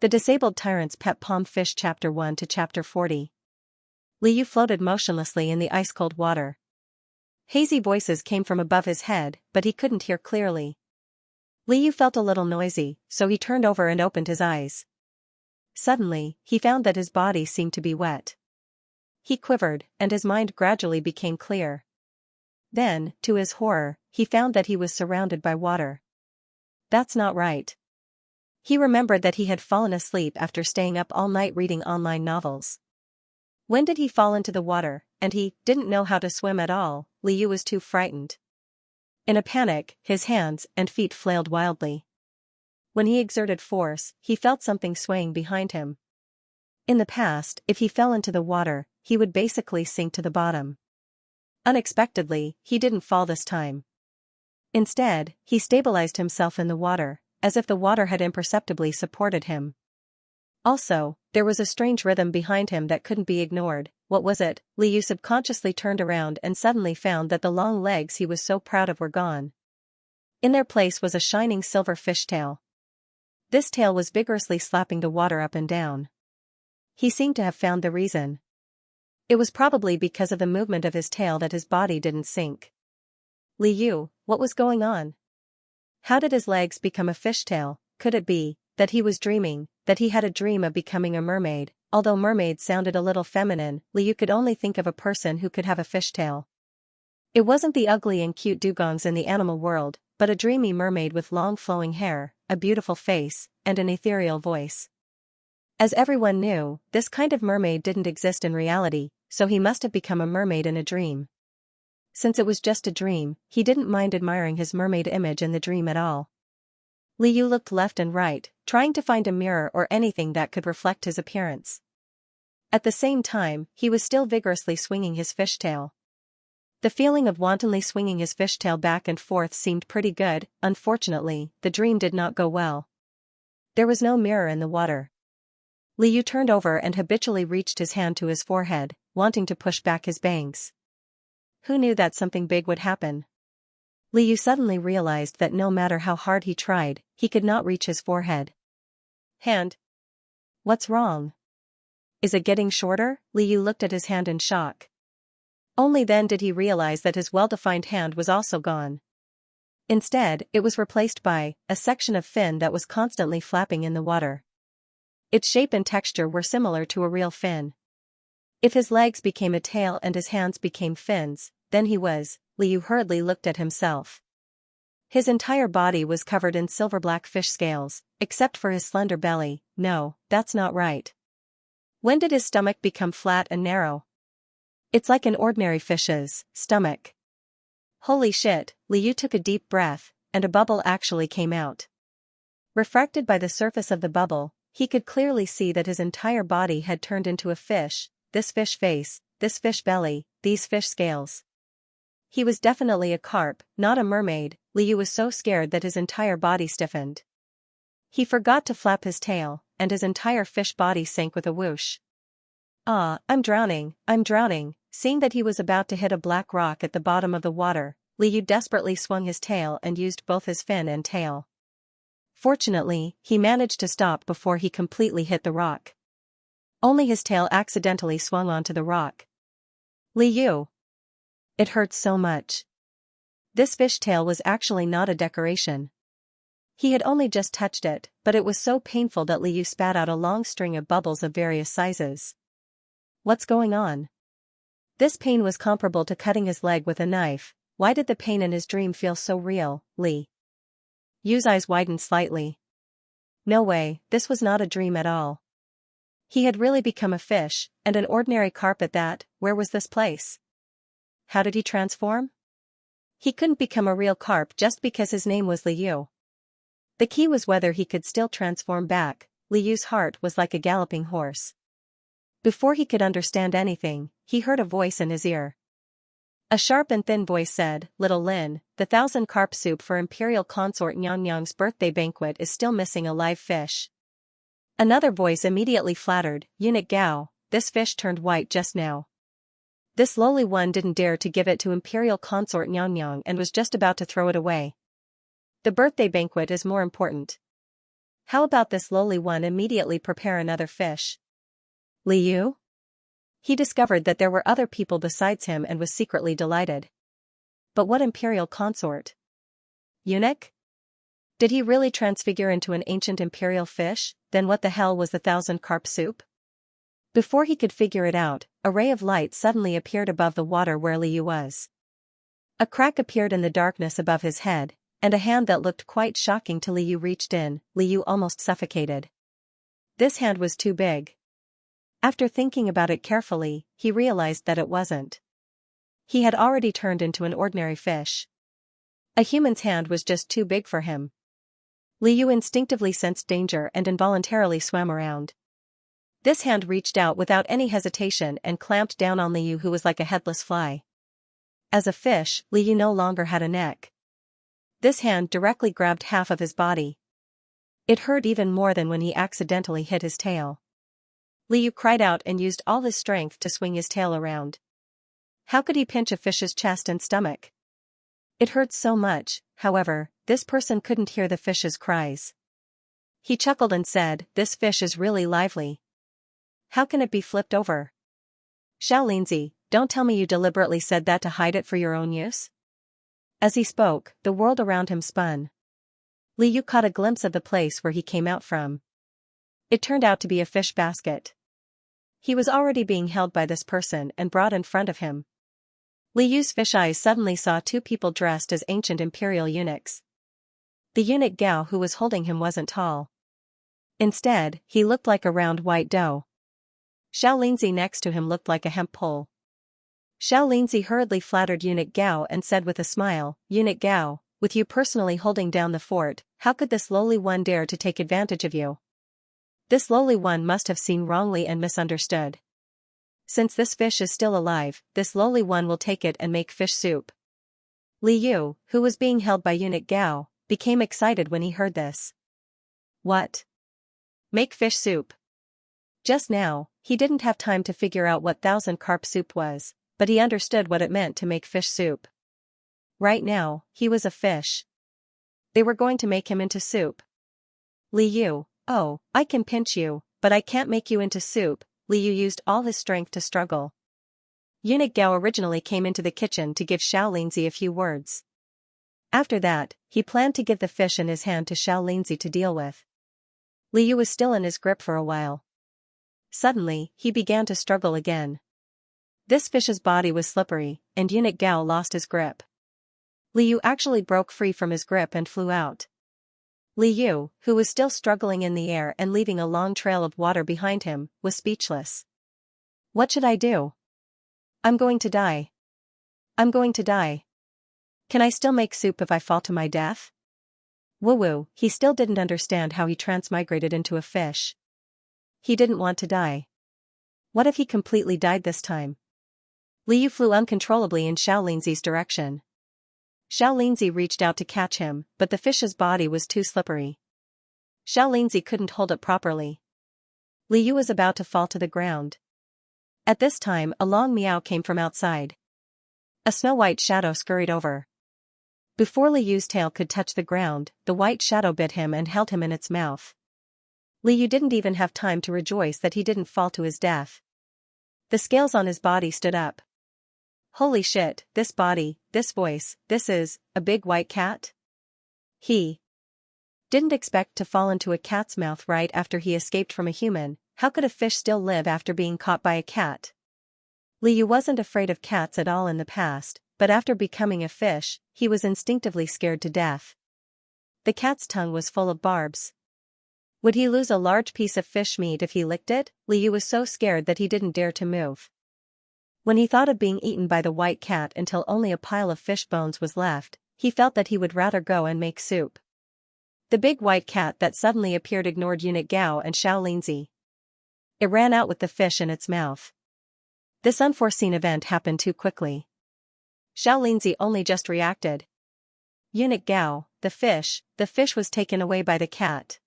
The Disabled Tyrant's Pet Palm Fish Chapter 1 to Chapter 40. Liu floated motionlessly in the ice-cold water. Hazy voices came from above his head, but he couldn't hear clearly. Liu felt a little noisy, so he turned over and opened his eyes. Suddenly, he found that his body seemed to be wet. He quivered, and his mind gradually became clear. Then, to his horror, he found that he was surrounded by water. That's not right. He remembered that he had fallen asleep after staying up all night reading online novels. When did he fall into the water, and he didn't know how to swim at all? Liu was too frightened. In a panic, his hands and feet flailed wildly. When he exerted force, he felt something swaying behind him. In the past, if he fell into the water, he would basically sink to the bottom. Unexpectedly, he didn't fall this time. Instead, he stabilized himself in the water, as if the water had imperceptibly supported him. Also, there was a strange rhythm behind him that couldn't be ignored. What was it? Liu subconsciously turned around and suddenly found that the long legs he was so proud of were gone. In their place was a shining silver fish tail. This tail was vigorously slapping the water up and down. He seemed to have found the reason. It was probably because of the movement of his tail that his body didn't sink. Liu, what was going on? How did his legs become a fishtail? Could it be that he was dreaming, that he had a dream of becoming a mermaid? Although mermaid sounded a little feminine, Liu could only think of a person who could have a fishtail. It wasn't the ugly and cute dugongs in the animal world, but a dreamy mermaid with long flowing hair, a beautiful face, and an ethereal voice. As everyone knew, this kind of mermaid didn't exist in reality, so he must have become a mermaid in a dream. Since it was just a dream, he didn't mind admiring his mermaid image in the dream at all. Liu looked left and right, trying to find a mirror or anything that could reflect his appearance. At the same time, he was still vigorously swinging his fishtail. The feeling of wantonly swinging his fishtail back and forth seemed pretty good. Unfortunately, the dream did not go well. There was no mirror in the water. Liu turned over and habitually reached his hand to his forehead, wanting to push back his bangs. Who knew that something big would happen? Liu suddenly realized that no matter how hard he tried, he could not reach his forehead. Hand? What's wrong? Is it getting shorter? Liu looked at his hand in shock. Only then did he realize that his well-defined hand was also gone. Instead, it was replaced by a section of fin that was constantly flapping in the water. Its shape and texture were similar to a real fin. If his legs became a tail and his hands became fins, then he was. Liu hurriedly looked at himself. His entire body was covered in silver-black fish scales, except for his slender belly. No, that's not right. When did his stomach become flat and narrow? It's like an ordinary fish's stomach. Holy shit, Liu took a deep breath, and a bubble actually came out. Refracted by the surface of the bubble, he could clearly see that his entire body had turned into a fish. This fish face, this fish belly, these fish scales. He was definitely a carp, not a mermaid. Liu was so scared that his entire body stiffened. He forgot to flap his tail, and his entire fish body sank with a whoosh. Ah, I'm drowning, I'm drowning. Seeing that he was about to hit a black rock at the bottom of the water, Liu desperately swung his tail and used both his fin and tail. Fortunately, he managed to stop before he completely hit the rock. Only his tail accidentally swung onto the rock. Liu. It hurt so much. This fish tail was actually not a decoration. He had only just touched it, but it was so painful that Liu spat out a long string of bubbles of various sizes. What's going on? This pain was comparable to cutting his leg with a knife. Why did the pain in his dream feel so real? Liu's eyes widened slightly. No way, this was not a dream at all. He had really become a fish, and an ordinary carp at that. Where was this place? How did he transform? He couldn't become a real carp just because his name was Liu. The key was whether he could still transform back. Liu's heart was like a galloping horse. Before he could understand anything, he heard a voice in his ear. A sharp and thin voice said, "Little Lin, the 1,000 carp soup for Imperial Consort Xianxia's birthday banquet is still missing a live fish." Another voice immediately flattered, "Eunuch Gao, this fish turned white just now." This lowly one didn't dare to give it to Imperial Consort Xianxia and was just about to throw it away. The birthday banquet is more important. How about this lowly one immediately prepare another fish? Liu? He discovered that there were other people besides him and was secretly delighted. But what imperial consort? Eunuch? Did he really transfigure into an ancient imperial fish? Then what the hell was the 1,000-carp soup? Before he could figure it out, a ray of light suddenly appeared above the water where Liu was. A crack appeared in the darkness above his head, and a hand that looked quite shocking to Liu reached in. Liu almost suffocated. This hand was too big. After thinking about it carefully, he realized that it wasn't. He had already turned into an ordinary fish. A human's hand was just too big for him. Liu instinctively sensed danger and involuntarily swam around. This hand reached out without any hesitation and clamped down on Liu, who was like a headless fly. As a fish, Liu no longer had a neck. This hand directly grabbed half of his body. It hurt even more than when he accidentally hit his tail. Liu cried out and used all his strength to swing his tail around. How could he pinch a fish's chest and stomach? It hurt so much. However, this person couldn't hear the fish's cries. He chuckled and said, "This fish is really lively. How can it be flipped over?" Xianxia, don't tell me you deliberately said that to hide it for your own use? As he spoke, the world around him spun. Liu caught a glimpse of the place where he came out from. It turned out to be a fish basket. He was already being held by this person and brought in front of him. Liu's fish eyes suddenly saw two people dressed as ancient imperial eunuchs. The eunuch Gao who was holding him wasn't tall. Instead, he looked like a round white dough. Xianxia next to him looked like a hemp pole. Xianxia hurriedly flattered eunuch Gao and said with a smile, "Eunuch Gao, with you personally holding down the fort, how could this lowly one dare to take advantage of you? This lowly one must have seen wrongly and misunderstood. Since this fish is still alive, this lowly one will take it and make fish soup." Liu, who was being held by eunuch Gao, became excited when he heard this. What? Make fish soup? Just now, he didn't have time to figure out what 1,000-carp soup was, but he understood what it meant to make fish soup. Right now, he was a fish. They were going to make him into soup. Liu, oh, I can pinch you, but I can't make you into soup. Liu used all his strength to struggle. Eunuch Gao originally came into the kitchen to give Xianxia a few words. After that, he planned to give the fish in his hand to Xianxia to deal with. Liu was still in his grip for a while. Suddenly, he began to struggle again. This fish's body was slippery, and eunuch Gao lost his grip. Liu actually broke free from his grip and flew out. Liu, who was still struggling in the air and leaving a long trail of water behind him, was speechless. What should I do? I'm going to die. I'm going to die. Can I still make soup if I fall to my death? Woo-woo, he still didn't understand how he transmigrated into a fish. He didn't want to die. What if he completely died this time? Liu flew uncontrollably in Xianxia's direction. Xianxia reached out to catch him, but the fish's body was too slippery. Xianxia couldn't hold it properly. Liu was about to fall to the ground. At this time a long meow came from outside. A snow-white shadow scurried over. Before Liu's tail could touch the ground, the white shadow bit him and held him in its mouth. Liu didn't even have time to rejoice that he didn't fall to his death. The scales on his body stood up. Holy shit, this body, this voice, this is a big white cat? He didn't expect to fall into a cat's mouth right after he escaped from a human. How could a fish still live after being caught by a cat? Liu wasn't afraid of cats at all in the past, but after becoming a fish, he was instinctively scared to death. The cat's tongue was full of barbs. Would he lose a large piece of fish meat if he licked it? Liu was so scared that he didn't dare to move. When he thought of being eaten by the white cat until only a pile of fish bones was left, he felt that he would rather go and make soup. The big white cat that suddenly appeared ignored eunuch Gao and Xianxia. It ran out with the fish in its mouth. This unforeseen event happened too quickly. Xianxia only just reacted. Eunuch Gao, the fish was taken away by the cat.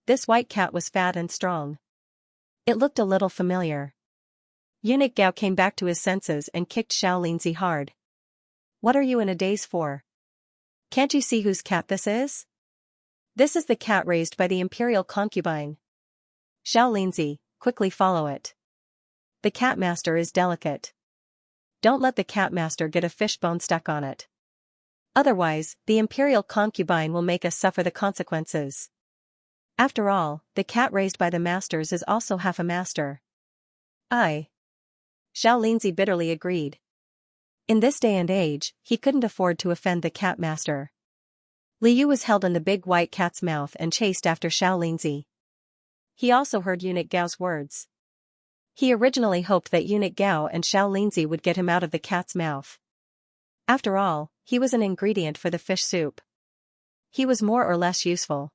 This white cat was fat and strong. It looked a little familiar. Eunuch Gao came back to his senses and kicked Xianxia hard. What are you in a daze for? Can't you see whose cat this is? This is the cat raised by the imperial concubine. Xianxia, quickly follow it. The cat master is delicate. Don't let the cat master get a fishbone stuck on it. Otherwise, the imperial concubine will make us suffer the consequences. After all, the cat raised by the masters is also half a master. Aye. Xianxia bitterly agreed. In this day and age, he couldn't afford to offend the cat master. Liu was held in the big white cat's mouth and chased after Xianxia. He also heard Eunuch Gao's words. He originally hoped that Eunuch Gao and Xianxia would get him out of the cat's mouth. After all, he was an ingredient for the fish soup. He was more or less useful.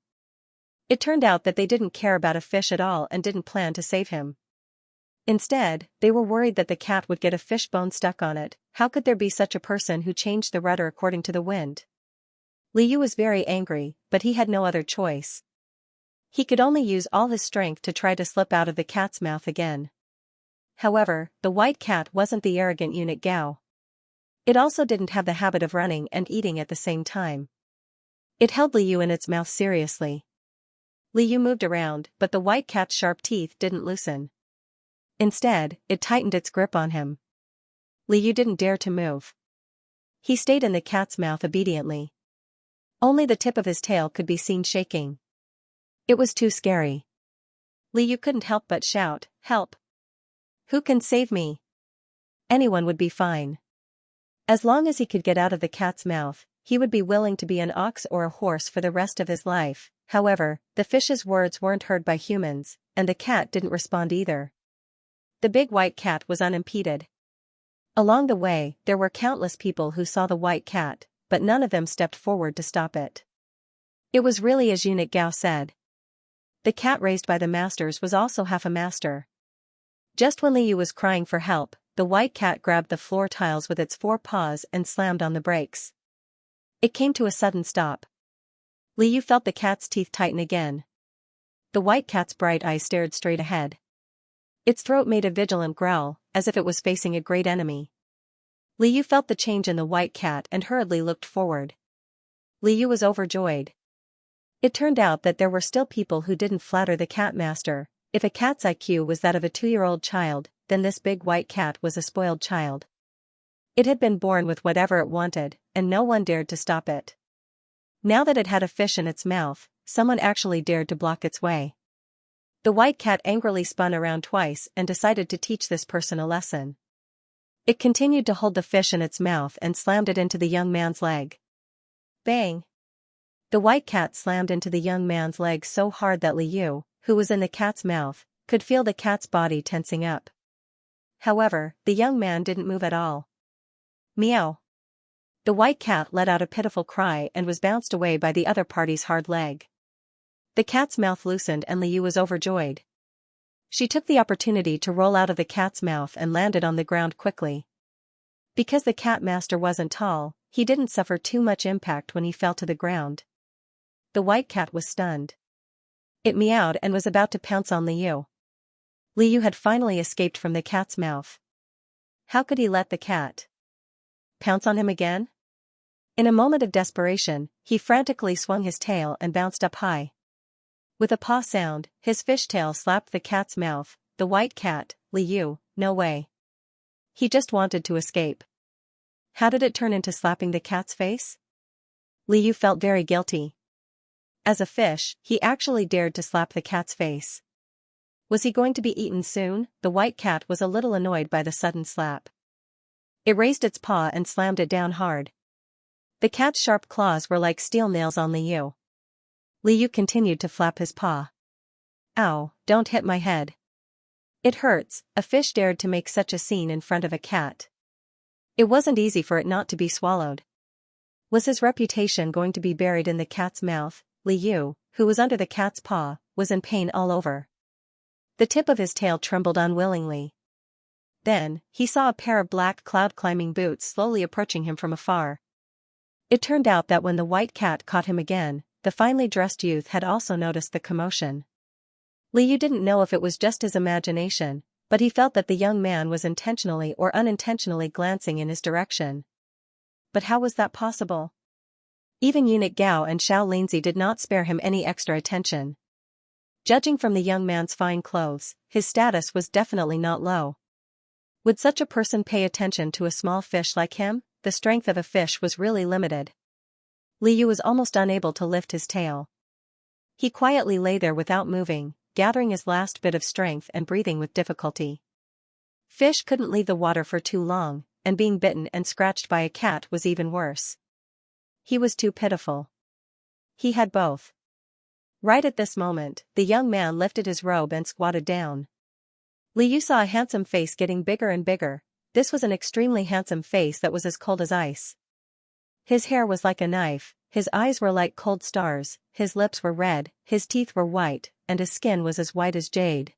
It turned out that they didn't care about a fish at all and didn't plan to save him. Instead, they were worried that the cat would get a fishbone stuck on it. How could there be such a person who changed the rudder according to the wind? Liu was very angry, but he had no other choice. He could only use all his strength to try to slip out of the cat's mouth again. However, the white cat wasn't the arrogant Eunuch Gao. It also didn't have the habit of running and eating at the same time. It held Liu in its mouth seriously. Liu moved around, but the white cat's sharp teeth didn't loosen. Instead, it tightened its grip on him. Liu didn't dare to move. He stayed in the cat's mouth obediently. Only the tip of his tail could be seen shaking. It was too scary. Liu couldn't help but shout, "Help! Who can save me?" Anyone would be fine. As long as he could get out of the cat's mouth, he would be willing to be an ox or a horse for the rest of his life. However, the fish's words weren't heard by humans, and the cat didn't respond either. The big white cat was unimpeded. Along the way, there were countless people who saw the white cat, but none of them stepped forward to stop it. It was really as Eunuch Gao said. The cat raised by the masters was also half a master. Just when Liu was crying for help, the white cat grabbed the floor tiles with its 4 paws and slammed on the brakes. It came to a sudden stop. Liu felt the cat's teeth tighten again. The white cat's bright eyes stared straight ahead. Its throat made a vigilant growl, as if it was facing a great enemy. Liu felt the change in the white cat and hurriedly looked forward. Liu was overjoyed. It turned out that there were still people who didn't flatter the cat master. If a cat's IQ was that of a 2-year-old child, then this big white cat was a spoiled child. It had been born with whatever it wanted, and no one dared to stop it. Now that it had a fish in its mouth, someone actually dared to block its way. The white cat angrily spun around twice and decided to teach this person a lesson. It continued to hold the fish in its mouth and slammed it into the young man's leg. Bang! The white cat slammed into the young man's leg so hard that Liu, who was in the cat's mouth, could feel the cat's body tensing up. However, the young man didn't move at all. Meow! The white cat let out a pitiful cry and was bounced away by the other party's hard leg. The cat's mouth loosened and Liu was overjoyed. She took the opportunity to roll out of the cat's mouth and landed on the ground quickly. Because the cat master wasn't tall, he didn't suffer too much impact when he fell to the ground. The white cat was stunned. It meowed and was about to pounce on Liu. Liu had finally escaped from the cat's mouth. How could he let the cat pounce on him again? In a moment of desperation, he frantically swung his tail and bounced up high. With a paw sound, his fishtail slapped the cat's mouth. The white cat, Liu, no way. He just wanted to escape. How did it turn into slapping the cat's face? Liu felt very guilty. As a fish, he actually dared to slap the cat's face. Was he going to be eaten soon? The white cat was a little annoyed by the sudden slap. It raised its paw and slammed it down hard. The cat's sharp claws were like steel nails on Liu. Liu continued to flap his paw. Ow, don't hit my head. It hurts. A fish dared to make such a scene in front of a cat. It wasn't easy for it not to be swallowed. Was his reputation going to be buried in the cat's mouth? Liu, who was under the cat's paw, was in pain all over. The tip of his tail trembled unwillingly. Then, he saw a pair of black cloud-climbing boots slowly approaching him from afar. It turned out that when the white cat caught him again, the finely dressed youth had also noticed the commotion. Liu didn't know if it was just his imagination, but he felt that the young man was intentionally or unintentionally glancing in his direction. But how was that possible? Even eunuch Gao and Xiao Linzi did not spare him any extra attention. Judging from the young man's fine clothes, his status was definitely not low. Would such a person pay attention to a small fish like him? The strength of a fish was really limited. Li Yu was almost unable to lift his tail. He quietly lay there without moving, gathering his last bit of strength and breathing with difficulty. Fish couldn't leave the water for too long, and being bitten and scratched by a cat was even worse. He was too pitiful. He had both. Right at this moment, the young man lifted his robe and squatted down. Li Yu saw a handsome face getting bigger and bigger. This was an extremely handsome face that was as cold as ice. His hair was like a knife, his eyes were like cold stars, his lips were red, his teeth were white, and his skin was as white as jade.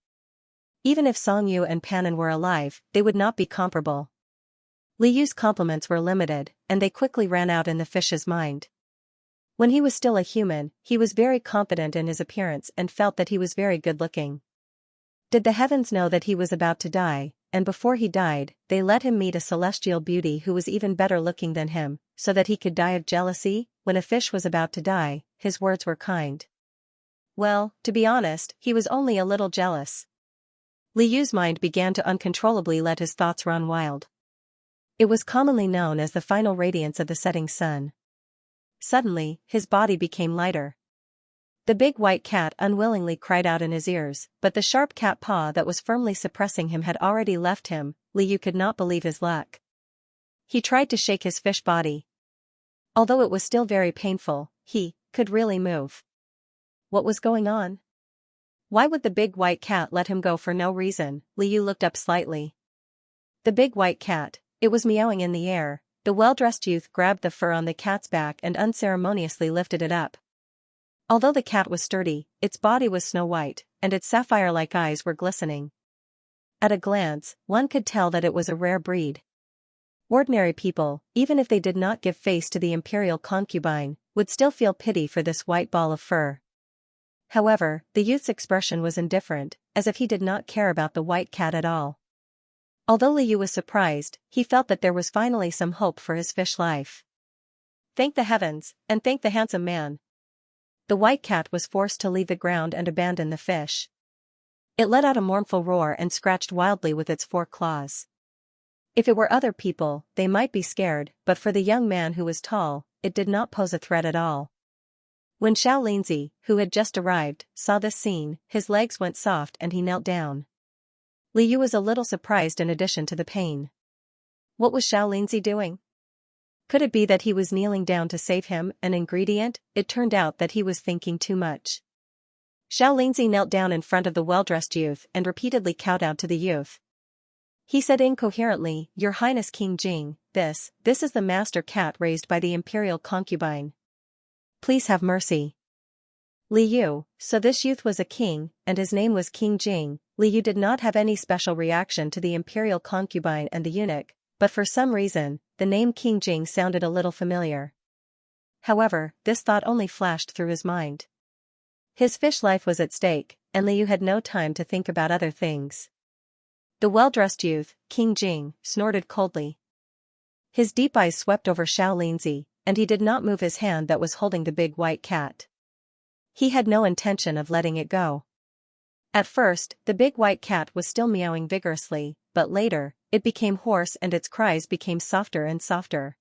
Even if Song Yu and Panin were alive, they would not be comparable. Li Yu's compliments were limited, and they quickly ran out in the fish's mind. When he was still a human, he was very confident in his appearance and felt that he was very good-looking. Did the heavens know that he was about to die, and before he died, they let him meet a celestial beauty who was even better looking than him, so that he could die of jealousy? When a fish was about to die, his words were kind. Well, to be honest, he was only a little jealous. Li Yu's mind began to uncontrollably let his thoughts run wild. It was commonly known as the final radiance of the setting sun. Suddenly, his body became lighter. The big white cat unwillingly cried out in his ears, but the sharp cat paw that was firmly suppressing him had already left him. Li Yu could not believe his luck. He tried to shake his fish body. Although it was still very painful, he could really move. What was going on? Why would the big white cat let him go for no reason? Li Yu looked up slightly. The big white cat, it was meowing in the air. The well-dressed youth grabbed the fur on the cat's back and unceremoniously lifted it up. Although the cat was sturdy, its body was snow-white, and its sapphire-like eyes were glistening. At a glance, one could tell that it was a rare breed. Ordinary people, even if they did not give face to the imperial concubine, would still feel pity for this white ball of fur. However, the youth's expression was indifferent, as if he did not care about the white cat at all. Although Li Yu was surprised, he felt that there was finally some hope for his fish life. Thank the heavens, and thank the handsome man. The white cat was forced to leave the ground and abandon the fish. It let out a mournful roar and scratched wildly with its 4 claws. If it were other people, they might be scared, but for the young man who was tall, it did not pose a threat at all. When Xiao Linzi, who had just arrived, saw this scene, his legs went soft and he knelt down. Li Yu was a little surprised in addition to the pain. What was Xiao Linzi doing? Could it be that he was kneeling down to save him, an ingredient? It turned out that he was thinking too much. Xiao Linzi knelt down in front of the well-dressed youth and repeatedly kowtowed to the youth. He said incoherently, Your Highness King Jing, this is the master cat raised by the imperial concubine. Please have mercy. Li Yu, so this youth was a king, and his name was King Jing. Li Yu did not have any special reaction to the imperial concubine and the eunuch, but for some reason, the name King Jing sounded a little familiar. However, this thought only flashed through his mind. His fish life was at stake, and Li Yu had no time to think about other things. The well-dressed youth, King Jing, snorted coldly. His deep eyes swept over Xiao Linzi, and he did not move his hand that was holding the big white cat. He had no intention of letting it go. At first, the big white cat was still meowing vigorously, but later, it became hoarse and its cries became softer and softer.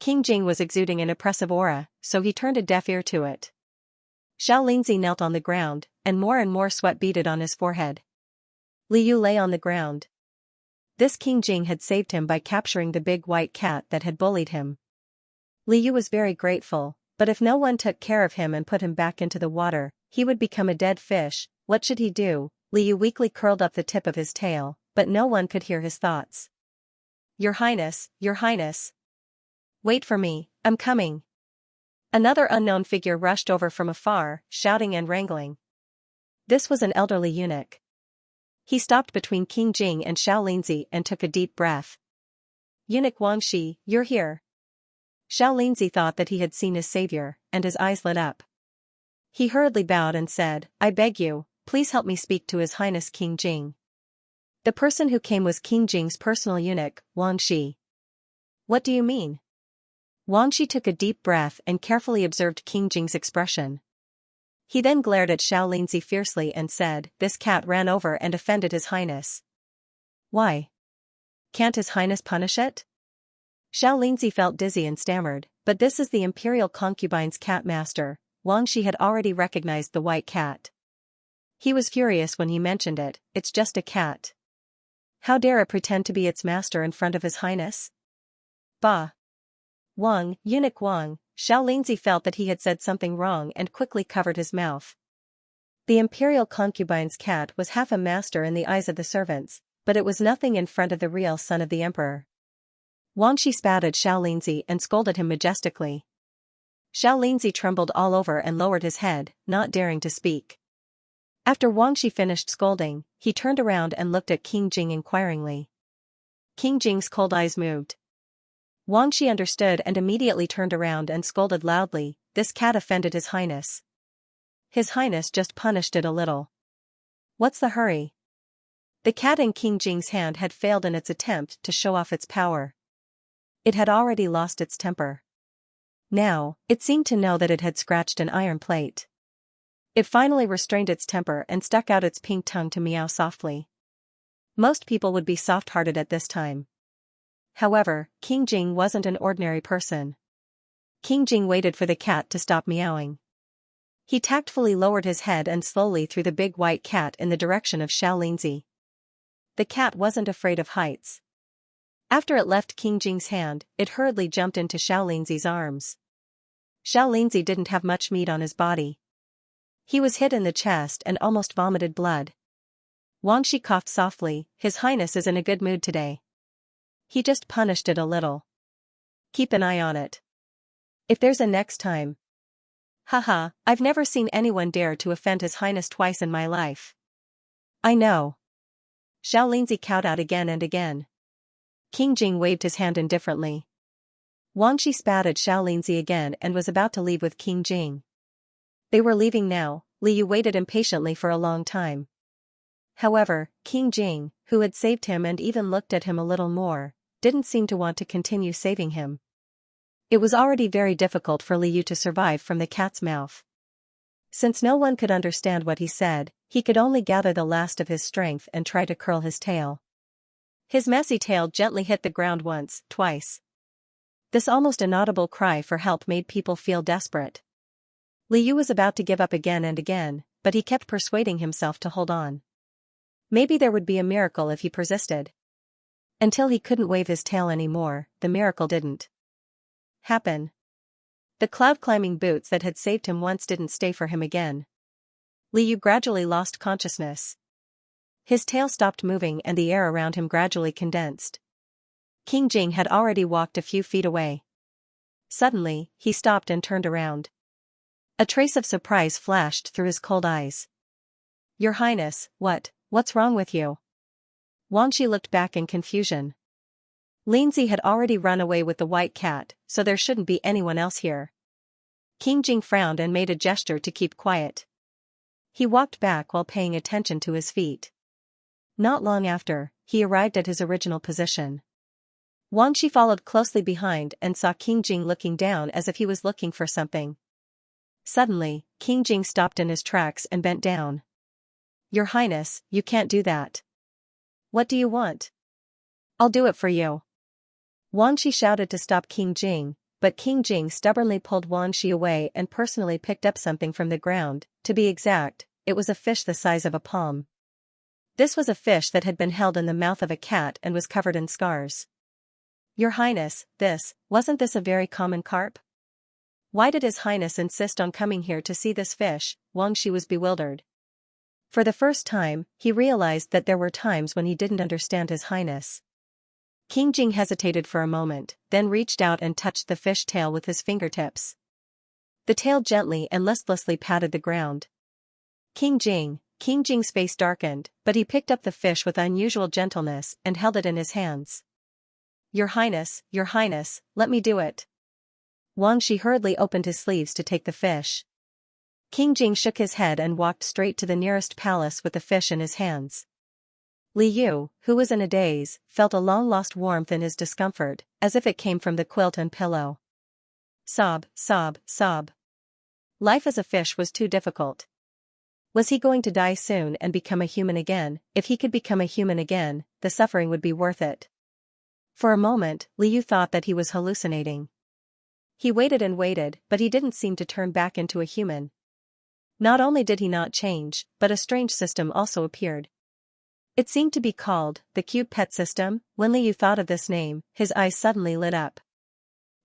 King Jing was exuding an oppressive aura, so he turned a deaf ear to it. Xiao Linzi knelt on the ground, and more sweat beaded on his forehead. Li Yu lay on the ground. This King Jing had saved him by capturing the big white cat that had bullied him. Li Yu was very grateful, but if no one took care of him and put him back into the water, he would become a dead fish. What should he do? Li Yu weakly curled up the tip of his tail, but no one could hear his thoughts. Your Highness, Your Highness. Wait for me, I'm coming. Another unknown figure rushed over from afar, shouting and wrangling. This was an elderly eunuch. He stopped between King Jing and Xiao Linzi and took a deep breath. Eunuch Wangxi, you're here. Xiao Linzi thought that he had seen his savior, and his eyes lit up. He hurriedly bowed and said, I beg you, please help me speak to His Highness King Jing. The person who came was King Jing's personal eunuch, Wangxi. What do you mean? Wang Shi took a deep breath and carefully observed King Jing's expression. He then glared at Xianxia fiercely and said, "This cat ran over and offended His Highness. Why? Can't His Highness punish it?" Xianxia felt dizzy and stammered, "But this is the imperial concubine's cat, master." Wang Shi had already recognized the white cat. He was furious when he mentioned it. "It's just a cat. How dare it pretend to be its master in front of His Highness? Bah! Wang, eunuch Wang." Xianxia felt that he had said something wrong and quickly covered his mouth. The imperial concubine's cat was half a master in the eyes of the servants, but it was nothing in front of the real son of the emperor. Wang Shi spat at Xianxia and scolded him majestically. Xianxia trembled all over and lowered his head, not daring to speak. After Wang Shi finished scolding, he turned around and looked at King Jing inquiringly. King Jing's cold eyes moved. Wang Shi understood and immediately turned around and scolded loudly, "This cat offended His Highness. His Highness just punished it a little. What's the hurry?" The cat in King Jing's hand had failed in its attempt to show off its power. It had already lost its temper. Now, it seemed to know that it had scratched an iron plate. It finally restrained its temper and stuck out its pink tongue to meow softly. Most people would be soft-hearted at this time. However, King Jing wasn't an ordinary person. King Jing waited for the cat to stop meowing. He tactfully lowered his head and slowly threw the big white cat in the direction of Xianxia. The cat wasn't afraid of heights. After it left King Jing's hand, it hurriedly jumped into Xianxia's arms. Xianxia didn't have much meat on his body. He was hit in the chest and almost vomited blood. Wang Shi coughed softly, "His Highness is in a good mood today. He just punished it a little. Keep an eye on it. If there's a next time." "Haha, I've never seen anyone dare to offend His Highness twice in my life." "I know." Xianxia cowed out again and again. King Jing waved his hand indifferently. Wang Shi spat at Xianxia again and was about to leave with King Jing. They were leaving now. Liu waited impatiently for a long time. However, King Jing, who had saved him and even looked at him a little more, didn't seem to want to continue saving him. It was already very difficult for Liu to survive from the cat's mouth. Since no one could understand what he said, he could only gather the last of his strength and try to curl his tail. His messy tail gently hit the ground once, twice. This almost inaudible cry for help made people feel desperate. Liu was about to give up again and again, but he kept persuading himself to hold on. Maybe there would be a miracle if he persisted. Until he couldn't wave his tail anymore, the miracle didn't happen. The cloud-climbing boots that had saved him once didn't stay for him again. Liu gradually lost consciousness. His tail stopped moving and the air around him gradually condensed. King Jing had already walked a few feet away. Suddenly, he stopped and turned around. A trace of surprise flashed through his cold eyes. "Your Highness, what's wrong with you?" Wang Shi looked back in confusion. Linzi had already run away with the white cat, so there shouldn't be anyone else here. King Jing frowned and made a gesture to keep quiet. He walked back while paying attention to his feet. Not long after, he arrived at his original position. Wang Shi followed closely behind and saw King Jing looking down as if he was looking for something. Suddenly, King Jing stopped in his tracks and bent down. "Your Highness, you can't do that. What do you want?" "I'll do it for you." Wang Shi shouted to stop King Jing, but King Jing stubbornly pulled Wang Shi away and personally picked up something from the ground. To be exact, it was a fish the size of a palm. This was a fish that had been held in the mouth of a cat and was covered in scars. "Your Highness, wasn't this a very common carp? Why did His Highness insist on coming here to see this fish?" Wang Shi was bewildered. For the first time, he realized that there were times when he didn't understand His Highness. King Jing hesitated for a moment, then reached out and touched the fish tail with his fingertips. The tail gently and listlessly patted the ground. King Jing's face darkened, but he picked up the fish with unusual gentleness and held it in his hands. Your Highness, let me do it." Wang Shi hurriedly opened his sleeves to take the fish. King Jing shook his head and walked straight to the nearest palace with the fish in his hands. Liu, who was in a daze, felt a long-lost warmth in his discomfort, as if it came from the quilt and pillow. sob, sob, sob. Life as a fish was too difficult. Was he going to die soon and become a human again? If he could become a human again, the suffering would be worth it. For a moment, Liu thought that he was hallucinating. He waited and waited, but he didn't seem to turn back into a human. Not only did he not change, but a strange system also appeared. It seemed to be called the Cute Pet System. When Liu thought of this name, his eyes suddenly lit up.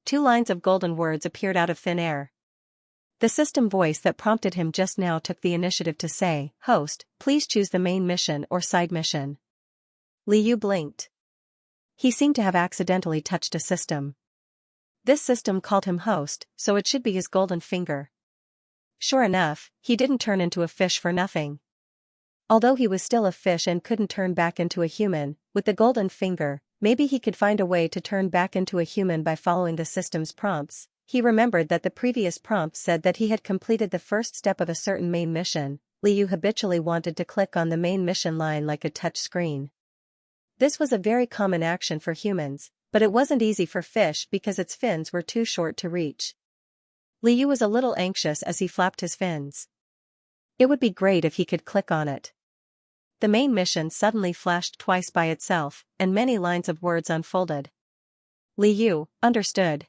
2 lines of golden words appeared out of thin air. The system voice that prompted him just now took the initiative to say, "Host, please choose the main mission or side mission." Liu blinked. He seemed to have accidentally touched a system. This system called him host, so it should be his golden finger. Sure enough, he didn't turn into a fish for nothing. Although he was still a fish and couldn't turn back into a human, with the golden finger, maybe he could find a way to turn back into a human by following the system's prompts. He remembered that the previous prompt said that he had completed the first step of a certain main mission. Liu habitually wanted to click on the main mission line like a touch screen. This was a very common action for humans, but it wasn't easy for fish because its fins were too short to reach. Liu was a little anxious as he flapped his fins. It would be great if he could click on it. The main mission suddenly flashed twice by itself, and many lines of words unfolded. Liu understood.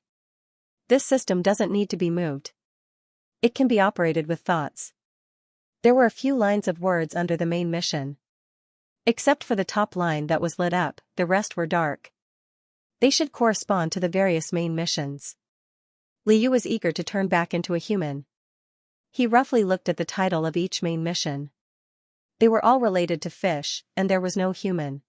This system doesn't need to be moved. It can be operated with thoughts. There were a few lines of words under the main mission. Except for the top line that was lit up, the rest were dark. They should correspond to the various main missions. Liu was eager to turn back into a human. He roughly looked at the title of each main mission. They were all related to fish, and there was no human.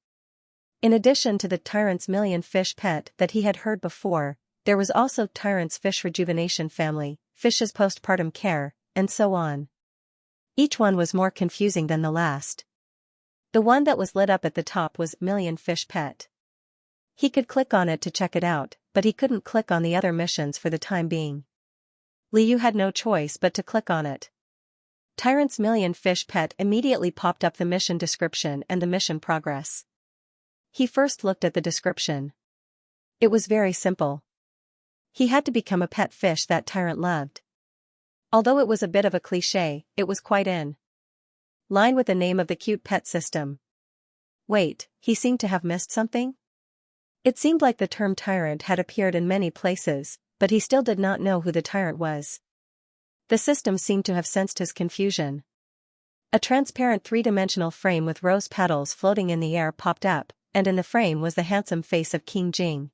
In addition to the Tyrant's million fish pet that he had heard before, there was also Tyrant's fish rejuvenation family, fish's postpartum care, and so on. Each one was more confusing than the last. The one that was lit up at the top was million fish pet. He could click on it to check it out, but he couldn't click on the other missions for the time being. Liu had no choice but to click on it. Tyrant's million fish pet immediately popped up the mission description and the mission progress. He first looked at the description. It was very simple. He had to become a pet fish that Tyrant loved. Although it was a bit of a cliché, it was quite in line with the name of the Cute Pet System. Wait, he seemed to have missed something? It seemed like the term Tyrant had appeared in many places, but he still did not know who the Tyrant was. The system seemed to have sensed his confusion. A transparent 3-dimensional frame with rose petals floating in the air popped up, and in the frame was the handsome face of King Jing.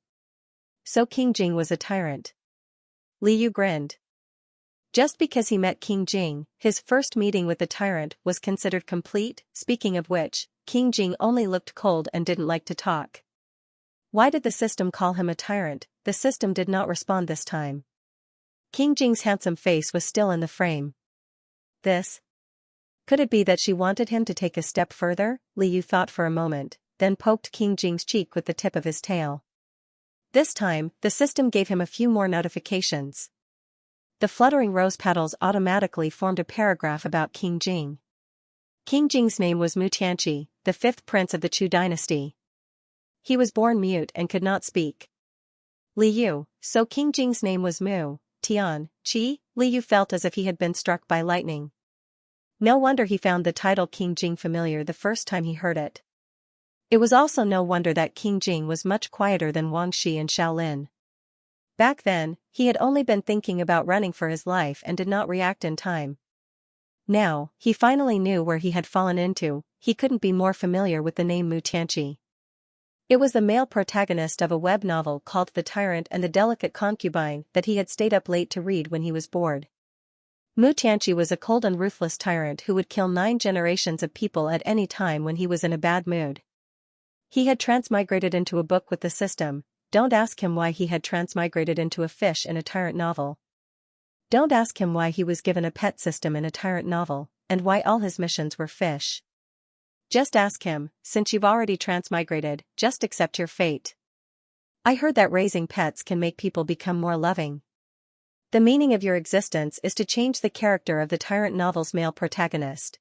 So King Jing was a tyrant. Liu grinned. Just because he met King Jing, his first meeting with the tyrant was considered complete. Speaking of which, King Jing only looked cold and didn't like to talk. Why did the system call him a tyrant? The system did not respond this time. King Jing's handsome face was still in the frame. This? Could it be that she wanted him to take a step further? Liu thought for a moment, then poked King Jing's cheek with the tip of his tail. This time, the system gave him a few more notifications. The fluttering rose petals automatically formed a paragraph about King Jing. King Jing's name was Xianxia, the 5th prince of the Chu dynasty. He was born mute and could not speak. Liu, so King Jing's name was Xianxia. Liu felt as if he had been struck by lightning. No wonder he found the title King Jing familiar the first time he heard it. It was also no wonder that King Jing was much quieter than Wang Shi and Shaolin. Back then, he had only been thinking about running for his life and did not react in time. Now, he finally knew where he had fallen into. He couldn't be more familiar with the name Xianxia. It was the male protagonist of a web novel called The Tyrant and the Delicate Concubine that he had stayed up late to read when he was bored. Xianxia was a cold and ruthless tyrant who would kill 9 generations of people at any time when he was in a bad mood. He had transmigrated into a book with the system. Don't ask him why he had transmigrated into a fish in a tyrant novel. Don't ask him why he was given a pet system in a tyrant novel, and why all his missions were fish. Just ask him, since you've already transmigrated, just accept your fate. I heard that raising pets can make people become more loving. The meaning of your existence is to change the character of the tyrant novel's male protagonist.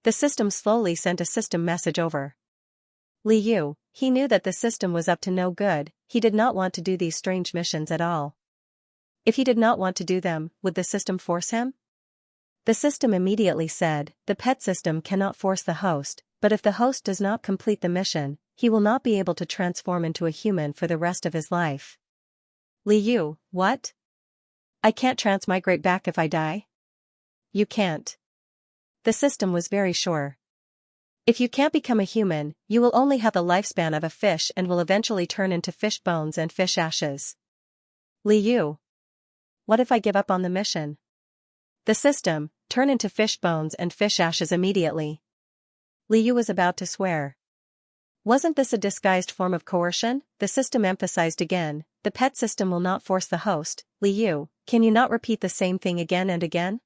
The system slowly sent a system message over. Liu, he knew that the system was up to no good. He did not want to do these strange missions at all. If he did not want to do them, would the system force him? The system immediately said, the pet system cannot force the host, but if the host does not complete the mission, he will not be able to transform into a human for the rest of his life. Liu, what? I can't transmigrate back if I die? You can't. The system was very sure. If you can't become a human, you will only have the lifespan of a fish and will eventually turn into fish bones and fish ashes. Liu. What if I give up on the mission? The system, turn into fish bones and fish ashes immediately. Liu was about to swear. Wasn't this a disguised form of coercion? The system emphasized again, the pet system will not force the host. Liu, can you not repeat the same thing again and again?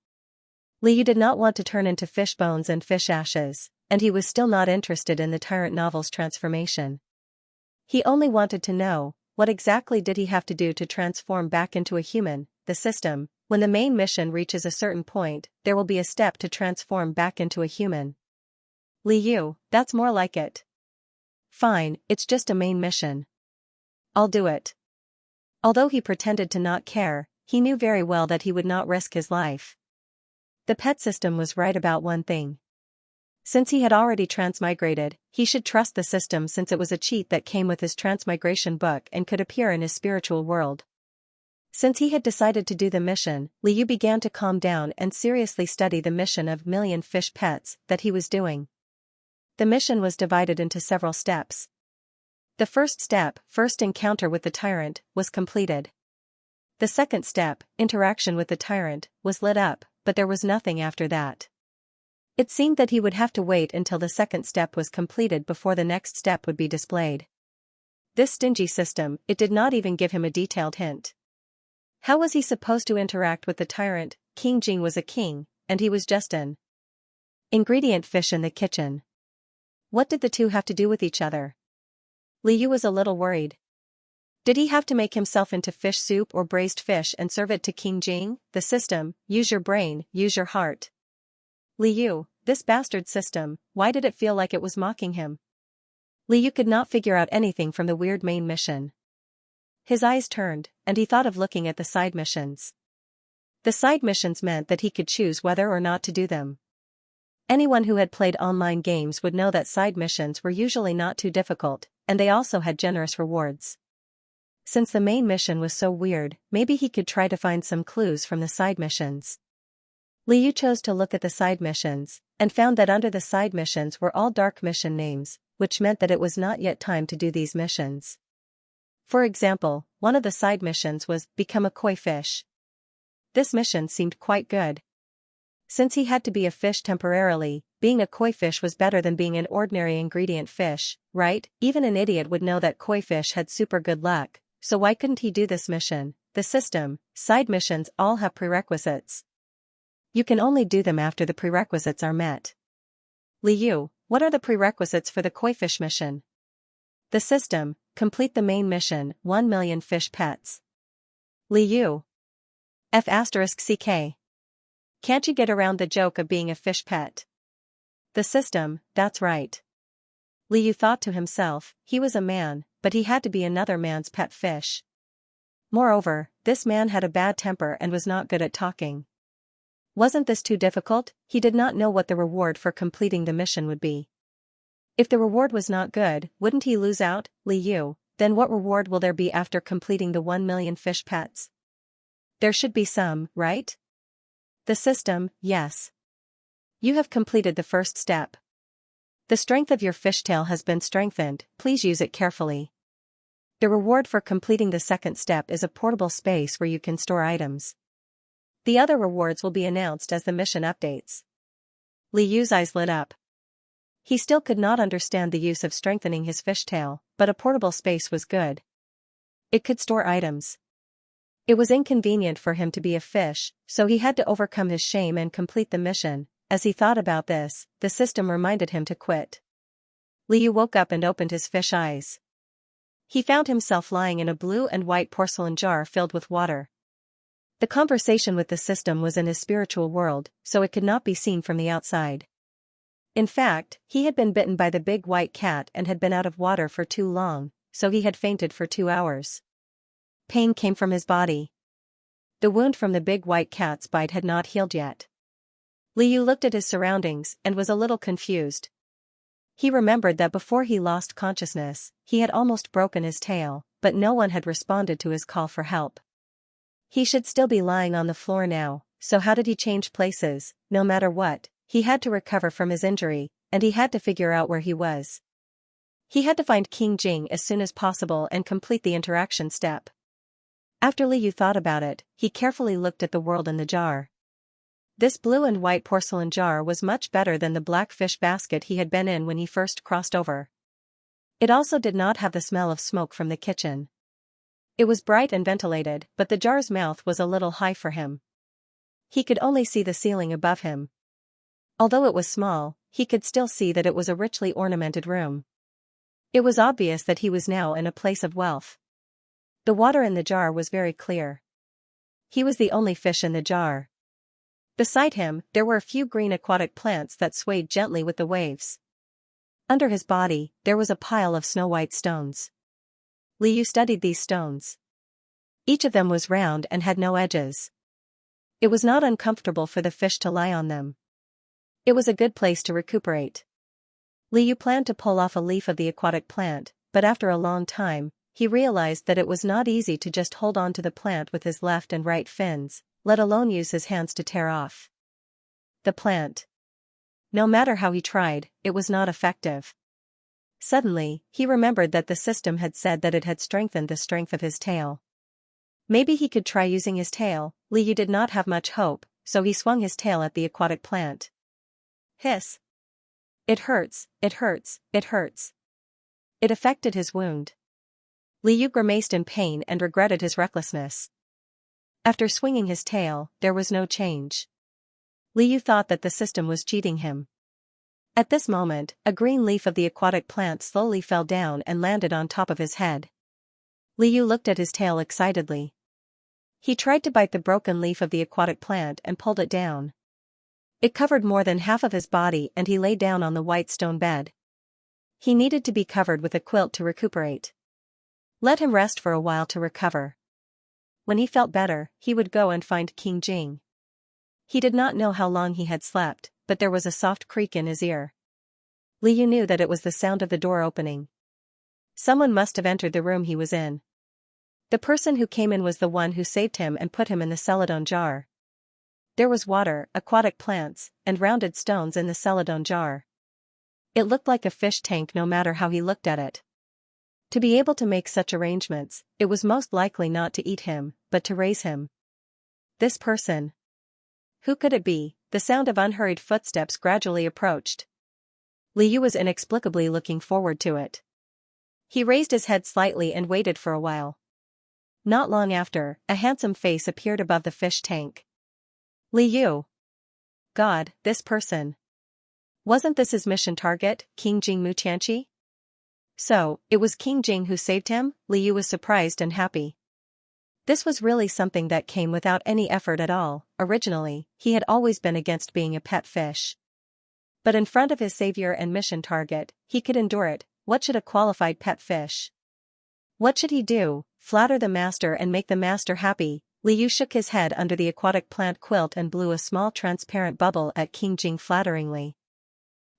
Liu did not want to turn into fish bones and fish ashes, and he was still not interested in the Tyrant novel's transformation. He only wanted to know, what exactly did he have to do to transform back into a human? The system, when the main mission reaches a certain point, there will be a step to transform back into a human. Liu, that's more like it. Fine, it's just a main mission. I'll do it. Although he pretended to not care, he knew very well that he would not risk his life. The pet system was right about one thing. Since he had already transmigrated, he should trust the system since it was a cheat that came with his transmigration book and could appear in his spiritual world. Since he had decided to do the mission, Liu began to calm down and seriously study the mission of million fish pets that he was doing. The mission was divided into several steps. The first step, first encounter with the Tyrant, was completed. The second step, interaction with the Tyrant, was lit up, but there was nothing after that. It seemed that he would have to wait until the second step was completed before the next step would be displayed. This stingy system, it did not even give him a detailed hint. How was he supposed to interact with the Tyrant? King Jing was a king, and he was just an ingredient fish in the kitchen. What did the two have to do with each other? Liu was a little worried. Did he have to make himself into fish soup or braised fish and serve it to King Jing? The system, use your brain, use your heart. Liu, this bastard system, why did it feel like it was mocking him? Liu could not figure out anything from the weird main mission. His eyes turned, and he thought of looking at the side missions. The side missions meant that he could choose whether or not to do them. Anyone who had played online games would know that side missions were usually not too difficult, and they also had generous rewards. Since the main mission was so weird, maybe he could try to find some clues from the side missions. Liu chose to look at the side missions, and found that under the side missions were all dark mission names, which meant that it was not yet time to do these missions. For example, one of the side missions was, become a koi fish. This mission seemed quite good. Since he had to be a fish temporarily, being a koi fish was better than being an ordinary ingredient fish, right? Even an idiot would know that koi fish had super good luck, so why couldn't he do this mission? The system, side missions all have prerequisites. You can only do them after the prerequisites are met. Liu, what are the prerequisites for the koi fish mission? The system, complete the main mission, 1 million fish pets. Liu. F***ck. Can't you get around the joke of being a fish pet? The system, that's right. Liu thought to himself, he was a man, but he had to be another man's pet fish. Moreover, this man had a bad temper and was not good at talking. Wasn't this too difficult? He did not know what the reward for completing the mission would be. If the reward was not good, wouldn't he lose out? Liu, then what reward will there be after completing the 1 million fish pets? There should be some, right? The system, yes. You have completed the first step. The strength of your fishtail has been strengthened, please use it carefully. The reward for completing the second step is a portable space where you can store items. The other rewards will be announced as the mission updates. Liu's eyes lit up. He still could not understand the use of strengthening his fishtail, but a portable space was good. It could store items. It was inconvenient for him to be a fish, so he had to overcome his shame and complete the mission. As he thought about this, the system reminded him to quit. Liu woke up and opened his fish eyes. He found himself lying in a blue and white porcelain jar filled with water. The conversation with the system was in his spiritual world, so it could not be seen from the outside. In fact, he had been bitten by the big white cat and had been out of water for too long, so he had fainted for 2 hours. Pain came from his body. The wound from the big white cat's bite had not healed yet. Liu looked at his surroundings and was a little confused. He remembered that before he lost consciousness, he had almost broken his tail, but no one had responded to his call for help. He should still be lying on the floor now, so how did he change places? No matter what, he had to recover from his injury, and he had to figure out where he was. He had to find King Jing as soon as possible and complete the interaction step. After Liu thought about it, he carefully looked at the world in the jar. This blue and white porcelain jar was much better than the black fish basket he had been in when he first crossed over. It also did not have the smell of smoke from the kitchen. It was bright and ventilated, but the jar's mouth was a little high for him. He could only see the ceiling above him. Although it was small, he could still see that it was a richly ornamented room. It was obvious that he was now in a place of wealth. The water in the jar was very clear. He was the only fish in the jar. Beside him, there were a few green aquatic plants that swayed gently with the waves. Under his body, there was a pile of snow-white stones. Liu studied these stones. Each of them was round and had no edges. It was not uncomfortable for the fish to lie on them. It was a good place to recuperate. Liu planned to pull off a leaf of the aquatic plant, but after a long time, he realized that it was not easy to just hold on to the plant with his left and right fins, let alone use his hands to tear off the plant. No matter how he tried, it was not effective. Suddenly, he remembered that the system had said that it had strengthened the strength of his tail. Maybe he could try using his tail. Liu did not have much hope, so he swung his tail at the aquatic plant. Hiss. It hurts, it hurts, it hurts. It affected his wound. Liu grimaced in pain and regretted his recklessness. After swinging his tail, there was no change. Liu thought that the system was cheating him. At this moment, a green leaf of the aquatic plant slowly fell down and landed on top of his head. Liu looked at his tail excitedly. He tried to bite the broken leaf of the aquatic plant and pulled it down. It covered more than half of his body and he lay down on the white stone bed. He needed to be covered with a quilt to recuperate. Let him rest for a while to recover. When he felt better, he would go and find King Jing. He did not know how long he had slept, but there was a soft creak in his ear. Liu knew that it was the sound of the door opening. Someone must have entered the room he was in. The person who came in was the one who saved him and put him in the celadon jar. There was water, aquatic plants, and rounded stones in the celadon jar. It looked like a fish tank no matter how he looked at it. To be able to make such arrangements, it was most likely not to eat him, but to raise him. This person. Who could it be? The sound of unhurried footsteps gradually approached. Liu was inexplicably looking forward to it. He raised his head slightly and waited for a while. Not long after, a handsome face appeared above the fish tank. Liu. God, this person. Wasn't this his mission target, King Jing Mutianqi? So, it was King Jing who saved him? Liu was surprised and happy. This was really something that came without any effort at all. Originally, he had always been against being a pet fish. But in front of his savior and mission target, he could endure it. What should a qualified pet fish? What should he do? Flatter the master and make the master happy? Liu shook his head under the aquatic plant quilt and blew a small transparent bubble at King Jing flatteringly.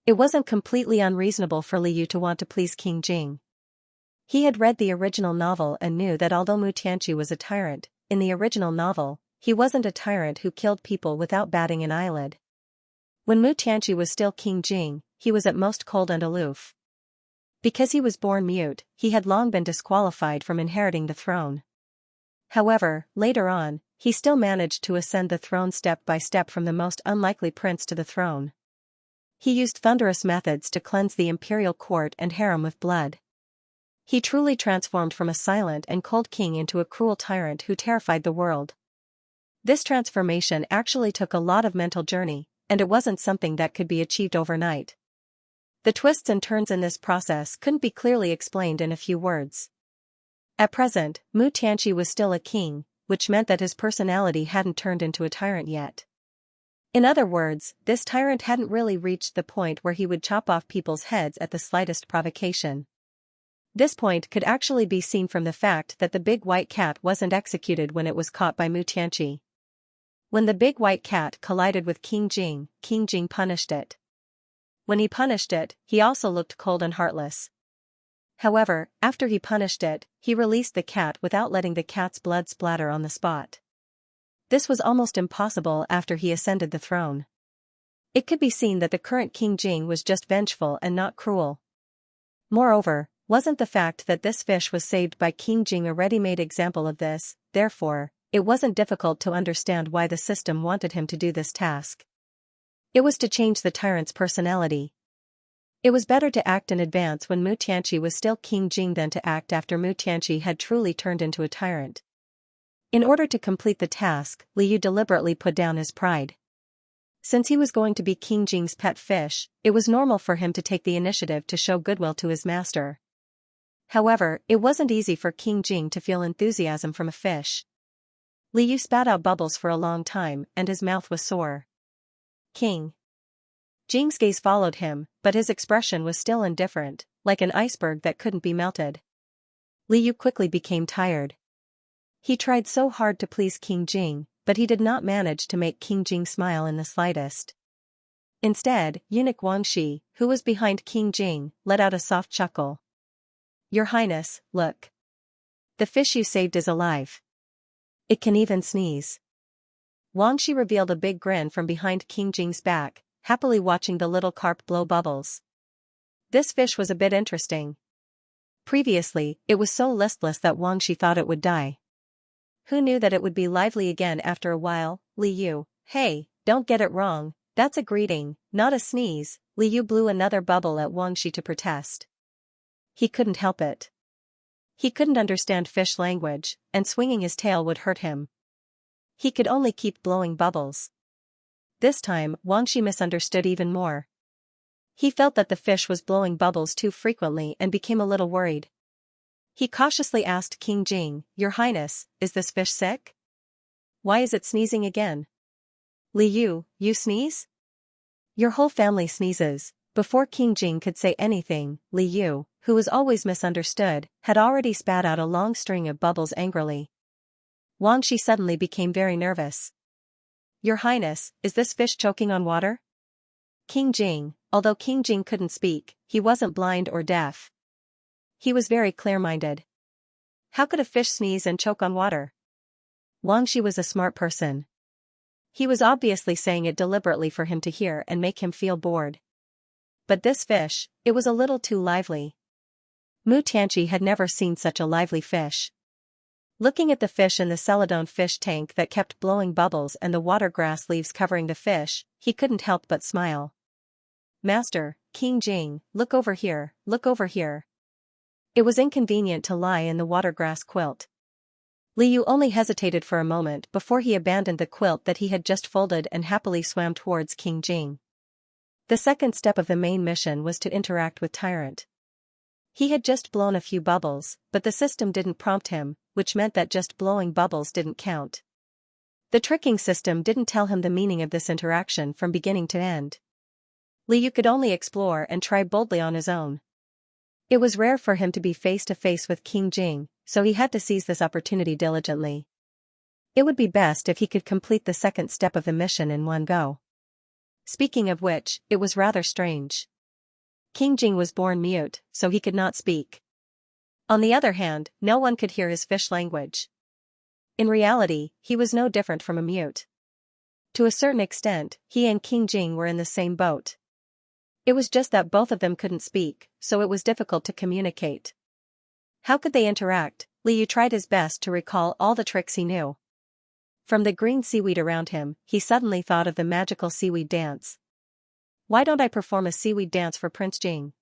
It wasn't completely unreasonable for Liu to want to please King Jing. He had read the original novel and knew that although Mutianqi was a tyrant, in the original novel, he wasn't a tyrant who killed people without batting an eyelid. When Mutianqi was still King Jing, he was at most cold and aloof. Because he was born mute, he had long been disqualified from inheriting the throne. However, later on, he still managed to ascend the throne step by step from the most unlikely prince to the throne. He used thunderous methods to cleanse the imperial court and harem with blood. He truly transformed from a silent and cold king into a cruel tyrant who terrified the world. This transformation actually took a lot of mental journey, and it wasn't something that could be achieved overnight. The twists and turns in this process couldn't be clearly explained in a few words. At present, Mutianqi was still a king, which meant that his personality hadn't turned into a tyrant yet. In other words, this tyrant hadn't really reached the point where he would chop off people's heads at the slightest provocation. This point could actually be seen from the fact that the big white cat wasn't executed when it was caught by Xianxia. When the big white cat collided with King Jing punished it. When he punished it, he also looked cold and heartless. However, after he punished it, he released the cat without letting the cat's blood splatter on the spot. This was almost impossible after he ascended the throne. It could be seen that the current King Jing was just vengeful and not cruel. Moreover, wasn't the fact that this fish was saved by King Jing a ready-made example of this? Therefore, it wasn't difficult to understand why the system wanted him to do this task. It was to change the tyrant's personality. It was better to act in advance when Xianxia was still King Jing than to act after Xianxia had truly turned into a tyrant. In order to complete the task, Liu deliberately put down his pride. Since he was going to be King Jing's pet fish, it was normal for him to take the initiative to show goodwill to his master. However, it wasn't easy for King Jing to feel enthusiasm from a fish. Liu spat out bubbles for a long time and his mouth was sore. King Jing's gaze followed him, but his expression was still indifferent, like an iceberg that couldn't be melted. Liu quickly became tired. He tried so hard to please King Jing, but he did not manage to make King Jing smile in the slightest. Instead, eunuch Xianxia, who was behind King Jing, let out a soft chuckle. "Your Highness, look. The fish you saved is alive. It can even sneeze." Xianxia revealed a big grin from behind King Jing's back, happily watching the little carp blow bubbles. This fish was a bit interesting. Previously, it was so listless that Xianxia thought it would die. Who knew that it would be lively again after a while? Liu, hey, don't get it wrong, that's a greeting, not a sneeze. Liu blew another bubble at Xianxia to protest. He couldn't help it. He couldn't understand fish language, and swinging his tail would hurt him. He could only keep blowing bubbles. This time, Xianxia misunderstood even more. He felt that the fish was blowing bubbles too frequently and became a little worried. He cautiously asked King Jing, "Your Highness, is this fish sick? Why is it sneezing again?" "Liu, you sneeze? Your whole family sneezes." Before King Jing could say anything, Liu, who was always misunderstood, had already spat out a long string of bubbles angrily. Xianxia suddenly became very nervous. "Your Highness, is this fish choking on water?" King Jing, although King Jing couldn't speak, he wasn't blind or deaf. He was very clear-minded. How could a fish sneeze and choke on water? Xianxia was a smart person. He was obviously saying it deliberately for him to hear and make him feel bored. But this fish, it was a little too lively. Xianxia had never seen such a lively fish. Looking at the fish in the Celadon fish tank that kept blowing bubbles and the water grass leaves covering the fish, he couldn't help but smile. "Master, King Jing, look over here, look over here." It was inconvenient to lie in the watergrass quilt. Liu only hesitated for a moment before he abandoned the quilt that he had just folded and happily swam towards King Jing. The second step of the main mission was to interact with Tyrant. He had just blown a few bubbles, but the system didn't prompt him, which meant that just blowing bubbles didn't count. The tricking system didn't tell him the meaning of this interaction from beginning to end. Liu could only explore and try boldly on his own. It was rare for him to be face to face with King Jing, so he had to seize this opportunity diligently. It would be best if he could complete the second step of the mission in one go. Speaking of which, it was rather strange. King Jing was born mute, so he could not speak. On the other hand, no one could hear his fish language. In reality, he was no different from a mute. To a certain extent, he and King Jing were in the same boat. It was just that both of them couldn't speak, so it was difficult to communicate. How could they interact? Liu tried his best to recall all the tricks he knew. From the green seaweed around him, he suddenly thought of the magical seaweed dance. Why don't I perform a seaweed dance for Prince Jing?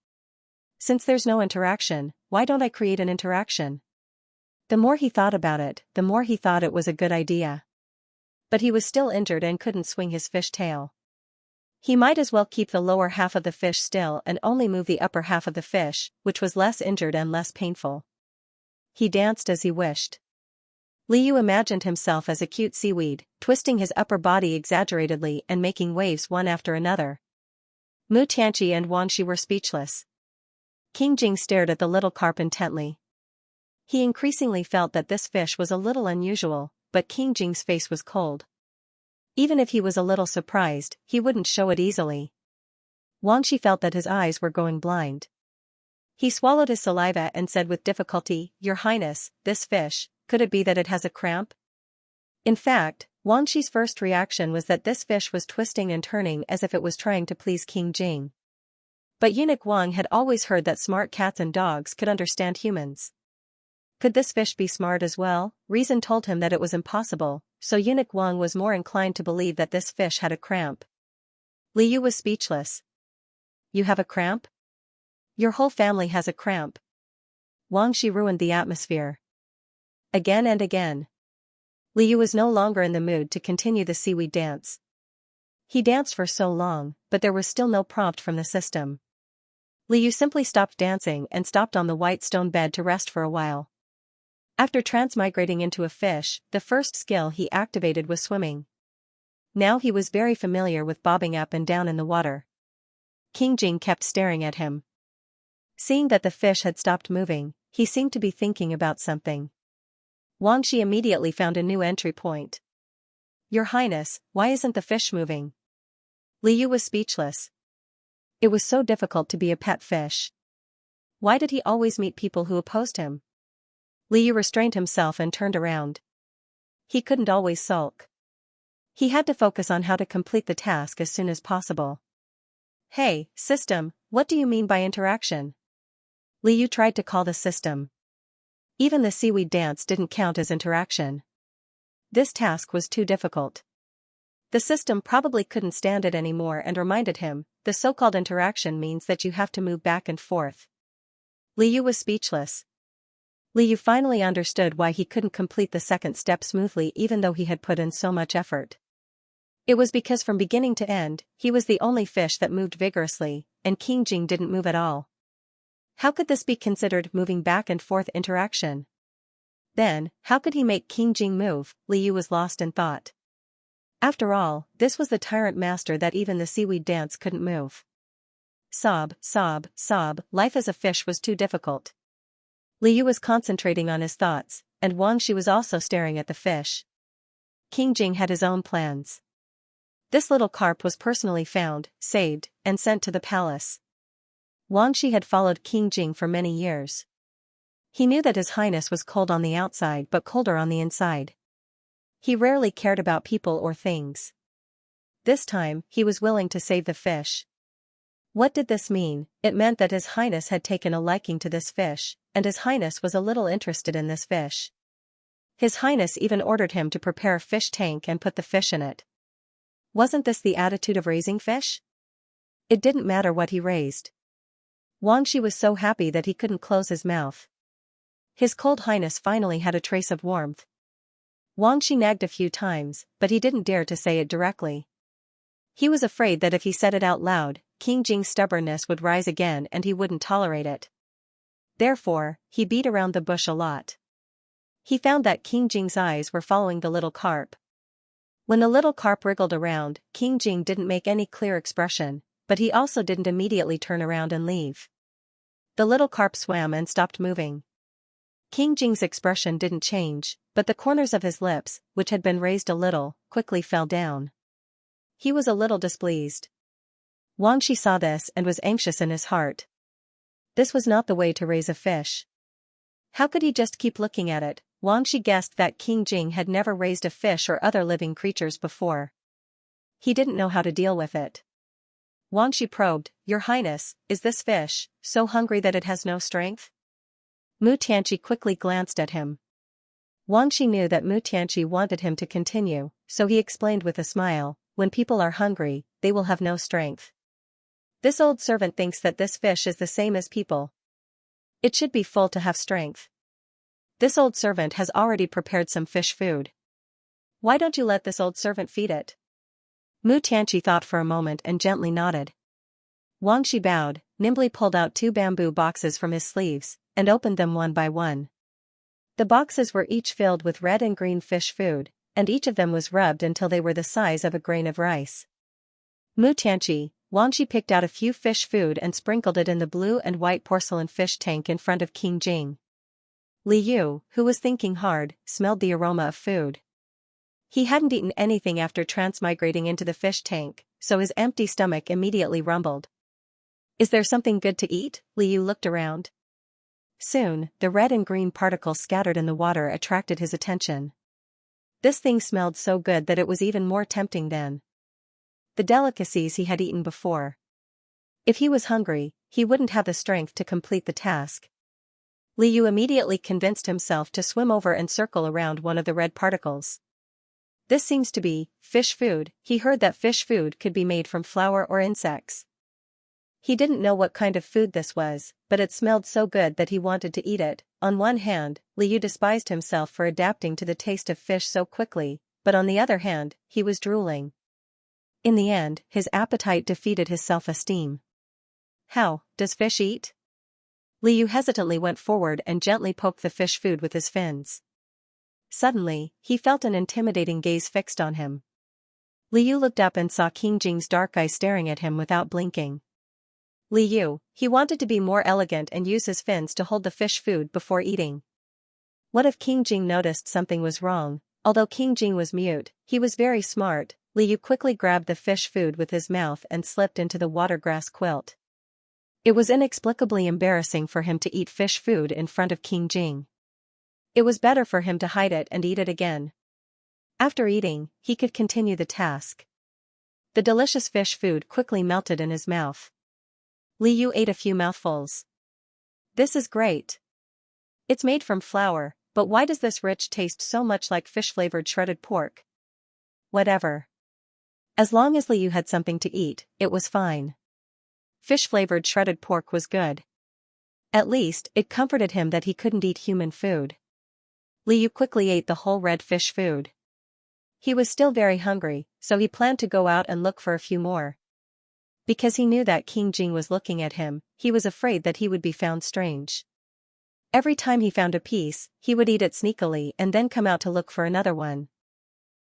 Since there's no interaction, why don't I create an interaction? The more he thought about it, the more he thought it was a good idea. But he was still injured and couldn't swing his fish tail. He might as well keep the lower half of the fish still and only move the upper half of the fish, which was less injured and less painful. He danced as he wished. Liu imagined himself as a cute seaweed, twisting his upper body exaggeratedly and making waves one after another. Xianxia and Xianxia were speechless. King Jing stared at the little carp intently. He increasingly felt that this fish was a little unusual, but King Jing's face was cold. Even if he was a little surprised, he wouldn't show it easily. Wang Shi felt that his eyes were going blind. He swallowed his saliva and said with difficulty, "Your Highness, this fish, could it be that it has a cramp?" In fact, Wang Shi's first reaction was that this fish was twisting and turning as if it was trying to please King Jing. But Eunuch Wang had always heard that smart cats and dogs could understand humans. Could this fish be smart as well? Reason told him that it was impossible, so Eunuch Wang was more inclined to believe that this fish had a cramp. Li Yu was speechless. "You have a cramp? Your whole family has a cramp." Wang Shi ruined the atmosphere. Again and again. Li Yu was no longer in the mood to continue the seaweed dance. He danced for so long, but there was still no prompt from the system. Li Yu simply stopped dancing and stopped on the white stone bed to rest for a while. After transmigrating into a fish, the first skill he activated was swimming. Now he was very familiar with bobbing up and down in the water. King Jing kept staring at him. Seeing that the fish had stopped moving, he seemed to be thinking about something. Wang Shi immediately found a new entry point. "Your Highness, why isn't the fish moving?" Li Yu was speechless. It was so difficult to be a pet fish. Why did he always meet people who opposed him? Li Yu restrained himself and turned around. He couldn't always sulk. He had to focus on how to complete the task as soon as possible. "Hey, system, what do you mean by interaction?" Li Yu tried to call the system. Even the seaweed dance didn't count as interaction. This task was too difficult. The system probably couldn't stand it anymore and reminded him, the so-called interaction means that you have to move back and forth. Li Yu was speechless. Li Yu finally understood why he couldn't complete the second step smoothly even though he had put in so much effort. It was because from beginning to end, he was the only fish that moved vigorously, and King Jing didn't move at all. How could this be considered moving back and forth interaction? Then, how could he make King Jing move? Li Yu was lost in thought. After all, this was the Tyrant master that even the seaweed dance couldn't move. Sob, sob, sob, life as a fish was too difficult. Li Yu was concentrating on his thoughts, and Wang Shi was also staring at the fish. King Jing had his own plans. This little carp was personally found, saved, and sent to the palace. Wang Shi had followed King Jing for many years. He knew that His Highness was cold on the outside but colder on the inside. He rarely cared about people or things. This time, he was willing to save the fish. What did this mean? It meant that His Highness had taken a liking to this fish, and His Highness was a little interested in this fish. His Highness even ordered him to prepare a fish tank and put the fish in it. Wasn't this the attitude of raising fish? It didn't matter what he raised. Wang Shi was so happy that he couldn't close his mouth. His cold Highness finally had a trace of warmth. Wang Shi nagged a few times, but he didn't dare to say it directly. He was afraid that if he said it out loud, King Jing's stubbornness would rise again and he wouldn't tolerate it. Therefore, he beat around the bush a lot. He found that King Jing's eyes were following the little carp. When the little carp wriggled around, King Jing didn't make any clear expression, but he also didn't immediately turn around and leave. The little carp swam and stopped moving. King Jing's expression didn't change, but the corners of his lips, which had been raised a little, quickly fell down. He was a little displeased. Wang Shi saw this and was anxious in his heart. This was not the way to raise a fish. How could he just keep looking at it? Wang Shi guessed that King Jing had never raised a fish or other living creatures before. He didn't know how to deal with it. Wang Shi probed, "Your Highness, is this fish so hungry that it has no strength?" Mu Tianqi quickly glanced at him. Wang Shi knew that Mu Tianqi wanted him to continue, so he explained with a smile, "When people are hungry, they will have no strength. This old servant thinks that this fish is the same as people. It should be full to have strength. This old servant has already prepared some fish food. Why don't you let this old servant feed it?" Mu Tianqi thought for a moment and gently nodded. Wang Shi bowed, nimbly pulled out 2 bamboo boxes from his sleeves, and opened them one by one. The boxes were each filled with red and green fish food, and each of them was rubbed until they were the size of a grain of rice. Mu Tianqi, Wangxi picked out a few fish food and sprinkled it in the blue and white porcelain fish tank in front of King Jing. Li Yu, who was thinking hard, smelled the aroma of food. He hadn't eaten anything after transmigrating into the fish tank, so his empty stomach immediately rumbled. Is there something good to eat? Li Yu looked around. Soon, the red and green particles scattered in the water attracted his attention. This thing smelled so good that it was even more tempting than the delicacies he had eaten before. If he was hungry, he wouldn't have the strength to complete the task. Li Yu immediately convinced himself to swim over and circle around one of the red particles. This seems to be fish food. He heard that fish food could be made from flour or insects. He didn't know what kind of food this was, but it smelled so good that he wanted to eat it. On one hand, Li Yu despised himself for adapting to the taste of fish so quickly, but on the other hand, he was drooling. In the end, his appetite defeated his self-esteem. How does fish eat? Li Yu hesitantly went forward and gently poked the fish food with his fins. Suddenly, he felt an intimidating gaze fixed on him. Li Yu looked up and saw King Jing's dark eyes staring at him without blinking. Li Yu, he wanted to be more elegant and use his fins to hold the fish food before eating. What if King Jing noticed something was wrong? Although King Jing was mute, he was very smart. Li Yu quickly grabbed the fish food with his mouth and slipped into the watergrass quilt. It was inexplicably embarrassing for him to eat fish food in front of King Jing. It was better for him to hide it and eat it again. After eating, he could continue the task. The delicious fish food quickly melted in his mouth. Li Yu ate a few mouthfuls. This is great. It's made from flour, but why does this rich taste so much like fish-flavored shredded pork? Whatever. As long as Li Yu had something to eat, it was fine. Fish-flavored shredded pork was good. At least, it comforted him that he couldn't eat human food. Li Yu quickly ate the whole red fish food. He was still very hungry, so he planned to go out and look for a few more. Because he knew that King Jing was looking at him, he was afraid that he would be found strange. Every time he found a piece, he would eat it sneakily and then come out to look for another one.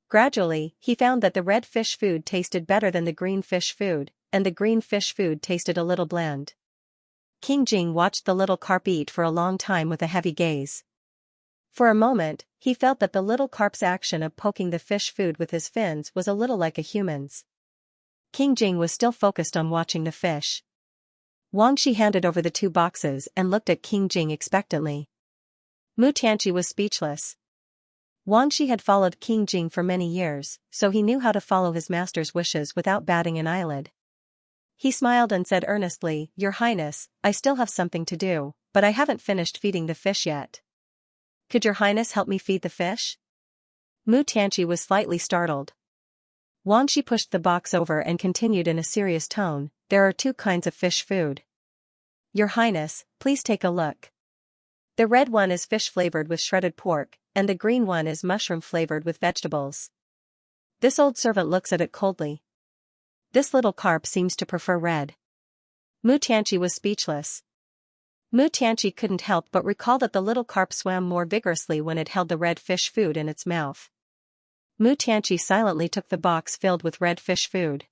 Gradually, he found that the red fish food tasted better than the green fish food, and the green fish food tasted a little bland. King Jing watched the little carp eat for a long time with a heavy gaze. For a moment, he felt that the little carp's action of poking the fish food with his fins was a little like a human's. King Jing was still focused on watching the fish. Wangxi handed over the 2 boxes and looked at King Jing expectantly. Mu Tianqi was speechless. Wangxi had followed King Jing for many years, so he knew how to follow his master's wishes without batting an eyelid. He smiled and said earnestly, "Your Highness, I still have something to do, but I haven't finished feeding the fish yet. Could your Highness help me feed the fish?" Mu Tianqi was slightly startled. Wangxi pushed the box over and continued in a serious tone, "There are 2 kinds of fish food. Your Highness, please take a look. The red one is fish flavored with shredded pork, and the green one is mushroom flavored with vegetables." This old servant looks at it coldly. This little carp seems to prefer red. Mu Tianqi was speechless. Mu Tianqi couldn't help but recall that the little carp swam more vigorously when it held the red fish food in its mouth. Mu Tianqi silently took the box filled with red fish food.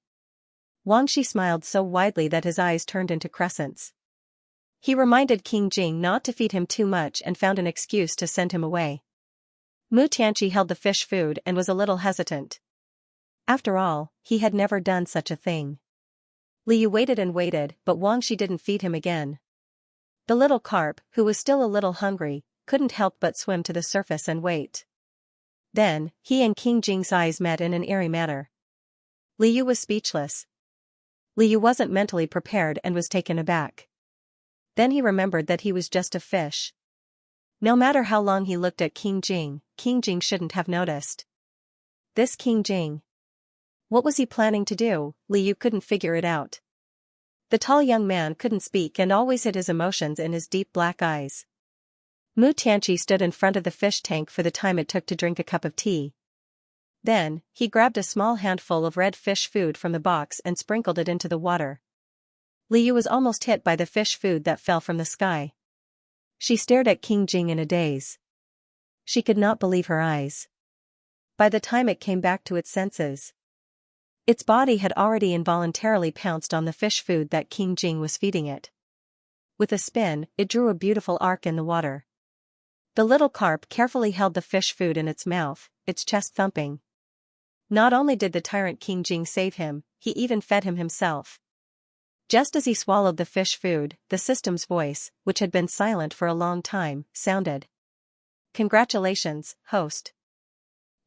Wangxi smiled so widely that his eyes turned into crescents. He reminded King Jing not to feed him too much and found an excuse to send him away. Mu Tianqi held the fish food and was a little hesitant. After all, he had never done such a thing. Li Yu waited and waited, but Wangxi didn't feed him again. The little carp, who was still a little hungry, couldn't help but swim to the surface and wait. Then, he and King Jing's eyes met in an eerie manner. Li Yu was speechless. Li Yu wasn't mentally prepared and was taken aback. Then he remembered that he was just a fish. No matter how long he looked at King Jing shouldn't have noticed. This King Jing. What was he planning to do? Li Yu couldn't figure it out. The tall young man couldn't speak and always hid his emotions in his deep black eyes. Mu Tianqi stood in front of the fish tank for the time it took to drink a cup of tea. Then, he grabbed a small handful of red fish food from the box and sprinkled it into the water. Li Yu was almost hit by the fish food that fell from the sky. She stared at King Jing in a daze. She could not believe her eyes. By the time it came back to its senses, Its body had already involuntarily pounced on the fish food that King Jing was feeding it. With a spin, it drew a beautiful arc in the water. The little carp carefully held the fish food in its mouth, its chest thumping. Not only did the tyrant King Jing save him, he even fed him himself. Just as he swallowed the fish food, the system's voice, which had been silent for a long time, sounded. Congratulations, host.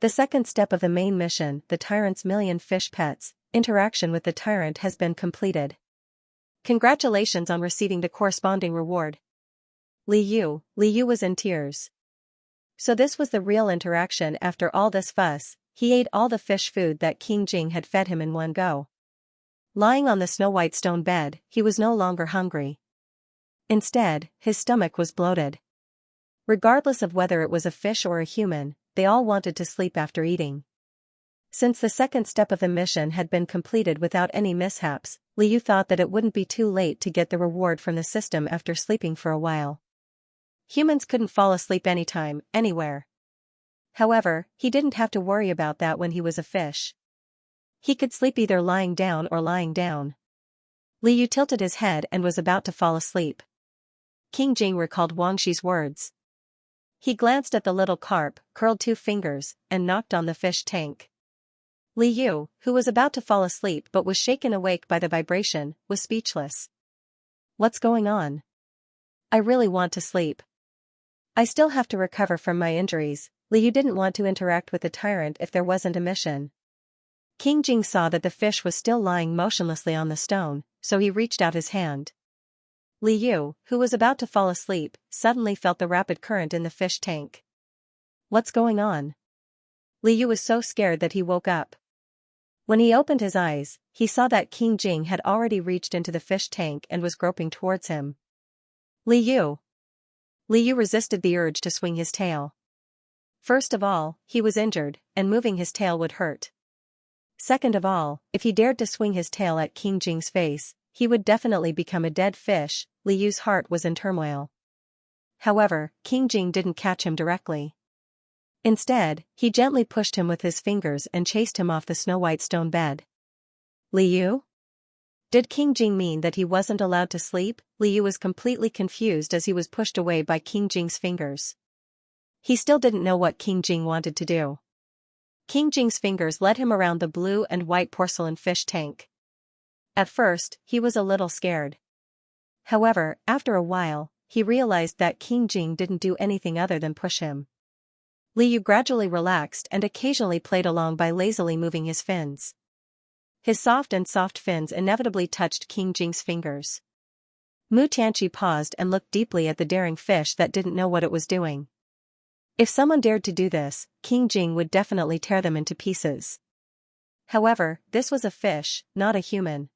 The second step of the main mission, the tyrant's million fish pets, interaction with the tyrant has been completed. Congratulations on receiving the corresponding reward. Li Yu was in tears. So this was the real interaction after all this fuss. He ate all the fish food that King Jing had fed him in one go. Lying on the snow-white stone bed, he was no longer hungry. Instead, his stomach was bloated. Regardless of whether it was a fish or a human, they all wanted to sleep after eating. Since the second step of the mission had been completed without any mishaps, Li Yu thought that it wouldn't be too late to get the reward from the system after sleeping for a while. Humans couldn't fall asleep anytime, anywhere. However, he didn't have to worry about that when he was a fish. He could sleep either lying down or lying down. Li Yu tilted his head and was about to fall asleep. King Jing recalled Wang Shi's words. He glanced at the little carp, curled 2 fingers, and knocked on the fish tank. Li Yu, who was about to fall asleep but was shaken awake by the vibration, was speechless. What's going on? I really want to sleep. I still have to recover from my injuries. Li Yu didn't want to interact with the tyrant if there wasn't a mission. King Jing saw that the fish was still lying motionlessly on the stone, so he reached out his hand. Li Yu, who was about to fall asleep, suddenly felt the rapid current in the fish tank. What's going on? Li Yu was so scared that he woke up. When he opened his eyes, he saw that King Jing had already reached into the fish tank and was groping towards him. Li Yu. Li Yu resisted the urge to swing his tail. First of all, he was injured, and moving his tail would hurt. Second of all, if he dared to swing his tail at King Jing's face, he would definitely become a dead fish. Li Yu's heart was in turmoil. However, King Jing didn't catch him directly. Instead, he gently pushed him with his fingers and chased him off the snow-white stone bed. Li Yu? Did King Jing mean that he wasn't allowed to sleep? Li Yu was completely confused as he was pushed away by King Jing's fingers. He still didn't know what King Jing wanted to do. King Jing's fingers led him around the blue and white porcelain fish tank. At first, he was a little scared. However, after a while, he realized that King Jing didn't do anything other than push him. Li Yu gradually relaxed and occasionally played along by lazily moving his fins. His soft fins inevitably touched King Jing's fingers. Mu Tianqi paused and looked deeply at the daring fish that didn't know what it was doing. If someone dared to do this, King Jing would definitely tear them into pieces. However, this was a fish, not a human.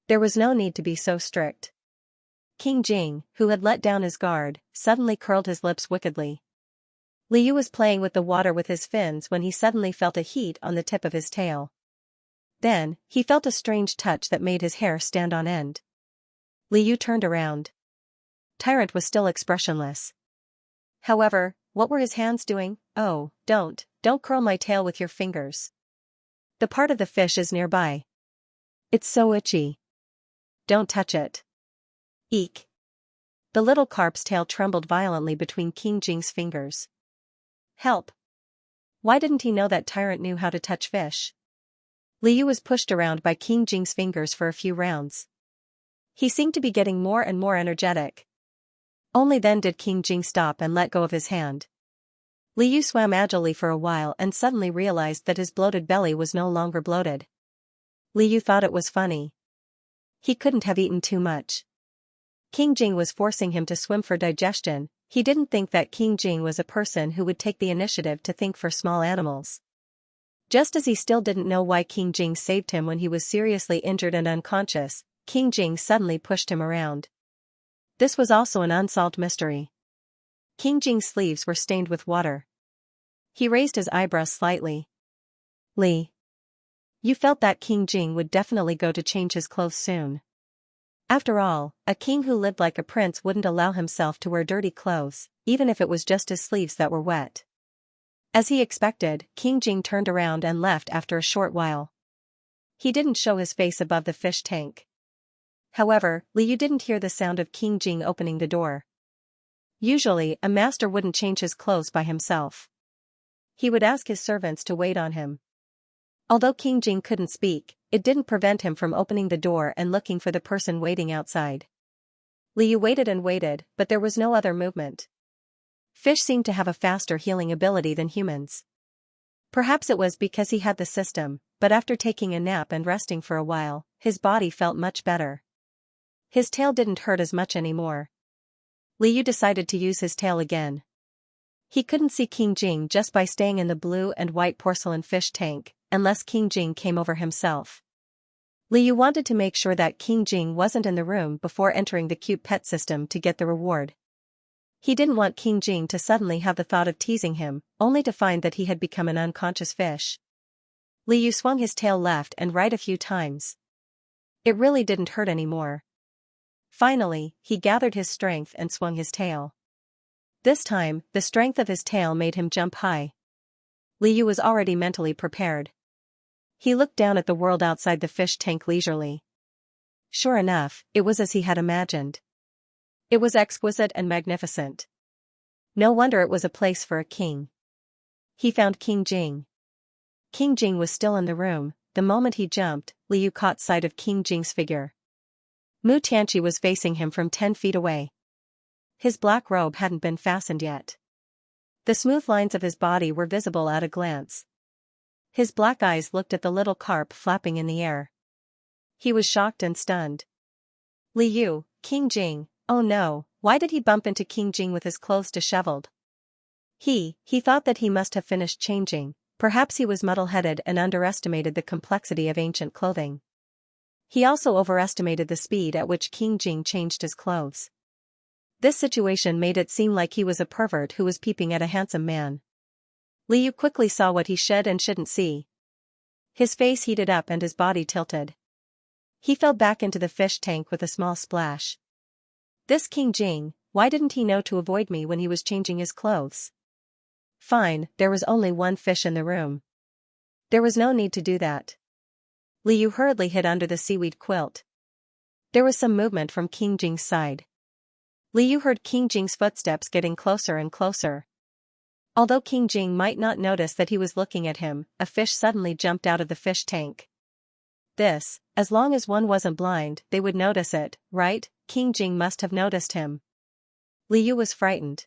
There was no need to be so strict. King Jing, who had let down his guard, suddenly curled his lips wickedly. Li Yu was playing with the water with his fins when he suddenly felt a heat on the tip of his tail. Then, he felt a strange touch that made his hair stand on end. Li Yu turned around. Tyrant was still expressionless. However, what were his hands doing? Oh, don't curl my tail with your fingers. The part of the fish is nearby. It's so itchy. Don't touch it. Eek. The little carp's tail trembled violently between King Jing's fingers. Help. Why didn't he know that Tyrant knew how to touch fish? Li Yu was pushed around by King Jing's fingers for a few rounds. He seemed to be getting more and more energetic. Only then did King Jing stop and let go of his hand. Li Yu swam agilely for a while and suddenly realized that his bloated belly was no longer bloated. Li Yu thought it was funny. He couldn't have eaten too much. King Jing was forcing him to swim for digestion. He didn't think that King Jing was a person who would take the initiative to think for small animals. Just as he still didn't know why King Jing saved him when he was seriously injured and unconscious, King Jing suddenly pushed him around. This was also an unsolved mystery. King Jing's sleeves were stained with water. He raised his eyebrows slightly. Li. You felt that King Jing would definitely go to change his clothes soon. After all, a king who lived like a prince wouldn't allow himself to wear dirty clothes, even if it was just his sleeves that were wet. As he expected, King Jing turned around and left after a short while. He didn't show his face above the fish tank. However, Liu didn't hear the sound of King Jing opening the door. Usually, a master wouldn't change his clothes by himself. He would ask his servants to wait on him. Although King Jing couldn't speak, it didn't prevent him from opening the door and looking for the person waiting outside. Liu waited and waited, but there was no other movement. Fish seemed to have a faster healing ability than humans. Perhaps it was because he had the system, but after taking a nap and resting for a while, his body felt much better. His tail didn't hurt as much anymore. Liu decided to use his tail again. He couldn't see King Jing just by staying in the blue and white porcelain fish tank, unless King Jing came over himself. Liu wanted to make sure that King Jing wasn't in the room before entering the cute pet system to get the reward. He didn't want King Jing to suddenly have the thought of teasing him, only to find that he had become an unconscious fish. Liu swung his tail left and right a few times. It really didn't hurt anymore. Finally, he gathered his strength and swung his tail. This time, the strength of his tail made him jump high. Liu was already mentally prepared. He looked down at the world outside the fish tank leisurely. Sure enough, it was as he had imagined. It was exquisite and magnificent. No wonder it was a place for a king. He found King Jing. King Jing was still in the room. The moment he jumped, Liu caught sight of King Jing's figure. Mu Tianqi was facing him from 10 feet away. His black robe hadn't been fastened yet. The smooth lines of his body were visible at a glance. His black eyes looked at the little carp flapping in the air. He was shocked and stunned. Liu, King Jing, oh no, why did he bump into King Jing with his clothes disheveled? He thought that he must have finished changing. Perhaps he was muddle-headed and underestimated the complexity of ancient clothing. He also overestimated the speed at which King Jing changed his clothes. This situation made it seem like he was a pervert who was peeping at a handsome man. Liu quickly saw what he should and shouldn't see. His face heated up and his body tilted. He fell back into the fish tank with a small splash. This King Jing, why didn't he know to avoid me when he was changing his clothes? Fine, there was only one fish in the room. There was no need to do that. Liu hurriedly hid under the seaweed quilt. There was some movement from King Jing's side. Liu heard King Jing's footsteps getting closer and closer. Although King Jing might not notice that he was looking at him, a fish suddenly jumped out of the fish tank. As long as one wasn't blind, they would notice it, right? King Jing must have noticed him. Liu was frightened.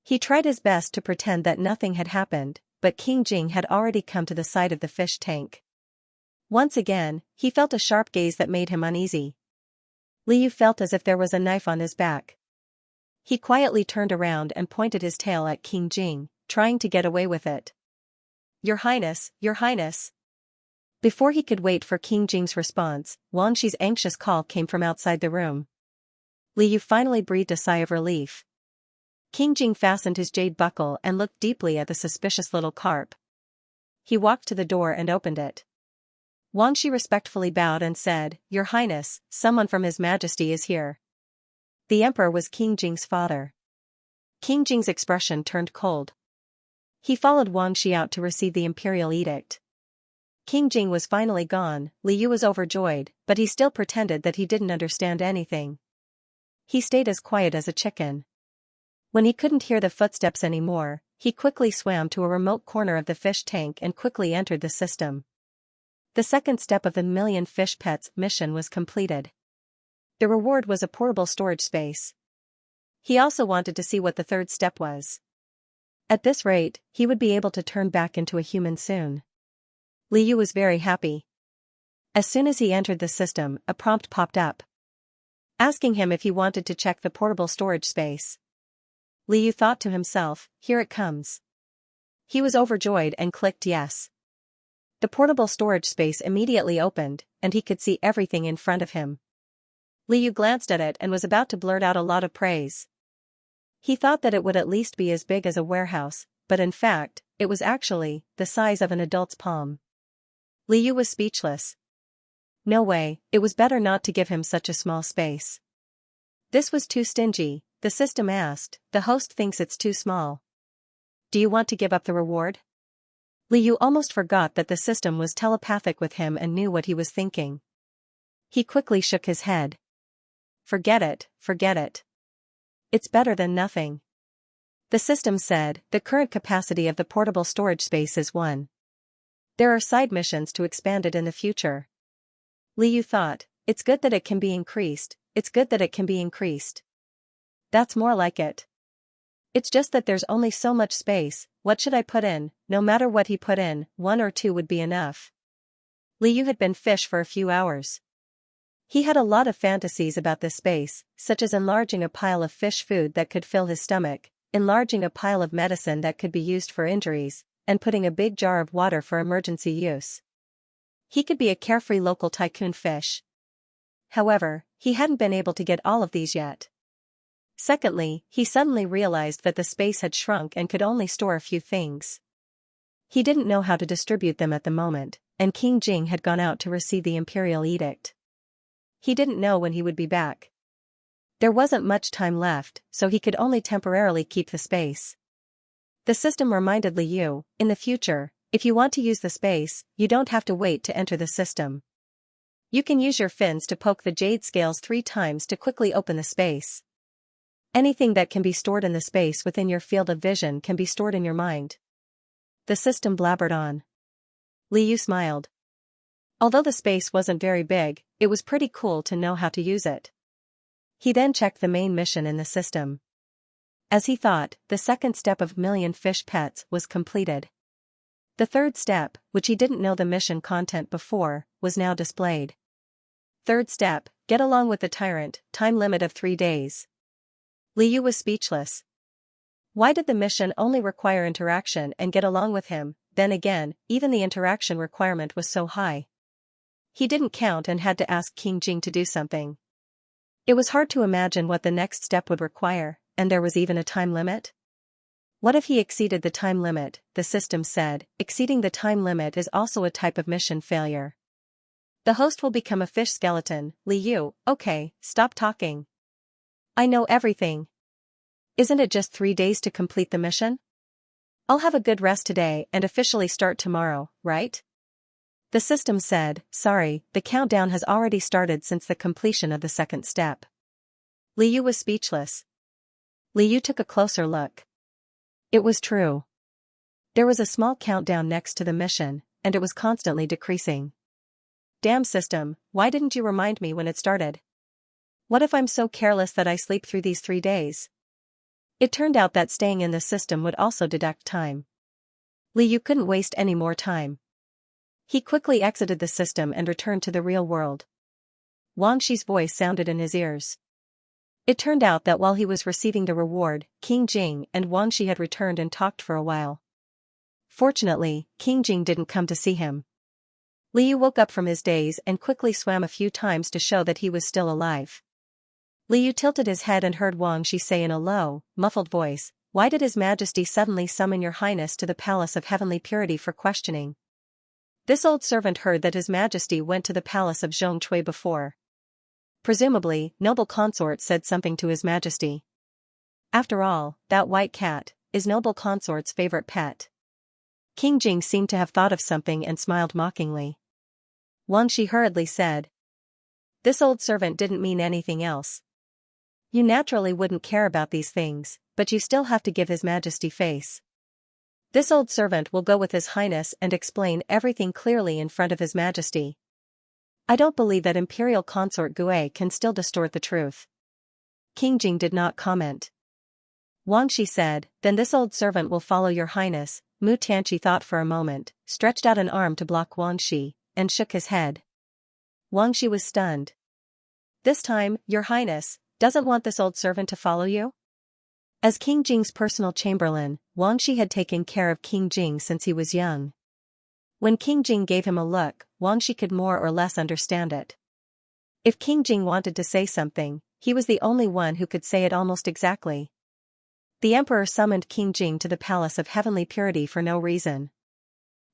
He tried his best to pretend that nothing had happened, but King Jing had already come to the side of the fish tank. Once again, he felt a sharp gaze that made him uneasy. Liu felt as if there was a knife on his back. He quietly turned around and pointed his tail at King Jing, trying to get away with it. Your Highness, Your Highness. Before he could wait for King Jing's response, Wang Shi's anxious call came from outside the room. Liu finally breathed a sigh of relief. King Jing fastened his jade buckle and looked deeply at the suspicious little carp. He walked to the door and opened it. Wang Shi respectfully bowed and said, Your Highness, someone from His Majesty is here. The emperor was King Jing's father. King Jing's expression turned cold. He followed Wang Shi out to receive the imperial edict. King Jing was finally gone. Liu was overjoyed, but he still pretended that he didn't understand anything. He stayed as quiet as a chicken. When he couldn't hear the footsteps anymore, he quickly swam to a remote corner of the fish tank and quickly entered the system. The second step of the Million Fish Pets mission was completed. The reward was a portable storage space. He also wanted to see what the third step was. At this rate, he would be able to turn back into a human soon. Liu was very happy. As soon as he entered the system, a prompt popped up, asking him if he wanted to check the portable storage space. Liu thought to himself, here it comes. He was overjoyed and clicked yes. The portable storage space immediately opened, and he could see everything in front of him. Liu glanced at it and was about to blurt out a lot of praise. He thought that it would at least be as big as a warehouse, but in fact, it was actually the size of an adult's palm. Liu was speechless. No way, it was better not to give him such a small space. This was too stingy, the system asked. The host thinks it's too small. Do you want to give up the reward? Liu almost forgot that the system was telepathic with him and knew what he was thinking. He quickly shook his head. Forget it, forget it. It's better than nothing. The system said, the current capacity of the portable storage space is 1. There are side missions to expand it in the future. Liu thought, it's good that it can be increased, it's good that it can be increased. That's more like it. It's just that there's only so much space, what should I put in? No matter what he put in, 1 or 2 would be enough. Liu had been fish for a few hours. He had a lot of fantasies about this space, such as enlarging a pile of fish food that could fill his stomach, enlarging a pile of medicine that could be used for injuries, and putting a big jar of water for emergency use. He could be a carefree local tycoon fish. However, he hadn't been able to get all of these yet. Secondly, he suddenly realized that the space had shrunk and could only store a few things. He didn't know how to distribute them at the moment, and King Jing had gone out to receive the imperial edict. He didn't know when he would be back. There wasn't much time left, so he could only temporarily keep the space. The system reminded Liu, in the future, if you want to use the space, you don't have to wait to enter the system. You can use your fins to poke the jade scales 3 times to quickly open the space. Anything that can be stored in the space within your field of vision can be stored in your mind. The system blabbered on. Liu smiled. Although the space wasn't very big, it was pretty cool to know how to use it. He then checked the main mission in the system. As he thought, the second step of million fish pets was completed. The third step, which he didn't know the mission content before, was now displayed. Third step, get along with the Tyrant, time limit of 3 days. Liu was speechless. Why did the mission only require interaction and get along with him? Then again, even the interaction requirement was so high. He didn't count and had to ask King Jing to do something. It was hard to imagine what the next step would require, and there was even a time limit? What if he exceeded the time limit? The system said, exceeding the time limit is also a type of mission failure. The host will become a fish skeleton. Liu, okay, stop talking. I know everything. Isn't it just 3 days to complete the mission? I'll have a good rest today and officially start tomorrow, right? The system said, sorry, the countdown has already started since the completion of the second step. Liu was speechless. Liu took a closer look. It was true. There was a small countdown next to the mission, and it was constantly decreasing. Damn system, why didn't you remind me when it started? What if I'm so careless that I sleep through these 3 days? It turned out that staying in the system would also deduct time. Liu couldn't waste any more time. He quickly exited the system and returned to the real world. Wang Shi's voice sounded in his ears. It turned out that while he was receiving the reward, King Jing and Wang Shi had returned and talked for a while. Fortunately, King Jing didn't come to see him. Liu woke up from his daze and quickly swam a few times to show that he was still alive. Liu tilted his head and heard Wang Shi say in a low, muffled voice, "Why did His Majesty suddenly summon your highness to the palace of heavenly purity for questioning?" This old servant heard that His Majesty went to the palace of Xianxia before. Presumably, noble consort said something to His Majesty. After all, that white cat is noble consort's favorite pet. King Jing seemed to have thought of something and smiled mockingly. Wang Shi hurriedly said, "This old servant didn't mean anything else. You naturally wouldn't care about these things, but you still have to give His Majesty face. This old servant will go with His Highness and explain everything clearly in front of His Majesty. I don't believe that Imperial Consort Gue can still distort the truth." King Jing did not comment. Wang Shi said, "Then this old servant will follow your highness." Mu Tianqi thought for a moment, stretched out an arm to block Wang Shi, and shook his head. Wang Shi was stunned. "This time, your highness doesn't want this old servant to follow you?" As King Jing's personal chamberlain, Wang Shi had taken care of King Jing since he was young. When King Jing gave him a look, Wang Shi could more or less understand it. If King Jing wanted to say something, he was the only one who could say it almost exactly. The emperor summoned King Jing to the palace of heavenly purity for no reason.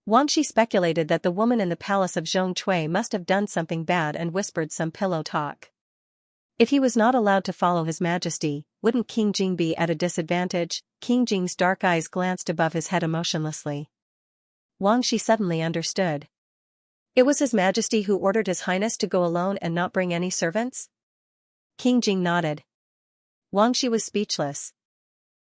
Wang Shi speculated that the woman in the palace of Xianxia must have done something bad and whispered some pillow talk. If he was not allowed to follow His Majesty, wouldn't King Jing be at a disadvantage? King Jing's dark eyes glanced above his head emotionlessly. Wang Shi suddenly understood. It was His Majesty who ordered His Highness to go alone and not bring any servants? King Jing nodded. Wang Shi was speechless.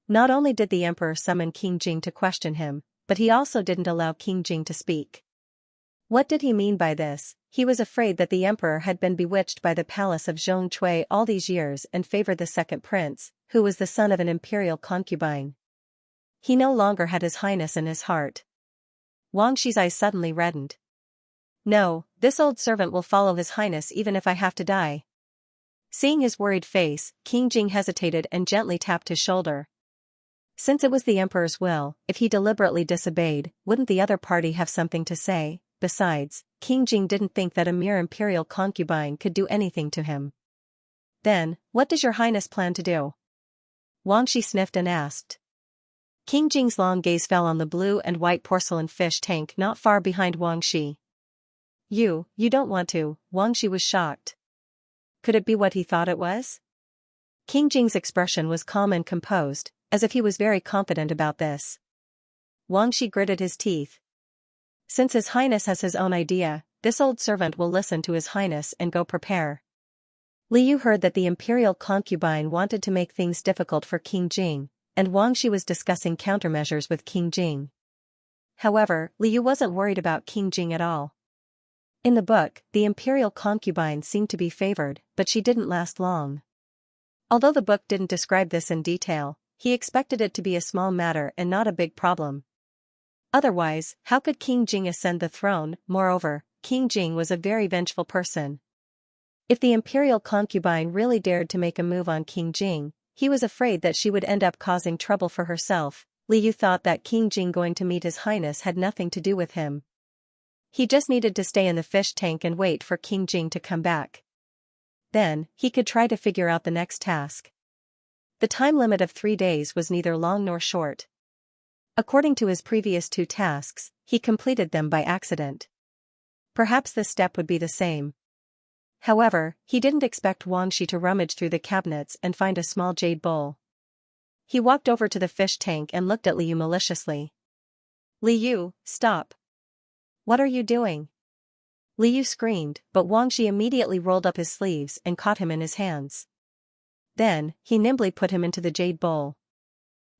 Not only did the emperor summon King Jing to question him, but he also didn't allow King Jing to speak. What did he mean by this? He was afraid that the emperor had been bewitched by the palace of Zhongcui all these years and favored the second prince, who was the son of an imperial concubine. He no longer had His Highness in his heart. Wang Shi's eyes suddenly reddened. No, this old servant will follow His Highness even if I have to die. Seeing his worried face, King Jing hesitated and gently tapped his shoulder. Since it was the emperor's will, if he deliberately disobeyed, wouldn't the other party have something to say? Besides, King Jing didn't think that a mere imperial concubine could do anything to him. Then, what does your highness plan to do? Wang Shi sniffed and asked. King Jing's long gaze fell on the blue and white porcelain fish tank not far behind Wang Shi. You don't want to, Wang Shi was shocked. Could it be what he thought it was? King Jing's expression was calm and composed, as if he was very confident about this. Wang Shi gritted his teeth. Since His Highness has his own idea, this old servant will listen to His Highness and go prepare. Li Yu heard that the imperial concubine wanted to make things difficult for King Jing, and Wang Shi was discussing countermeasures with King Jing. However, Li Yu wasn't worried about King Jing at all. In the book, the imperial concubine seemed to be favored, but she didn't last long. Although the book didn't describe this in detail, he expected it to be a small matter and not a big problem. Otherwise, how could King Jing ascend the throne? Moreover, King Jing was a very vengeful person. If the imperial concubine really dared to make a move on King Jing, he was afraid that she would end up causing trouble for herself. Li Yu thought that King Jing going to meet His Highness had nothing to do with him. He just needed to stay in the fish tank and wait for King Jing to come back. Then, he could try to figure out the next task. The time limit of 3 days was neither long nor short. According to his previous 2 tasks, he completed them by accident. Perhaps this step would be the same. However, he didn't expect Wang Shi to rummage through the cabinets and find a small jade bowl. He walked over to the fish tank and looked at Li Yu maliciously. Li Yu, stop. What are you doing? Li Yu screamed, but Wang Shi immediately rolled up his sleeves and caught him in his hands. Then, he nimbly put him into the jade bowl.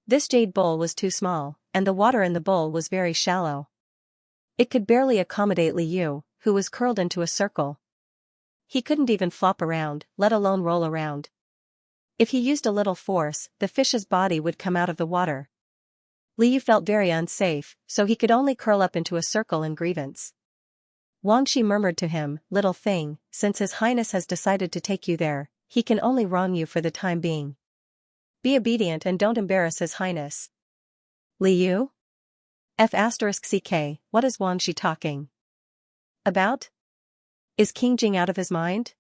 This jade bowl was too small, and the water in the bowl was very shallow. It could barely accommodate Li Yu, who was curled into a circle. He couldn't even flop around, let alone roll around. If he used a little force, the fish's body would come out of the water. Li Yu felt very unsafe, so he could only curl up into a circle in grievance. Wang Shi murmured to him, little thing, since His Highness has decided to take you there, he can only wrong you for the time being. Be obedient and don't embarrass His Highness. Li Yu? F***ck, what is Wang Shi talking about? Is King Jing out of his mind?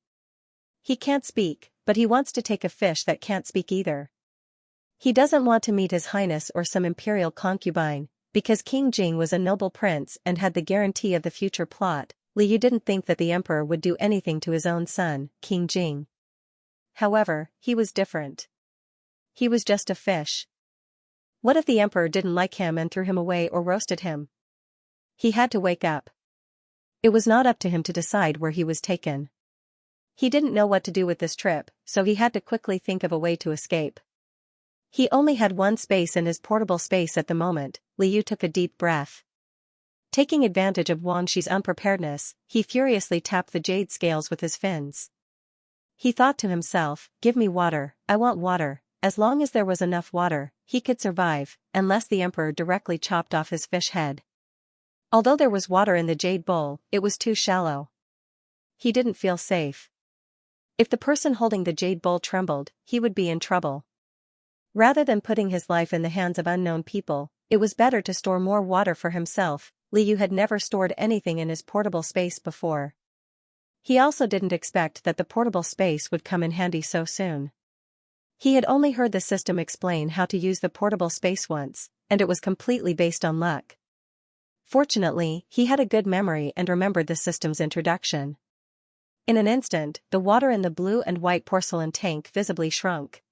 He can't speak, but he wants to take a fish that can't speak either. He doesn't want to meet His Highness or some imperial concubine, because King Jing was a noble prince and had the guarantee of the future plot. Li Yu didn't think that the emperor would do anything to his own son, King Jing. However, he was different. He was just a fish. What if the emperor didn't like him and threw him away or roasted him? He had to wake up. It was not up to him to decide where he was taken. He didn't know what to do with this trip, so he had to quickly think of a way to escape. He only had one space in his portable space at the moment. Li Yu took a deep breath. Taking advantage of Wang Shi's unpreparedness, he furiously tapped the jade scales with his fins. He thought to himself, give me water, I want water. As long as there was enough water, he could survive, unless the emperor directly chopped off his fish head. Although there was water in the jade bowl, it was too shallow. He didn't feel safe. If the person holding the jade bowl trembled, he would be in trouble. Rather than putting his life in the hands of unknown people, it was better to store more water for himself. Li Yu had never stored anything in his portable space before. He also didn't expect that the portable space would come in handy so soon. He had only heard the system explain how to use the portable space once, and it was completely based on luck. Fortunately, he had a good memory and remembered the system's introduction. In an instant, the water in the blue and white porcelain tank visibly shrunk.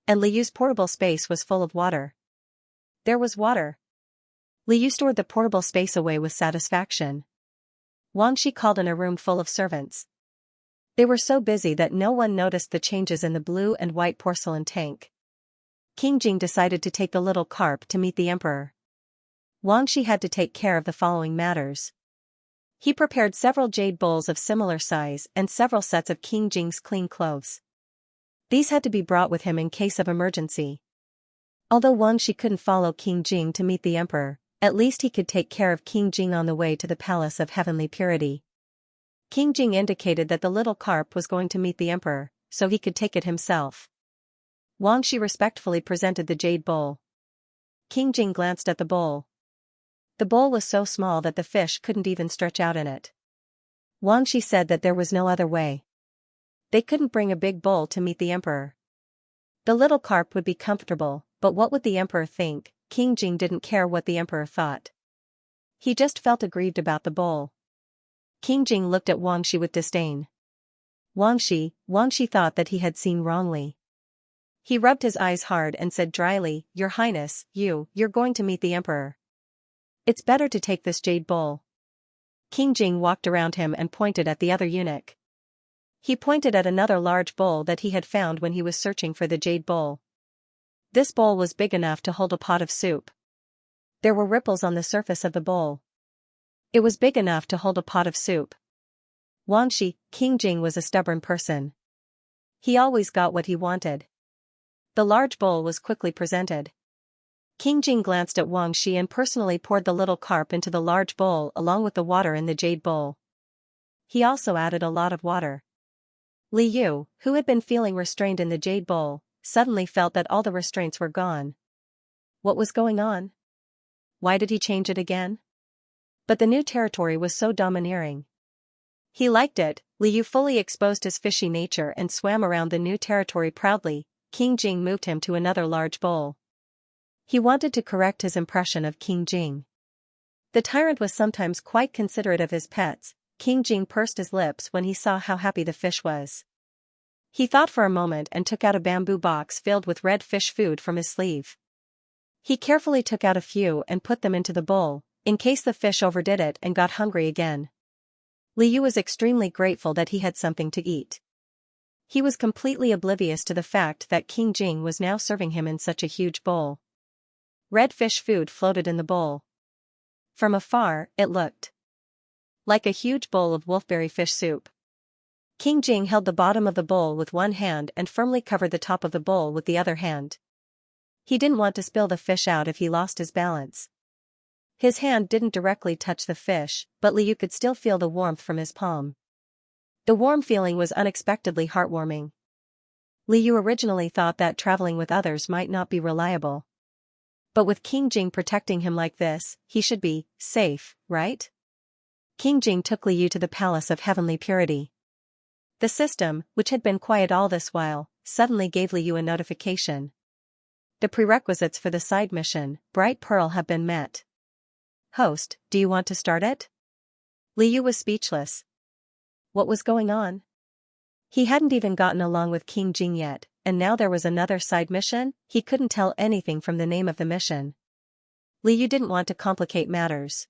And Li Yu's portable space was full of water. There was water. Liu stored the portable space away with satisfaction. Wang Shi called in a room full of servants. They were so busy that no one noticed the changes in the blue and white porcelain tank. King Jing decided to take the little carp to meet the emperor. Wang Shi had to take care of the following matters. He prepared several jade bowls of similar size and several sets of King Jing's clean clothes. These had to be brought with him in case of emergency. Although Wang Shi couldn't follow King Jing to meet the emperor, at least he could take care of King Jing on the way to the palace of heavenly purity. King Jing indicated that the little carp was going to meet the emperor, so he could take it himself. Wang Shi respectfully presented the jade bowl. King Jing glanced at the bowl. The bowl was so small that the fish couldn't even stretch out in it. Wang Shi said that there was no other way. They couldn't bring a big bowl to meet the emperor. The little carp would be comfortable, but what would the emperor think? King Jing didn't care what the emperor thought. He just felt aggrieved about the bowl. King Jing looked at Wang Shi with disdain. Wang Shi thought that he had seen wrongly. He rubbed his eyes hard and said dryly, "Your Highness, you're going to meet the emperor. It's better to take this jade bowl." King Jing walked around him and pointed at the other eunuch. He pointed at another large bowl that he had found when he was searching for the jade bowl. This bowl was big enough to hold a pot of soup. There were ripples on the surface of the bowl. It was big enough to hold a pot of soup. King Jing was a stubborn person. He always got what he wanted. The large bowl was quickly presented. King Jing glanced at Wang Shi and personally poured the little carp into the large bowl along with the water in the jade bowl. He also added a lot of water. Liu, who had been feeling restrained in the jade bowl, suddenly felt that all the restraints were gone. What was going on? Why did he change it again? But the new territory was so domineering. He liked it. Liu fully exposed his fishy nature and swam around the new territory proudly. King Jing moved him to another large bowl. He wanted to correct his impression of King Jing. The tyrant was sometimes quite considerate of his pets. King Jing pursed his lips when he saw how happy the fish was. He thought for a moment and took out a bamboo box filled with red fish food from his sleeve. He carefully took out a few and put them into the bowl, in case the fish overdid it and got hungry again. Liu was extremely grateful that he had something to eat. He was completely oblivious to the fact that King Jing was now serving him in such a huge bowl. Red fish food floated in the bowl. From afar, it looked like a huge bowl of wolfberry fish soup. King Jing held the bottom of the bowl with one hand and firmly covered the top of the bowl with the other hand. He didn't want to spill the fish out if he lost his balance. His hand didn't directly touch the fish, but Liu could still feel the warmth from his palm. The warm feeling was unexpectedly heartwarming. Liu originally thought that traveling with others might not be reliable. But with King Jing protecting him like this, he should be safe, right? King Jing took Liu to the palace of heavenly purity. The system, which had been quiet all this while, suddenly gave Liu a notification. The prerequisites for the side mission, Bright Pearl, have been met. Host, do you want to start it? Liu was speechless. What was going on? He hadn't even gotten along with King Jing yet, and now there was another side mission. He couldn't tell anything from the name of the mission. Liu didn't want to complicate matters.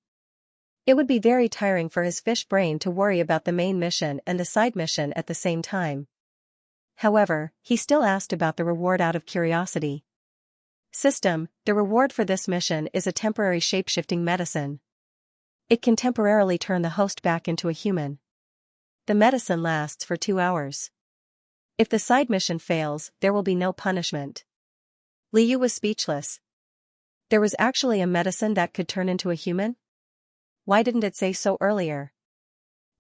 It would be very tiring for his fish brain to worry about the main mission and the side mission at the same time. However, he still asked about the reward out of curiosity. System, the reward for this mission is a temporary shapeshifting medicine. It can temporarily turn the host back into a human. The medicine lasts for 2 hours. If the side mission fails, there will be no punishment. Liu was speechless. There was actually a medicine that could turn into a human? Why didn't it say so earlier?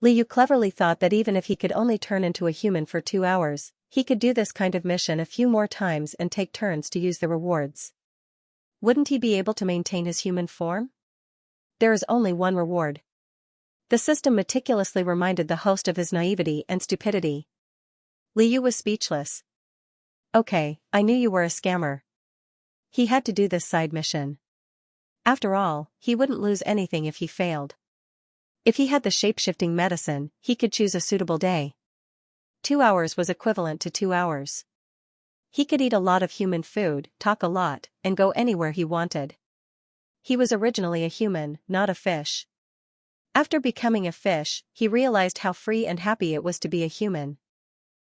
Liu cleverly thought that even if he could only turn into a human for 2 hours, he could do this kind of mission a few more times and take turns to use the rewards. Wouldn't he be able to maintain his human form? There is only one reward. The system meticulously reminded the host of his naivety and stupidity. Liu was speechless. Okay, I knew you were a scammer. He had to do this side mission. After all, he wouldn't lose anything if he failed. If he had the shape-shifting medicine, he could choose a suitable day. 2 hours was equivalent to 2 hours. He could eat a lot of human food, talk a lot, and go anywhere he wanted. He was originally a human, not a fish. After becoming a fish, he realized how free and happy it was to be a human.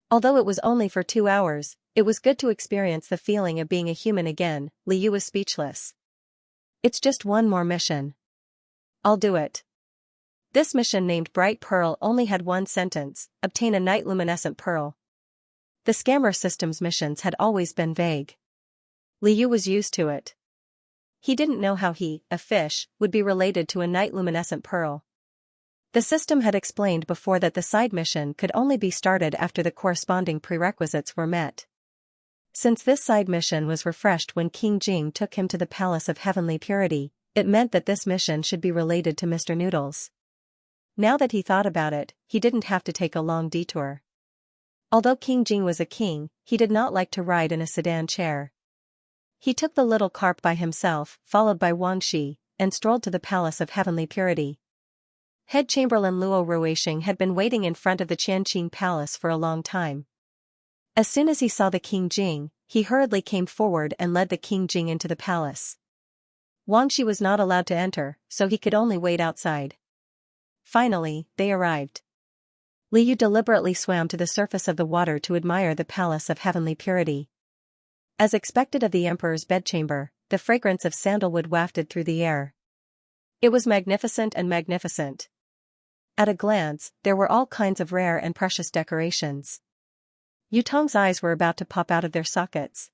Although it was only for 2 hours, it was good to experience the feeling of being a human again. Liu was speechless. It's just one more mission. I'll do it. This mission named Bright Pearl only had one sentence: obtain a night luminescent pearl. The scammer system's missions had always been vague. Liu was used to it. He didn't know how he, a fish, would be related to a night luminescent pearl. The system had explained before that the side mission could only be started after the corresponding prerequisites were met. Since this side mission was refreshed when King Jing took him to the Palace of Heavenly Purity, it meant that this mission should be related to Mr. Noodles. Now that he thought about it, he didn't have to take a long detour. Although King Jing was a king, he did not like to ride in a sedan chair. He took the little carp by himself, followed by Wang Shi, and strolled to the Palace of Heavenly Purity. Head Chamberlain Luo Ruisheng had been waiting in front of the Qianqing Palace for a long time. As soon as he saw the King Jing, he hurriedly came forward and led the King Jing into the palace. Wang Shi was not allowed to enter, so he could only wait outside. Finally, they arrived. Liu deliberately swam to the surface of the water to admire the Palace of Heavenly Purity. As expected of the Emperor's bedchamber, the fragrance of sandalwood wafted through the air. It was magnificent and magnificent. At a glance, there were all kinds of rare and precious decorations. Yutong's eyes were about to pop out of their sockets.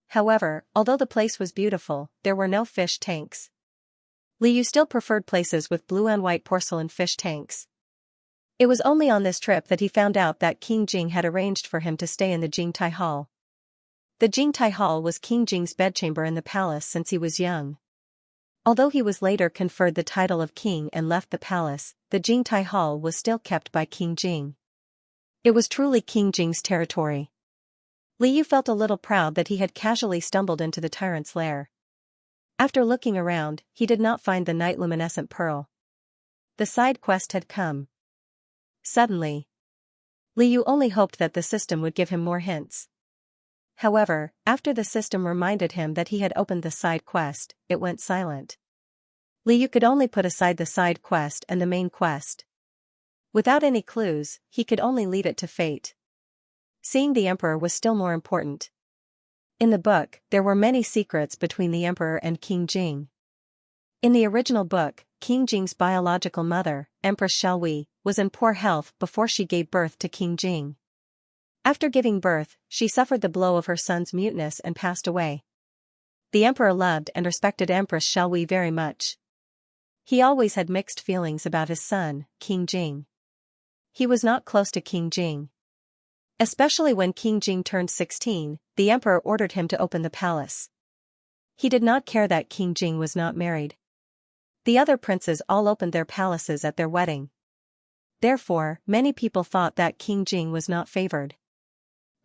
However, although the place was beautiful, there were no fish tanks. Liu still preferred places with blue and white porcelain fish tanks. It was only on this trip that he found out that King Jing had arranged for him to stay in the Jingtai Hall. The Jingtai Hall was King Jing's bedchamber in the palace since he was young. Although he was later conferred the title of king and left the palace, the Jingtai Hall was still kept by King Jing. It was truly King Jing's territory. Liu felt a little proud that he had casually stumbled into the tyrant's lair. After looking around, he did not find the night luminescent pearl. The side quest had come. Suddenly, Liu only hoped that the system would give him more hints. However, after the system reminded him that he had opened the side quest, it went silent. Liu could only put aside the side quest and the main quest. Without any clues, he could only leave it to fate. Seeing the Emperor was still more important. In the book, there were many secrets between the Emperor and King Jing. In the original book, King Jing's biological mother, Empress Xiaohui, was in poor health before she gave birth to King Jing. After giving birth, she suffered the blow of her son's muteness and passed away. The Emperor loved and respected Empress Xiaohui very much. He always had mixed feelings about his son, King Jing. He was not close to King Jing. Especially when King Jing turned 16, the Emperor ordered him to open the palace. He did not care that King Jing was not married. The other princes all opened their palaces at their wedding. Therefore, many people thought that King Jing was not favored.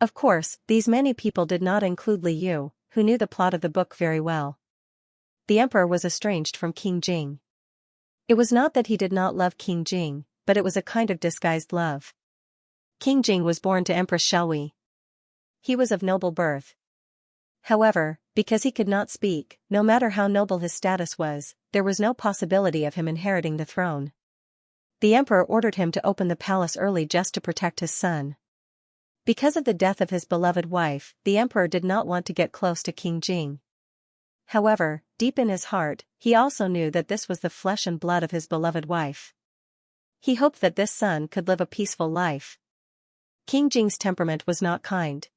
Of course, these many people did not include Liu, who knew the plot of the book very well. The Emperor was estranged from King Jing. It was not that he did not love King Jing, but it was a kind of disguised love. King Jing was born to Empress Xiaohui. He was of noble birth. However, because he could not speak, no matter how noble his status was, there was no possibility of him inheriting the throne. The Emperor ordered him to open the palace early just to protect his son. Because of the death of his beloved wife, the Emperor did not want to get close to King Jing. However, deep in his heart, he also knew that this was the flesh and blood of his beloved wife. He hoped that this son could live a peaceful life. King Jing's temperament was not kind.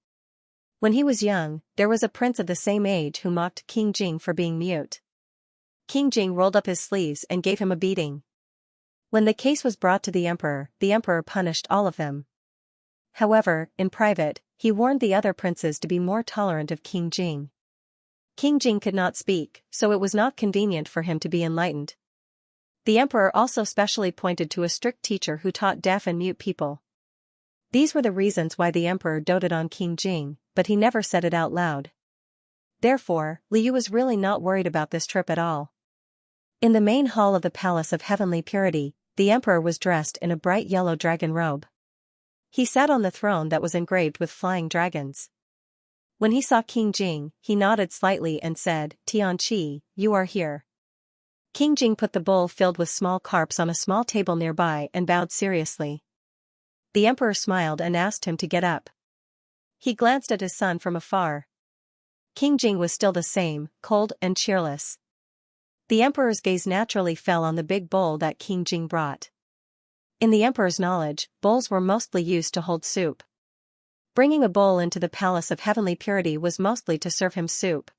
When he was young, there was a prince of the same age who mocked King Jing for being mute. King Jing rolled up his sleeves and gave him a beating. When the case was brought to the Emperor punished all of them. However, in private, he warned the other princes to be more tolerant of King Jing. King Jing could not speak, so it was not convenient for him to be enlightened. The Emperor also specially pointed to a strict teacher who taught deaf and mute people. These were the reasons why the Emperor doted on King Jing, but he never said it out loud. Therefore, Liu was really not worried about this trip at all. In the main hall of the Palace of Heavenly Purity, the Emperor was dressed in a bright yellow dragon robe. He sat on the throne that was engraved with flying dragons. When he saw King Jing, he nodded slightly and said, "Tianqi, you are here." King Jing put the bowl filled with small carps on a small table nearby and bowed seriously. The emperor smiled and asked him to get up. He glanced at his son from afar. King Jing was still the same, cold and cheerless. The emperor's gaze naturally fell on the big bowl that King Jing brought. In the emperor's knowledge, bowls were mostly used to hold soup. Bringing a bowl into the palace of heavenly purity was mostly to serve him soup.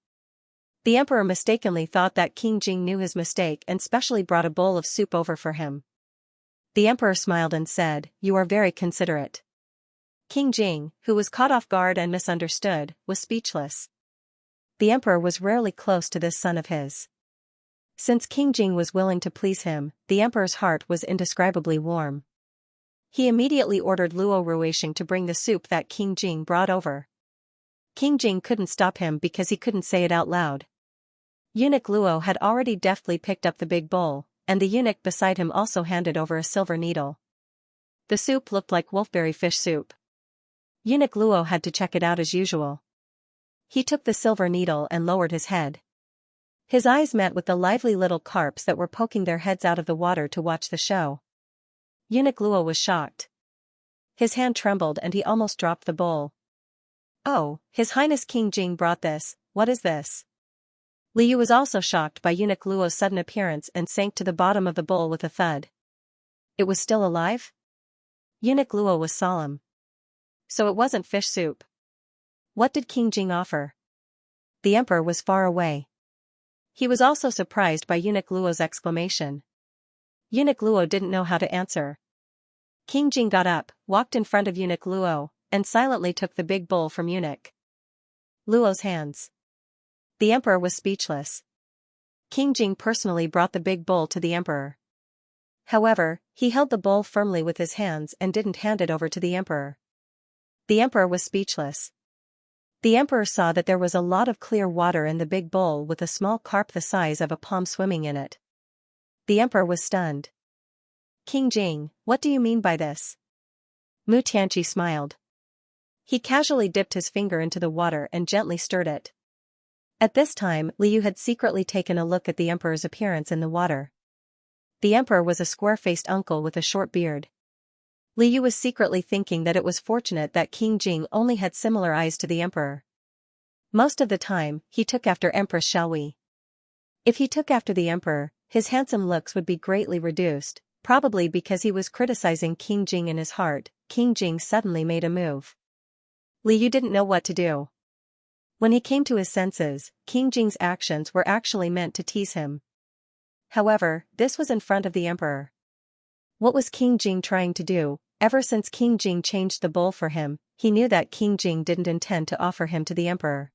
The emperor mistakenly thought that King Jing knew his mistake and specially brought a bowl of soup over for him. The emperor smiled and said, "You are very considerate." King Jing, who was caught off guard and misunderstood, was speechless. The emperor was rarely close to this son of his. Since King Jing was willing to please him, the emperor's heart was indescribably warm. He immediately ordered Luo Ruisheng to bring the soup that King Jing brought over. King Jing couldn't stop him because he couldn't say it out loud. Eunuch Luo had already deftly picked up the big bowl, and the eunuch beside him also handed over a silver needle. The soup looked like wolfberry fish soup. Eunuch Luo had to check it out as usual. He took the silver needle and lowered his head. His eyes met with the lively little carps that were poking their heads out of the water to watch the show. Eunuch Luo was shocked. His hand trembled and he almost dropped the bowl. "Oh, His Highness King Jing brought this, what is this?" Liu was also shocked by Eunuch Luo's sudden appearance and sank to the bottom of the bowl with a thud. It was still alive? Eunuch Luo was solemn. So it wasn't fish soup. What did King Jing offer? The emperor was far away. He was also surprised by Eunuch Luo's exclamation. Eunuch Luo didn't know how to answer. King Jing got up, walked in front of Eunuch Luo, and silently took the big bowl from Eunuch Luo's hands. The emperor was speechless. King Jing personally brought the big bowl to the emperor. However, he held the bowl firmly with his hands and didn't hand it over to the emperor. The emperor was speechless. The emperor saw that there was a lot of clear water in the big bowl with a small carp the size of a palm swimming in it. The emperor was stunned. "King Jing, what do you mean by this?" Mu Tianqi smiled. He casually dipped his finger into the water and gently stirred it. At this time, Liu had secretly taken a look at the emperor's appearance in the water. The emperor was a square-faced uncle with a short beard. Liu was secretly thinking that it was fortunate that King Jing only had similar eyes to the emperor. Most of the time, he took after Empress Xiaohui. If he took after the emperor, his handsome looks would be greatly reduced, probably because he was criticizing King Jing in his heart. King Jing suddenly made a move. Liu didn't know what to do. When he came to his senses, King Jing's actions were actually meant to tease him. However, this was in front of the emperor. What was King Jing trying to do? Ever since King Jing changed the bowl for him, he knew that King Jing didn't intend to offer him to the emperor.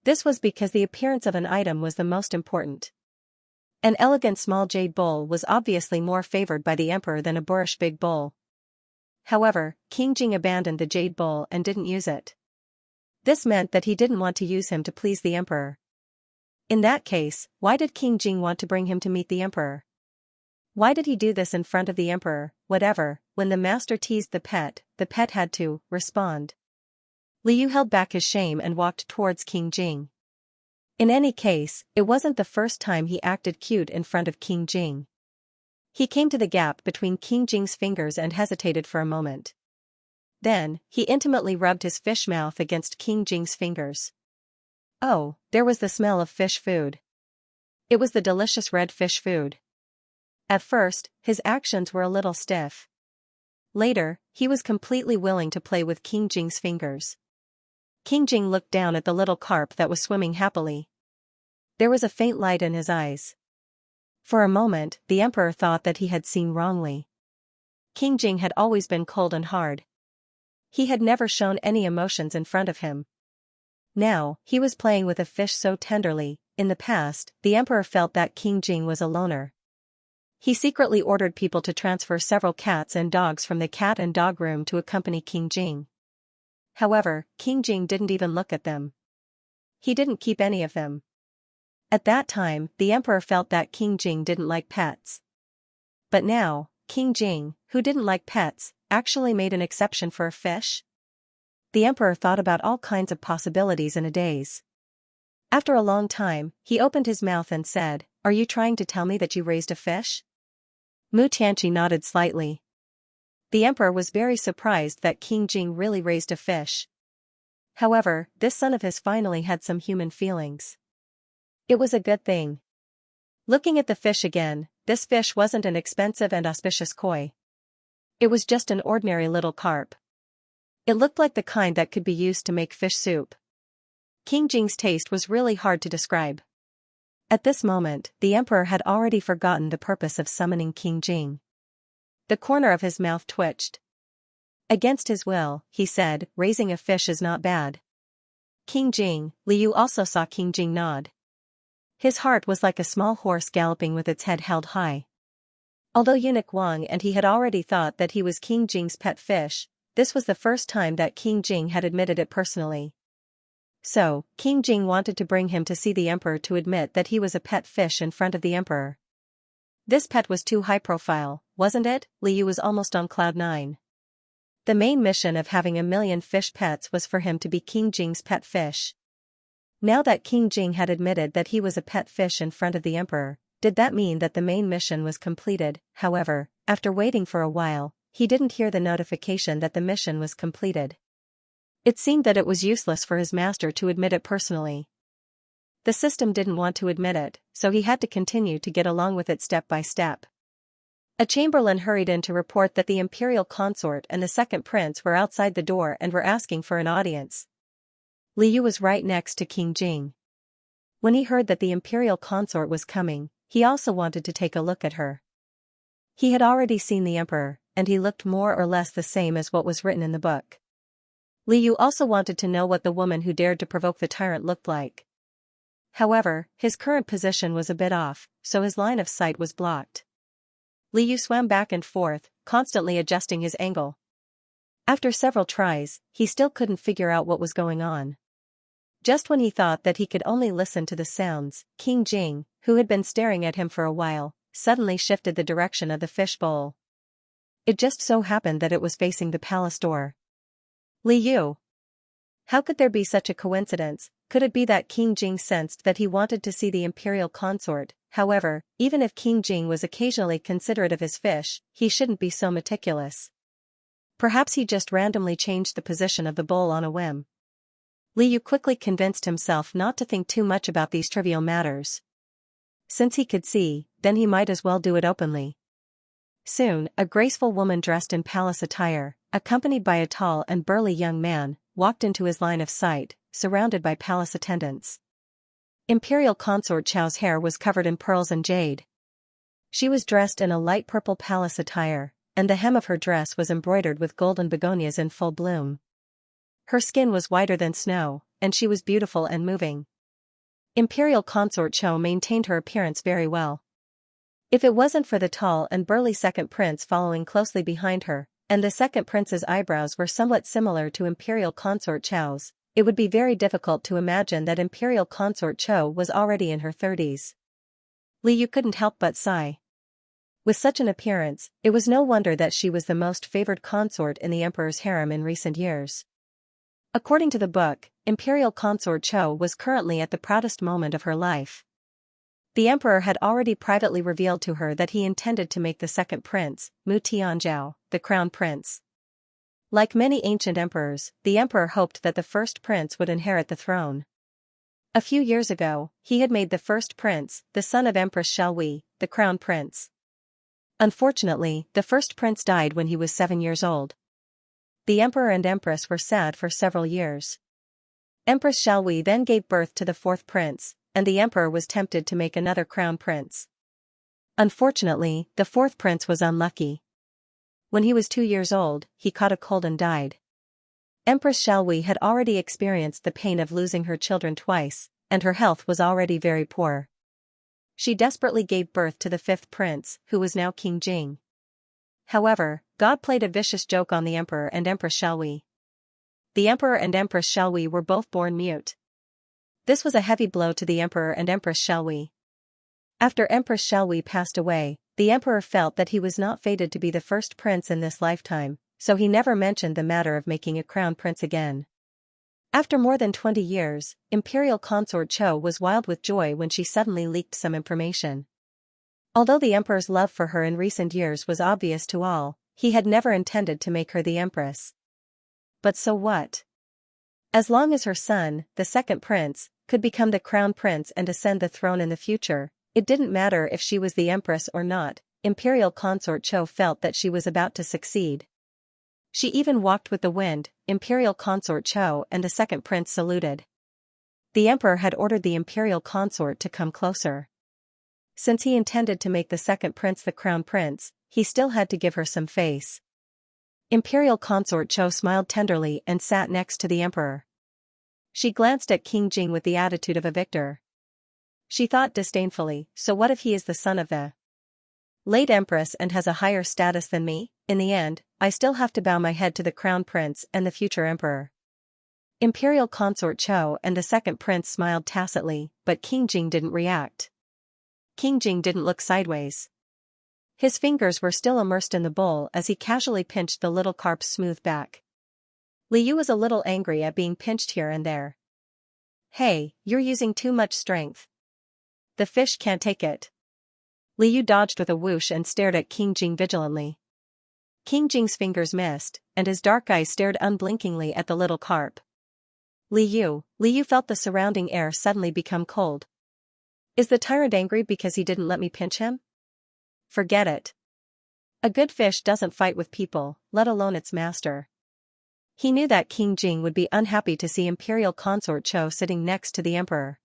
This was because the appearance of an item was the most important. An elegant small jade bowl was obviously more favored by the emperor than a boorish big bowl. However, King Jing abandoned the jade bowl and didn't use it. This meant that he didn't want to use him to please the emperor. In that case, why did King Jing want to bring him to meet the emperor? Why did he do this in front of the emperor? Whatever, when the master teased the pet had to respond. Liu held back his shame and walked towards King Jing. In any case, it wasn't the first time he acted cute in front of King Jing. He came to the gap between King Jing's fingers and hesitated for a moment. Then, he intimately rubbed his fish mouth against King Jing's fingers. Oh, there was the smell of fish food. It was the delicious red fish food. At first, his actions were a little stiff. Later, he was completely willing to play with King Jing's fingers. King Jing looked down at the little carp that was swimming happily. There was a faint light in his eyes. For a moment, the emperor thought that he had seen wrongly. King Jing had always been cold and hard. He had never shown any emotions in front of him. Now, he was playing with a fish so tenderly. In the past, the emperor felt that King Jing was a loner. He secretly ordered people to transfer several cats and dogs from the cat and dog room to accompany King Jing. However, King Jing didn't even look at them. He didn't keep any of them. At that time, the emperor felt that King Jing didn't like pets. But now, King Jing, who didn't like pets, actually made an exception for a fish? The emperor thought about all kinds of possibilities in a daze. After a long time, he opened his mouth and said, Are you trying to tell me that you raised a fish? Mu Tianqi nodded slightly. The emperor was very surprised that King Jing really raised a fish. However, this son of his finally had some human feelings. It was a good thing. Looking at the fish again, this fish wasn't an expensive and auspicious koi. It was just an ordinary little carp. It looked like the kind that could be used to make fish soup. King Jing's taste was really hard to describe. At this moment, the emperor had already forgotten the purpose of summoning King Jing. The corner of his mouth twitched. Against his will, he said, raising a fish is not bad. King Jing, Liu also saw King Jing nod. His heart was like a small horse galloping with its head held high. Although eunuch Wang and he had already thought that he was King Jing's pet fish, this was the first time that King Jing had admitted it personally. So, King Jing wanted to bring him to see the emperor to admit that he was a pet fish in front of the emperor. This pet was too high profile, wasn't it? Liu was almost on cloud 9. The main mission of having a million fish pets was for him to be King Jing's pet fish. Now that King Jing had admitted that he was a pet fish in front of the emperor, did that mean that the main mission was completed? However, after waiting for a while, he didn't hear the notification that the mission was completed. It seemed that it was useless for his master to admit it personally. The system didn't want to admit it, so he had to continue to get along with it step by step. A chamberlain hurried in to report that the imperial consort and the second prince were outside the door and were asking for an audience. Liu was right next to King Jing. When he heard that the imperial consort was coming, he also wanted to take a look at her. He had already seen the emperor, and he looked more or less the same as what was written in the book. Liu also wanted to know what the woman who dared to provoke the tyrant looked like. However, his current position was a bit off, so his line of sight was blocked. Liu swam back and forth, constantly adjusting his angle. After several tries, he still couldn't figure out what was going on. Just when he thought that he could only listen to the sounds, King Jing, who had been staring at him for a while, suddenly shifted the direction of the fish bowl. It just so happened that it was facing the palace door. Liu! How could there be such a coincidence? Could it be that King Jing sensed that he wanted to see the imperial consort? However, even if King Jing was occasionally considerate of his fish, he shouldn't be so meticulous. Perhaps he just randomly changed the position of the bowl on a whim. Liu quickly convinced himself not to think too much about these trivial matters. Since he could see, then he might as well do it openly. Soon, a graceful woman dressed in palace attire, accompanied by a tall and burly young man, walked into his line of sight, surrounded by palace attendants. Imperial consort Chao's hair was covered in pearls and jade. She was dressed in a light purple palace attire, and the hem of her dress was embroidered with golden begonias in full bloom. Her skin was whiter than snow, and she was beautiful and moving. Imperial consort Chou maintained her appearance very well. If it wasn't for the tall and burly second prince following closely behind her, and the second prince's eyebrows were somewhat similar to Imperial consort Chou's, it would be very difficult to imagine that Imperial consort Chou was already in her 30s. Liu couldn't help but sigh. With such an appearance, it was no wonder that she was the most favored consort in the emperor's harem in recent years. According to the book, Imperial consort Chou was currently at the proudest moment of her life. The emperor had already privately revealed to her that he intended to make the second prince, Mu Tianzhao, the crown prince. Like many ancient emperors, the emperor hoped that the first prince would inherit the throne. A few years ago, he had made the first prince, the son of Empress Xiaohui, the crown prince. Unfortunately, the first prince died when he was 7 years old. The emperor and empress were sad for several years. Empress Xiaohui then gave birth to the fourth prince, and the emperor was tempted to make another crown prince. Unfortunately, the fourth prince was unlucky. When he was 2 years old, he caught a cold and died. Empress Xiaohui had already experienced the pain of losing her children twice, and her health was already very poor. She desperately gave birth to the fifth prince, who was now King Jing. However, God played a vicious joke on the emperor and Empress Xiaohui. The emperor and Empress Xiaohui were both born mute. This was a heavy blow to the emperor and Empress Xiaohui. After Empress Xiaohui passed away, the emperor felt that he was not fated to be the first prince in this lifetime, so he never mentioned the matter of making a crown prince again. After more than 20 years, Imperial Consort Cho was wild with joy when she suddenly leaked some information. Although the Emperor's love for her in recent years was obvious to all, he had never intended to make her the Empress. But so what? As long as her son, the second prince, could become the crown prince and ascend the throne in the future, it didn't matter if she was the Empress or not. Imperial Consort Cho felt that she was about to succeed. She even walked with the wind. Imperial Consort Cho and the second prince saluted. The Emperor had ordered the Imperial Consort to come closer. Since he intended to make the second prince the crown prince, he still had to give her some face. Imperial Consort Cho smiled tenderly and sat next to the Emperor. She glanced at King Jing with the attitude of a victor. She thought disdainfully, so what if he is the son of the late Empress and has a higher status than me? In the end, I still have to bow my head to the crown prince and the future emperor. Imperial Consort Cho and the second prince smiled tacitly, but King Jing didn't react. King Jing didn't look sideways. His fingers were still immersed in the bowl as he casually pinched the little carp's smooth back. Li Yu was a little angry at being pinched here and there. Hey, you're using too much strength. The fish can't take it. Li Yu dodged with a whoosh and stared at King Jing vigilantly. King Jing's fingers missed, and his dark eyes stared unblinkingly at the little carp. Li Yu felt the surrounding air suddenly become cold. Is the tyrant angry because he didn't let me pinch him? Forget it. A good fish doesn't fight with people, let alone its master. He knew that King Jing would be unhappy to see Imperial Consort Cho sitting next to the emperor.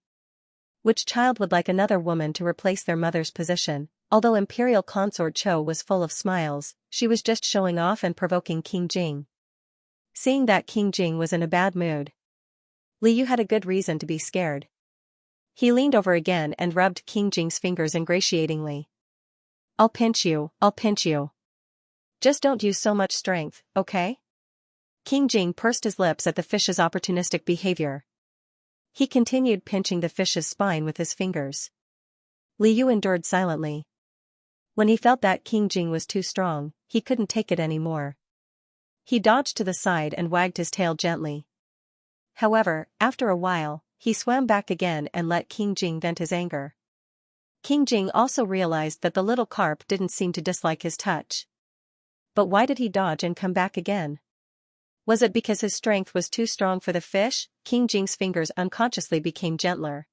Which child would like another woman to replace their mother's position? Although Imperial Consort Cho was full of smiles, she was just showing off and provoking King Jing. Seeing that King Jing was in a bad mood, Li Yu had a good reason to be scared. He leaned over again and rubbed King Jing's fingers ingratiatingly. I'll pinch you. Just don't use so much strength, okay? King Jing pursed his lips at the fish's opportunistic behavior. He continued pinching the fish's spine with his fingers. Li Yu endured silently. When he felt that King Jing was too strong, he couldn't take it anymore. He dodged to the side and wagged his tail gently. However, after a while, he swam back again and let King Jing vent his anger. King Jing also realized that the little carp didn't seem to dislike his touch. But why did he dodge and come back again? Was it because his strength was too strong for the fish? King Jing's fingers unconsciously became gentler.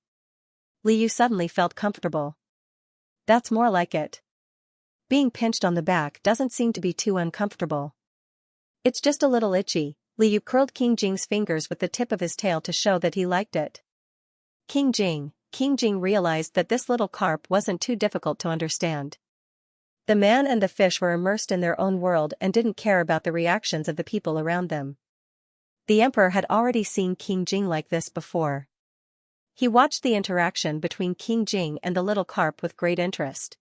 Li Yu suddenly felt comfortable. That's more like it. Being pinched on the back doesn't seem to be too uncomfortable. It's just a little itchy. Li Yu curled King Jing's fingers with the tip of his tail to show that he liked it. King Jing realized that this little carp wasn't too difficult to understand. The man and the fish were immersed in their own world and didn't care about the reactions of the people around them. The emperor had already seen King Jing like this before. He watched the interaction between King Jing and the little carp with great interest.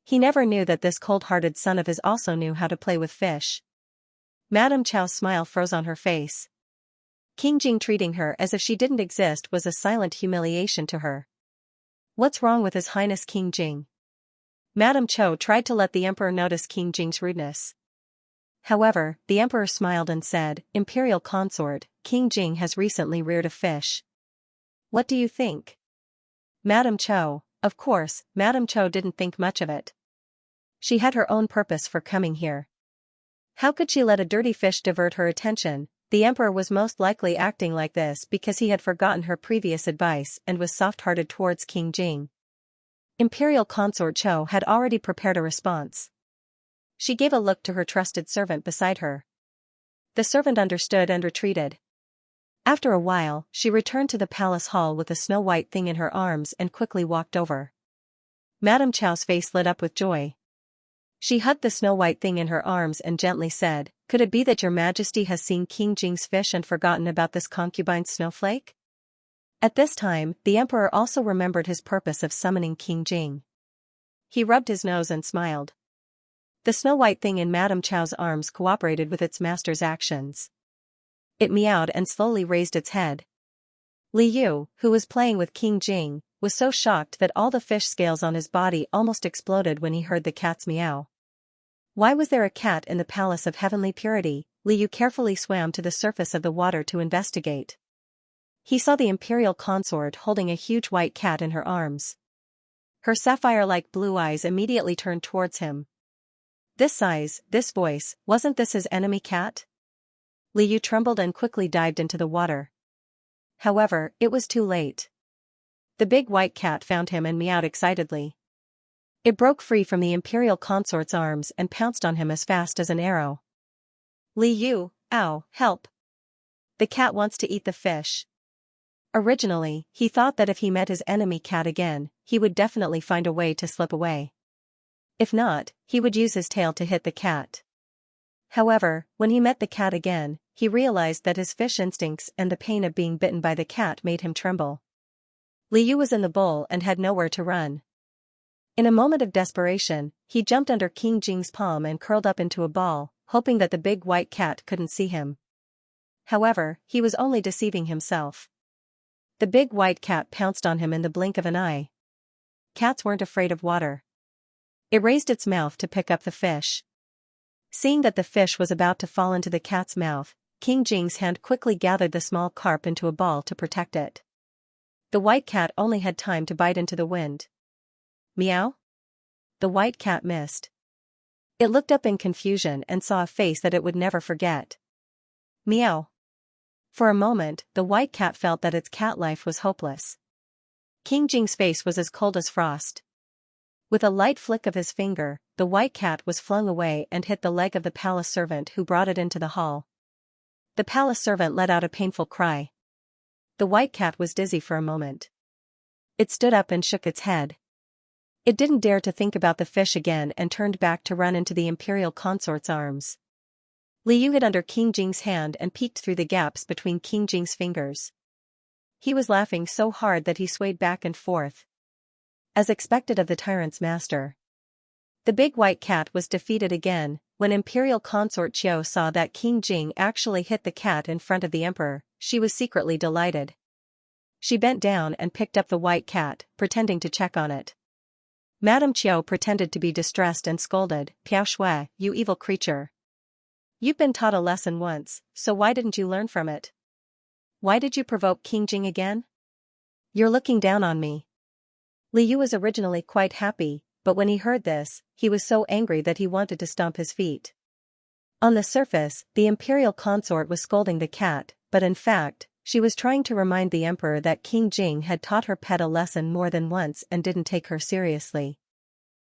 He never knew that this cold-hearted son of his also knew how to play with fish. Madame Chow's smile froze on her face. King Jing treating her as if she didn't exist was a silent humiliation to her. What's wrong with His Highness King Jing? Madame Cho tried to let the emperor notice King Jing's rudeness. However, the emperor smiled and said, Imperial consort, King Jing has recently reared a fish. What do you think? Madame Cho, of course, Madame Cho didn't think much of it. She had her own purpose for coming here. How could she let a dirty fish divert her attention? The emperor was most likely acting like this because he had forgotten her previous advice and was soft-hearted towards King Jing. Imperial Consort Cho had already prepared a response. She gave a look to her trusted servant beside her. The servant understood and retreated. After a while, she returned to the palace hall with a snow-white thing in her arms and quickly walked over. Madame Chow's face lit up with joy. She hugged the snow-white thing in her arms and gently said, Could it be that your majesty has seen King Jing's fish and forgotten about this concubine snowflake? At this time, the emperor also remembered his purpose of summoning King Jing. He rubbed his nose and smiled. The snow-white thing in Madame Chow's arms cooperated with its master's actions. It meowed and slowly raised its head. Li Yu, who was playing with King Jing, was so shocked that all the fish scales on his body almost exploded when he heard the cat's meow. Why was there a cat in the palace of heavenly purity? Li Yu carefully swam to the surface of the water to investigate. He saw the imperial consort holding a huge white cat in her arms. Her sapphire-like blue eyes immediately turned towards him. This size, this voice, wasn't this his enemy cat? Li Yu trembled and quickly dived into the water. However, it was too late. The big white cat found him and meowed excitedly. It broke free from the imperial consort's arms and pounced on him as fast as an arrow. Li Yu, ow, help! The cat wants to eat the fish. Originally, he thought that if he met his enemy cat again, he would definitely find a way to slip away. If not, he would use his tail to hit the cat. However, when he met the cat again, he realized that his fish instincts and the pain of being bitten by the cat made him tremble. Li Yu was in the bowl and had nowhere to run. In a moment of desperation, he jumped under King Jing's palm and curled up into a ball, hoping that the big white cat couldn't see him. However, he was only deceiving himself. The big white cat pounced on him in the blink of an eye. Cats weren't afraid of water. It raised its mouth to pick up the fish. Seeing that the fish was about to fall into the cat's mouth, King Jing's hand quickly gathered the small carp into a ball to protect it. The white cat only had time to bite into the wind. Meow? The white cat missed. It looked up in confusion and saw a face that it would never forget. Meow. For a moment, the white cat felt that its cat life was hopeless. King Jing's face was as cold as frost. With a light flick of his finger, the white cat was flung away and hit the leg of the palace servant who brought it into the hall. The palace servant let out a painful cry. The white cat was dizzy for a moment. It stood up and shook its head. It didn't dare to think about the fish again and turned back to run into the imperial consort's arms. Li Yu hid under King Jing's hand and peeked through the gaps between King Jing's fingers. He was laughing so hard that he swayed back and forth. As expected of the tyrant's master. The big white cat was defeated again. When Imperial Consort Xiao saw that King Jing actually hit the cat in front of the emperor, she was secretly delighted. She bent down and picked up the white cat, pretending to check on it. Madame Qiao pretended to be distressed and scolded, "Piao Shui, you evil creature. You've been taught a lesson once, so why didn't you learn from it? Why did you provoke King Jing again? You're looking down on me." Li Yu was originally quite happy, but when he heard this, he was so angry that he wanted to stomp his feet. On the surface, the imperial consort was scolding the cat, but in fact, she was trying to remind the emperor that King Jing had taught her pet a lesson more than once and didn't take her seriously.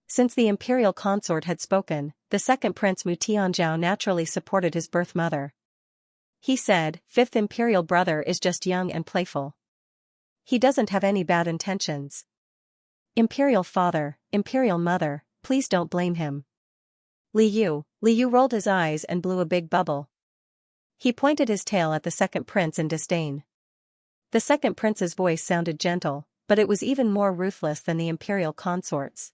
Since the imperial consort had spoken, the second prince Mu Tianzhao naturally supported his birth mother. He said, "Fifth imperial brother is just young and playful. He doesn't have any bad intentions. Imperial father, imperial mother, please don't blame him." Li Yu rolled his eyes and blew a big bubble. He pointed his tail at the second prince in disdain. The second prince's voice sounded gentle, but it was even more ruthless than the imperial consort's.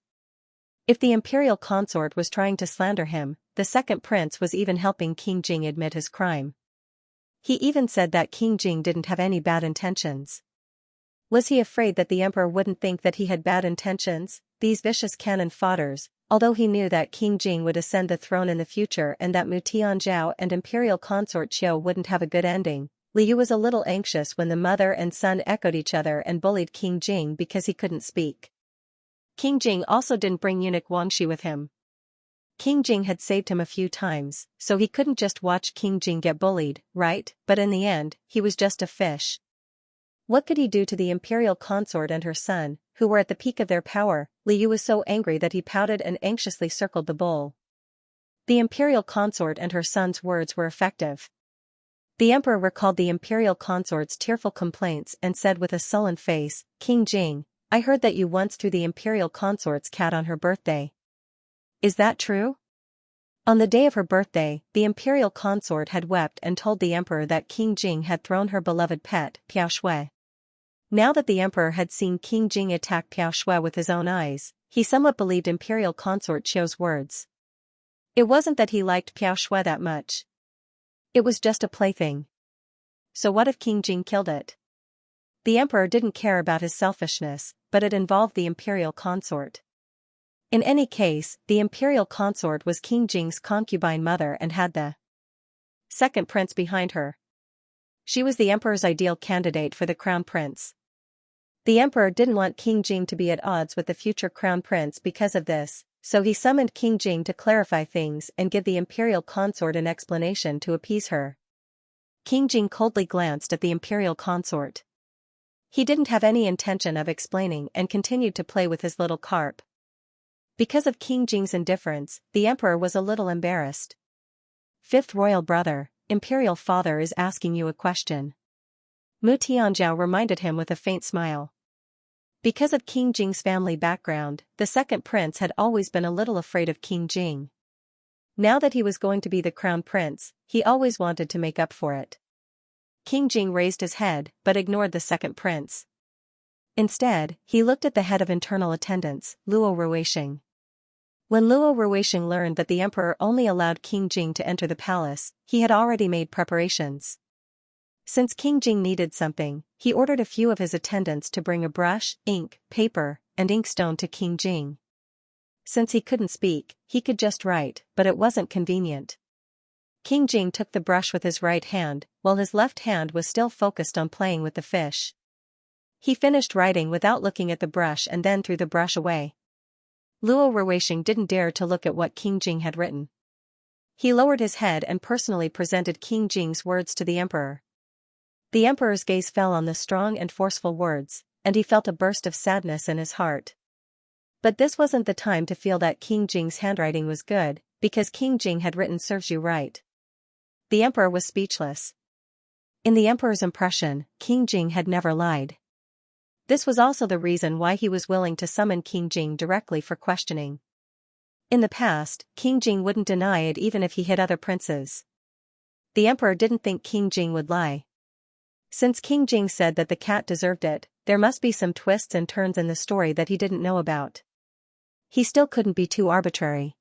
If the imperial consort was trying to slander him, the second prince was even helping King Jing admit his crime. He even said that King Jing didn't have any bad intentions. Was he afraid that the emperor wouldn't think that he had bad intentions? These vicious cannon fodders, although he knew that King Jing would ascend the throne in the future and that Mu Tianzhao and imperial consort Qiao wouldn't have a good ending, Li Yu was a little anxious when the mother and son echoed each other and bullied King Jing because he couldn't speak. King Jing also didn't bring eunuch Wangxi with him. King Jing had saved him a few times, so he couldn't just watch King Jing get bullied, right? But in the end, he was just a fish. What could he do to the imperial consort and her son, who were at the peak of their power? Li Yu was so angry that he pouted and anxiously circled the bowl. The imperial consort and her son's words were effective. The emperor recalled the imperial consort's tearful complaints and said with a sullen face, "King Jing, I heard that you once threw the imperial consort's cat on her birthday. Is that true?" On the day of her birthday, the imperial consort had wept and told the emperor that King Jing had thrown her beloved pet, Piao Shui. Now that the emperor had seen King Jing attack Piao Shui with his own eyes, he somewhat believed imperial consort Qiu's words. It wasn't that he liked Piao Shui that much. It was just a plaything. So what if King Jing killed it? The emperor didn't care about his selfishness, but it involved the imperial consort. In any case, the imperial consort was King Jing's concubine mother and had the second prince behind her. She was the emperor's ideal candidate for the crown prince. The emperor didn't want King Jing to be at odds with the future crown prince because of this, so he summoned King Jing to clarify things and give the imperial consort an explanation to appease her. King Jing coldly glanced at the imperial consort. He didn't have any intention of explaining and continued to play with his little carp. Because of King Jing's indifference, the emperor was a little embarrassed. Fifth royal brother, imperial father is asking you a question. Mu Tianzhao reminded him with a faint smile. Because of King Jing's family background, the second prince had always been a little afraid of King Jing. Now that he was going to be the crown prince, he always wanted to make up for it. King Jing raised his head, but ignored the second prince. Instead, he looked at the head of internal attendants, Luo Ruisheng. When Luo Ruisheng learned that the emperor only allowed King Jing to enter the palace, he had already made preparations. Since King Jing needed something, he ordered a few of his attendants to bring a brush, ink, paper, and inkstone to King Jing. Since he couldn't speak, he could just write, but it wasn't convenient. King Jing took the brush with his right hand, while his left hand was still focused on playing with the fish. He finished writing without looking at the brush and then threw the brush away. Luo Ruisheng didn't dare to look at what King Jing had written. He lowered his head and personally presented King Jing's words to the emperor. The emperor's gaze fell on the strong and forceful words, and he felt a burst of sadness in his heart. But this wasn't the time to feel that King Jing's handwriting was good, because King Jing had written "serves you right." The emperor was speechless. In the emperor's impression, King Jing had never lied. This was also the reason why he was willing to summon King Jing directly for questioning. In the past, King Jing wouldn't deny it even if he hit other princes. The emperor didn't think King Jing would lie. Since King Jing said that the cat deserved it, there must be some twists and turns in the story that he didn't know about. He still couldn't be too arbitrary.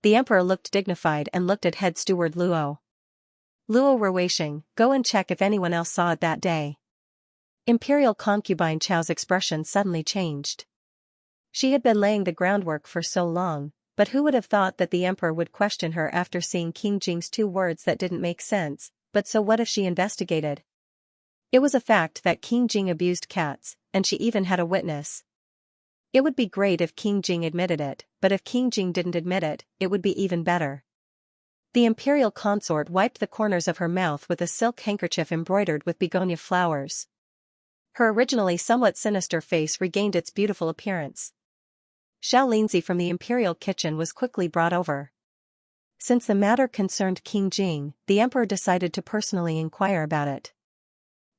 The emperor looked dignified and looked at head steward Luo. Luo Ruisheng, go and check if anyone else saw it that day. Imperial concubine Chao's expression suddenly changed. She had been laying the groundwork for so long, but who would have thought that the emperor would question her after seeing King Jing's two words that didn't make sense, but so what if she investigated? It was a fact that King Jing abused cats, and she even had a witness. It would be great if King Jing admitted it, but if King Jing didn't admit it, it would be even better. The imperial consort wiped the corners of her mouth with a silk handkerchief embroidered with begonia flowers. Her originally somewhat sinister face regained its beautiful appearance. Xianxia from the imperial kitchen was quickly brought over. Since the matter concerned King Jing, the emperor decided to personally inquire about it.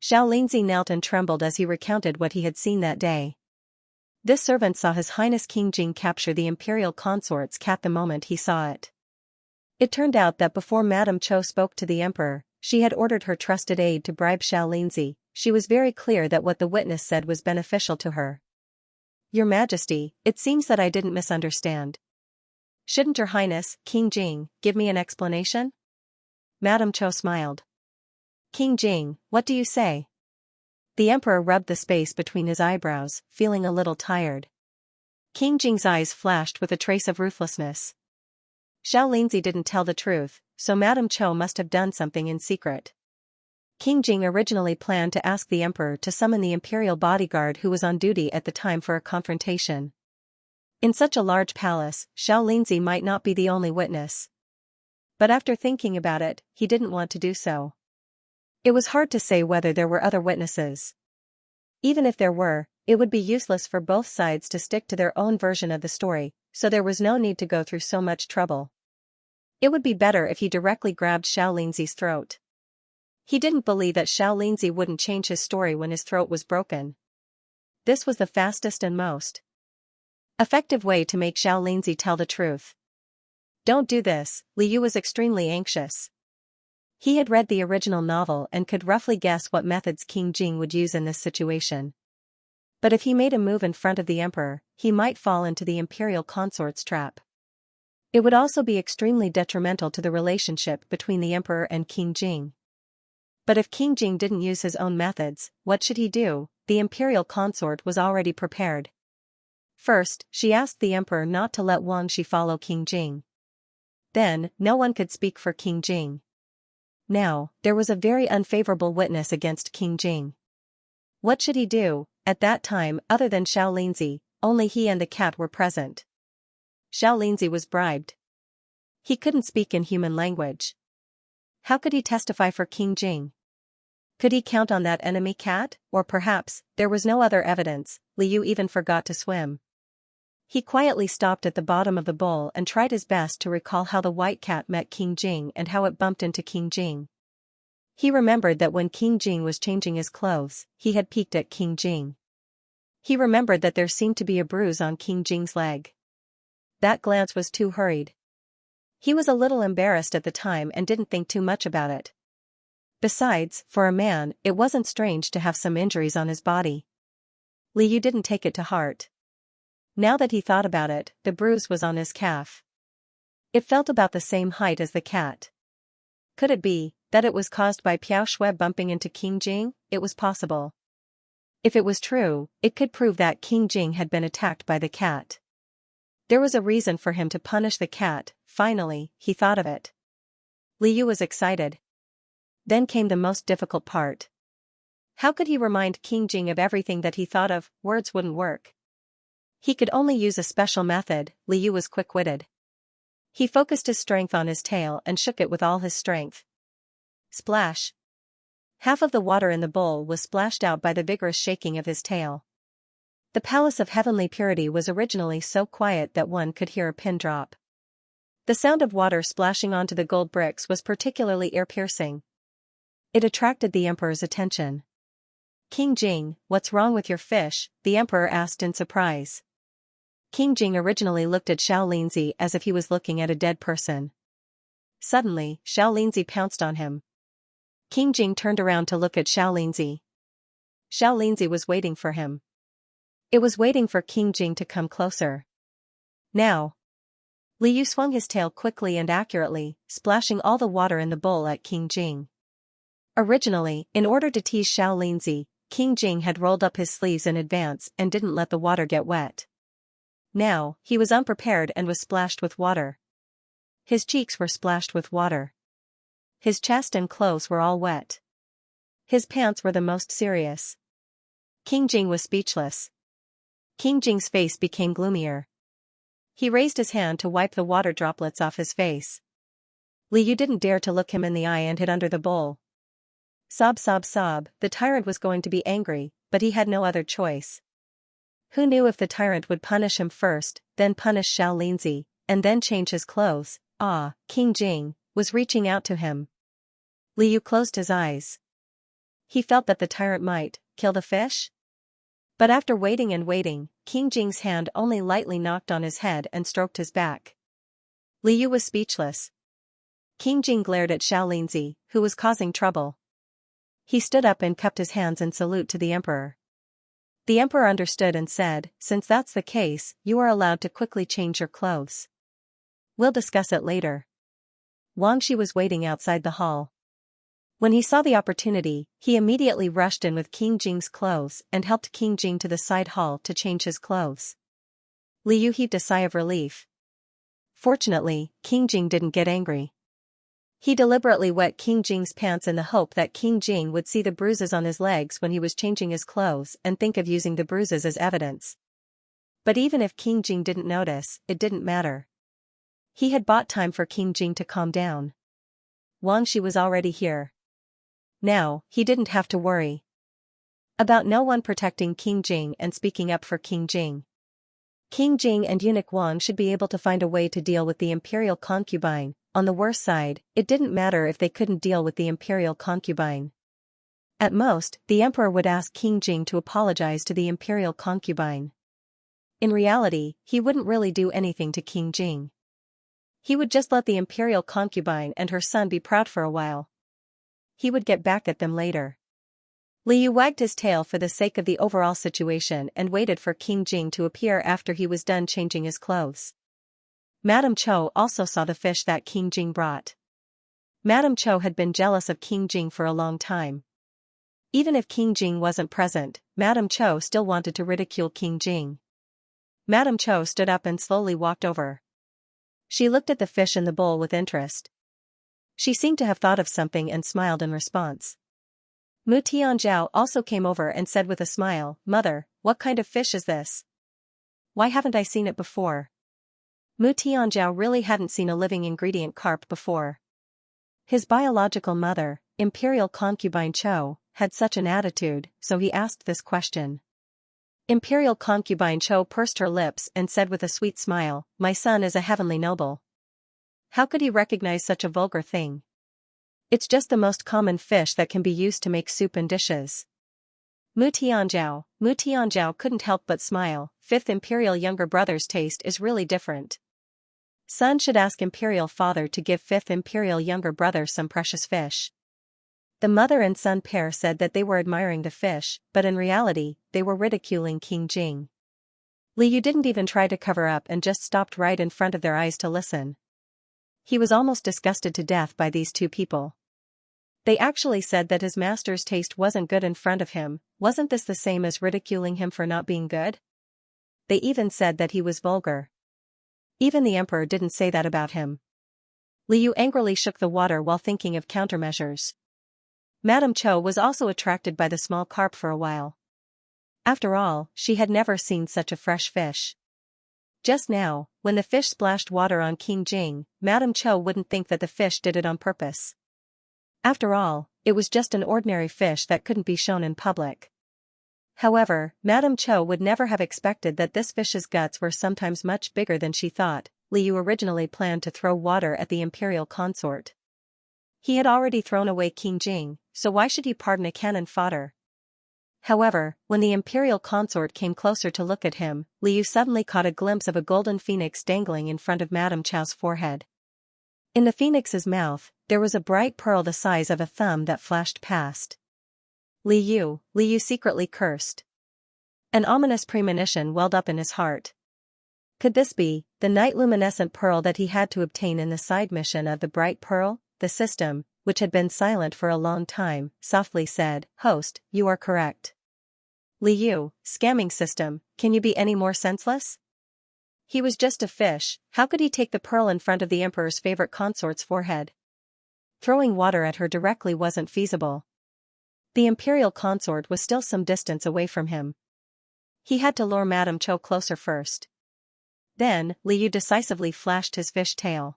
Xianxia knelt and trembled as he recounted what he had seen that day. This servant saw His Highness King Jing capture the imperial consort's cat the moment he saw it. It turned out that before Madame Cho spoke to the emperor, she had ordered her trusted aide to bribe Xianxia. She was very clear that what the witness said was beneficial to her. Your Majesty, it seems that I didn't misunderstand. Shouldn't Your Highness, King Jing, give me an explanation? Madame Cho smiled. King Jing, what do you say? The emperor rubbed the space between his eyebrows, feeling a little tired. King Jing's eyes flashed with a trace of ruthlessness. Xianxia didn't tell the truth, so Madame Cho must have done something in secret. King Jing originally planned to ask the emperor to summon the imperial bodyguard who was on duty at the time for a confrontation. In such a large palace, Xianxia might not be the only witness. But after thinking about it, he didn't want to do so. It was hard to say whether there were other witnesses. Even if there were, it would be useless for both sides to stick to their own version of the story, so there was no need to go through so much trouble. It would be better if he directly grabbed Xianxia's throat. He didn't believe that Xianxia wouldn't change his story when his throat was broken. This was the fastest and most effective way to make Xianxia tell the truth. Don't do this, Liu was extremely anxious. He had read the original novel and could roughly guess what methods King Jing would use in this situation. But if he made a move in front of the emperor, he might fall into the imperial consort's trap. It would also be extremely detrimental to the relationship between the emperor and King Jing. But if King Jing didn't use his own methods, what should he do? The imperial consort was already prepared. First, she asked the emperor not to let Wang Shi follow King Jing. Then, no one could speak for King Jing. Now, there was a very unfavorable witness against King Jing. What should he do? At that time, other than Xianxia, only he and the cat were present. Xianxia was bribed. He couldn't speak in human language. How could he testify for King Jing? Could he count on that enemy cat, or perhaps, there was no other evidence? Liu even forgot to swim. He quietly stopped at the bottom of the bowl and tried his best to recall how the white cat met King Jing and how it bumped into King Jing. He remembered that when King Jing was changing his clothes, he had peeked at King Jing. He remembered that there seemed to be a bruise on King Jing's leg. That glance was too hurried. He was a little embarrassed at the time and didn't think too much about it. Besides, for a man, it wasn't strange to have some injuries on his body. Liu didn't take it to heart. Now that he thought about it, the bruise was on his calf. It felt about the same height as the cat. Could it be that it was caused by Piao Shui bumping into King Jing? It was possible. If it was true, it could prove that King Jing had been attacked by the cat. There was a reason for him to punish the cat. Finally, he thought of it. Liu was excited. Then came the most difficult part. How could he remind King Jing of everything that he thought of? Words wouldn't work. He could only use a special method. Liu was quick-witted. He focused his strength on his tail and shook it with all his strength. Splash! Half of the water in the bowl was splashed out by the vigorous shaking of his tail. The palace of heavenly purity was originally so quiet that one could hear a pin drop. The sound of water splashing onto the gold bricks was particularly ear-piercing. It attracted the emperor's attention. King Jing, what's wrong with your fish? The emperor asked in surprise. King Jing originally looked at Xianxia as if he was looking at a dead person. Suddenly, Xianxia pounced on him. King Jing turned around to look at Xianxia. Xianxia was waiting for him. It was waiting for King Jing to come closer. Now. Liu swung his tail quickly and accurately, splashing all the water in the bowl at King Jing. Originally, in order to tease Xianxia, King Jing had rolled up his sleeves in advance and didn't let the water get wet. Now, he was unprepared and was splashed with water. His cheeks were splashed with water. His chest and clothes were all wet. His pants were the most serious. King Jing was speechless. King Jing's face became gloomier. He raised his hand to wipe the water droplets off his face. Liu didn't dare to look him in the eye and hid under the bowl. Sob, sob, sob. The tyrant was going to be angry, but he had no other choice. Who knew if the tyrant would punish him first, then punish Xianxia, and then change his clothes? Ah, King Jing was reaching out to him. Liu closed his eyes. He felt that the tyrant might kill the fish. But after waiting and waiting, King Jing's hand only lightly knocked on his head and stroked his back. Liu was speechless. King Jing glared at Xianxia, who was causing trouble. He stood up and cupped his hands in salute to the emperor. The emperor understood and said, "Since that's the case, you are allowed to quickly change your clothes. We'll discuss it later." Wang Shi was waiting outside the hall. When he saw the opportunity, he immediately rushed in with King Jing's clothes and helped King Jing to the side hall to change his clothes. Liu heaved a sigh of relief. Fortunately, King Jing didn't get angry. He deliberately wet King Jing's pants in the hope that King Jing would see the bruises on his legs when he was changing his clothes and think of using the bruises as evidence. But even if King Jing didn't notice, it didn't matter. He had bought time for King Jing to calm down. Wang Shi was already here. Now, he didn't have to worry about no one protecting King Jing and speaking up for King Jing. King Jing and eunuch Wang should be able to find a way to deal with the imperial concubine. On the worst side, it didn't matter if they couldn't deal with the imperial concubine. At most, the emperor would ask King Jing to apologize to the imperial concubine. In reality, he wouldn't really do anything to King Jing. He would just let the imperial concubine and her son be proud for a while. He would get back at them later. Liu wagged his tail for the sake of the overall situation and waited for King Jing to appear after he was done changing his clothes. Madame Cho also saw the fish that King Jing brought. Madame Cho had been jealous of King Jing for a long time. Even if King Jing wasn't present, Madame Cho still wanted to ridicule King Jing. Madame Cho stood up and slowly walked over. She looked at the fish in the bowl with interest. She seemed to have thought of something and smiled in response. Mu Tianzhao also came over and said with a smile, "Mother, what kind of fish is this? Why haven't I seen it before?" Mu Tianzhao really hadn't seen a living ingredient carp before. His biological mother, Imperial Concubine Chou, had such an attitude, so he asked this question. Imperial Concubine Chou pursed her lips and said with a sweet smile, "My son is a heavenly noble. How could he recognize such a vulgar thing? It's just the most common fish that can be used to make soup and dishes." Mu Tianzhao couldn't help but smile. Fifth Imperial younger brother's taste is really different. Son should ask Imperial father to give fifth Imperial younger brother some precious fish. The mother and son pair said that they were admiring the fish, but in reality, they were ridiculing King Jing. Li Yu didn't even try to cover up and just stopped right in front of their eyes to listen. He was almost disgusted to death by these two people. They actually said that his master's taste wasn't good in front of him. Wasn't this the same as ridiculing him for not being good? They even said that he was vulgar. Even the emperor didn't say that about him. Li Yu angrily shook the water while thinking of countermeasures. Madame Chou was also attracted by the small carp for a while. After all, she had never seen such a fresh fish. Just now, when the fish splashed water on King Jing, Madame Chou wouldn't think that the fish did it on purpose. After all, it was just an ordinary fish that couldn't be shown in public. However, Madame Chou would never have expected that this fish's guts were sometimes much bigger than she thought. Li Yu originally planned to throw water at the imperial consort. He had already thrown away King Jing, so why should he pardon a cannon fodder? However, when the imperial consort came closer to look at him, Li Yu suddenly caught a glimpse of a golden phoenix dangling in front of Madame Chou's forehead. In the phoenix's mouth, there was a bright pearl the size of a thumb that flashed past. Li Yu secretly cursed. An ominous premonition welled up in his heart. Could this be the night-luminescent pearl that he had to obtain in the side mission of the Bright Pearl? The system, which had been silent for a long time, softly said, "Host, you are correct." Li Yu, scamming system, can you be any more senseless? He was just a fish, how could he take the pearl in front of the emperor's favorite consort's forehead? Throwing water at her directly wasn't feasible. The imperial consort was still some distance away from him. He had to lure Madame Chou closer first. Then, Li Yu decisively flashed his fish tail.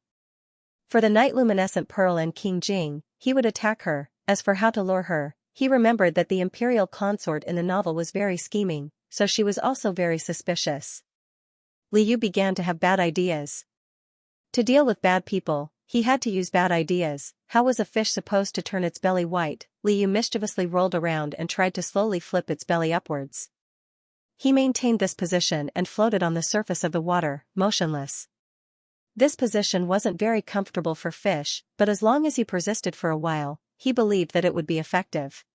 For the night-luminescent pearl and King Jing, he would attack her. As for how to lure her, he remembered that the imperial consort in the novel was very scheming, so she was also very suspicious. Li Yu began to have bad ideas. To deal with bad people, he had to use bad ideas. How was a fish supposed to turn its belly white? Li Yu mischievously rolled around and tried to slowly flip its belly upwards. He maintained this position and floated on the surface of the water, motionless. This position wasn't very comfortable for fish, but as long as he persisted for a while, he believed that it would be effective.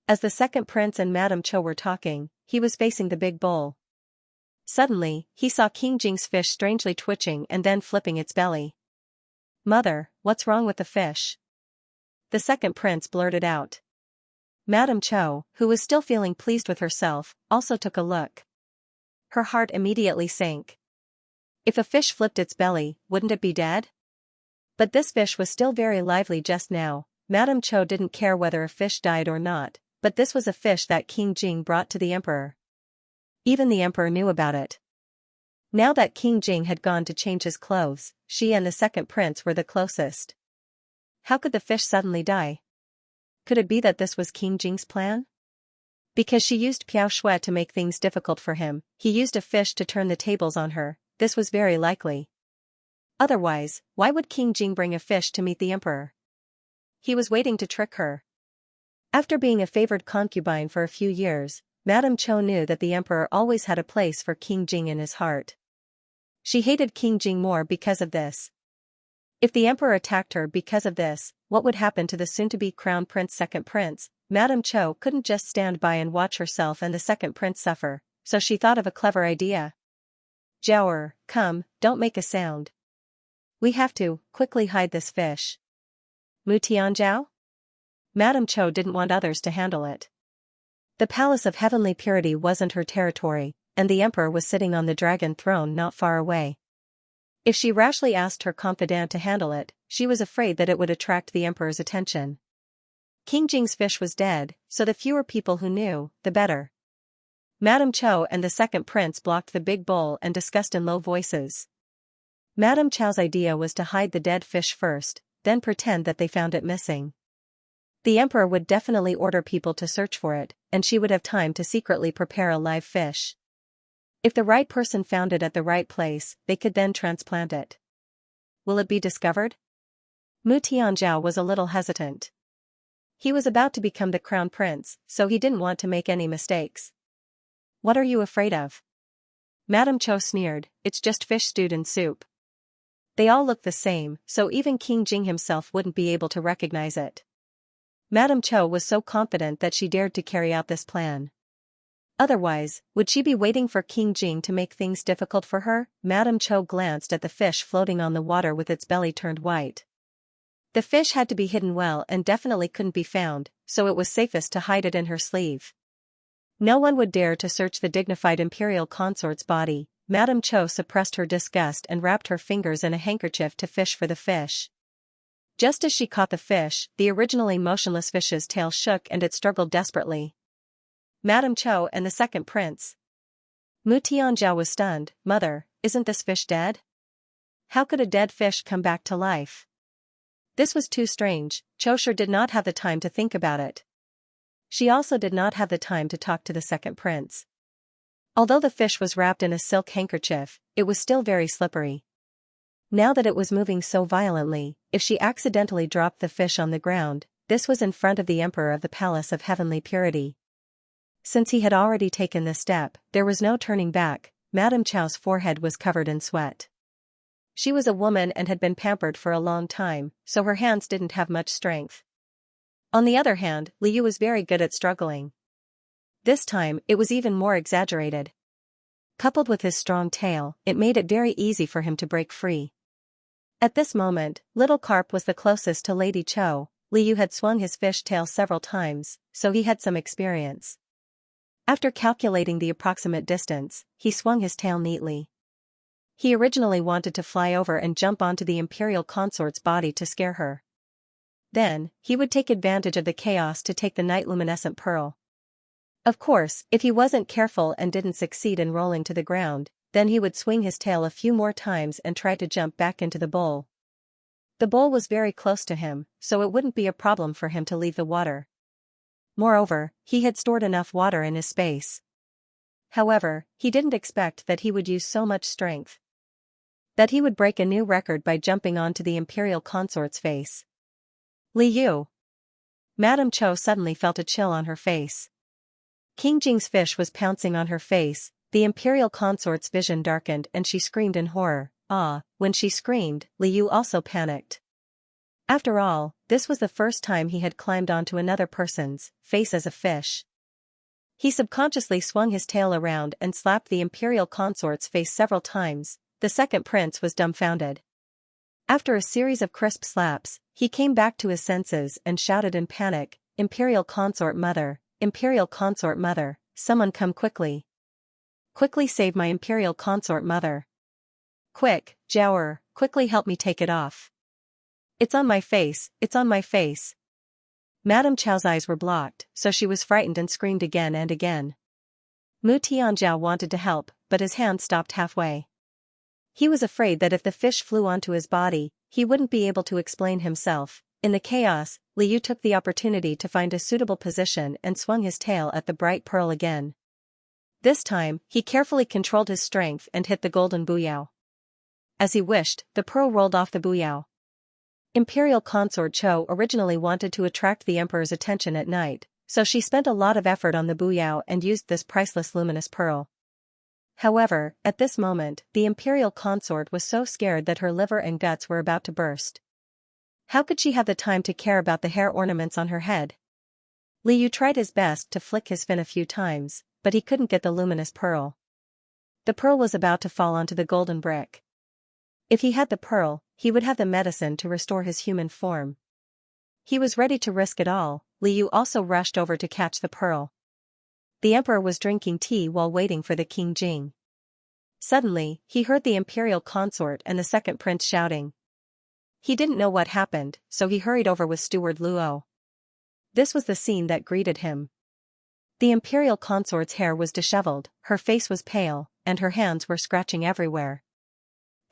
As the second prince and Madame Chou were talking, he was facing the big bowl. Suddenly, he saw King Jing's fish strangely twitching and then flipping its belly. "Mother, what's wrong with the fish?" The second prince blurted out. Madame Chou, who was still feeling pleased with herself, also took a look. Her heart immediately sank. If a fish flipped its belly, wouldn't it be dead? But this fish was still very lively just now. Madame Chou didn't care whether a fish died or not, but this was a fish that King Jing brought to the emperor. Even the emperor knew about it. Now that King Jing had gone to change his clothes, she and the second prince were the closest. How could the fish suddenly die? Could it be that this was King Jing's plan? Because she used Piao Shui to make things difficult for him, he used a fish to turn the tables on her. This was very likely. Otherwise, why would King Jing bring a fish to meet the emperor? He was waiting to trick her. After being a favored concubine for a few years, Madame Chou knew that the emperor always had a place for King Jing in his heart. She hated King Jing more because of this. If the emperor attacked her because of this, what would happen to the soon-to-be crown prince second prince? Madame Chou couldn't just stand by and watch herself and the second prince suffer, so she thought of a clever idea. "Jiaoer, come, don't make a sound. We have to quickly hide this fish." Mu Tianzhao? Madame Chou didn't want others to handle it. The palace of heavenly purity wasn't her territory, and the emperor was sitting on the dragon throne not far away. If she rashly asked her confidant to handle it, she was afraid that it would attract the emperor's attention. King Jing's fish was dead, so the fewer people who knew, the better. Madame Cho and the second prince blocked the big bowl and discussed in low voices. Madame Cho's idea was to hide the dead fish first, then pretend that they found it missing. The emperor would definitely order people to search for it, and she would have time to secretly prepare a live fish. If the right person found it at the right place, they could then transplant it. Will it be discovered? Mu Tianzhao was a little hesitant. He was about to become the crown prince, so he didn't want to make any mistakes. What are you afraid of? Madame Cho sneered, it's just fish stewed in soup. They all look the same, so even King Jing himself wouldn't be able to recognize it. Madame Cho was so confident that she dared to carry out this plan. Otherwise, would she be waiting for King Jing to make things difficult for her? Madame Cho glanced at the fish floating on the water with its belly turned white. The fish had to be hidden well and definitely couldn't be found, so it was safest to hide it in her sleeve. No one would dare to search the dignified imperial consort's body. Madame Cho suppressed her disgust and wrapped her fingers in a handkerchief to fish for the fish. Just as she caught the fish, the originally motionless fish's tail shook and it struggled desperately. Madame Cho and the second prince. Mu Tianzhao was stunned. Mother, isn't this fish dead? How could a dead fish come back to life? This was too strange. Cho sure did not have the time to think about it. She also did not have the time to talk to the second prince. Although the fish was wrapped in a silk handkerchief, it was still very slippery. Now that it was moving so violently, if she accidentally dropped the fish on the ground, this was in front of the emperor of the Palace of Heavenly Purity. Since he had already taken this step, there was no turning back. Madame Cho's forehead was covered in sweat. She was a woman and had been pampered for a long time, so her hands didn't have much strength. On the other hand, Liu was very good at struggling. This time, it was even more exaggerated. Coupled with his strong tail, it made it very easy for him to break free. At this moment, Little Carp was the closest to Lady Cho. Liu had swung his fish tail several times, so he had some experience. After calculating the approximate distance, he swung his tail neatly. He originally wanted to fly over and jump onto the imperial consort's body to scare her. Then, he would take advantage of the chaos to take the night luminescent pearl. Of course, if he wasn't careful and didn't succeed in rolling to the ground, then he would swing his tail a few more times and try to jump back into the bowl. The bowl was very close to him, so it wouldn't be a problem for him to leave the water. Moreover, he had stored enough water in his space. However, he didn't expect that he would use so much strength. That he would break a new record by jumping onto the imperial consort's face. Liu! Madame Cho suddenly felt a chill on her face. King Jing's fish was pouncing on her face. The imperial consort's vision darkened and she screamed in horror. When she screamed, Liu also panicked. After all, this was the first time he had climbed onto another person's face as a fish. He subconsciously swung his tail around and slapped the imperial consort's face several times. The second prince was dumbfounded. After a series of crisp slaps, he came back to his senses and shouted in panic, Imperial consort mother, someone come quickly. Quickly save my imperial consort mother. Quick, Jiaoer, quickly help me take it off. It's on my face, it's on my face. Madame Cho's eyes were blocked, so she was frightened and screamed again and again. Mu Tianzhao wanted to help, but his hand stopped halfway. He was afraid that if the fish flew onto his body, he wouldn't be able to explain himself. In the chaos, Liu took the opportunity to find a suitable position and swung his tail at the bright pearl again. This time, he carefully controlled his strength and hit the golden buyao. As he wished, the pearl rolled off the buyao. Imperial consort Cho originally wanted to attract the emperor's attention at night, so she spent a lot of effort on the buyao and used this priceless luminous pearl. However, at this moment, the imperial consort was so scared that her liver and guts were about to burst. How could she have the time to care about the hair ornaments on her head? Liu tried his best to flick his fin a few times, but he couldn't get the luminous pearl. The pearl was about to fall onto the golden brick. If he had the pearl, he would have the medicine to restore his human form. He was ready to risk it all. Liu also rushed over to catch the pearl. The emperor was drinking tea while waiting for the King Jing. Suddenly, he heard the imperial consort and the second prince shouting. He didn't know what happened, so he hurried over with Steward Luo. This was the scene that greeted him. The imperial consort's hair was disheveled, her face was pale, and her hands were scratching everywhere.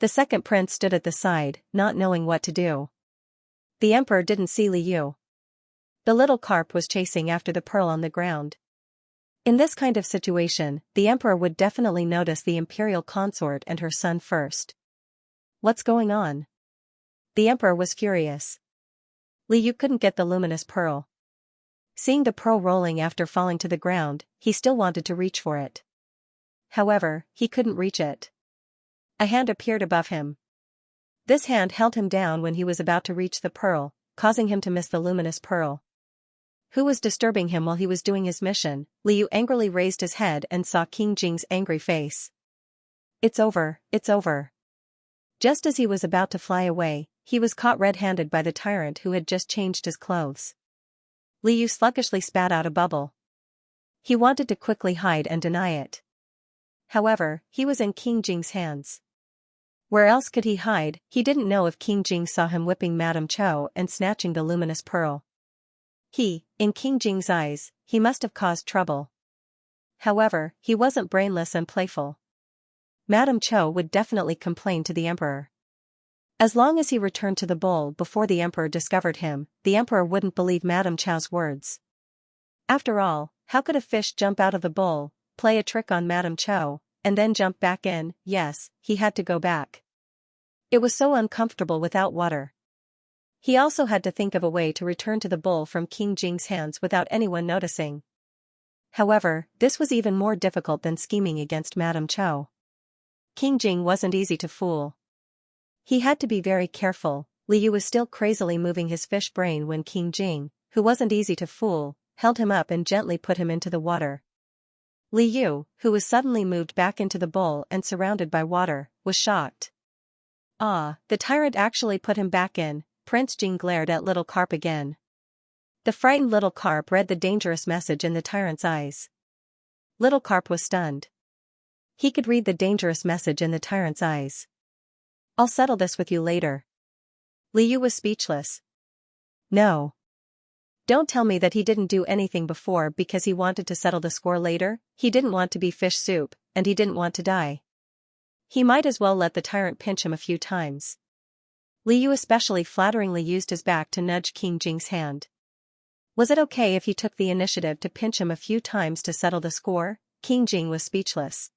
The second prince stood at the side, not knowing what to do. The emperor didn't see Li Yu. The little carp was chasing after the pearl on the ground. In this kind of situation, the emperor would definitely notice the imperial consort and her son first. What's going on? The emperor was furious. Li Yu couldn't get the luminous pearl. Seeing the pearl rolling after falling to the ground, he still wanted to reach for it. However, he couldn't reach it. A hand appeared above him. This hand held him down when he was about to reach the pearl, causing him to miss the luminous pearl. Who was disturbing him while he was doing his mission? Li Yu angrily raised his head and saw King Jing's angry face. It's over, it's over. Just as he was about to fly away, he was caught red-handed by the tyrant who had just changed his clothes. Li Yu sluggishly spat out a bubble. He wanted to quickly hide and deny it. However, he was in King Jing's hands. Where else could he hide? He didn't know if King Jing saw him whipping Madame Cho and snatching the luminous pearl. In King Jing's eyes, he must have caused trouble. However, he wasn't brainless and playful. Madame Cho would definitely complain to the emperor. As long as he returned to the bowl before the emperor discovered him, the emperor wouldn't believe Madame Cho's words. After all, how could a fish jump out of the bowl, play a trick on Madame Cho, and then jump back in? Yes, he had to go back. It was so uncomfortable without water. He also had to think of a way to return to the bowl from King Jing's hands without anyone noticing. However, this was even more difficult than scheming against Madame Cho. King Jing wasn't easy to fool. He had to be very careful. Li Yu was still crazily moving his fish brain when King Jing, who wasn't easy to fool, held him up and gently put him into the water. Li Yu, who was suddenly moved back into the bowl and surrounded by water, was shocked. Ah, the tyrant actually put him back in. Prince Jing glared at little carp again. The frightened little carp read the dangerous message in the tyrant's eyes. Little carp was stunned. He could read the dangerous message in the tyrant's eyes. I'll settle this with you later. Li Yu was speechless. No. Don't tell me that he didn't do anything before because he wanted to settle the score later. He didn't want to be fish soup, and he didn't want to die. He might as well let the tyrant pinch him a few times. Li Yu especially flatteringly used his back to nudge King Jing's hand. Was it okay if he took the initiative to pinch him a few times to settle the score? King Jing was speechless.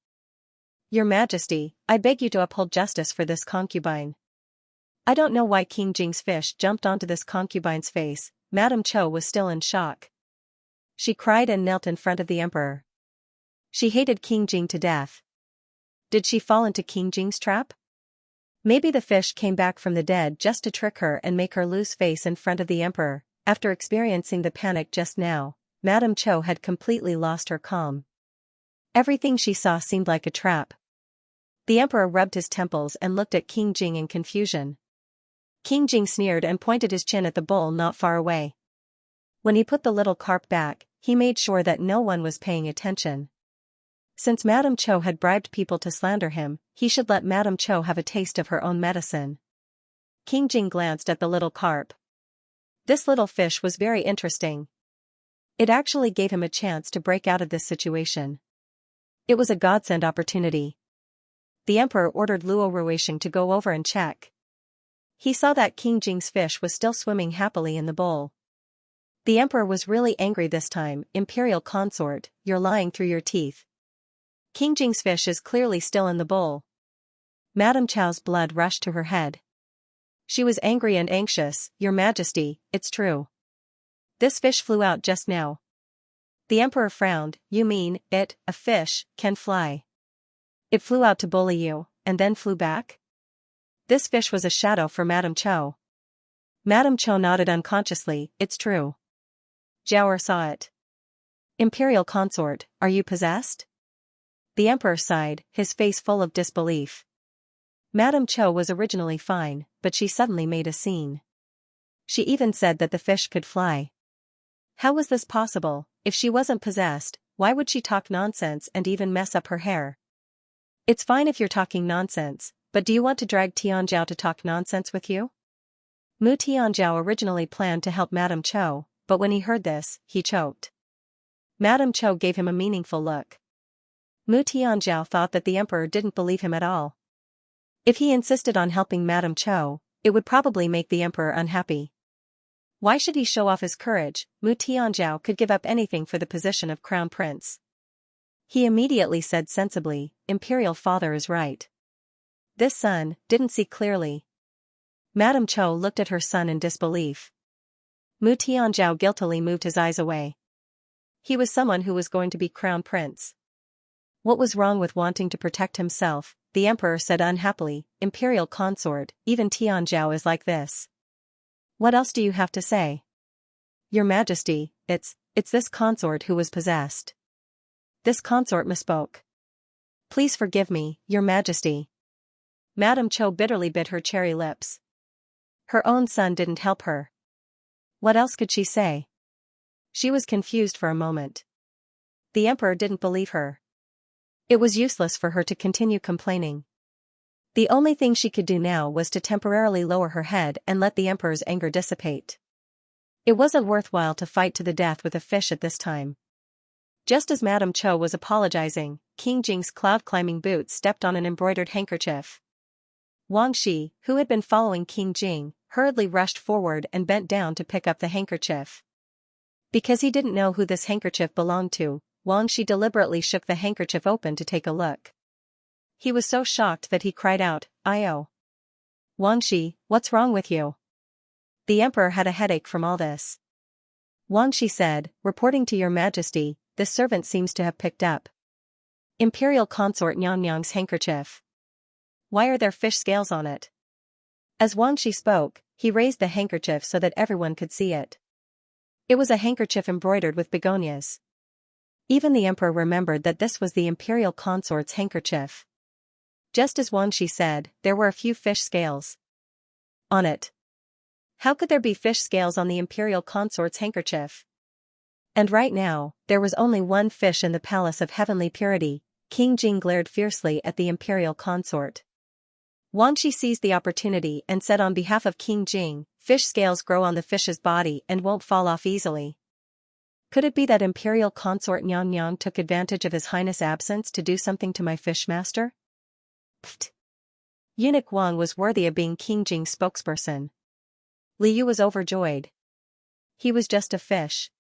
Your Majesty, I beg you to uphold justice for this concubine. I don't know why King Jing's fish jumped onto this concubine's face. Madame Cho was still in shock. She cried and knelt in front of the emperor. She hated King Jing to death. Did she fall into King Jing's trap? Maybe the fish came back from the dead just to trick her and make her lose face in front of the emperor. After experiencing the panic just now, Madame Cho had completely lost her calm. Everything she saw seemed like a trap. The emperor rubbed his temples and looked at King Jing in confusion. King Jing sneered and pointed his chin at the bowl not far away. When he put the little carp back, he made sure that no one was paying attention. Since Madame Cho had bribed people to slander him, he should let Madame Cho have a taste of her own medicine. King Jing glanced at the little carp. This little fish was very interesting. It actually gave him a chance to break out of this situation. It was a godsend opportunity. The emperor ordered Luo Ruisheng to go over and check. He saw that King Jing's fish was still swimming happily in the bowl. The emperor was really angry this time. Imperial consort, you're lying through your teeth. King Jing's fish is clearly still in the bowl. Madame Cho's blood rushed to her head. She was angry and anxious. Your Majesty, it's true. This fish flew out just now. The emperor frowned. You mean, a fish, can fly? It flew out to bully you, and then flew back? This fish was a shadow for Madame Cho. Madame Cho nodded unconsciously. It's true. Jiaoer saw it. Imperial consort, are you possessed? The emperor sighed, his face full of disbelief. Madame Cho was originally fine, but she suddenly made a scene. She even said that the fish could fly. How was this possible? If she wasn't possessed, why would she talk nonsense and even mess up her hair? It's fine if you're talking nonsense, but do you want to drag Tianzhao to talk nonsense with you? Mu Tianzhao originally planned to help Madame Cho, but when he heard this, he choked. Madame Cho gave him a meaningful look. Mu Tianzhao thought that the emperor didn't believe him at all. If he insisted on helping Madame Cho, it would probably make the emperor unhappy. Why should he show off his courage? Mu Tianzhao could give up anything for the position of crown prince. He immediately said sensibly, Imperial father is right. This son didn't see clearly. Madame Cho looked at her son in disbelief. Mu Tianzhao guiltily moved his eyes away. He was someone who was going to be crown prince. What was wrong with wanting to protect himself? The emperor said unhappily, Imperial consort, even Tianzhao is like this. What else do you have to say? Your Majesty, it's this consort who was possessed. This consort misspoke. Please forgive me, Your Majesty. Madame Cho bitterly bit her cherry lips. Her own son didn't help her. What else could she say? She was confused for a moment. The emperor didn't believe her. It was useless for her to continue complaining. The only thing she could do now was to temporarily lower her head and let the emperor's anger dissipate. It wasn't worthwhile to fight to the death with a fish at this time. Just as Madame Cho was apologizing, King Jing's cloud-climbing boots stepped on an embroidered handkerchief. Wang Shi, who had been following King Jing, hurriedly rushed forward and bent down to pick up the handkerchief. Because he didn't know who this handkerchief belonged to, Wang Shi deliberately shook the handkerchief open to take a look. He was so shocked that he cried out, "Io! Wang Shi, what's wrong with you?" The emperor had a headache from all this. Wang Shi said, "Reporting to Your Majesty, this servant seems to have picked up Imperial consort Nyangnyang's handkerchief. Why are there fish scales on it?" As Wang Shi spoke, he raised the handkerchief so that everyone could see it. It was a handkerchief embroidered with begonias. Even the emperor remembered that this was the imperial consort's handkerchief. Just as Wang Shi said, there were a few fish scales on it. How could there be fish scales on the imperial consort's handkerchief? And right now, there was only one fish in the palace of heavenly purity. King Jing glared fiercely at the imperial consort. Wang Shi seized the opportunity and said on behalf of King Jing, "Fish scales grow on the fish's body and won't fall off easily." Could it be that imperial consort Nyang took advantage of His Highness' absence to do something to my fish master? Pfft. Eunuch Wang was worthy of being King Jing's spokesperson. Li Yu was overjoyed. He was just a fish.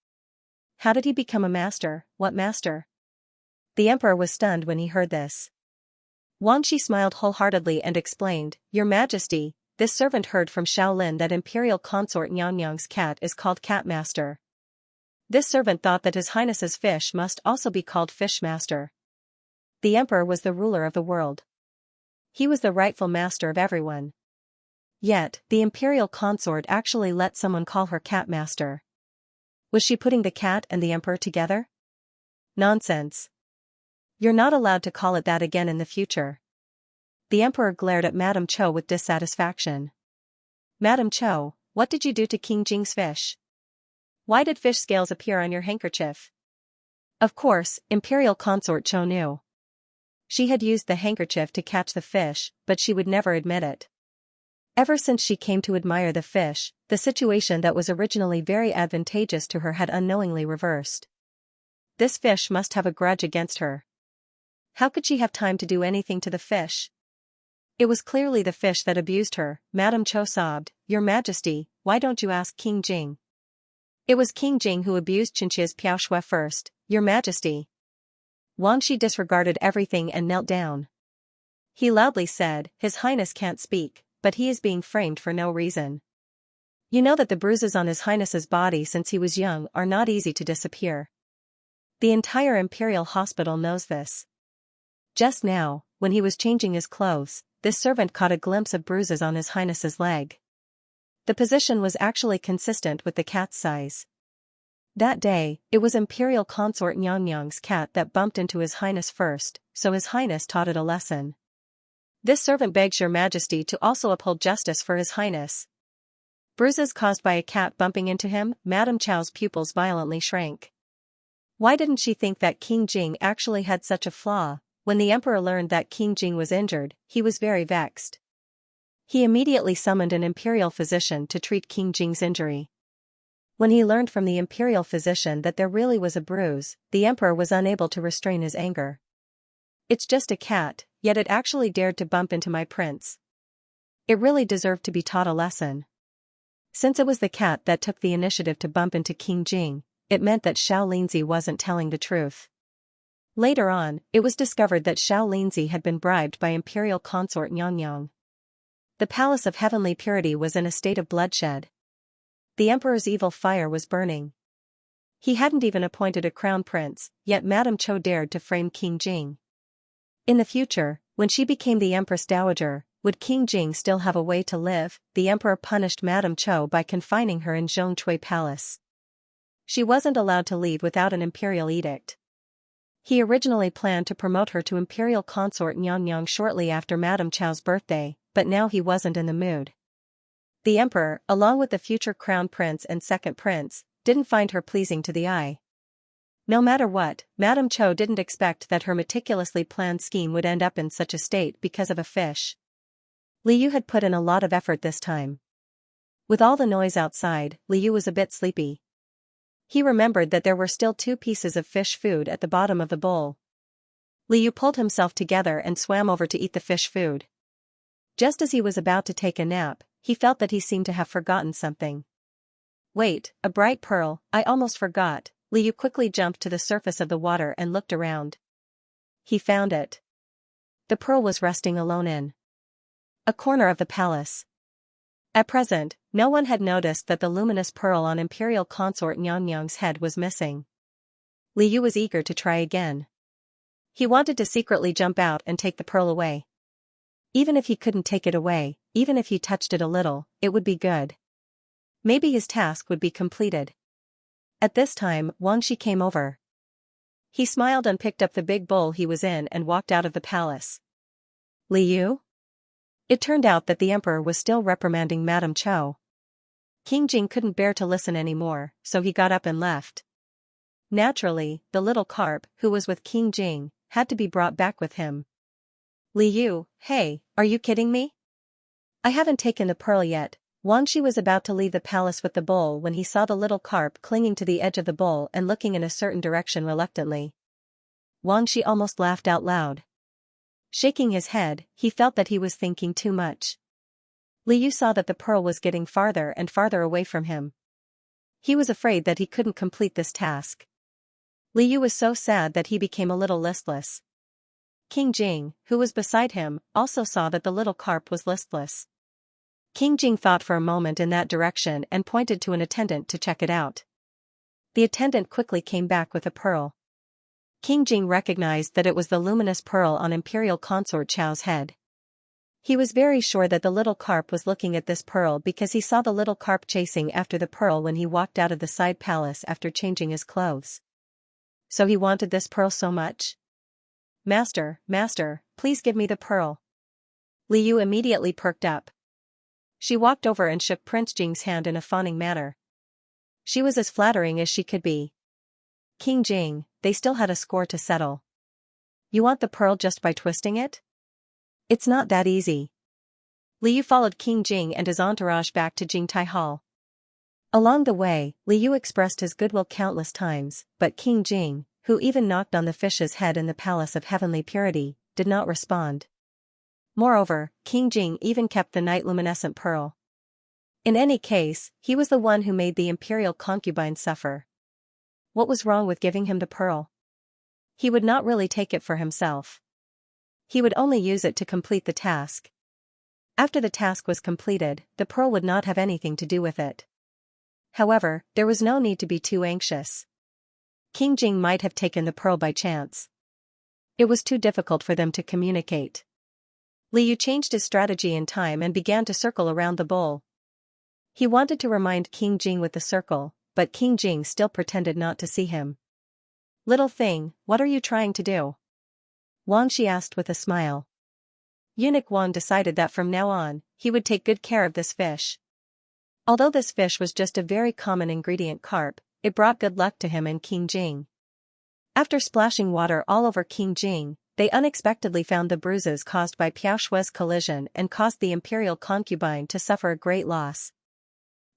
How did he become a master? What master? The emperor was stunned when he heard this. Wang Shi smiled wholeheartedly and explained, "Your Majesty, this servant heard from Shaolin that imperial consort Nyang's cat is called Cat Master. This servant thought that His Highness's fish must also be called Fish Master. The emperor was the ruler of the world. He was the rightful master of everyone. Yet, the imperial consort actually let someone call her Cat Master. Was she putting the cat and the emperor together? Nonsense. You're not allowed to call it that again in the future." The emperor glared at Madame Cho with dissatisfaction. "Madame Cho, what did you do to King Jing's fish? Why did fish scales appear on your handkerchief?" Of course, imperial consort Cho knew. She had used the handkerchief to catch the fish, but she would never admit it. Ever since she came to admire the fish, the situation that was originally very advantageous to her had unknowingly reversed. This fish must have a grudge against her. How could she have time to do anything to the fish? It was clearly the fish that abused her. Madame Cho sobbed, "Your Majesty, why don't you ask King Jing?" "It was King Jing who abused Xianxia's Piao Shui first, Your Majesty." Wang Shi disregarded everything and knelt down. He loudly said, "His Highness can't speak, but he is being framed for no reason. You know that the bruises on His Highness's body since he was young are not easy to disappear. The entire imperial hospital knows this. Just now, when he was changing his clothes, this servant caught a glimpse of bruises on His Highness's leg. The position was actually consistent with the cat's size. That day, it was imperial consort Nyang's cat that bumped into His Highness first, so His Highness taught it a lesson. This servant begs Your Majesty to also uphold justice for His Highness." Bruises caused by a cat bumping into him, Madame Chow's pupils violently shrank. Why didn't she think that King Jing actually had such a flaw? when the emperor learned that King Jing was injured, he was very vexed. He immediately summoned an imperial physician to treat King Jing's injury. When he learned from the imperial physician that there really was a bruise, the emperor was unable to restrain his anger. It's just a cat, yet it actually dared to bump into my prince. It really deserved to be taught a lesson. Since it was the cat that took the initiative to bump into King Jing, it meant that Xianxia wasn't telling the truth. Later on, it was discovered that Xianxia had been bribed by imperial consort Xianxia. The palace of heavenly purity was in a state of bloodshed. The emperor's evil fire was burning. He hadn't even appointed a crown prince, yet Madame Cho dared to frame King Jing. In the future, when she became the Empress Dowager, would King Jing still have a way to live? The emperor punished Madame Cho by confining her in Xianxia Palace. She wasn't allowed to leave without an imperial edict. He originally planned to promote her to imperial consort Xianxia shortly after Madame Cho's birthday, but now he wasn't in the mood. The emperor, along with the future crown prince and second prince, didn't find her pleasing to the eye. No matter what, Madame Cho didn't expect that her meticulously planned scheme would end up in such a state because of a fish. Liu had put in a lot of effort this time. With all the noise outside, Liu was a bit sleepy. He remembered that there were still 2 pieces of fish food at the bottom of the bowl. Liu pulled himself together and swam over to eat the fish food. Just as he was about to take a nap, he felt that he seemed to have forgotten something. Wait, a bright pearl, I almost forgot. Liu quickly jumped to the surface of the water and looked around. He found it. The pearl was resting alone in a corner of the palace. At present, no one had noticed that the luminous pearl on imperial consort Xianxia's head was missing. Liu was eager to try again. He wanted to secretly jump out and take the pearl away. Even if he couldn't take it away, even if he touched it a little, it would be good. Maybe his task would be completed. At this time, Wangxi came over. He smiled and picked up the big bowl he was in and walked out of the palace. Liu? It turned out that the emperor was still reprimanding Madame Cho. King Jing couldn't bear to listen anymore, so he got up and left. Naturally, the little carp, who was with King Jing, had to be brought back with him. Liu, hey, are you kidding me? I haven't taken the pearl yet. Wangxi was about to leave the palace with the bowl when he saw the little carp clinging to the edge of the bowl and looking in a certain direction reluctantly. Wangxi almost laughed out loud. Shaking his head, he felt that he was thinking too much. Liu saw that the pearl was getting farther and farther away from him. He was afraid that he couldn't complete this task. Liu was so sad that he became a little listless. King Jing, who was beside him, also saw that the little carp was listless. King Jing thought for a moment in that direction and pointed to an attendant to check it out. The attendant quickly came back with a pearl. King Jing recognized that it was the luminous pearl on imperial consort Chao's head. He was very sure that the little carp was looking at this pearl because he saw the little carp chasing after the pearl when he walked out of the side palace after changing his clothes. So he wanted this pearl so much? Master, please give me the pearl. Liu immediately perked up. She walked over and shook Prince Jing's hand in a fawning manner. She was as flattering as she could be. King Jing, they still had a score to settle. You want the pearl just by twisting it? It's not that easy. Liu followed King Jing and his entourage back to Jingtai Hall. Along the way, Liu expressed his goodwill countless times, but King Jing, who even knocked on the fish's head in the Palace of Heavenly Purity, did not respond. Moreover, King Jing even kept the night luminescent pearl. In any case, he was the one who made the imperial concubine suffer. What was wrong with giving him the pearl? He would not really take it for himself. He would only use it to complete the task. After the task was completed, the pearl would not have anything to do with it. However, there was no need to be too anxious. King Jing might have taken the pearl by chance. It was too difficult for them to communicate. Liu changed his strategy in time and began to circle around the bowl. He wanted to remind King Jing with the circle, but King Jing still pretended not to see him. Little thing, what are you trying to do? Wangxi asked with a smile. Eunuch Wang decided that from now on, he would take good care of this fish. Although this fish was just a very common ingredient carp, it brought good luck to him and King Jing. After splashing water all over King Jing, they unexpectedly found the bruises caused by Piao Shui's collision and caused the imperial concubine to suffer a great loss.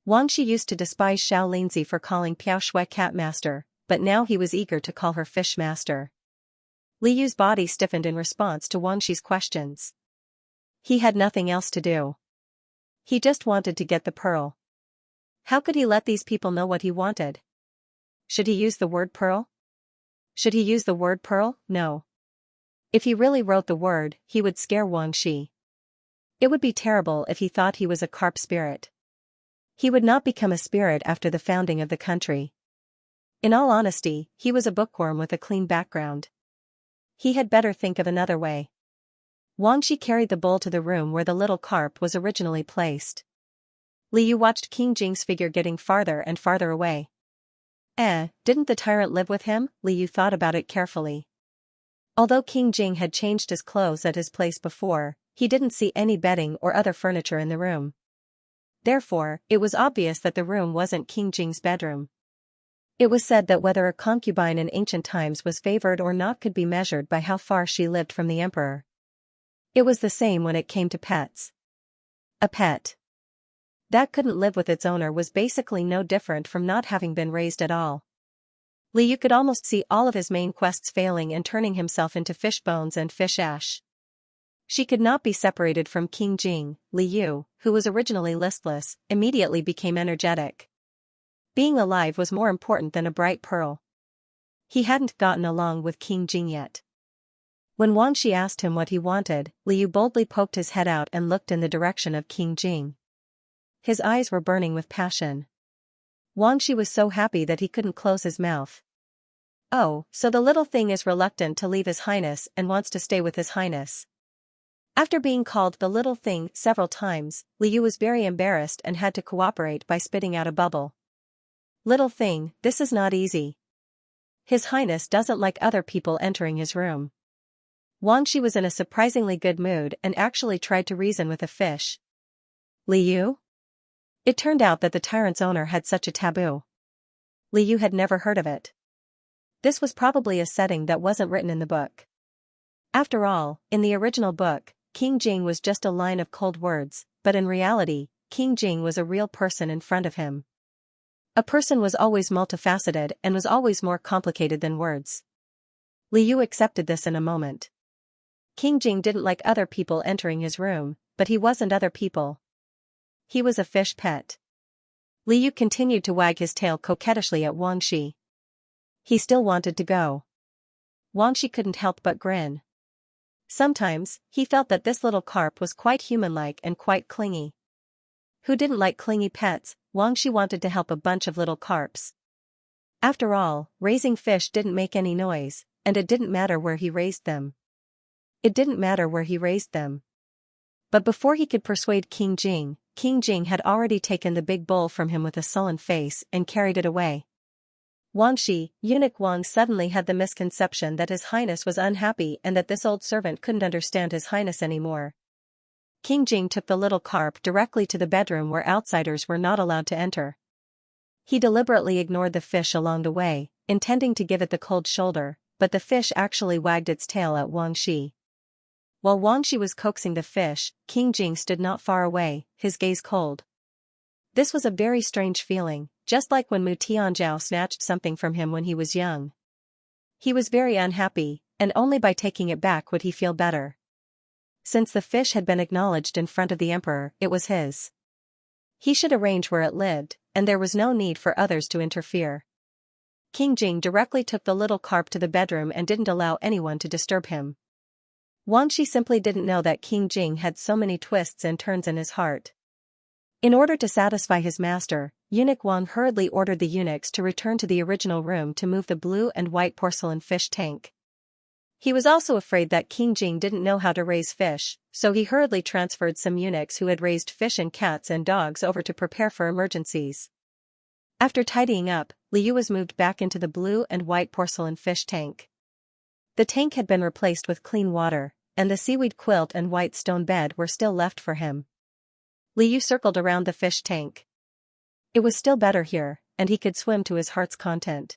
Wang Shi used to despise Xiao Linzi for calling Piao Shui cat master, but now he was eager to call her fish master. Li Yu's body stiffened in response to Wang Shi's questions. He had nothing else to do. He just wanted to get the pearl. How could he let these people know what he wanted? Should he use the word pearl? Should he use the word pearl? No. If he really wrote the word, he would scare Wang Shi. It would be terrible if he thought he was a carp spirit. He would not become a spirit after the founding of the country. In all honesty, he was a bookworm with a clean background. He had better think of another way. Wang Shi carried the bowl to the room where the little carp was originally placed. Li Yu watched King Jing's figure getting farther and farther away. Didn't the tyrant live with him? Li Yu thought about it carefully. Although King Jing had changed his clothes at his place before, he didn't see any bedding or other furniture in the room. Therefore, it was obvious that the room wasn't King Jing's bedroom. It was said that whether a concubine in ancient times was favored or not could be measured by how far she lived from the emperor. It was the same when it came to pets. A pet that couldn't live with its owner was basically no different from not having been raised at all. Li Yu could almost see all of his main quests failing and turning himself into fish bones and fish ash. She could not be separated from King Jing. Li Yu, who was originally listless, immediately became energetic. Being alive was more important than a bright pearl. He hadn't gotten along with King Jing yet. When Wang Shi asked him what he wanted, Li Yu boldly poked his head out and looked in the direction of King Jing. His eyes were burning with passion. Wang Shi was so happy that he couldn't close his mouth. Oh, so the little thing is reluctant to leave His Highness and wants to stay with His Highness. After being called the little thing several times, Li Yu was very embarrassed and had to cooperate by spitting out a bubble. Little thing, this is not easy. His Highness doesn't like other people entering his room. Wang Shi was in a surprisingly good mood and actually tried to reason with a fish. Li Yu? It turned out that the tyrant's owner had such a taboo. Li Yu had never heard of it. This was probably a setting that wasn't written in the book. After all, in the original book, King Jing was just a line of cold words, but in reality, King Jing was a real person in front of him. A person was always multifaceted and was always more complicated than words. Li Yu accepted this in a moment. King Jing didn't like other people entering his room, but he wasn't other people. He was a fish pet. Li Yu continued to wag his tail coquettishly at Wang Shi. He still wanted to go. Wang Shi couldn't help but grin. Sometimes, he felt that this little carp was quite human-like and quite clingy. Who didn't like clingy pets? Wang Shi wanted to help a bunch of little carps. After all, raising fish didn't make any noise, and it didn't matter where he raised them. But before he could persuade King Jing had already taken the big bowl from him with a sullen face and carried it away. Wang Shi, eunuch Wang suddenly had the misconception that His Highness was unhappy and that this old servant couldn't understand His Highness anymore. King Jing took the little carp directly to the bedroom where outsiders were not allowed to enter. He deliberately ignored the fish along the way, intending to give it the cold shoulder, but the fish actually wagged its tail at Wang Shi. While Wang Shi was coaxing the fish, King Jing stood not far away, his gaze cold. This was a very strange feeling, just like when Mu Tianzhao snatched something from him when he was young. He was very unhappy, and only by taking it back would he feel better. Since the fish had been acknowledged in front of the emperor, it was his. He should arrange where it lived, and there was no need for others to interfere. King Jing directly took the little carp to the bedroom and didn't allow anyone to disturb him. Wang Shi simply didn't know that King Jing had so many twists and turns in his heart. In order to satisfy his master, eunuch Wang hurriedly ordered the eunuchs to return to the original room to move the blue and white porcelain fish tank. He was also afraid that King Jing didn't know how to raise fish, so he hurriedly transferred some eunuchs who had raised fish and cats and dogs over to prepare for emergencies. After tidying up, Li Yu was moved back into the blue and white porcelain fish tank. The tank had been replaced with clean water, and the seaweed quilt and white stone bed were still left for him. Li Yu circled around the fish tank. It was still better here, and he could swim to his heart's content.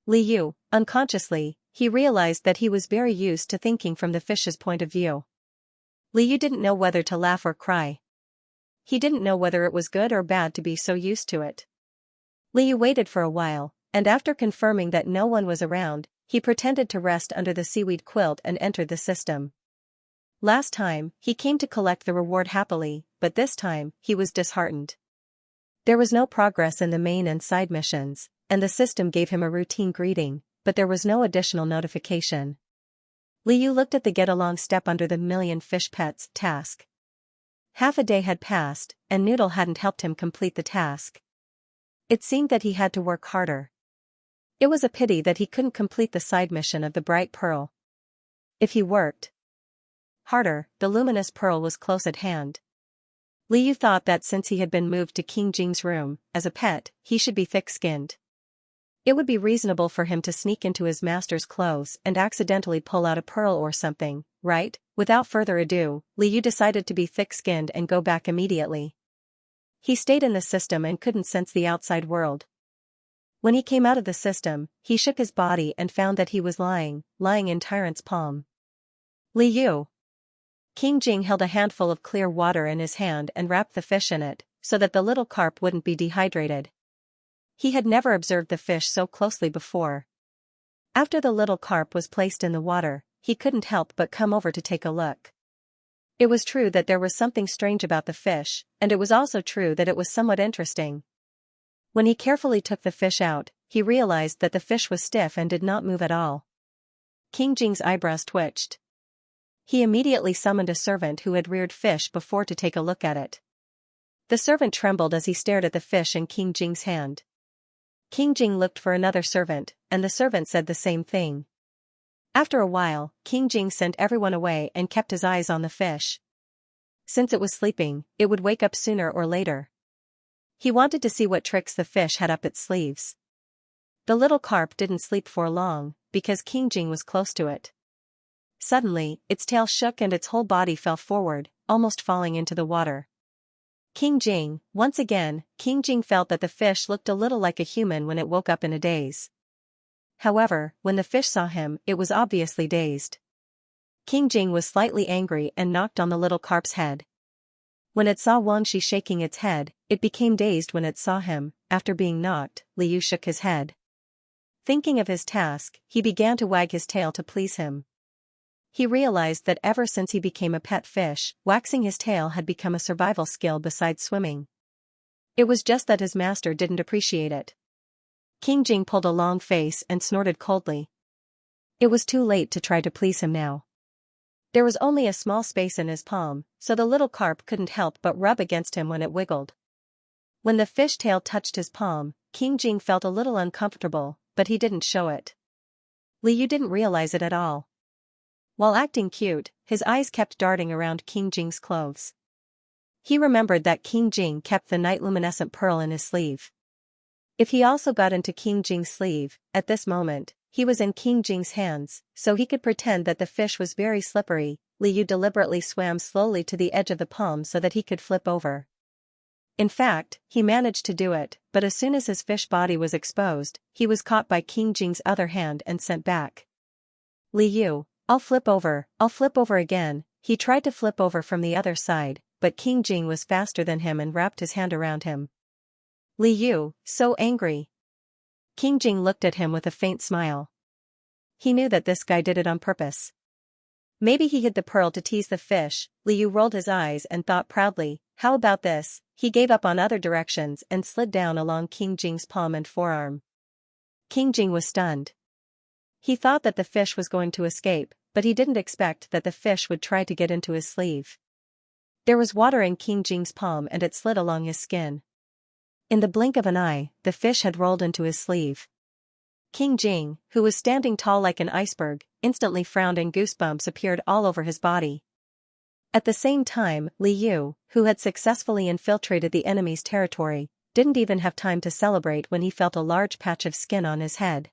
Li Yu, unconsciously, He realized that he was very used to thinking from the fish's point of view. Liu didn't know whether to laugh or cry. He didn't know whether it was good or bad to be so used to it. Liu waited for a while, and after confirming that no one was around, he pretended to rest under the seaweed quilt and entered the system. Last time, he came to collect the reward happily, but this time, he was disheartened. There was no progress in the main and side missions, and the system gave him a routine greeting, but there was no additional notification. Liu looked at the get-along step under the million fish pets task. Half a day had passed, and Noodle hadn't helped him complete the task. It seemed that he had to work harder. It was a pity that he couldn't complete the side mission of the bright pearl. If he worked harder, the luminous pearl was close at hand. Liu thought that since he had been moved to King Jing's room, as a pet, he should be thick-skinned. It would be reasonable for him to sneak into his master's clothes and accidentally pull out a pearl or something, right? Without further ado, Liu decided to be thick-skinned and go back immediately. He stayed in the system and couldn't sense the outside world. When he came out of the system, he shook his body and found that he was lying in Tyrant's palm. Liu. King Jing held a handful of clear water in his hand and wrapped the fish in it, so that the little carp wouldn't be dehydrated. He had never observed the fish so closely before. After the little carp was placed in the water, he couldn't help but come over to take a look. It was true that there was something strange about the fish, and it was also true that it was somewhat interesting. When he carefully took the fish out, he realized that the fish was stiff and did not move at all. King Jing's eyebrows twitched. He immediately summoned a servant who had reared fish before to take a look at it. The servant trembled as he stared at the fish in King Jing's hand. King Jing looked for another servant, and the servant said the same thing. After a while, King Jing sent everyone away and kept his eyes on the fish. Since it was sleeping, it would wake up sooner or later. He wanted to see what tricks the fish had up its sleeves. The little carp didn't sleep for long, because King Jing was close to it. Suddenly, its tail shook and its whole body fell forward, almost falling into the water. Once again, King Jing felt that the fish looked a little like a human when it woke up in a daze. However, when the fish saw him, it was obviously dazed. King Jing was slightly angry and knocked on the little carp's head. When it saw Wangxi shaking its head, it became dazed when it saw him. After being knocked, Liu shook his head. Thinking of his task, he began to wag his tail to please him. He realized that ever since he became a pet fish, waxing his tail had become a survival skill besides swimming. It was just that his master didn't appreciate it. King Jing pulled a long face and snorted coldly. It was too late to try to please him now. There was only a small space in his palm, so the little carp couldn't help but rub against him when it wiggled. When the fish tail touched his palm, King Jing felt a little uncomfortable, but he didn't show it. Liu didn't realize it at all. While acting cute, his eyes kept darting around King Jing's clothes. He remembered that King Jing kept the night-luminescent pearl in his sleeve. If he also got into King Jing's sleeve, at this moment, he was in King Jing's hands, so he could pretend that the fish was very slippery. Liu deliberately swam slowly to the edge of the palm so that he could flip over. In fact, he managed to do it, but as soon as his fish body was exposed, he was caught by King Jing's other hand and sent back. Liu, I'll flip over again. He tried to flip over from the other side, but King Jing was faster than him and wrapped his hand around him. Liu, so angry. King Jing looked at him with a faint smile. He knew that this guy did it on purpose. Maybe he hid the pearl to tease the fish. Liu rolled his eyes and thought proudly, how about this? He gave up on other directions and slid down along King Jing's palm and forearm. King Jing was stunned. He thought that the fish was going to escape, but he didn't expect that the fish would try to get into his sleeve. There was water in King Jing's palm and it slid along his skin. In the blink of an eye, the fish had rolled into his sleeve. King Jing, who was standing tall like an iceberg, instantly frowned and goosebumps appeared all over his body. At the same time, Liu, who had successfully infiltrated the enemy's territory, didn't even have time to celebrate when he felt a large patch of skin on his head.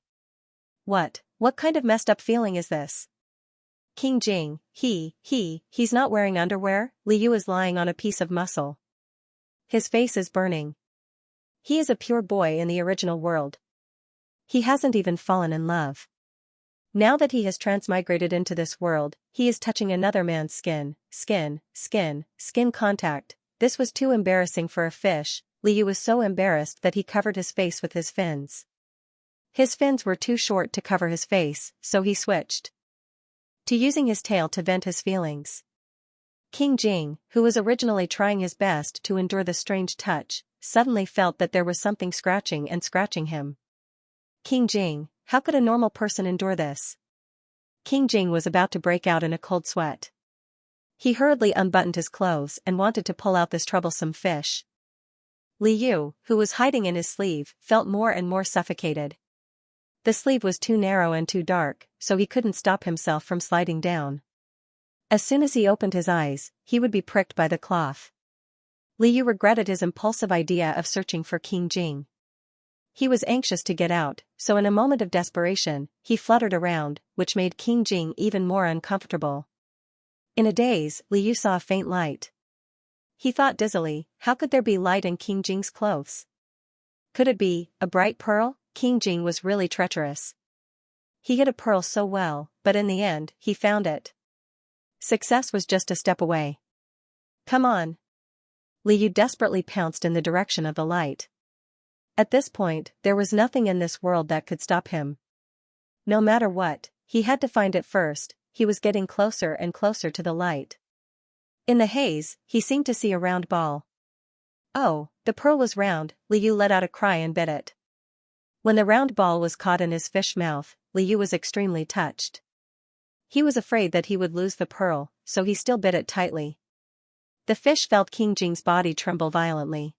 What kind of messed up feeling is this? King Jing, he's not wearing underwear. Liu is lying on a piece of muscle. His face is burning. He is a pure boy in the original world. He hasn't even fallen in love. Now that he has transmigrated into this world, he is touching another man's skin contact. This was too embarrassing for a fish. Liu was so embarrassed that he covered his face with his fins. His fins were too short to cover his face, so he switched to using his tail to vent his feelings. King Jing, who was originally trying his best to endure the strange touch, suddenly felt that there was something scratching him. King Jing, how could a normal person endure this? King Jing was about to break out in a cold sweat. He hurriedly unbuttoned his clothes and wanted to pull out this troublesome fish. Liu, who was hiding in his sleeve, felt more and more suffocated. The sleeve was too narrow and too dark, so he couldn't stop himself from sliding down. As soon as he opened his eyes, he would be pricked by the cloth. Liu regretted his impulsive idea of searching for King Jing. He was anxious to get out, so in a moment of desperation, he fluttered around, which made King Jing even more uncomfortable. In a daze, Liu saw a faint light. He thought dizzily, how could there be light in King Jing's clothes? Could it be a bright pearl? King Jing was really treacherous. He hid a pearl so well, but in the end, he found it. Success was just a step away. Come on. Liu desperately pounced in the direction of the light. At this point, there was nothing in this world that could stop him. No matter what, he had to find it first. He was getting closer and closer to the light. In the haze, he seemed to see a round ball. Oh, the pearl was round. Liu let out a cry and bit it. When the round ball was caught in his fish mouth, Liu was extremely touched. He was afraid that he would lose the pearl, so he still bit it tightly. The fish felt King Jing's body tremble violently.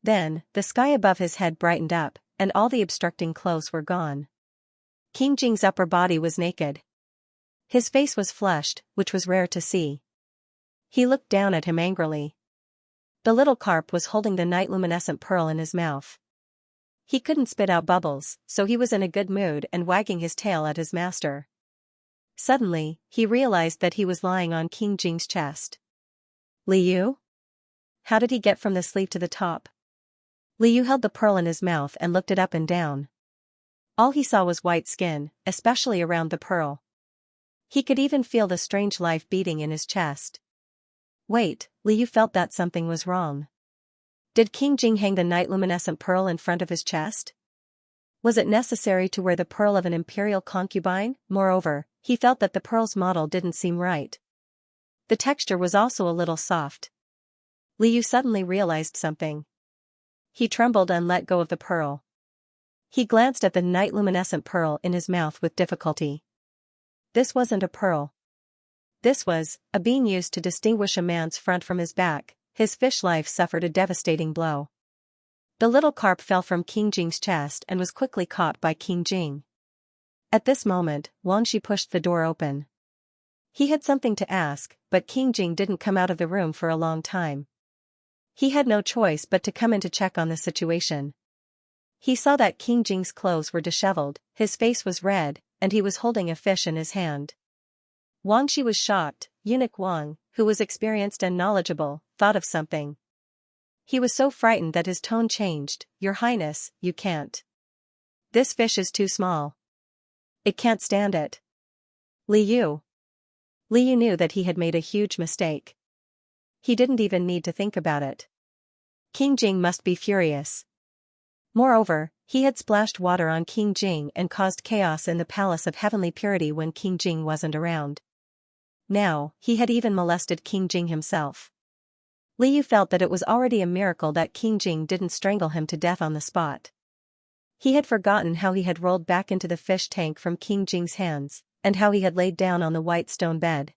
Then, the sky above his head brightened up, and all the obstructing clothes were gone. King Jing's upper body was naked. His face was flushed, which was rare to see. He looked down at him angrily. The little carp was holding the night-luminescent pearl in his mouth. He couldn't spit out bubbles, so he was in a good mood and wagging his tail at his master. Suddenly, he realized that he was lying on King Jing's chest. Liu? How did he get from the sleeve to the top? Liu held the pearl in his mouth and looked it up and down. All he saw was white skin, especially around the pearl. He could even feel the strange life beating in his chest. Wait, Liu felt that something was wrong. Did King Jing hang the night-luminescent pearl in front of his chest? Was it necessary to wear the pearl of an imperial concubine? Moreover, he felt that the pearl's model didn't seem right. The texture was also a little soft. Liu suddenly realized something. He trembled and let go of the pearl. He glanced at the night-luminescent pearl in his mouth with difficulty. This wasn't a pearl. This was a bean used to distinguish a man's front from his back. His fish life suffered a devastating blow. The little carp fell from King Jing's chest and was quickly caught by King Jing. At this moment, Xianxia pushed the door open. He had something to ask, but King Jing didn't come out of the room for a long time. He had no choice but to come in to check on the situation. He saw that King Jing's clothes were disheveled, his face was red, and he was holding a fish in his hand. Xianxia was shocked. Eunuch Wang, who was experienced and knowledgeable, thought of something. He was so frightened that his tone changed. Your Highness, you can't. This fish is too small. It can't stand it. Liu knew that he had made a huge mistake. He didn't even need to think about it. King Jing must be furious. Moreover, he had splashed water on King Jing and caused chaos in the Palace of Heavenly Purity when King Jing wasn't around. Now, he had even molested King Jing himself. Liu felt that it was already a miracle that King Jing didn't strangle him to death on the spot. He had forgotten how he had rolled back into the fish tank from King Jing's hands, and how he had laid down on the white stone bed.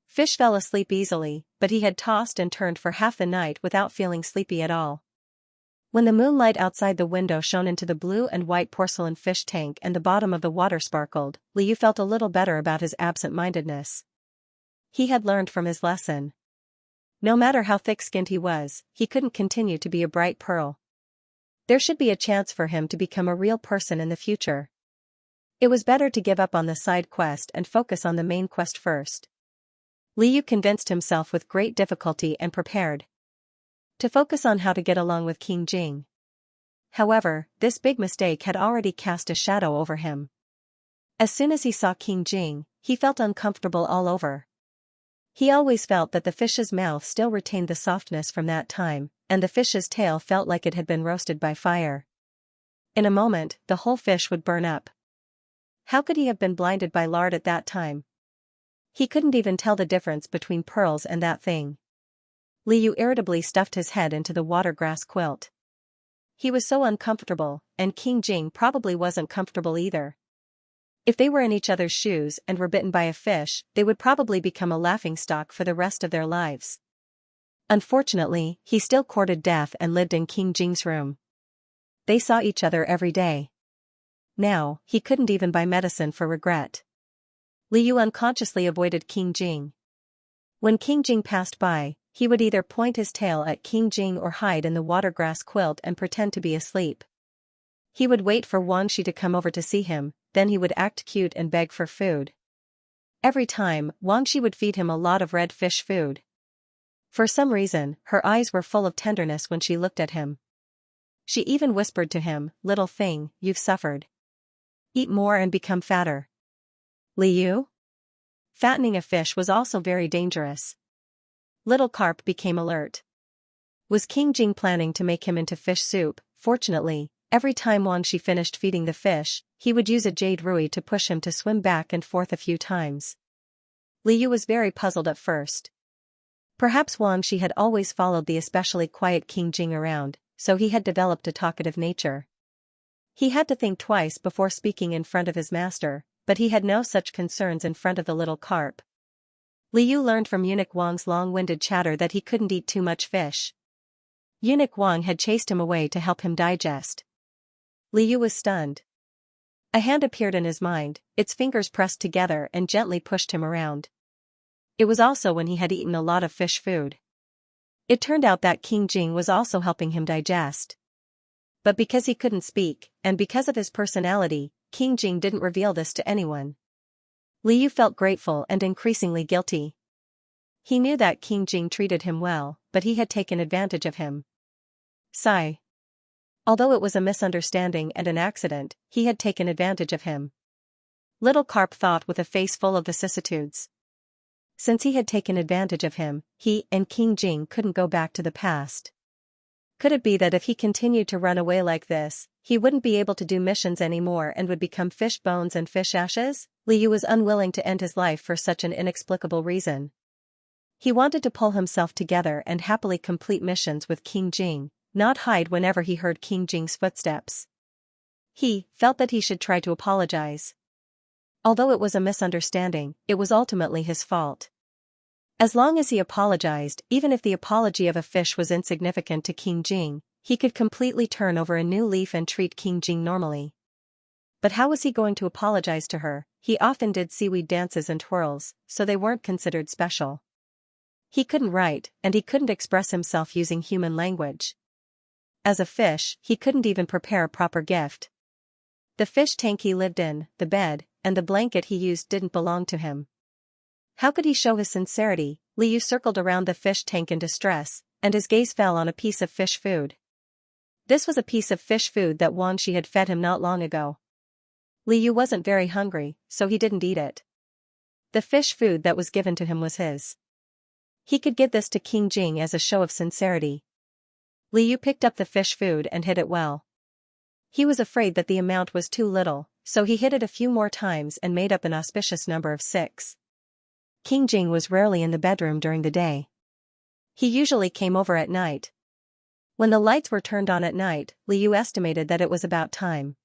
Fish fell asleep easily, but he had tossed and turned for half the night without feeling sleepy at all. When the moonlight outside the window shone into the blue and white porcelain fish tank and the bottom of the water sparkled, Liu felt a little better about his absent-mindedness. He had learned from his lesson. No matter how thick-skinned he was, he couldn't continue to be a bright pearl. There should be a chance for him to become a real person in the future. It was better to give up on the side quest and focus on the main quest first. Liu convinced himself with great difficulty and prepared to focus on how to get along with King Jing. However, this big mistake had already cast a shadow over him. As soon as he saw King Jing, he felt uncomfortable all over. He always felt that the fish's mouth still retained the softness from that time, and the fish's tail felt like it had been roasted by fire. In a moment, the whole fish would burn up. How could he have been blinded by lard at that time? He couldn't even tell the difference between pearls and that thing. Liu irritably stuffed his head into the watergrass quilt. He was so uncomfortable, and King Jing probably wasn't comfortable either. If they were in each other's shoes and were bitten by a fish, they would probably become a laughingstock for the rest of their lives. Unfortunately, he still courted death and lived in King Jing's room. They saw each other every day. Now, he couldn't even buy medicine for regret. Liu unconsciously avoided King Jing. When King Jing passed by, he would either point his tail at King Jing or hide in the watergrass quilt and pretend to be asleep. He would wait for Xianxia to come over to see him, then he would act cute and beg for food. Every time, Xianxia would feed him a lot of red fish food. For some reason, her eyes were full of tenderness when she looked at him. She even whispered to him, "Little thing, you've suffered. Eat more and become fatter." Liu? Fattening a fish was also very dangerous. Little Carp became alert. Was King Jing planning to make him into fish soup? Fortunately, every time Xianxia finished feeding the fish, he would use a jade rui to push him to swim back and forth a few times. Liu was very puzzled at first. Perhaps Xianxia had always followed the especially quiet King Jing around, so he had developed a talkative nature. He had to think twice before speaking in front of his master, but he had no such concerns in front of the little carp. Liu learned from Eunuch Wang's long-winded chatter that he couldn't eat too much fish. Eunuch Wang had chased him away to help him digest. Liu was stunned. A hand appeared in his mind, its fingers pressed together and gently pushed him around. It was also when he had eaten a lot of fish food. It turned out that King Jing was also helping him digest. But because he couldn't speak, and because of his personality, King Jing didn't reveal this to anyone. Liu felt grateful and increasingly guilty. He knew that King Jing treated him well, but he had taken advantage of him. Sigh. Although it was a misunderstanding and an accident, he had taken advantage of him. Little Carp thought with a face full of vicissitudes. Since he had taken advantage of him, he and King Jing couldn't go back to the past. Could it be that if he continued to run away like this, he wouldn't be able to do missions anymore and would become fish bones and fish ashes? Liu was unwilling to end his life for such an inexplicable reason. He wanted to pull himself together and happily complete missions with King Jing, not hide whenever he heard King Jing's footsteps. He felt that he should try to apologize. Although it was a misunderstanding, it was ultimately his fault. As long as he apologized, even if the apology of a fish was insignificant to King Jing, he could completely turn over a new leaf and treat King Jing normally. But how was he going to apologize to her? He often did seaweed dances and twirls, so they weren't considered special. He couldn't write, and he couldn't express himself using human language. As a fish, he couldn't even prepare a proper gift. The fish tank he lived in, the bed, and the blanket he used didn't belong to him. How could he show his sincerity? Liu circled around the fish tank in distress, and his gaze fell on a piece of fish food. This was a piece of fish food that Xianxia had fed him not long ago. Liu wasn't very hungry, so he didn't eat it. The fish food that was given to him was his. He could give this to King Jing as a show of sincerity. Liu picked up the fish food and hid it well. He was afraid that the amount was too little, so he hid it a few more times and made up an auspicious number of 6. King Jing was rarely in the bedroom during the day. He usually came over at night. When the lights were turned on at night, Liu estimated that it was about time.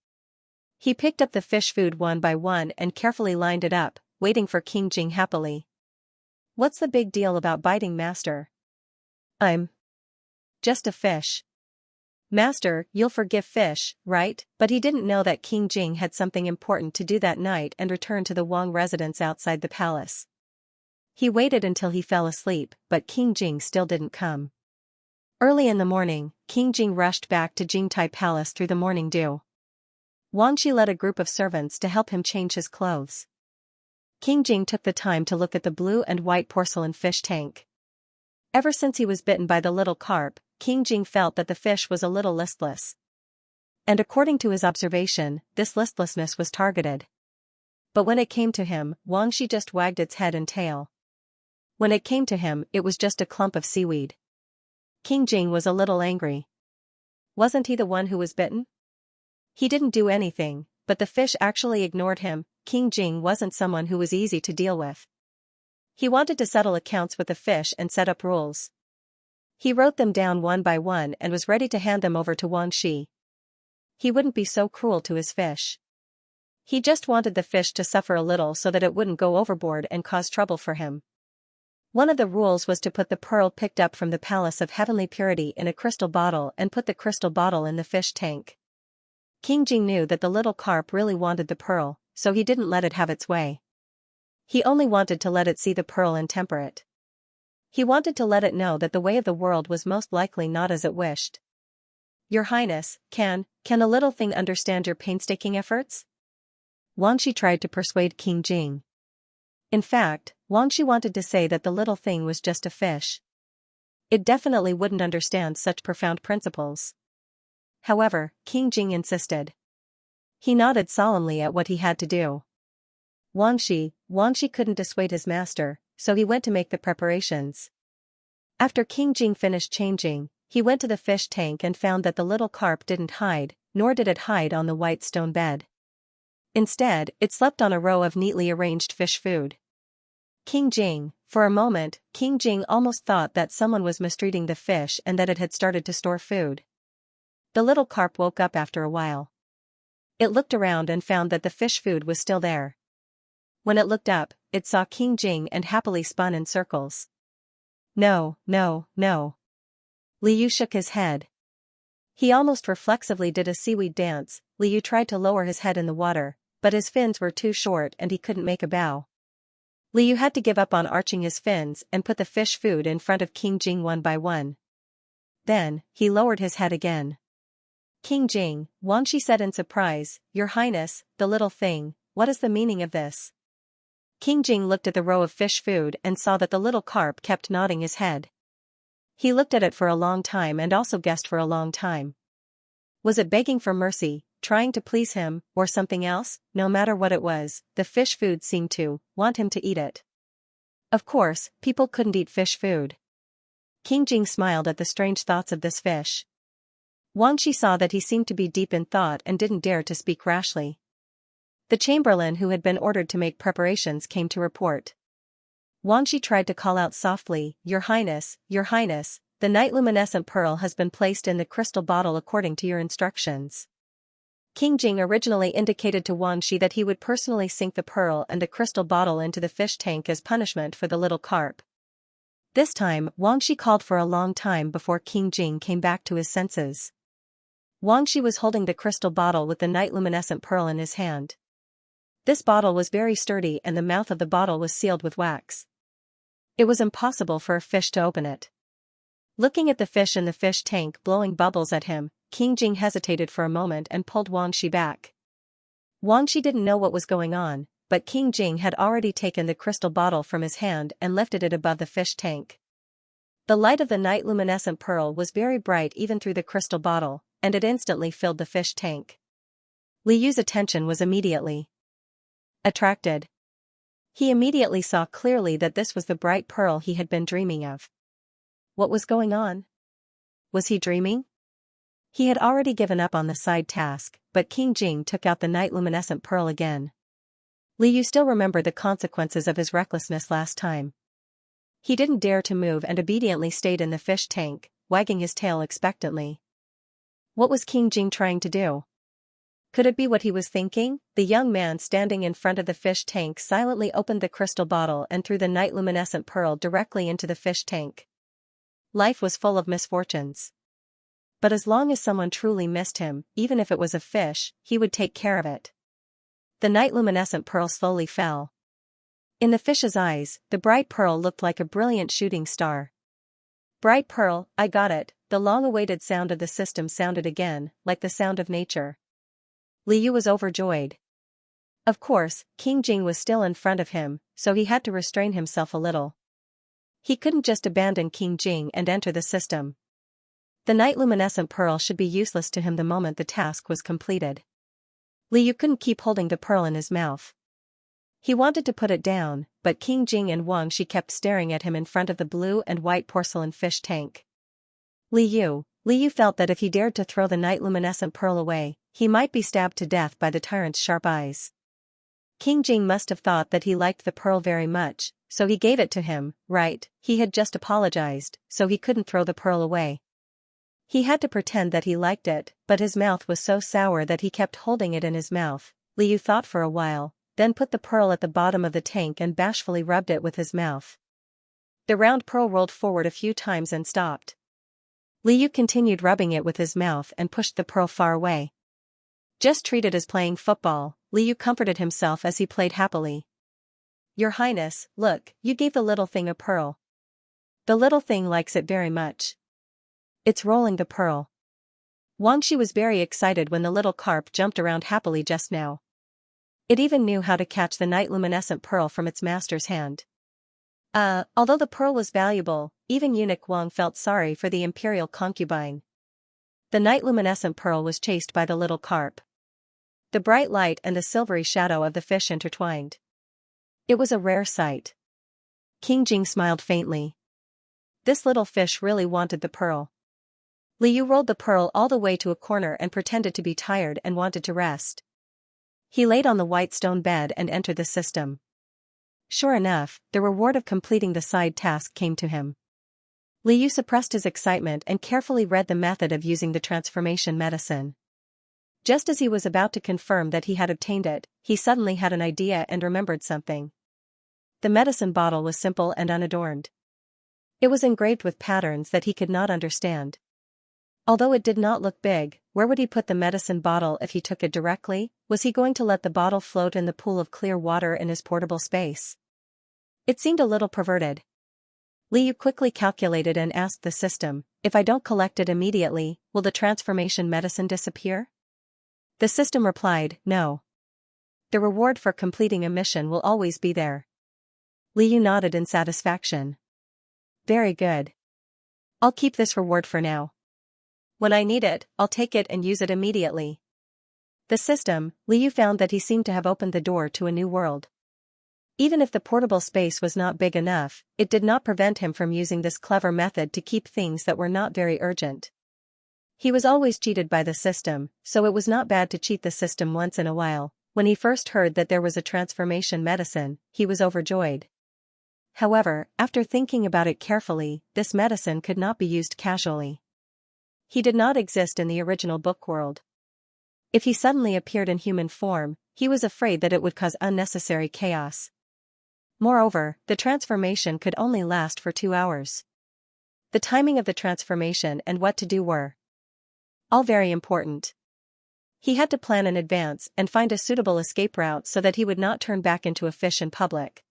He picked up the fish food one by one and carefully lined it up, waiting for King Jing happily. "What's the big deal about biting, Master?" "I'm just a fish." "Master, you'll forgive fish, right?" But he didn't know that King Jing had something important to do that night and returned to the Wang residence outside the palace. He waited until he fell asleep, but King Jing still didn't come. Early in the morning, King Jing rushed back to Jingtai Palace through the morning dew. Xianxia led a group of servants to help him change his clothes. King Jing took the time to look at the blue and white porcelain fish tank. Ever since he was bitten by the little carp, King Jing felt that the fish was a little listless. And according to his observation, this listlessness was targeted. But when it came to him, Xianxia just wagged its head and tail. When it came to him, it was just a clump of seaweed. King Jing was a little angry. Wasn't he the one who was bitten? He didn't do anything, but the fish actually ignored him. King Jing wasn't someone who was easy to deal with. He wanted to settle accounts with the fish and set up rules. He wrote them down one by one and was ready to hand them over to Xianxia. He wouldn't be so cruel to his fish. He just wanted the fish to suffer a little so that it wouldn't go overboard and cause trouble for him. One of the rules was to put the pearl picked up from the Palace of Heavenly Purity in a crystal bottle and put the crystal bottle in the fish tank. King Jing knew that the little carp really wanted the pearl, so he didn't let it have its way. He only wanted to let it see the pearl and temper it. He wanted to let it know that the way of the world was most likely not as it wished. Your Highness, can a little thing understand your painstaking efforts? Xianxia tried to persuade King Jing. In fact, Xianxia wanted to say that the little thing was just a fish. It definitely wouldn't understand such profound principles. However, King Jing insisted. He nodded solemnly at what he had to do. Xianxia couldn't dissuade his master, so he went to make the preparations. After King Jing finished changing, he went to the fish tank and found that the little carp didn't hide, nor did it hide on the white stone bed. Instead, it slept on a row of neatly arranged fish food. For a moment, King Jing almost thought that someone was mistreating the fish and that it had started to store food. The little carp woke up after a while. It looked around and found that the fish food was still there. When it looked up, it saw King Jing and happily spun in circles. No. Liu shook his head. He almost reflexively did a seaweed dance. Liu tried to lower his head in the water, but his fins were too short and he couldn't make a bow. Liu had to give up on arching his fins and put the fish food in front of King Jing one by one. Then, he lowered his head again. King Jing, Xianxia said in surprise, Your Highness, the little thing, what is the meaning of this? King Jing looked at the row of fish food and saw that the little carp kept nodding his head. He looked at it for a long time and also guessed for a long time. Was it begging for mercy, trying to please him, or something else? No matter what it was, the fish food seemed to want him to eat it. Of course, people couldn't eat fish food. King Jing smiled at the strange thoughts of this fish. Xianxia saw that he seemed to be deep in thought and didn't dare to speak rashly. The chamberlain who had been ordered to make preparations came to report. Xianxia tried to call out softly, Your Highness, the night luminescent pearl has been placed in the crystal bottle according to your instructions. King Jing originally indicated to Xianxia that he would personally sink the pearl and the crystal bottle into the fish tank as punishment for the little carp. This time, Xianxia called for a long time before King Jing came back to his senses. Xianxia was holding the crystal bottle with the night luminescent pearl in his hand. This bottle was very sturdy and the mouth of the bottle was sealed with wax. It was impossible for a fish to open it. Looking at the fish in the fish tank blowing bubbles at him, King Jing hesitated for a moment and pulled Xianxia back. Xianxia didn't know what was going on, but King Jing had already taken the crystal bottle from his hand and lifted it above the fish tank. The light of the night luminescent pearl was very bright even through the crystal bottle, and it instantly filled the fish tank. Liu's attention was immediately attracted. He immediately saw clearly that this was the bright pearl he had been dreaming of. What was going on? Was he dreaming? He had already given up on the side task, but King Jing took out the night luminescent pearl again. Liu still remembered the consequences of his recklessness last time. He didn't dare to move and obediently stayed in the fish tank, wagging his tail expectantly. What was King Jing trying to do? Could it be what he was thinking? The young man standing in front of the fish tank silently opened the crystal bottle and threw the night luminescent pearl directly into the fish tank. Life was full of misfortunes. But as long as someone truly missed him, even if it was a fish, he would take care of it. The night luminescent pearl slowly fell. In the fish's eyes, the bright pearl looked like a brilliant shooting star. Bright pearl, I got it. The long-awaited sound of the system sounded again, like the sound of nature. Liu was overjoyed. Of course, King Jing was still in front of him, so he had to restrain himself a little. He couldn't just abandon King Jing and enter the system. The night luminescent pearl should be useless to him the moment the task was completed. Liu couldn't keep holding the pearl in his mouth. He wanted to put it down, but King Jing and Xianxia kept staring at him in front of the blue and white porcelain fish tank. Liu felt that if he dared to throw the night luminescent pearl away, he might be stabbed to death by the tyrant's sharp eyes. King Jing must have thought that he liked the pearl very much, so he gave it to him, right? He had just apologized, so he couldn't throw the pearl away. He had to pretend that he liked it, but his mouth was so sour that he kept holding it in his mouth. Liu thought for a while, then put the pearl at the bottom of the tank and bashfully rubbed it with his mouth. The round pearl rolled forward a few times and stopped. Liu continued rubbing it with his mouth and pushed the pearl far away. Just treat it as playing football, Liu comforted himself as he played happily. Your Highness, look, you gave the little thing a pearl. The little thing likes it very much. It's rolling the pearl. Xianxia was very excited when the little carp jumped around happily just now. It even knew how to catch the night luminescent pearl from its master's hand. Although the pearl was valuable, even eunuch Wang felt sorry for the imperial concubine. The night luminescent pearl was chased by the little carp. The bright light and the silvery shadow of the fish intertwined. It was a rare sight. King Jing smiled faintly. This little fish really wanted the pearl. Liu rolled the pearl all the way to a corner and pretended to be tired and wanted to rest. He laid on the white stone bed and entered the system. Sure enough, the reward of completing the side task came to him. Liu suppressed his excitement and carefully read the method of using the transformation medicine. Just as he was about to confirm that he had obtained it, he suddenly had an idea and remembered something. The medicine bottle was simple and unadorned. It was engraved with patterns that he could not understand. Although it did not look big, where would he put the medicine bottle if he took it directly? Was he going to let the bottle float in the pool of clear water in his portable space? It seemed a little perverted. Liu quickly calculated and asked the system, if I don't collect it immediately, will the transformation medicine disappear? The system replied, no. The reward for completing a mission will always be there. Liu nodded in satisfaction. Very good. I'll keep this reward for now. When I need it, I'll take it and use it immediately. The system, Liu found that he seemed to have opened the door to a new world. Even if the portable space was not big enough, it did not prevent him from using this clever method to keep things that were not very urgent. He was always cheated by the system, so it was not bad to cheat the system once in a while. When he first heard that there was a transformation medicine, he was overjoyed. However, after thinking about it carefully, this medicine could not be used casually. He did not exist in the original book world. If he suddenly appeared in human form, he was afraid that it would cause unnecessary chaos. Moreover, the transformation could only last for 2 hours. The timing of the transformation and what to do were all very important. He had to plan in advance and find a suitable escape route so that he would not turn back into a fish in public.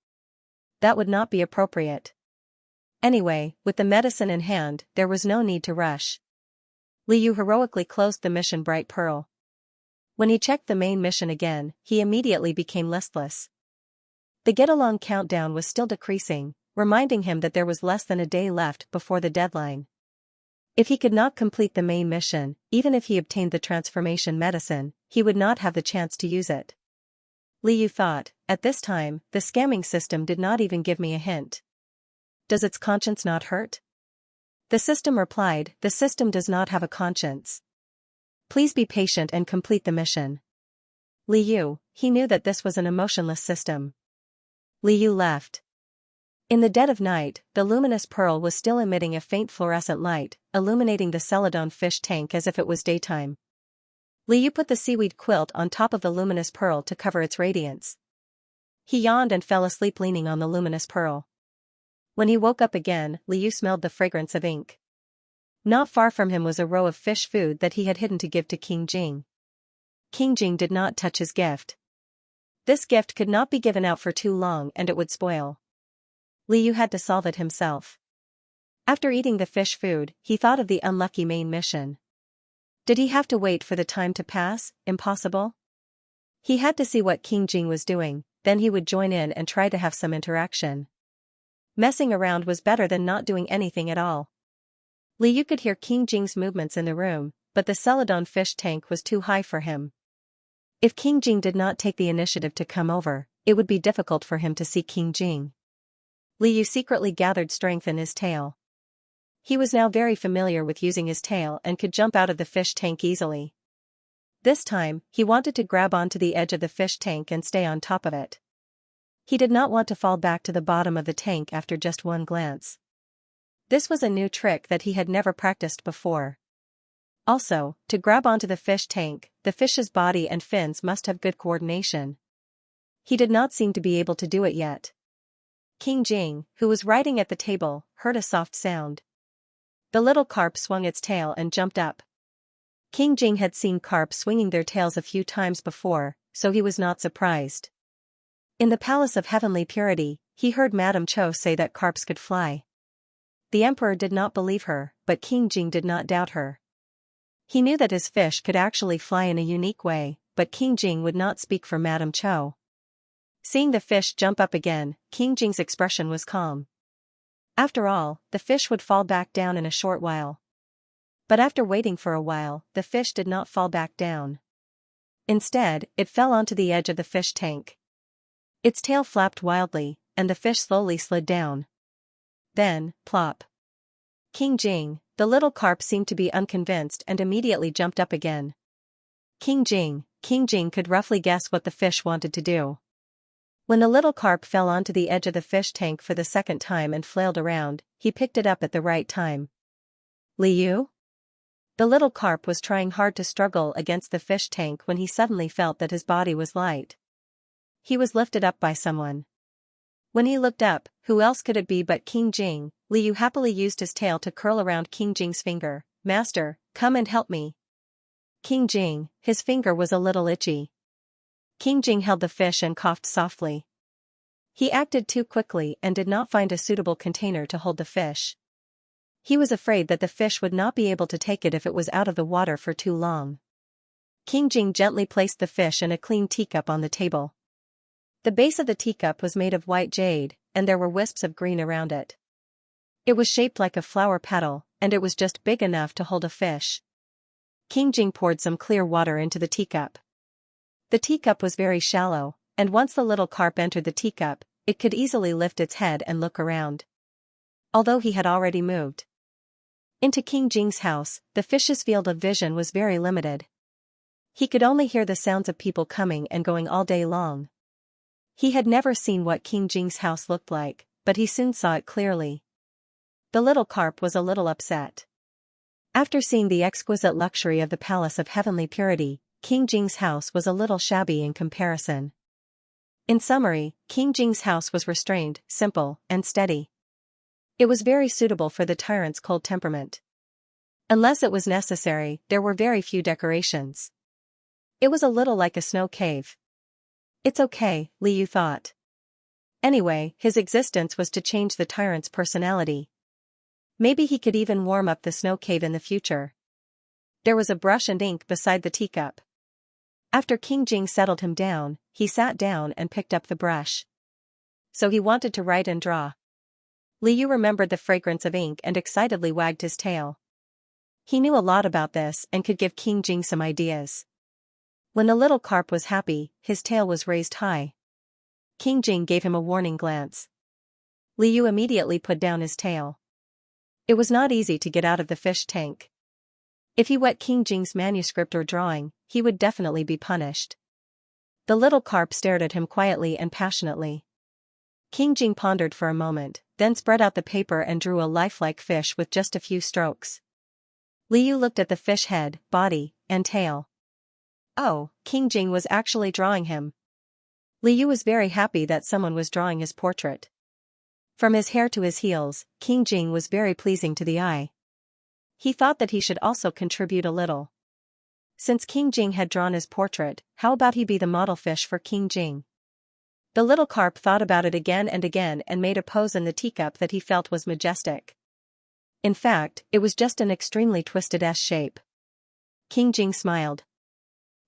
That would not be appropriate. Anyway, with the medicine in hand, there was no need to rush. Liu heroically closed the mission Bright Pearl. When he checked the main mission again, he immediately became listless. The get-along countdown was still decreasing, reminding him that there was less than a day left before the deadline. If he could not complete the main mission, even if he obtained the transformation medicine, he would not have the chance to use it. Liu thought, at this time, the scamming system did not even give me a hint. Does its conscience not hurt? The system replied, the system does not have a conscience. Please be patient and complete the mission. Liu, he knew that this was an emotionless system. Liu left. In the dead of night, the luminous pearl was still emitting a faint fluorescent light, illuminating the celadon fish tank as if it was daytime. Liu put the seaweed quilt on top of the luminous pearl to cover its radiance. He yawned and fell asleep leaning on the luminous pearl. When he woke up again, Liu smelled the fragrance of ink. Not far from him was a row of fish food that he had hidden to give to King Jing. King Jing did not touch his gift. This gift could not be given out for too long and it would spoil. Liu had to solve it himself. After eating the fish food, he thought of the unlucky main mission. Did he have to wait for the time to pass? Impossible. He had to see what King Jing was doing, then he would join in and try to have some interaction. Messing around was better than not doing anything at all. Liu could hear King Jing's movements in the room, but the celadon fish tank was too high for him. If King Jing did not take the initiative to come over, it would be difficult for him to see King Jing. Liu secretly gathered strength in his tail. He was now very familiar with using his tail and could jump out of the fish tank easily. This time, he wanted to grab onto the edge of the fish tank and stay on top of it. He did not want to fall back to the bottom of the tank after just one glance. This was a new trick that he had never practiced before. Also, to grab onto the fish tank, the fish's body and fins must have good coordination. He did not seem to be able to do it yet. King Jing, who was writing at the table, heard a soft sound. The little carp swung its tail and jumped up. King Jing had seen carp swinging their tails a few times before, so he was not surprised. In the Palace of Heavenly Purity, he heard Madame Cho say that carps could fly. The emperor did not believe her, but King Jing did not doubt her. He knew that his fish could actually fly in a unique way, but King Jing would not speak for Madame Cho. Seeing the fish jump up again, King Jing's expression was calm. After all, the fish would fall back down in a short while. But after waiting for a while, the fish did not fall back down. Instead, it fell onto the edge of the fish tank. Its tail flapped wildly, and the fish slowly slid down. Then, plop. King Jing, the little carp, seemed to be unconvinced and immediately jumped up again. King Jing could roughly guess what the fish wanted to do. When the little carp fell onto the edge of the fish tank for the second time and flailed around, he picked it up at the right time. Liu? The little carp was trying hard to struggle against the fish tank when he suddenly felt that his body was light. He was lifted up by someone. When he looked up, who else could it be but King Jing? Liu happily used his tail to curl around King Jing's finger. "Master, come and help me." King Jing, his finger was a little itchy. King Jing held the fish and coughed softly. He acted too quickly and did not find a suitable container to hold the fish. He was afraid that the fish would not be able to take it if it was out of the water for too long. King Jing gently placed the fish in a clean teacup on the table. The base of the teacup was made of white jade, and there were wisps of green around it. It was shaped like a flower petal, and it was just big enough to hold a fish. King Jing poured some clear water into the teacup. The teacup was very shallow, and once the little carp entered the teacup, it could easily lift its head and look around. Although he had already moved into King Jing's house, the fish's field of vision was very limited. He could only hear the sounds of people coming and going all day long. He had never seen what King Jing's house looked like, but he soon saw it clearly. The little carp was a little upset. After seeing the exquisite luxury of the Palace of Heavenly Purity, King Jing's house was a little shabby in comparison. In summary, King Jing's house was restrained, simple, and steady. It was very suitable for the tyrant's cold temperament. Unless it was necessary, there were very few decorations. It was a little like a snow cave. It's okay, Liu thought. Anyway, his existence was to change the tyrant's personality. Maybe he could even warm up the snow cave in the future. There was a brush and ink beside the teacup. After King Jing settled him down, he sat down and picked up the brush. So he wanted to write and draw. Liu remembered the fragrance of ink and excitedly wagged his tail. He knew a lot about this and could give King Jing some ideas. When the little carp was happy, his tail was raised high. King Jing gave him a warning glance. Liu immediately put down his tail. It was not easy to get out of the fish tank. If he wet King Jing's manuscript or drawing, he would definitely be punished. The little carp stared at him quietly and passionately. King Jing pondered for a moment, then spread out the paper and drew a lifelike fish with just a few strokes. Liu looked at the fish head, body, and tail. Oh, King Jing was actually drawing him. Liu was very happy that someone was drawing his portrait. From his hair to his heels, King Jing was very pleasing to the eye. He thought that he should also contribute a little. Since King Jing had drawn his portrait, how about he be the model fish for King Jing? The little carp thought about it again and made a pose in the teacup that he felt was majestic. In fact, it was just an extremely twisted S shape. King Jing smiled.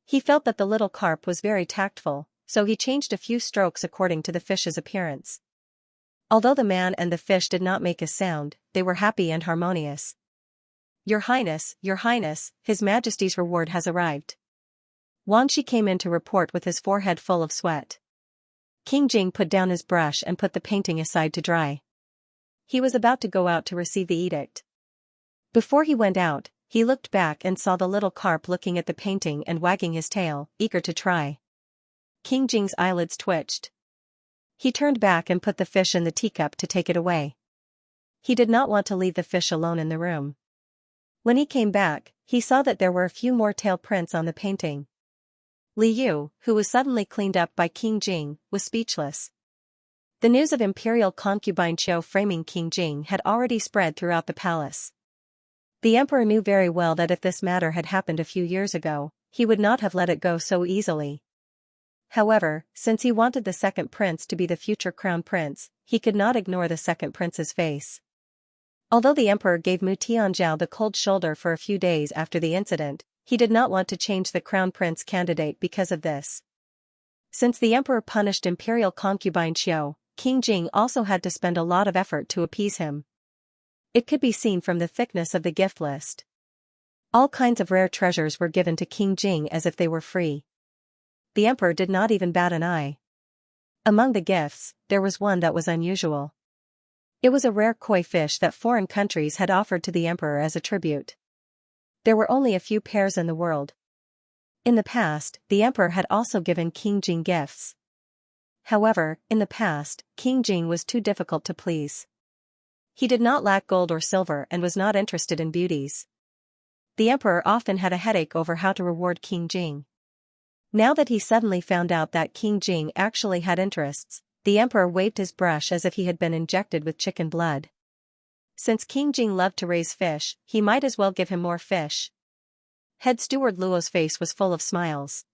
He felt that the little carp was very tactful, so he changed a few strokes according to the fish's appearance. Although the man and the fish did not make a sound, they were happy and harmonious. Your Highness, His Majesty's reward has arrived. Wan Shi came in to report with his forehead full of sweat. King Jing put down his brush and put the painting aside to dry. He was about to go out to receive the edict. Before he went out, he looked back and saw the little carp looking at the painting and wagging his tail, eager to try. King Jing's eyelids twitched. He turned back and put the fish in the teacup to take it away. He did not want to leave the fish alone in the room. When he came back, he saw that there were a few more tail prints on the painting. Li Yu, who was suddenly cleaned up by King Jing, was speechless. The news of imperial concubine Qiu framing King Jing had already spread throughout the palace. The emperor knew very well that if this matter had happened a few years ago, he would not have let it go so easily. However, since he wanted the second prince to be the future crown prince, he could not ignore the second prince's face. Although the emperor gave Mu Tianzhao the cold shoulder for a few days after the incident, he did not want to change the crown prince candidate because of this. Since the emperor punished imperial concubine Qiu, King Jing also had to spend a lot of effort to appease him. It could be seen from the thickness of the gift list. All kinds of rare treasures were given to King Jing as if they were free. The emperor did not even bat an eye. Among the gifts, there was one that was unusual. It was a rare koi fish that foreign countries had offered to the emperor as a tribute. There were only a few pairs in the world. In the past, the emperor had also given King Jing gifts. However, in the past, King Jing was too difficult to please. He did not lack gold or silver and was not interested in beauties. The emperor often had a headache over how to reward King Jing. Now that he suddenly found out that King Jing actually had interests, the emperor waved his brush as if he had been injected with chicken blood. Since King Jing loved to raise fish, he might as well give him more fish. Head steward Luo's face was full of smiles.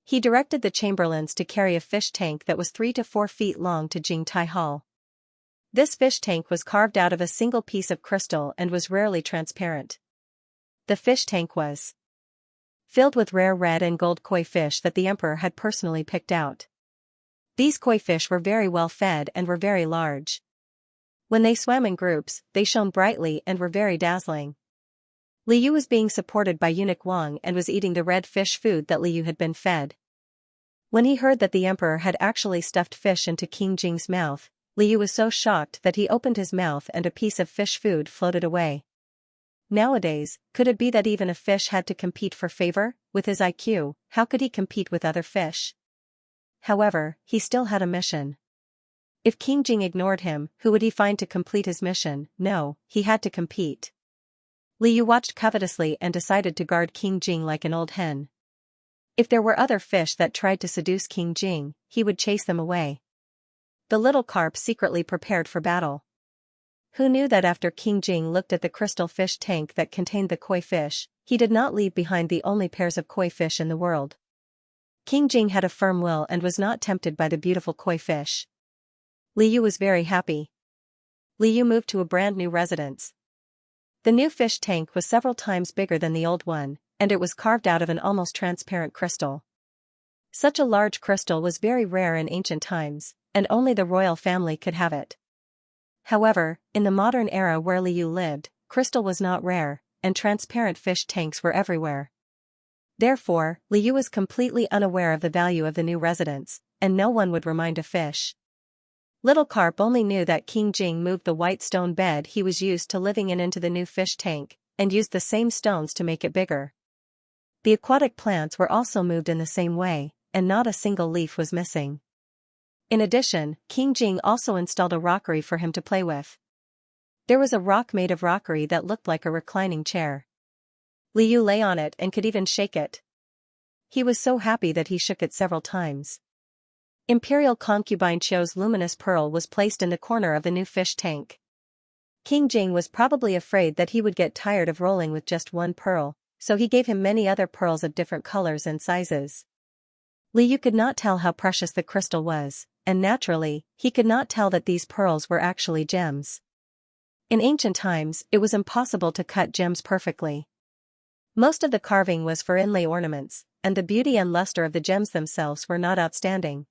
He directed the chamberlains to carry a fish tank that was 3 to 4 feet long to Jing Tai Hall. This fish tank was carved out of a single piece of crystal and was rarely transparent. The fish tank was filled with rare red and gold koi fish that the emperor had personally picked out. These koi fish were very well fed and were very large. When they swam in groups, they shone brightly and were very dazzling. Li Yu was being supported by eunuch Wang and was eating the red fish food that Li Yu had been fed. When he heard that the emperor had actually stuffed fish into King Jing's mouth, Li Yu was so shocked that he opened his mouth and a piece of fish food floated away. Nowadays, could it be that even a fish had to compete for favor? With his IQ, how could he compete with other fish? However, he still had a mission. If King Jing ignored him, who would he find to complete his mission? No, he had to compete. Li Yu watched covetously and decided to guard King Jing like an old hen. If there were other fish that tried to seduce King Jing, he would chase them away. The little carp secretly prepared for battle. Who knew that after King Jing looked at the crystal fish tank that contained the koi fish, he did not leave behind the only pairs of koi fish in the world. King Jing had a firm will and was not tempted by the beautiful koi fish. Li Yu was very happy. Li Yu moved to a brand new residence. The new fish tank was several times bigger than the old one, and it was carved out of an almost transparent crystal. Such a large crystal was very rare in ancient times, and only the royal family could have it. However, in the modern era where Li Yu lived, crystal was not rare, and transparent fish tanks were everywhere. Therefore, Li Yu was completely unaware of the value of the new residence, and no one would remind a fish. Little carp only knew that King Jing moved the white stone bed he was used to living in into the new fish tank, and used the same stones to make it bigger. The aquatic plants were also moved in the same way, and not a single leaf was missing. In addition, King Jing also installed a rockery for him to play with. There was a rock made of rockery that looked like a reclining chair. Li Yu lay on it and could even shake it. He was so happy that he shook it several times. Imperial concubine Qiu's luminous pearl was placed in the corner of the new fish tank. King Jing was probably afraid that he would get tired of rolling with just one pearl, so he gave him many other pearls of different colors and sizes. Li Yu could not tell how precious the crystal was, and naturally, he could not tell that these pearls were actually gems. In ancient times, it was impossible to cut gems perfectly. Most of the carving was for inlay ornaments, and the beauty and luster of the gems themselves were not outstanding.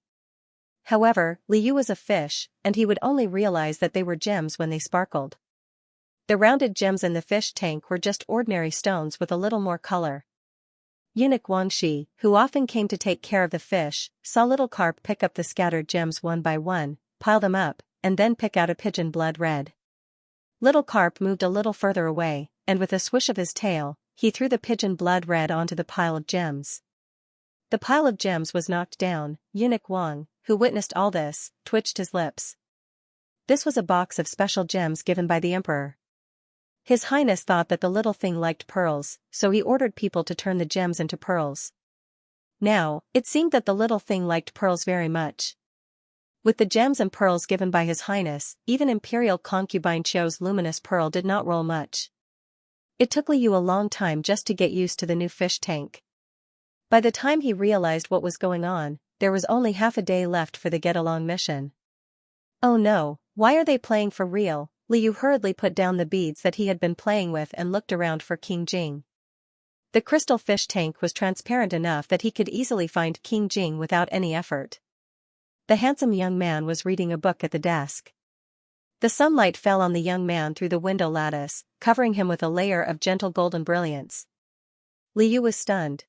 However, Li Yu was a fish, and he would only realize that they were gems when they sparkled. The rounded gems in the fish tank were just ordinary stones with a little more color. Eunuch Xianxia, who often came to take care of the fish, saw little carp pick up the scattered gems one by one, pile them up, and then pick out a pigeon blood red. Little carp moved a little further away, and with a swish of his tail, he threw the pigeon blood red onto the pile of gems. The pile of gems was knocked down. Eunuch Wang, who witnessed all this, twitched his lips. This was a box of special gems given by the emperor. His Highness thought that the little thing liked pearls, so he ordered people to turn the gems into pearls. Now, it seemed that the little thing liked pearls very much. With the gems and pearls given by His Highness, even Imperial concubine Qiu's luminous pearl did not roll much. It took Liu a long time just to get used to the new fish tank. By the time he realized what was going on, there was only half a day left for the get-along mission. Oh no, why are they playing for real? Liu hurriedly put down the beads that he had been playing with and looked around for King Jing. The crystal fish tank was transparent enough that he could easily find King Jing without any effort. The handsome young man was reading a book at the desk. The sunlight fell on the young man through the window lattice, covering him with a layer of gentle golden brilliance. Liu was stunned.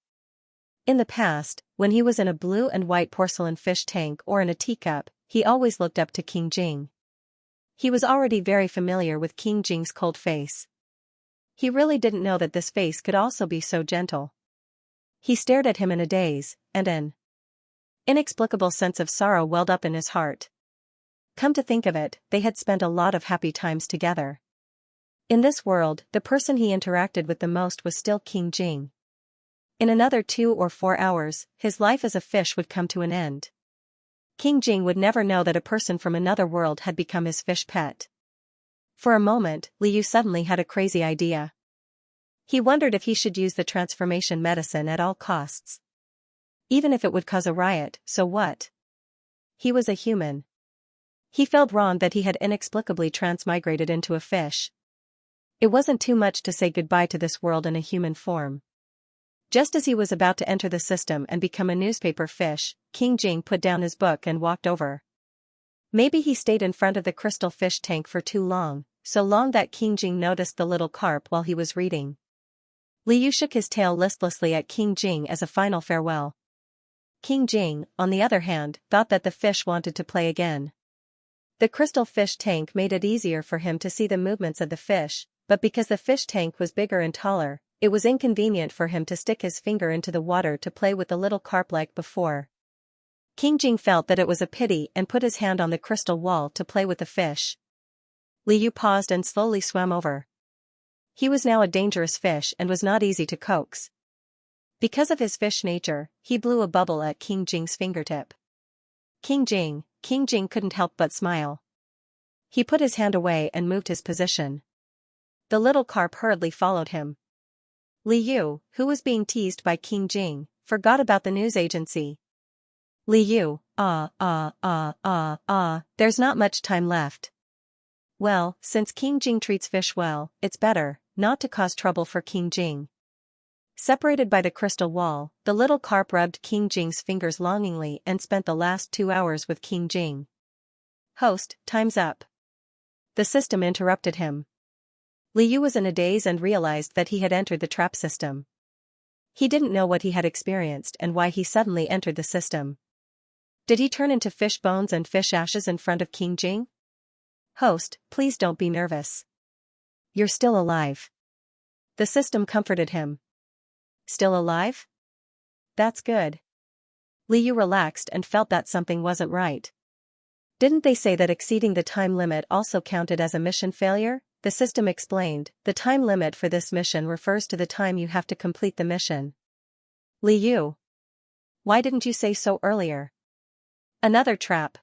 In the past, when he was in a blue and white porcelain fish tank or in a teacup, he always looked up to King Jing. He was already very familiar with King Jing's cold face. He really didn't know that this face could also be so gentle. He stared at him in a daze, and an inexplicable sense of sorrow welled up in his heart. Come to think of it, they had spent a lot of happy times together. In this world, the person he interacted with the most was still King Jing. In another 2 or 4 hours, his life as a fish would come to an end. King Jing would never know that a person from another world had become his fish pet. For a moment, Liu suddenly had a crazy idea. He wondered if he should use the transformation medicine at all costs. Even if it would cause a riot, so what? He was a human. He felt wrong that he had inexplicably transmigrated into a fish. It wasn't too much to say goodbye to this world in a human form. Just as he was about to enter the system and become a newspaper fish, King Jing put down his book and walked over. Maybe he stayed in front of the crystal fish tank for too long, so long that King Jing noticed the little carp while he was reading. Liu shook his tail listlessly at King Jing as a final farewell. King Jing, on the other hand, thought that the fish wanted to play again. The crystal fish tank made it easier for him to see the movements of the fish, but because the fish tank was bigger and taller, it was inconvenient for him to stick his finger into the water to play with the little carp like before. King Jing felt that it was a pity and put his hand on the crystal wall to play with the fish. Liu paused and slowly swam over. He was now a dangerous fish and was not easy to coax. Because of his fish nature, he blew a bubble at King Jing's fingertip. King Jing couldn't help but smile. He put his hand away and moved his position. The little carp hurriedly followed him. Liu, who was being teased by King Jing, forgot about the news agency. Liu, there's not much time left. Well, since King Jing treats fish well, it's better not to cause trouble for King Jing. Separated by the crystal wall, the little carp rubbed King Jing's fingers longingly and spent the last 2 hours with King Jing. Host, time's up. The system interrupted him. Liu was in a daze and realized that he had entered the trap system. He didn't know what he had experienced and why he suddenly entered the system. Did he turn into fish bones and fish ashes in front of King Jing? Host, please don't be nervous. You're still alive. The system comforted him. Still alive? That's good. Liu relaxed and felt that something wasn't right. Didn't they say that exceeding the time limit also counted as a mission failure? The system explained, the time limit for this mission refers to the time you have to complete the mission. Liu. Why didn't you say so earlier? Another trap.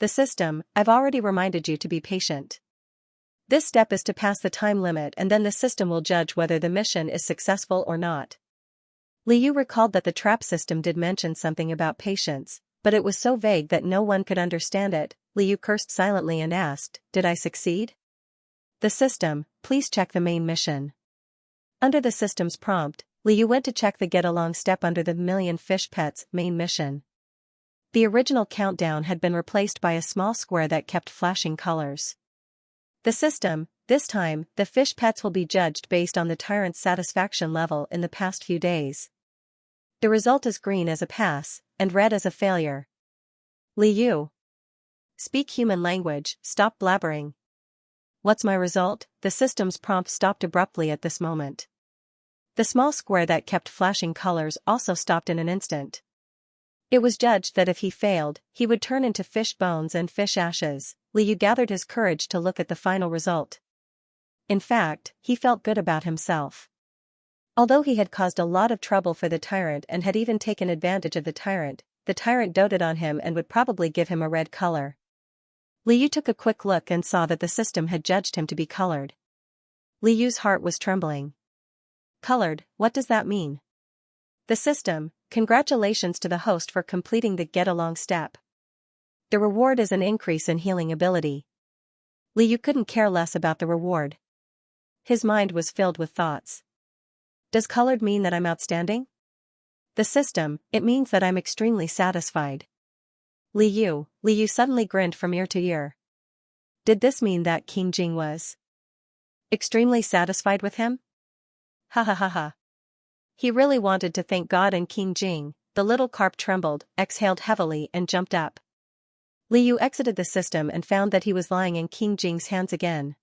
The system, I've already reminded you to be patient. This step is to pass the time limit and then the system will judge whether the mission is successful or not. Liu recalled that the trap system did mention something about patience, but it was so vague that no one could understand it. Liu cursed silently and asked, did I succeed? The system, please check the main mission. Under the system's prompt, Liu went to check the get-along step under the Million Fish Pets main mission. The original countdown had been replaced by a small square that kept flashing colors. The system, this time, the fish pets will be judged based on the Tyrant's satisfaction level in the past few days. The result is green as a pass, and red as a failure. Liu. Speak human language, stop blabbering. What's my result? The system's prompt stopped abruptly at this moment. The small square that kept flashing colors also stopped in an instant. It was judged that if he failed, he would turn into fish bones and fish ashes. Liu gathered his courage to look at the final result. In fact, he felt good about himself. Although he had caused a lot of trouble for the Tyrant and had even taken advantage of the Tyrant doted on him and would probably give him a red color. Liu took a quick look and saw that the system had judged him to be colored. Liu's heart was trembling. Colored, what does that mean? The system, congratulations to the host for completing the get-along step. The reward is an increase in healing ability. Liu couldn't care less about the reward. His mind was filled with thoughts. Does colored mean that I'm outstanding? The system, it means that I'm extremely satisfied. Liu suddenly grinned from ear to ear. Did this mean that King Jing was extremely satisfied with him? Ha ha ha ha. He really wanted to thank God and King Jing. The little carp trembled, exhaled heavily and jumped up. Liu exited the system and found that he was lying in King Jing's hands again.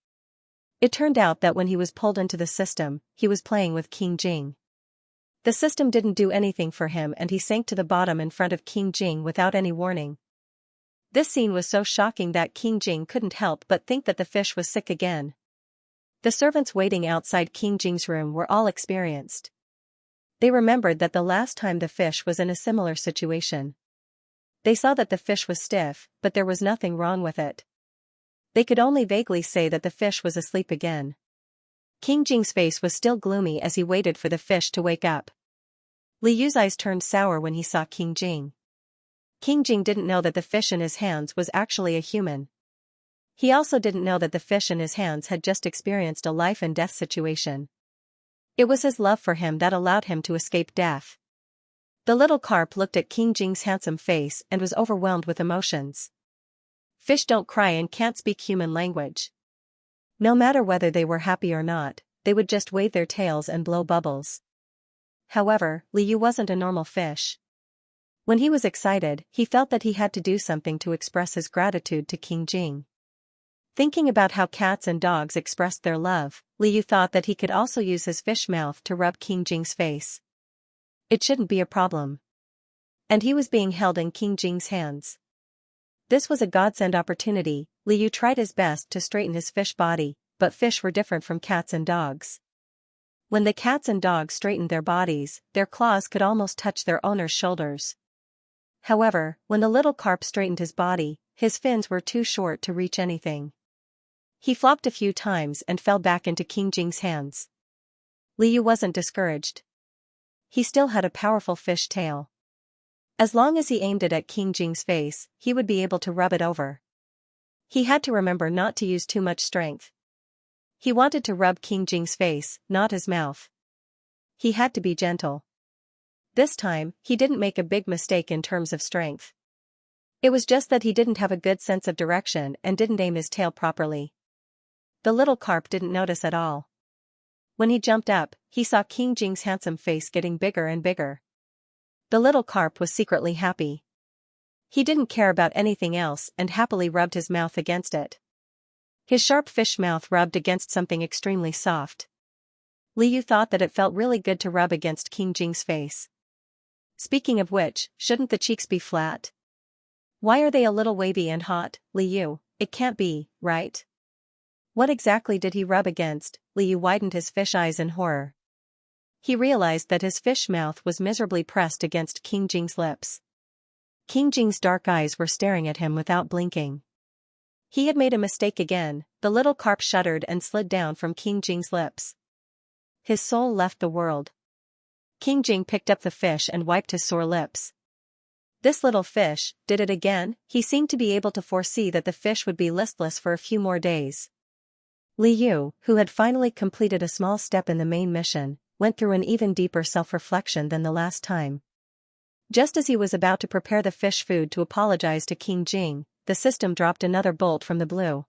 It turned out that when he was pulled into the system, he was playing with King Jing. The system didn't do anything for him and he sank to the bottom in front of King Jing without any warning. This scene was so shocking that King Jing couldn't help but think that the fish was sick again. The servants waiting outside King Jing's room were all experienced. They remembered that the last time the fish was in a similar situation. They saw that the fish was stiff, but there was nothing wrong with it. They could only vaguely say that the fish was asleep again. King Jing's face was still gloomy as he waited for the fish to wake up. Liu's eyes turned sour when he saw King Jing. King Jing didn't know that the fish in his hands was actually a human. He also didn't know that the fish in his hands had just experienced a life and death situation. It was his love for him that allowed him to escape death. The little carp looked at King Jing's handsome face and was overwhelmed with emotions. Fish don't cry and can't speak human language. No matter whether they were happy or not, they would just wave their tails and blow bubbles. However, Liu wasn't a normal fish. When he was excited, he felt that he had to do something to express his gratitude to King Jing. Thinking about how cats and dogs expressed their love, Liu thought that he could also use his fish mouth to rub King Jing's face. It shouldn't be a problem. And he was being held in King Jing's hands. This was a godsend opportunity. Liu tried his best to straighten his fish body, but fish were different from cats and dogs. When the cats and dogs straightened their bodies, their claws could almost touch their owner's shoulders. However, when the little carp straightened his body, his fins were too short to reach anything. He flopped a few times and fell back into King Jing's hands. Liu wasn't discouraged. He still had a powerful fish tail. As long as he aimed it at King Jing's face, he would be able to rub it over. He had to remember not to use too much strength. He wanted to rub King Jing's face, not his mouth. He had to be gentle. This time, he didn't make a big mistake in terms of strength. It was just that he didn't have a good sense of direction and didn't aim his tail properly. The little carp didn't notice at all. When he jumped up, he saw King Jing's handsome face getting bigger and bigger. The little carp was secretly happy. He didn't care about anything else and happily rubbed his mouth against it. His sharp fish mouth rubbed against something extremely soft. Liu thought that it felt really good to rub against King Jing's face. Speaking of which, shouldn't the cheeks be flat? Why are they a little wavy and hot, Liu? It can't be, right? What exactly did he rub against? Liu widened his fish eyes in horror. He realized that his fish mouth was miserably pressed against King Jing's lips. King Jing's dark eyes were staring at him without blinking. He had made a mistake again. The little carp shuddered and slid down from King Jing's lips. His soul left the world. King Jing picked up the fish and wiped his sore lips. This little fish did it again. He seemed to be able to foresee that the fish would be listless for a few more days. Liu, who had finally completed a small step in the main mission, went through an even deeper self-reflection than the last time. Just as he was about to prepare the fish food to apologize to King Jing, the system dropped another bolt from the blue.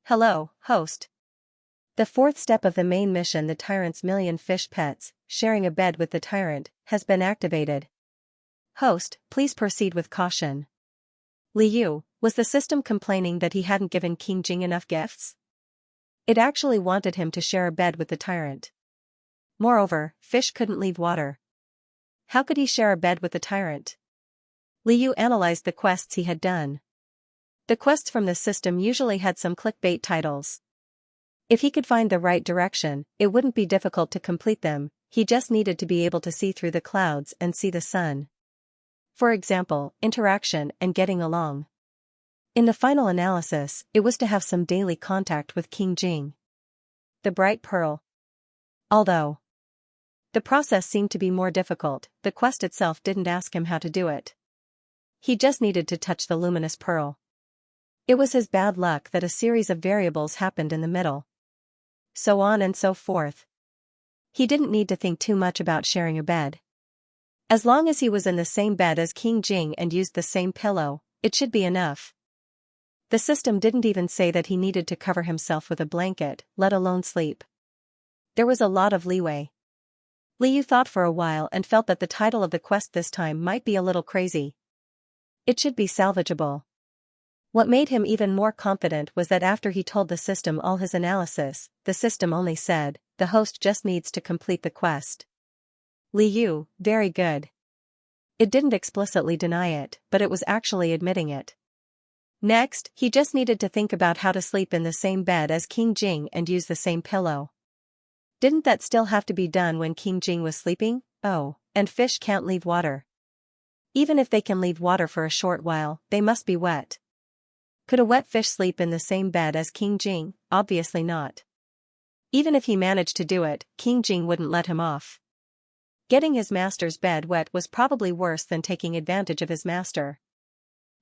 "Hello, host. The fourth step of the main mission, the Tyrant's million fish pets, sharing a bed with the Tyrant, has been activated. Host, please proceed with caution. Liu, was the system complaining that he hadn't given King Jing enough gifts? It actually wanted him to share a bed with the Tyrant. Moreover, fish couldn't leave water. How could he share a bed with the Tyrant? Liu analyzed the quests he had done. The quests from this system usually had some clickbait titles. If he could find the right direction, it wouldn't be difficult to complete them, he just needed to be able to see through the clouds and see the sun. For example, interaction and getting along. In the final analysis, it was to have some daily contact with King Jing. The bright pearl. Although the process seemed to be more difficult, the quest itself didn't ask him how to do it. He just needed to touch the luminous pearl. It was his bad luck that a series of variables happened in the middle. So on and so forth. He didn't need to think too much about sharing a bed. As long as he was in the same bed as King Jing and used the same pillow, it should be enough. The system didn't even say that he needed to cover himself with a blanket, let alone sleep. There was a lot of leeway. Liu thought for a while and felt that the title of the quest this time might be a little crazy. It should be salvageable. What made him even more confident was that after he told the system all his analysis, the system only said, the host just needs to complete the quest. Liu, very good. It didn't explicitly deny it, but it was actually admitting it. Next, he just needed to think about how to sleep in the same bed as King Jing and use the same pillow. Didn't that still have to be done when King Jing was sleeping? Oh, and fish can't leave water. Even if they can leave water for a short while, they must be wet. Could a wet fish sleep in the same bed as King Jing? Obviously not. Even if he managed to do it, King Jing wouldn't let him off. Getting his master's bed wet was probably worse than taking advantage of his master.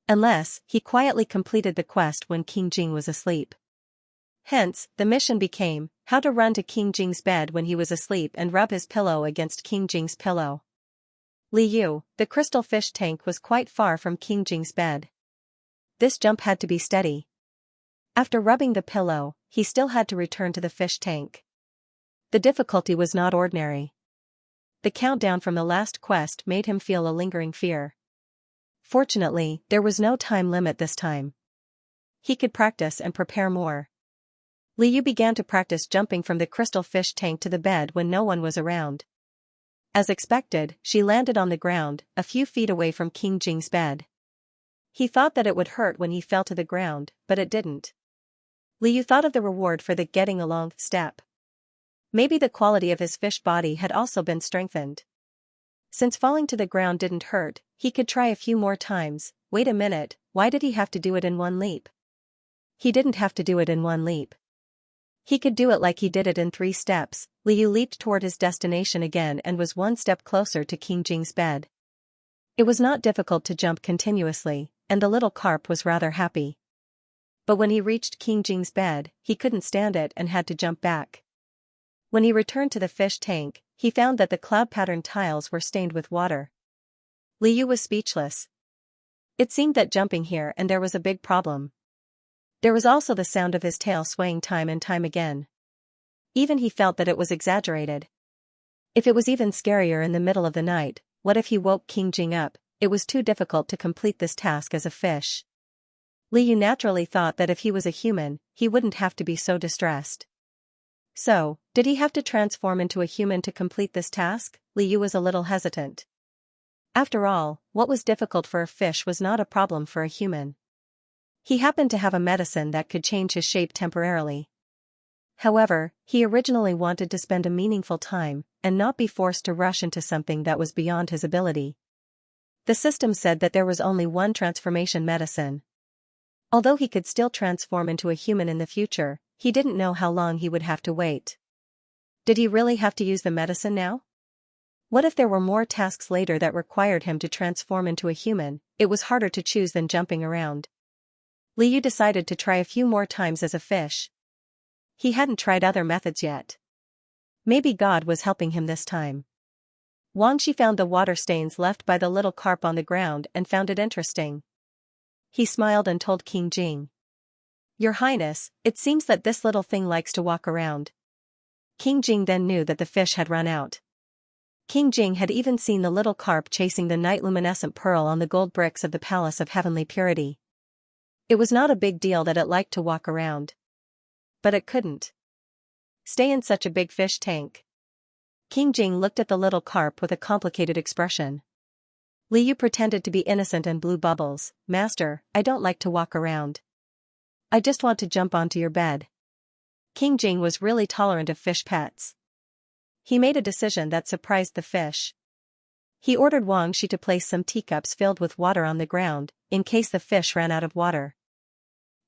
Unless, he quietly completed the quest when King Jing was asleep. Hence, the mission became, how to run to King Jing's bed when he was asleep and rub his pillow against King Jing's pillow. Liu, the crystal fish tank was quite far from King Jing's bed. This jump had to be steady. After rubbing the pillow, he still had to return to the fish tank. The difficulty was not ordinary. The countdown from the last quest made him feel a lingering fear. Fortunately, there was no time limit this time. He could practice and prepare more. Liu began to practice jumping from the crystal fish tank to the bed when no one was around. As expected, she landed on the ground, a few feet away from King Jing's bed. He thought that it would hurt when he fell to the ground, but it didn't. Liu thought of the reward for the getting along step. Maybe the quality of his fish body had also been strengthened. Since falling to the ground didn't hurt, he could try a few more times. Wait a minute, why did he have to do it in one leap? He didn't have to do it in one leap. He could do it like he did it in 3 steps. Liu leaped toward his destination again and was 1 step closer to King Jing's bed. It was not difficult to jump continuously, and the little carp was rather happy. But when he reached King Jing's bed, he couldn't stand it and had to jump back. When he returned to the fish tank, he found that the cloud-patterned tiles were stained with water. Liu was speechless. It seemed that jumping here and there was a big problem. There was also the sound of his tail swaying time and time again. Even he felt that it was exaggerated. If it was even scarier in the middle of the night, what if he woke King Jing up? It was too difficult to complete this task as a fish. Liu naturally thought that if he was a human, he wouldn't have to be so distressed. So, did he have to transform into a human to complete this task? Liu was a little hesitant. After all, what was difficult for a fish was not a problem for a human. He happened to have a medicine that could change his shape temporarily. However, he originally wanted to spend a meaningful time, and not be forced to rush into something that was beyond his ability. The system said that there was only one transformation medicine. Although he could still transform into a human in the future, he didn't know how long he would have to wait. Did he really have to use the medicine now? What if there were more tasks later that required him to transform into a human? It was harder to choose than jumping around. Liu decided to try a few more times as a fish. He hadn't tried other methods yet. Maybe God was helping him this time. Wangxi found the water stains left by the little carp on the ground and found it interesting. He smiled and told King Jing. Your Highness, it seems that this little thing likes to walk around. King Jing then knew that the fish had run out. King Jing had even seen the little carp chasing the night-luminescent pearl on the gold bricks of the Palace of Heavenly Purity. It was not a big deal that it liked to walk around. But it couldn't stay in such a big fish tank. King Jing looked at the little carp with a complicated expression. Liu pretended to be innocent and blew bubbles. Master, I don't like to walk around. I just want to jump onto your bed. King Jing was really tolerant of fish pets. He made a decision that surprised the fish. He ordered Wang Shi to place some teacups filled with water on the ground, in case the fish ran out of water.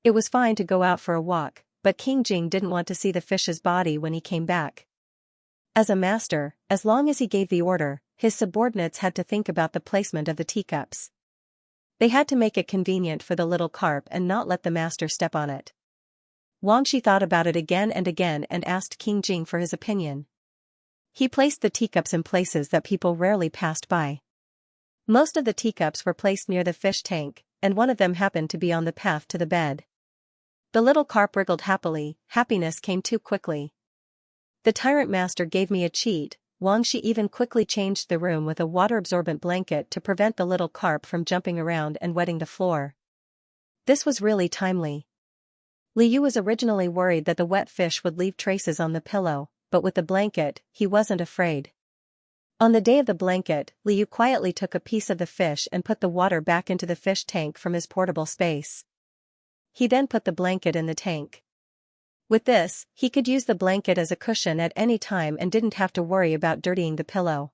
It was fine to go out for a walk, but King Jing didn't want to see the fish's body when he came back. As a master, as long as he gave the order, his subordinates had to think about the placement of the teacups. They had to make it convenient for the little carp and not let the master step on it. Wang Shi thought about it again and asked King Jing for his opinion. He placed the teacups in places that people rarely passed by. Most of the teacups were placed near the fish tank, and one of them happened to be on the path to the bed. The little carp wriggled happily. Happiness came too quickly. The Tyrant Master gave me a cheat. Wang Shi even quickly changed the room with a water-absorbent blanket to prevent the little carp from jumping around and wetting the floor. This was really timely. Liu was originally worried that the wet fish would leave traces on the pillow, but with the blanket, he wasn't afraid. On the day of the blanket, Liu quietly took a piece of the fish and put the water back into the fish tank from his portable space. He then put the blanket in the tank. With this, he could use the blanket as a cushion at any time and didn't have to worry about dirtying the pillow.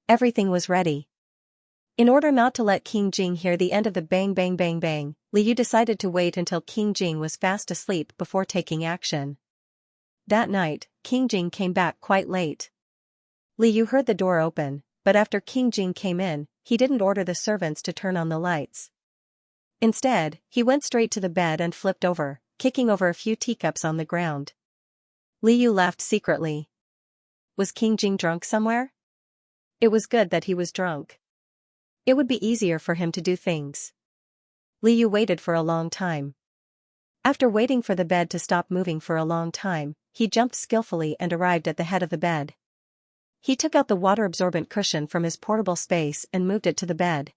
Everything was ready. In order not to let King Jing hear the end of the bang bang bang bang, Liu decided to wait until King Jing was fast asleep before taking action. That night, King Jing came back quite late. Liu heard the door open, but after King Jing came in, he didn't order the servants to turn on the lights. Instead, he went straight to the bed and flipped over, kicking over a few teacups on the ground. Liu laughed secretly. Was King Jing drunk somewhere? It was good that he was drunk. It would be easier for him to do things. Liu waited for a long time. After waiting for the bed to stop moving for a long time, he jumped skillfully and arrived at the head of the bed. He took out the water-absorbent cushion from his portable space and moved it to the bed.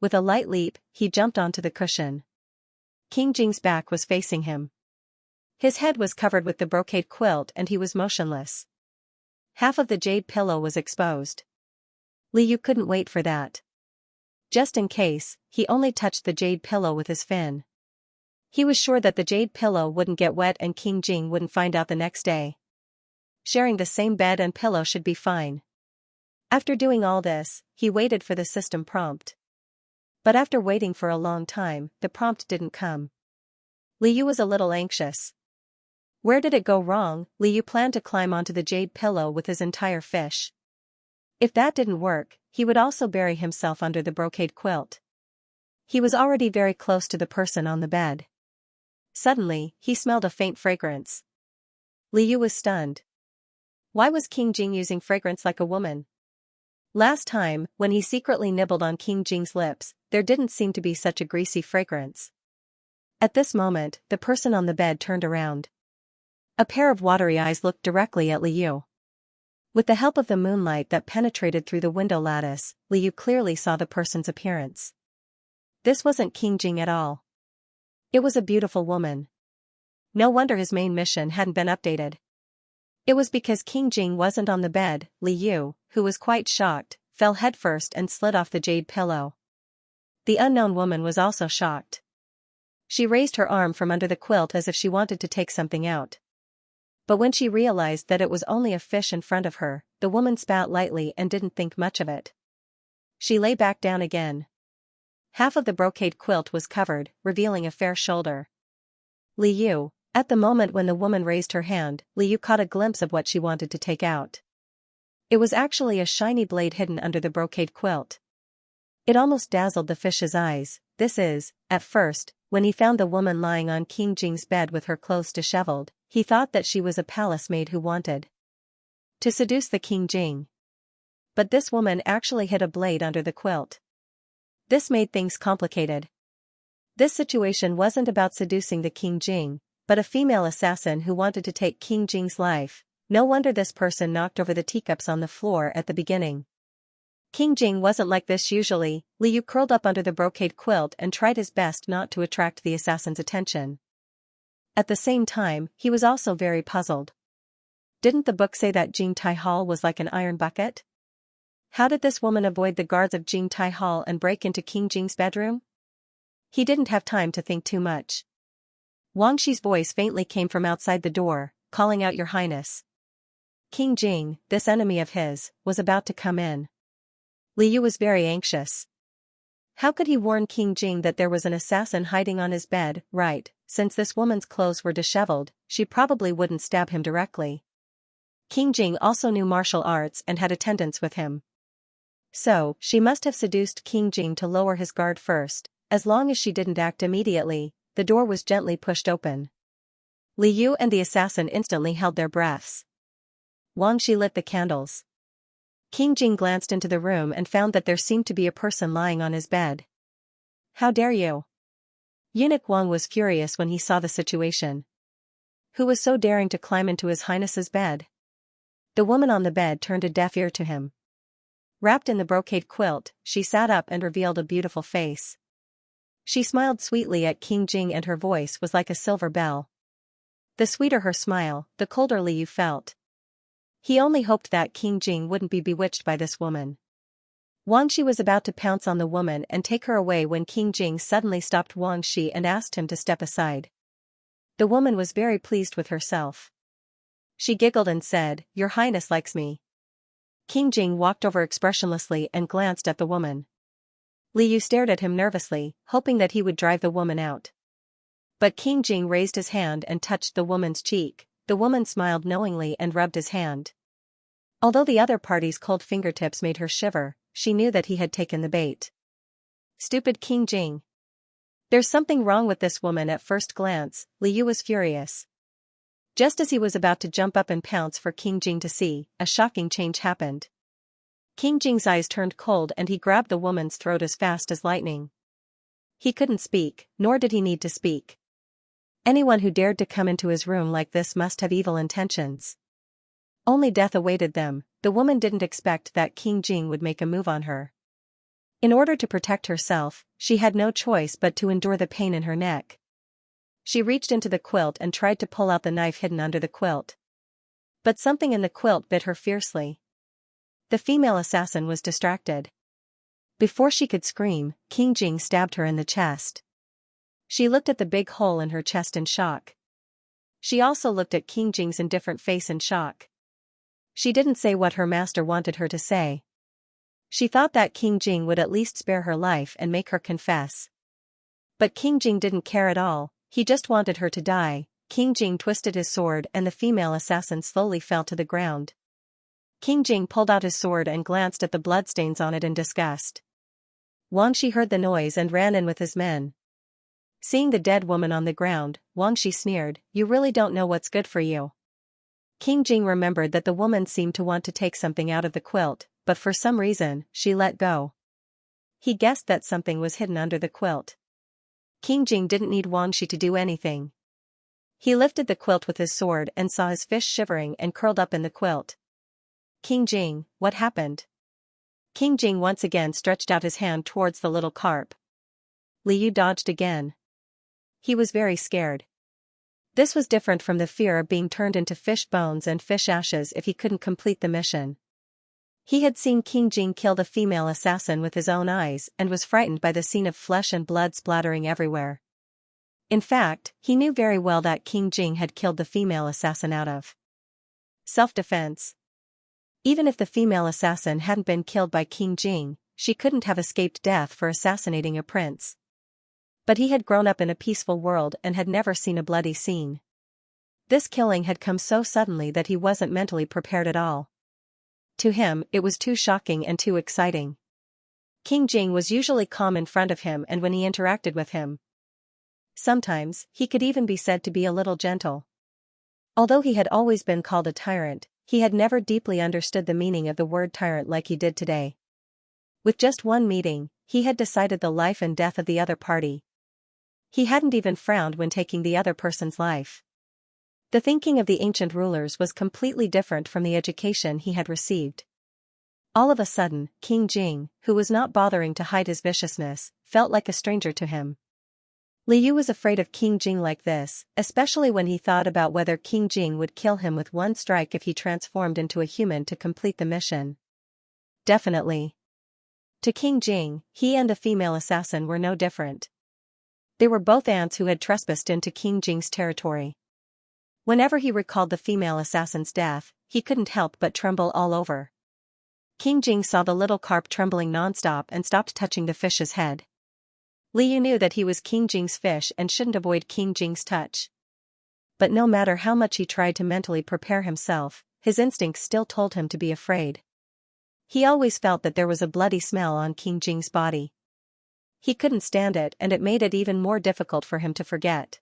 With a light leap, he jumped onto the cushion. King Jing's back was facing him. His head was covered with the brocade quilt and he was motionless. Half of the jade pillow was exposed. Liu couldn't wait for that. Just in case, he only touched the jade pillow with his fin. He was sure that the jade pillow wouldn't get wet and King Jing wouldn't find out the next day. Sharing the same bed and pillow should be fine. After doing all this, he waited for the system prompt. But after waiting for a long time, the prompt didn't come. Liu was a little anxious. Where did it go wrong? Liu planned to climb onto the jade pillow with his entire fish. If that didn't work, he would also bury himself under the brocade quilt. He was already very close to the person on the bed. Suddenly, he smelled a faint fragrance. Liu was stunned. Why was King Jing using fragrance like a woman? Last time, when he secretly nibbled on King Jing's lips, there didn't seem to be such a greasy fragrance. At this moment, the person on the bed turned around. A pair of watery eyes looked directly at Liu. With the help of the moonlight that penetrated through the window lattice, Liu clearly saw the person's appearance. This wasn't King Jing at all. It was a beautiful woman. No wonder his main mission hadn't been updated. It was because King Jing wasn't on the bed. Liu, who was quite shocked, fell headfirst and slid off the jade pillow. The unknown woman was also shocked. She raised her arm from under the quilt as if she wanted to take something out. But when she realized that it was only a fish in front of her, the woman spat lightly and didn't think much of it. She lay back down again. Half of the brocade quilt was covered, revealing a fair shoulder. Liu, at the moment when the woman raised her hand, Liu caught a glimpse of what she wanted to take out. It was actually a shiny blade hidden under the brocade quilt. It almost dazzled the fish's eyes. This is, at first, when he found the woman lying on King Jing's bed with her clothes disheveled, he thought that she was a palace maid who wanted to seduce the King Jing. But this woman actually hid a blade under the quilt. This made things complicated. This situation wasn't about seducing the King Jing, but a female assassin who wanted to take King Jing's life. No wonder this person knocked over the teacups on the floor at the beginning. King Jing wasn't like this usually. Liu curled up under the brocade quilt and tried his best not to attract the assassin's attention. At the same time, he was also very puzzled. Didn't the book say that Jing Tai Hall was like an iron bucket? How did this woman avoid the guards of Jing Tai Hall and break into King Jing's bedroom? He didn't have time to think too much. Wang Shi's voice faintly came from outside the door, calling out, "Your Highness." King Jing, this enemy of his, was about to come in. Liu was very anxious. How could he warn King Jing that there was an assassin hiding on his bed? Right, since this woman's clothes were disheveled, she probably wouldn't stab him directly. King Jing also knew martial arts and had attendants with him. So, she must have seduced King Jing to lower his guard first. As long as she didn't act immediately, the door was gently pushed open. Liu and the assassin instantly held their breaths. Wang Shi lit the candles. King Jing glanced into the room and found that there seemed to be a person lying on his bed. "How dare you?" Eunuch Wang was furious when he saw the situation. Who was so daring to climb into His Highness's bed? The woman on the bed turned a deaf ear to him. Wrapped in the brocade quilt, she sat up and revealed a beautiful face. She smiled sweetly at King Jing and her voice was like a silver bell. The sweeter her smile, the colder Liu felt. He only hoped that King Jing wouldn't be bewitched by this woman. Wang Shi was about to pounce on the woman and take her away when King Jing suddenly stopped Wang Shi and asked him to step aside. The woman was very pleased with herself. She giggled and said, "Your Highness likes me." King Jing walked over expressionlessly and glanced at the woman. Liu stared at him nervously, hoping that he would drive the woman out. But King Jing raised his hand and touched the woman's cheek. The woman smiled knowingly and rubbed his hand. Although the other party's cold fingertips made her shiver, she knew that he had taken the bait. Stupid King Jing. There's something wrong with this woman. At first glance, Liu was furious. Just as he was about to jump up and pounce for King Jing to see, a shocking change happened. King Jing's eyes turned cold and he grabbed the woman's throat as fast as lightning. He couldn't speak, nor did he need to speak. Anyone who dared to come into his room like this must have evil intentions. Only death awaited them. The woman didn't expect that King Jing would make a move on her. In order to protect herself, she had no choice but to endure the pain in her neck. She reached into the quilt and tried to pull out the knife hidden under the quilt. But something in the quilt bit her fiercely. The female assassin was distracted. Before she could scream, King Jing stabbed her in the chest. She looked at the big hole in her chest in shock. She also looked at King Jing's indifferent face in shock. She didn't say what her master wanted her to say. She thought that King Jing would at least spare her life and make her confess. But King Jing didn't care at all, he just wanted her to die. King Jing twisted his sword and the female assassin slowly fell to the ground. King Jing pulled out his sword and glanced at the bloodstains on it in disgust. Wang Shi heard the noise and ran in with his men. Seeing the dead woman on the ground, Wang Shi sneered, "You really don't know what's good for you." King Jing remembered that the woman seemed to want to take something out of the quilt, but for some reason, she let go. He guessed that something was hidden under the quilt. King Jing didn't need Wang Shi to do anything. He lifted the quilt with his sword and saw his fish shivering and curled up in the quilt. "King Jing, what happened?" King Jing once again stretched out his hand towards the little carp. Liu dodged again. He was very scared. This was different from the fear of being turned into fish bones and fish ashes if he couldn't complete the mission. He had seen King Jing kill the female assassin with his own eyes and was frightened by the scene of flesh and blood splattering everywhere. In fact, he knew very well that King Jing had killed the female assassin out of self-defense. Even if the female assassin hadn't been killed by King Jing, she couldn't have escaped death for assassinating a prince. But he had grown up in a peaceful world and had never seen a bloody scene. This killing had come so suddenly that he wasn't mentally prepared at all. To him, it was too shocking and too exciting. King Jing was usually calm in front of him and when he interacted with him. Sometimes, he could even be said to be a little gentle. Although he had always been called a tyrant, he had never deeply understood the meaning of the word tyrant like he did today. With just one meeting, he had decided the life and death of the other party. He hadn't even frowned when taking the other person's life. The thinking of the ancient rulers was completely different from the education he had received. All of a sudden, King Jing, who was not bothering to hide his viciousness, felt like a stranger to him. Liu was afraid of King Jing like this, especially when he thought about whether King Jing would kill him with one strike if he transformed into a human to complete the mission. Definitely. To King Jing, he and the female assassin were no different. They were both ants who had trespassed into King Jing's territory. Whenever he recalled the female assassin's death, he couldn't help but tremble all over. King Jing saw the little carp trembling non-stop and stopped touching the fish's head. Liu knew that he was King Jing's fish and shouldn't avoid King Jing's touch. But no matter how much he tried to mentally prepare himself, his instincts still told him to be afraid. He always felt that there was a bloody smell on King Jing's body. He couldn't stand it, and it made it even more difficult for him to forget.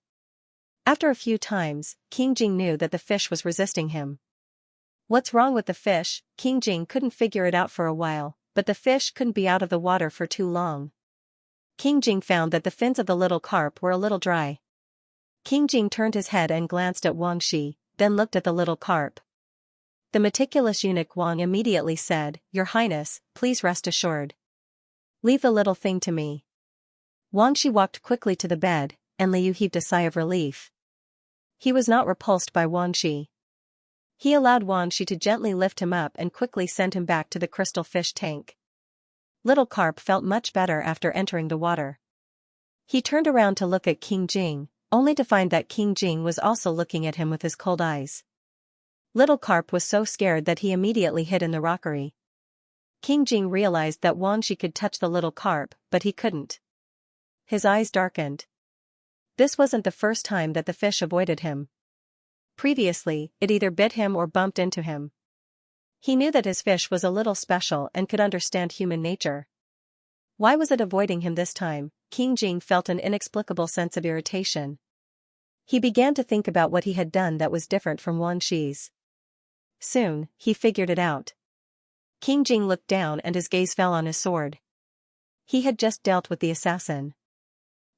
After a few times, King Jing knew that the fish was resisting him. What's wrong with the fish? King Jing couldn't figure it out for a while, but the fish couldn't be out of the water for too long. King Jing found that the fins of the little carp were a little dry. King Jing turned his head and glanced at Wang Shi, then looked at the little carp. The meticulous eunuch Wang immediately said, "Your Highness, please rest assured. Leave the little thing to me." Wang Shi walked quickly to the bed, and Liu heaved a sigh of relief. He was not repulsed by Wang Shi. He allowed Wang Shi to gently lift him up and quickly send him back to the crystal fish tank. Little carp felt much better after entering the water. He turned around to look at King Jing, only to find that King Jing was also looking at him with his cold eyes. Little carp was so scared that he immediately hid in the rockery. King Jing realized that Wang Shi could touch the little carp, but he couldn't. His eyes darkened. This wasn't the first time that the fish avoided him. Previously, it either bit him or bumped into him. He knew that his fish was a little special and could understand human nature. Why was it avoiding him this time? King Jing felt an inexplicable sense of irritation. He began to think about what he had done that was different from Wang Shi's. Soon, he figured it out. King Jing looked down and his gaze fell on his sword. He had just dealt with the assassin.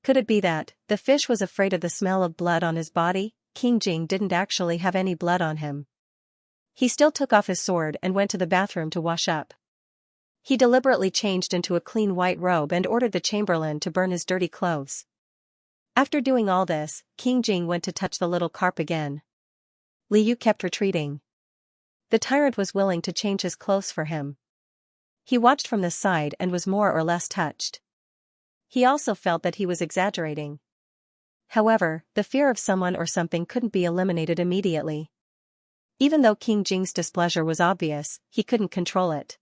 Could it be that the fish was afraid of the smell of blood on his body? King Jing didn't actually have any blood on him. He still took off his sword and went to the bathroom to wash up. He deliberately changed into a clean white robe and ordered the chamberlain to burn his dirty clothes. After doing all this, King Jing went to touch the little carp again. Liu kept retreating. The tyrant was willing to change his clothes for him. He watched from the side and was more or less touched. He also felt that he was exaggerating. However, the fear of someone or something couldn't be eliminated immediately. Even though King Jing's displeasure was obvious, he couldn't control it.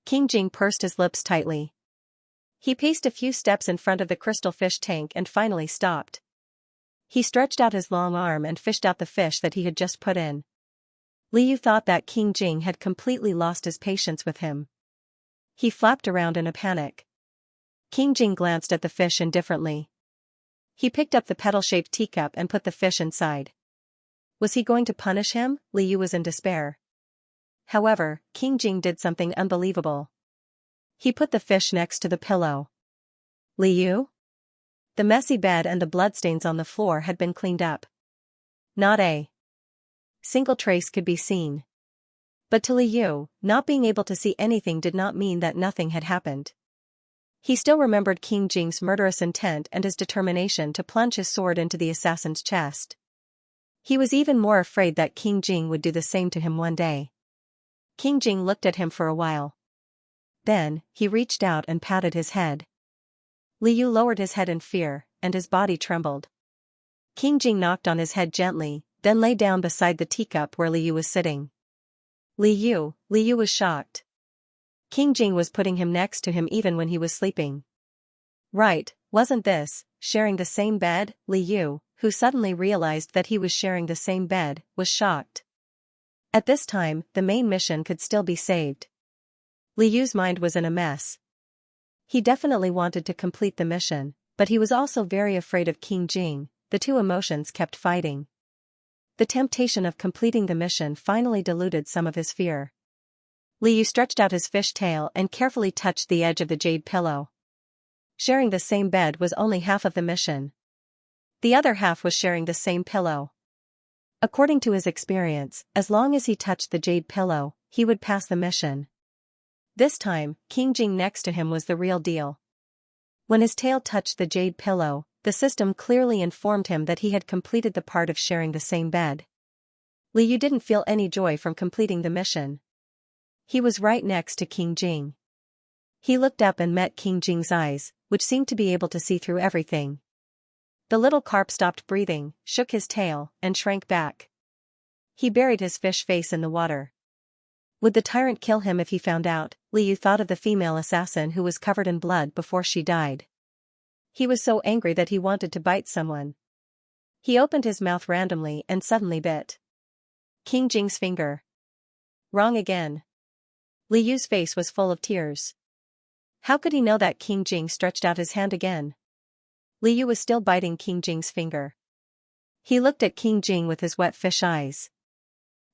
King Jing pursed his lips tightly. He paced a few steps in front of the crystal fish tank and finally stopped. He stretched out his long arm and fished out the fish that he had just put in. Liu thought that King Jing had completely lost his patience with him. He flapped around in a panic. King Jing glanced at the fish indifferently. He picked up the petal-shaped teacup and put the fish inside. Was he going to punish him? Liu was in despair. However, King Jing did something unbelievable. He put the fish next to the pillow. Liu? The messy bed and the bloodstains on the floor had been cleaned up. Not a single trace could be seen. But to Liu, not being able to see anything did not mean that nothing had happened. He still remembered King Jing's murderous intent and his determination to plunge his sword into the assassin's chest. He was even more afraid that King Jing would do the same to him one day. King Jing looked at him for a while. Then, he reached out and patted his head. Liu lowered his head in fear, and his body trembled. King Jing knocked on his head gently, then lay down beside the teacup where Liu was sitting. Liu was shocked. King Jing was putting him next to him even when he was sleeping. Right, wasn't this sharing the same bed? Liu, who suddenly realized that he was sharing the same bed, was shocked. At this time, the main mission could still be saved. Liu's mind was in a mess. He definitely wanted to complete the mission, but he was also very afraid of King Jing. The two emotions kept fighting. The temptation of completing the mission finally diluted some of his fear. Liu stretched out his fish tail and carefully touched the edge of the jade pillow. Sharing the same bed was only half of the mission. The other half was sharing the same pillow. According to his experience, as long as he touched the jade pillow, he would pass the mission. This time, King Jing next to him was the real deal. When his tail touched the jade pillow, the system clearly informed him that he had completed the part of sharing the same bed. Li Yu didn't feel any joy from completing the mission. He was right next to King Jing. He looked up and met King Jing's eyes, which seemed to be able to see through everything. The little carp stopped breathing, shook his tail, and shrank back. He buried his fish face in the water. Would the tyrant kill him if he found out? Li Yu thought of the female assassin who was covered in blood before she died. He was so angry that he wanted to bite someone. He opened his mouth randomly and suddenly bit King Jing's finger. Wrong again. Li Yu's face was full of tears. How could he know that King Jing stretched out his hand again? Li Yu was still biting King Jing's finger. He looked at King Jing with his wet fish eyes.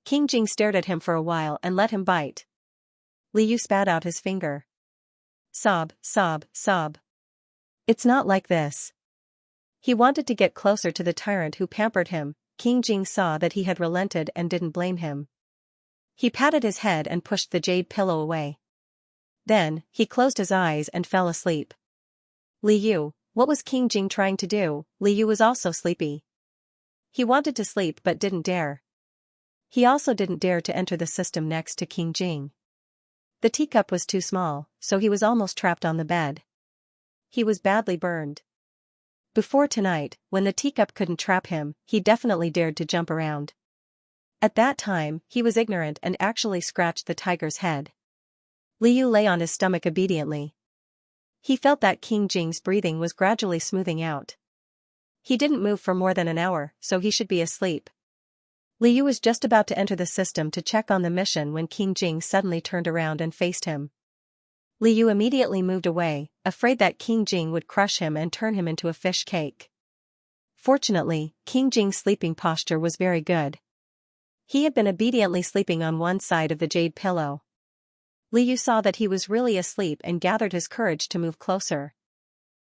King Jing stared at him for a while and let him bite. Li Yu spat out his finger. Sob, sob, sob. It's not like this. He wanted to get closer to the tyrant who pampered him. King Jing saw that he had relented and didn't blame him. He patted his head and pushed the jade pillow away. Then, he closed his eyes and fell asleep. Li Yu, what was King Jing trying to do? Li Yu was also sleepy. He wanted to sleep but didn't dare. He also didn't dare to enter the system next to King Jing. The teacup was too small, so he was almost trapped on the bed. He was badly burned. Before tonight, when the teacup couldn't trap him, he definitely dared to jump around. At that time, he was ignorant and actually scratched the tiger's head. Li Yu lay on his stomach obediently. He felt that King Jing's breathing was gradually smoothing out. He didn't move for more than an hour, so he should be asleep. Li Yu was just about to enter the system to check on the mission when King Jing suddenly turned around and faced him. Li Yu immediately moved away, afraid that King Jing would crush him and turn him into a fish cake. Fortunately, King Jing's sleeping posture was very good. He had been obediently sleeping on one side of the jade pillow. Li Yu saw that he was really asleep and gathered his courage to move closer.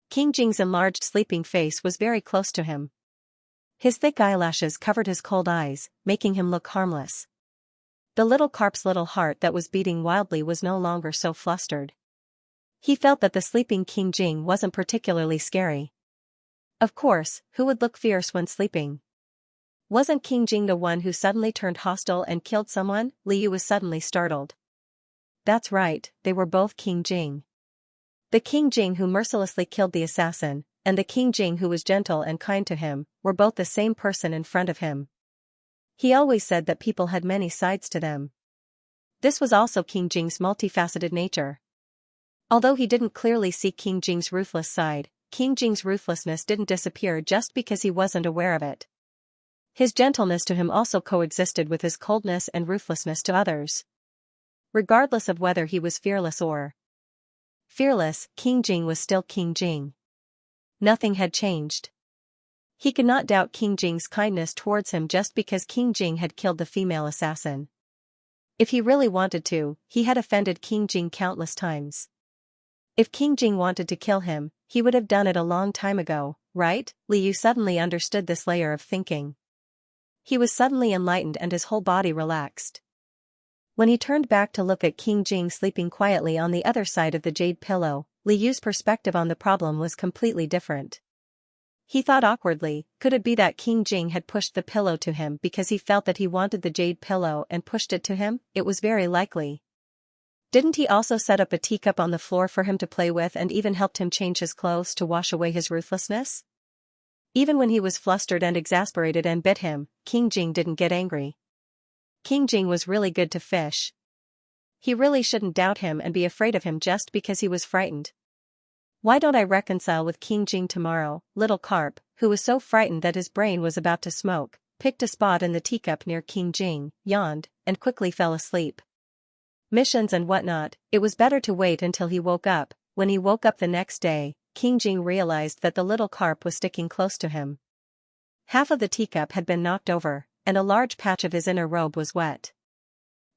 King Jing's enlarged sleeping face was very close to him. His thick eyelashes covered his cold eyes, making him look harmless. The little carp's little heart that was beating wildly was no longer so flustered. He felt that the sleeping King Jing wasn't particularly scary. Of course, who would look fierce when sleeping? Wasn't King Jing the one who suddenly turned hostile and killed someone? Li Yu was suddenly startled. That's right, they were both King Jing. The King Jing who mercilessly killed the assassin, and the King Jing who was gentle and kind to him, were both the same person in front of him. He always said that people had many sides to them. This was also King Jing's multifaceted nature. Although he didn't clearly see King Jing's ruthless side, King Jing's ruthlessness didn't disappear just because he wasn't aware of it. His gentleness to him also coexisted with his coldness and ruthlessness to others. Regardless of whether he was fearless or fearless, King Jing was still King Jing. Nothing had changed. He could not doubt King Jing's kindness towards him just because King Jing had killed the female assassin. If he really wanted to, he had offended King Jing countless times. If King Jing wanted to kill him, he would have done it a long time ago, right? Li Yu suddenly understood this layer of thinking. He was suddenly enlightened and his whole body relaxed. When he turned back to look at King Jing sleeping quietly on the other side of the jade pillow, Li Yu's perspective on the problem was completely different. He thought awkwardly, could it be that King Jing had pushed the pillow to him because he felt that he wanted the jade pillow and pushed it to him? It was very likely. Didn't he also set up a teacup on the floor for him to play with and even helped him change his clothes to wash away his ruthlessness? Even when he was flustered and exasperated and bit him, King Jing didn't get angry. King Jing was really good to fish. He really shouldn't doubt him and be afraid of him just because he was frightened. Why don't I reconcile with King Jing tomorrow? Little Carp, who was so frightened that his brain was about to smoke, picked a spot in the teacup near King Jing, yawned, and quickly fell asleep. Missions and whatnot, it was better to wait until he woke up. When he woke up the next day, King Jing realized that the little carp was sticking close to him. Half of the teacup had been knocked over, and a large patch of his inner robe was wet.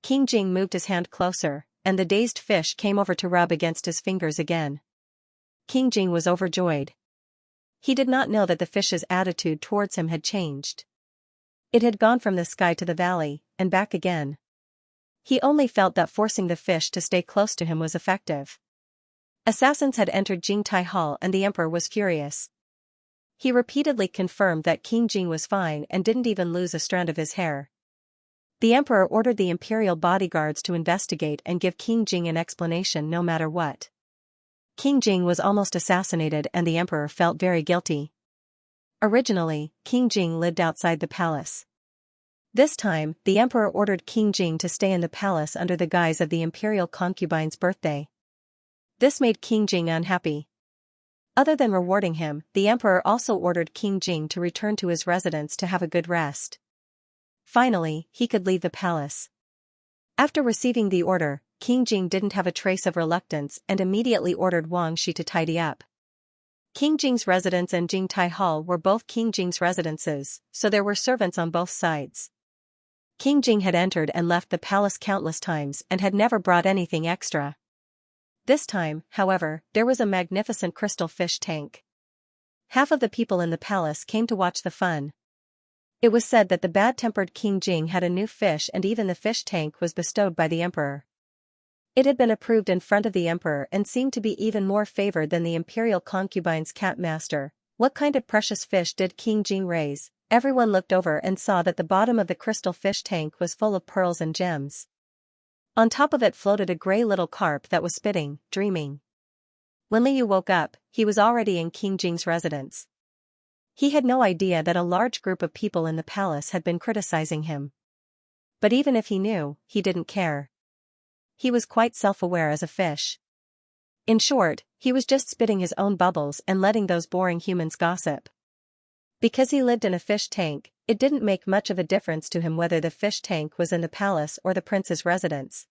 King Jing moved his hand closer, and the dazed fish came over to rub against his fingers again. King Jing was overjoyed. He did not know that the fish's attitude towards him had changed. It had gone from the sky to the valley, and back again. He only felt that forcing the fish to stay close to him was effective. Assassins had entered Jingtai Hall and the emperor was furious. He repeatedly confirmed that King Jing was fine and didn't even lose a strand of his hair. The emperor ordered the imperial bodyguards to investigate and give King Jing an explanation no matter what. King Jing was almost assassinated and the emperor felt very guilty. Originally, King Jing lived outside the palace. This time, the emperor ordered King Jing to stay in the palace under the guise of the imperial concubine's birthday. This made King Jing unhappy. Other than rewarding him, the emperor also ordered King Jing to return to his residence to have a good rest. Finally, he could leave the palace. After receiving the order, King Jing didn't have a trace of reluctance and immediately ordered Wang Shi to tidy up. King Jing's residence and Jingtai Hall were both King Jing's residences, so there were servants on both sides. King Jing had entered and left the palace countless times and had never brought anything extra. This time, however, there was a magnificent crystal fish tank. Half of the people in the palace came to watch the fun. It was said that the bad-tempered King Jing had a new fish and even the fish tank was bestowed by the emperor. It had been approved in front of the emperor and seemed to be even more favored than the imperial concubine's cat master. What kind of precious fish did King Jing raise? Everyone looked over and saw that the bottom of the crystal fish tank was full of pearls and gems. On top of it floated a gray little carp that was spitting, dreaming. When Liu woke up, he was already in King Jing's residence. He had no idea that a large group of people in the palace had been criticizing him. But even if he knew, he didn't care. He was quite self-aware as a fish. In short, he was just spitting his own bubbles and letting those boring humans gossip. Because he lived in a fish tank, it didn't make much of a difference to him whether the fish tank was in the palace or the prince's residence.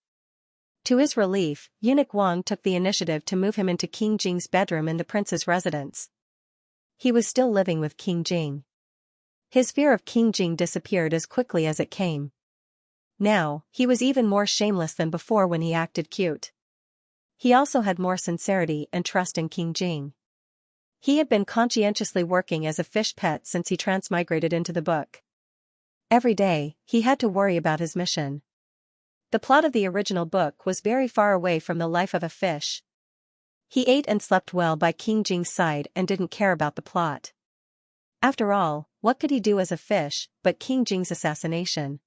To his relief, eunuch Wang took the initiative to move him into King Jing's bedroom in the prince's residence. He was still living with King Jing. His fear of King Jing disappeared as quickly as it came. Now, he was even more shameless than before when he acted cute. He also had more sincerity and trust in King Jing. He had been conscientiously working as a fish pet since he transmigrated into the book. Every day, he had to worry about his mission. The plot of the original book was very far away from the life of a fish. He ate and slept well by King Jing's side and didn't care about the plot. After all, what could he do as a fish but King Jing's assassination?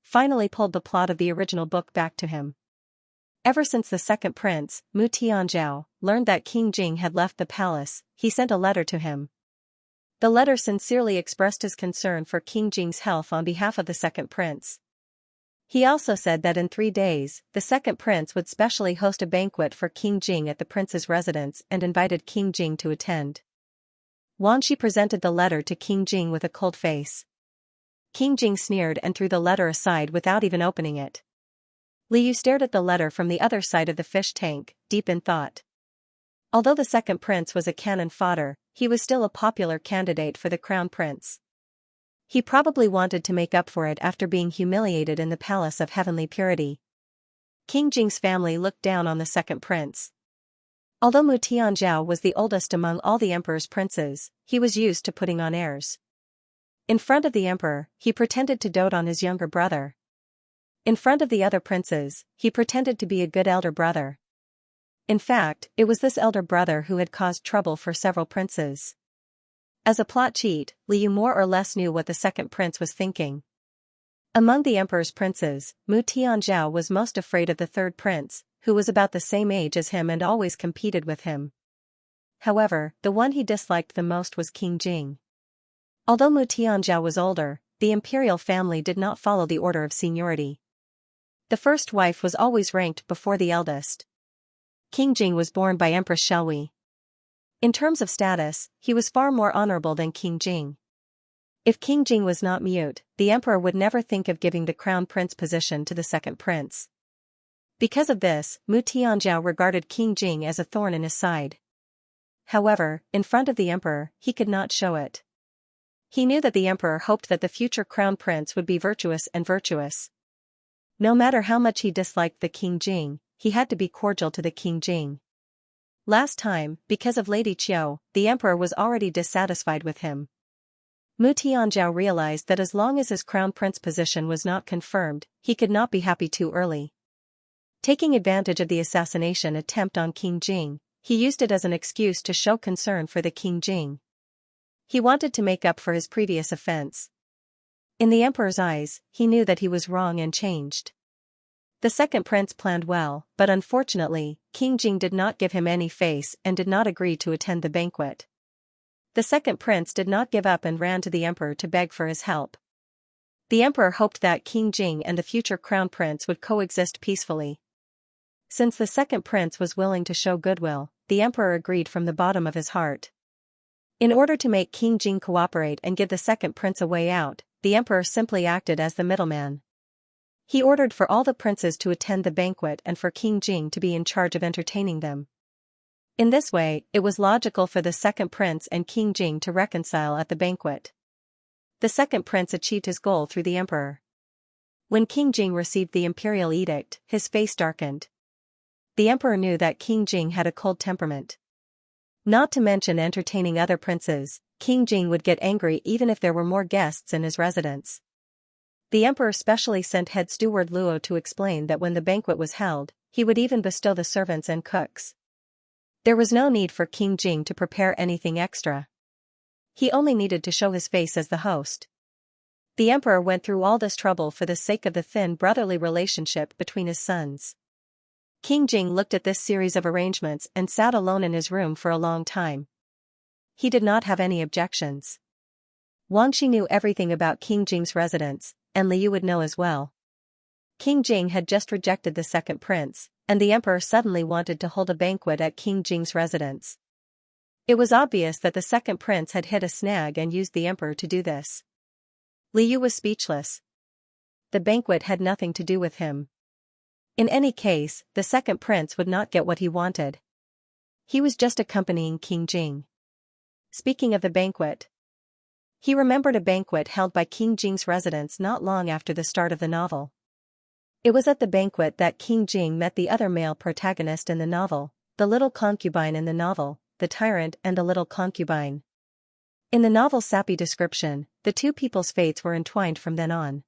Finally pulled the plot of the original book back to him. Ever since the second prince, Mu Tianzhao, learned that King Jing had left the palace, he sent a letter to him. The letter sincerely expressed his concern for King Jing's health on behalf of the second prince. He also said that in 3 days, the second prince would specially host a banquet for King Jing at the prince's residence and invited King Jing to attend. Wang Shi presented the letter to King Jing with a cold face. King Jing sneered and threw the letter aside without even opening it. Liu stared at the letter from the other side of the fish tank, deep in thought. Although the second prince was a cannon fodder, he was still a popular candidate for the crown prince. He probably wanted to make up for it after being humiliated in the palace of heavenly purity. King Jing's family looked down on the second prince. Although Mu Tianzhao was the oldest among all the emperor's princes, he was used to putting on airs. In front of the emperor, he pretended to dote on his younger brother. In front of the other princes, he pretended to be a good elder brother. In fact, it was this elder brother who had caused trouble for several princes. As a plot cheat, Liu more or less knew what the second prince was thinking. Among the emperor's princes, Mu Tianzhao was most afraid of the third prince, who was about the same age as him and always competed with him. However, the one he disliked the most was King Jing. Although Mu Tianzhao was older, the imperial family did not follow the order of seniority. The first wife was always ranked before the eldest. King Jing was born by Empress Shelwi. In terms of status, he was far more honorable than King Jing. If King Jing was not mute, the emperor would never think of giving the crown prince position to the second prince. Because of this, Mu Tianzhao regarded King Jing as a thorn in his side. However, in front of the emperor, he could not show it. He knew that the emperor hoped that the future crown prince would be virtuous and virtuous. No matter how much he disliked the King Jing, he had to be cordial to the King Jing. Last time, because of Lady Qiu, the emperor was already dissatisfied with him. Mu Tianzhao realized that as long as his crown prince position was not confirmed, he could not be happy too early. Taking advantage of the assassination attempt on King Jing, he used it as an excuse to show concern for the King Jing. He wanted to make up for his previous offense. In the emperor's eyes, he knew that he was wrong and changed. The second prince planned well, but unfortunately, King Jing did not give him any face and did not agree to attend the banquet. The second prince did not give up and ran to the emperor to beg for his help. The emperor hoped that King Jing and the future crown prince would coexist peacefully. Since the second prince was willing to show goodwill, the emperor agreed from the bottom of his heart. In order to make King Jing cooperate and give the second prince a way out, the emperor simply acted as the middleman. He ordered for all the princes to attend the banquet and for King Jing to be in charge of entertaining them. In this way, it was logical for the second prince and King Jing to reconcile at the banquet. The second prince achieved his goal through the emperor. When King Jing received the imperial edict, his face darkened. The emperor knew that King Jing had a cold temperament. Not to mention entertaining other princes, King Jing would get angry even if there were more guests in his residence. The emperor specially sent head steward Luo to explain that when the banquet was held, he would even bestow the servants and cooks. There was no need for King Jing to prepare anything extra. He only needed to show his face as the host. The emperor went through all this trouble for the sake of the thin brotherly relationship between his sons. King Jing looked at this series of arrangements and sat alone in his room for a long time. He did not have any objections. Wang Shi knew everything about King Jing's residence, and Liu would know as well. King Jing had just rejected the second prince, and the emperor suddenly wanted to hold a banquet at King Jing's residence. It was obvious that the second prince had hit a snag and used the emperor to do this. Liu was speechless. The banquet had nothing to do with him. In any case, the second prince would not get what he wanted. He was just accompanying King Jing. Speaking of the banquet, he remembered a banquet held by King Jing's residence not long after the start of the novel. It was at the banquet that King Jing met the other male protagonist in the novel, the little concubine in the novel, the tyrant and the little concubine. In the novel's sappy description, the two people's fates were entwined from then on.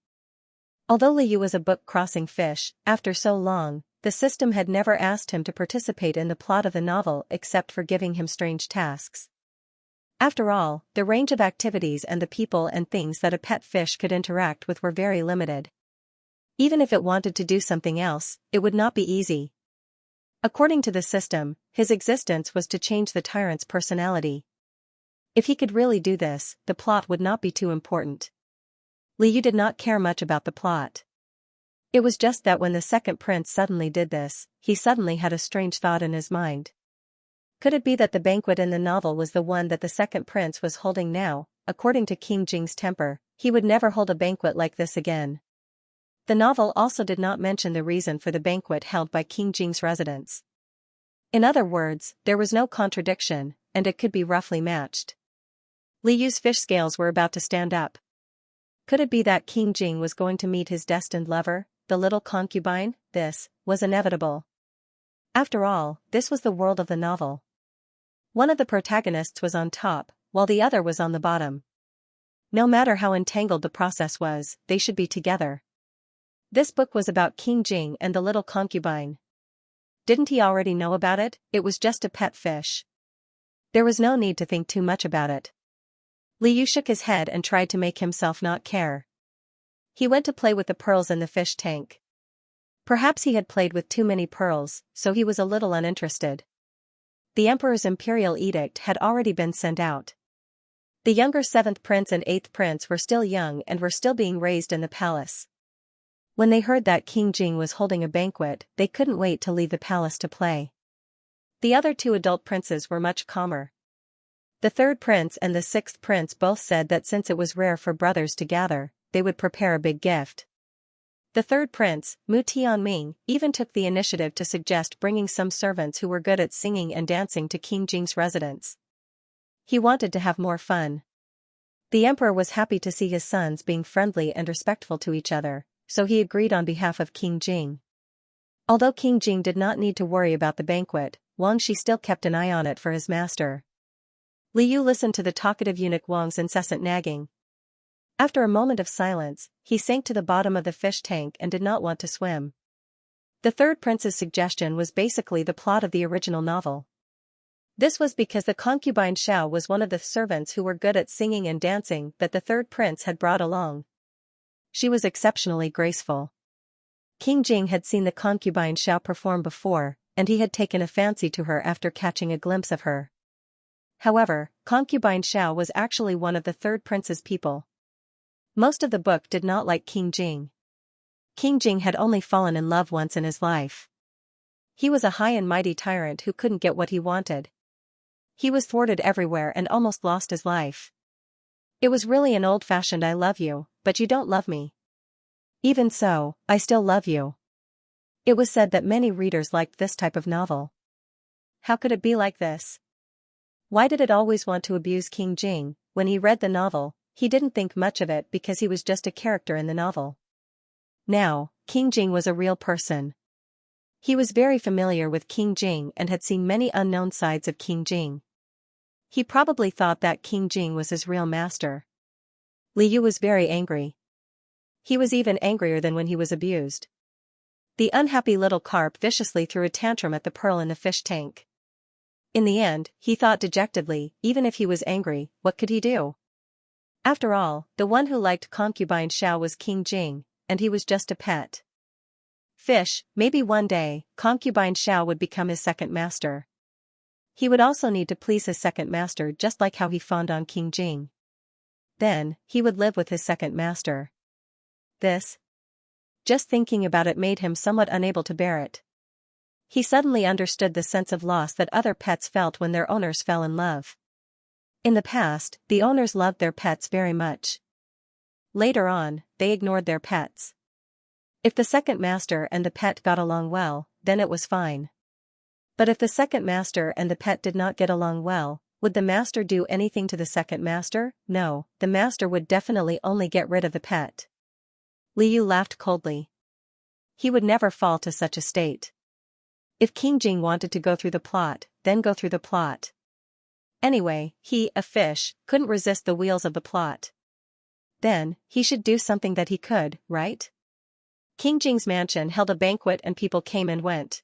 Although Liu was a book-crossing fish, after so long, the system had never asked him to participate in the plot of the novel except for giving him strange tasks. After all, the range of activities and the people and things that a pet fish could interact with were very limited. Even if it wanted to do something else, it would not be easy. According to the system, his existence was to change the tyrant's personality. If he could really do this, the plot would not be too important. Liu did not care much about the plot. It was just that when the second prince suddenly did this, he suddenly had a strange thought in his mind. Could it be that the banquet in the novel was the one that the second prince was holding now? According to King Jing's temper, he would never hold a banquet like this again. The novel also did not mention the reason for the banquet held by King Jing's residence. In other words, there was no contradiction, and it could be roughly matched. Liu's fish scales were about to stand up. Could it be that King Jing was going to meet his destined lover, the little concubine? This was inevitable. After all, this was the world of the novel. One of the protagonists was on top, while the other was on the bottom. No matter how entangled the process was, they should be together. This book was about King Jing and the little concubine. Didn't he already know about it? It was just a pet fish. There was no need to think too much about it. Liu shook his head and tried to make himself not care. He went to play with the pearls in the fish tank. Perhaps he had played with too many pearls, so he was a little uninterested. The emperor's imperial edict had already been sent out. The younger 7th prince and 8th prince were still young and were still being raised in the palace. When they heard that King Jing was holding a banquet, they couldn't wait to leave the palace to play. The other 2 adult princes were much calmer. The 3rd prince and the 6th prince both said that since it was rare for brothers to gather, they would prepare a big gift. The 3rd prince, Mu Tianming, even took the initiative to suggest bringing some servants who were good at singing and dancing to King Jing's residence. He wanted to have more fun. The emperor was happy to see his sons being friendly and respectful to each other, so he agreed on behalf of King Jing. Although King Jing did not need to worry about the banquet, Wangxi still kept an eye on it for his master. Li Yu listened to the talkative eunuch Wang's incessant nagging. After a moment of silence, he sank to the bottom of the fish tank and did not want to swim. The third prince's suggestion was basically the plot of the original novel. This was because the concubine Xiao was one of the servants who were good at singing and dancing that the third prince had brought along. She was exceptionally graceful. King Jing had seen the concubine Xiao perform before, and he had taken a fancy to her after catching a glimpse of her. However, concubine Xiao was actually one of the third prince's people. Most of the book did not like King Jing. King Jing had only fallen in love once in his life. He was a high and mighty tyrant who couldn't get what he wanted. He was thwarted everywhere and almost lost his life. It was really an old-fashioned "I love you, but you don't love me. Even so, I still love you." It was said that many readers liked this type of novel. How could it be like this? Why did it always want to abuse King Jing? When he read the novel, he didn't think much of it because he was just a character in the novel. Now, King Jing was a real person. He was very familiar with King Jing and had seen many unknown sides of King Jing. He probably thought that King Jing was his real master. Li Yu was very angry. He was even angrier than when he was abused. The unhappy little carp viciously threw a tantrum at the pearl in the fish tank. In the end, he thought dejectedly, even if he was angry, what could he do? After all, the one who liked concubine Xiao was King Jing, and he was just a pet. Fish, maybe one day, concubine Xiao would become his second master. He would also need to please his second master just like how he fawned on King Jing. Then, he would live with his second master. Just thinking about it made him somewhat unable to bear it. He suddenly understood the sense of loss that other pets felt when their owners fell in love. In the past, the owners loved their pets very much. Later on, they ignored their pets. If the second master and the pet got along well, then it was fine. But if the second master and the pet did not get along well, would the master do anything to the second master? No, the master would definitely only get rid of the pet. Li Yu laughed coldly. He would never fall to such a state. If King Jing wanted to go through the plot, then go through the plot. Anyway, he, a fish, couldn't resist the wheels of the plot. Then, he should do something that he could, right? King Jing's mansion held a banquet and people came and went.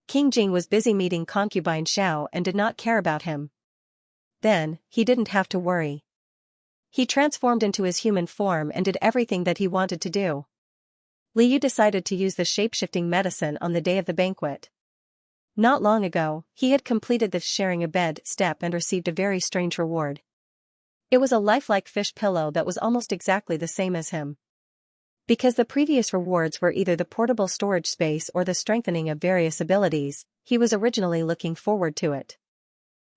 King Jing was busy meeting concubine Xiao and did not care about him. Then, he didn't have to worry. He transformed into his human form and did everything that he wanted to do. Li Yu decided to use the shape-shifting medicine on the day of the banquet. Not long ago, he had completed the sharing a bed step and received a very strange reward. It was a lifelike fish pillow that was almost exactly the same as him. Because the previous rewards were either the portable storage space or the strengthening of various abilities, he was originally looking forward to it.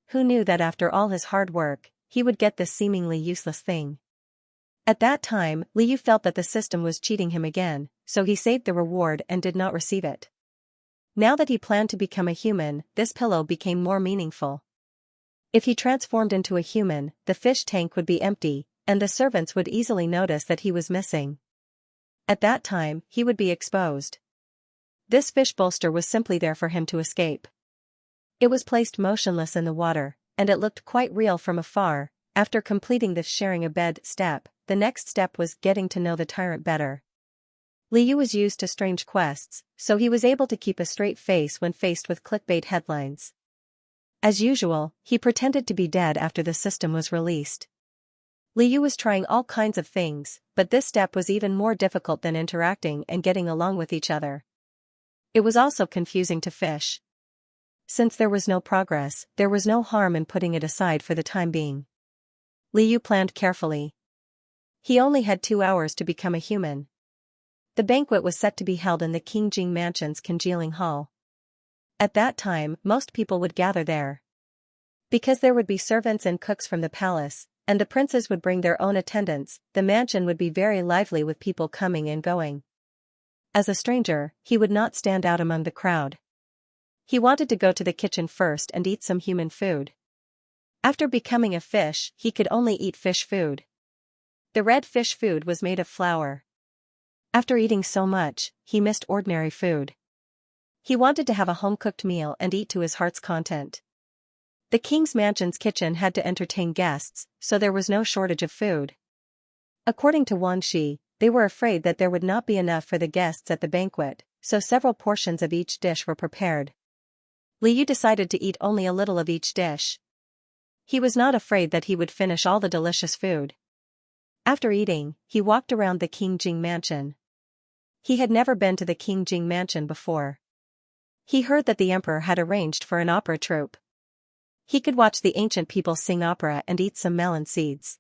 Who knew that after all his hard work, he would get this seemingly useless thing? At that time, Li Yu felt that the system was cheating him again, so he saved the reward and did not receive it. Now that he planned to become a human, this pillow became more meaningful. If he transformed into a human, the fish tank would be empty, and the servants would easily notice that he was missing. At that time, he would be exposed. This fish bolster was simply there for him to escape. It was placed motionless in the water, and it looked quite real from afar. After completing this sharing a bed step, the next step was getting to know the tyrant better. Li Yu was used to strange quests, so he was able to keep a straight face when faced with clickbait headlines. As usual, he pretended to be dead after the system was released. Li Yu was trying all kinds of things, but this step was even more difficult than interacting and getting along with each other. It was also confusing to fish. Since there was no progress, there was no harm in putting it aside for the time being. Li Yu planned carefully. He only had 2 hours to become a human. The banquet was set to be held in the King Jing Mansion's congealing hall. At that time, most people would gather there. Because there would be servants and cooks from the palace, and the princes would bring their own attendants, the mansion would be very lively with people coming and going. As a stranger, he would not stand out among the crowd. He wanted to go to the kitchen first and eat some human food. After becoming a fish, he could only eat fish food. The red fish food was made of flour. After eating so much, he missed ordinary food. He wanted to have a home-cooked meal and eat to his heart's content. The king's mansion's kitchen had to entertain guests, so there was no shortage of food. According to Wang Shi, they were afraid that there would not be enough for the guests at the banquet, so several portions of each dish were prepared. Li Yu decided to eat only a little of each dish. He was not afraid that he would finish all the delicious food. After eating, he walked around the King Jing mansion. He had never been to the King Jing mansion before. He heard that the emperor had arranged for an opera troupe. He could watch the ancient people sing opera and eat some melon seeds.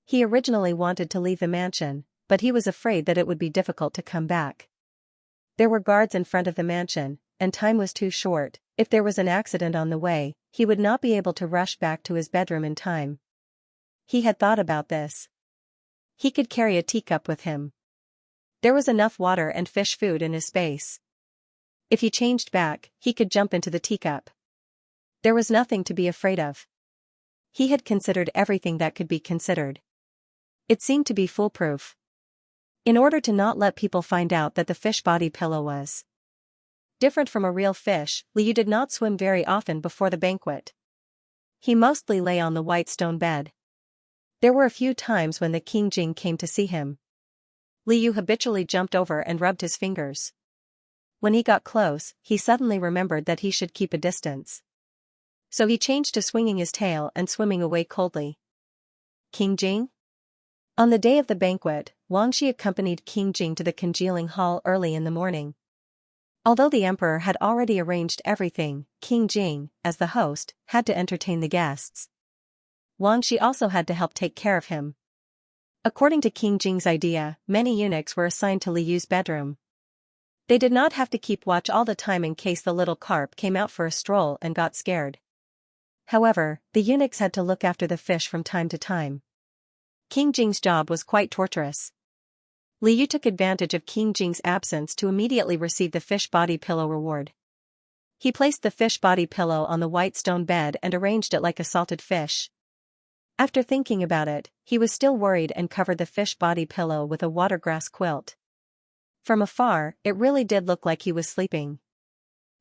He originally wanted to leave the mansion, but he was afraid that it would be difficult to come back. There were guards in front of the mansion, and time was too short. If there was an accident on the way, he would not be able to rush back to his bedroom in time. He had thought about this. He could carry a teacup with him. There was enough water and fish food in his space. If he changed back, he could jump into the teacup. There was nothing to be afraid of. He had considered everything that could be considered. It seemed to be foolproof. In order to not let people find out that the fish body pillow was different from a real fish, Li Yu did not swim very often before the banquet. He mostly lay on the white stone bed. There were a few times when the King Jing came to see him. Li Yu habitually jumped over and rubbed his fingers. When he got close, he suddenly remembered that he should keep a distance. So he changed to swinging his tail and swimming away coldly. King Jing? On the day of the banquet, Wang Shi accompanied King Jing to the congealing hall early in the morning. Although the emperor had already arranged everything, King Jing, as the host, had to entertain the guests. Wang Shi also had to help take care of him. According to King Jing's idea, many eunuchs were assigned to Li Yu's bedroom. They did not have to keep watch all the time in case the little carp came out for a stroll and got scared. However, the eunuchs had to look after the fish from time to time. King Jing's job was quite torturous. Li Yu took advantage of King Jing's absence to immediately receive the fish body pillow reward. He placed the fish body pillow on the white stone bed and arranged it like a salted fish. After thinking about it, he was still worried and covered the fish body pillow with a watergrass quilt. From afar, it really did look like he was sleeping.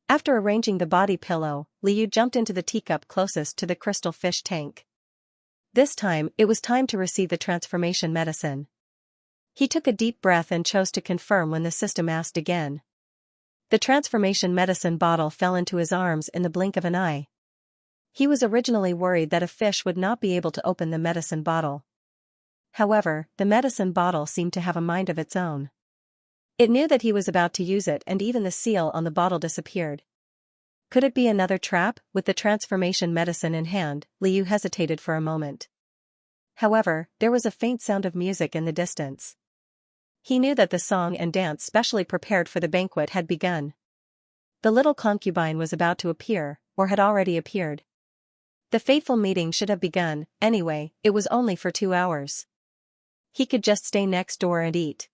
After arranging the body pillow, Li Yu jumped into the teacup closest to the crystal fish tank. This time, it was time to receive the transformation medicine. He took a deep breath and chose to confirm when the system asked again. The transformation medicine bottle fell into his arms in the blink of an eye. He was originally worried that a fish would not be able to open the medicine bottle. However, the medicine bottle seemed to have a mind of its own. It knew that he was about to use it, and even the seal on the bottle disappeared. Could it be another trap? With the transformation medicine in hand, Li Yu hesitated for a moment. However, there was a faint sound of music in the distance. He knew that the song and dance specially prepared for the banquet had begun. The little concubine was about to appear, or had already appeared. The fateful meeting should have begun. Anyway, it was only for 2 hours. He could just stay next door and eat.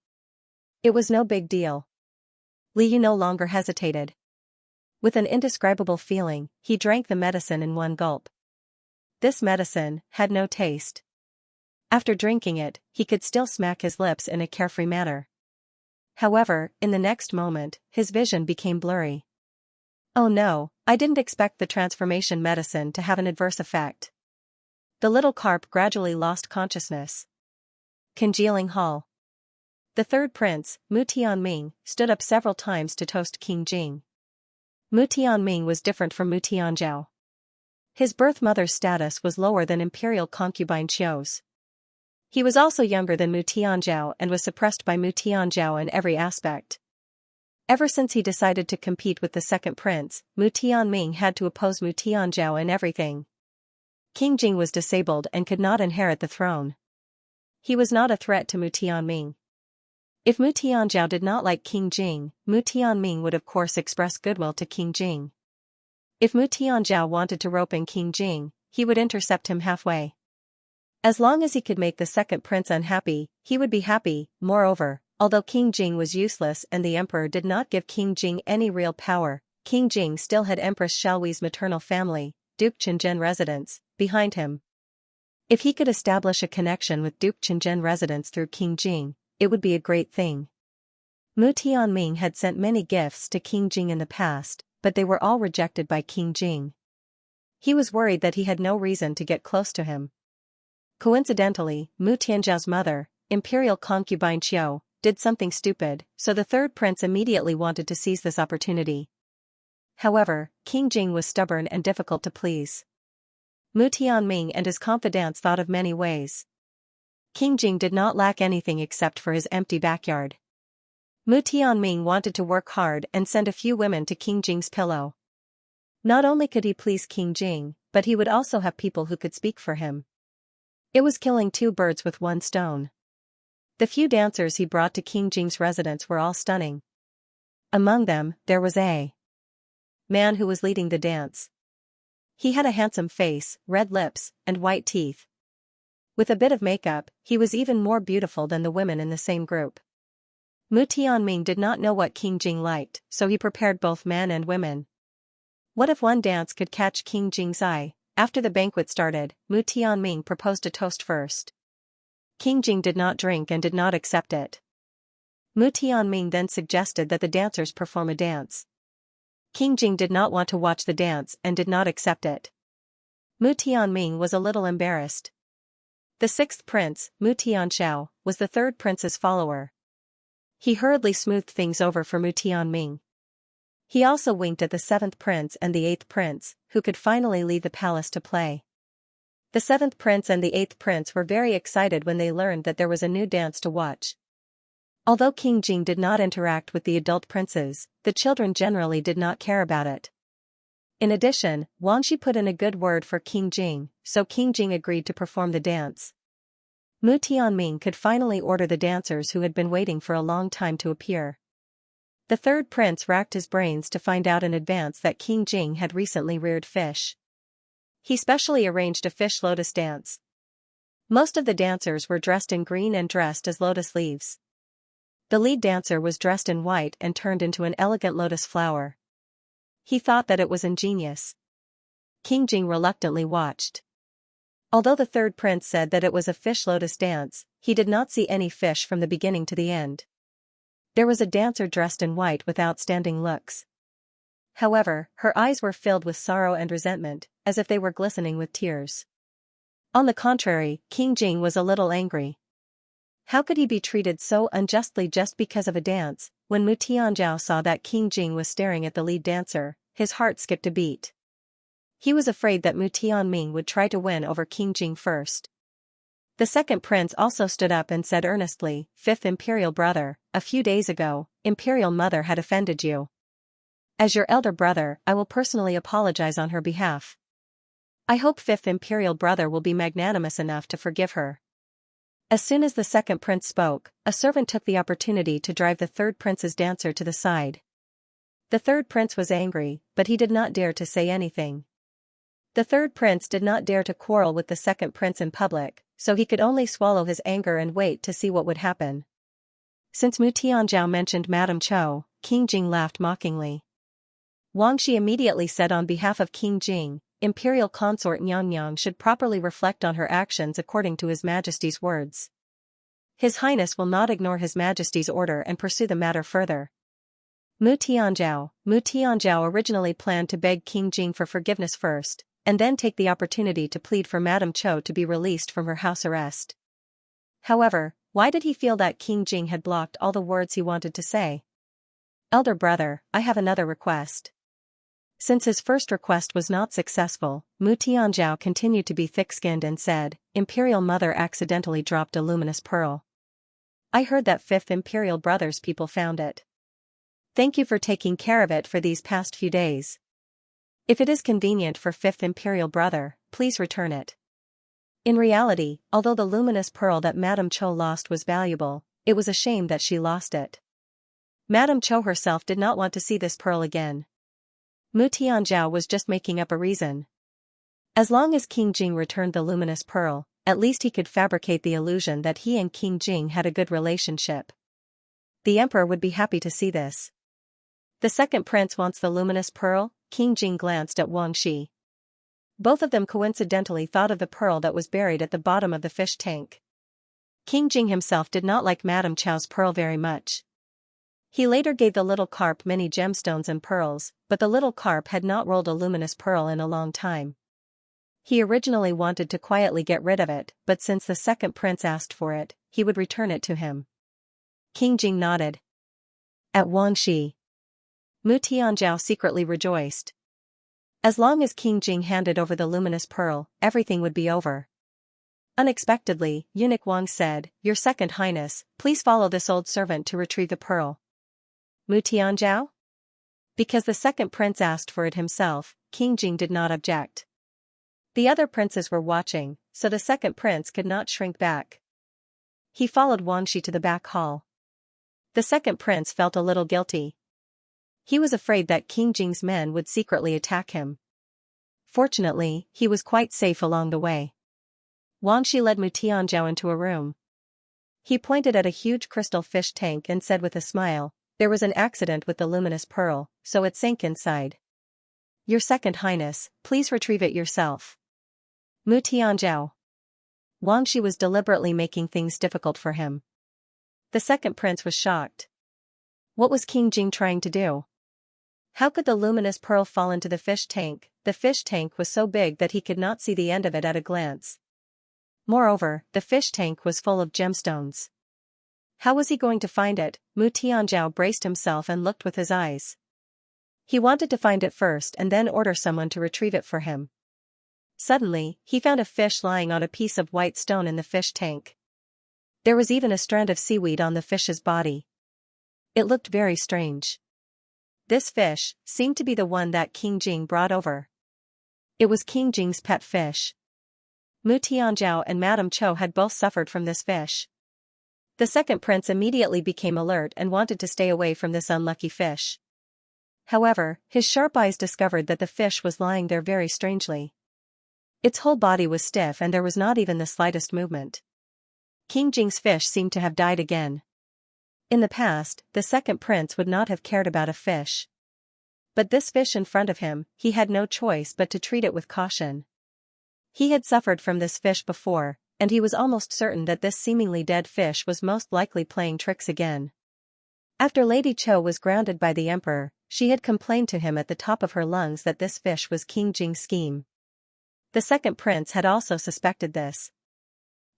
It was no big deal. Li Yu no longer hesitated. With an indescribable feeling, he drank the medicine in one gulp. This medicine had no taste. After drinking it, he could still smack his lips in a carefree manner. However, in the next moment, his vision became blurry. Oh no, I didn't expect the transformation medicine to have an adverse effect. The little carp gradually lost consciousness. Congealing Hall. The third prince, Mu Tianming, stood up several times to toast King Jing. Mu Tianming was different from Mu Tianzhao. His birth mother's status was lower than imperial concubine Qiu's. He was also younger than Mu Tianzhao and was suppressed by Mu Tianzhao in every aspect. Ever since he decided to compete with the second prince, Mu Tianming had to oppose Mu Tianzhao in everything. King Jing was disabled and could not inherit the throne. He was not a threat to Mu Tianming. If Mu Tianzhao did not like King Jing, Mu Tianming would of course express goodwill to King Jing. If Mu Tianzhao wanted to rope in King Jing, he would intercept him halfway. As long as he could make the second prince unhappy, he would be happy. Moreover, although King Jing was useless and the emperor did not give King Jing any real power, King Jing still had Empress Xiaohui's maternal family, Duke Qinzhen residence, behind him. If he could establish a connection with Duke Qinzhen residence through King Jing, it would be a great thing. Mu Tianming had sent many gifts to King Jing in the past, but they were all rejected by King Jing. He was worried that he had no reason to get close to him. Coincidentally, Mu Tianzhao's mother, imperial concubine Qiu, did something stupid, so the third prince immediately wanted to seize this opportunity. However, King Jing was stubborn and difficult to please. Mu Tianming and his confidants thought of many ways. King Jing did not lack anything except for his empty backyard. Mu Tianming wanted to work hard and send a few women to King Jing's pillow. Not only could he please King Jing, but he would also have people who could speak for him. It was killing two birds with one stone. The few dancers he brought to King Jing's residence were all stunning. Among them, there was a man who was leading the dance. He had a handsome face, red lips, and white teeth. With a bit of makeup, he was even more beautiful than the women in the same group. Mu Tianming did not know what King Jing liked, so he prepared both men and women. What if one dance could catch King Jing's eye? After the banquet started, Mu Tianming proposed a toast first. King Jing did not drink and did not accept it. Mu Tianming then suggested that the dancers perform a dance. King Jing did not want to watch the dance and did not accept it. Mu Tianming was a little embarrassed. The sixth prince, Mu Tianxiao, was the third prince's follower. He hurriedly smoothed things over for Mu Tianming. He also winked at the seventh prince and the eighth prince, who could finally leave the palace to play. The seventh prince and the eighth prince were very excited when they learned that there was a new dance to watch. Although King Jing did not interact with the adult princes, the children generally did not care about it. In addition, Wangxi put in a good word for King Jing, so King Jing agreed to perform the dance. Mu Tianming could finally order the dancers who had been waiting for a long time to appear. The third prince racked his brains to find out in advance that King Jing had recently reared fish. He specially arranged a fish lotus dance. Most of the dancers were dressed in green and dressed as lotus leaves. The lead dancer was dressed in white and turned into an elegant lotus flower. He thought that it was ingenious. King Jing reluctantly watched. Although the third prince said that it was a fish lotus dance, he did not see any fish from the beginning to the end. There was a dancer dressed in white with outstanding looks. However, her eyes were filled with sorrow and resentment, as if they were glistening with tears. On the contrary, King Jing was a little angry. How could he be treated so unjustly just because of a dance? When Mu Tianzhao saw that King Jing was staring at the lead dancer, his heart skipped a beat. He was afraid that Mu Tianming would try to win over King Jing first. The second prince also stood up and said earnestly, "Fifth imperial brother, a few days ago, imperial mother had offended you. As your elder brother, I will personally apologize on her behalf. I hope fifth imperial brother will be magnanimous enough to forgive her." As soon as the second prince spoke, a servant took the opportunity to drive the third prince's dancer to the side. The third prince was angry, but he did not dare to say anything. The third prince did not dare to quarrel with the second prince in public, so he could only swallow his anger and wait to see what would happen. Since Mu Tianzhao mentioned Madame Chou, King Jing laughed mockingly. Wangxi immediately said on behalf of King Jing, Imperial consort Xianxia should properly reflect on her actions according to His Majesty's words. His Highness will not ignore His Majesty's order and pursue the matter further. Mu Tianzhao originally planned to beg King Jing for forgiveness first, and then take the opportunity to plead for Madame Chou to be released from her house arrest. However, why did he feel that King Jing had blocked all the words he wanted to say? "Elder brother, I have another request." Since his first request was not successful, Mu Tianzhao continued to be thick-skinned and said, "Imperial mother accidentally dropped a luminous pearl. I heard that fifth imperial brother's people found it. Thank you for taking care of it for these past few days. If it is convenient for fifth imperial brother, please return it." In reality, although the luminous pearl that Madame Chou lost was valuable, it was a shame that she lost it. Madame Chou herself did not want to see this pearl again. Mu Tianzhao was just making up a reason. As long as King Jing returned the luminous pearl, at least he could fabricate the illusion that he and King Jing had a good relationship. The emperor would be happy to see this. The second prince wants the luminous pearl. King Jing glanced at Wangxi. Both of them coincidentally thought of the pearl that was buried at the bottom of the fish tank. King Jing himself did not like Madame Chou's pearl very much. He later gave the little carp many gemstones and pearls, but the little carp had not rolled a luminous pearl in a long time. He originally wanted to quietly get rid of it, but since the second prince asked for it, he would return it to him. King Jing nodded. At Xianxia, Mu Tianzhao secretly rejoiced. As long as King Jing handed over the luminous pearl, everything would be over. Unexpectedly, Eunuch Wang said, "Your Second Highness, please follow this old servant to retrieve the pearl." Mu Tianzhao? Because the second prince asked for it himself, King Jing did not object. The other princes were watching, so the second prince could not shrink back. He followed Xianxia to the back hall. The second prince felt a little guilty. He was afraid that King Jing's men would secretly attack him. Fortunately, he was quite safe along the way. Xianxia led Mu Tianzhao into a room. He pointed at a huge crystal fish tank and said with a smile, "There was an accident with the luminous pearl, so it sank inside. Your Second Highness, please retrieve it yourself." Mu Tianzhao. Xianxia was deliberately making things difficult for him. The second prince was shocked. What was King Jing trying to do? How could the luminous pearl fall into the fish tank? The fish tank was so big that he could not see the end of it at a glance. Moreover, the fish tank was full of gemstones. How was he going to find it? Mu Tianzhao braced himself and looked with his eyes. He wanted to find it first and then order someone to retrieve it for him. Suddenly, he found a fish lying on a piece of white stone in the fish tank. There was even a strand of seaweed on the fish's body. It looked very strange. This fish seemed to be the one that King Jing brought over. It was King Jing's pet fish. Mu Tianzhao and Madame Cho had both suffered from this fish. The second prince immediately became alert and wanted to stay away from this unlucky fish. However, his sharp eyes discovered that the fish was lying there very strangely. Its whole body was stiff and there was not even the slightest movement. King Jing's fish seemed to have died again. In the past, the second prince would not have cared about a fish. But this fish in front of him, he had no choice but to treat it with caution. He had suffered from this fish before, and he was almost certain that this seemingly dead fish was most likely playing tricks again. After Lady Cho was grounded by the emperor, she had complained to him at the top of her lungs that this fish was King Jing's scheme. The second prince had also suspected this.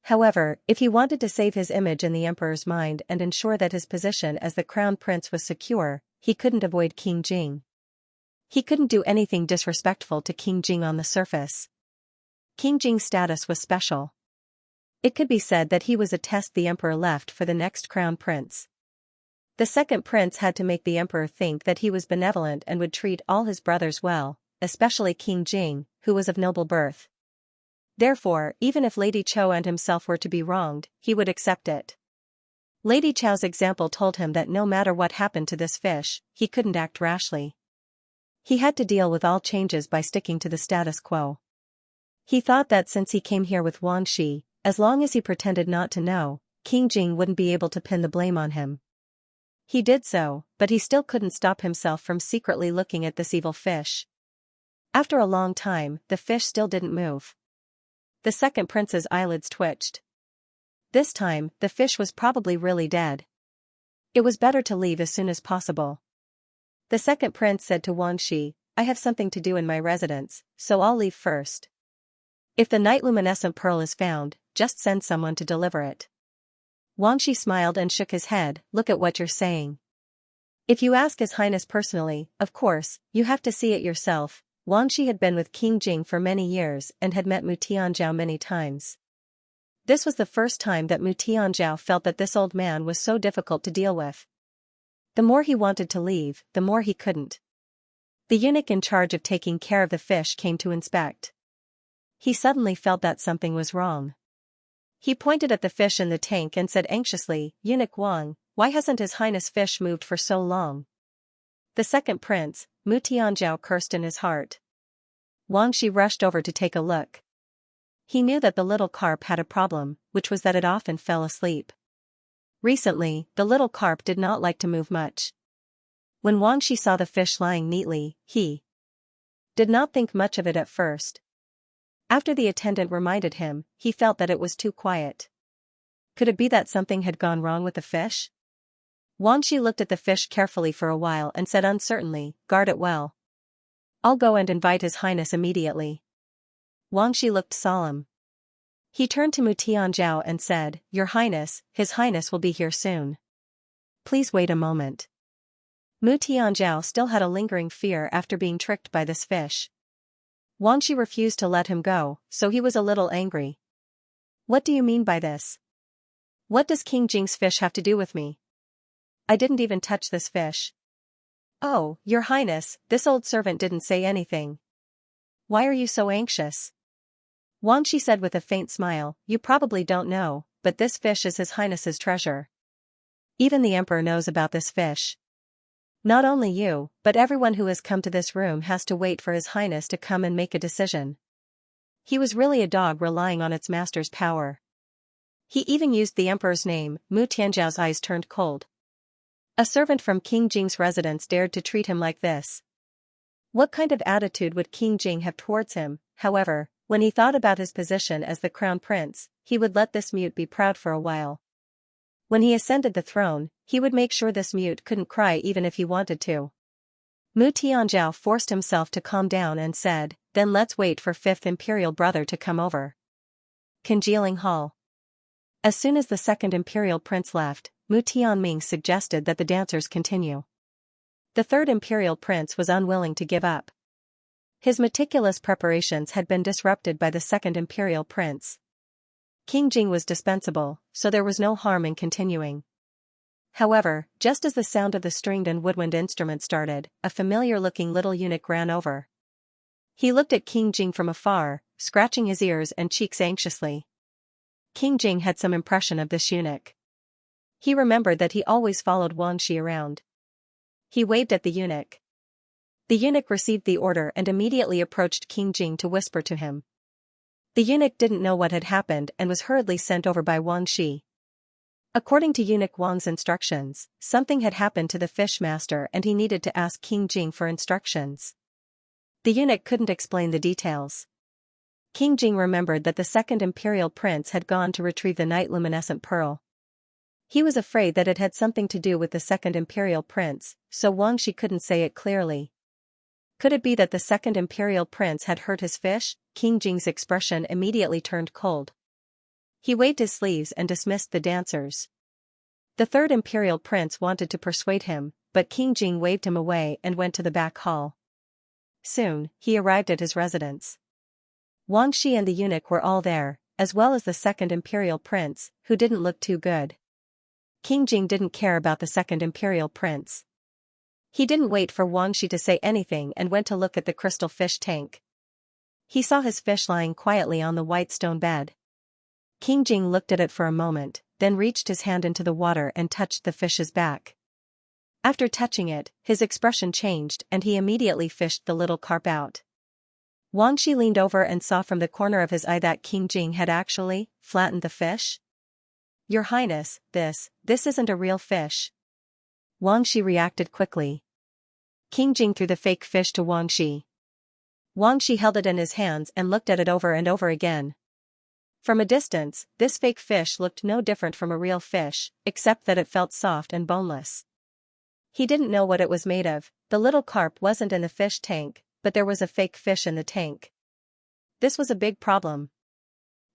However, if he wanted to save his image in the emperor's mind and ensure that his position as the crown prince was secure, he couldn't avoid King Jing. He couldn't do anything disrespectful to King Jing on the surface. King Jing's status was special. It could be said that he was a test the emperor left for the next crown prince. The second prince had to make the emperor think that he was benevolent and would treat all his brothers well, especially King Jing, who was of noble birth. Therefore, even if Lady Cho and himself were to be wronged, he would accept it. Lady Cho's example told him that no matter what happened to this fish, he couldn't act rashly. He had to deal with all changes by sticking to the status quo. He thought that since he came here with Xianxia, as long as he pretended not to know, King Jing wouldn't be able to pin the blame on him. He did so, but he still couldn't stop himself from secretly looking at this evil fish. After a long time, the fish still didn't move. The second prince's eyelids twitched. This time, the fish was probably really dead. It was better to leave as soon as possible. The second prince said to Xianxia, "I have something to do in my residence, so I'll leave first. If the night luminescent pearl is found, just send someone to deliver it." Xianxia smiled and shook his head, "Look at what you're saying. If you ask His Highness personally, of course, you have to see it yourself." Xianxia had been with King Jing for many years and had met Mu Tianzhao many times. This was the first time that Mu Tianzhao felt that this old man was so difficult to deal with. The more he wanted to leave, the more he couldn't. The eunuch in charge of taking care of the fish came to inspect. He suddenly felt that something was wrong. He pointed at the fish in the tank and said anxiously, "Eunuch Wang, why hasn't His Highness fish moved for so long?" The second prince, Mu Tianzhao, cursed in his heart. Xianxia rushed over to take a look. He knew that the little carp had a problem, which was that it often fell asleep. Recently, the little carp did not like to move much. When Xianxia saw the fish lying neatly, he did not think much of it at first. After the attendant reminded him, he felt that it was too quiet. Could it be that something had gone wrong with the fish? Wang Shi looked at the fish carefully for a while and said uncertainly, "Guard it well. I'll go and invite His Highness immediately." Wang Shi looked solemn. He turned to Mu Tianzhao and said, "Your Highness, His Highness will be here soon. Please wait a moment." Mu Tianzhao still had a lingering fear after being tricked by this fish. Wang Shi refused to let him go, so he was a little angry. "What do you mean by this? What does King Jing's fish have to do with me? I didn't even touch this fish." "Oh, Your Highness, this old servant didn't say anything. Why are you so anxious?" Wang Shi said with a faint smile, "You probably don't know, but this fish is His Highness's treasure. Even the Emperor knows about this fish. Not only you, but everyone who has come to this room has to wait for His Highness to come and make a decision. He was really a dog relying on its master's power. He even used the Emperor's name." Mu Tianzhao's eyes turned cold. A servant from King Jing's residence dared to treat him like this. What kind of attitude would King Jing have towards him? However, when he thought about his position as the crown prince, he would let this mute be proud for a while. When he ascended the throne, he would make sure this mute couldn't cry even if he wanted to. Mu Tianzhao forced himself to calm down and said, "Then let's wait for 5th Imperial Brother to come over." Congealing Hall. As soon as the 2nd Imperial Prince left, Mu Tianming suggested that the dancers continue. The 3rd Imperial Prince was unwilling to give up. His meticulous preparations had been disrupted by the 2nd Imperial Prince. King Jing was dispensable, so there was no harm in continuing. However, just as the sound of the stringed and woodwind instrument started, a familiar-looking little eunuch ran over. He looked at King Jing from afar, scratching his ears and cheeks anxiously. King Jing had some impression of this eunuch. He remembered that he always followed Wang Shi around. He waved at the eunuch. The eunuch received the order and immediately approached King Jing to whisper to him. The eunuch didn't know what had happened and was hurriedly sent over by Wang Shi. According to eunuch Wang's instructions, something had happened to the fish master and he needed to ask King Jing for instructions. The eunuch couldn't explain the details. King Jing remembered that the 2nd Imperial Prince had gone to retrieve the night luminescent pearl. He was afraid that it had something to do with the 2nd Imperial Prince, so Wang Shi couldn't say it clearly. Could it be that the 2nd Imperial Prince had hurt his fish? King Jing's expression immediately turned cold. He waved his sleeves and dismissed the dancers. The 3rd Imperial Prince wanted to persuade him, but King Jing waved him away and went to the back hall. Soon, he arrived at his residence. Wang Shi and the eunuch were all there, as well as the 2nd Imperial Prince, who didn't look too good. King Jing didn't care about the 2nd Imperial Prince. He didn't wait for Wang Shi to say anything and went to look at the crystal fish tank. He saw his fish lying quietly on the white stone bed. King Jing looked at it for a moment, then reached his hand into the water and touched the fish's back. After touching it, his expression changed and he immediately fished the little carp out. Wang Shi leaned over and saw from the corner of his eye that King Jing had actually flattened the fish. "Your Highness, this isn't a real fish." Wang Shi reacted quickly. King Jing threw the fake fish to Wang Shi. Wang Shi held it in his hands and looked at it over and over again. From a distance, this fake fish looked no different from a real fish, except that it felt soft and boneless. He didn't know what it was made of. The little carp wasn't in the fish tank, but there was a fake fish in the tank. This was a big problem.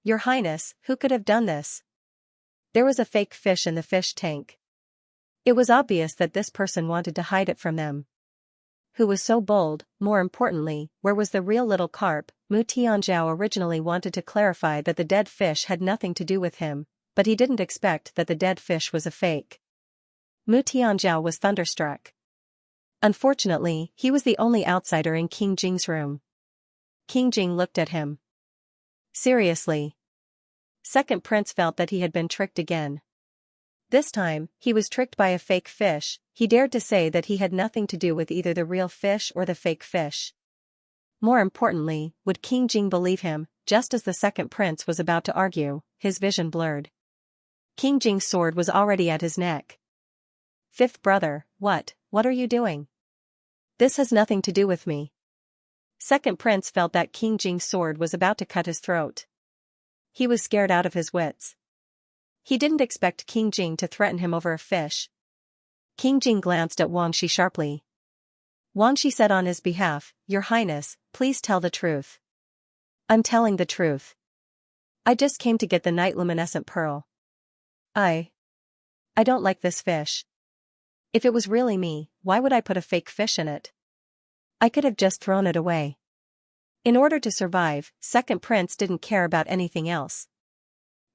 "Your Highness, who could have done this?" There was a fake fish in the fish tank. It was obvious that this person wanted to hide it from them. Who was so bold? More importantly, where was the real little carp? Mu Tianzhao originally wanted to clarify that the dead fish had nothing to do with him, but he didn't expect that the dead fish was a fake. Mu Tianzhao was thunderstruck. Unfortunately, he was the only outsider in King Jing's room. King Jing looked at him. Seriously. Second Prince felt that he had been tricked again. This time, he was tricked by a fake fish. He dared to say that he had nothing to do with either the real fish or the fake fish. More importantly, would King Jing believe him? Just as the Second Prince was about to argue, his vision blurred. King Jing's sword was already at his neck. "Fifth brother, what are you doing? This has nothing to do with me." Second Prince felt that King Jing's sword was about to cut his throat. He was scared out of his wits. He didn't expect King Jing to threaten him over a fish. King Jing glanced at Wang Shi sharply. Wang Shi said on his behalf, "Your Highness, please tell the truth." "I'm telling the truth. I just came to get the night luminescent pearl. I don't like this fish. If it was really me, why would I put a fake fish in it? I could have just thrown it away." In order to survive, Second Prince didn't care about anything else.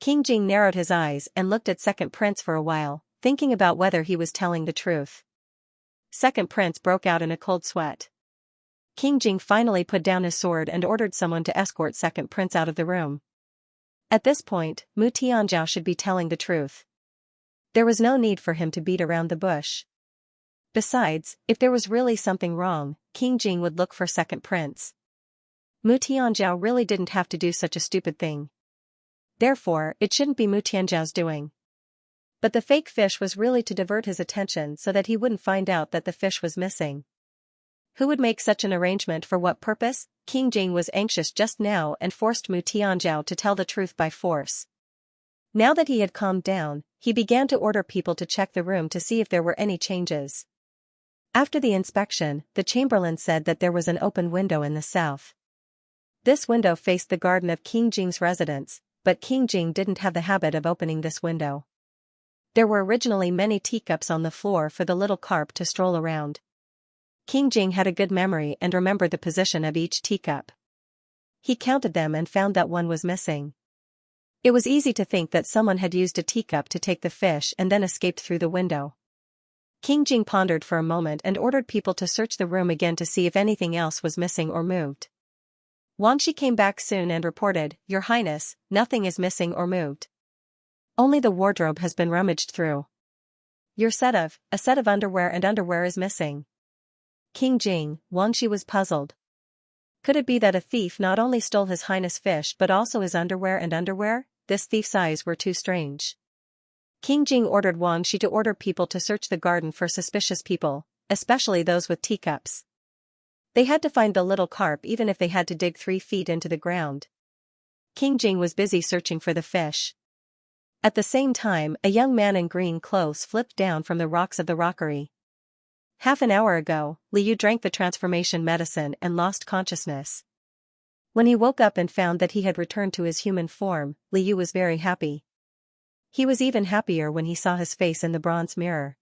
King Jing narrowed his eyes and looked at Second Prince for a while, thinking about whether he was telling the truth. Second Prince broke out in a cold sweat. King Jing finally put down his sword and ordered someone to escort Second Prince out of the room. At this point, Mu Tianzhao should be telling the truth. There was no need for him to beat around the bush. Besides, if there was really something wrong, King Jing would look for Second Prince. Mu Tianzhao really didn't have to do such a stupid thing. Therefore, it shouldn't be Mu Tianzhao's doing. But the fake fish was really to divert his attention so that he wouldn't find out that the fish was missing. Who would make such an arrangement for what purpose? King Jing was anxious just now and forced Mu Tianzhao to tell the truth by force. Now that he had calmed down, he began to order people to check the room to see if there were any changes. After the inspection, the chamberlain said that there was an open window in the south. This window faced the garden of King Jing's residence, but King Jing didn't have the habit of opening this window. There were originally many teacups on the floor for the little carp to stroll around. King Jing had a good memory and remembered the position of each teacup. He counted them and found that one was missing. It was easy to think that someone had used a teacup to take the fish and then escaped through the window. King Jing pondered for a moment and ordered people to search the room again to see if anything else was missing or moved. Wang Shi came back soon and reported, "Your Highness, nothing is missing or moved. Only the wardrobe has been rummaged through. A set of underwear and underwear is missing." King Jing, Wang Shi was puzzled. Could it be that a thief not only stole His Highness' fish but also his underwear and underwear? This thief's eyes were too strange. King Jing ordered Wang Shi to order people to search the garden for suspicious people, especially those with teacups. They had to find the little carp even if they had to dig 3 feet into the ground. King Jing was busy searching for the fish. At the same time, a young man in green clothes flipped down from the rocks of the rockery. Half an hour ago, Liu drank the transformation medicine and lost consciousness. When he woke up and found that he had returned to his human form, Liu was very happy. He was even happier when he saw his face in the bronze mirror.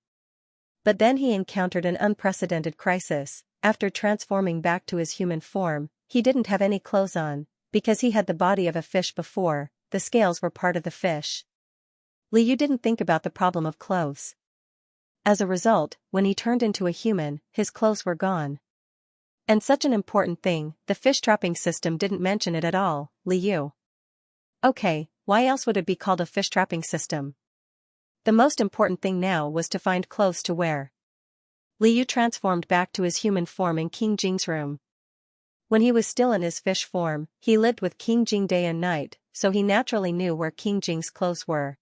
But then he encountered an unprecedented crisis. After transforming back to his human form, he didn't have any clothes on, because he had the body of a fish before, the scales were part of the fish. Liu didn't think about the problem of clothes. As a result, when he turned into a human, his clothes were gone. And such an important thing, the fish trapping system didn't mention it at all. Liu. Okay, why else would it be called a fish trapping system? The most important thing now was to find clothes to wear. Liu transformed back to his human form in King Jing's room. When he was still in his fish form, he lived with King Jing day and night, so he naturally knew where King Jing's clothes were.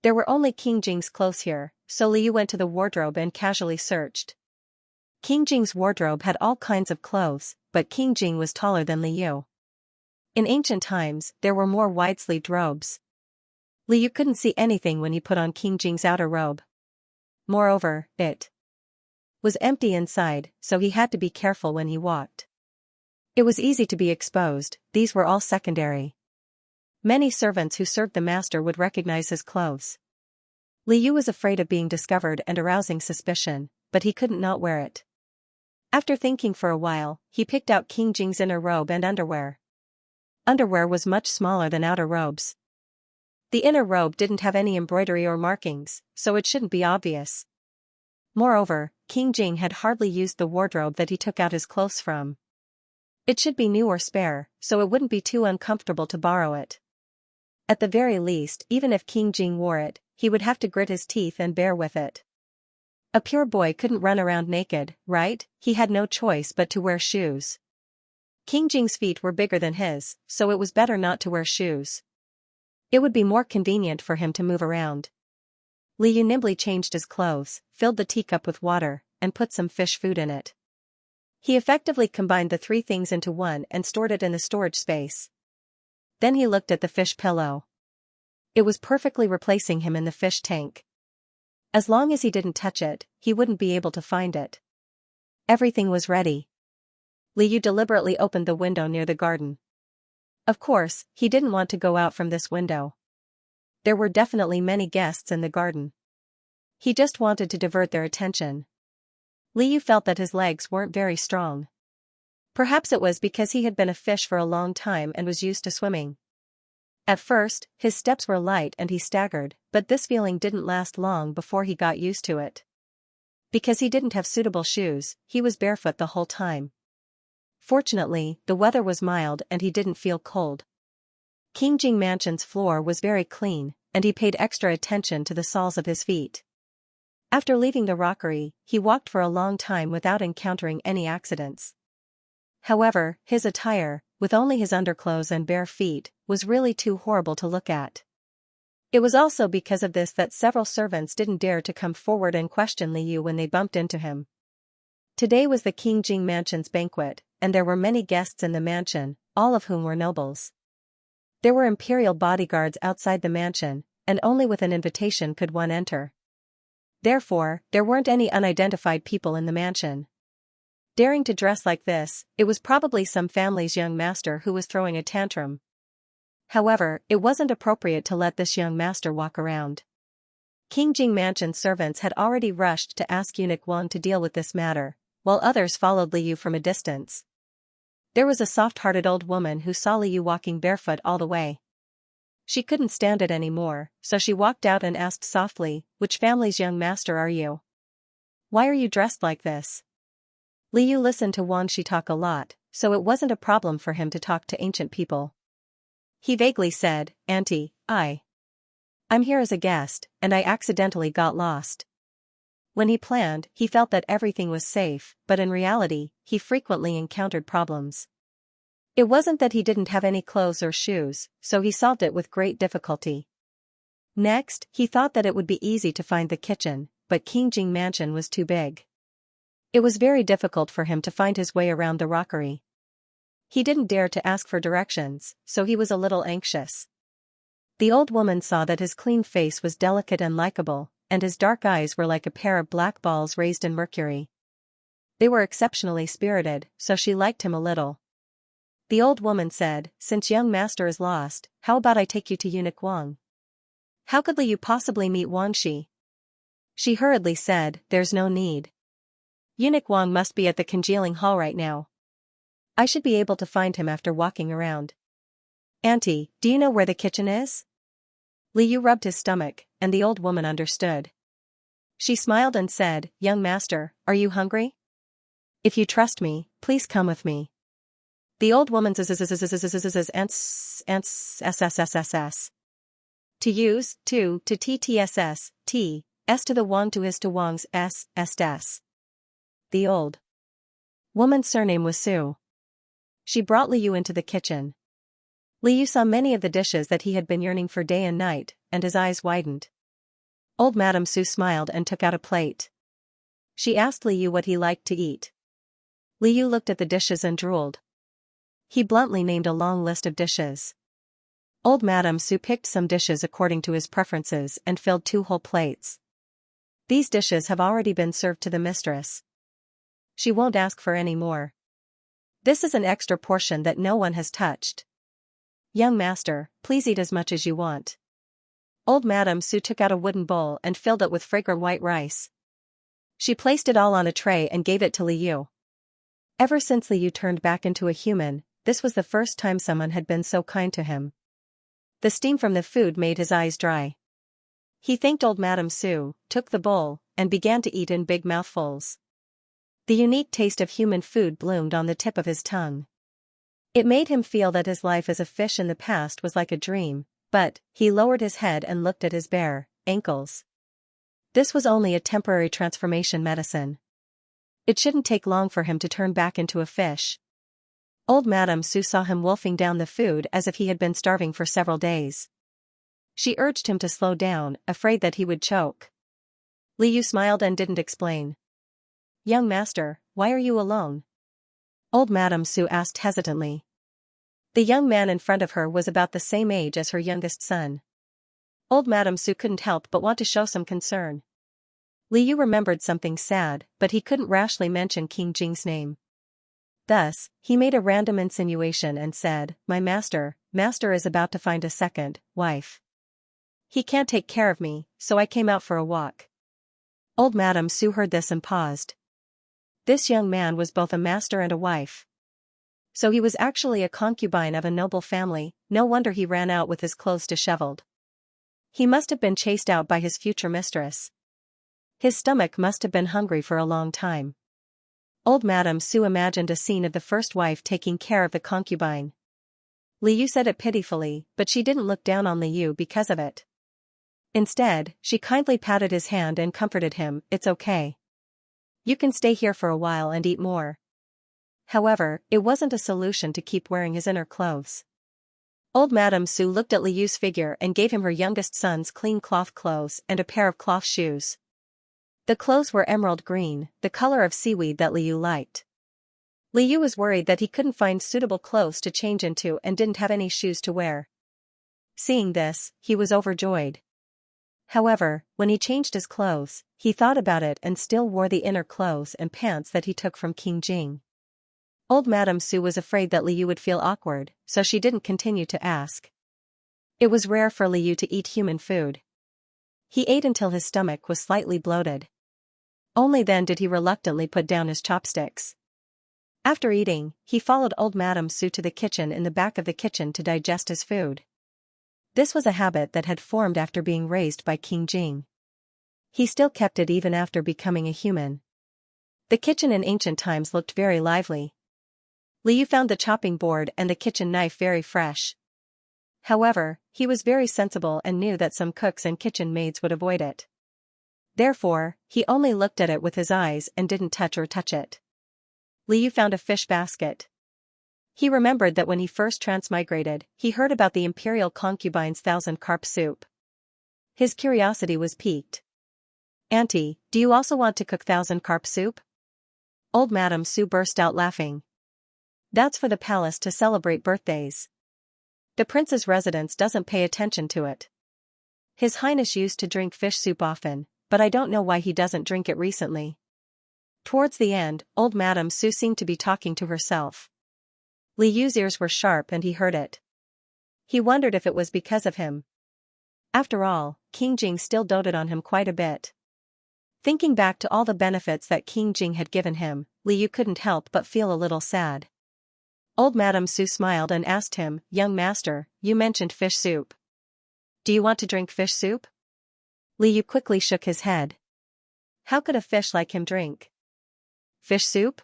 There were only King Jing's clothes here, so Liu went to the wardrobe and casually searched. King Jing's wardrobe had all kinds of clothes, but King Jing was taller than Liu. In ancient times, there were more wide-sleeved robes. Liu couldn't see anything when he put on King Jing's outer robe. Moreover, it was empty inside, so he had to be careful when he walked. It was easy to be exposed, these were all secondary. Many servants who served the master would recognize his clothes. Liu was afraid of being discovered and arousing suspicion, but he couldn't not wear it. After thinking for a while, he picked out King Jing's inner robe and underwear. Underwear was much smaller than outer robes. The inner robe didn't have any embroidery or markings, so it shouldn't be obvious. Moreover, King Jing had hardly used the wardrobe that he took out his clothes from. It should be new or spare, so it wouldn't be too uncomfortable to borrow it. At the very least, even if King Jing wore it, he would have to grit his teeth and bear with it. A pure boy couldn't run around naked, right? He had no choice but to wear shoes. King Jing's feet were bigger than his, so it was better not to wear shoes. It would be more convenient for him to move around. Liu nimbly changed his clothes, filled the teacup with water, and put some fish food in it. He effectively combined the 3 things into one and stored it in the storage space. Then he looked at the fish pillow. It was perfectly replacing him in the fish tank. As long as he didn't touch it, he wouldn't be able to find it. Everything was ready. Liu deliberately opened the window near the garden. Of course, he didn't want to go out from this window. There were definitely many guests in the garden. He just wanted to divert their attention. Liu felt that his legs weren't very strong. Perhaps it was because he had been a fish for a long time and was used to swimming. At first, his steps were light and he staggered, but this feeling didn't last long before he got used to it. Because he didn't have suitable shoes, he was barefoot the whole time. Fortunately, the weather was mild and he didn't feel cold. King Jing Mansion's floor was very clean, and he paid extra attention to the soles of his feet. After leaving the rockery, he walked for a long time without encountering any accidents. However, his attire, with only his underclothes and bare feet, was really too horrible to look at. It was also because of this that several servants didn't dare to come forward and question Liu when they bumped into him. Today was the King Jing Mansion's banquet, and there were many guests in the mansion, all of whom were nobles. There were imperial bodyguards outside the mansion, and only with an invitation could one enter. Therefore, there weren't any unidentified people in the mansion. Daring to dress like this, it was probably some family's young master who was throwing a tantrum. However, it wasn't appropriate to let this young master walk around. King Jing Mansion's servants had already rushed to ask Eunuch Wang to deal with this matter, while others followed Liu from a distance. There was a soft-hearted old woman who saw Liu walking barefoot all the way. She couldn't stand it anymore, so she walked out and asked softly, "Which family's young master are you? Why are you dressed like this?" Liu listened to Wan Shi talk a lot, so it wasn't a problem for him to talk to ancient people. He vaguely said, "Auntie, I'm here as a guest, and I accidentally got lost." When he planned, he felt that everything was safe, but in reality, he frequently encountered problems. It wasn't that he didn't have any clothes or shoes, so he solved it with great difficulty. Next, he thought that it would be easy to find the kitchen, but King Jing Mansion was too big. It was very difficult for him to find his way around the rockery. He didn't dare to ask for directions, so he was a little anxious. The old woman saw that his clean face was delicate and likable, and his dark eyes were like a pair of black balls raised in mercury. They were exceptionally spirited, so she liked him a little. The old woman said, "Since young master is lost, how about I take you to Eunuch Wang?" "How could you possibly meet Wang Shi?" She hurriedly said, "There's no need. Eunuch Wang must be at the congealing hall right now. I should be able to find him after walking around." "Auntie, do you know where the kitchen is?" Liu rubbed his stomach, and the old woman understood. She smiled and said, "Young master, are you hungry? If you trust me, please come with me." The old woman's SSSS. To use, to TTSS, T, S to the Wang to is to Wang's S. The old woman's surname was Su. She brought Liu into the kitchen. Liu saw many of the dishes that he had been yearning for day and night, and his eyes widened. Old Madame Su smiled and took out a plate. She asked Liu what he liked to eat. Liu looked at the dishes and drooled. He bluntly named a long list of dishes. Old Madame Su picked some dishes according to his preferences and filled 2 whole plates. "These dishes have already been served to the mistress. She won't ask for any more. This is an extra portion that no one has touched. Young master, please eat as much as you want." Old Madame Su took out a wooden bowl and filled it with fragrant white rice. She placed it all on a tray and gave it to Liu. Ever since Liu turned back into a human, this was the first time someone had been so kind to him. The steam from the food made his eyes dry. He thanked old Madame Su, took the bowl, and began to eat in big mouthfuls. The unique taste of human food bloomed on the tip of his tongue. It made him feel that his life as a fish in the past was like a dream, but he lowered his head and looked at his bare ankles. This was only a temporary transformation medicine. It shouldn't take long for him to turn back into a fish. Old Madame Su saw him wolfing down the food as if he had been starving for several days. She urged him to slow down, afraid that he would choke. Liu smiled and didn't explain. "Young master, why are you alone?" Old Madame Su asked hesitantly. The young man in front of her was about the same age as her youngest son. Old Madame Su couldn't help but want to show some concern. Li Yu remembered something sad, but he couldn't rashly mention King Jing's name. Thus, he made a random insinuation and said, "My master is about to find a second wife. He can't take care of me, so I came out for a walk." Old Madame Su heard this and paused. This young man was both a master and a wife. So he was actually a concubine of a noble family. No wonder he ran out with his clothes disheveled. He must have been chased out by his future mistress. His stomach must have been hungry for a long time. Old Madame Su imagined a scene of the first wife taking care of the concubine. Li Yu said it pitifully, but she didn't look down on Li Yu because of it. Instead, she kindly patted his hand and comforted him, "It's okay. You can stay here for a while and eat more." However, it wasn't a solution to keep wearing his inner clothes. Old Madame Su looked at Li Yu's figure and gave him her youngest son's clean cloth clothes and a pair of cloth shoes. The clothes were emerald green, the color of seaweed that Li Yu liked. Li Yu was worried that he couldn't find suitable clothes to change into and didn't have any shoes to wear. Seeing this, he was overjoyed. However, when he changed his clothes, he thought about it and still wore the inner clothes and pants that he took from King Jing. Old Madame Su was afraid that Li Yu would feel awkward, so she didn't continue to ask. It was rare for Li Yu to eat human food. He ate until his stomach was slightly bloated. Only then did he reluctantly put down his chopsticks. After eating, he followed Old Madame Su to the kitchen in the back of the kitchen to digest his food. This was a habit that had formed after being raised by King Jing. He still kept it even after becoming a human. The kitchen in ancient times looked very lively. Li Yu found the chopping board and the kitchen knife very fresh. However, he was very sensible and knew that some cooks and kitchen maids would avoid it. Therefore, he only looked at it with his eyes and didn't touch it. Li Yu found a fish basket. He remembered that when he first transmigrated, he heard about the imperial concubine's 1,000-carp soup. His curiosity was piqued. "Auntie, do you also want to cook 1,000-carp soup?" Old Madame Su burst out laughing. "That's for the palace to celebrate birthdays. The prince's residence doesn't pay attention to it. His Highness used to drink fish soup often, but I don't know why he doesn't drink it recently." Towards the end, Old Madame Su seemed to be talking to herself. Li Yu's ears were sharp and he heard it. He wondered if it was because of him. After all, King Jing still doted on him quite a bit. Thinking back to all the benefits that King Jing had given him, Li Yu couldn't help but feel a little sad. Old Madame Su smiled and asked him, "Young master, you mentioned fish soup. Do you want to drink fish soup?" Li Yu quickly shook his head. How could a fish like him drink fish soup?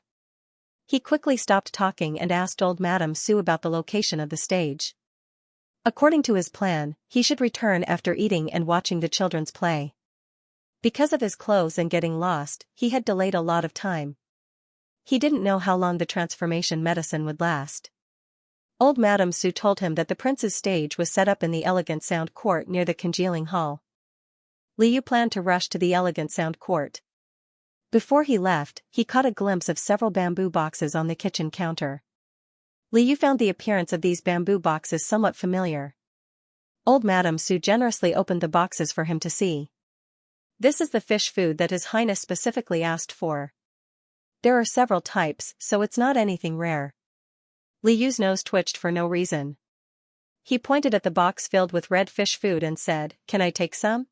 He quickly stopped talking and asked Old Madame Su about the location of the stage. According to his plan, he should return after eating and watching the children's play. Because of his clothes and getting lost, he had delayed a lot of time. He didn't know how long the transformation medicine would last. Old Madame Su told him that the prince's stage was set up in the elegant sound court near the congealing hall. Li Yu planned to rush to the elegant sound court. Before he left, he caught a glimpse of several bamboo boxes on the kitchen counter. Li Yu found the appearance of these bamboo boxes somewhat familiar. Old Madame Su generously opened the boxes for him to see. "This is the fish food that His Highness specifically asked for. There are several types, so it's not anything rare." Li Yu's nose twitched for no reason. He pointed at the box filled with red fish food and said, "Can I take some?"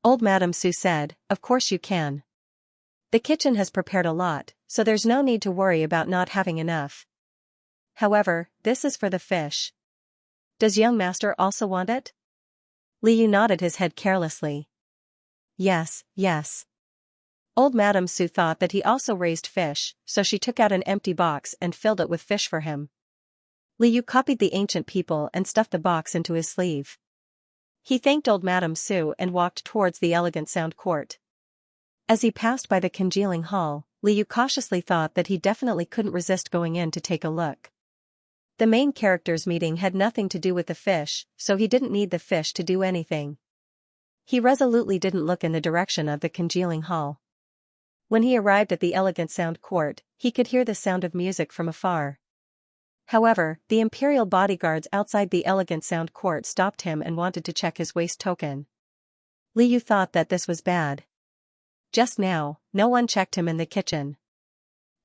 Old Madame Su said, "Of course you can. The kitchen has prepared a lot, so there's no need to worry about not having enough. However, this is for the fish. Does young master also want it?" Li Yu nodded his head carelessly. Yes. Old Madame Su thought that he also raised fish, so she took out an empty box and filled it with fish for him. Li Yu copied the ancient people and stuffed the box into his sleeve. He thanked Old Madame Su and walked towards the elegant sound court. As he passed by the congealing hall, Li Yu cautiously thought that he definitely couldn't resist going in to take a look. The main characters' meeting had nothing to do with the fish, so he didn't need the fish to do anything. He resolutely didn't look in the direction of the congealing hall. When he arrived at the elegant sound court, he could hear the sound of music from afar. However, the imperial bodyguards outside the elegant sound court stopped him and wanted to check his waist token. Li Yu thought that this was bad. Just now, no one checked him in the kitchen.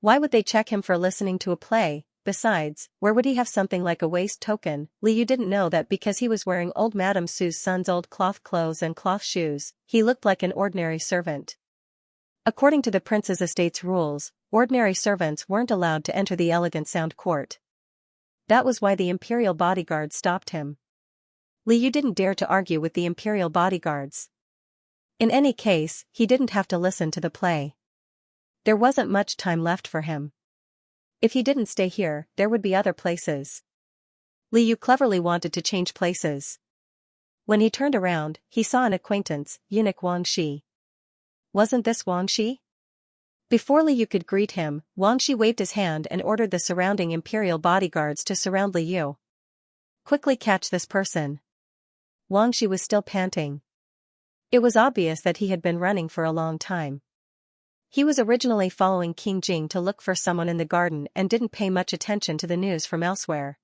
Why would they check him for listening to a play? Besides, where would he have something like a waist token? Liu didn't know that because he was wearing old Madame Sue's son's old cloth clothes and cloth shoes, he looked like an ordinary servant. According to the prince's estate's rules, ordinary servants weren't allowed to enter the elegant sound court. That was why the imperial bodyguard stopped him. Liu didn't dare to argue with the imperial bodyguards. In any case, he didn't have to listen to the play. There wasn't much time left for him. If he didn't stay here, there would be other places. Liu cleverly wanted to change places. When he turned around, he saw an acquaintance, eunuch Wang Shi. Wasn't this Wang Shi? Before Liu could greet him, Wang Shi waved his hand and ordered the surrounding imperial bodyguards to surround Liu. Quickly catch this person. Wang Shi was still panting. It was obvious that he had been running for a long time. He was originally following King Jing to look for someone in the garden and didn't pay much attention to the news from elsewhere.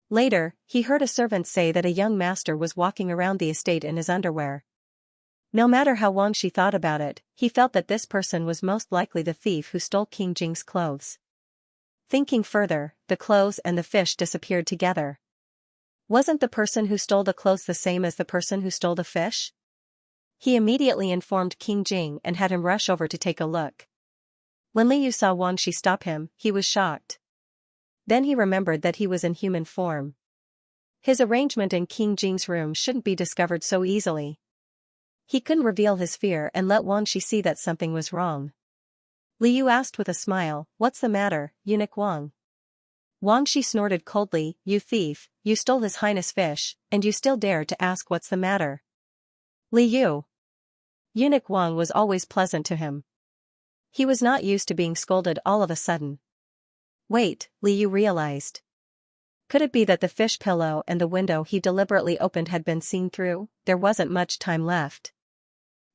Later, he heard a servant say that a young master was walking around the estate in his underwear. No matter how Wang Shi thought about it, he felt that this person was most likely the thief who stole King Jing's clothes. Thinking further, the clothes and the fish disappeared together. Wasn't the person who stole the clothes the same as the person who stole the fish? He immediately informed King Jing and had him rush over to take a look. When Liu saw Wang Shi stop him, he was shocked. Then he remembered that he was in human form. His arrangement in King Jing's room shouldn't be discovered so easily. He couldn't reveal his fear and let Wang Shi see that something was wrong. Liu asked with a smile, "What's the matter, eunuch Wang?" Wang Shi snorted coldly, "You thief, you stole His Highness' fish, and you still dare to ask what's the matter?" Liu. Eunuch Wang was always pleasant to him. He was not used to being scolded all of a sudden. Wait, Liu realized. Could it be that the fish pillow and the window he deliberately opened had been seen through? There wasn't much time left.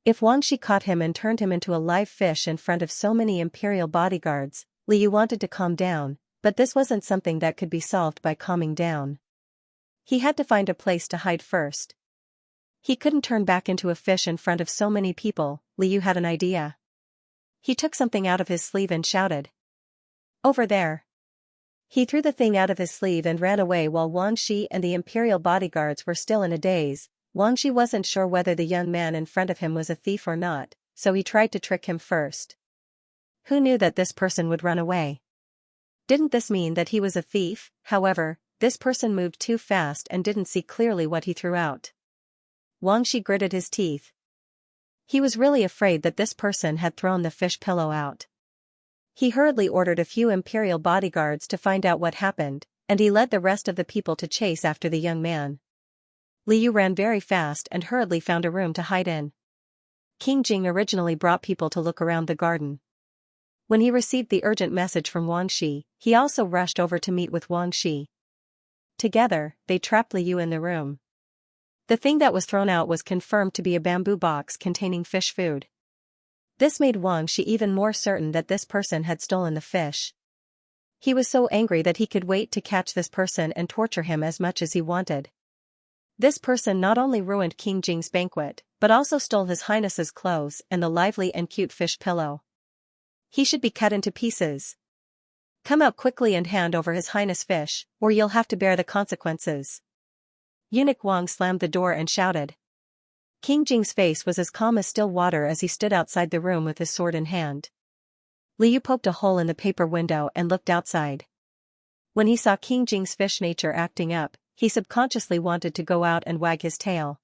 If Wang Shi caught him and turned him into a live fish in front of so many imperial bodyguards, Liu wanted to calm down, but this wasn't something that could be solved by calming down. He had to find a place to hide first. He couldn't turn back into a fish in front of so many people. Liu had an idea. He took something out of his sleeve and shouted, "Over there!" He threw the thing out of his sleeve and ran away while Wang Shi and the imperial bodyguards were still in a daze. Wang Shi wasn't sure whether the young man in front of him was a thief or not, so he tried to trick him first. Who knew that this person would run away? Didn't this mean that he was a thief? However, this person moved too fast and didn't see clearly what he threw out. Wang Shi gritted his teeth. He was really afraid that this person had thrown the fish pillow out. He hurriedly ordered a few imperial bodyguards to find out what happened, and he led the rest of the people to chase after the young man. Liu ran very fast and hurriedly found a room to hide in. King Jing originally brought people to look around the garden. When he received the urgent message from Wang Shi, he also rushed over to meet with Wang Shi. Together, they trapped Liu in the room. The thing that was thrown out was confirmed to be a bamboo box containing fish food. This made Wang Shi even more certain that this person had stolen the fish. He was so angry that he could wait to catch this person and torture him as much as he wanted. This person not only ruined King Jing's banquet, but also stole His Highness's clothes and the lively and cute fish pillow. He should be cut into pieces. Come out quickly and hand over His Highness' fish, or you'll have to bear the consequences. Eunuch Wang slammed the door and shouted. King Jing's face was as calm as still water as he stood outside the room with his sword in hand. Liu poked a hole in the paper window and looked outside. When he saw King Jing's fish nature acting up, he subconsciously wanted to go out and wag his tail.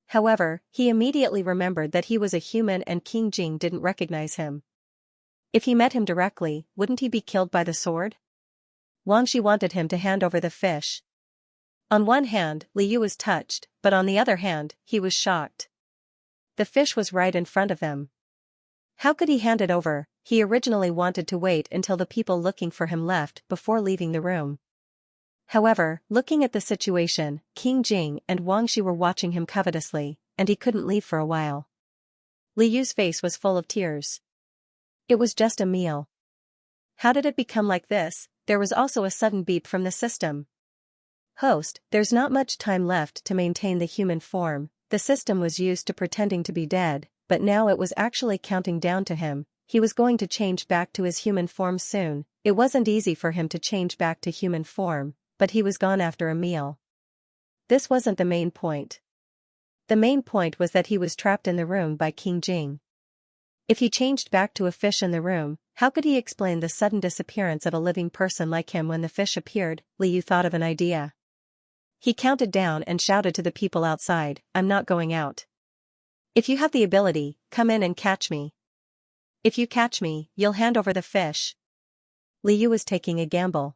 However, he immediately remembered that he was a human and King Jing didn't recognize him. If he met him directly, wouldn't he be killed by the sword? Wang Shi wanted him to hand over the fish. On one hand, Liu was touched, but on the other hand, he was shocked. The fish was right in front of him. How could he hand it over? He originally wanted to wait until the people looking for him left before leaving the room. However, looking at the situation, King Jing and Wang Shi were watching him covetously, and he couldn't leave for a while. Liu's face was full of tears. It was just a meal. How did it become like this? There was also a sudden beep from the system. Host, there's not much time left to maintain the human form. The system was used to pretending to be dead, but now it was actually counting down to him. He was going to change back to his human form soon. It wasn't easy for him to change back to human form, but he was gone after a meal. This wasn't the main point. The main point was that he was trapped in the room by King Jing. If he changed back to a fish in the room, how could he explain the sudden disappearance of a living person like him when the fish appeared? Liu thought of an idea. He counted down and shouted to the people outside, "I'm not going out. If you have the ability, come in and catch me. If you catch me, you'll hand over the fish." Liu was taking a gamble.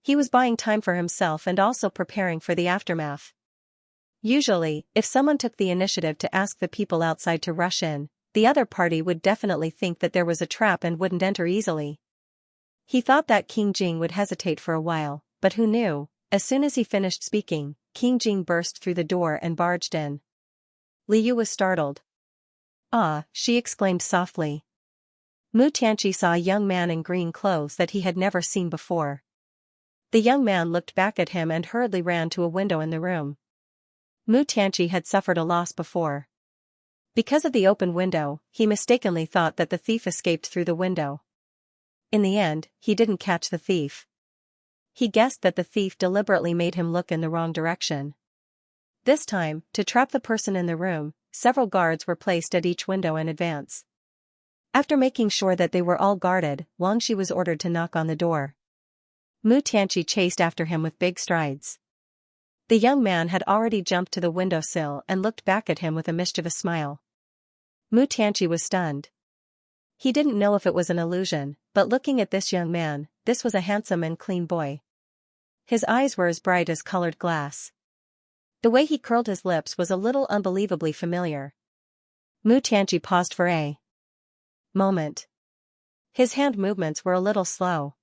He was buying time for himself and also preparing for the aftermath. Usually, if someone took the initiative to ask the people outside to rush in, the other party would definitely think that there was a trap and wouldn't enter easily. He thought that King Jing would hesitate for a while, but who knew? As soon as he finished speaking, King Jing burst through the door and barged in. Liu was startled. "Ah," she exclaimed softly. Mu Tianqi saw a young man in green clothes that he had never seen before. The young man looked back at him and hurriedly ran to a window in the room. Mu Tianqi had suffered a loss before. Because of the open window, he mistakenly thought that the thief escaped through the window. In the end, he didn't catch the thief. He guessed that the thief deliberately made him look in the wrong direction. This time, to trap the person in the room, several guards were placed at each window in advance. After making sure that they were all guarded, Wang Shi was ordered to knock on the door. Mu Tianqi chased after him with big strides. The young man had already jumped to the windowsill and looked back at him with a mischievous smile. Mu Tianqi was stunned. He didn't know if it was an illusion, but looking at this young man, this was a handsome and clean boy. His eyes were as bright as colored glass. The way he curled his lips was a little unbelievably familiar. Mu Tianqi paused for a moment. His hand movements were a little slow.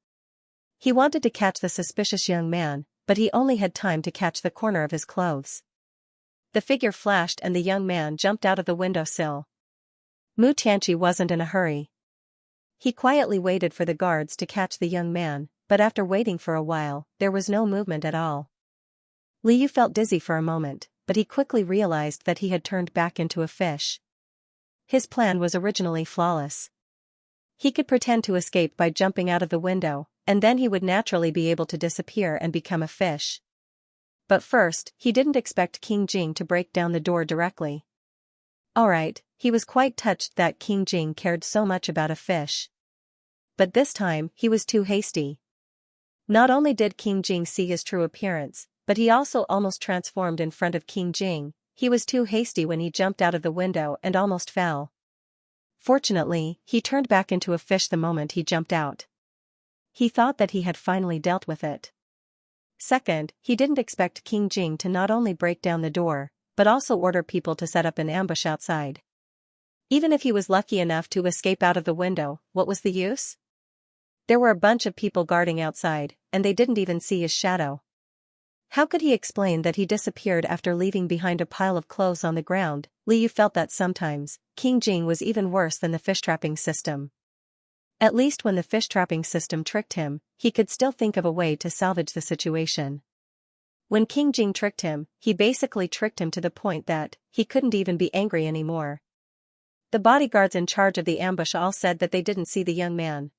He wanted to catch the suspicious young man, but he only had time to catch the corner of his clothes. The figure flashed and the young man jumped out of the windowsill. Mu Tianqi wasn't in a hurry. He quietly waited for the guards to catch the young man, but after waiting for a while, there was no movement at all. Liu felt dizzy for a moment, but he quickly realized that he had turned back into a fish. His plan was originally flawless. He could pretend to escape by jumping out of the window, and then he would naturally be able to disappear and become a fish. But first, he didn't expect King Jing to break down the door directly. Alright, he was quite touched that King Jing cared so much about a fish. But this time, he was too hasty. Not only did King Jing see his true appearance, but he also almost transformed in front of King Jing. He was too hasty when he jumped out of the window and almost fell. Fortunately, he turned back into a fish the moment he jumped out. He thought that he had finally dealt with it. Second, he didn't expect King Jing to not only break down the door, but also order people to set up an ambush outside. Even if he was lucky enough to escape out of the window, what was the use? There were a bunch of people guarding outside, and they didn't even see his shadow. How could he explain that he disappeared after leaving behind a pile of clothes on the ground? Liu felt that sometimes, King Jing was even worse than the fish trapping system. At least when the fish trapping system tricked him, he could still think of a way to salvage the situation. When King Jing tricked him, he basically tricked him to the point that he couldn't even be angry anymore. The bodyguards in charge of the ambush all said that they didn't see the young man.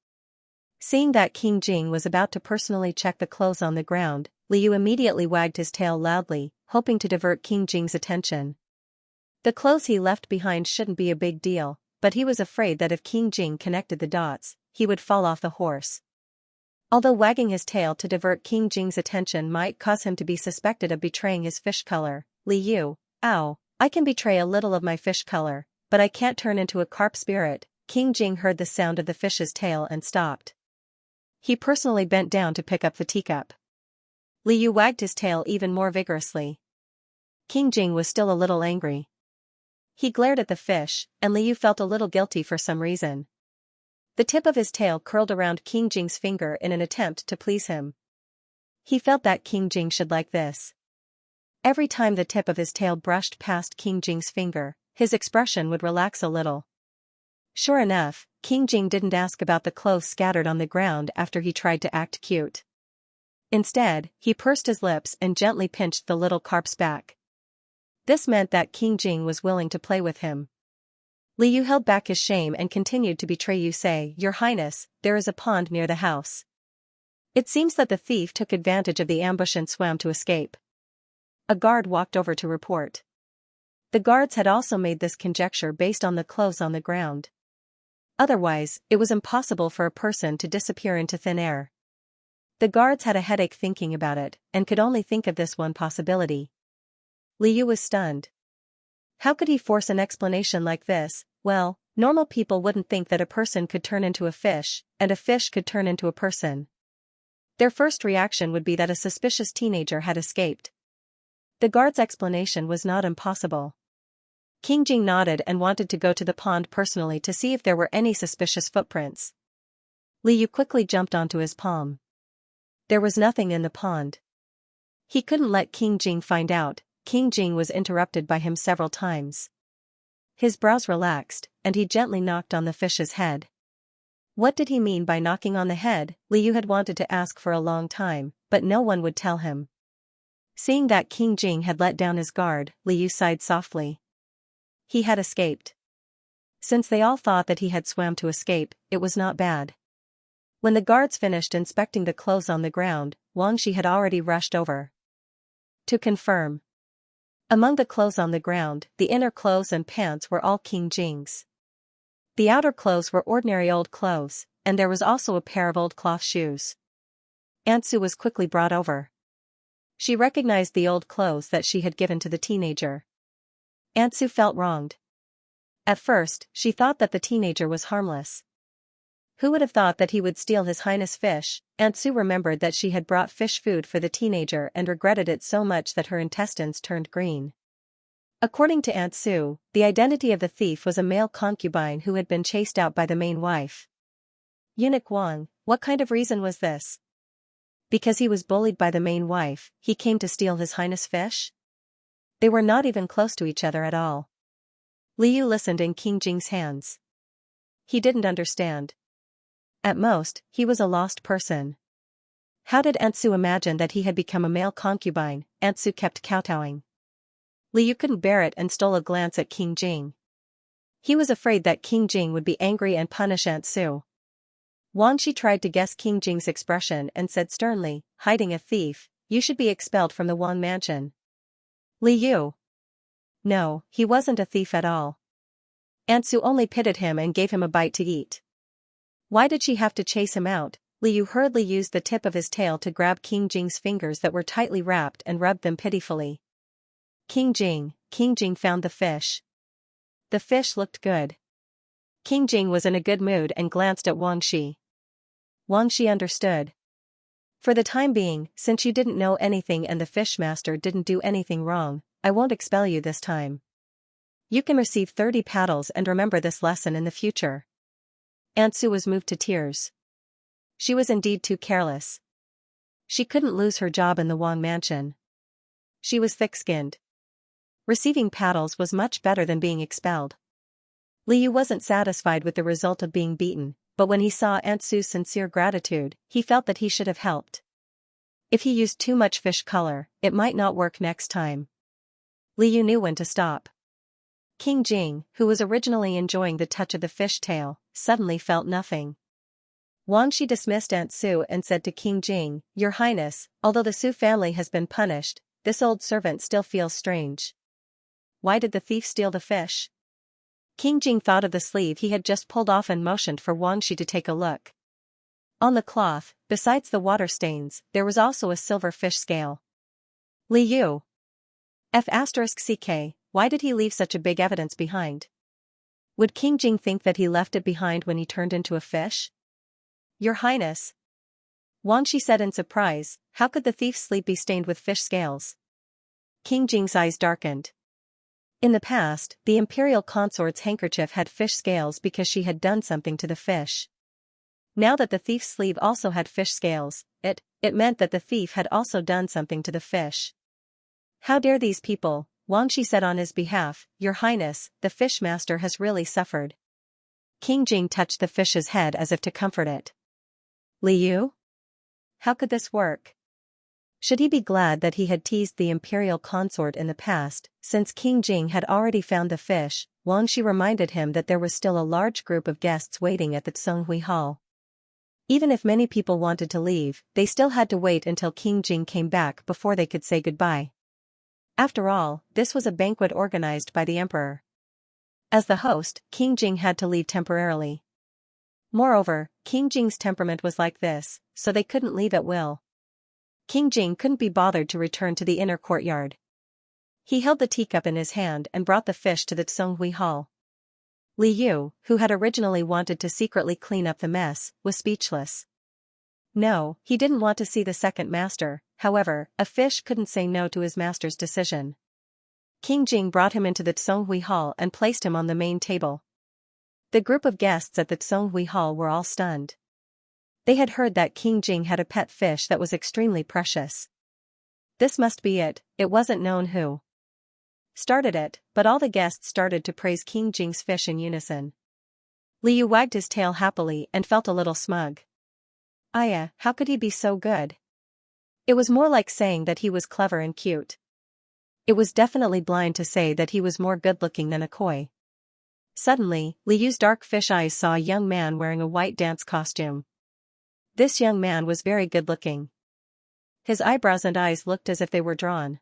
Seeing that King Jing was about to personally check the clothes on the ground, Liu immediately wagged his tail loudly, hoping to divert King Jing's attention. The clothes he left behind shouldn't be a big deal, but he was afraid that if King Jing connected the dots, he would fall off the horse. Although wagging his tail to divert King Jing's attention might cause him to be suspected of betraying his fish color, Liu, ow, I can betray a little of my fish color, but I can't turn into a carp spirit. King Jing heard the sound of the fish's tail and stopped. He personally bent down to pick up the teacup. Liu wagged his tail even more vigorously. King Jing was still a little angry. He glared at the fish, and Liu felt a little guilty for some reason. The tip of his tail curled around King Jing's finger in an attempt to please him. He felt that King Jing should like this. Every time the tip of his tail brushed past King Jing's finger, his expression would relax a little. Sure enough, King Jing didn't ask about the clothes scattered on the ground after he tried to act cute. Instead, he pursed his lips and gently pinched the little carp's back. This meant that King Jing was willing to play with him. Li Yu held back his shame and continued to betray Yu say, "Your Highness, there is a pond near the house." It seems that the thief took advantage of the ambush and swam to escape. A guard walked over to report. The guards had also made this conjecture based on the clothes on the ground. Otherwise, it was impossible for a person to disappear into thin air. The guards had a headache thinking about it, and could only think of this one possibility. Li Yu was stunned. How could he force an explanation like this? Well, normal people wouldn't think that a person could turn into a fish, and a fish could turn into a person. Their first reaction would be that a suspicious teenager had escaped. The guard's explanation was not impossible. King Jing nodded and wanted to go to the pond personally to see if there were any suspicious footprints. Li Yu quickly jumped onto his palm. There was nothing in the pond. He couldn't let King Jing find out. King Jing was interrupted by him several times. His brows relaxed, and he gently knocked on the fish's head. What did he mean by knocking on the head? Li Yu had wanted to ask for a long time, but no one would tell him. Seeing that King Jing had let down his guard, Li Yu sighed softly. He had escaped. Since they all thought that he had swam to escape, it was not bad. When the guards finished inspecting the clothes on the ground, Wang Shi had already rushed over to confirm. Among the clothes on the ground, the inner clothes and pants were all King Jing's. The outer clothes were ordinary old clothes, and there was also a pair of old cloth shoes. Aunt Su was quickly brought over. She recognized the old clothes that she had given to the teenager. Aunt Su felt wronged. At first, she thought that the teenager was harmless. Who would have thought that he would steal His Highness fish? Aunt Su remembered that she had brought fish food for the teenager and regretted it so much that her intestines turned green. According to Aunt Su, the identity of the thief was a male concubine who had been chased out by the main wife. Eunuch Wang, what kind of reason was this? Because he was bullied by the main wife, he came to steal His Highness fish? They were not even close to each other at all. Li Yu listened in King Jing's hands. He didn't understand. At most, he was a lost person. How did Aunt Su imagine that he had become a male concubine? Aunt Su kept kowtowing. Li Yu couldn't bear it and stole a glance at King Jing. He was afraid that King Jing would be angry and punish Aunt Su. Wang Shi tried to guess King Jing's expression and said sternly, "Hiding a thief, you should be expelled from the Wang mansion." Li Yu. No, he wasn't a thief at all. Aunt Su only pitied him and gave him a bite to eat. Why did she have to chase him out? Li Yu hurriedly used the tip of his tail to grab King Jing's fingers that were tightly wrapped and rubbed them pitifully. King Jing found the fish. The fish looked good. King Jing was in a good mood and glanced at Wang Shi. Wang Shi understood. For the time being, since you didn't know anything and the fish master didn't do anything wrong, I won't expel you this time. You can receive 30 paddles and remember this lesson in the future. Aunt Su was moved to tears. She was indeed too careless. She couldn't lose her job in the Wang mansion. She was thick-skinned. Receiving paddles was much better than being expelled. Li Yu wasn't satisfied with the result of being beaten, but when he saw Aunt Su's sincere gratitude, he felt that he should have helped. If he used too much fish color, it might not work next time. Li Yu knew when to stop. King Jing, who was originally enjoying the touch of the fish tail, suddenly felt nothing. Wang Shi dismissed Aunt Su and said to King Jing, "Your Highness, although the Su family has been punished, this old servant still feels strange. Why did the thief steal the fish?" King Jing thought of the sleeve he had just pulled off and motioned for Wang Shi to take a look. On the cloth, besides the water stains, there was also a silver fish scale. Li Yu. F***ck, why did he leave such a big evidence behind? Would King Jing think that he left it behind when he turned into a fish? Your Highness. Wang Shi said in surprise, how could the thief's sleeve be stained with fish scales? King Jing's eyes darkened. In the past, the imperial consort's handkerchief had fish scales because she had done something to the fish. Now that the thief's sleeve also had fish scales, it meant that the thief had also done something to the fish. How dare these people, Wang Shi said on his behalf, Your Highness, the fish master has really suffered. King Jing touched the fish's head as if to comfort it. Li Yu? How could this work? Should he be glad that he had teased the imperial consort in the past, since King Jing had already found the fish? Xianxia reminded him that there was still a large group of guests waiting at the Tsunghui Hall. Even if many people wanted to leave, they still had to wait until King Jing came back before they could say goodbye. After all, this was a banquet organized by the emperor. As the host, King Jing had to leave temporarily. Moreover, King Jing's temperament was like this, so they couldn't leave at will. King Jing couldn't be bothered to return to the inner courtyard. He held the teacup in his hand and brought the fish to the Tsunghui Hall. Li Yu, who had originally wanted to secretly clean up the mess, was speechless. No, he didn't want to see the second master. However, a fish couldn't say no to his master's decision. King Jing brought him into the Tsunghui Hall and placed him on the main table. The group of guests at the Tsunghui Hall were all stunned. They had heard that King Jing had a pet fish that was extremely precious. This must be it. It wasn't known who started it, but all the guests started to praise King Jing's fish in unison. Li Yu wagged his tail happily and felt a little smug. Aya, how could he be so good? It was more like saying that he was clever and cute. It was definitely blind to say that he was more good-looking than a koi. Suddenly, Li Yu's dark fish eyes saw a young man wearing a white dance costume. This young man was very good-looking. His eyebrows and eyes looked as if they were drawn.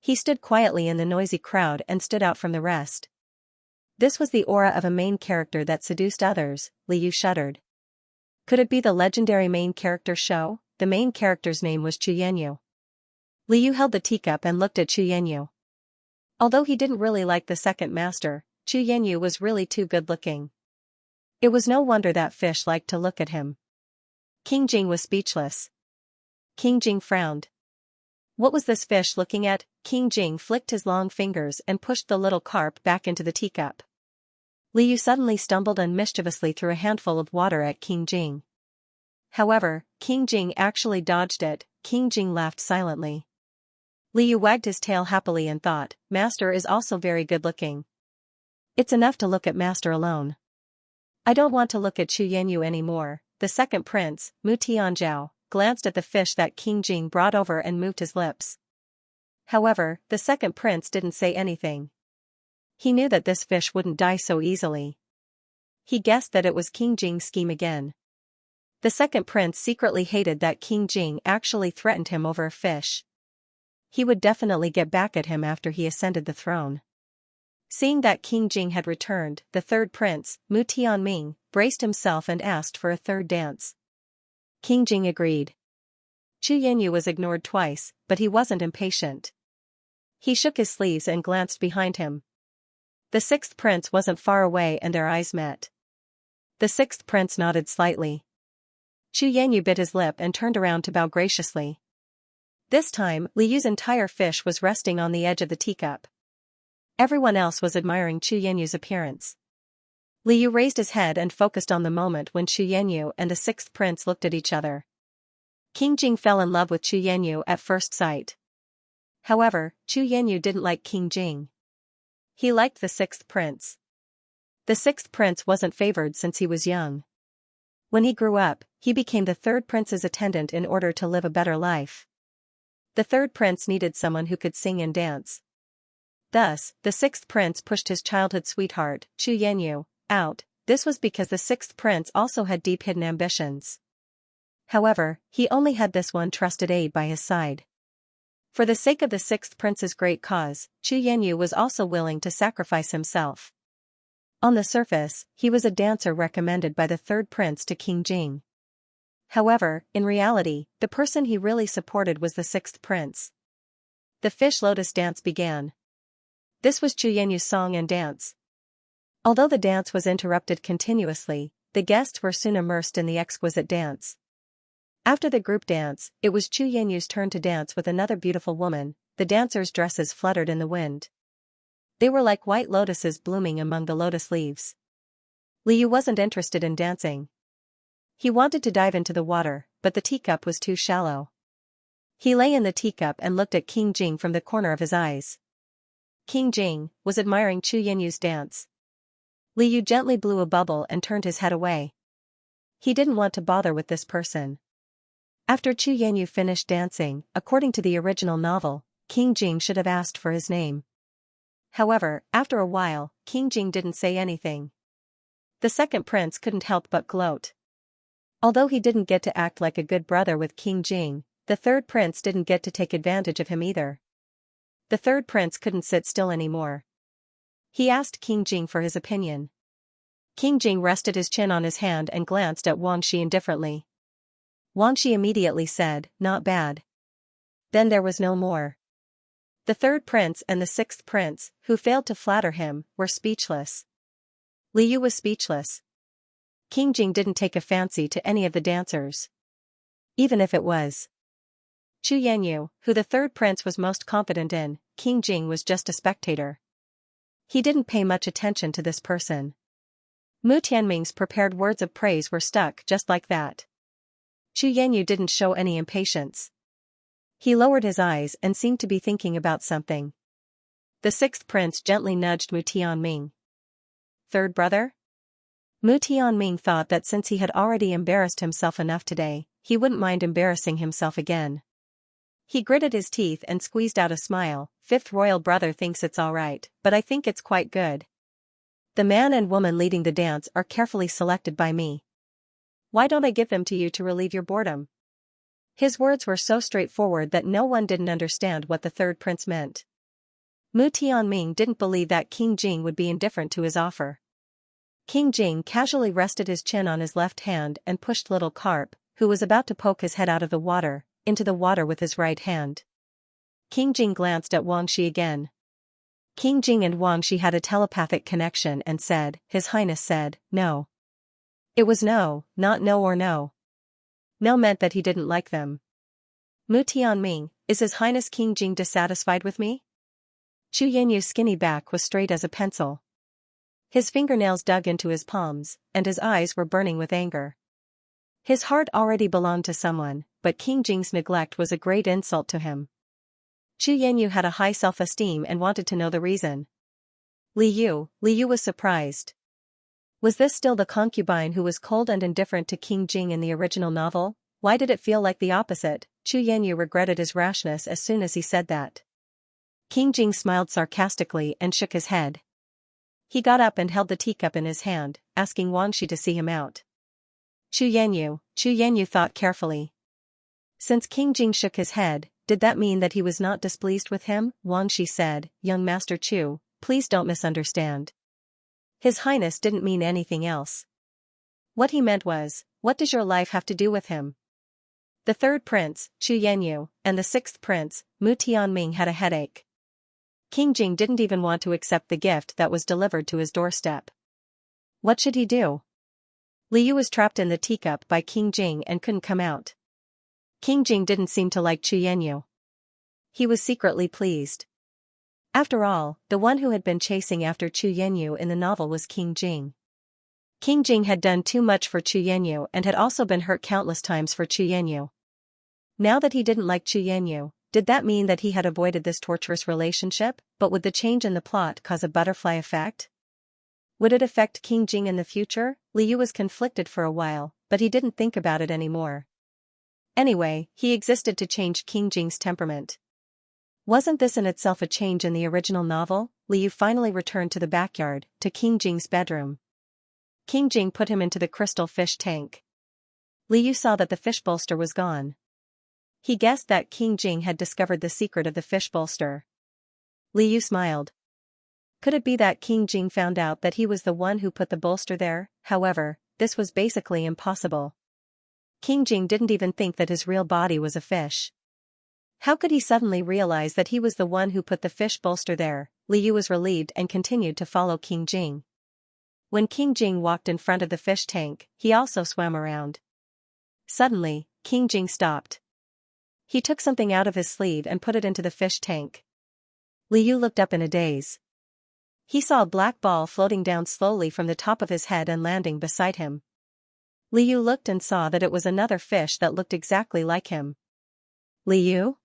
He stood quietly in the noisy crowd and stood out from the rest. This was the aura of a main character that seduced others. Li Yu shuddered. Could it be the legendary main character show? The main character's name was Xianxia. Li Yu held the teacup and looked at Xianxia. Although he didn't really like the second master, Xianxia was really too good-looking. It was no wonder that fish liked to look at him. King Jing was speechless. King Jing frowned. What was this fish looking at? King Jing flicked his long fingers and pushed the little carp back into the teacup. Li Yu suddenly stumbled and mischievously threw a handful of water at King Jing. However, King Jing actually dodged it. King Jing laughed silently. Li Yu wagged his tail happily and thought, Master is also very good-looking. It's enough to look at Master alone. I don't want to look at Xianxia anymore. The second prince, Mu Tianzhao, glanced at the fish that King Jing brought over and moved his lips. However, the second prince didn't say anything. He knew that this fish wouldn't die so easily. He guessed that it was King Jing's scheme again. The second prince secretly hated that King Jing actually threatened him over a fish. He would definitely get back at him after he ascended the throne. Seeing that King Jing had returned, the third prince, Mu Tianming, braced himself and asked for a third dance. King Jing agreed. Xianxia was ignored twice, but he wasn't impatient. He shook his sleeves and glanced behind him. The sixth prince wasn't far away and their eyes met. The sixth prince nodded slightly. Xianxia bit his lip and turned around to bow graciously. This time, Li Yu's entire fish was resting on the edge of the teacup. Everyone else was admiring Xianxia's appearance. Li Yu raised his head and focused on the moment when Xianxia and the sixth prince looked at each other. King Jing fell in love with Xianxia at first sight. However, Xianxia didn't like King Jing. He liked the sixth prince. The sixth prince wasn't favored since he was young. When he grew up, he became the third prince's attendant in order to live a better life. The third prince needed someone who could sing and dance. Thus, the sixth prince pushed his childhood sweetheart, Xianxia, out. This was because the sixth prince also had deep hidden ambitions. However, he only had this one trusted aide by his side. For the sake of the sixth prince's great cause, Xianxia was also willing to sacrifice himself. On the surface, he was a dancer recommended by the third prince to King Jing. However, in reality, the person he really supported was the sixth prince. The fish lotus dance began. This was Xianxia's song and dance. Although the dance was interrupted continuously, the guests were soon immersed in the exquisite dance. After the group dance, it was Xianxia's turn to dance with another beautiful woman. The dancers' dresses fluttered in the wind. They were like white lotuses blooming among the lotus leaves. Li Yu wasn't interested in dancing. He wanted to dive into the water, but the teacup was too shallow. He lay in the teacup and looked at King Jing from the corner of his eyes. King Jing was admiring Xianxia's dance. Li Yu gently blew a bubble and turned his head away. He didn't want to bother with this person. After Chu Yanyu finished dancing, according to the original novel, King Jing should have asked for his name. However, after a while, King Jing didn't say anything. The second prince couldn't help but gloat. Although he didn't get to act like a good brother with King Jing, the third prince didn't get to take advantage of him either. The third prince couldn't sit still anymore. He asked King Jing for his opinion. King Jing rested his chin on his hand and glanced at Wang Shi indifferently. Wang Shi immediately said, "Not bad." Then there was no more. The third prince and the sixth prince, who failed to flatter him, were speechless. Li Yu was speechless. King Jing didn't take a fancy to any of the dancers. Even if it was Chu Yanyu, who the third prince was most confident in, King Jing was just a spectator. He didn't pay much attention to this person. Mu Tianming's prepared words of praise were stuck just like that. Chu Yanyu didn't show any impatience. He lowered his eyes and seemed to be thinking about something. The sixth prince gently nudged Mu Tianming. "Third brother?" Mu Tianming thought that since he had already embarrassed himself enough today, he wouldn't mind embarrassing himself again. He gritted his teeth and squeezed out a smile. "Fifth royal brother thinks it's alright, but I think it's quite good. The man and woman leading the dance are carefully selected by me. Why don't I give them to you to relieve your boredom?" His words were so straightforward that no one didn't understand what the third prince meant. Mu Tianming didn't believe that King Jing would be indifferent to his offer. King Jing casually rested his chin on his left hand and pushed little Carp, who was about to poke his head out of the water, into the water with his right hand. King Jing glanced at Wang Shi again. King Jing and Wang Shi had a telepathic connection and said, "His Highness said, no." It was no, not no or no. No meant that he didn't like them. Mu Tianming, is His Highness King Jing dissatisfied with me? Chu Yanyu's skinny back was straight as a pencil. His fingernails dug into his palms, and his eyes were burning with anger. His heart already belonged to someone, but King Jing's neglect was a great insult to him. Chu Yanyu had a high self-esteem and wanted to know the reason. Li Yu was surprised. Was this still the concubine who was cold and indifferent to King Jing in the original novel? Why did it feel like the opposite? Chu Yanyu regretted his rashness as soon as he said that. King Jing smiled sarcastically and shook his head. He got up and held the teacup in his hand, asking Wang Shi to see him out. Chu Yanyu thought carefully. Since King Jing shook his head, did that mean that he was not displeased with him? Wang Shi said, "Young Master Chu, please don't misunderstand. His Highness didn't mean anything else. What he meant was, what does your life have to do with him?" The third prince, Chu Yanyu, and the sixth prince, Mu Tianming had a headache. King Jing didn't even want to accept the gift that was delivered to his doorstep. What should he do? Li Yu was trapped in the teacup by King Jing and couldn't come out. King Jing didn't seem to like Chu Yanyu. He was secretly pleased. After all, the one who had been chasing after Chu Yanyu in the novel was King Jing. King Jing had done too much for Chu Yanyu and had also been hurt countless times for Chu Yanyu. Now that he didn't like Chu Yanyu, did that mean that he had avoided this torturous relationship? But would the change in the plot cause a butterfly effect? Would it affect King Jing in the future? Li Yu was conflicted for a while, but he didn't think about it anymore. Anyway, he existed to change King Jing's temperament. Wasn't this in itself a change in the original novel? Li Yu finally returned to the backyard, to King Jing's bedroom. King Jing put him into the crystal fish tank. Li Yu saw that the fish bolster was gone. He guessed that King Jing had discovered the secret of the fish bolster. Li Yu smiled. Could it be that King Jing found out that he was the one who put the bolster there? However, this was basically impossible. King Jing didn't even think that his real body was a fish. How could he suddenly realize that he was the one who put the fish bolster there? Li Yu was relieved and continued to follow King Jing. When King Jing walked in front of the fish tank, he also swam around. Suddenly, King Jing stopped. He took something out of his sleeve and put it into the fish tank. Li Yu looked up in a daze. He saw a black ball floating down slowly from the top of his head and landing beside him. Li Yu looked and saw that it was another fish that looked exactly like him. Li Yu?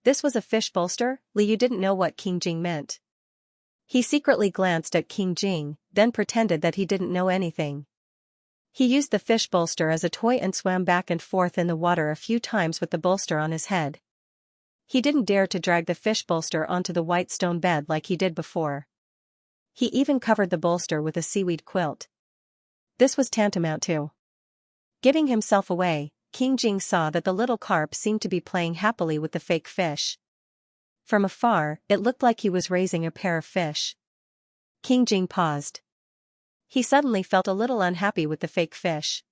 This was a fish bolster? Li Yu didn't know what King Jing meant. He secretly glanced at King Jing, then pretended that he didn't know anything. He used the fish bolster as a toy and swam back and forth in the water a few times with the bolster on his head. He didn't dare to drag the fish bolster onto the white stone bed like he did before. He even covered the bolster with a seaweed quilt. This was tantamount to giving himself away. King Jing saw that the little carp seemed to be playing happily with the fake fish. From afar, it looked like he was raising a pair of fish. King Jing paused. He suddenly felt a little unhappy with the fake fish.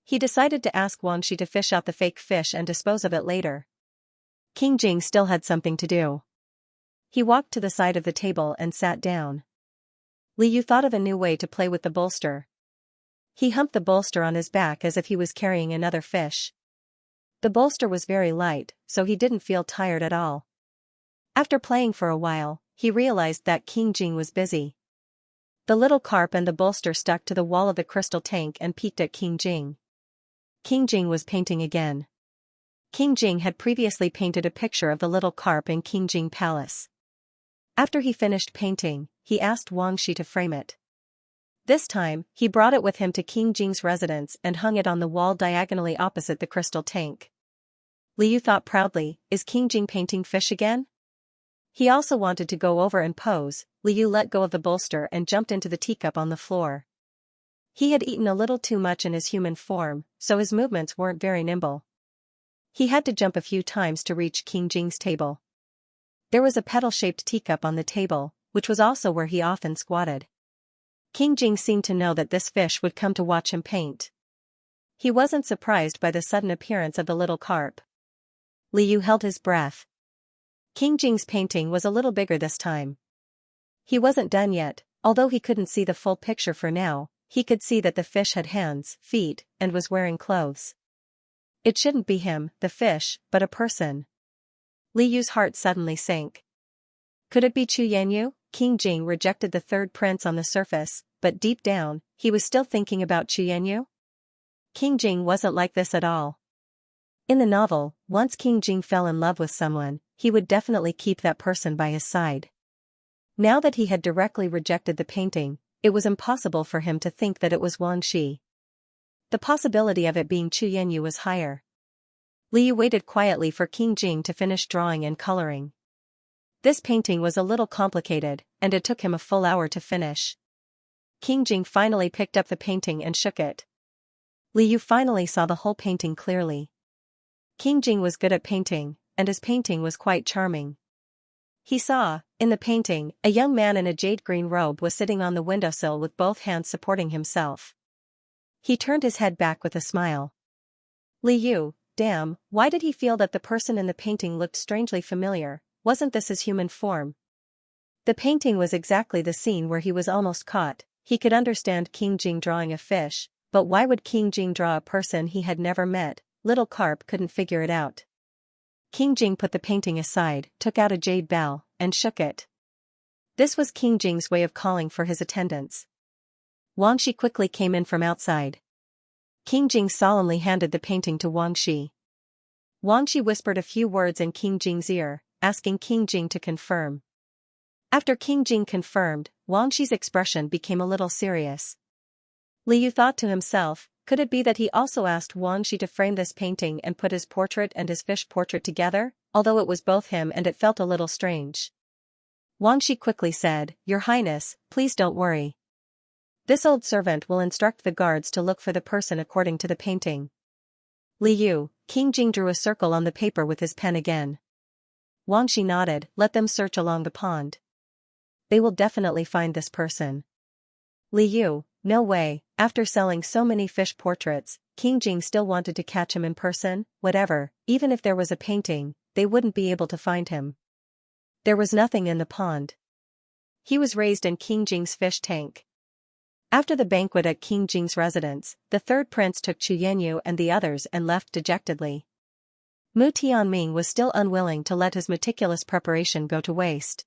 He decided to ask Xianxia to fish out the fake fish and dispose of it later. King Jing still had something to do. He walked to the side of the table and sat down. Liu thought of a new way to play with the bolster. He humped the bolster on his back as if he was carrying another fish. The bolster was very light, so he didn't feel tired at all. After playing for a while, he realized that King Jing was busy. The little carp and the bolster stuck to the wall of the crystal tank and peeked at King Jing. King Jing was painting again. King Jing had previously painted a picture of the little carp in King Jing Palace. After he finished painting, he asked Xianxia to frame it. This time, he brought it with him to King Jing's residence and hung it on the wall diagonally opposite the crystal tank. Liu thought proudly, is King Jing painting fish again? He also wanted to go over and pose. Liu let go of the bolster and jumped into the teacup on the floor. He had eaten a little too much in his human form, so his movements weren't very nimble. He had to jump a few times to reach King Jing's table. There was a petal-shaped teacup on the table, which was also where he often squatted. King Jing seemed to know that this fish would come to watch him paint. He wasn't surprised by the sudden appearance of the little carp. Liu held his breath. King Jing's painting was a little bigger this time. He wasn't done yet, although he couldn't see the full picture for now. He could see that the fish had hands, feet, and was wearing clothes. It shouldn't be him, the fish, but a person. Liu's heart suddenly sank. Could it be Xianxia? King Jing rejected the third prince on the surface, but deep down, he was still thinking about Xianxia. King Jing wasn't like this at all. In the novel, once King Jing fell in love with someone, he would definitely keep that person by his side. Now that he had directly rejected the painting, it was impossible for him to think that it was Xianxia. The possibility of it being Xianxia was higher. Liu waited quietly for King Jing to finish drawing and coloring. This painting was a little complicated, and it took him a full hour to finish. King Jing finally picked up the painting and shook it. Liu finally saw the whole painting clearly. King Jing was good at painting, and his painting was quite charming. He saw, in the painting, a young man in a jade-green robe was sitting on the windowsill with both hands supporting himself. He turned his head back with a smile. Liu, damn, why did he feel that the person in the painting looked strangely familiar? Wasn't this his human form? The painting was exactly the scene where he was almost caught. He could understand King Jing drawing a fish, but why would King Jing draw a person he had never met? Little carp couldn't figure it out. King Jing put the painting aside, took out a jade bell, and shook it. This was King Jing's way of calling for his attendants. Xianxia quickly came in from outside. King Jing solemnly handed the painting to Xianxia. Xianxia whispered a few words in King Jing's ear, asking King Jing to confirm. After King Jing confirmed, Xianxia's expression became a little serious. Liu thought to himself, could it be that he also asked Xianxia to frame this painting and put his portrait and his fish portrait together, although it was both him and it felt a little strange. Xianxia quickly said, Your Highness, please don't worry. This old servant will instruct the guards to look for the person according to the painting. Liu, King Jing drew a circle on the paper with his pen again. Xianxia nodded, let them search along the pond. They will definitely find this person. Liu, no way, after selling so many fish portraits, King Jing still wanted to catch him in person, whatever, even if there was a painting, they wouldn't be able to find him. There was nothing in the pond. He was raised in King Jing's fish tank. After the banquet at King Jing's residence, the third prince took Xianxia and the others and left dejectedly. Mu Tianming was still unwilling to let his meticulous preparation go to waste.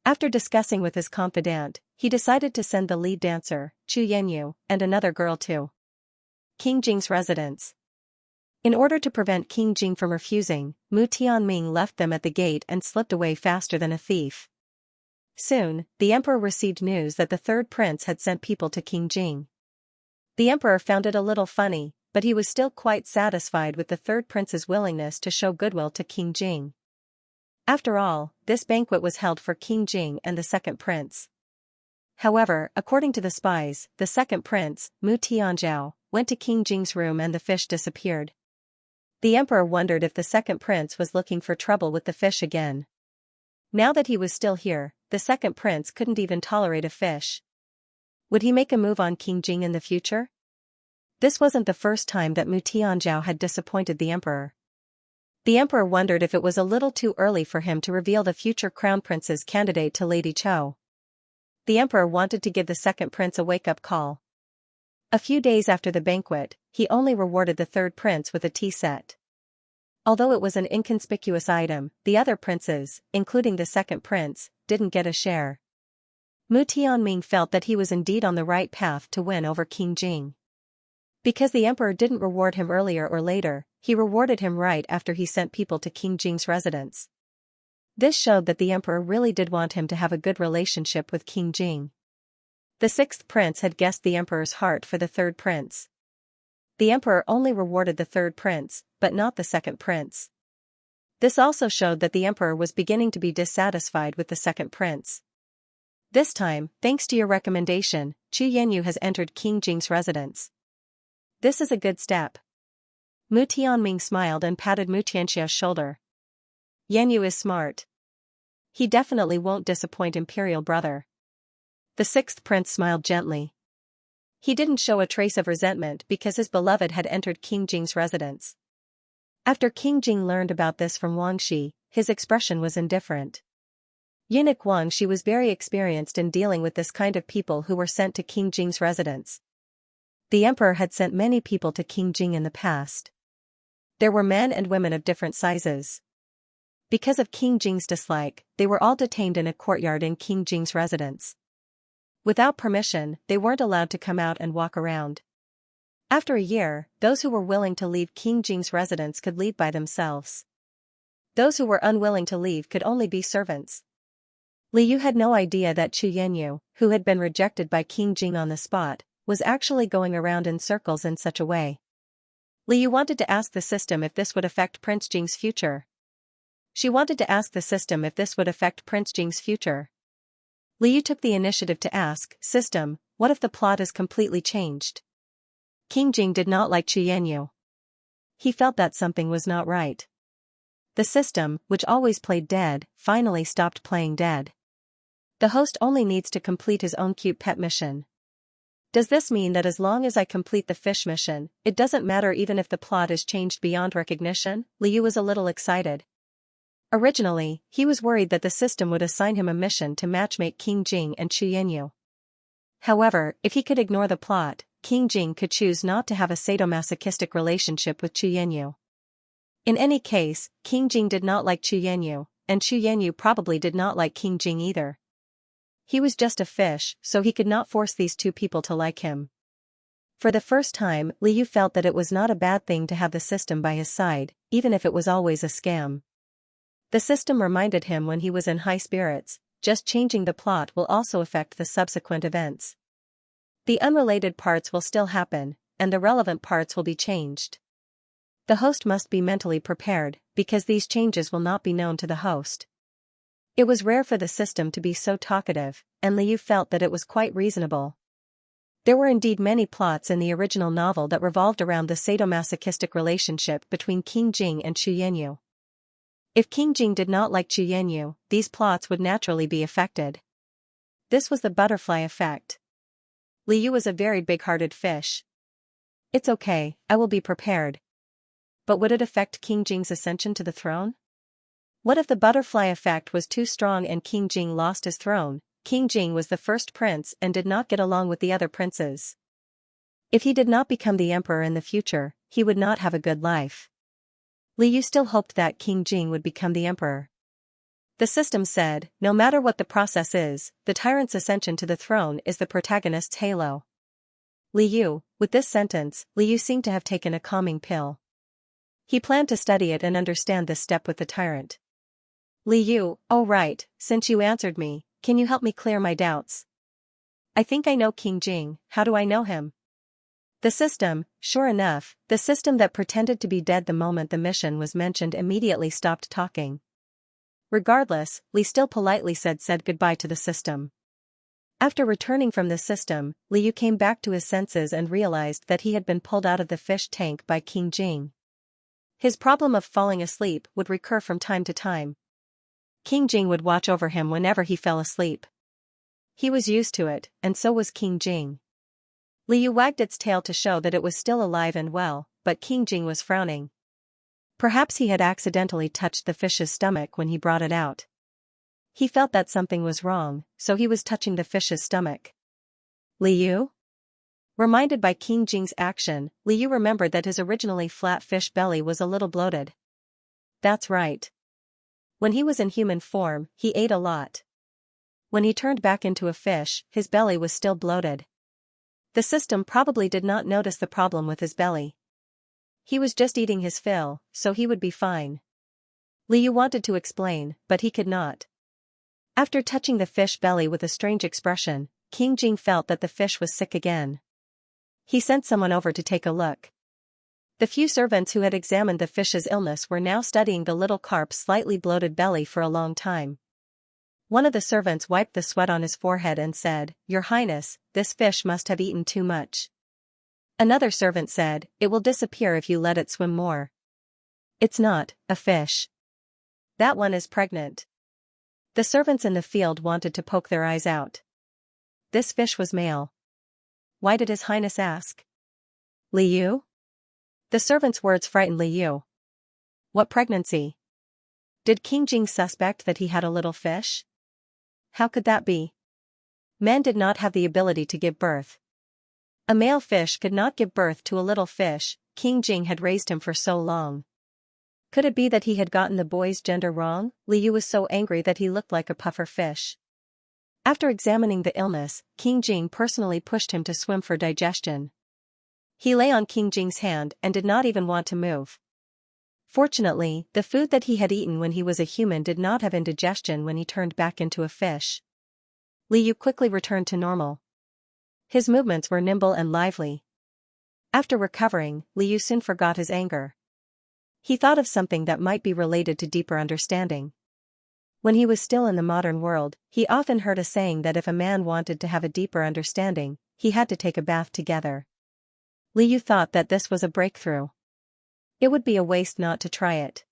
After discussing with his confidant, he decided to send the lead dancer, Xianxia, and another girl to King Jing's residence. In order to prevent King Jing from refusing, Mu Tianming left them at the gate and slipped away faster than a thief. Soon, the emperor received news that the third prince had sent people to King Jing. The emperor found it a little funny, but he was still quite satisfied with the third prince's willingness to show goodwill to King Jing. After all, this banquet was held for King Jing and the second prince. However, according to the spies, the second prince, Mu Tianzhao, went to King Jing's room and the fish disappeared. The emperor wondered if the second prince was looking for trouble with the fish again. Now that he was still here, the second prince couldn't even tolerate a fish. Would he make a move on King Jing in the future? This wasn't the first time that Mu Tianzhao had disappointed the emperor. The emperor wondered if it was a little too early for him to reveal the future crown prince's candidate to Lady Chou. The emperor wanted to give the second prince a wake-up call. A few days after the banquet, he only rewarded the third prince with a tea set. Although it was an inconspicuous item, the other princes, including the second prince, didn't get a share. Mu Tianming felt that he was indeed on the right path to win over King Jing. Because the emperor didn't reward him earlier or later, he rewarded him right after he sent people to King Jing's residence. This showed that the emperor really did want him to have a good relationship with King Jing. The sixth prince had guessed the emperor's heart for the third prince. The emperor only rewarded the third prince, but not the second prince. This also showed that the emperor was beginning to be dissatisfied with the second prince. This time, thanks to your recommendation, Chu Yanyu has entered King Jing's residence. This is a good step. Mu Tianming smiled and patted Mu Tianxia's shoulder. Yanyu is smart. He definitely won't disappoint imperial brother. The sixth prince smiled gently. He didn't show a trace of resentment because his beloved had entered King Jing's residence. After King Jing learned about this from Wang Shi, his expression was indifferent. Eunuch Wang Shi was very experienced in dealing with this kind of people who were sent to King Jing's residence. The emperor had sent many people to King Jing in the past. There were men and women of different sizes. Because of King Jing's dislike, they were all detained in a courtyard in King Jing's residence. Without permission, they weren't allowed to come out and walk around. After a year, those who were willing to leave King Jing's residence could leave by themselves. Those who were unwilling to leave could only be servants. Li Yu had no idea that Chu Yanyu, who had been rejected by King Jing on the spot, was actually going around in circles in such a way. Li Yu wanted to ask the system if this would affect Prince Jing's future. She wanted to ask the system if this would affect Prince Jing's future. Li Yu took the initiative to ask, "System, what if the plot is completely changed?" King Jing did not like Chu Yanyu. He felt that something was not right. The system, which always played dead, finally stopped playing dead. The host only needs to complete his own cute pet mission. Does this mean that as long as I complete the fish mission, it doesn't matter even if the plot is changed beyond recognition? Li Yu was a little excited. Originally, he was worried that the system would assign him a mission to matchmake King Jing and Chu Yanyu. However, if he could ignore the plot, King Jing could choose not to have a sadomasochistic relationship with Chu Yanyu. In any case, King Jing did not like Chu Yanyu, and Chu Yanyu probably did not like King Jing either. He was just a fish, so he could not force these two people to like him. For the first time, Li Yu felt that it was not a bad thing to have the system by his side, even if it was always a scam. The system reminded him when he was in high spirits, just changing the plot will also affect the subsequent events. The unrelated parts will still happen, and the relevant parts will be changed. The host must be mentally prepared, because these changes will not be known to the host. It was rare for the system to be so talkative, and Li Yu felt that it was quite reasonable. There were indeed many plots in the original novel that revolved around the sadomasochistic relationship between King Jing and Chu Yanyu. If King Jing did not like Chu Yanyu, these plots would naturally be affected. This was the butterfly effect. Li Yu was a very big-hearted fish. It's okay, I will be prepared. But would it affect King Jing's ascension to the throne? What if the butterfly effect was too strong and King Jing lost his throne? King Jing was the first prince and did not get along with the other princes. If he did not become the emperor in the future, he would not have a good life. Li Yu still hoped that King Jing would become the emperor. The system said, no matter what the process is, the tyrant's ascension to the throne is the protagonist's halo. Li Yu, with this sentence, Li Yu seemed to have taken a calming pill. He planned to study it and understand this step with the tyrant. Li Yu, oh right, since you answered me, can you help me clear my doubts? I think I know King Jing. How do I know him? The system, sure enough, the system that pretended to be dead the moment the mission was mentioned immediately stopped talking. Regardless, Li still politely said goodbye to the system. After returning from the system, Liu came back to his senses and realized that he had been pulled out of the fish tank by King Jing. His problem of falling asleep would recur from time to time. King Jing would watch over him whenever he fell asleep. He was used to it, and so was King Jing. Liu wagged its tail to show that it was still alive and well, but King Jing was frowning. Perhaps he had accidentally touched the fish's stomach when he brought it out. He felt that something was wrong, so he was touching the fish's stomach. Liu? Reminded by King Jing's action, Liu remembered that his originally flat fish belly was a little bloated. That's right. When he was in human form, he ate a lot. When he turned back into a fish, his belly was still bloated. The system probably did not notice the problem with his belly. He was just eating his fill, so he would be fine. Liu wanted to explain, but he could not. After touching the fish belly with a strange expression, King Jing felt that the fish was sick again. He sent someone over to take a look. The few servants who had examined the fish's illness were now studying the little carp's slightly bloated belly for a long time. One of the servants wiped the sweat on his forehead and said, "Your Highness, this fish must have eaten too much." Another servant said, "It will disappear if you let it swim more." "It's not a fish. That one is pregnant." The servants in the field wanted to poke their eyes out. This fish was male. Why did His Highness ask? Liu? The servant's words frightened Liu. What pregnancy? Did King Jing suspect that he had a little fish? How could that be? Men did not have the ability to give birth. A male fish could not give birth to a little fish. King Jing had raised him for so long. Could it be that he had gotten the boy's gender wrong? Liu was so angry that he looked like a puffer fish. After examining the illness, King Jing personally pushed him to swim for digestion. He lay on King Jing's hand and did not even want to move. Fortunately, the food that he had eaten when he was a human did not have indigestion when he turned back into a fish. Liu quickly returned to normal. His movements were nimble and lively. After recovering, Liu soon forgot his anger. He thought of something that might be related to deeper understanding. When he was still in the modern world, he often heard a saying that if a man wanted to have a deeper understanding, he had to take a bath together. Liu thought that this was a breakthrough. It would be a waste not to try it.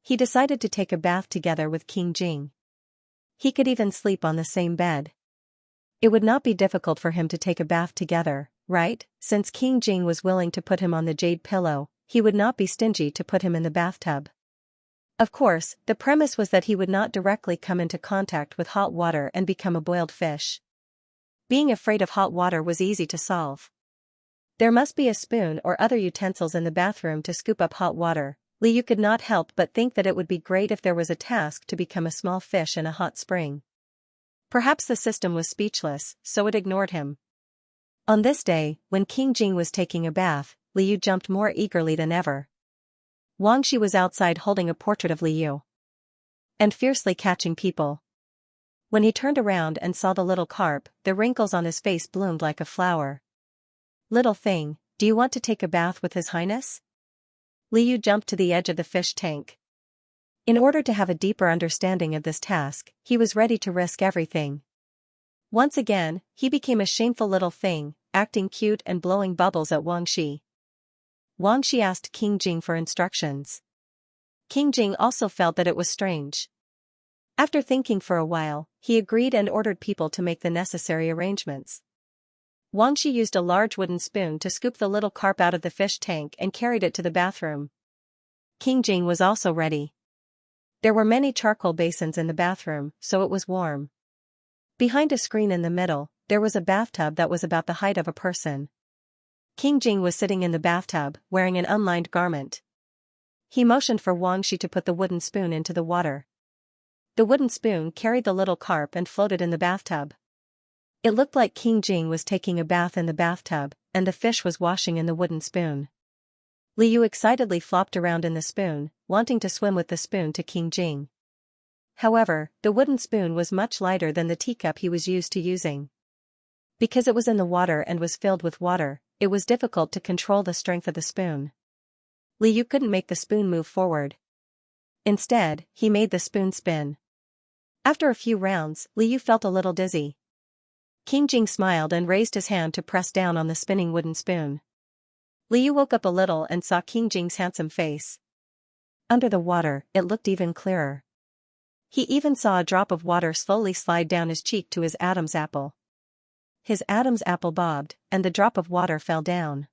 He decided to take a bath together with King Jing. He could even sleep on the same bed. It would not be difficult for him to take a bath together, right? Since King Jing was willing to put him on the jade pillow, he would not be stingy to put him in the bathtub. Of course, the premise was that he would not directly come into contact with hot water and become a boiled fish. Being afraid of hot water was easy to solve. There must be a spoon or other utensils in the bathroom to scoop up hot water. Liu could not help but think that it would be great if there was a task to become a small fish in a hot spring. Perhaps the system was speechless, so it ignored him. On this day, when King Jing was taking a bath, Liu jumped more eagerly than ever. Wang Shi was outside holding a portrait of Liu and fiercely catching people. When he turned around and saw the little carp, the wrinkles on his face bloomed like a flower. "Little thing, do you want to take a bath with His Highness?" Liu jumped to the edge of the fish tank. In order to have a deeper understanding of this task, he was ready to risk everything. Once again, he became a shameful little thing, acting cute and blowing bubbles at Wang Shi. Wang Shi asked King Jing for instructions. King Jing also felt that it was strange. After thinking for a while, he agreed and ordered people to make the necessary arrangements. Wang Shi used a large wooden spoon to scoop the little carp out of the fish tank and carried it to the bathroom. King Jing was also ready. There were many charcoal basins in the bathroom, so it was warm. Behind a screen in the middle, there was a bathtub that was about the height of a person. King Jing was sitting in the bathtub, wearing an unlined garment. He motioned for Wang Shi to put the wooden spoon into the water. The wooden spoon carried the little carp and floated in the bathtub. It looked like King Jing was taking a bath in the bathtub, and the fish was washing in the wooden spoon. Liu excitedly flopped around in the spoon, wanting to swim with the spoon to King Jing. However, the wooden spoon was much lighter than the teacup he was used to using. Because it was in the water and was filled with water, it was difficult to control the strength of the spoon. Liu couldn't make the spoon move forward. Instead, he made the spoon spin. After a few rounds, Liu felt a little dizzy. Qingjing smiled and raised his hand to press down on the spinning wooden spoon. Liu woke up a little and saw Qingjing's handsome face. Under the water, it looked even clearer. He even saw a drop of water slowly slide down his cheek to his Adam's apple. His Adam's apple bobbed, and the drop of water fell down.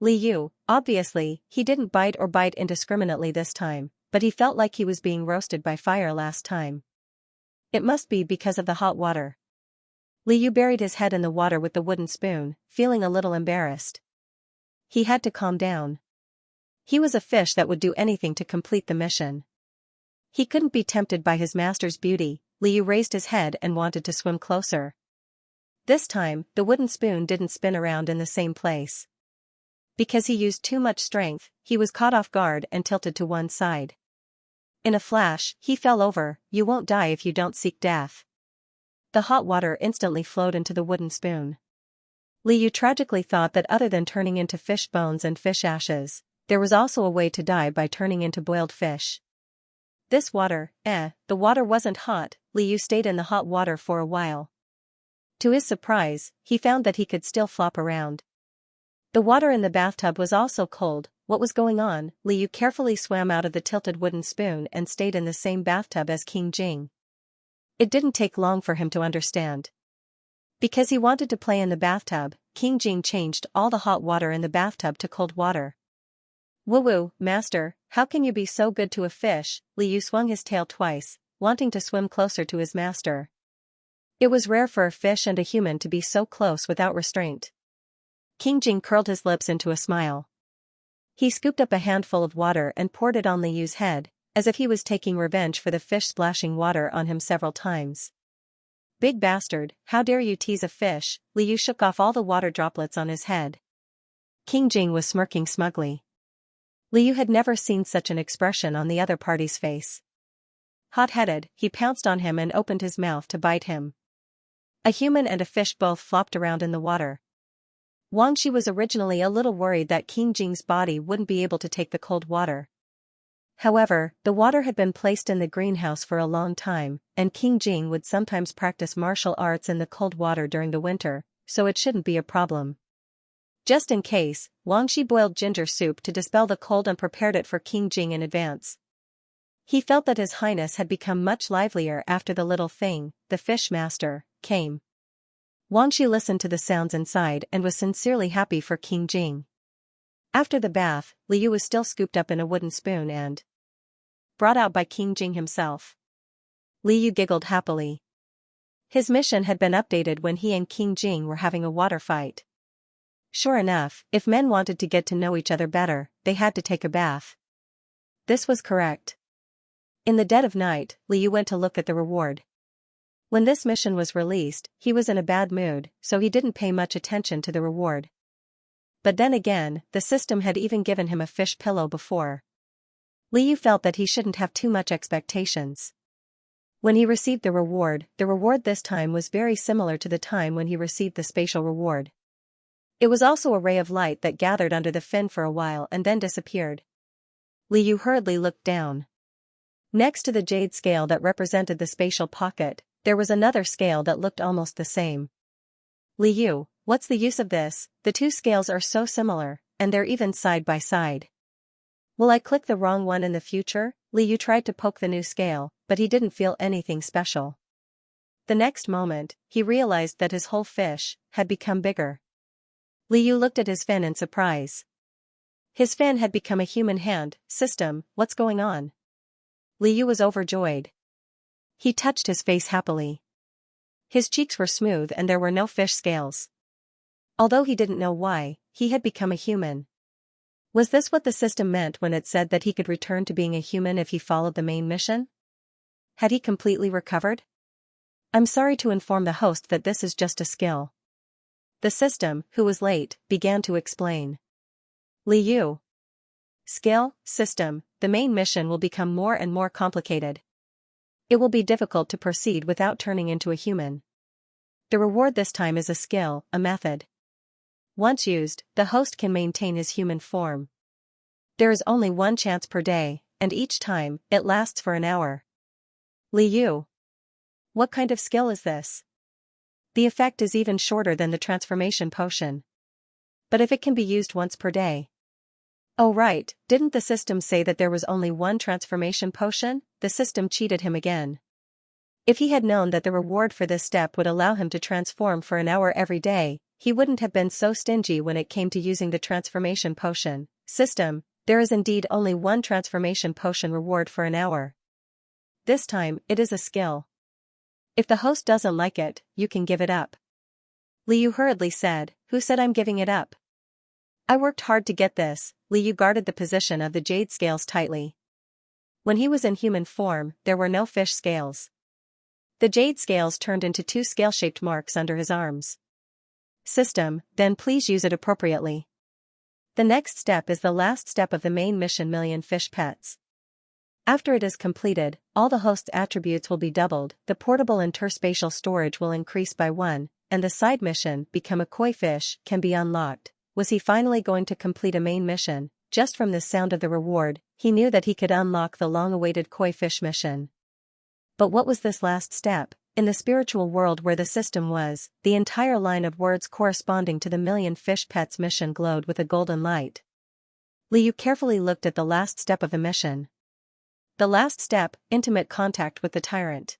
Liu, obviously, he didn't bite indiscriminately this time, but he felt like he was being roasted by fire last time. It must be because of the hot water. Liu buried his head in the water with the wooden spoon, feeling a little embarrassed. He had to calm down. He was a fish that would do anything to complete the mission. He couldn't be tempted by his master's beauty. Liu raised his head and wanted to swim closer. This time, the wooden spoon didn't spin around in the same place. Because he used too much strength, he was caught off guard and tilted to one side. In a flash, he fell over. You won't die if you don't seek death. The hot water instantly flowed into the wooden spoon. Liu tragically thought that other than turning into fish bones and fish ashes, there was also a way to die by turning into boiled fish. This water, the water wasn't hot. Liu stayed in the hot water for a while. To his surprise, he found that he could still flop around. The water in the bathtub was also cold. What was going on? Liu carefully swam out of the tilted wooden spoon and stayed in the same bathtub as Qingjing. It didn't take long for him to understand. Because he wanted to play in the bathtub, Qingjing changed all the hot water in the bathtub to cold water. Woo-woo, master, how can you be so good to a fish? Liu swung his tail twice, wanting to swim closer to his master. It was rare for a fish and a human to be so close without restraint. Qingjing curled his lips into a smile. He scooped up a handful of water and poured it on Liu's head, as if he was taking revenge for the fish splashing water on him several times. Big bastard, how dare you tease a fish? Liu shook off all the water droplets on his head. Qingjing was smirking smugly. Liu had never seen such an expression on the other party's face. Hot-headed, he pounced on him and opened his mouth to bite him. A human and a fish both flopped around in the water. Wangxi was originally a little worried that Qingjing's body wouldn't be able to take the cold water. However, the water had been placed in the greenhouse for a long time, and Qingjing would sometimes practice martial arts in the cold water during the winter, so it shouldn't be a problem. Just in case, Wangxi boiled ginger soup to dispel the cold and prepared it for Qingjing in advance. He felt that His Highness had become much livelier after the little thing, the fish master, came. Wangxi listened to the sounds inside and was sincerely happy for Qingjing. After the bath, Liu was still scooped up in a wooden spoon and brought out by Qingjing himself. Liu giggled happily. His mission had been updated when he and Qingjing were having a water fight. Sure enough, if men wanted to get to know each other better, they had to take a bath. This was correct. In the dead of night, Liu went to look at the reward. When this mission was released, he was in a bad mood, so he didn't pay much attention to the reward. But then again, the system had even given him a fish pillow before. Liu felt that he shouldn't have too much expectations. When he received the reward this time was very similar to the time when he received the spatial reward. It was also a ray of light that gathered under the fin for a while and then disappeared. Liu hurriedly looked down. Next to the jade scale that represented the spatial pocket, there was another scale that looked almost the same. Liu, what's the use of this? The two scales are so similar, and they're even side by side. Will I click the wrong one in the future? Liu tried to poke the new scale, but he didn't feel anything special. The next moment, he realized that his whole fish had become bigger. Liu looked at his fin in surprise. His fin had become a human hand. System, what's going on? Liu was overjoyed. He touched his face happily. His cheeks were smooth and there were no fish scales. Although he didn't know why, he had become a human. Was this what the system meant when it said that he could return to being a human if he followed the main mission? Had he completely recovered? I'm sorry to inform the host that this is just a skill. The system, who was late, began to explain. Liu. Skill, system, the main mission will become more and more complicated. It will be difficult to proceed without turning into a human. The reward this time is a skill, a method. Once used, the host can maintain his human form. There is only one chance per day, and each time, it lasts for an hour. Liu. What kind of skill is this? The effect is even shorter than the transformation potion. But if it can be used once per day. Oh right, didn't the system say that there was only one transformation potion? The system cheated him again. If he had known that the reward for this step would allow him to transform for an hour every day, he wouldn't have been so stingy when it came to using the transformation potion. System, there is indeed only one transformation potion reward for an hour. This time, it is a skill. If the host doesn't like it, you can give it up. Liu hurriedly said, who said I'm giving it up? I worked hard to get this. Liu guarded the position of the jade scales tightly. When he was in human form, there were no fish scales. The jade scales turned into two scale-shaped marks under his arms. System, then please use it appropriately. The next step is the last step of the main mission, million fish pets. After it is completed, all the host's attributes will be doubled, the portable interspatial storage will increase by 1, and the side mission, become a koi fish, can be unlocked. Was he finally going to complete a main mission? Just from the sound of the reward, he knew that he could unlock the long-awaited koi fish mission. But what was this last step? In the spiritual world where the system was, the entire line of words corresponding to the million fish pets mission glowed with a golden light. Liu carefully looked at the last step of the mission. The last step, intimate contact with the Tyrant.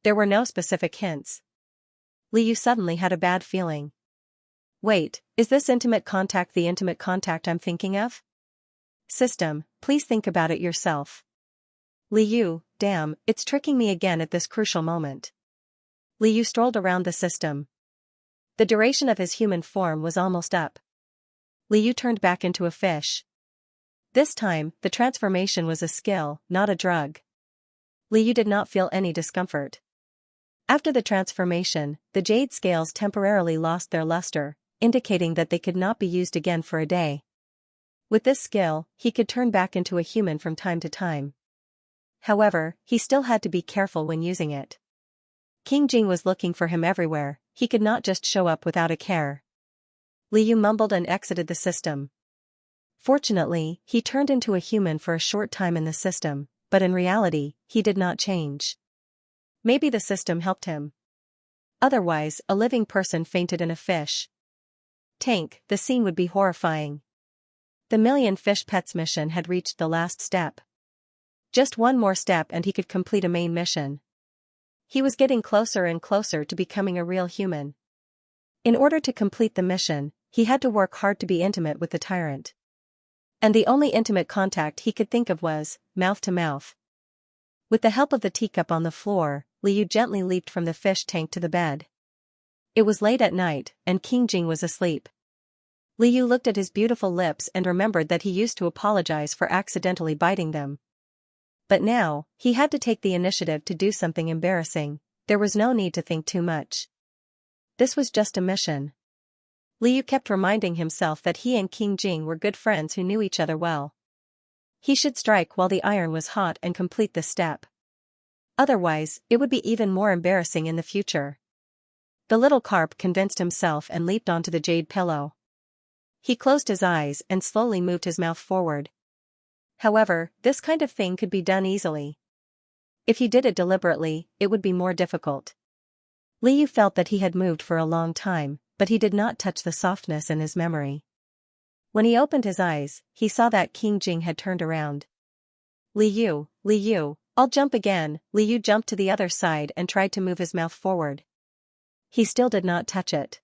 There were no specific hints. Liu suddenly had a bad feeling. Wait, is this intimate contact the intimate contact I'm thinking of? System, please think about it yourself. Liu, damn, it's tricking me again at this crucial moment. Liu strolled around the system. The duration of his human form was almost up. Liu turned back into a fish. This time, the transformation was a skill, not a drug. Liu did not feel any discomfort. After the transformation, the jade scales temporarily lost their luster, indicating that they could not be used again for a day. With this skill, he could turn back into a human from time to time. However, he still had to be careful when using it. King Jing was looking for him everywhere, he could not just show up without a care. Liu mumbled and exited the system. Fortunately, he turned into a human for a short time in the system, but in reality, he did not change. Maybe the system helped him. Otherwise, a living person fainted in a fish tank, the scene would be horrifying. The million fish pets mission had reached the last step. Just one more step and he could complete a main mission. He was getting closer and closer to becoming a real human. In order to complete the mission, he had to work hard to be intimate with the Tyrant. And the only intimate contact he could think of was, mouth to mouth. With the help of the teacup on the floor, Liu gently leaped from the fish tank to the bed. It was late at night, and King Jing was asleep. Liu looked at his beautiful lips and remembered that he used to apologize for accidentally biting them. But now, he had to take the initiative to do something embarrassing. There was no need to think too much. This was just a mission. Liu kept reminding himself that he and King Jing were good friends who knew each other well. He should strike while the iron was hot and complete the step. Otherwise, it would be even more embarrassing in the future. The little carp convinced himself and leaped onto the jade pillow. He closed his eyes and slowly moved his mouth forward. However, this kind of thing could be done easily. If he did it deliberately, it would be more difficult. Liu felt that he had moved for a long time, but he did not touch the softness in his memory. When he opened his eyes, he saw that King Jing had turned around. Liu, I'll jump again. Liu jumped to the other side and tried to move his mouth forward. He still did not touch it.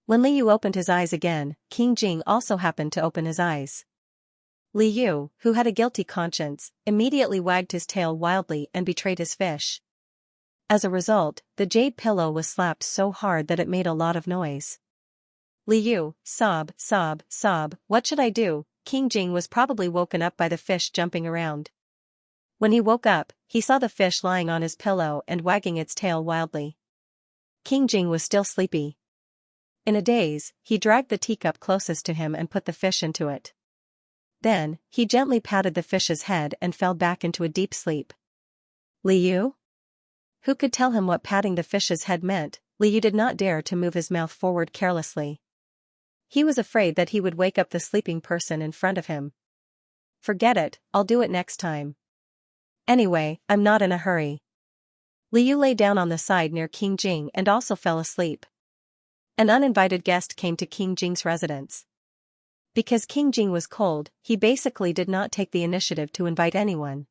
When Liu opened his eyes again, King Jing also happened to open his eyes. Liu, who had a guilty conscience, immediately wagged his tail wildly and betrayed his fish. As a result, the jade pillow was slapped so hard that it made a lot of noise. Liu, sob, what should I do? King Jing was probably woken up by the fish jumping around. When he woke up, he saw the fish lying on his pillow and wagging its tail wildly. King Jing was still sleepy. In a daze, he dragged the teacup closest to him and put the fish into it. Then, he gently patted the fish's head and fell back into a deep sleep. Liu? Who could tell him what patting the fish's head meant? Liu did not dare to move his mouth forward carelessly. He was afraid that he would wake up the sleeping person in front of him. Forget it, I'll do it next time. Anyway, I'm not in a hurry. Liu lay down on the side near King Jing and also fell asleep. An uninvited guest came to King Jing's residence. Because King Jing was cold, he basically did not take the initiative to invite anyone.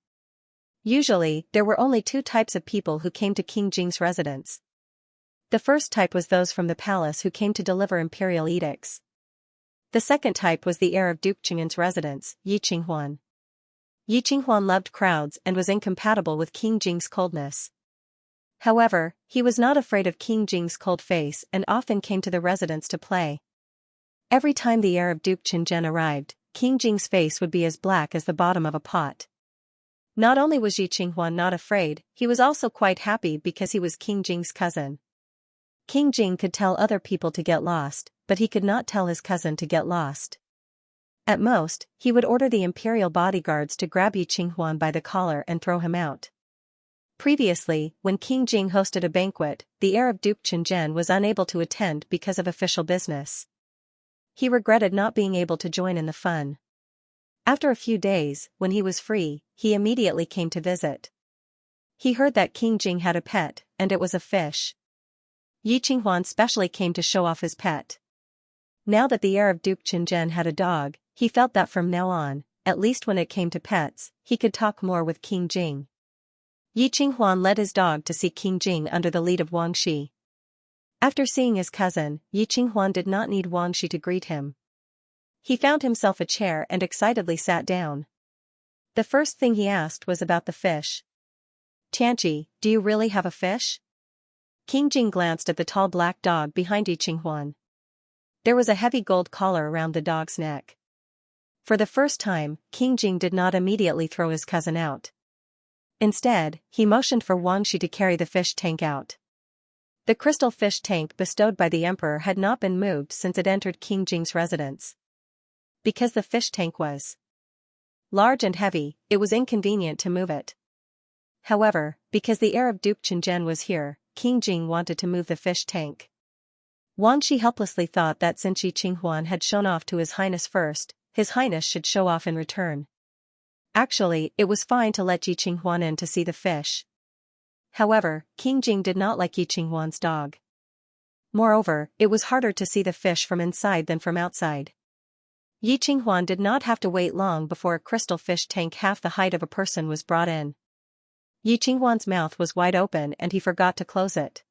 Usually, there were only two types of people who came to King Jing's residence. The first type was those from the palace who came to deliver imperial edicts. The second type was the heir of Duke Qing'an's residence, Yi Qinghuan. Yi Qinghuan loved crowds and was incompatible with King Jing's coldness. However, he was not afraid of King Jing's cold face and often came to the residence to play. Every time the heir of Duke Qing'an arrived, King Jing's face would be as black as the bottom of a pot. Not only was Yi Qinghuan not afraid, he was also quite happy because he was King Jing's cousin. King Jing could tell other people to get lost, but he could not tell his cousin to get lost. At most, he would order the imperial bodyguards to grab Yi Qinghuan by the collar and throw him out. Previously, when King Jing hosted a banquet, the heir of Duke Qing'an was unable to attend because of official business. He regretted not being able to join in the fun. After a few days, when he was free, he immediately came to visit. He heard that King Jing had a pet, and it was a fish. Yi Qinghuan specially came to show off his pet. Now that the heir of Duke Qing'an had a dog, he felt that from now on, at least when it came to pets, he could talk more with King Jing. Yi Qinghuan led his dog to see King Jing under the lead of Wang Shi. After seeing his cousin, Yi Qinghuan did not need Wang Shi to greet him. He found himself a chair and excitedly sat down. The first thing he asked was about the fish. "Tianqi, do you really have a fish?" King Jing glanced at the tall black dog behind Yi Qinghuan. There was a heavy gold collar around the dog's neck. For the first time, King Jing did not immediately throw his cousin out. Instead, he motioned for Wang Shi to carry the fish tank out. The crystal fish tank bestowed by the emperor had not been moved since it entered King Jing's residence. Because the fish tank was large and heavy, it was inconvenient to move it. However, because the heir of Duke Qing'an was here, King Jing wanted to move the fish tank. Wang Shi helplessly thought that since Yi Qinghuan had shown off to His Highness first, His Highness should show off in return. Actually, it was fine to let Yi Qinghuan in to see the fish. However, King Jing did not like Yi Qinghuan's dog. Moreover, it was harder to see the fish from inside than from outside. Yi Qinghuan did not have to wait long before a crystal fish tank half the height of a person was brought in. Yi Qinghuan's mouth was wide open and he forgot to close it.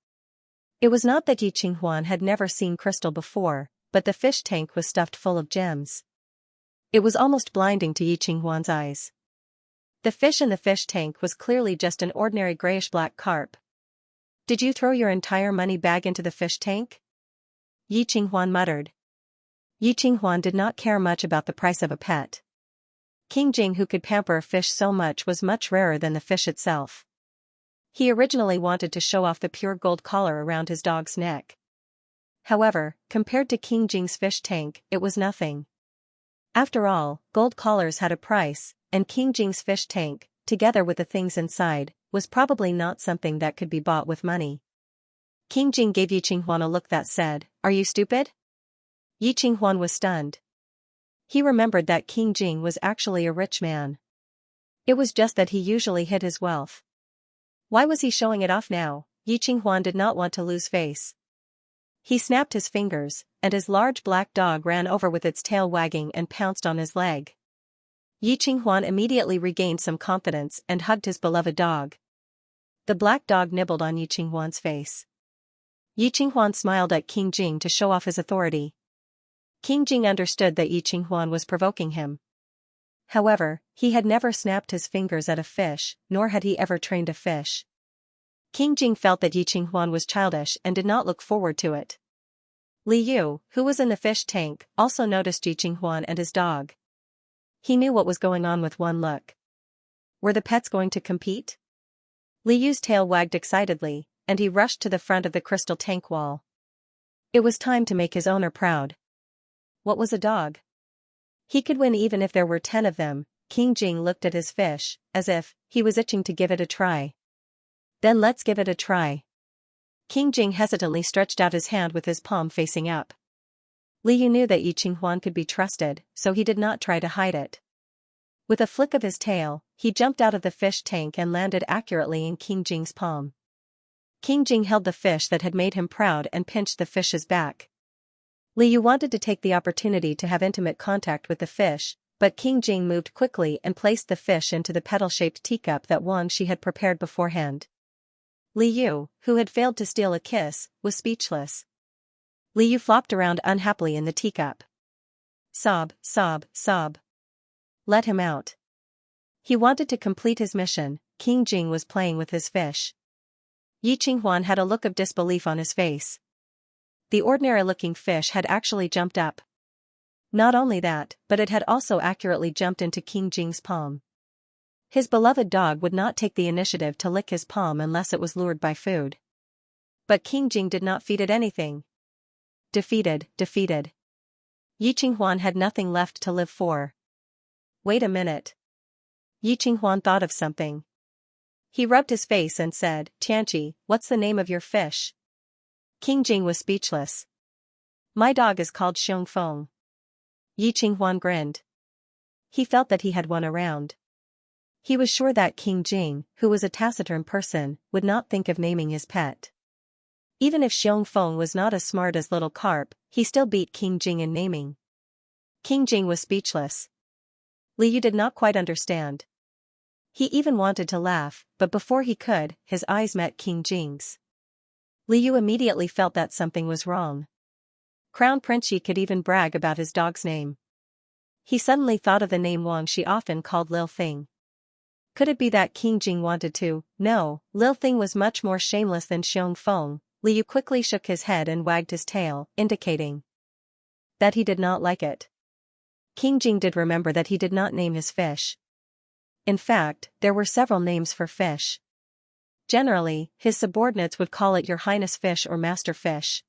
It was not that Yi Qinghuan had never seen crystal before, but the fish tank was stuffed full of gems. It was almost blinding to Yi Qinghuan's eyes. The fish in the fish tank was clearly just an ordinary grayish-black carp. "Did you throw your entire money bag into the fish tank?" Yi Qinghuan muttered. Yi Qinghuan did not care much about the price of a pet. King Jing, who could pamper a fish so much, was much rarer than the fish itself. He originally wanted to show off the pure gold collar around his dog's neck. However, compared to King Jing's fish tank, it was nothing. After all, gold collars had a price, and King Jing's fish tank, together with the things inside, was probably not something that could be bought with money. King Jing gave Yi Qinghuan a look that said, "Are you stupid?" Yi Qinghuan was stunned. He remembered that King Jing was actually a rich man. It was just that he usually hid his wealth. Why was he showing it off now? Yi Qinghuan did not want to lose face. He snapped his fingers, and his large black dog ran over with its tail wagging and pounced on his leg. Yi Qinghuan immediately regained some confidence and hugged his beloved dog. The black dog nibbled on Yi Qinghuan's face. Yi Qinghuan smiled at King Jing to show off his authority. King Jing understood that Yi Qinghuan was provoking him. However, he had never snapped his fingers at a fish, nor had he ever trained a fish. King Jing felt that Yi Qinghuan was childish and did not look forward to it. Li Yu, who was in the fish tank, also noticed Yi Qinghuan and his dog. He knew what was going on with one look. Were the pets going to compete? Li Yu's tail wagged excitedly, and he rushed to the front of the crystal tank wall. It was time to make his owner proud. What was a dog? He could win even if there were 10 of them. King Jing looked at his fish, as if he was itching to give it a try. Then let's give it a try. King Jing hesitantly stretched out his hand with his palm facing up. Liu knew that Yi Qinghuan could be trusted, so he did not try to hide it. With a flick of his tail, he jumped out of the fish tank and landed accurately in King Jing's palm. King Jing held the fish that had made him proud and pinched the fish's back. Liu wanted to take the opportunity to have intimate contact with the fish, but King Jing moved quickly and placed the fish into the petal-shaped teacup that Wang Shi had prepared beforehand. Liu, who had failed to steal a kiss, was speechless. Liu flopped around unhappily in the teacup. Sob, sob, sob. Let him out. He wanted to complete his mission. King Jing was playing with his fish. Yi Qinghuan had a look of disbelief on his face. The ordinary-looking fish had actually jumped up. Not only that, but it had also accurately jumped into King Jing's palm. His beloved dog would not take the initiative to lick his palm unless it was lured by food. But King Jing did not feed it anything. Defeated. Yi Qinghuan had nothing left to live for. Wait a minute. Yi Qinghuan thought of something. He rubbed his face and said, Xianxia, what's the name of your fish? King Jing was speechless. My dog is called Xianxia. Yi Qinghuan grinned. He felt that he had won a round. He was sure that King Jing, who was a taciturn person, would not think of naming his pet. Even if Xianxia was not as smart as little carp, he still beat King Jing in naming. King Jing was speechless. Liu did not quite understand. He even wanted to laugh, but before he could, his eyes met King Jing's. Liu immediately felt that something was wrong. Crown Prince Yi could even brag about his dog's name. He suddenly thought of the name Wang Shi often called Lil Thing. Could it be that King Jing wanted to? No, Lil Thing was much more shameless than Xianxia. Liu quickly shook his head and wagged his tail, indicating that he did not like it. King Jing did remember that he did not name his fish. In fact, there were several names for fish. Generally, his subordinates would call it Your Highness Fish or Master Fish.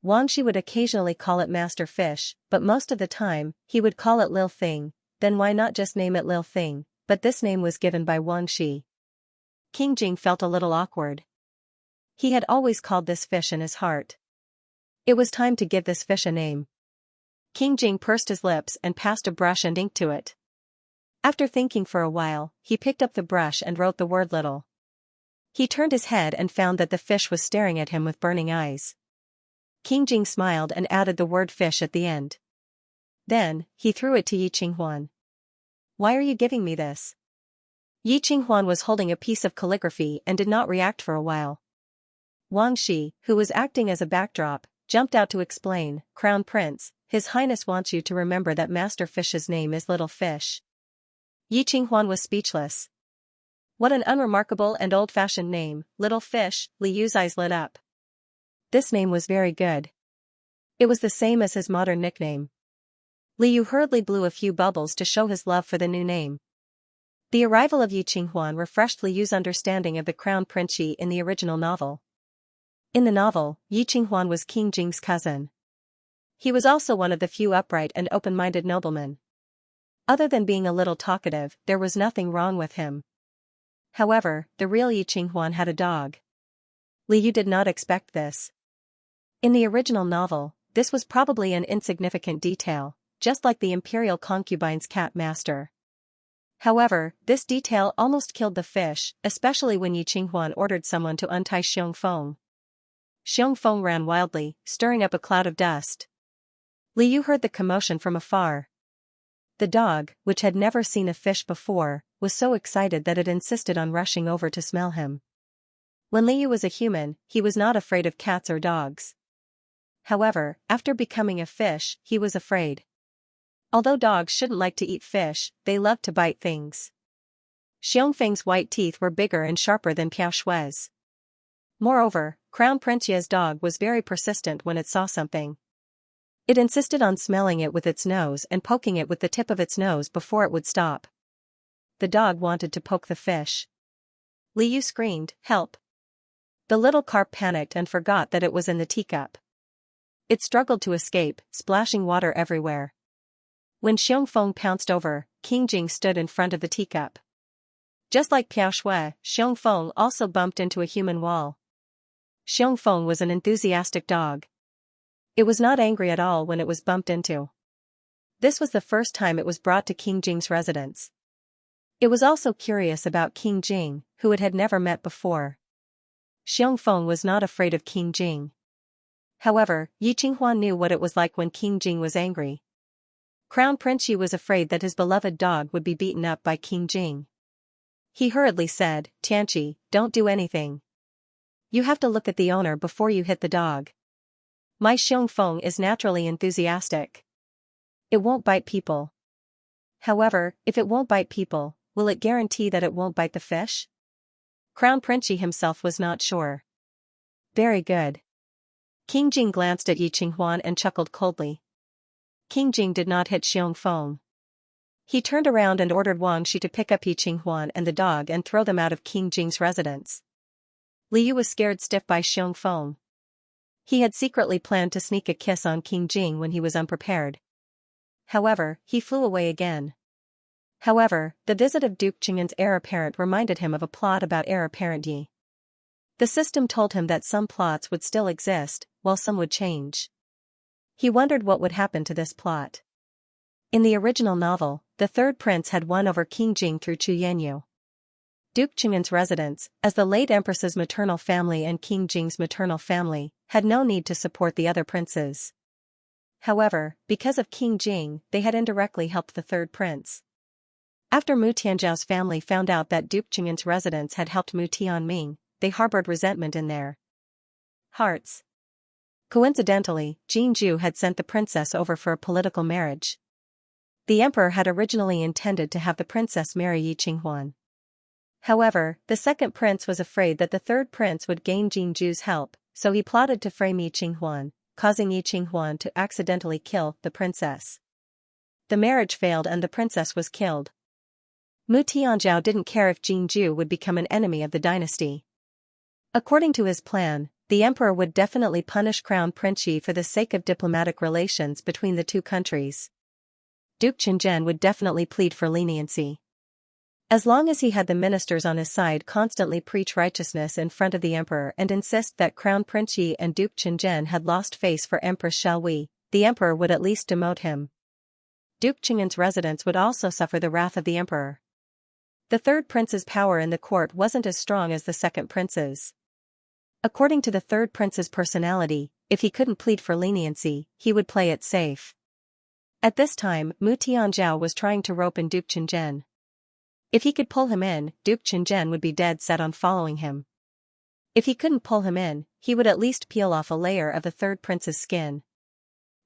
Wang Shi would occasionally call it Master Fish, but most of the time, he would call it Lil Thing. Then why not just name it Lil Thing? But this name was given by Wang Shi. King Jing felt a little awkward. He had always called this fish in his heart. It was time to give this fish a name. King Jing pursed his lips and passed a brush and ink to it. After thinking for a while, he picked up the brush and wrote the word little. He turned his head and found that the fish was staring at him with burning eyes. King Jing smiled and added the word fish at the end. Then, he threw it to Yi Qinghuan. Why are you giving me this? Yi Qinghuan was holding a piece of calligraphy and did not react for a while. Wang Shi, who was acting as a backdrop, jumped out to explain, Crown Prince, His Highness wants you to remember that Master Fish's name is Little Fish. Yi Qinghuan was speechless. What an unremarkable and old-fashioned name, Little Fish. Liu's eyes lit up. This name was very good. It was the same as his modern nickname. Liu hurriedly blew a few bubbles to show his love for the new name. The arrival of Yi Qinghuan refreshed Liu's understanding of the Crown Prince Yi in the original novel. In the novel, Yi Qinghuan was King Jing's cousin. He was also one of the few upright and open-minded noblemen. Other than being a little talkative, there was nothing wrong with him. However, the real Yi Qinghuan had a dog. Liu did not expect this. In the original novel, this was probably an insignificant detail, just like the imperial concubine's cat master. However, this detail almost killed the fish, especially when Yi Qinghuan ordered someone to untie Xianxia. Xianxia ran wildly, stirring up a cloud of dust. Liu heard the commotion from afar. The dog, which had never seen a fish before, was so excited that it insisted on rushing over to smell him. When Liu was a human, he was not afraid of cats or dogs. However, after becoming a fish, he was afraid. Although dogs shouldn't like to eat fish, they love to bite things. Xianfeng's white teeth were bigger and sharper than Piao Shui's. Moreover, Crown Prince Yi's dog was very persistent when it saw something. It insisted on smelling it with its nose and poking it with the tip of its nose before it would stop. The dog wanted to poke the fish. Liu screamed, "Help!" The little carp panicked and forgot that it was in the teacup. It struggled to escape, splashing water everywhere. When Xianxia pounced over, King Jing stood in front of the teacup. Just like Piao Shui, Xianxia also bumped into a human wall. Xianxia was an enthusiastic dog. It was not angry at all when it was bumped into. This was the first time it was brought to King Jing's residence. It was also curious about King Jing, who it had never met before. Xiongfeng was not afraid of King Jing. However, Yi Qinghuan knew what it was like when King Jing was angry. Crown Prince Yi was afraid that his beloved dog would be beaten up by King Jing. He hurriedly said, "Tianqi, don't do anything. You have to look at the owner before you hit the dog. My Xiongfeng is naturally enthusiastic. It won't bite people. However, if it won't bite people, will it guarantee that it won't bite the fish?" Crown Prince Yi himself was not sure. Very good. King Jing glanced at Yi Qinghuan and chuckled coldly. King Jing did not hit Xiongfeng. He turned around and ordered Wang Shi to pick up Yi Qinghuan and the dog and throw them out of King Jing's residence. Li Yu was scared stiff by Xiongfeng. He had secretly planned to sneak a kiss on King Jing when he was unprepared. However, he flew away again. However, the visit of Duke Qing'an's heir apparent reminded him of a plot about heir apparent Yi. The system told him that some plots would still exist, while some would change. He wondered what would happen to this plot. In the original novel, the third prince had won over King Jing through Chu Yanyu. Duke Qing'an's residence, as the late empress's maternal family and King Jing's maternal family, had no need to support the other princes. However, because of King Jing, they had indirectly helped the third prince. After Mu Tianzhao's family found out that Duke Qing'an's residence had helped Mu Tianming, they harbored resentment in their hearts. Coincidentally, Jin Ju had sent the princess over for a political marriage. The emperor had originally intended to have the princess marry Yi Qinghuan. However, the second prince was afraid that the third prince would gain Jin Ju's help, so he plotted to frame Yi Qinghuan, causing Yi Qinghuan to accidentally kill the princess. The marriage failed and the princess was killed. Mu Tianzhao didn't care if Jin Ju would become an enemy of the dynasty. According to his plan, the emperor would definitely punish Crown Prince Yi for the sake of diplomatic relations between the two countries. Duke Qingzhen would definitely plead for leniency. As long as he had the ministers on his side constantly preach righteousness in front of the emperor and insist that Crown Prince Yi and Duke Qingzhen had lost face for Empress Xiaowei, the emperor would at least demote him. Duke Qing'an's residence would also suffer the wrath of the emperor. The third prince's power in the court wasn't as strong as the second prince's. According to the third prince's personality, if he couldn't plead for leniency, he would play it safe. At this time, Mu Tianzhao was trying to rope in Duke Qingzhen. If he could pull him in, Duke Qingzhen would be dead set on following him. If he couldn't pull him in, he would at least peel off a layer of the third prince's skin.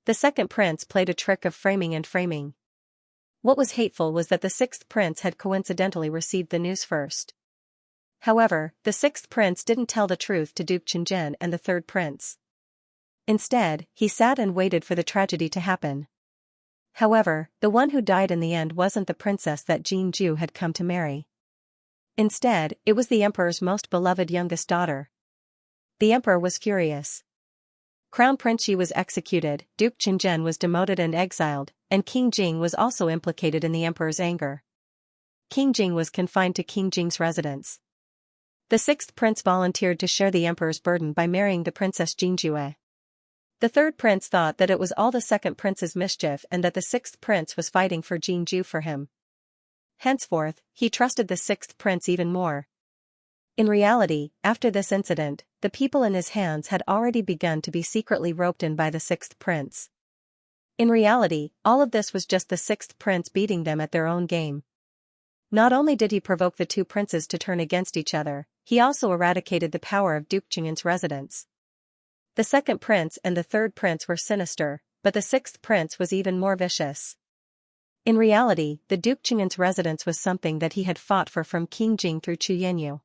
The second prince played a trick of framing and framing. What was hateful was that the sixth prince had coincidentally received the news first. However, the sixth prince didn't tell the truth to Duke Qingzhen and the third prince. Instead, he sat and waited for the tragedy to happen. However, the one who died in the end wasn't the princess that Jin Ju had come to marry. Instead, it was the emperor's most beloved youngest daughter. The emperor was furious. Crown Prince Yi was executed, Duke Qingzhen was demoted and exiled, and King Jing was also implicated in the emperor's anger. King Jing was confined to King Jing's residence. The sixth prince volunteered to share the emperor's burden by marrying the princess Jinjue. The third prince thought that it was all the second prince's mischief and that the sixth prince was fighting for Jinju for him. Henceforth, he trusted the sixth prince even more. In reality, after this incident, the people in his hands had already begun to be secretly roped in by the sixth prince. In reality, all of this was just the sixth prince beating them at their own game. Not only did he provoke the two princes to turn against each other, he also eradicated the power of Duke Qing'an's residence. The second prince and the third prince were sinister, but the sixth prince was even more vicious. In reality, the Duke Qing'an's residence was something that he had fought for from King Jing through Chu Yanyu.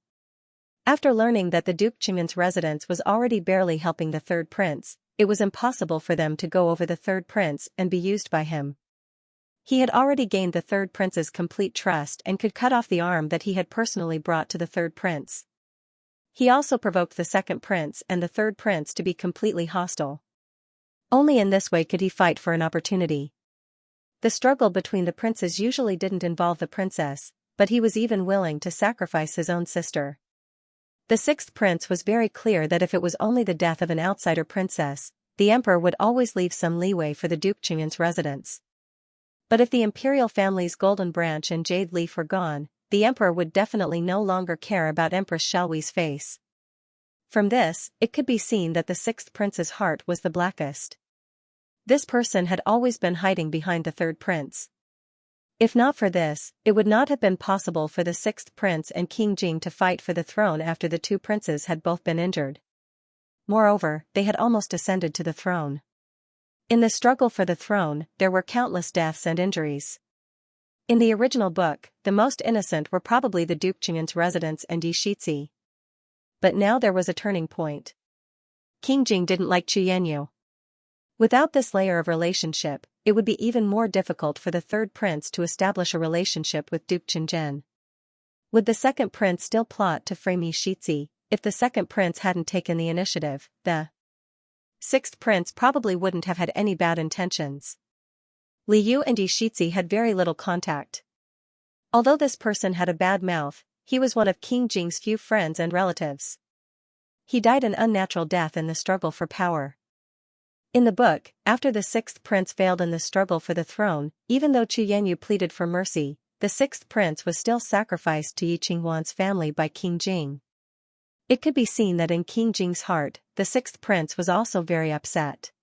After learning that the Duke Qing'an's residence was already barely helping the third prince, it was impossible for them to go over the third prince and be used by him. He had already gained the third prince's complete trust and could cut off the arm that he had personally brought to the third prince. He also provoked the second prince and the third prince to be completely hostile. Only in this way could he fight for an opportunity. The struggle between the princes usually didn't involve the princess, but he was even willing to sacrifice his own sister. The sixth prince was very clear that if it was only the death of an outsider princess, the emperor would always leave some leeway for the Duke Qingyan's residence. But if the imperial family's golden branch and jade leaf were gone, the emperor would definitely no longer care about Empress Xiaohui's face. From this, it could be seen that the sixth prince's heart was the blackest. This person had always been hiding behind the third prince. If not for this, it would not have been possible for the sixth prince and King Jing to fight for the throne after the two princes had both been injured. Moreover, they had almost ascended to the throne. In the struggle for the throne, there were countless deaths and injuries. In the original book, the most innocent were probably the Duke Qingyan's residents and Xianxia. But now there was a turning point. King Jing didn't like Xianxia. Without this layer of relationship, it would be even more difficult for the third prince to establish a relationship with Duke Qingyan. Would the second prince still plot to frame Xianxia? If the second prince hadn't taken the initiative, the sixth prince probably wouldn't have had any bad intentions. Li Yu and Xianxia had very little contact. Although this person had a bad mouth, he was one of King Jing's few friends and relatives. He died an unnatural death in the struggle for power. In the book, after the sixth prince failed in the struggle for the throne, even though Xianxia pleaded for mercy, the sixth prince was still sacrificed to Yi Qinghuan's family by King Jing. It could be seen that in King Jing's heart, the sixth prince was also very upset.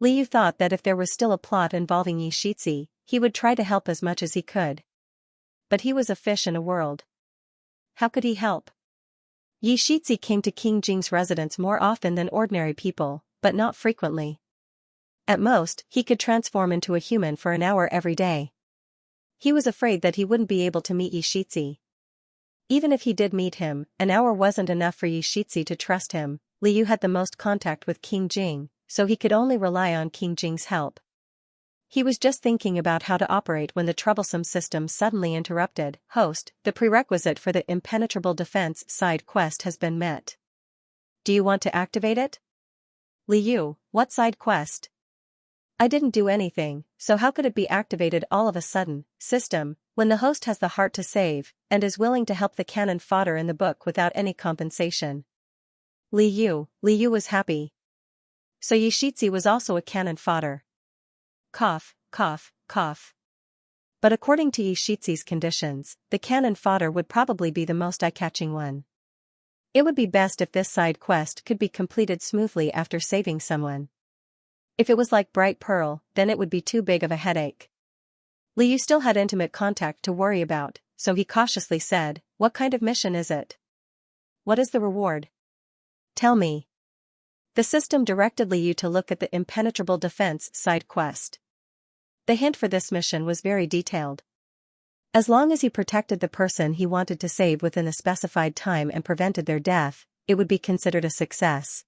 Li Yu thought that if there was still a plot involving Xianxia, he would try to help as much as he could. But he was a fish in a world. How could he help? Xianxia came to King Jing's residence more often than ordinary people, but not frequently. At most, he could transform into a human for an hour every day. He was afraid that he wouldn't be able to meet Xianxia. Even if he did meet him, an hour wasn't enough for Xianxia to trust him. Li Yu had the most contact with King Jing, so he could only rely on King Jing's help. He was just thinking about how to operate when the troublesome system suddenly interrupted. Host, the prerequisite for the impenetrable defense side quest has been met. Do you want to activate it? Li Yu, what side quest? I didn't do anything, so how could it be activated all of a sudden? System, when the host has the heart to save, and is willing to help the cannon fodder in the book without any compensation. Li Yu was happy. So Xianxia was also a cannon fodder. Cough, cough, cough. But according to Xianxia's conditions, the cannon fodder would probably be the most eye-catching one. It would be best if this side quest could be completed smoothly after saving someone. If it was like Bright Pearl, then it would be too big of a headache. Li Yu still had intimate contact to worry about, so he cautiously said, "What kind of mission is it? What is the reward? Tell me." The system directed Li Yu to look at the impenetrable defense side quest. The hint for this mission was very detailed. As long as he protected the person he wanted to save within the specified time and prevented their death, it would be considered a success.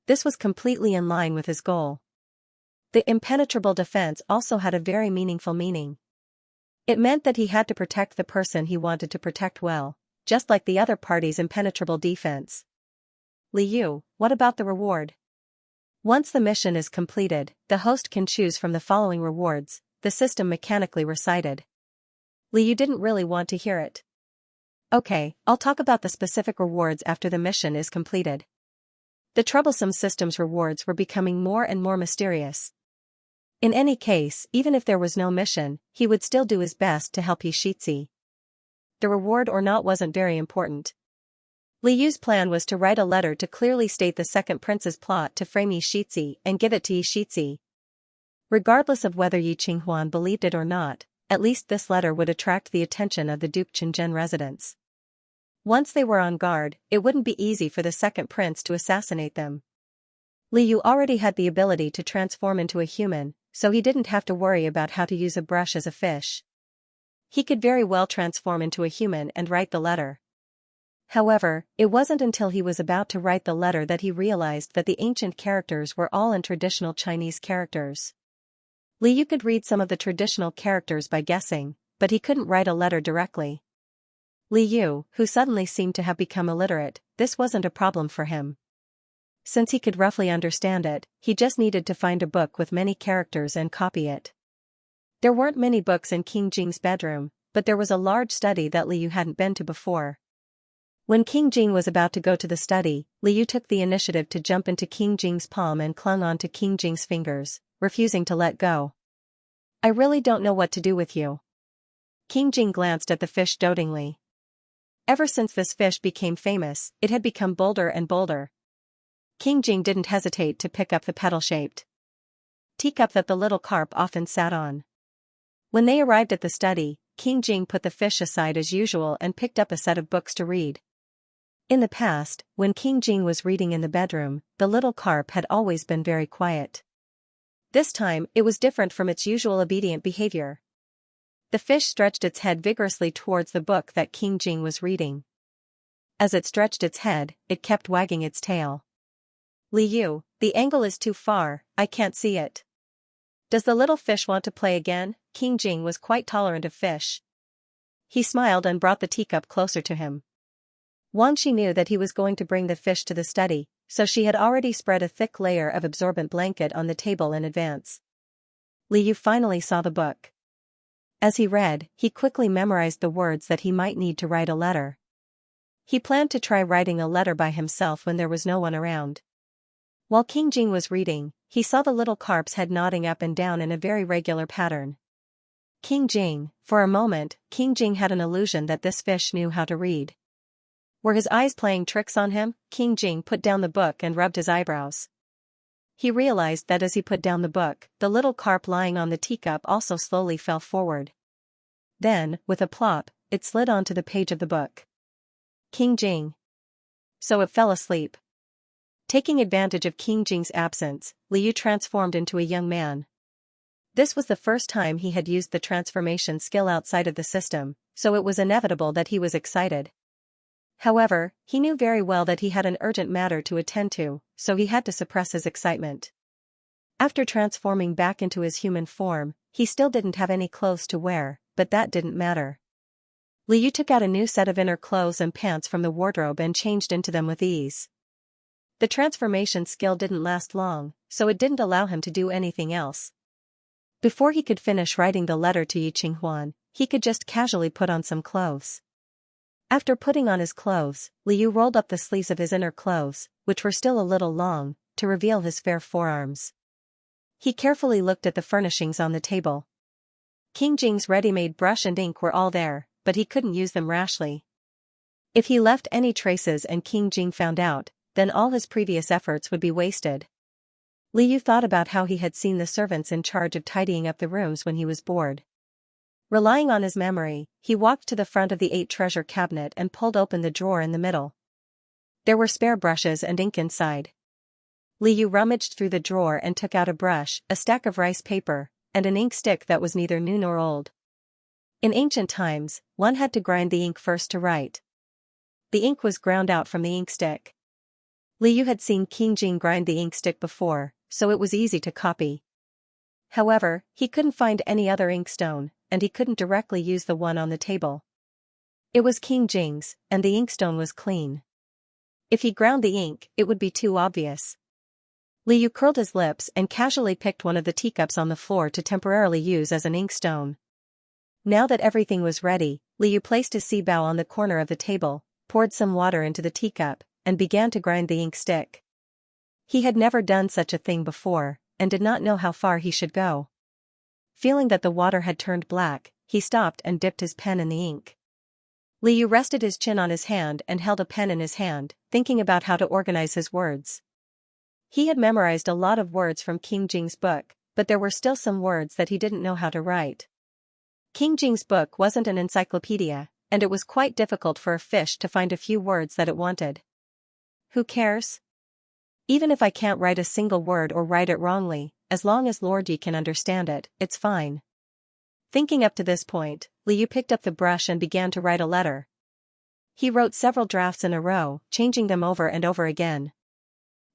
This was completely in line with his goal. The impenetrable defense also had a very meaningful meaning. It meant that he had to protect the person he wanted to protect well, just like the other party's impenetrable defense. Li Yu, what about the reward? Once the mission is completed, the host can choose from the following rewards, the system mechanically recited. Li Yu didn't really want to hear it. Okay, I'll talk about the specific rewards after the mission is completed. The troublesome system's rewards were becoming more and more mysterious. In any case, even if there was no mission, he would still do his best to help Xianxia. The reward or not wasn't very important. Li Yu's plan was to write a letter to clearly state the second prince's plot to frame Xianxia and give it to Xianxia. Regardless of whether Yi Qinghuan believed it or not, at least this letter would attract the attention of the Duke Qingyan residents. Once they were on guard, it wouldn't be easy for the second prince to assassinate them. Li Yu already had the ability to transform into a human, so he didn't have to worry about how to use a brush as a fish. He could very well transform into a human and write the letter. However, it wasn't until he was about to write the letter that he realized that the ancient characters were all in traditional Chinese characters. Li Yu could read some of the traditional characters by guessing, but he couldn't write a letter directly. Li Yu, who suddenly seemed to have become illiterate, this wasn't a problem for him. Since he could roughly understand it, he just needed to find a book with many characters and copy it. There weren't many books in King Jing's bedroom, but there was a large study that Li Yu hadn't been to before. When King Jing was about to go to the study, Liu took the initiative to jump into King Jing's palm and clung onto King Jing's fingers, refusing to let go. I really don't know what to do with you. King Jing glanced at the fish dotingly. Ever since this fish became famous, it had become bolder and bolder. King Jing didn't hesitate to pick up the petal-shaped teacup that the little carp often sat on. When they arrived at the study, King Jing put the fish aside as usual and picked up a set of books to read. In the past, when King Jing was reading in the bedroom, the little carp had always been very quiet. This time, it was different from its usual obedient behavior. The fish stretched its head vigorously towards the book that King Jing was reading. As it stretched its head, it kept wagging its tail. Liu, the angle is too far, I can't see it. Does the little fish want to play again? King Jing was quite tolerant of fish. He smiled and brought the teacup closer to him. Shi knew that he was going to bring the fish to the study, so she had already spread a thick layer of absorbent blanket on the table in advance. Liu finally saw the book. As he read, he quickly memorized the words that he might need to write a letter. He planned to try writing a letter by himself when there was no one around. While King Jing was reading, he saw the little carp's head nodding up and down in a very regular pattern. For a moment, King Jing had an illusion that this fish knew how to read. Were his eyes playing tricks on him? King Jing put down the book and rubbed his eyebrows. He realized that as he put down the book, the little carp lying on the teacup also slowly fell forward. Then, with a plop, it slid onto the page of the book. King Jing. So it fell asleep. Taking advantage of King Jing's absence, Liu transformed into a young man. This was the first time he had used the transformation skill outside of the system, so it was inevitable that he was excited. However, he knew very well that he had an urgent matter to attend to, so he had to suppress his excitement. After transforming back into his human form, he still didn't have any clothes to wear, but that didn't matter. Liu took out a new set of inner clothes and pants from the wardrobe and changed into them with ease. The transformation skill didn't last long, so it didn't allow him to do anything else. Before he could finish writing the letter to Yiqinghuan, he could just casually put on some clothes. After putting on his clothes, Liu rolled up the sleeves of his inner clothes, which were still a little long, to reveal his fair forearms. He carefully looked at the furnishings on the table. King Jing's ready-made brush and ink were all there, but he couldn't use them rashly. If he left any traces and King Jing found out, then all his previous efforts would be wasted. Liu thought about how he had seen the servants in charge of tidying up the rooms when he was bored. Relying on his memory, he walked to the front of the 8 treasure cabinet and pulled open the drawer in the middle. There were spare brushes and ink inside. Liu rummaged through the drawer and took out a brush, a stack of rice paper, and an ink stick that was neither new nor old. In ancient times, one had to grind the ink first to write. The ink was ground out from the ink stick. Liu had seen King Jing grind the ink stick before, so it was easy to copy. However, he couldn't find any other inkstone, and he couldn't directly use the one on the table. It was King Jing's, and the inkstone was clean. If he ground the ink, it would be too obvious. Liu curled his lips and casually picked one of the teacups on the floor to temporarily use as an inkstone. Now that everything was ready, Liu placed his sea bow on the corner of the table, poured some water into the teacup, and began to grind the ink stick. He had never done such a thing before, and did not know how far he should go. Feeling that the water had turned black, he stopped and dipped his pen in the ink. Liu rested his chin on his hand and held a pen in his hand, thinking about how to organize his words. He had memorized a lot of words from King Jing's book, but there were still some words that he didn't know how to write. King Jing's book wasn't an encyclopedia, and it was quite difficult for a fish to find a few words that it wanted. Who cares? Even if I can't write a single word or write it wrongly, as long as Lord Yi can understand it, it's fine. Thinking up to this point, Liu picked up the brush and began to write a letter. He wrote several drafts in a row, changing them over and over again.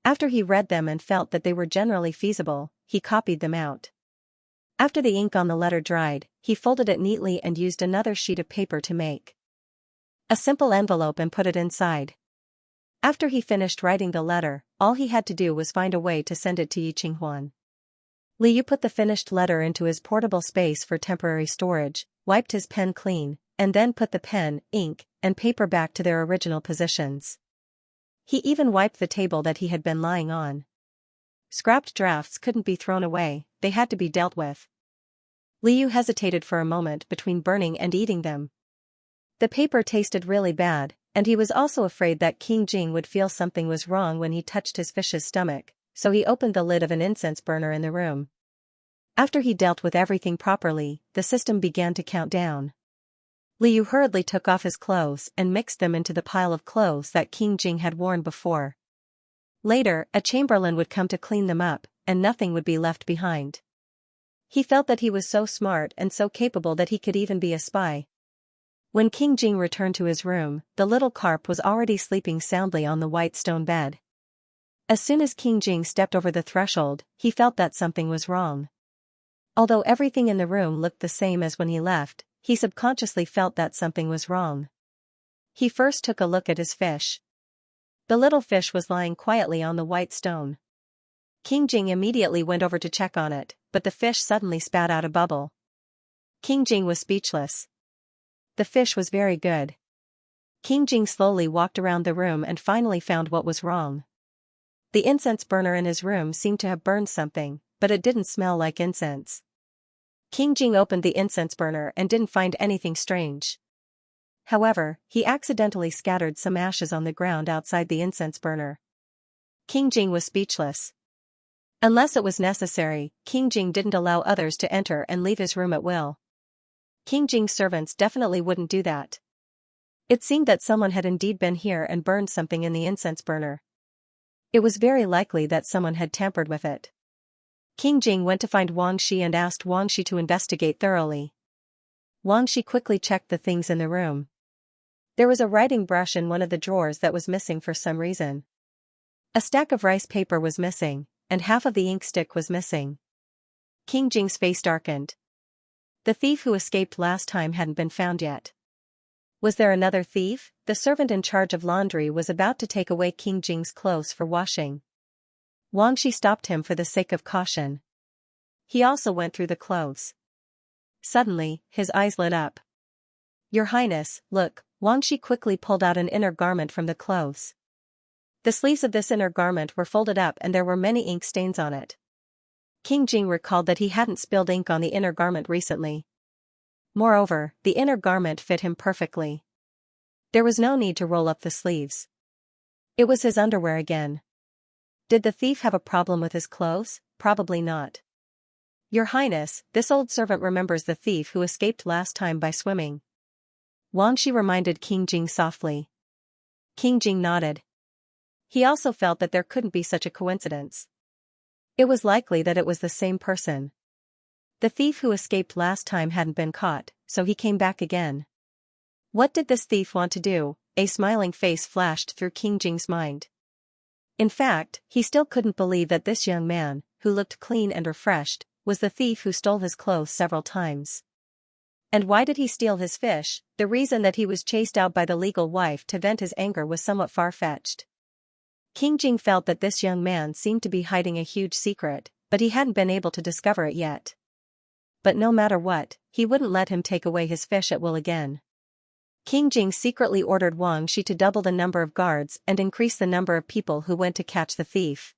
After he read them and felt that they were generally feasible, he copied them out. After the ink on the letter dried, he folded it neatly and used another sheet of paper to make a simple envelope and put it inside. After he finished writing the letter, all he had to do was find a way to send it to Yiqinghuan. Liu put the finished letter into his portable space for temporary storage, wiped his pen clean, and then put the pen, ink, and paper back to their original positions. He even wiped the table that he had been lying on. Scrapped drafts couldn't be thrown away, they had to be dealt with. Liu hesitated for a moment between burning and eating them. The paper tasted really bad, and he was also afraid that King Jing would feel something was wrong when he touched his fish's stomach, so he opened the lid of an incense burner in the room. After he dealt with everything properly, the system began to count down. Liu hurriedly took off his clothes and mixed them into the pile of clothes that King Jing had worn before. Later, a chamberlain would come to clean them up, and nothing would be left behind. He felt that he was so smart and so capable that he could even be a spy. When King Jing returned to his room, the little carp was already sleeping soundly on the white stone bed. As soon as King Jing stepped over the threshold, he felt that something was wrong. Although everything in the room looked the same as when he left, he subconsciously felt that something was wrong. He first took a look at his fish. The little fish was lying quietly on the white stone. King Jing immediately went over to check on it, but the fish suddenly spat out a bubble. King Jing was speechless. The fish was very good. King Jing slowly walked around the room and finally found what was wrong. The incense burner in his room seemed to have burned something, but it didn't smell like incense. King Jing opened the incense burner and didn't find anything strange. However, he accidentally scattered some ashes on the ground outside the incense burner. King Jing was speechless. Unless it was necessary, King Jing didn't allow others to enter and leave his room at will. King Jing's servants definitely wouldn't do that. It seemed that someone had indeed been here and burned something in the incense burner. It was very likely that someone had tampered with it. King Jing went to find Wang Shi and asked Wang Shi to investigate thoroughly. Wang Shi quickly checked the things in the room. There was a writing brush in one of the drawers that was missing for some reason. A stack of rice paper was missing, and half of the ink stick was missing. King Jing's face darkened. The thief who escaped last time hadn't been found yet. Was there another thief? The servant in charge of laundry was about to take away King Jing's clothes for washing. Wang Shi stopped him for the sake of caution. He also went through the clothes. Suddenly, his eyes lit up. "Your Highness, look." Wang Shi quickly pulled out an inner garment from the clothes. The sleeves of this inner garment were folded up and there were many ink stains on it. King Jing recalled that he hadn't spilled ink on the inner garment recently. Moreover, the inner garment fit him perfectly. There was no need to roll up the sleeves. It was his underwear again. Did the thief have a problem with his clothes? Probably not. "Your Highness, this old servant remembers the thief who escaped last time by swimming." Wang Shi reminded King Jing softly. King Jing nodded. He also felt that there couldn't be such a coincidence. It was likely that it was the same person. The thief who escaped last time hadn't been caught, so he came back again. What did this thief want to do? A smiling face flashed through King Jing's mind. In fact, he still couldn't believe that this young man, who looked clean and refreshed, was the thief who stole his clothes several times. And why did he steal his fish? The reason that he was chased out by the legal wife to vent his anger was somewhat far-fetched. King Jing felt that this young man seemed to be hiding a huge secret, but he hadn't been able to discover it yet. But no matter what, he wouldn't let him take away his fish at will again. King Jing secretly ordered Wang Shi to double the number of guards and increase the number of people who went to catch the thief.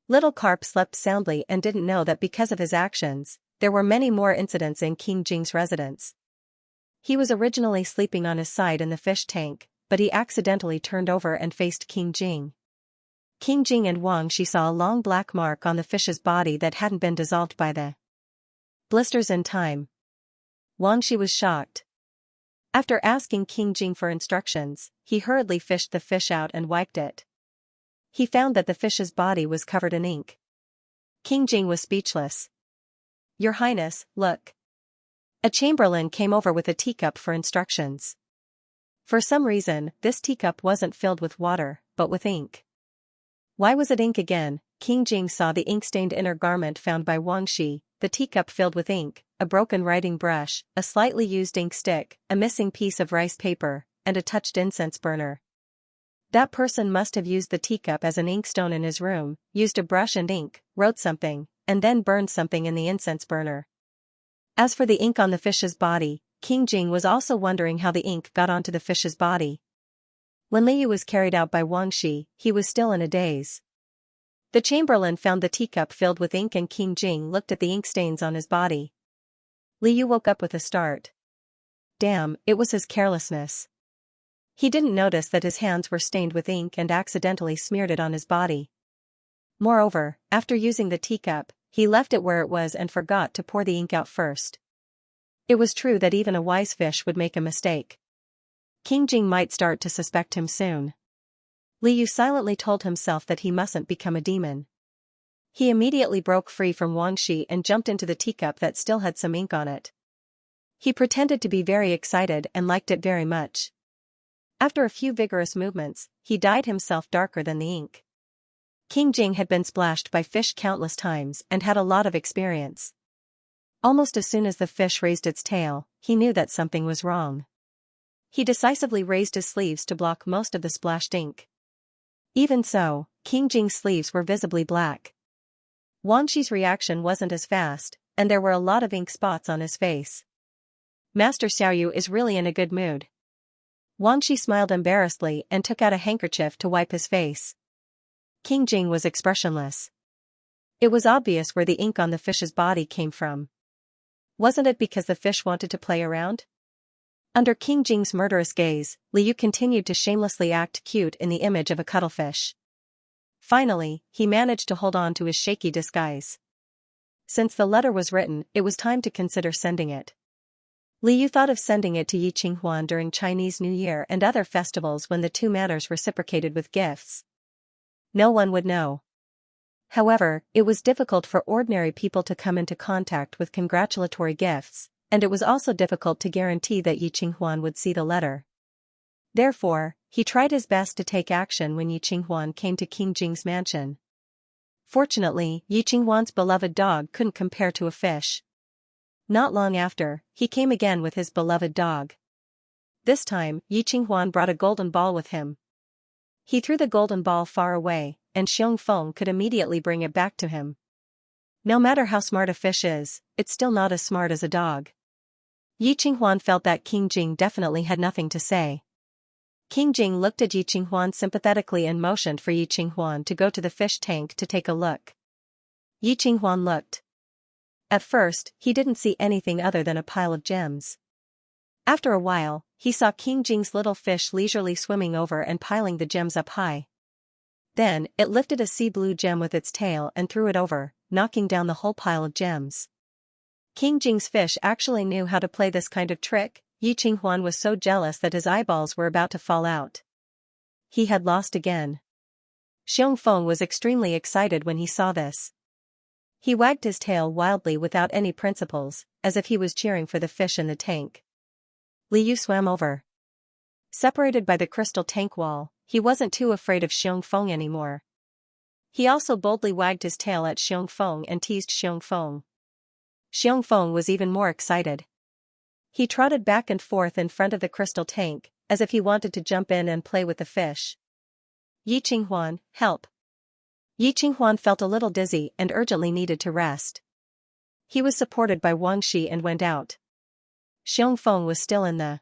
Little Carp slept soundly and didn't know that because of his actions, there were many more incidents in King Jing's residence. He was originally sleeping on his side in the fish tank, but he accidentally turned over and faced King Jing. King Jing and Wang Shi saw a long black mark on the fish's body that hadn't been dissolved by the blisters in time. Wang Shi was shocked. After asking King Jing for instructions, he hurriedly fished the fish out and wiped it. He found that the fish's body was covered in ink. King Jing was speechless. "Your Highness, look." A chamberlain came over with a teacup for instructions. For some reason, this teacup wasn't filled with water, but with ink. Why was it ink again? King Jing saw the ink-stained inner garment found by Wang Shi, the teacup filled with ink, a broken writing brush, a slightly used ink stick, a missing piece of rice paper, and a touched incense burner. That person must have used the teacup as an inkstone in his room, used a brush and ink, wrote something, and then burned something in the incense burner. As for the ink on the fish's body, King Jing was also wondering how the ink got onto the fish's body. When Liu was carried out by Wang Shi, he was still in a daze. The chamberlain found the teacup filled with ink and King Jing looked at the ink stains on his body. Liu woke up with a start. Damn, it was his carelessness. He didn't notice that his hands were stained with ink and accidentally smeared it on his body. Moreover, after using the teacup, he left it where it was and forgot to pour the ink out first. It was true that even a wise fish would make a mistake. King Jing might start to suspect him soon. Liu silently told himself that he mustn't become a demon. He immediately broke free from Wang Shi and jumped into the teacup that still had some ink on it. He pretended to be very excited and liked it very much. After a few vigorous movements, he dyed himself darker than the ink. King Jing had been splashed by fish countless times and had a lot of experience. Almost as soon as the fish raised its tail, he knew that something was wrong. He decisively raised his sleeves to block most of the splashed ink. Even so, King Jing's sleeves were visibly black. Wang Shi's reaction wasn't as fast, and there were a lot of ink spots on his face. Master Xiaoyu is really in a good mood. Wang Shi smiled embarrassedly and took out a handkerchief to wipe his face. King Jing was expressionless. It was obvious where the ink on the fish's body came from. Wasn't it because the fish wanted to play around? Under King Jing's murderous gaze, Liu continued to shamelessly act cute in the image of a cuttlefish. Finally, he managed to hold on to his shaky disguise. Since the letter was written, it was time to consider sending it. Liu thought of sending it to Yi Qinghuan during Chinese New Year and other festivals when the two manners reciprocated with gifts. No one would know. However, it was difficult for ordinary people to come into contact with congratulatory gifts, and it was also difficult to guarantee that Yi Qinghuan would see the letter. Therefore, he tried his best to take action when Yi Qinghuan came to King Jing's mansion. Fortunately, Yi Qinghuan's beloved dog couldn't compare to a fish. Not long after, he came again with his beloved dog. This time, Yi Qinghuan brought a golden ball with him. He threw the golden ball far away, and Xianxia could immediately bring it back to him. No matter how smart a fish is, it's still not as smart as a dog. Yi Qinghuan felt that King Jing definitely had nothing to say. King Jing looked at Yi Qinghuan sympathetically and motioned for Yi Qinghuan to go to the fish tank to take a look. Yi Qinghuan looked. At first, he didn't see anything other than a pile of gems. After a while, he saw King Jing's little fish leisurely swimming over and piling the gems up high. Then, it lifted a sea blue gem with its tail and threw it over, knocking down the whole pile of gems. King Jing's fish actually knew how to play this kind of trick. Yi Qinghuan was so jealous that his eyeballs were about to fall out. He had lost again. Xianxia was extremely excited when he saw this. He wagged his tail wildly without any principles, as if he was cheering for the fish in the tank. Liu swam over. Separated by the crystal tank wall, he wasn't too afraid of Xianxia anymore. He also boldly wagged his tail at Xianxia and teased Xianxia. Xianxia was even more excited. He trotted back and forth in front of the crystal tank, as if he wanted to jump in and play with the fish. Yi Qinghuan, help! Yi Qinghuan felt a little dizzy and urgently needed to rest. He was supported by Wang Shi and went out. Xianxia was still in the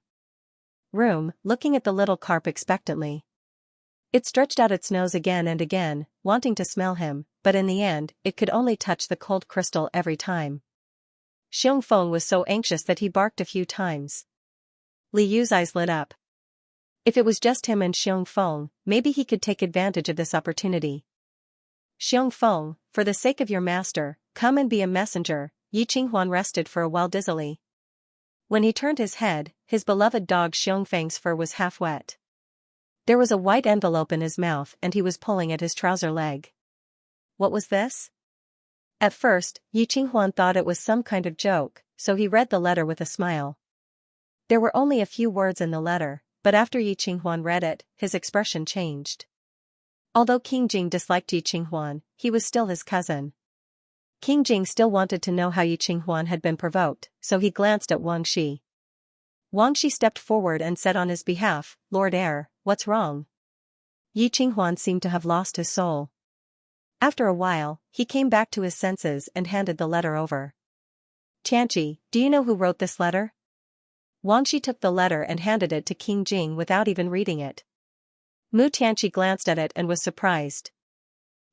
room, looking at the little carp expectantly. It stretched out its nose again and again, wanting to smell him, but in the end, it could only touch the cold crystal every time. Xianxia was so anxious that he barked a few times. Liu's eyes lit up. If it was just him and Xianxia, maybe he could take advantage of this opportunity. Xianxia, for the sake of your master, come and be a messenger. Yi Qinghuan rested for a while dizzily. When he turned his head, his beloved dog Xiangfang's fur was half wet. There was a white envelope in his mouth and he was pulling at his trouser leg. What was this? At first, Yi Qinghuan thought it was some kind of joke, so he read the letter with a smile. There were only a few words in the letter, but after Yi Qinghuan read it, his expression changed. Although King Jing disliked Yi Qinghuan, he was still his cousin. King Jing still wanted to know how Yi Qinghuan had been provoked, so he glanced at Wang Shi. Wang Shi stepped forward and said on his behalf, Lord Heir, what's wrong? Yi Qinghuan seemed to have lost his soul. After a while, he came back to his senses and handed the letter over. Xianxia, do you know who wrote this letter? Wang Shi took the letter and handed it to King Jing without even reading it. Mu Tianqi glanced at it and was surprised.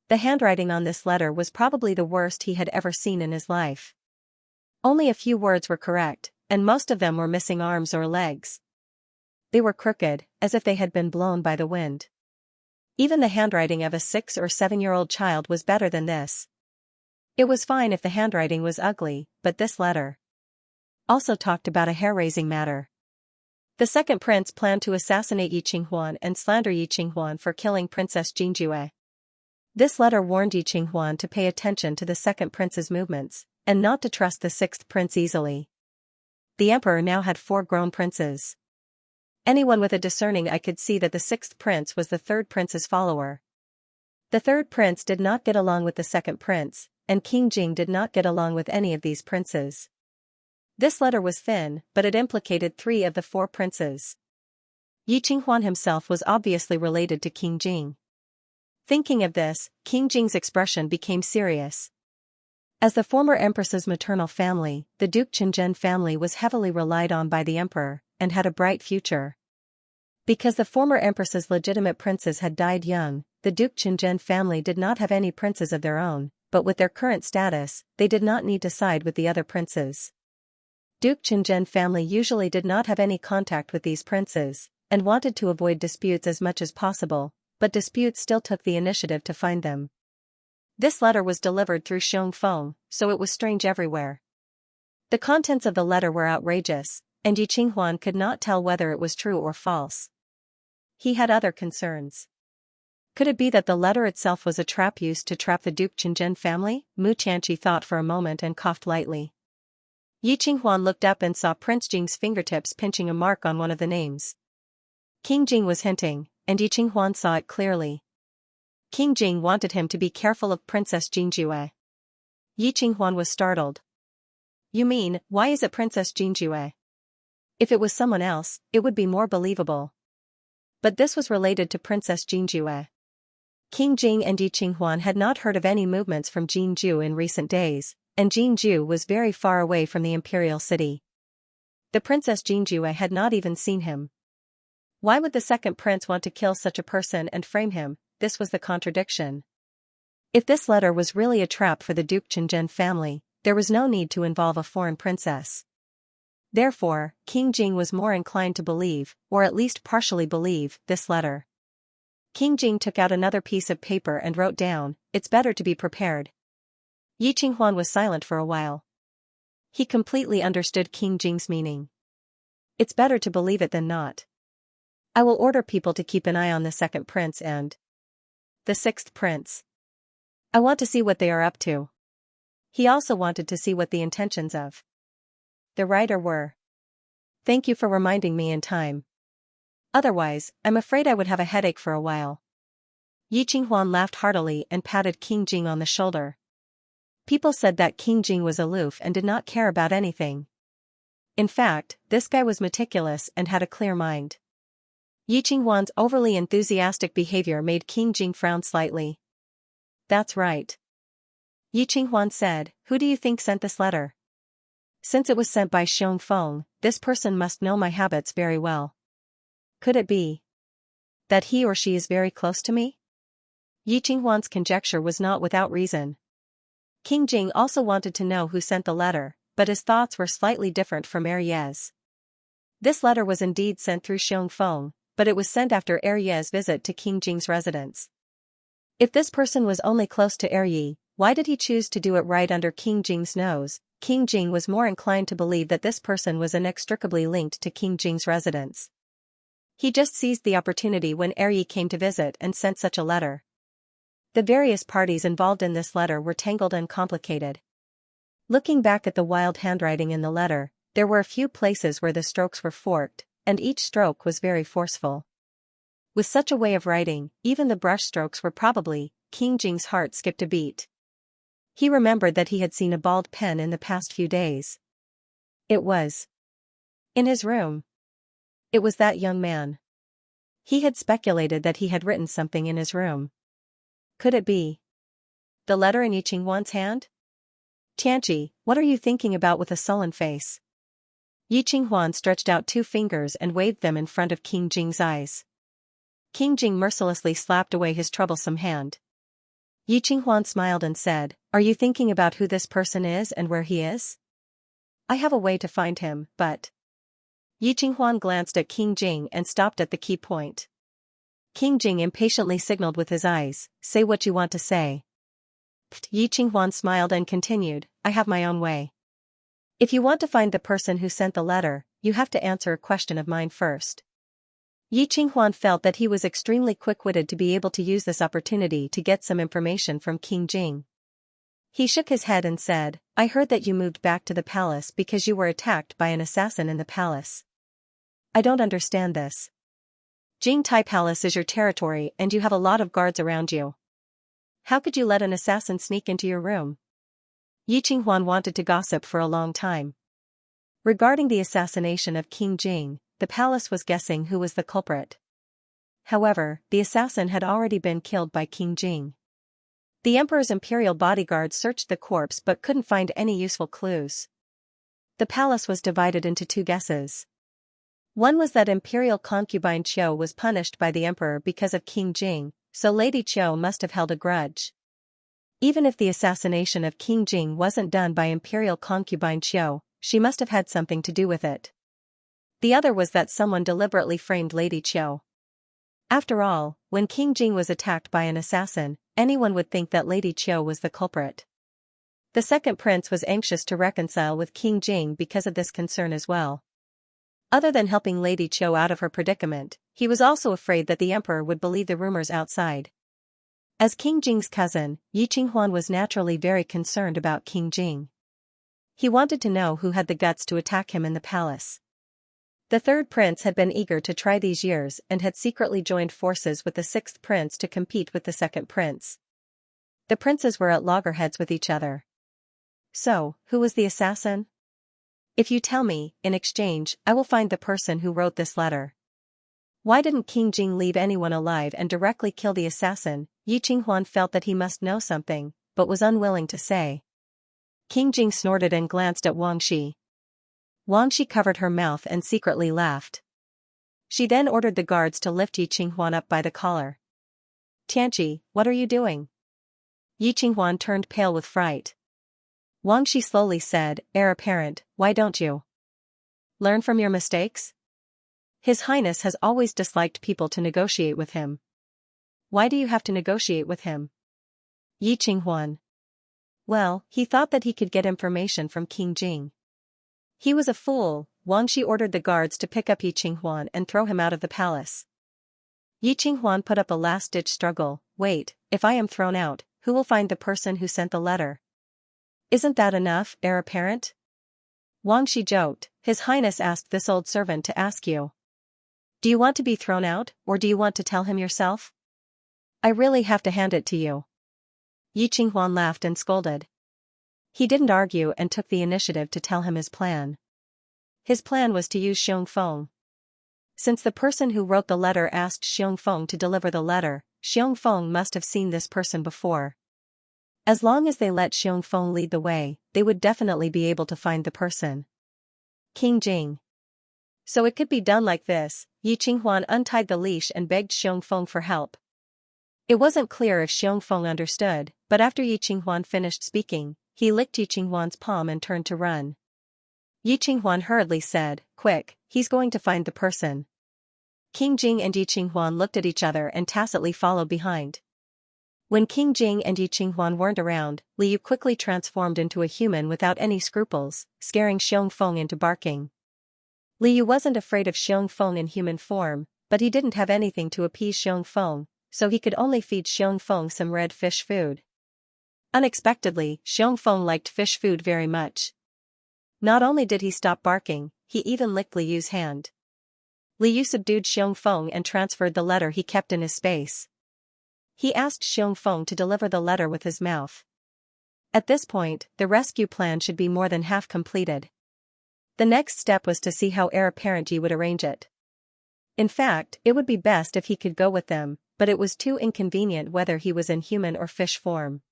The handwriting on this letter was probably the worst he had ever seen in his life. Only a few words were correct, and most of them were missing arms or legs. They were crooked, as if they had been blown by the wind. Even the handwriting of a 6 or 7-year-old child was better than this. It was fine if the handwriting was ugly, but this letter also talked about a hair-raising matter. The second prince planned to assassinate Yi Qinghuan and slander Yi Qinghuan for killing Princess Jingjue. This letter warned Yi Qinghuan to pay attention to the second prince's movements, and not to trust the sixth prince easily. The emperor now had 4 grown princes. Anyone with a discerning eye could see that the sixth prince was the third prince's follower. The third prince did not get along with the second prince, and King Jing did not get along with any of these princes. This letter was thin, but it implicated 3 of the 4 princes. Yi Qinghuan himself was obviously related to King Jing. Thinking of this, King Jing's expression became serious. As the former empress's maternal family, the Duke Qinzhen family was heavily relied on by the emperor, and had a bright future. Because the former empress's legitimate princes had died young, the Duke Qinzhen family did not have any princes of their own, but with their current status, they did not need to side with the other princes. Duke Qinzhen family usually did not have any contact with these princes, and wanted to avoid disputes as much as possible, but disputes still took the initiative to find them. This letter was delivered through Xianxia, so it was strange everywhere. The contents of the letter were outrageous, and Yi Qinghuan could not tell whether it was true or false. He had other concerns. Could it be that the letter itself was a trap used to trap the Duke Qinzhen family? Mu Tianqi thought for a moment and coughed lightly. Yi Qinghuan looked up and saw Prince Jing's fingertips pinching a mark on one of the names. King Jing was hinting, and Yi Qinghuan saw it clearly. King Jing wanted him to be careful of Princess Jingjue. Yi Qinghuan was startled. You mean, why is it Princess Jingjue? If it was someone else, it would be more believable. But this was related to Princess Jingjue. King Jing and Yi Qinghuan had not heard of any movements from Jinju in recent days, and Jinju was very far away from the imperial city. The Princess Jingjue had not even seen him. Why would the second prince want to kill such a person and frame him? This was the contradiction. If this letter was really a trap for the Duke Qinzhen family, there was no need to involve a foreign princess. Therefore, King Jing was more inclined to believe, or at least partially believe, this letter. King Jing took out another piece of paper and wrote down, "It's better to be prepared." Yi Qinghuan was silent for a while. He completely understood King Jing's meaning. It's better to believe it than not. I will order people to keep an eye on the second prince and the sixth prince. I want to see what they are up to. He also wanted to see what the intentions of the writer were. Thank you for reminding me in time. Otherwise, I'm afraid I would have a headache for a while. Yi Qinghuan laughed heartily and patted King Jing on the shoulder. People said that King Jing was aloof and did not care about anything. In fact, this guy was meticulous and had a clear mind. Yi Qinghuan's overly enthusiastic behavior made King Jing frown slightly. That's right. Yi Qinghuan said, who do you think sent this letter? Since it was sent by Xianxia, this person must know my habits very well. Could it be that he or she is very close to me? Yi Qinghuan's conjecture was not without reason. King Jing also wanted to know who sent the letter, but his thoughts were slightly different from Ye's. This letter was indeed sent through Xianxia, but it was sent after Ye's visit to King Jing's residence. If this person was only close to Yi, why did he choose to do it right under King Jing's nose? King Jing was more inclined to believe that this person was inextricably linked to King Jing's residence. He just seized the opportunity when Yi came to visit and sent such a letter. The various parties involved in this letter were tangled and complicated. Looking back at the wild handwriting in the letter, there were a few places where the strokes were forked, and each stroke was very forceful. With such a way of writing, even the brush strokes were probably, King Jing's heart skipped a beat. He remembered that he had seen a bald pen in the past few days. It was in his room. It was that young man. He had speculated that he had written something in his room. Could it be the letter in Yi Qinghuan's hand? Tianqi, what are you thinking about with a sullen face? Yi Qinghuan stretched out 2 fingers and waved them in front of King Jing's eyes. King Jing mercilessly slapped away his troublesome hand. Yi Qinghuan smiled and said, "Are you thinking about who this person is and where he is? I have a way to find him, but..." Yi Qinghuan glanced at King Jing and stopped at the key point. King Jing impatiently signaled with his eyes, "Say what you want to say." Yi Qinghuan smiled and continued, "I have my own way. If you want to find the person who sent the letter, you have to answer a question of mine first." Yi Qinghuan felt that he was extremely quick-witted to be able to use this opportunity to get some information from King Jing. He shook his head and said, "I heard that you moved back to the palace because you were attacked by an assassin in the palace. I don't understand this. Jingtai Palace is your territory and you have a lot of guards around you. How could you let an assassin sneak into your room?" Yi Qinghuan wanted to gossip for a long time. Regarding the assassination of King Jing, the palace was guessing who was the culprit. However, the assassin had already been killed by King Jing. The emperor's imperial bodyguards searched the corpse but couldn't find any useful clues. The palace was divided into 2 guesses. One was that imperial concubine Qiu was punished by the emperor because of King Jing, so Lady Qiu must have held a grudge. Even if the assassination of King Jing wasn't done by imperial concubine Qiu, she must have had something to do with it. The other was that someone deliberately framed Lady Qiu. After all, when King Jing was attacked by an assassin, anyone would think that Lady Qiu was the culprit. The second prince was anxious to reconcile with King Jing because of this concern as well. Other than helping Lady Qiu out of her predicament, he was also afraid that the emperor would believe the rumors outside. As King Jing's cousin, Yi Qinghuan was naturally very concerned about King Jing. He wanted to know who had the guts to attack him in the palace. The third prince had been eager to try these years and had secretly joined forces with the 6th prince to compete with the second prince. The princes were at loggerheads with each other. So, who was the assassin? If you tell me, in exchange, I will find the person who wrote this letter. Why didn't King Jing leave anyone alive and directly kill the assassin? Yi Qinghuan felt that he must know something, but was unwilling to say. King Jing snorted and glanced at Wang Shi. Wang Shi covered her mouth and secretly laughed. She then ordered the guards to lift Yi Qinghuan up by the collar. "Tianqi, what are you doing?" Yi Qinghuan turned pale with fright. Wang Shi slowly said, "Heir apparent, why don't you learn from your mistakes? His Highness has always disliked people to negotiate with him. Why do you have to negotiate with him?" Yi Qinghuan. Well, he thought that he could get information from King Jing. He was a fool. Wang Shi ordered the guards to pick up Yi Qinghuan and throw him out of the palace. Yi Qinghuan put up a last-ditch struggle. "Wait, if I am thrown out, who will find the person who sent the letter? Isn't that enough, heir apparent?" Wang Shi joked, "His Highness asked this old servant to ask you. Do you want to be thrown out, or do you want to tell him yourself? I really have to hand it to you." Yi Qinghuan laughed and scolded. He didn't argue and took the initiative to tell him his plan. His plan was to use Xianxia. Since the person who wrote the letter asked Xianxia to deliver the letter, Xianxia must have seen this person before. As long as they let Xianxia lead the way, they would definitely be able to find the person. King Jing. So it could be done like this. Yi Qinghuan untied the leash and begged Xianxia for help. It wasn't clear if Xianxia understood, but after Yi Qinghuan finished speaking, he licked Yi Qinghuan's palm and turned to run. Yi Qinghuan hurriedly said, "Quick, he's going to find the person." King Jing and Yi Qinghuan looked at each other and tacitly followed behind. When King Jing and Yi Qinghuan weren't around, Liu quickly transformed into a human without any scruples, scaring Xianxia into barking. Liu wasn't afraid of Xianxia in human form, but he didn't have anything to appease Xianxia, so he could only feed Xianxia some red fish food. Unexpectedly, Xianxia liked fish food very much. Not only did he stop barking, he even licked Liu's hand. Liu subdued Xianxia and transferred the letter he kept in his space. He asked Xianxia to deliver the letter with his mouth. At this point, the rescue plan should be more than half completed. The next step was to see how heir apparent Yi would arrange it. In fact, it would be best if he could go with them, but it was too inconvenient whether he was in human or fish form.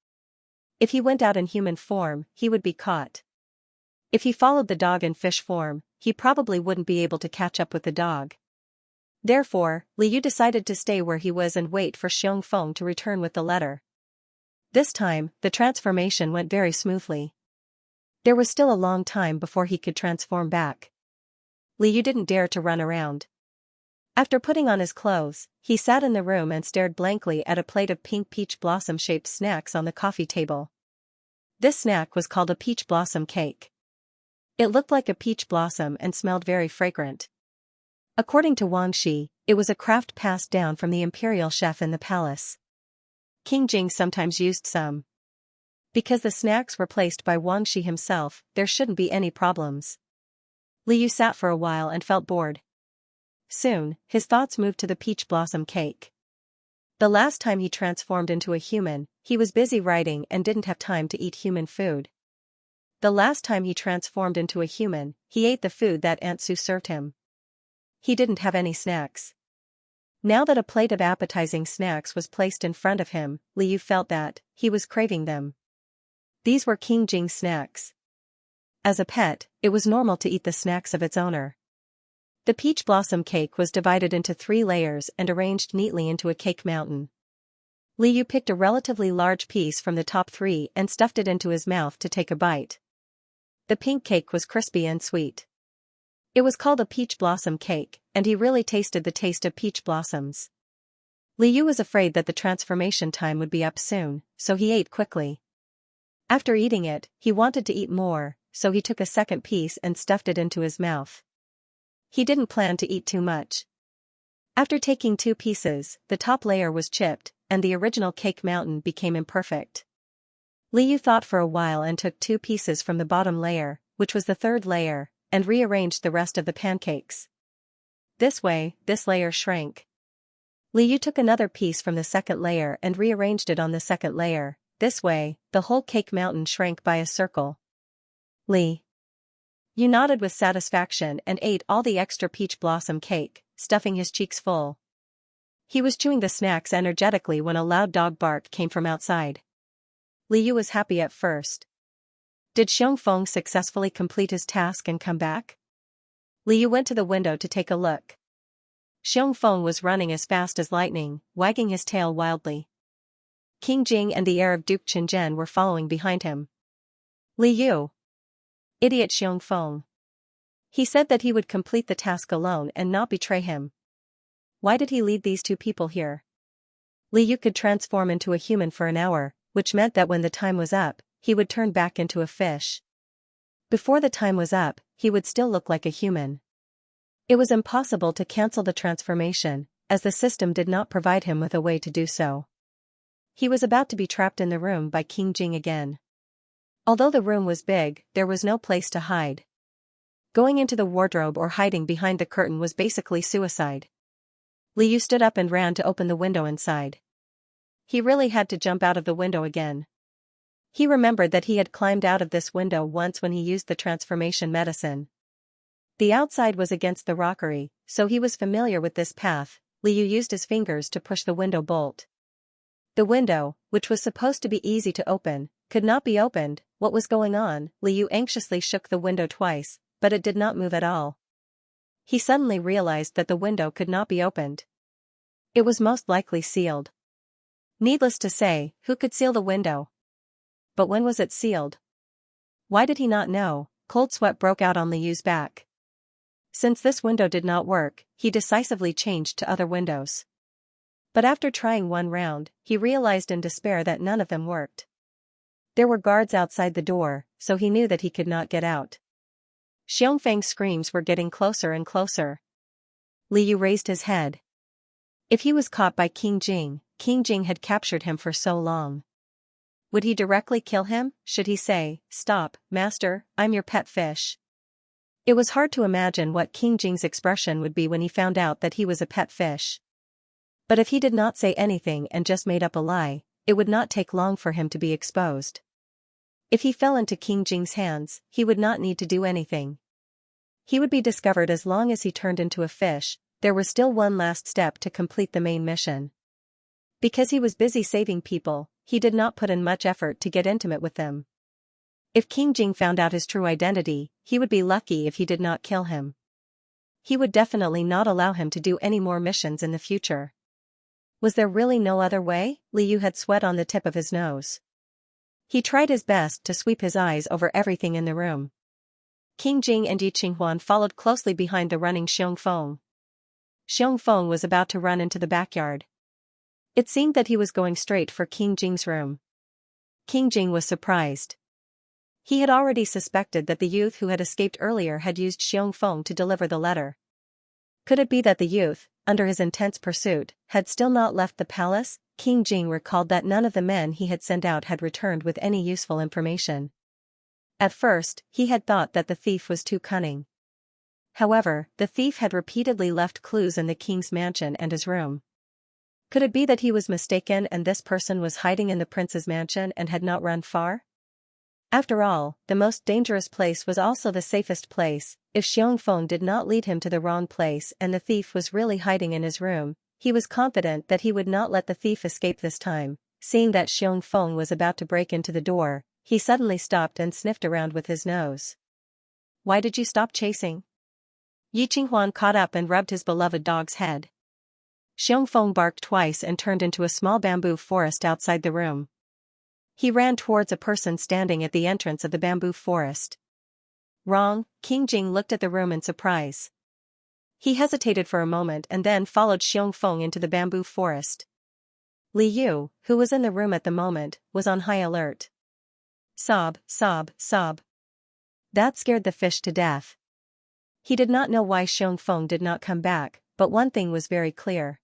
If he went out in human form, he would be caught. If he followed the dog in fish form, he probably wouldn't be able to catch up with the dog. Therefore, Liu decided to stay where he was and wait for Xianxia to return with the letter. This time, the transformation went very smoothly. There was still a long time before he could transform back. Liu didn't dare to run around. After putting on his clothes, he sat in the room and stared blankly at a plate of pink peach blossom-shaped snacks on the coffee table. This snack was called a peach blossom cake. It looked like a peach blossom and smelled very fragrant. According to Wang Shi, it was a craft passed down from the imperial chef in the palace. King Jing sometimes used some. Because the snacks were placed by Wang Shi himself, there shouldn't be any problems. Liu sat for a while and felt bored. Soon, his thoughts moved to the peach blossom cake. The last time he transformed into a human, he was busy writing and didn't have time to eat human food. The last time he transformed into a human, he ate the food that Aunt Sue served him. He didn't have any snacks. Now that a plate of appetizing snacks was placed in front of him, Liu felt that he was craving them. These were King Jing's snacks. As a pet, it was normal to eat the snacks of its owner. The peach blossom cake was divided into 3 layers and arranged neatly into a cake mountain. Liu picked a relatively large piece from the top 3 and stuffed it into his mouth to take a bite. The pink cake was crispy and sweet. It was called a peach blossom cake, and he really tasted the taste of peach blossoms. Liu was afraid that the transformation time would be up soon, so he ate quickly. After eating it, he wanted to eat more, so he took a second piece and stuffed it into his mouth. He didn't plan to eat too much. After taking 2 pieces, the top layer was chipped, and the original cake mountain became imperfect. Liu thought for a while and took 2 pieces from the bottom layer, which was the 3rd layer, and rearranged the rest of the pancakes. This way, this layer shrank. Liu took another piece from the 2nd layer and rearranged it on the 2nd layer. This way, the whole cake mountain shrank by a circle. Liu nodded with satisfaction and ate all the extra peach blossom cake, stuffing his cheeks full. He was chewing the snacks energetically when a loud dog bark came from outside. Liu was happy at first. Did Xianxia successfully complete his task and come back? Liu went to the window to take a look. Xianxia was running as fast as lightning, wagging his tail wildly. King Jing and the heir of Duke Qinzhen were following behind him. Liu! Idiot Xianxia. He said that he would complete the task alone and not betray him. Why did he lead these 2 people here? Liu could transform into a human for an hour, which meant that when the time was up, he would turn back into a fish. Before the time was up, he would still look like a human. It was impossible to cancel the transformation, as the system did not provide him with a way to do so. He was about to be trapped in the room by King Jing again. Although the room was big, there was no place to hide. Going into the wardrobe or hiding behind the curtain was basically suicide. Liu stood up and ran to open the window inside. He really had to jump out of the window again. He remembered that he had climbed out of this window once when he used the transformation medicine. The outside was against the rockery, so he was familiar with this path. Liu used his fingers to push the window bolt. The window, which was supposed to be easy to open, could not be opened. What was going on? Liu anxiously shook the window twice, but it did not move at all. He suddenly realized that the window could not be opened. It was most likely sealed. Needless to say, who could seal the window? But when was it sealed? Why did he not know? Cold sweat broke out on Liu's back. Since this window did not work, he decisively changed to other windows. But after trying one round, he realized in despair that none of them worked. There were guards outside the door, so he knew that he could not get out. Xianfang's screams were getting closer and closer. Liu raised his head. If he was caught by King Jing had captured him for so long. Would he directly kill him? Should he say, "Stop, master, I'm your pet fish"? It was hard to imagine what King Jing's expression would be when he found out that he was a pet fish. But if he did not say anything and just made up a lie, it would not take long for him to be exposed. If he fell into King Jing's hands, he would not need to do anything. He would be discovered as long as he turned into a fish. There was still one last step to complete the main mission. Because he was busy saving people, he did not put in much effort to get intimate with them. If King Jing found out his true identity, he would be lucky if he did not kill him. He would definitely not allow him to do any more missions in the future. Was there really no other way? Liu had sweat on the tip of his nose. He tried his best to sweep his eyes over everything in the room. King Jing and Yi Qinghuan followed closely behind the running Xiongfeng. Xiongfeng was about to run into the backyard. It seemed that he was going straight for King Jing's room. King Jing was surprised. He had already suspected that the youth who had escaped earlier had used Xiongfeng to deliver the letter. Could it be that the youth, under his intense pursuit, had still not left the palace? King Jing recalled that none of the men he had sent out had returned with any useful information. At first, he had thought that the thief was too cunning. However, the thief had repeatedly left clues in the king's mansion and his room. Could it be that he was mistaken and this person was hiding in the prince's mansion and had not run far? After all, the most dangerous place was also the safest place. If Xiongfeng did not lead him to the wrong place and the thief was really hiding in his room, he was confident that he would not let the thief escape this time. Seeing that Xiongfeng was about to break into the door, he suddenly stopped and sniffed around with his nose. "Why did you stop chasing?" Yi Qinghuan caught up and rubbed his beloved dog's head. Xiongfeng barked twice and turned into a small bamboo forest outside the room. He ran towards a person standing at the entrance of the bamboo forest. Wrong. King Jing looked at the room in surprise. He hesitated for a moment and then followed Xiongfeng into the bamboo forest. Liu, who was in the room at the moment, was on high alert. Sob, sob, sob. That scared the fish to death. He did not know why Xiongfeng did not come back, but one thing was very clear.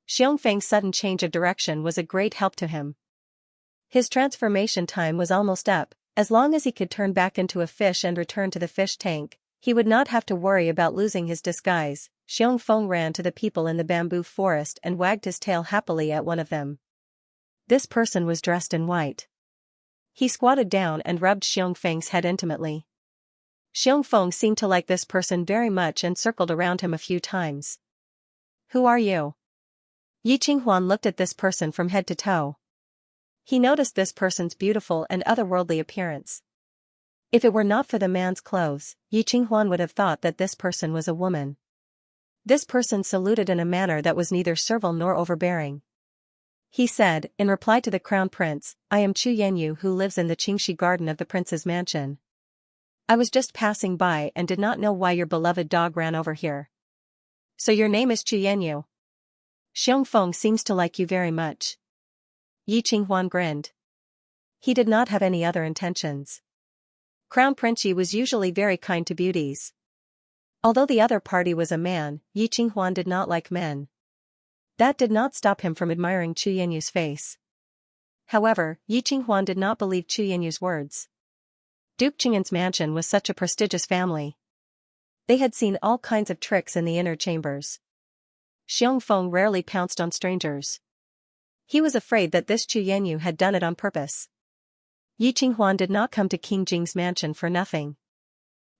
Xiongfeng's sudden change of direction was a great help to him. His transformation time was almost up. As long as he could turn back into a fish and return to the fish tank, he would not have to worry about losing his disguise. Xiongfeng ran to the people in the bamboo forest and wagged his tail happily at one of them. This person was dressed in white. He squatted down and rubbed Xiongfeng's head intimately. Xiongfeng seemed to like this person very much and circled around him a few times. "Who are you?" Yi Qinghuan looked at this person from head to toe. He noticed this person's beautiful and otherworldly appearance. If it were not for the man's clothes, Yi Qinghuan would have thought that this person was a woman. This person saluted in a manner that was neither servile nor overbearing. He said, in reply to the crown prince, "I am Chu Yanyu who lives in the Qingxi garden of the prince's mansion. I was just passing by and did not know why your beloved dog ran over here." "So your name is Chu Yanyu? Xiongfeng seems to like you very much." Yi Qinghuan grinned. He did not have any other intentions. Crown Prince Yi was usually very kind to beauties. Although the other party was a man, Yi Qinghuan did not like men. That did not stop him from admiring Chu Yanyu's face. However, Yi Qinghuan did not believe Chu Yanyu's words. Duke Qing'an's mansion was such a prestigious family. They had seen all kinds of tricks in the inner chambers. Xiongfeng rarely pounced on strangers. He was afraid that this Chu Yanyu had done it on purpose. Yi Qinghuan did not come to King Jing's mansion for nothing.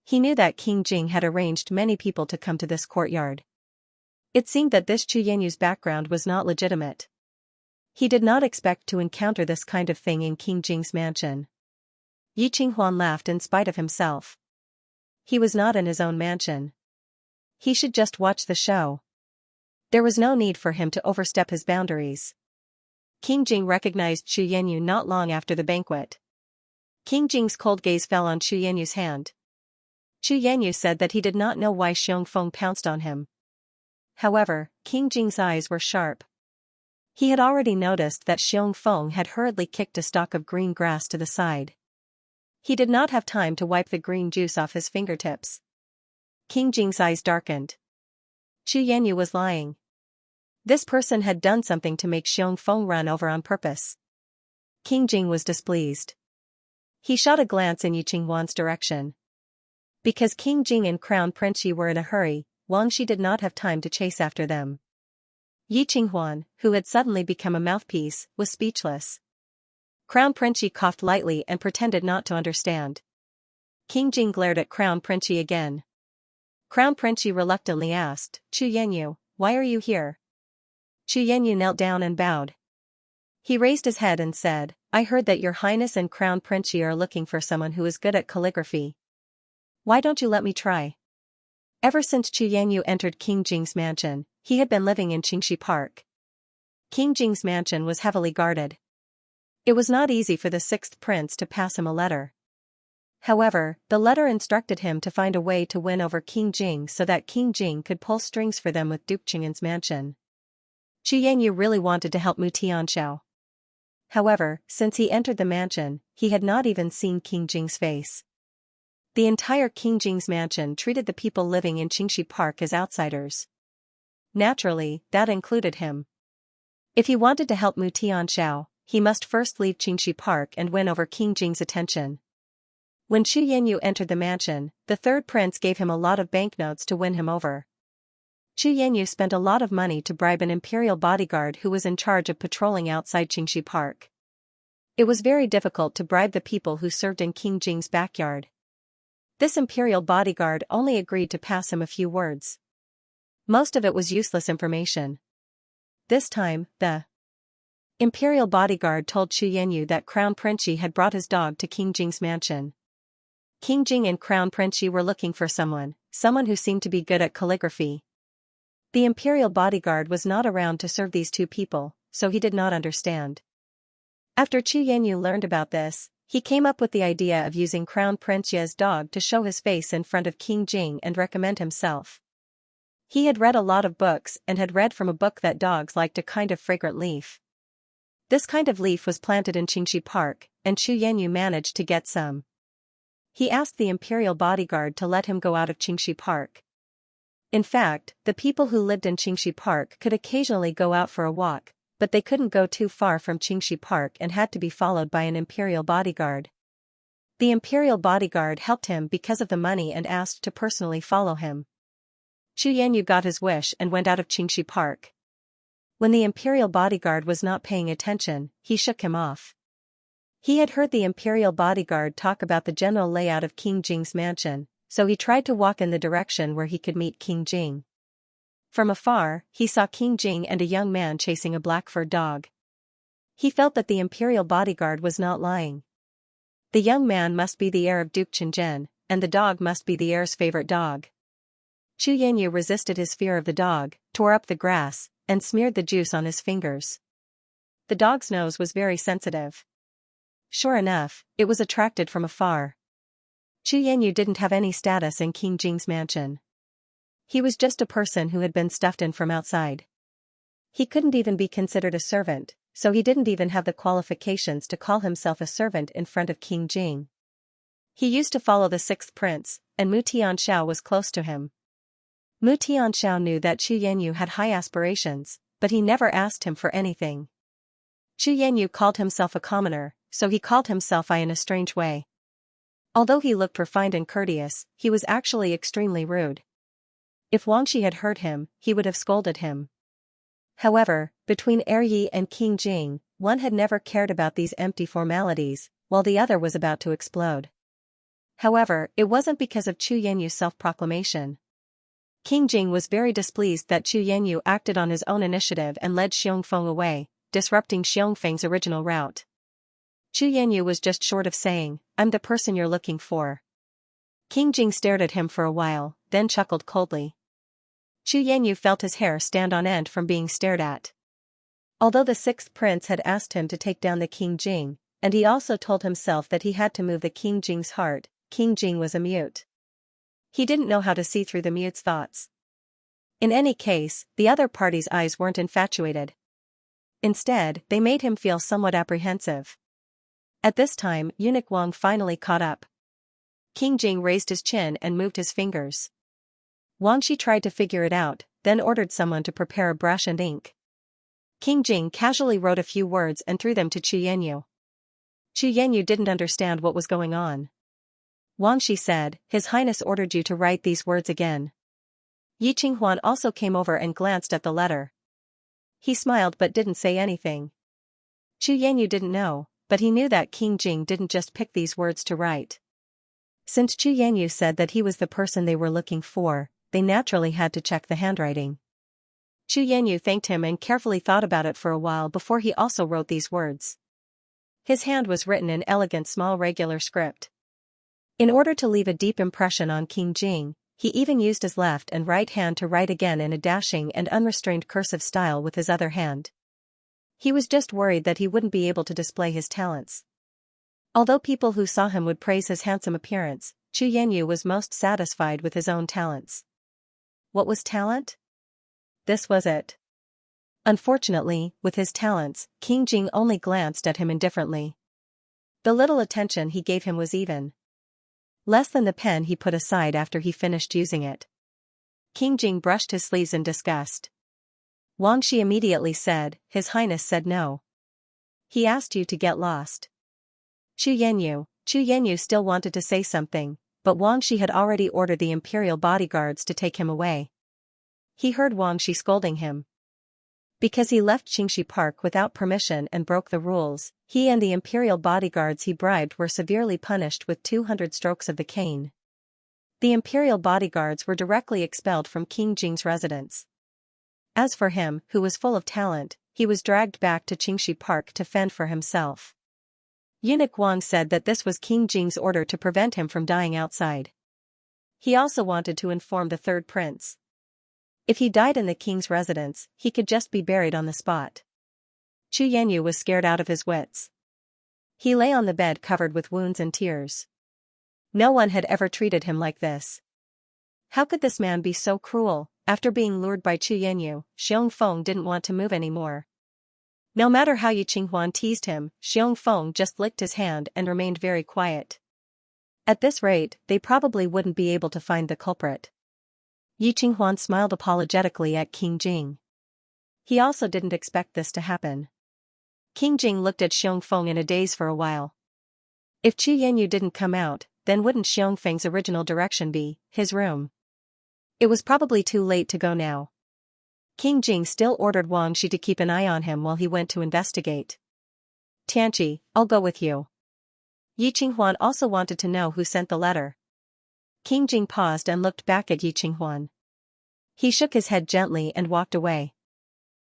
He knew that King Jing had arranged many people to come to this courtyard. It seemed that this Chu Yanyu's background was not legitimate. He did not expect to encounter this kind of thing in King Jing's mansion. Yi Qinghuan laughed in spite of himself. He was not in his own mansion. He should just watch the show. There was no need for him to overstep his boundaries. King Jing recognized Chu Yanyu not long after the banquet. King Jing's cold gaze fell on Chu Yanyu's hand. Chu Yanyu said that he did not know why Xiongfeng pounced on him. However, King Jing's eyes were sharp. He had already noticed that Xiongfeng had hurriedly kicked a stalk of green grass to the side. He did not have time to wipe the green juice off his fingertips. King Jing's eyes darkened. Chu Yanyu was lying. This person had done something to make Xiongfeng run over on purpose. King Jing was displeased. He shot a glance in Yi Qinghuan's direction. Because King Jing and Crown Prince Yi were in a hurry, Wang Shi did not have time to chase after them. Yi Qinghuan, who had suddenly become a mouthpiece, was speechless. Crown Prince Yi coughed lightly and pretended not to understand. King Jing glared at Crown Prince Yi again. Crown Prince Yi reluctantly asked, "Chu Yanyu, why are you here?" Chu Yanyu knelt down and bowed. He raised his head and said, I heard that your highness and crown prince are looking for someone who is good at calligraphy. Why don't you let me try? Ever since Chu Yanyu entered King Jing's mansion, he had been living in Xianxia Park. King Jing's mansion was heavily guarded. It was not easy for the sixth prince to pass him a letter. However, the letter instructed him to find a way to win over King Jing so that King Jing could pull strings for them with Duke Chang'an's mansion. Chu Yanyu really wanted to help Mu Tianxiao. However, since he entered the mansion, he had not even seen King Jing's face. The entire King Jing's mansion treated the people living in Xianxia Park as outsiders. Naturally, that included him. If he wanted to help Mu Tianxiao, he must first leave Xianxia Park and win over King Jing's attention. When Chu Yanyu entered the mansion, the third prince gave him a lot of banknotes to win him over. Chu Yanyu spent a lot of money to bribe an imperial bodyguard who was in charge of patrolling outside Xianxia Park. It was very difficult to bribe the people who served in King Jing's backyard. This imperial bodyguard only agreed to pass him a few words. Most of it was useless information. This time, the imperial bodyguard told Chu Yanyu that Crown Prince Yi had brought his dog to King Jing's mansion. King Jing and Crown Prince Yi were looking for someone who seemed to be good at calligraphy. The imperial bodyguard was not around to serve these two people, so he did not understand. After Chu Yanyu learned about this, he came up with the idea of using Crown Prince Ye's dog to show his face in front of King Jing and recommend himself. He had read a lot of books and had read from a book that dogs liked a kind of fragrant leaf. This kind of leaf was planted in Xianxia Park, and Chu Yanyu managed to get some. He asked the imperial bodyguard to let him go out of Xianxia Park. In fact, the people who lived in Xianxia Park could occasionally go out for a walk, but they couldn't go too far from Xianxia Park and had to be followed by an imperial bodyguard. The imperial bodyguard helped him because of the money and asked to personally follow him. Chu Yanyu got his wish and went out of Xianxia Park. When the imperial bodyguard was not paying attention, he shook him off. He had heard the imperial bodyguard talk about the general layout of King Jing's mansion, so he tried to walk in the direction where he could meet King Jing. From afar, he saw King Jing and a young man chasing a black-furred dog. He felt that the imperial bodyguard was not lying. The young man must be the heir of Duke Chang'an, and the dog must be the heir's favorite dog. Chu Yanyu resisted his fear of the dog, tore up the grass, and smeared the juice on his fingers. The dog's nose was very sensitive. Sure enough, it was attracted from afar. Chu Yanyu didn't have any status in King Jing's mansion. He was just a person who had been stuffed in from outside. He couldn't even be considered a servant, so he didn't even have the qualifications to call himself a servant in front of King Jing. He used to follow the sixth prince, and Mu Tianxiao was close to him. Mu Tianxiao knew that Chu Yanyu had high aspirations, but he never asked him for anything. Chu Yanyu called himself a commoner, so he called himself I in a strange way. Although he looked refined and courteous, he was actually extremely rude. If Wang Shi had heard him, he would have scolded him. However, between Yi and King Jing, one had never cared about these empty formalities, while the other was about to explode. However, it wasn't because of Chu Yanyu's self-proclamation. King Jing was very displeased that Chu Yanyu acted on his own initiative and led Xiongfeng away, disrupting Xiongfeng's original route. Chu Yanyu was just short of saying, I'm the person you're looking for. King Jing stared at him for a while, then chuckled coldly. Chu Yanyu felt his hair stand on end from being stared at. Although the sixth prince had asked him to take down the King Jing, and he also told himself that he had to move the King Jing's heart, King Jing was a mute. He didn't know how to see through the mute's thoughts. In any case, the other party's eyes weren't infatuated. Instead, they made him feel somewhat apprehensive. At this time, Eunuch Wang finally caught up. King Jing raised his chin and moved his fingers. Wang Shi tried to figure it out, then ordered someone to prepare a brush and ink. King Jing casually wrote a few words and threw them to Chu Yanyu. Chu Yanyu didn't understand what was going on. Wang Shi said, His Highness ordered you to write these words again. Yi Qinghuan also came over and glanced at the letter. He smiled but didn't say anything. Chu Yanyu didn't know, but he knew that King Jing didn't just pick these words to write. Since Chu Yanyu said that he was the person they were looking for, they naturally had to check the handwriting. Chu Yanyu thanked him and carefully thought about it for a while before he also wrote these words. His hand was written in elegant small regular script. In order to leave a deep impression on King Jing, he even used his left and right hand to write again in a dashing and unrestrained cursive style with his other hand. He was just worried that he wouldn't be able to display his talents. Although people who saw him would praise his handsome appearance, Chu Yanyu was most satisfied with his own talents. What was talent? This was it. Unfortunately, with his talents, King Jing only glanced at him indifferently. The little attention he gave him was even less than the pen he put aside after he finished using it. King Jing brushed his sleeves in disgust. Wang Shi immediately said, "His Highness said no. He asked you to get lost." Chu Yanyu still wanted to say something, but Wang Shi had already ordered the imperial bodyguards to take him away. He heard Wang Shi scolding him. Because he left Xianxia Park without permission and broke the rules, he and the imperial bodyguards he bribed were severely punished with 200 strokes of the cane. The imperial bodyguards were directly expelled from King Jing's residence. As for him, who was full of talent, he was dragged back to Xianxia Park to fend for himself. Eunuch Wang said that this was King Jing's order to prevent him from dying outside. He also wanted to inform the third prince. If he died in the king's residence, he could just be buried on the spot. Chu Yanyu was scared out of his wits. He lay on the bed covered with wounds and tears. No one had ever treated him like this. How could this man be so cruel? After being lured by Chu Yanyu, Xiong Feng didn't want to move anymore. No matter how Yi Qinghuan teased him, Xiong Feng just licked his hand and remained very quiet. At this rate, they probably wouldn't be able to find the culprit. Yi Qinghuan smiled apologetically at King Jing. He also didn't expect this to happen. King Jing looked at Xiong Feng in a daze for a while. If Chu Yanyu didn't come out, then wouldn't Xiong Feng's original direction be his room? It was probably too late to go now. King Jing still ordered Wang Shi to keep an eye on him while he went to investigate. "Tianqi, I'll go with you." Yi Qinghuan also wanted to know who sent the letter. King Jing paused and looked back at Yi Qinghuan. He shook his head gently and walked away.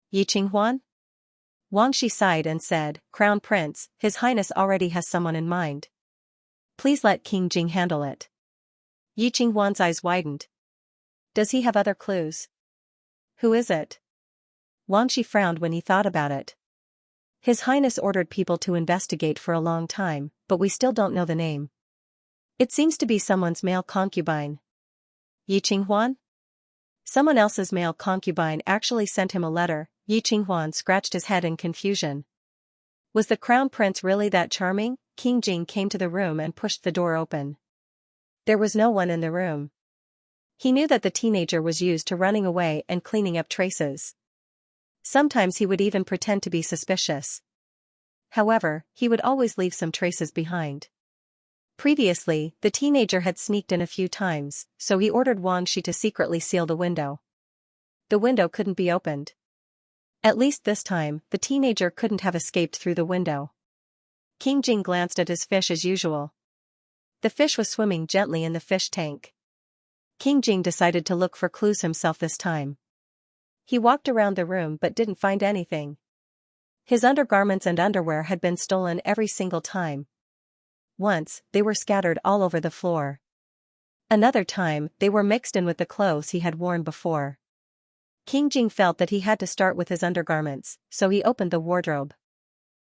"Yi Qinghuan?" Wang Shi sighed and said, "Crown Prince, His Highness already has someone in mind. Please let King Jing handle it." Yi Qinghuan's eyes widened. "Does he have other clues?" "Who is it?" Wang Shi frowned when he thought about it. His Highness ordered people to investigate for a long time, but we still don't know the name. It seems to be someone's male concubine. Yi Qinghuan? Someone else's male concubine actually sent him a letter. Yi Qinghuan scratched his head in confusion. Was the crown prince really that charming? King Jing came to the room and pushed the door open. There was no one in the room. He knew that the teenager was used to running away and cleaning up traces. Sometimes he would even pretend to be suspicious. However, he would always leave some traces behind. Previously, the teenager had sneaked in a few times, so he ordered Wang Shi to secretly seal the window. The window couldn't be opened. At least this time, the teenager couldn't have escaped through the window. King Jing glanced at his fish as usual. The fish was swimming gently in the fish tank. King Jing decided to look for clues himself this time. He walked around the room but didn't find anything. His undergarments and underwear had been stolen every single time. Once, they were scattered all over the floor. Another time, they were mixed in with the clothes he had worn before. King Jing felt that he had to start with his undergarments, so he opened the wardrobe.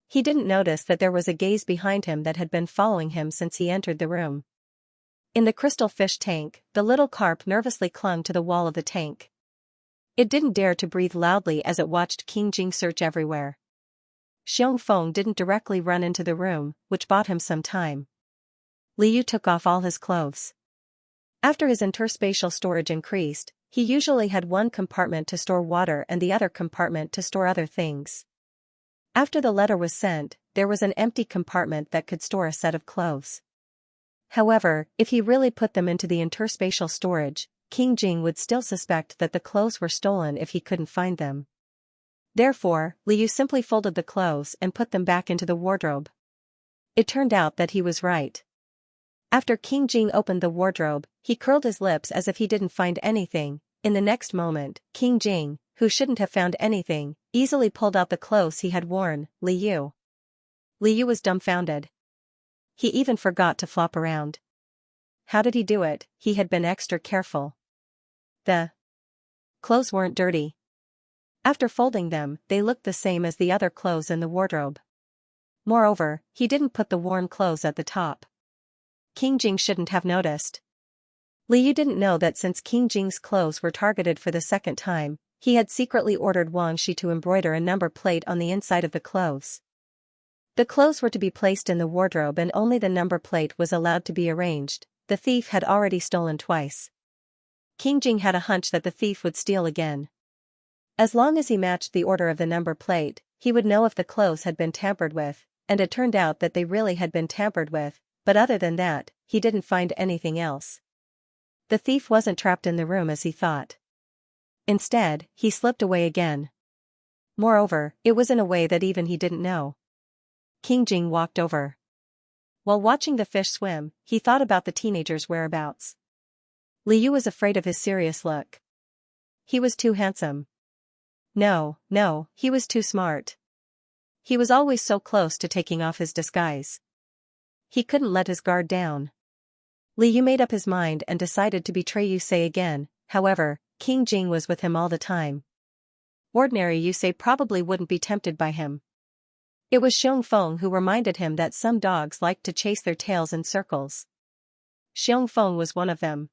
He didn't notice that there was a gaze behind him that had been following him since he entered the room. In the crystal fish tank, the little carp nervously clung to the wall of the tank. It didn't dare to breathe loudly as it watched King Jing search everywhere. Xiong Feng didn't directly run into the room, which bought him some time. Liu took off all his clothes. After his interspatial storage increased, he usually had one compartment to store water and the other compartment to store other things. After the letter was sent, there was an empty compartment that could store a set of clothes. However, if he really put them into the interspatial storage, King Jing would still suspect that the clothes were stolen if he couldn't find them. Therefore, Liu simply folded the clothes and put them back into the wardrobe. It turned out that he was right. After King Jing opened the wardrobe, he curled his lips as if he didn't find anything. In the next moment, King Jing, who shouldn't have found anything, easily pulled out the clothes he had worn. Li Yu. Li Yu was dumbfounded. He even forgot to flop around. How did he do it? He had been extra careful. The clothes weren't dirty. After folding them, they looked the same as the other clothes in the wardrobe. Moreover, he didn't put the worn clothes at the top. King Jing shouldn't have noticed. Li Yu didn't know that since King Jing's clothes were targeted for the second time, he had secretly ordered Wang Shi to embroider a number plate on the inside of the clothes. The clothes were to be placed in the wardrobe and only the number plate was allowed to be arranged. The thief had already stolen twice. King Jing had a hunch that the thief would steal again. As long as he matched the order of the number plate, he would know if the clothes had been tampered with, and it turned out that they really had been tampered with, but other than that, he didn't find anything else. The thief wasn't trapped in the room as he thought. Instead, he slipped away again. Moreover, it was in a way that even he didn't know. King Jing walked over. While watching the fish swim, he thought about the teenager's whereabouts. Li Yu was afraid of his serious look. He was too handsome. No, he was too smart. He was always so close to taking off his disguise. He couldn't let his guard down. Li Yu made up his mind and decided to betray Yusei again. However, King Jing was with him all the time. Ordinary Yusei probably wouldn't be tempted by him. It was Xiongfeng who reminded him that some dogs liked to chase their tails in circles. Xiongfeng was one of them.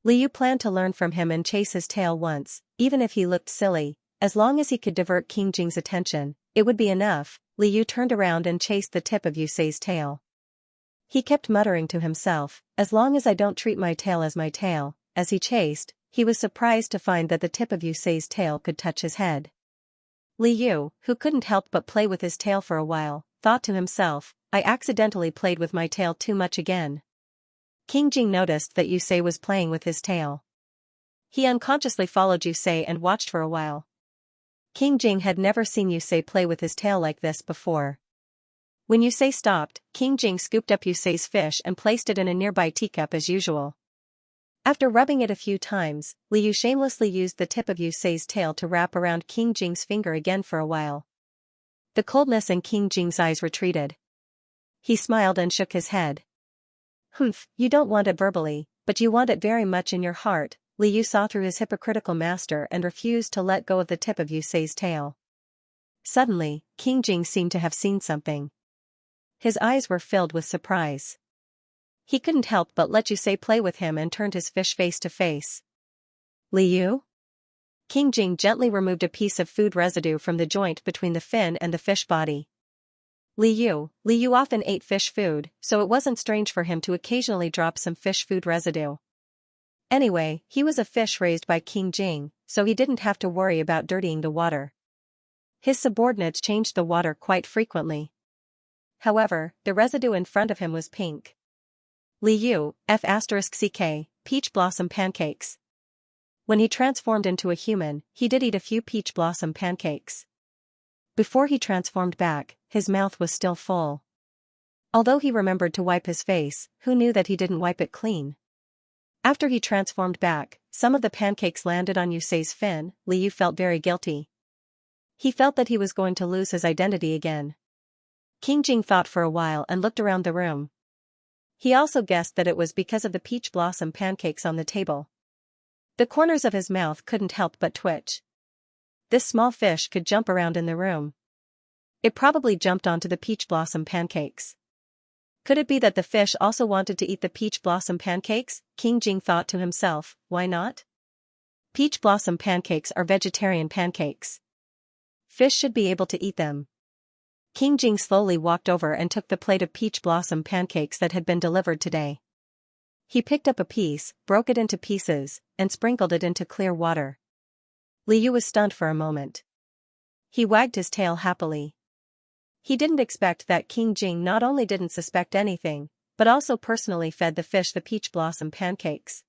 Li Yu planned to learn from him and chase his tail once, even if he looked silly, as long as he could divert King Jing's attention, it would be enough. Li Yu turned around and chased the tip of Yusei's tail. He kept muttering to himself, as long as I don't treat my tail as my tail. As he chased, he was surprised to find that the tip of Yusei's tail could touch his head. Li Yu, who couldn't help but play with his tail for a while, thought to himself, I accidentally played with my tail too much again. King Jing noticed that Yusei was playing with his tail. He unconsciously followed Yusei and watched for a while. King Jing had never seen Yusei play with his tail like this before. When Yusei stopped, King Jing scooped up Yusei's fish and placed it in a nearby teacup as usual. After rubbing it a few times, Li Yu shamelessly used the tip of Yusei's tail to wrap around King Jing's finger again for a while. The coldness in King Jing's eyes retreated. He smiled and shook his head. Humph, you don't want it verbally, but you want it very much in your heart. Li Yu saw through his hypocritical master and refused to let go of the tip of Yusei's tail. Suddenly, King Jing seemed to have seen something. His eyes were filled with surprise. He couldn't help but let Yusei play with him and turned his fish face to face. Li Yu? King Jing gently removed a piece of food residue from the joint between the fin and the fish body. Li Yu often ate fish food, so it wasn't strange for him to occasionally drop some fish food residue. Anyway, he was a fish raised by King Jing, so he didn't have to worry about dirtying the water. His subordinates changed the water quite frequently. However, the residue in front of him was pink. Li Yu, F*ck, peach blossom pancakes. When he transformed into a human, he did eat a few peach blossom pancakes. Before he transformed back, his mouth was still full. Although he remembered to wipe his face, who knew that he didn't wipe it clean? After he transformed back, some of the pancakes landed on Yusei's fin. Li Yu felt very guilty. He felt that he was going to lose his identity again. King Jing thought for a while and looked around the room. He also guessed that it was because of the peach blossom pancakes on the table. The corners of his mouth couldn't help but twitch. This small fish could jump around in the room. It probably jumped onto the peach blossom pancakes. Could it be that the fish also wanted to eat the peach blossom pancakes? King Jing thought to himself, why not? Peach blossom pancakes are vegetarian pancakes. Fish should be able to eat them. King Jing slowly walked over and took the plate of peach blossom pancakes that had been delivered today. He picked up a piece, broke it into pieces, and sprinkled it into clear water. Li Yu was stunned for a moment. He wagged his tail happily. He didn't expect that King Jing not only didn't suspect anything, but also personally fed the fish the peach blossom pancakes.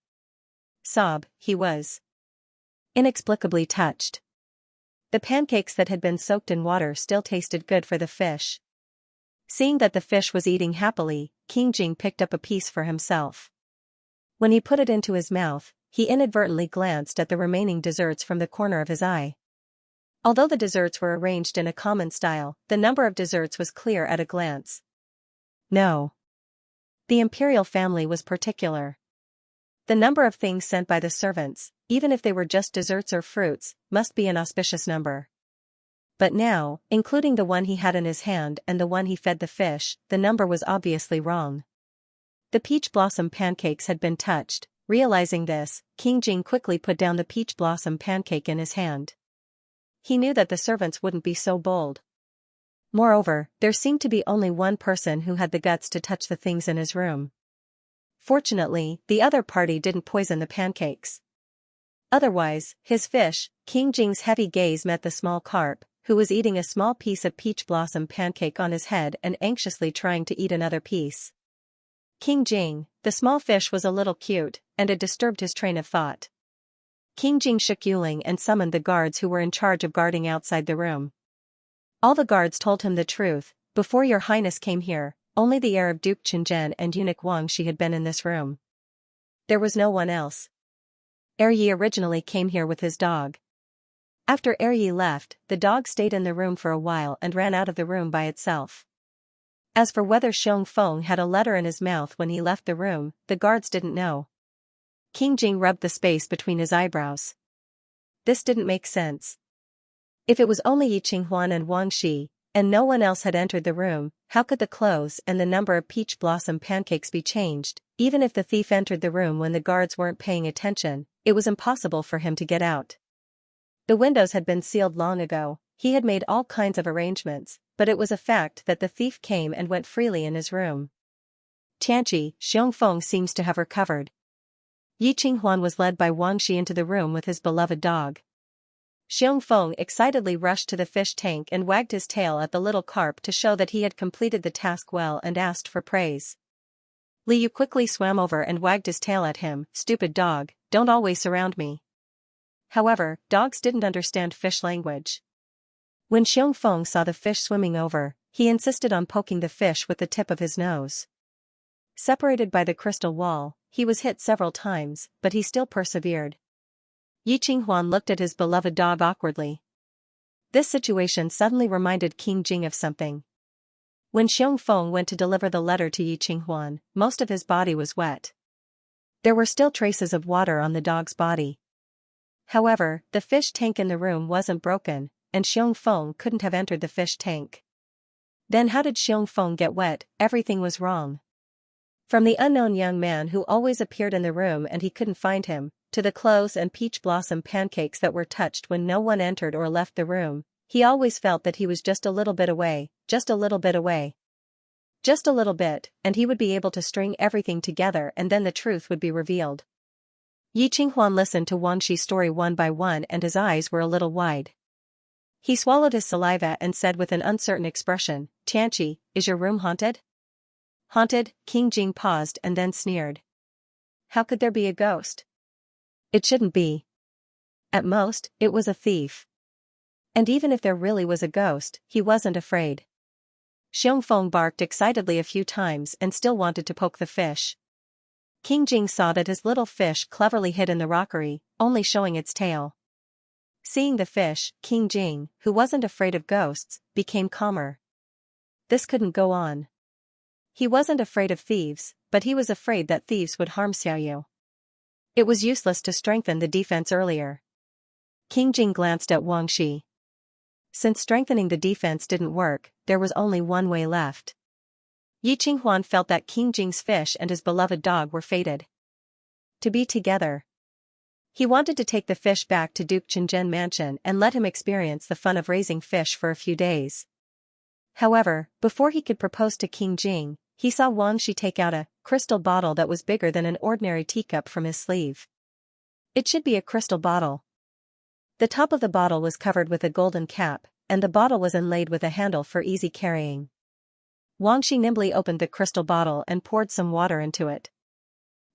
He was inexplicably touched. The pancakes that had been soaked in water still tasted good for the fish. Seeing that the fish was eating happily, King Jing picked up a piece for himself. When he put it into his mouth, he inadvertently glanced at the remaining desserts from the corner of his eye. Although the desserts were arranged in a common style, the number of desserts was clear at a glance. No. The imperial family was particular. The number of things sent by the servants, even if they were just desserts or fruits, must be an auspicious number. But now, including the one he had in his hand and the one he fed the fish, the number was obviously wrong. The peach blossom pancakes had been touched. Realizing this, King Jing quickly put down the peach blossom pancake in his hand. He knew that the servants wouldn't be so bold. Moreover, there seemed to be only one person who had the guts to touch the things in his room. Fortunately, the other party didn't poison the pancakes. Otherwise, his fish, King Jing's heavy gaze met the small carp, who was eating a small piece of peach blossom pancake on his head and anxiously trying to eat another piece. King Jing, the small fish was a little cute, and it disturbed his train of thought. King Jing shook Yuling and summoned the guards who were in charge of guarding outside the room. All the guards told him the truth. Before your highness came here, only the heir of Duke Qinzhen and eunuch Xianxia had been in this room. There was no one else. Heir Yi originally came here with his dog. After Heir Yi left, the dog stayed in the room for a while and ran out of the room by itself. As for whether Xianxia had a letter in his mouth when he left the room, the guards didn't know. King Jing rubbed the space between his eyebrows. This didn't make sense. If it was only Yi Qinghuan and Wang Shi, and no one else had entered the room, how could the clothes and the number of peach blossom pancakes be changed? Even if the thief entered the room when the guards weren't paying attention, it was impossible for him to get out. The windows had been sealed long ago. He had made all kinds of arrangements, but it was a fact that the thief came and went freely in his room. Xianxia, Xiongfeng seems to have recovered. Yi Qinghuan was led by Wang Shi into the room with his beloved dog. Xiongfeng excitedly rushed to the fish tank and wagged his tail at the little carp to show that he had completed the task well and asked for praise. Li Yu quickly swam over and wagged his tail at him. Stupid dog, don't always surround me. However, dogs didn't understand fish language. When Xiongfeng saw the fish swimming over, he insisted on poking the fish with the tip of his nose. Separated by the crystal wall, he was hit several times, but he still persevered. Yi Qinghuan looked at his beloved dog awkwardly. This situation suddenly reminded King Jing of something. When Xiongfeng went to deliver the letter to Yi Qinghuan, most of his body was wet. There were still traces of water on the dog's body. However, the fish tank in the room wasn't broken, and Xiongfeng couldn't have entered the fish tank. Then how did Xiongfeng get wet? Everything was wrong. From the unknown young man who always appeared in the room and he couldn't find him, to the clothes and peach blossom pancakes that were touched when no one entered or left the room, he always felt that he was just a little bit away, just a little bit away. Just a little bit, and he would be able to string everything together and then the truth would be revealed. Yi Qinghuan listened to Wang Shi's story one by one and his eyes were a little wide. He swallowed his saliva and said with an uncertain expression, Xianxia, is your room haunted? Haunted? King Jing paused and then sneered. How could there be a ghost? It shouldn't be. At most, it was a thief. And even if there really was a ghost, he wasn't afraid. Xiongfeng barked excitedly a few times and still wanted to poke the fish. King Jing saw that his little fish cleverly hid in the rockery, only showing its tail. Seeing the fish, King Jing, who wasn't afraid of ghosts, became calmer. This couldn't go on. He wasn't afraid of thieves, but he was afraid that thieves would harm Xiaoyu. It was useless to strengthen the defense earlier. King Jing glanced at Wang Shi. Since strengthening the defense didn't work, there was only one way left. Yi Qinghuan felt that King Jing's fish and his beloved dog were fated to be together. He wanted to take the fish back to Duke Qinzhen Mansion and let him experience the fun of raising fish for a few days. However, before he could propose to King Jing, he saw Wang Shi take out a crystal bottle that was bigger than an ordinary teacup from his sleeve. It should be a crystal bottle. The top of the bottle was covered with a golden cap, and the bottle was inlaid with a handle for easy carrying. Wang Shi nimbly opened the crystal bottle and poured some water into it.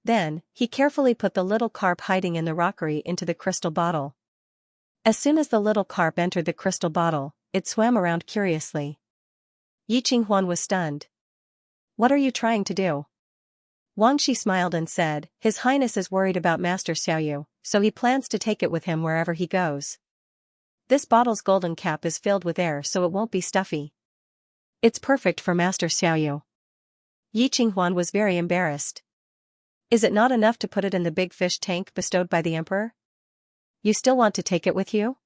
Then, he carefully put the little carp hiding in the rockery into the crystal bottle. As soon as the little carp entered the crystal bottle, it swam around curiously. Yi Qinghuan was stunned. What are you trying to do? Wang Shi smiled and said, His Highness is worried about Master Xiaoyu, so he plans to take it with him wherever he goes. This bottle's golden cap is filled with air so it won't be stuffy. It's perfect for Master Xiaoyu. Yi Qinghuan was very embarrassed. Is it not enough to put it in the big fish tank bestowed by the emperor? You still want to take it with you?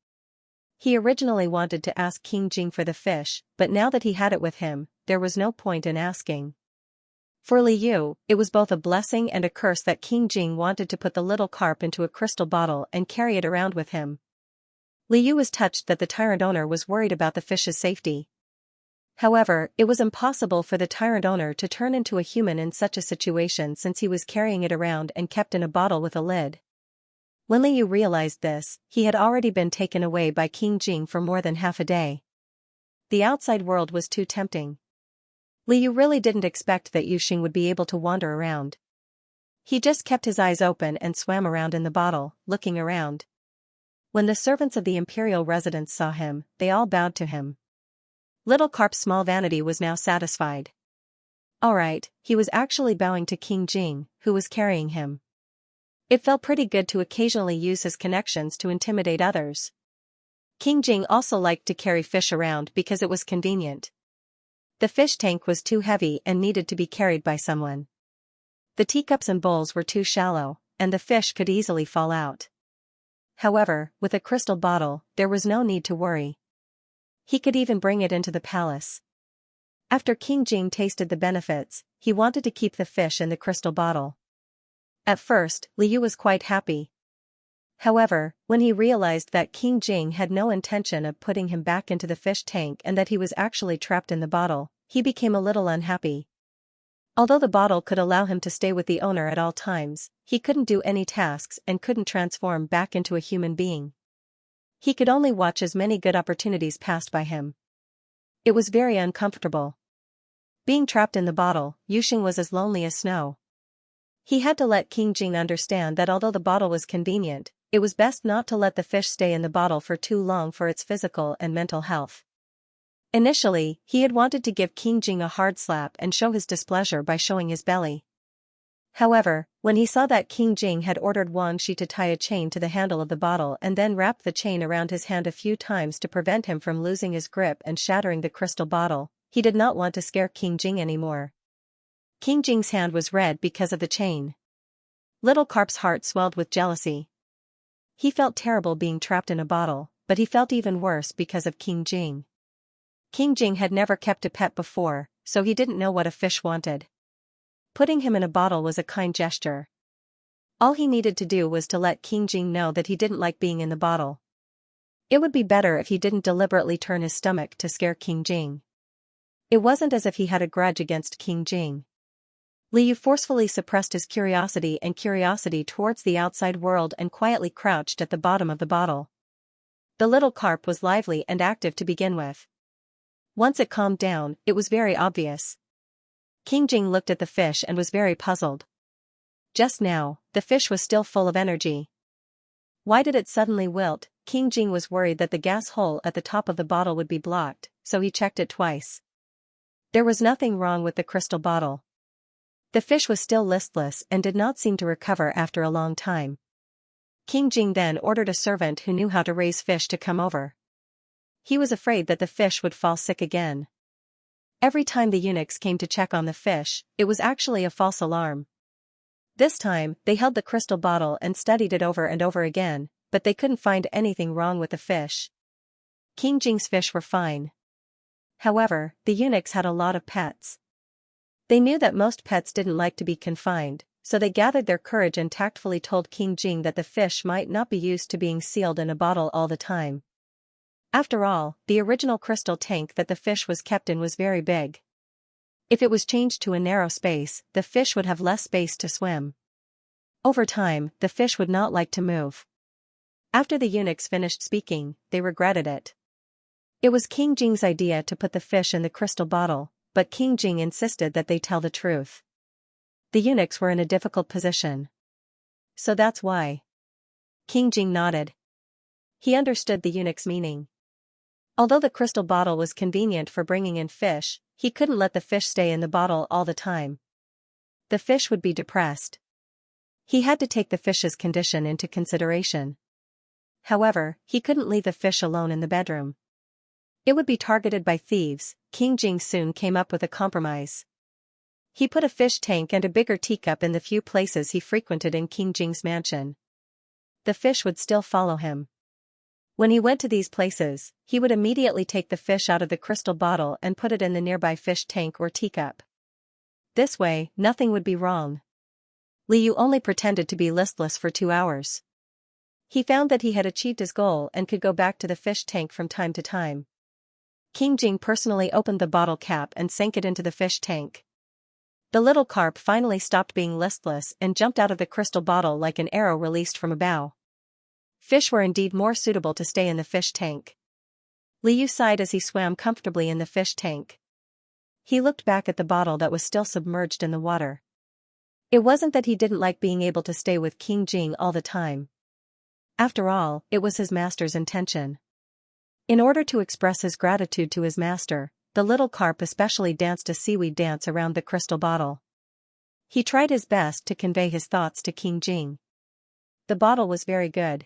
He originally wanted to ask King Jing for the fish, but now that he had it with him, there was no point in asking. For Li Yu, it was both a blessing and a curse that King Jing wanted to put the little carp into a crystal bottle and carry it around with him. Li Yu was touched that the tyrant owner was worried about the fish's safety. However, it was impossible for the tyrant owner to turn into a human in such a situation since he was carrying it around and kept in a bottle with a lid. When Li Yu realized this, he had already been taken away by King Jing for more than half a day. The outside world was too tempting. Li Yu really didn't expect that Yu Xing would be able to wander around. He just kept his eyes open and swam around in the bottle, looking around. When the servants of the imperial residence saw him, they all bowed to him. Little Carp's small vanity was now satisfied. Alright, he was actually bowing to King Jing, who was carrying him. It felt pretty good to occasionally use his connections to intimidate others. King Jing also liked to carry fish around because it was convenient. The fish tank was too heavy and needed to be carried by someone. The teacups and bowls were too shallow, and the fish could easily fall out. However, with a crystal bottle, there was no need to worry. He could even bring it into the palace. After King Jing tasted the benefits, he wanted to keep the fish in the crystal bottle. At first, Li Yu was quite happy. However, when he realized that King Jing had no intention of putting him back into the fish tank and that he was actually trapped in the bottle, he became a little unhappy. Although the bottle could allow him to stay with the owner at all times, he couldn't do any tasks and couldn't transform back into a human being. He could only watch as many good opportunities passed by him. It was very uncomfortable. Being trapped in the bottle, Yu Xing was as lonely as snow. He had to let King Jing understand that although the bottle was convenient, it was best not to let the fish stay in the bottle for too long for its physical and mental health. Initially, he had wanted to give King Jing a hard slap and show his displeasure by showing his belly. However, when he saw that King Jing had ordered Wang Shi to tie a chain to the handle of the bottle and then wrap the chain around his hand a few times to prevent him from losing his grip and shattering the crystal bottle, he did not want to scare King Jing anymore. King Jing's hand was red because of the chain. Little Carp's heart swelled with jealousy. He felt terrible being trapped in a bottle, but he felt even worse because of King Jing. King Jing had never kept a pet before, so he didn't know what a fish wanted. Putting him in a bottle was a kind gesture. All he needed to do was to let King Jing know that he didn't like being in the bottle. It would be better if he didn't deliberately turn his stomach to scare King Jing. It wasn't as if he had a grudge against King Jing. Li Yu forcefully suppressed his curiosity towards the outside world and quietly crouched at the bottom of the bottle. The little carp was lively and active to begin with. Once it calmed down, it was very obvious. King Jing looked at the fish and was very puzzled. Just now, the fish was still full of energy. Why did it suddenly wilt? King Jing was worried that the gas hole at the top of the bottle would be blocked, so he checked it twice. There was nothing wrong with the crystal bottle. The fish was still listless and did not seem to recover after a long time. King Jing then ordered a servant who knew how to raise fish to come over. He was afraid that the fish would fall sick again. Every time the eunuchs came to check on the fish, it was actually a false alarm. This time, they held the crystal bottle and studied it over and over again, but they couldn't find anything wrong with the fish. King Jing's fish were fine. However, the eunuchs had a lot of pets. They knew that most pets didn't like to be confined, so they gathered their courage and tactfully told King Jing that the fish might not be used to being sealed in a bottle all the time. After all, the original crystal tank that the fish was kept in was very big. If it was changed to a narrow space, the fish would have less space to swim. Over time, the fish would not like to move. After the eunuchs finished speaking, they regretted it. It was King Jing's idea to put the fish in the crystal bottle, but King Jing insisted that they tell the truth. The eunuchs were in a difficult position. So that's why. King Jing nodded. He understood the eunuch's meaning. Although the crystal bottle was convenient for bringing in fish, he couldn't let the fish stay in the bottle all the time. the fish would be depressed. He had to take the fish's condition into consideration. However, he couldn't leave the fish alone in the bedroom. It would be targeted by thieves. King Jing soon came up with a compromise. He put a fish tank and a bigger teacup in the few places he frequented in King Jing's mansion. The fish would still follow him. When he went to these places, he would immediately take the fish out of the crystal bottle and put it in the nearby fish tank or teacup. This way, nothing would be wrong. Liu only pretended to be listless for 2 hours. He found that he had achieved his goal and could go back to the fish tank from time to time. King Jing personally opened the bottle cap and sank it into the fish tank. The little carp finally stopped being listless and jumped out of the crystal bottle like an arrow released from a bow. Fish were indeed more suitable to stay in the fish tank. Liu sighed as he swam comfortably in the fish tank. He looked back at the bottle that was still submerged in the water. It wasn't that he didn't like being able to stay with King Jing all the time. After all, it was his master's intention. In order to express his gratitude to his master, the little carp especially danced a seaweed dance around the crystal bottle. He tried his best to convey his thoughts to King Jing. The bottle was very good.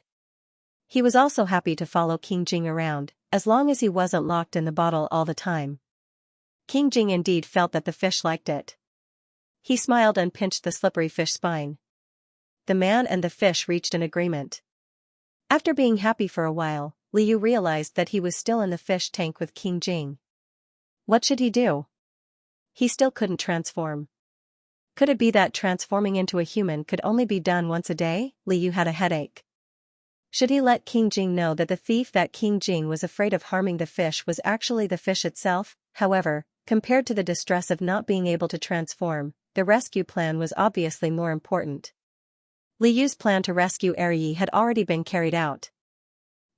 He was also happy to follow King Jing around, as long as he wasn't locked in the bottle all the time. King Jing indeed felt that the fish liked it. He smiled and pinched the slippery fish spine. The man and the fish reached an agreement. After being happy for a while, Liu realized that he was still in the fish tank with King Jing. What should he do? He still couldn't transform. Could it be that transforming into a human could only be done once a day? Liu had a headache. Should he let King Jing know that the thief that King Jing was afraid of harming the fish was actually the fish itself? However, compared to the distress of not being able to transform, the rescue plan was obviously more important. Liu's plan to rescue Eryi had already been carried out.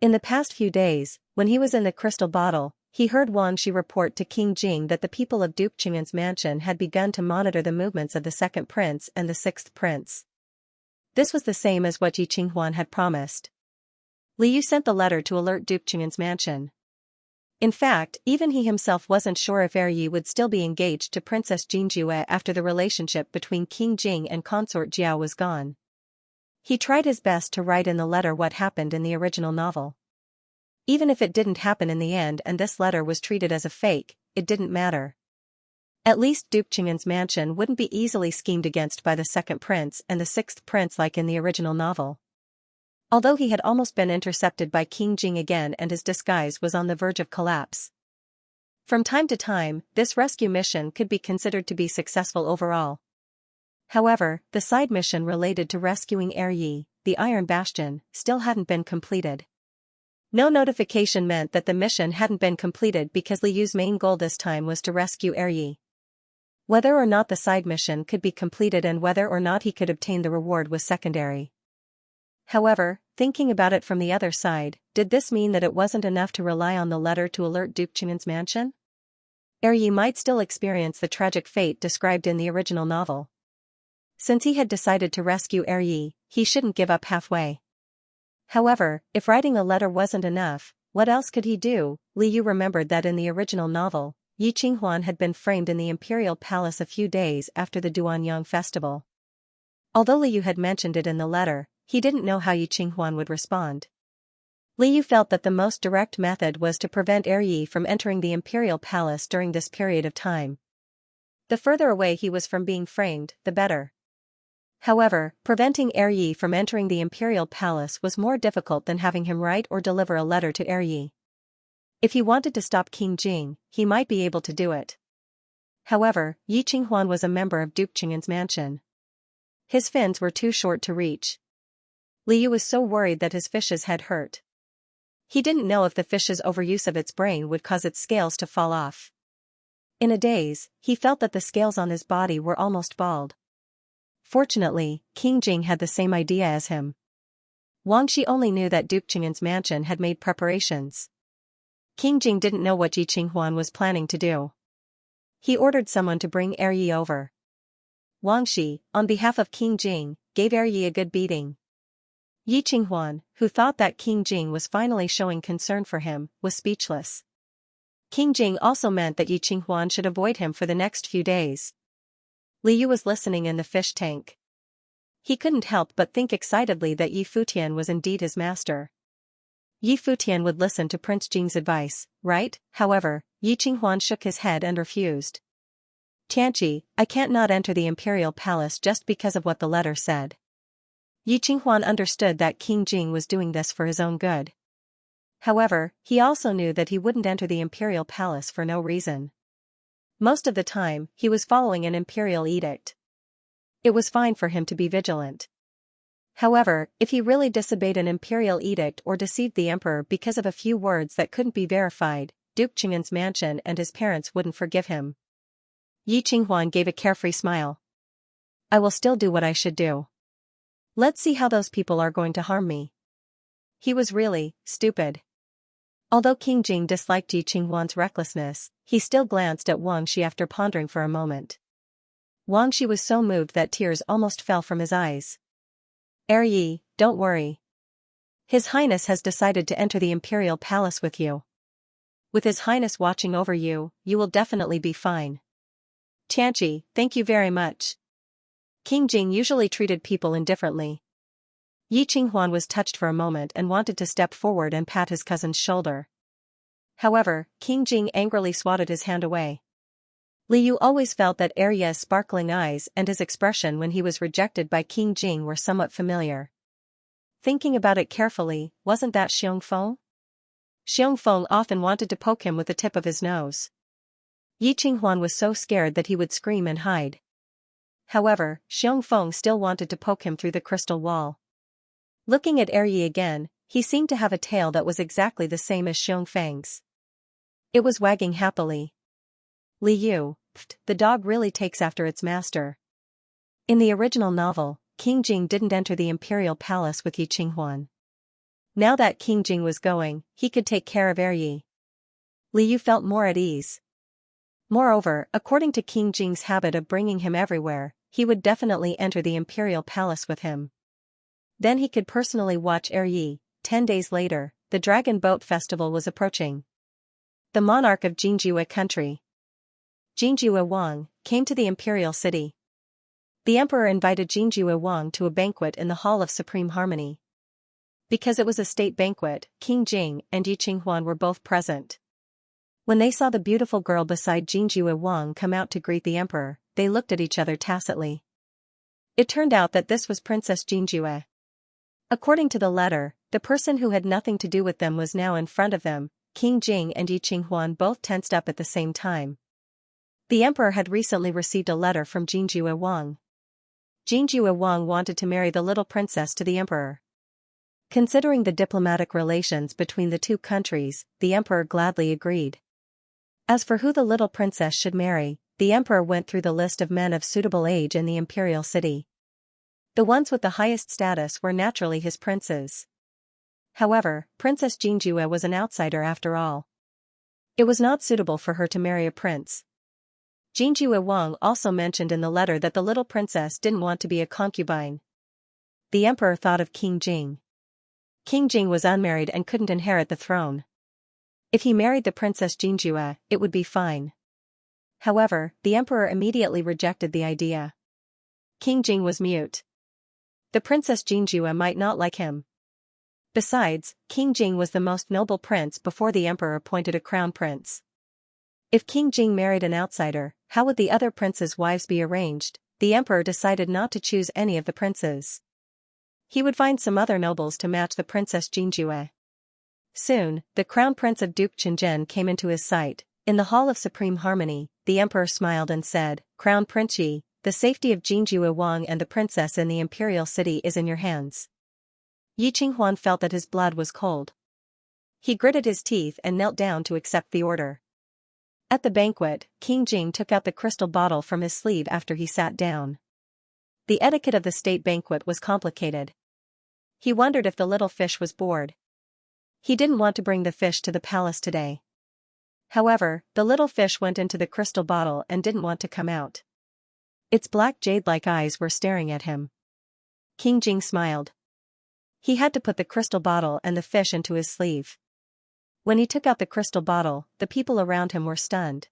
In the past few days, when he was in the crystal bottle, he heard Wang Shi report to King Jing that the people of Duke Qing'an's mansion had begun to monitor the movements of the second prince and the sixth prince. This was the same as what Yi Qinghuan had promised. Liu sent the letter to alert Duke Qing'an's mansion. In fact, even he himself wasn't sure if Eryi would still be engaged to Princess Jinjue after the relationship between King Jing and consort Jiao was gone. He tried his best to write in the letter what happened in the original novel. Even if it didn't happen in the end and this letter was treated as a fake, it didn't matter. At least Duke Qing'an's mansion wouldn't be easily schemed against by the second prince and the sixth prince like in the original novel. Although he had almost been intercepted by King Jing again and his disguise was on the verge of collapse. From time to time, this rescue mission could be considered to be successful overall. However, the side mission related to rescuing Eryi, the Iron Bastion, still hadn't been completed. No notification meant that the mission hadn't been completed because Liu's main goal this time was to rescue Eryi. Whether or not the side mission could be completed and whether or not he could obtain the reward was secondary. However, thinking about it from the other side, did this mean that it wasn't enough to rely on the letter to alert Duke Qing'an's mansion? Eryi might still experience the tragic fate described in the original novel. Since he had decided to rescue Eryi, he shouldn't give up halfway. However, if writing a letter wasn't enough, what else could he do? Liu remembered that in the original novel, Yi Qinghuan had been framed in the imperial palace a few days after the Duanyang festival. Although Liu had mentioned it in the letter, he didn't know how Yi Qinghuan would respond. Liu felt that the most direct method was to prevent Eryi from entering the imperial palace during this period of time. The further away he was from being framed, the better. However, preventing Eryi from entering the imperial palace was more difficult than having him write or deliver a letter to Eryi. If he wanted to stop King Jing, he might be able to do it. However, Yi Qinghuan was a member of Duke Qing'an's mansion. His fins were too short to reach. Liu was so worried that his fish's head hurt. He didn't know if the fish's overuse of its brain would cause its scales to fall off. In a daze, he felt that the scales on his body were almost bald. Fortunately, King Jing had the same idea as him. Wang Shi only knew that Duke Qing'an's mansion had made preparations. King Jing didn't know what Yi Qinghuan was planning to do. He ordered someone to bring Eryi over. Wang Shi, on behalf of King Jing, gave Eryi a good beating. Yi Qinghuan, who thought that King Jing was finally showing concern for him, was speechless. King Jing also meant that Yi Qinghuan should avoid him for the next few days. Liu was listening in the fish tank. He couldn't help but think excitedly that Yi Futian was indeed his master. Yi Futian would listen to Prince Jing's advice, right? However, Yi Qinghuan shook his head and refused. Tianqi, I can't not enter the imperial palace just because of what the letter said. Yi Qinghuan understood that King Jing was doing this for his own good. However, he also knew that he wouldn't enter the imperial palace for no reason. Most of the time, he was following an imperial edict. It was fine for him to be vigilant. However, if he really disobeyed an imperial edict or deceived the emperor because of a few words that couldn't be verified, Duke Chang'an's mansion and his parents wouldn't forgive him. Yi Qinghuan gave a carefree smile. I will still do what I should do. Let's see how those people are going to harm me. He was really stupid. Although King Jing disliked Yi Qinghuan's recklessness, he still glanced at Wang Shi after pondering for a moment. Wang Shi was so moved that tears almost fell from his eyes. Yi, don't worry. His Highness has decided to enter the imperial palace with you. With His Highness watching over you, you will definitely be fine. Tianqi, thank you very much. King Jing usually treated people indifferently. Yi Qinghuan was touched for a moment and wanted to step forward and pat his cousin's shoulder. However, King Jing angrily swatted his hand away. Liu always felt that Yi's sparkling eyes and his expression when he was rejected by King Jing were somewhat familiar. Thinking about it carefully, wasn't that Xianxia? Xianxia often wanted to poke him with the tip of his nose. Yi Qinghuan was so scared that he would scream and hide. However, Xianxia still wanted to poke him through the crystal wall. Looking at Yi again, he seemed to have a tail that was exactly the same as Xianfang's. It was wagging happily. Liu, the dog really takes after its master. In the original novel, King Jing didn't enter the imperial palace with Yi Qinghuan. Now that King Jing was going, he could take care of Yi. Liu felt more at ease. Moreover, according to King Jing's habit of bringing him everywhere, he would definitely enter the imperial palace with him. Then he could personally watch Yi. 10 days later, the Dragon Boat Festival was approaching. The monarch of Jingjue country, Jingjue Wang, came to the imperial city. The emperor invited Jingjue Wang to a banquet in the Hall of Supreme Harmony. Because it was a state banquet, King Jing and Yi Qinghuan were both present. When they saw the beautiful girl beside Jingjue Wang come out to greet the emperor, they looked at each other tacitly. It turned out that this was Princess Jingjue. According to the letter, the person who had nothing to do with them was now in front of them. King Jing and Yi Qinghuan both tensed up at the same time. The emperor had recently received a letter from Jingjue Wang. Jingjue Wang wanted to marry the little princess to the emperor. Considering the diplomatic relations between the two countries, the emperor gladly agreed. As for who the little princess should marry, the emperor went through the list of men of suitable age in the imperial city. The ones with the highest status were naturally his princes. However, Princess Jingjue was an outsider after all. It was not suitable for her to marry a prince. Jingjue Wang also mentioned in the letter that the little princess didn't want to be a concubine. The emperor thought of King Jing. King Jing was unmarried and couldn't inherit the throne. If he married the Princess Jingjue, it would be fine. However, the emperor immediately rejected the idea. King Jing was mute. The Princess Jingjue might not like him. Besides, King Jing was the most noble prince before the emperor appointed a crown prince. If King Jing married an outsider, how would the other princes' wives be arranged? The emperor decided not to choose any of the princes. He would find some other nobles to match the Princess Jingjue. Soon, the crown prince of Duke Qingzhen came into his sight. In the Hall of Supreme Harmony, the emperor smiled and said, Crown Prince Yi, the safety of Jingjue Wang and the princess in the imperial city is in your hands. Yi Qinghuan felt that his blood was cold. He gritted his teeth and knelt down to accept the order. At the banquet, King Jing took out the crystal bottle from his sleeve after he sat down. The etiquette of the state banquet was complicated. He wondered if the little fish was bored. He didn't want to bring the fish to the palace today. However, the little fish went into the crystal bottle and didn't want to come out. Its black jade-like eyes were staring at him. King Jing smiled. He had to put the crystal bottle and the fish into his sleeve. When he took out the crystal bottle, the people around him were stunned.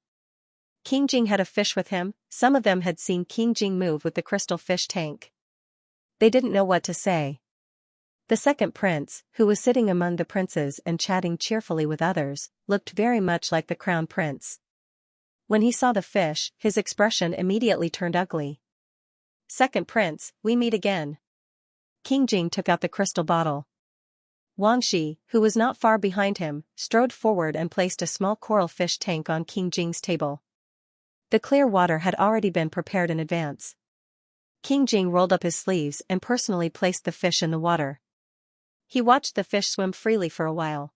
King Jing had a fish with him. Some of them had seen King Jing move with the crystal fish tank. They didn't know what to say. The second prince, who was sitting among the princes and chatting cheerfully with others, looked very much like the crown prince. When he saw the fish, his expression immediately turned ugly. "Second prince, we meet again." King Jing took out the crystal bottle. Wang Shi, who was not far behind him, strode forward and placed a small coral fish tank on King Jing's table. The clear water had already been prepared in advance. King Jing rolled up his sleeves and personally placed the fish in the water. He watched the fish swim freely for a while.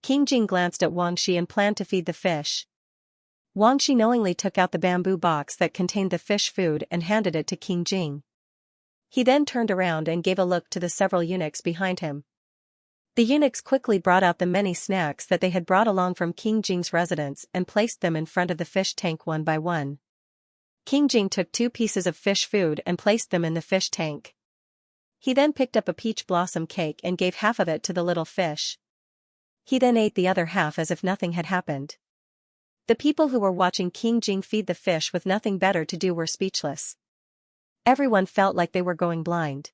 King Jing glanced at Wang Shi and planned to feed the fish. Wang Shi knowingly took out the bamboo box that contained the fish food and handed it to King Jing. He then turned around and gave a look to the several eunuchs behind him. The eunuchs quickly brought out the many snacks that they had brought along from King Jing's residence and placed them in front of the fish tank one by one. King Jing took 2 pieces of fish food and placed them in the fish tank. He then picked up a peach blossom cake and gave half of it to the little fish. He then ate the other half as if nothing had happened. The people who were watching King Jing feed the fish with nothing better to do were speechless. Everyone felt like they were going blind.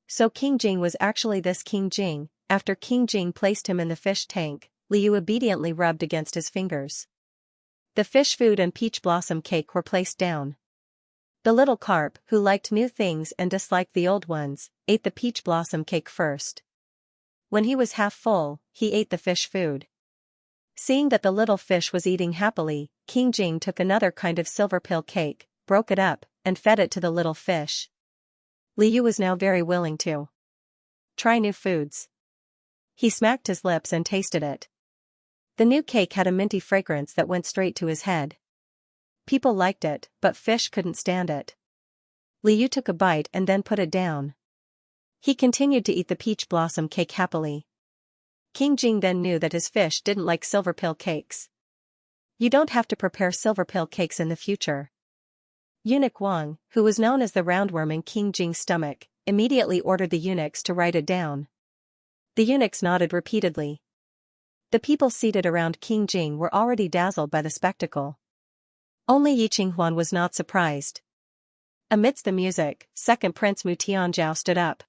So King Jing was actually this King Jing. After King Jing placed him in the fish tank, Liu obediently rubbed against his fingers. The fish food and peach blossom cake were placed down. The little carp, who liked new things and disliked the old ones, ate the peach blossom cake first. When he was half full, he ate the fish food. Seeing that the little fish was eating happily, King Jing took another kind of silver pill cake, broke it up, and fed it to the little fish. Liu was now very willing to try new foods. He smacked his lips and tasted it. The new cake had a minty fragrance that went straight to his head. People liked it, but fish couldn't stand it. Liu took a bite and then put it down. He continued to eat the peach blossom cake happily. King Jing then knew that his fish didn't like silver pill cakes. You don't have to prepare silver pill cakes in the future. Eunuch Wang, who was known as the roundworm in King Jing's stomach, immediately ordered the eunuchs to write it down. The eunuchs nodded repeatedly. The people seated around King Jing were already dazzled by the spectacle. Only Yi Qinghuan was not surprised. Amidst the music, second prince Mu Tianzhao stood up.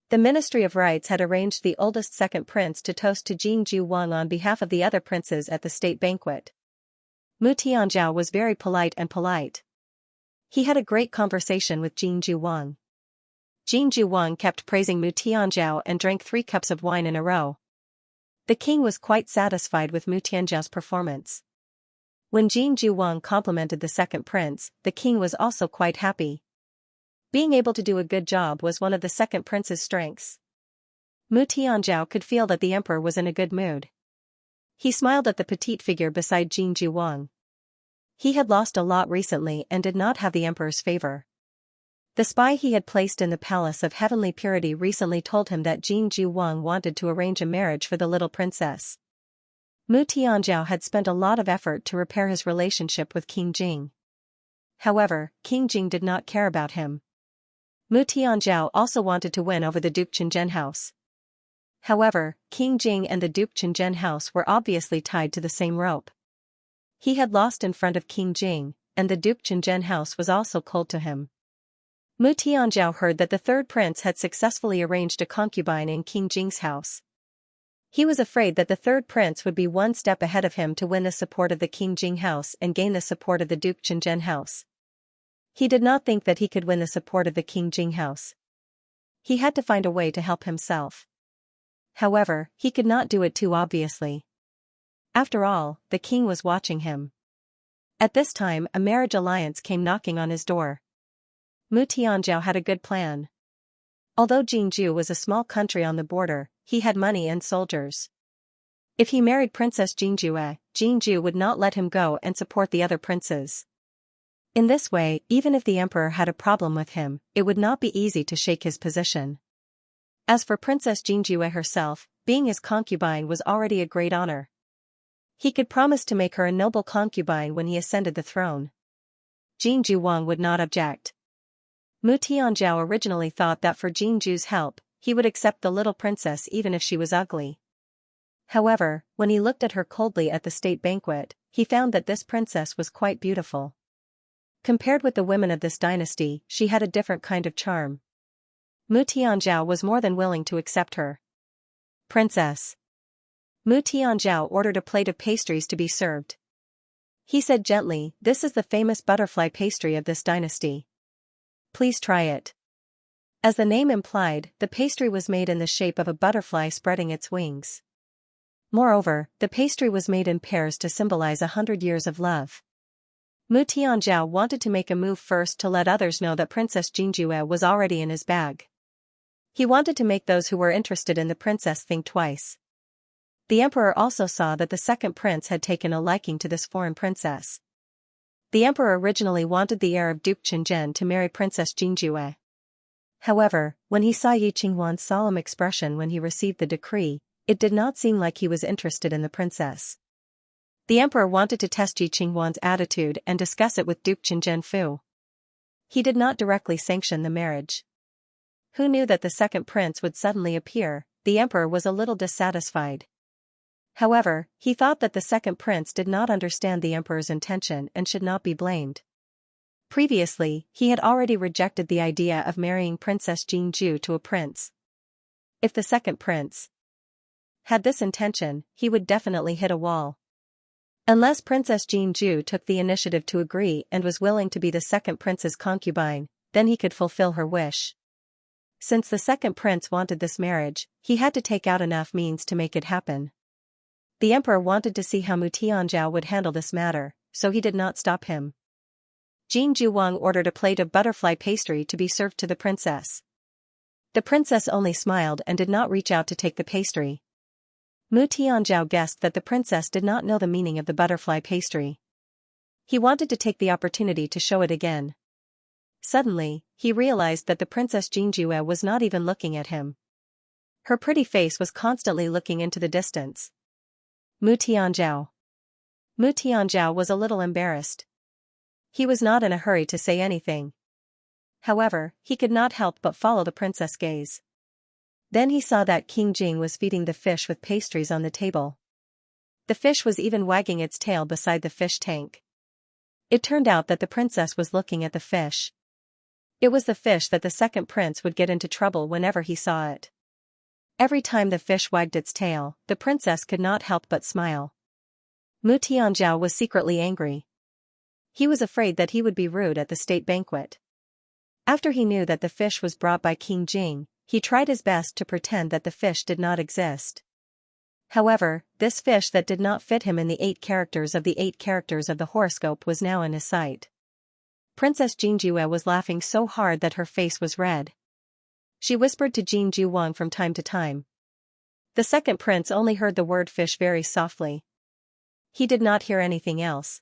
The Ministry of Rites had arranged the oldest second prince to toast to Jingju Wang on behalf of the other princes at the state banquet. Mu Tianzhao was very polite and polite. He had a great conversation with Jingju Wang. Jingju Wang kept praising Mu Tianzhao and drank 3 cups of wine in a row. The king was quite satisfied with Mu Tianzhao's performance. When Jingju Wang complimented the second prince, the king was also quite happy. Being able to do a good job was one of the second prince's strengths. Mu Tianzhao could feel that the emperor was in a good mood. He smiled at the petite figure beside Jingju Wang. He had lost a lot recently and did not have the emperor's favor. The spy he had placed in the Palace of Heavenly Purity recently told him that Jingju Wang wanted to arrange a marriage for the little princess. Mu Tianzhao had spent a lot of effort to repair his relationship with King Jing. However, King Jing did not care about him. Mu Tianzhao also wanted to win over the Duke Qingzhen house. However, King Jing and the Duke Qingzhen house were obviously tied to the same rope. He had lost in front of King Jing, and the Duke Qingzhen house was also cold to him. Mu Tianzhao heard that the third prince had successfully arranged a concubine in King Jing's house. He was afraid that the third prince would be one step ahead of him to win the support of the King Jing house and gain the support of the Duke Qingzhen house. He did not think that he could win the support of the King Jing house. He had to find a way to help himself. However, he could not do it too obviously. After all, the king was watching him. At this time, a marriage alliance came knocking on his door. Mu Tianzhao had a good plan. Although Jingju was a small country on the border, he had money and soldiers. If he married Princess Jingju, Jingju would not let him go and support the other princes. In this way, even if the emperor had a problem with him, it would not be easy to shake his position. As for Princess Jingju herself, being his concubine was already a great honor. He could promise to make her a noble concubine when he ascended the throne. Jingju Wang would not object. Mu Tianzhao originally thought that for Jingju's help, he would accept the little princess even if she was ugly. However, when he looked at her coldly at the state banquet, he found that this princess was quite beautiful. Compared with the women of this dynasty, she had a different kind of charm. Mu Tianzhao was more than willing to accept her. Princess. Mu Tianzhao ordered a plate of pastries to be served. He said gently, "This is the famous butterfly pastry of this dynasty. Please try it." As the name implied, the pastry was made in the shape of a butterfly spreading its wings. Moreover, the pastry was made in pairs to symbolize 100 years of love. Mu Tianzhao wanted to make a move first to let others know that Princess Jingjue was already in his bag. He wanted to make those who were interested in the princess think twice. The emperor also saw that the second prince had taken a liking to this foreign princess. The emperor originally wanted the heir of Duke Qinzhen to marry Princess Jingjue. However, when he saw Yi Qinghuan's solemn expression when he received the decree, it did not seem like he was interested in the princess. The emperor wanted to test Yi Qinghuan's attitude and discuss it with Duke Qinzhen Fu. He did not directly sanction the marriage. Who knew that the second prince would suddenly appear? The emperor was a little dissatisfied. However, he thought that the second prince did not understand the emperor's intention and should not be blamed. Previously, he had already rejected the idea of marrying Princess Jinju to a prince. If the second prince had this intention, he would definitely hit a wall. Unless Princess Jinju took the initiative to agree and was willing to be the second prince's concubine, then he could fulfill her wish. Since the second prince wanted this marriage, he had to take out enough means to make it happen. The emperor wanted to see how Mu Tianzhao would handle this matter, so he did not stop him. Jin Juwang ordered a plate of butterfly pastry to be served to the princess. The princess only smiled and did not reach out to take the pastry. Mu Tianzhao guessed that the princess did not know the meaning of the butterfly pastry. He wanted to take the opportunity to show it again. Suddenly, he realized that the Princess Jingjue was not even looking at him. Her pretty face was constantly looking into the distance. Mu Tianzhao. Mu Tianzhao was a little embarrassed. He was not in a hurry to say anything. However, he could not help but follow the princess' gaze. Then he saw that King Jing was feeding the fish with pastries on the table. The fish was even wagging its tail beside the fish tank. It turned out that the princess was looking at the fish. It was the fish that the second prince would get into trouble whenever he saw it. Every time the fish wagged its tail, the princess could not help but smile. Mu Tianzhao was secretly angry. He was afraid that he would be rude at the state banquet. After he knew that the fish was brought by King Jing, he tried his best to pretend that the fish did not exist. However, this fish that did not fit him in the 8 characters of the horoscope was now in his sight. Princess Jingjue was laughing so hard that her face was red. She whispered to Jin Juwang from time to time. The second prince only heard the word fish very softly. He did not hear anything else.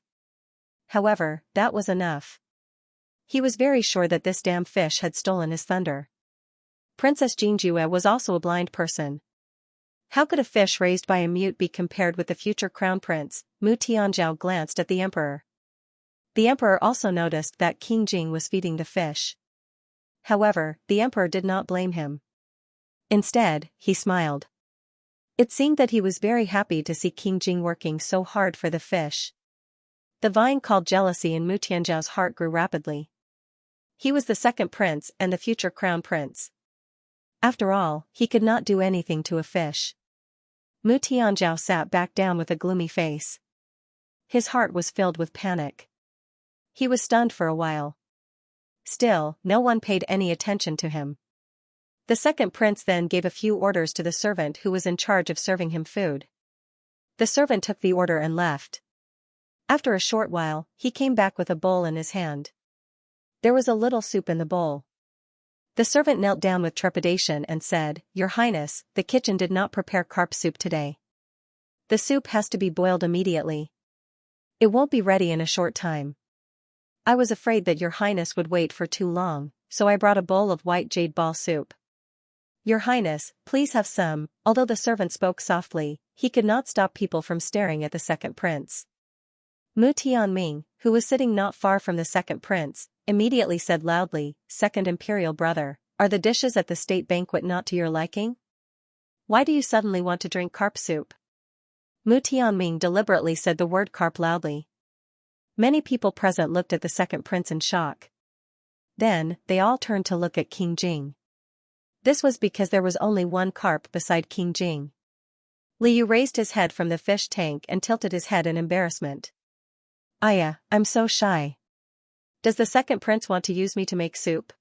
However, that was enough. He was very sure that this damn fish had stolen his thunder. Princess Jingjue was also a blind person. How could a fish raised by a mute be compared with the future crown prince? Mu Tianzhao glanced at the emperor. The emperor also noticed that King Jing was feeding the fish. However, the emperor did not blame him. Instead, he smiled. It seemed that he was very happy to see King Jing working so hard for the fish. The vine called jealousy in Mu Tianzhao's heart grew rapidly. He was the second prince and the future crown prince. After all, he could not do anything to a fish. Mu Tianzhao sat back down with a gloomy face. His heart was filled with panic. He was stunned for a while. Still, no one paid any attention to him. The second prince then gave a few orders to the servant who was in charge of serving him food. The servant took the order and left. After a short while, he came back with a bowl in his hand. There was a little soup in the bowl. The servant knelt down with trepidation and said, "Your Highness, the kitchen did not prepare carp soup today. The soup has to be boiled immediately. It won't be ready in a short time. I was afraid that Your Highness would wait for too long, so I brought a bowl of white jade ball soup. Your Highness, please have some." Although the servant spoke softly, he could not stop people from staring at the second prince. Mu Tianming, who was sitting not far from the second prince, immediately said loudly, "Second imperial brother, are the dishes at the state banquet not to your liking? Why do you suddenly want to drink carp soup?" Mu Tianming deliberately said the word carp loudly. Many people present looked at the second prince in shock. Then, they all turned to look at King Jing. This was because there was only one carp beside King Jing. Liu raised his head from the fish tank and tilted his head in embarrassment. Aya, I'm so shy. Does the second prince want to use me to make soup?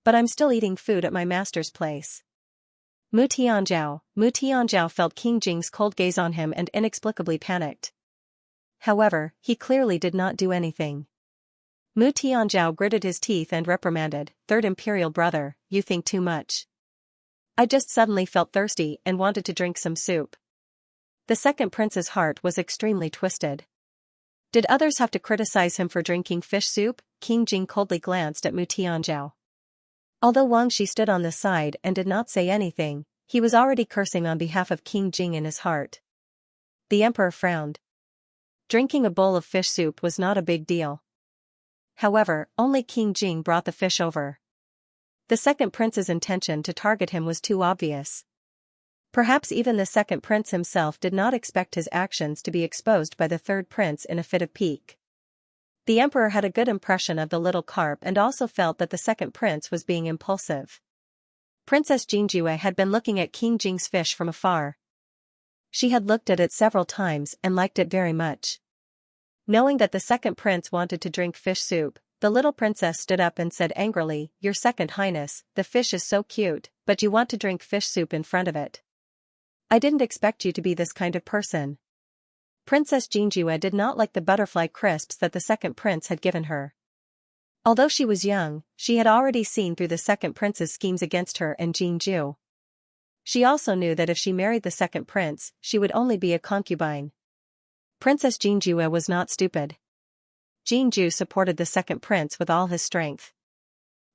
But I'm still eating food at my master's place. Mu Tianzhao felt King Jing's cold gaze on him and inexplicably panicked. However, he clearly did not do anything. Mu Tianzhao gritted his teeth and reprimanded, "Third Imperial brother, you think too much. I just suddenly felt thirsty and wanted to drink some soup." The second prince's heart was extremely twisted. Did others have to criticize him for drinking fish soup? King Jing coldly glanced at Mu Tianzhao. Although Wang Shi stood on the side and did not say anything, he was already cursing on behalf of King Jing in his heart. The emperor frowned. Drinking a bowl of fish soup was not a big deal. However, only King Jing brought the fish over. The second prince's intention to target him was too obvious. Perhaps even the second prince himself did not expect his actions to be exposed by the third prince in a fit of pique. The emperor had a good impression of the little carp and also felt that the second prince was being impulsive. Princess Jingjue had been looking at King Jing's fish from afar. She had looked at it several times and liked it very much. Knowing that the second prince wanted to drink fish soup, the little princess stood up and said angrily, "Your second highness, the fish is so cute, but you want to drink fish soup in front of it. I didn't expect you to be this kind of person." Princess Jingjue did not like the butterfly crisps that the second prince had given her. Although she was young, she had already seen through the second prince's schemes against her and Jinju. She also knew that if she married the second prince, she would only be a concubine. Princess Jingjue was not stupid. Jinju supported the second prince with all his strength.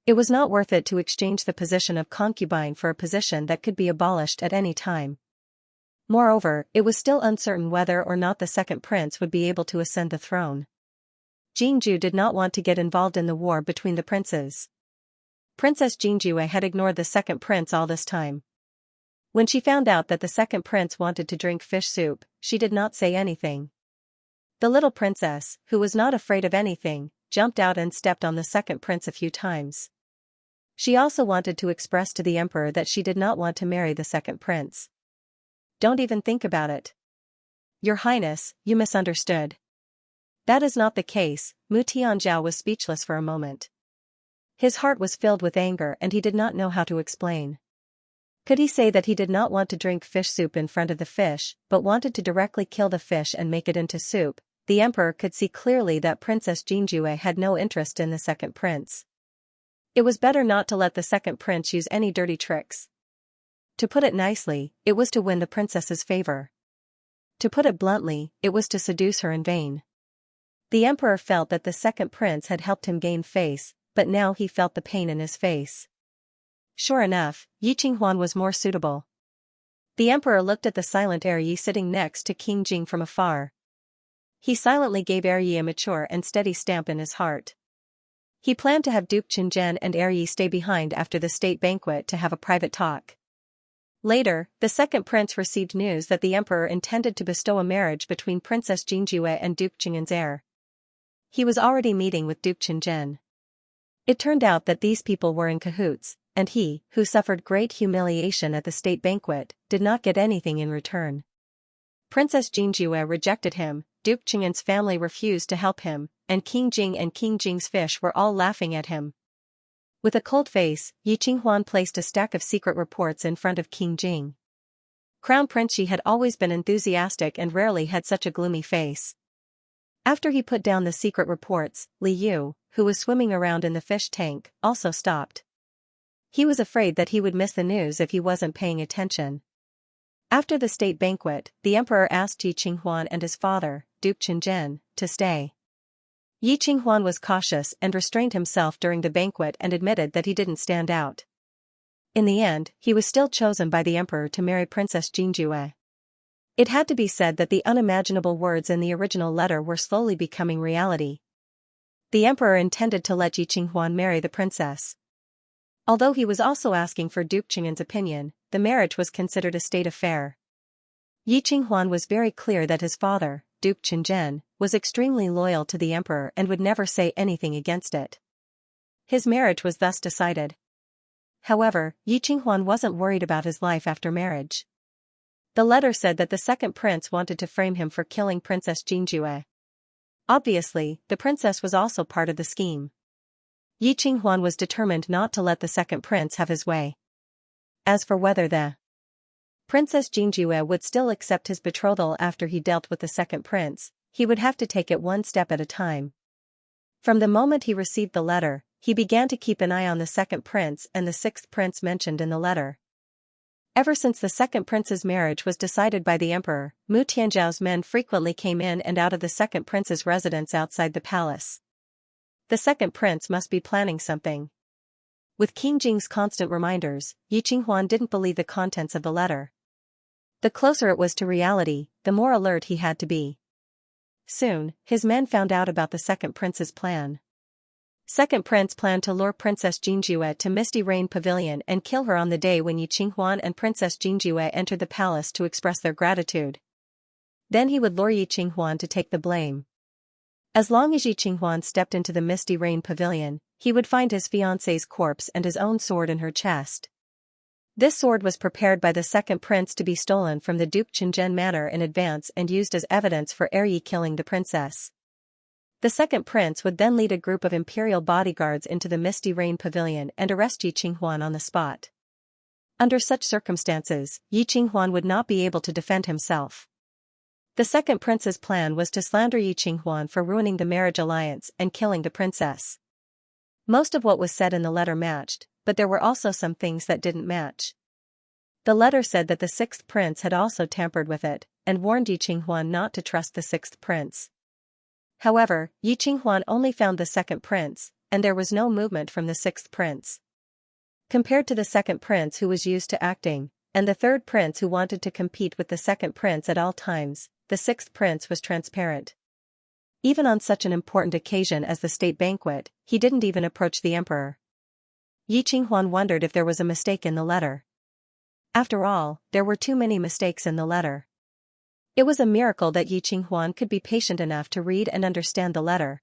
It was not worth it to exchange the position of concubine for a position that could be abolished at any time. Moreover, it was still uncertain whether or not the second prince would be able to ascend the throne. Jinju did not want to get involved in the war between the princes. Princess Jingjue had ignored the second prince all this time. When she found out that the second prince wanted to drink fish soup, she did not say anything. The little princess, who was not afraid of anything, jumped out and stepped on the second prince a few times. She also wanted to express to the emperor that she did not want to marry the second prince. "Don't even think about it. Your Highness, you misunderstood." "That is not the case." Mu Tianzhao was speechless for a moment. His heart was filled with anger and he did not know how to explain. Could he say that he did not want to drink fish soup in front of the fish, but wanted to directly kill the fish and make it into soup? The emperor could see clearly that Princess Jingjue had no interest in the second prince. It was better not to let the second prince use any dirty tricks. To put it nicely, it was to win the princess's favor. To put it bluntly, it was to seduce her in vain. The emperor felt that the second prince had helped him gain face, but now he felt the pain in his face. Sure enough, Yi Qinghuan was more suitable. The emperor looked at the silent Yi sitting next to King Jing from afar. He silently gave Yi a mature and steady stamp in his heart. He planned to have Duke Qingzhen and Yi stay behind after the state banquet to have a private talk. Later, the second prince received news that the emperor intended to bestow a marriage between Princess Jingjue and Duke Qingzhen's heir. He was already meeting with Duke Qingzhen. It turned out that these people were in cahoots, and he, who suffered great humiliation at the state banquet, did not get anything in return. Princess Jingjue rejected him, Duke Qingzhen's family refused to help him, and King Jing and King Jing's fish were all laughing at him. With a cold face, Yi Qinghuan placed a stack of secret reports in front of King Jing. Crown Prince Yi had always been enthusiastic and rarely had such a gloomy face. After he put down the secret reports, Li Yu, who was swimming around in the fish tank, also stopped. He was afraid that he would miss the news if he wasn't paying attention. After the state banquet, the emperor asked Yi Qinghuan and his father, Duke Qingzhen, to stay. Yi Qinghuan was cautious and restrained himself during the banquet and admitted that he didn't stand out. In the end, he was still chosen by the emperor to marry Princess Jingjue. It had to be said that the unimaginable words in the original letter were slowly becoming reality. The emperor intended to let Yi Qinghuan marry the princess. Although he was also asking for Duke Qingzhen's opinion, the marriage was considered a state affair. Yi Qinghuan was very clear that his father, Duke Qinzhen, was extremely loyal to the emperor and would never say anything against it. His marriage was thus decided. However, Yi Qinghuan wasn't worried about his life after marriage. The letter said that the second prince wanted to frame him for killing Princess Jingjue. Obviously, the princess was also part of the scheme. Yi Qinghuan was determined not to let the second prince have his way. As for whether the Princess Jingjue would still accept his betrothal after he dealt with the second prince, he would have to take it one step at a time. From the moment he received the letter, he began to keep an eye on the second prince and the sixth prince mentioned in the letter. Ever since the second prince's marriage was decided by the emperor, Mu Tianzhao's men frequently came in and out of the second prince's residence outside the palace. The second prince must be planning something. With King Jing's constant reminders, Yi Qinghuan didn't believe the contents of the letter. The closer it was to reality, the more alert he had to be. Soon, his men found out about the second prince's plan. Second prince planned to lure Princess Jingjue to Misty Rain Pavilion and kill her on the day when Yi Qinghuan and Princess Jingjue entered the palace to express their gratitude. Then he would lure Yi Qinghuan to take the blame. As long as Yi Qinghuan stepped into the Misty Rain Pavilion, he would find his fiancée's corpse and his own sword in her chest. This sword was prepared by the second prince to be stolen from the Duke Qinzhen manor in advance and used as evidence for Yi killing the princess. The second prince would then lead a group of imperial bodyguards into the Misty Rain Pavilion and arrest Yi Qinghuan on the spot. Under such circumstances, Yi Qinghuan would not be able to defend himself. The second prince's plan was to slander Yi Qinghuan for ruining the marriage alliance and killing the princess. Most of what was said in the letter matched, but there were also some things that didn't match. The letter said that the sixth prince had also tampered with it, and warned Yi Qinghuan not to trust the sixth prince. However, Yi Qinghuan only found the second prince, and there was no movement from the sixth prince. Compared to the second prince who was used to acting, and the third prince who wanted to compete with the second prince at all times, the sixth prince was transparent. Even on such an important occasion as the state banquet, he didn't even approach the emperor. Yi Qinghuan wondered if there was a mistake in the letter. After all, there were too many mistakes in the letter. It was a miracle that Yi Qinghuan could be patient enough to read and understand the letter.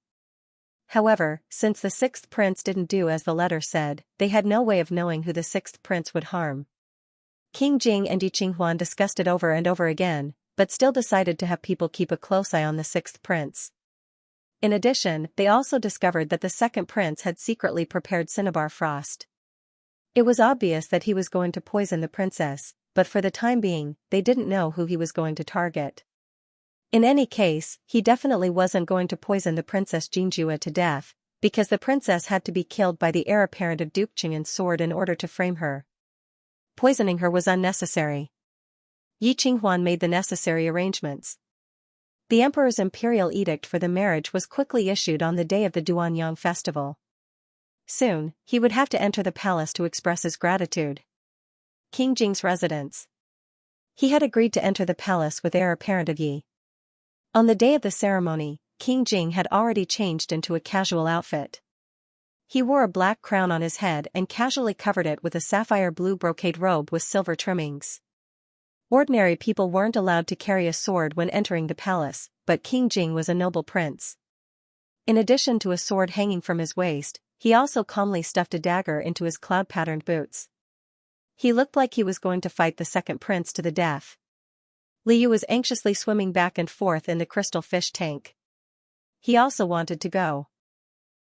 However, since the sixth prince didn't do as the letter said, they had no way of knowing who the sixth prince would harm. King Jing and Yi Qinghuan discussed it over and over again, but still decided to have people keep a close eye on the sixth prince. In addition, they also discovered that the second prince had secretly prepared cinnabar frost. It was obvious that he was going to poison the princess, but for the time being, they didn't know who he was going to target. In any case, he definitely wasn't going to poison the Princess Jingjue to death, because the princess had to be killed by the heir apparent of Duke Qingzhen's sword in order to frame her. Poisoning her was unnecessary. Yi Qinghuan made the necessary arrangements. The emperor's imperial edict for the marriage was quickly issued on the day of the Duanyang festival. Soon, he would have to enter the palace to express his gratitude. King Jing's residence. He had agreed to enter the palace with heir apparent of Yi. On the day of the ceremony, King Jing had already changed into a casual outfit. He wore a black crown on his head and casually covered it with a sapphire blue brocade robe with silver trimmings. Ordinary people weren't allowed to carry a sword when entering the palace, but King Jing was a noble prince. In addition to a sword hanging from his waist, he also calmly stuffed a dagger into his cloud-patterned boots. He looked like he was going to fight the second prince to the death. Liu was anxiously swimming back and forth in the crystal fish tank. He also wanted to go.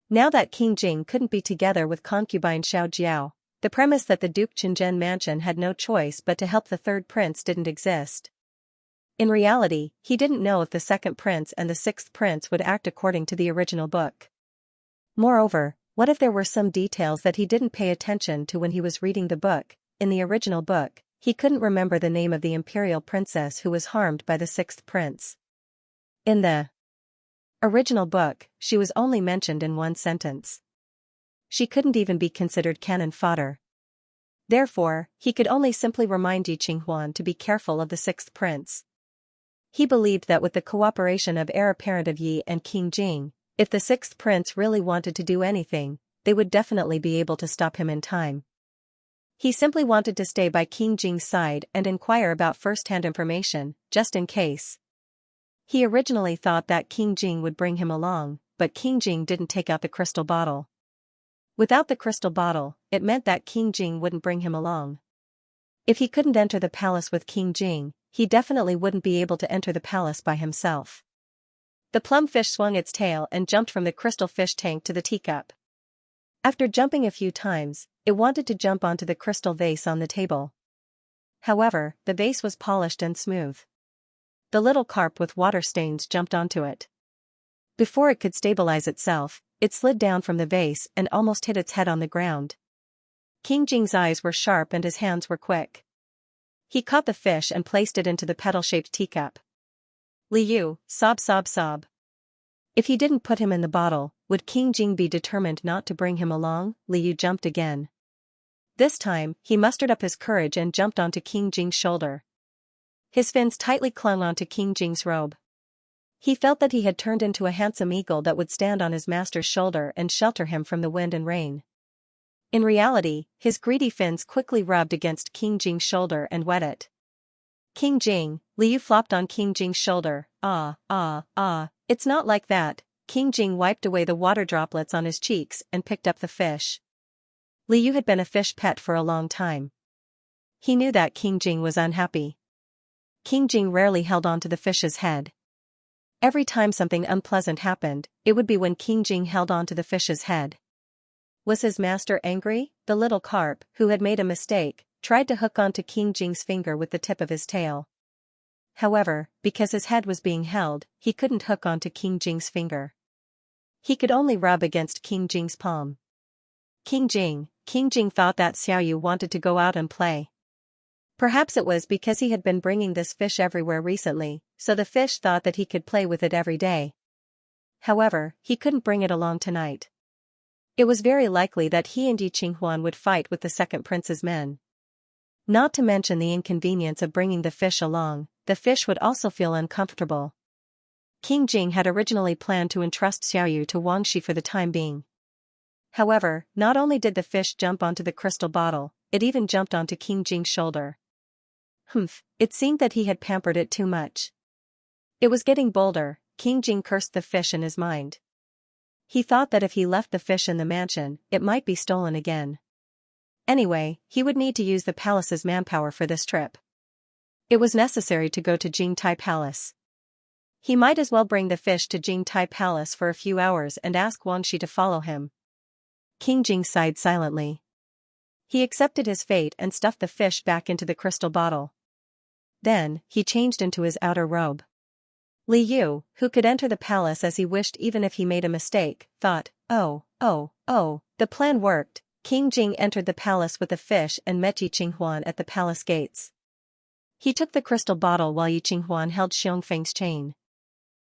Now that King Jing couldn't be together with concubine Xiao Jiao, the premise that the Duke Qinzhen mansion had no choice but to help the third prince didn't exist. In reality, he didn't know if the second prince and the sixth prince would act according to the original book. Moreover, what if there were some details that he didn't pay attention to when he was reading the book? In the original book, he couldn't remember the name of the imperial princess who was harmed by the sixth prince. In the original book, she was only mentioned in one sentence. She couldn't even be considered cannon fodder. Therefore, he could only simply remind Yi Qinghuan to be careful of the sixth prince. He believed that with the cooperation of heir apparent of Yi and King Jing, if the sixth prince really wanted to do anything, they would definitely be able to stop him in time. He simply wanted to stay by King Jing's side and inquire about first-hand information, just in case. He originally thought that King Jing would bring him along, but King Jing didn't take out the crystal bottle. Without the crystal bottle, it meant that King Jing wouldn't bring him along. If he couldn't enter the palace with King Jing, he definitely wouldn't be able to enter the palace by himself. The plumfish swung its tail and jumped from the crystal fish tank to the teacup. After jumping a few times, it wanted to jump onto the crystal vase on the table. However, the vase was polished and smooth. The little carp with water stains jumped onto it. Before it could stabilize itself, it slid down from the vase and almost hit its head on the ground. King Jing's eyes were sharp and his hands were quick. He caught the fish and placed it into the petal-shaped teacup. Liu, sob sob sob. If he didn't put him in the bottle, would King Jing be determined not to bring him along? Liu jumped again. This time, he mustered up his courage and jumped onto King Jing's shoulder. His fins tightly clung onto King Jing's robe. He felt that he had turned into a handsome eagle that would stand on his master's shoulder and shelter him from the wind and rain. In reality, his greedy fins quickly rubbed against King Jing's shoulder and wet it. King Jing, Liu flopped on King Jing's shoulder. It's not like that. King Jing wiped away the water droplets on his cheeks and picked up the fish. Liu had been a fish pet for a long time. He knew that King Jing was unhappy. King Jing rarely held on to the fish's head. Every time something unpleasant happened, it would be when King Jing held on to the fish's head. Was his master angry? The little carp, who had made a mistake, tried to hook onto King Jing's finger with the tip of his tail. However, because his head was being held, he couldn't hook onto King Jing's finger. He could only rub against King Jing's palm. King Jing thought that Xiaoyu wanted to go out and play. Perhaps it was because he had been bringing this fish everywhere recently, so the fish thought that he could play with it every day. However, he couldn't bring it along tonight. It was very likely that he and Yi Qinghuan would fight with the second prince's men. Not to mention the inconvenience of bringing the fish along, the fish would also feel uncomfortable. King Jing had originally planned to entrust Xiaoyu to Wang Shi for the time being. However, not only did the fish jump onto the crystal bottle, it even jumped onto King Jing's shoulder. It seemed that he had pampered it too much. It was getting bolder. King Jing cursed the fish in his mind. He thought that if he left the fish in the mansion, it might be stolen again. Anyway, he would need to use the palace's manpower for this trip. It was necessary to go to Jingtai Palace. He might as well bring the fish to Jingtai Palace for a few hours and ask Wang Shi to follow him. King Jing sighed silently. He accepted his fate and stuffed the fish back into the crystal bottle. Then, he changed into his outer robe. Liu, who could enter the palace as he wished even if he made a mistake, thought, oh, the plan worked. King Jing entered the palace with the fish and met Yi Qinghuan at the palace gates. He took the crystal bottle while Yi Qinghuan held Xiongfeng's chain.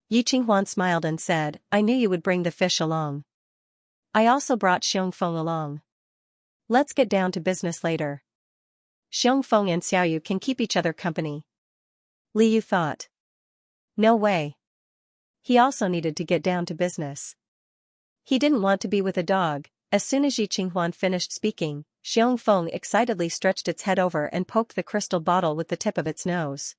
Yi Qinghuan smiled and said, I knew you would bring the fish along. I also brought Xiongfeng along. Let's get down to business later. Xiongfeng and Xiaoyu can keep each other company. Liu thought. No way. He also needed to get down to business. He didn't want to be with a dog. As soon as Yi Qinghuan finished speaking, Xiongfeng excitedly stretched its head over and poked the crystal bottle with the tip of its nose.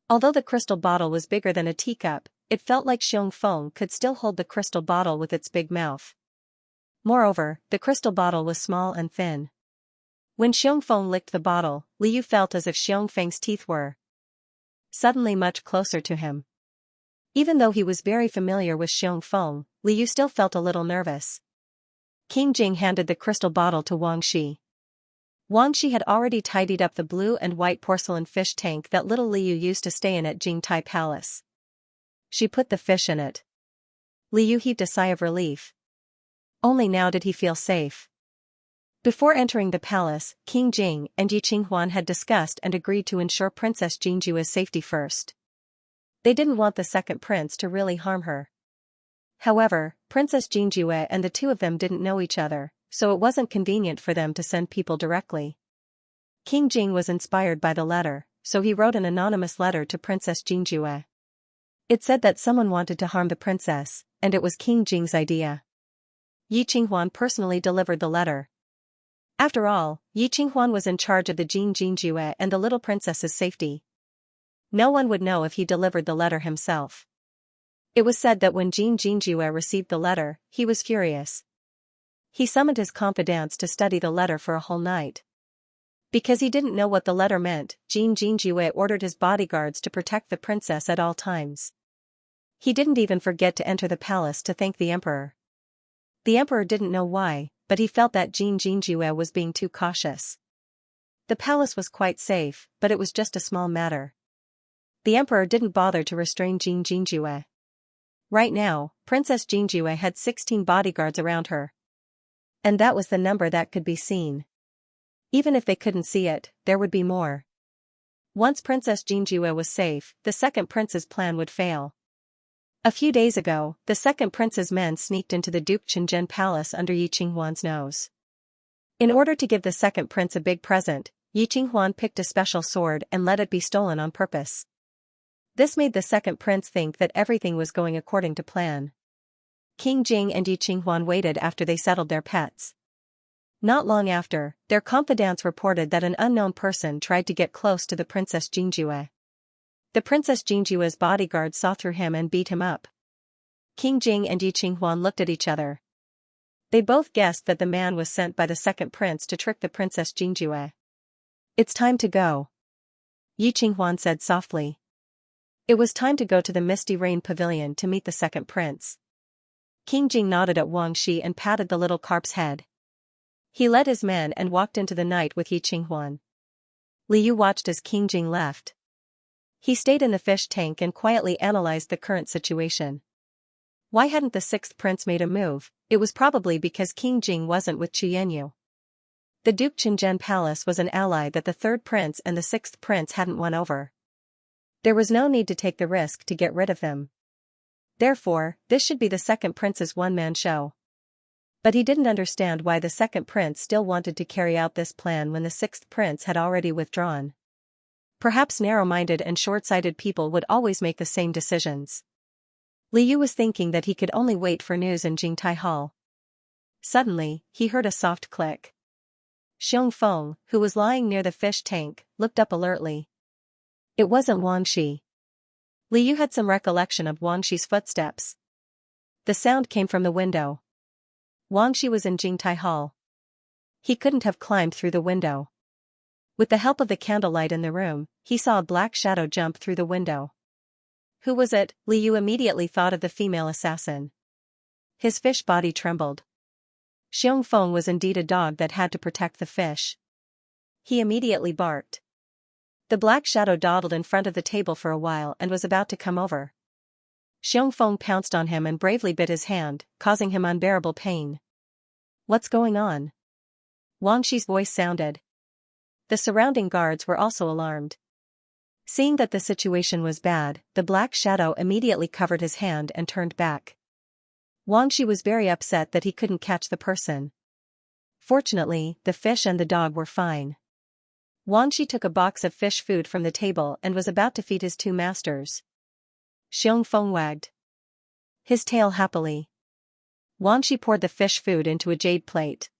Although the crystal bottle was bigger than a teacup, it felt like Xiongfeng could still hold the crystal bottle with its big mouth. Moreover, the crystal bottle was small and thin. When Xiongfeng licked the bottle, Liu felt as if Xiongfeng's teeth were suddenly much closer to him. Even though he was very familiar with Xiongfeng, Liu still felt a little nervous. King Jing handed the crystal bottle to Wang Shi. Wang Shi had already tidied up the blue and white porcelain fish tank that little Liu used to stay in at Jingtai Palace. She put the fish in it. Liu heaved a sigh of relief. Only now did he feel safe. Before entering the palace, King Jing and Yi Qinghuan had discussed and agreed to ensure Princess Jingjue's safety first. They didn't want the second prince to really harm her. However, Princess Jingjue and the two of them didn't know each other, so it wasn't convenient for them to send people directly. King Jing was inspired by the letter, so he wrote an anonymous letter to Princess Jingjue. It said that someone wanted to harm the princess, and it was King Jing's idea. Yi Qinghuan personally delivered the letter. After all, Yi Qinghuan was in charge of the Jin Jinjue and the little princess's safety. No one would know if he delivered the letter himself. It was said that when Jin Jinjue received the letter, he was furious. He summoned his confidants to study the letter for a whole night. Because he didn't know what the letter meant, Jin Jinjue ordered his bodyguards to protect the princess at all times. He didn't even forget to enter the palace to thank the emperor. The emperor didn't know why, but he felt that Jin Jinjue was being too cautious. The palace was quite safe, but it was just a small matter. The emperor didn't bother to restrain Jin Jinjue. Right now, Princess Jinjue had 16 bodyguards around her. And that was the number that could be seen. Even if they couldn't see it, there would be more. Once Princess Jinjue was safe, the second prince's plan would fail. A few days ago, the second prince's men sneaked into the Duke Qingzhen palace under Yi Qinghuan's nose. In order to give the second prince a big present, Yi Qinghuan picked a special sword and let it be stolen on purpose. This made the second prince think that everything was going according to plan. King Jing and Yi Qinghuan waited after they settled their pets. Not long after, their confidants reported that an unknown person tried to get close to the Princess Jinjue. The Princess Jinjue's bodyguards saw through him and beat him up. King Jing and Yi Qinghuan looked at each other. They both guessed that the man was sent by the second prince to trick the Princess Jinjue. "It's time to go," Yi Qinghuan said softly. It was time to go to the Misty Rain Pavilion to meet the second prince. King Jing nodded at Wang Shi and patted the little carp's head. He led his men and walked into the night with Yi Qinghuan. Li Yu watched as King Jing left. He stayed in the fish tank and quietly analyzed the current situation. Why hadn't the sixth prince made a move? It was probably because King Jing wasn't with Qianyu. The Duke Qingzhen Palace was an ally that the third prince and the sixth prince hadn't won over. There was no need to take the risk to get rid of them. Therefore, this should be the second prince's one-man show. But he didn't understand why the second prince still wanted to carry out this plan when the sixth prince had already withdrawn. Perhaps narrow-minded and short-sighted people would always make the same decisions. Li Yu was thinking that he could only wait for news in Jingtai Hall. Suddenly, he heard a soft click. Xiong Feng, who was lying near the fish tank, looked up alertly. It wasn't Wang Shi. Li Yu had some recollection of Wang Shi's footsteps. The sound came from the window. Wang Shi was in Jingtai Hall. He couldn't have climbed through the window. With the help of the candlelight in the room, he saw a black shadow jump through the window. Who was it? Li Yu immediately thought of the female assassin. His fish body trembled. Xiong Feng was indeed a dog that had to protect the fish. He immediately barked. The black shadow dawdled in front of the table for a while and was about to come over. Xiong Feng pounced on him and bravely bit his hand, causing him unbearable pain. "What's going on?" Wang Shi's voice sounded. The surrounding guards were also alarmed. Seeing that the situation was bad, the black shadow immediately covered his hand and turned back. Wang Shi was very upset that he couldn't catch the person. Fortunately, the fish and the dog were fine. Wang Shi took a box of fish food from the table and was about to feed his two masters. Xiong Feng wagged his tail happily. Wang Shi poured the fish food into a jade plate.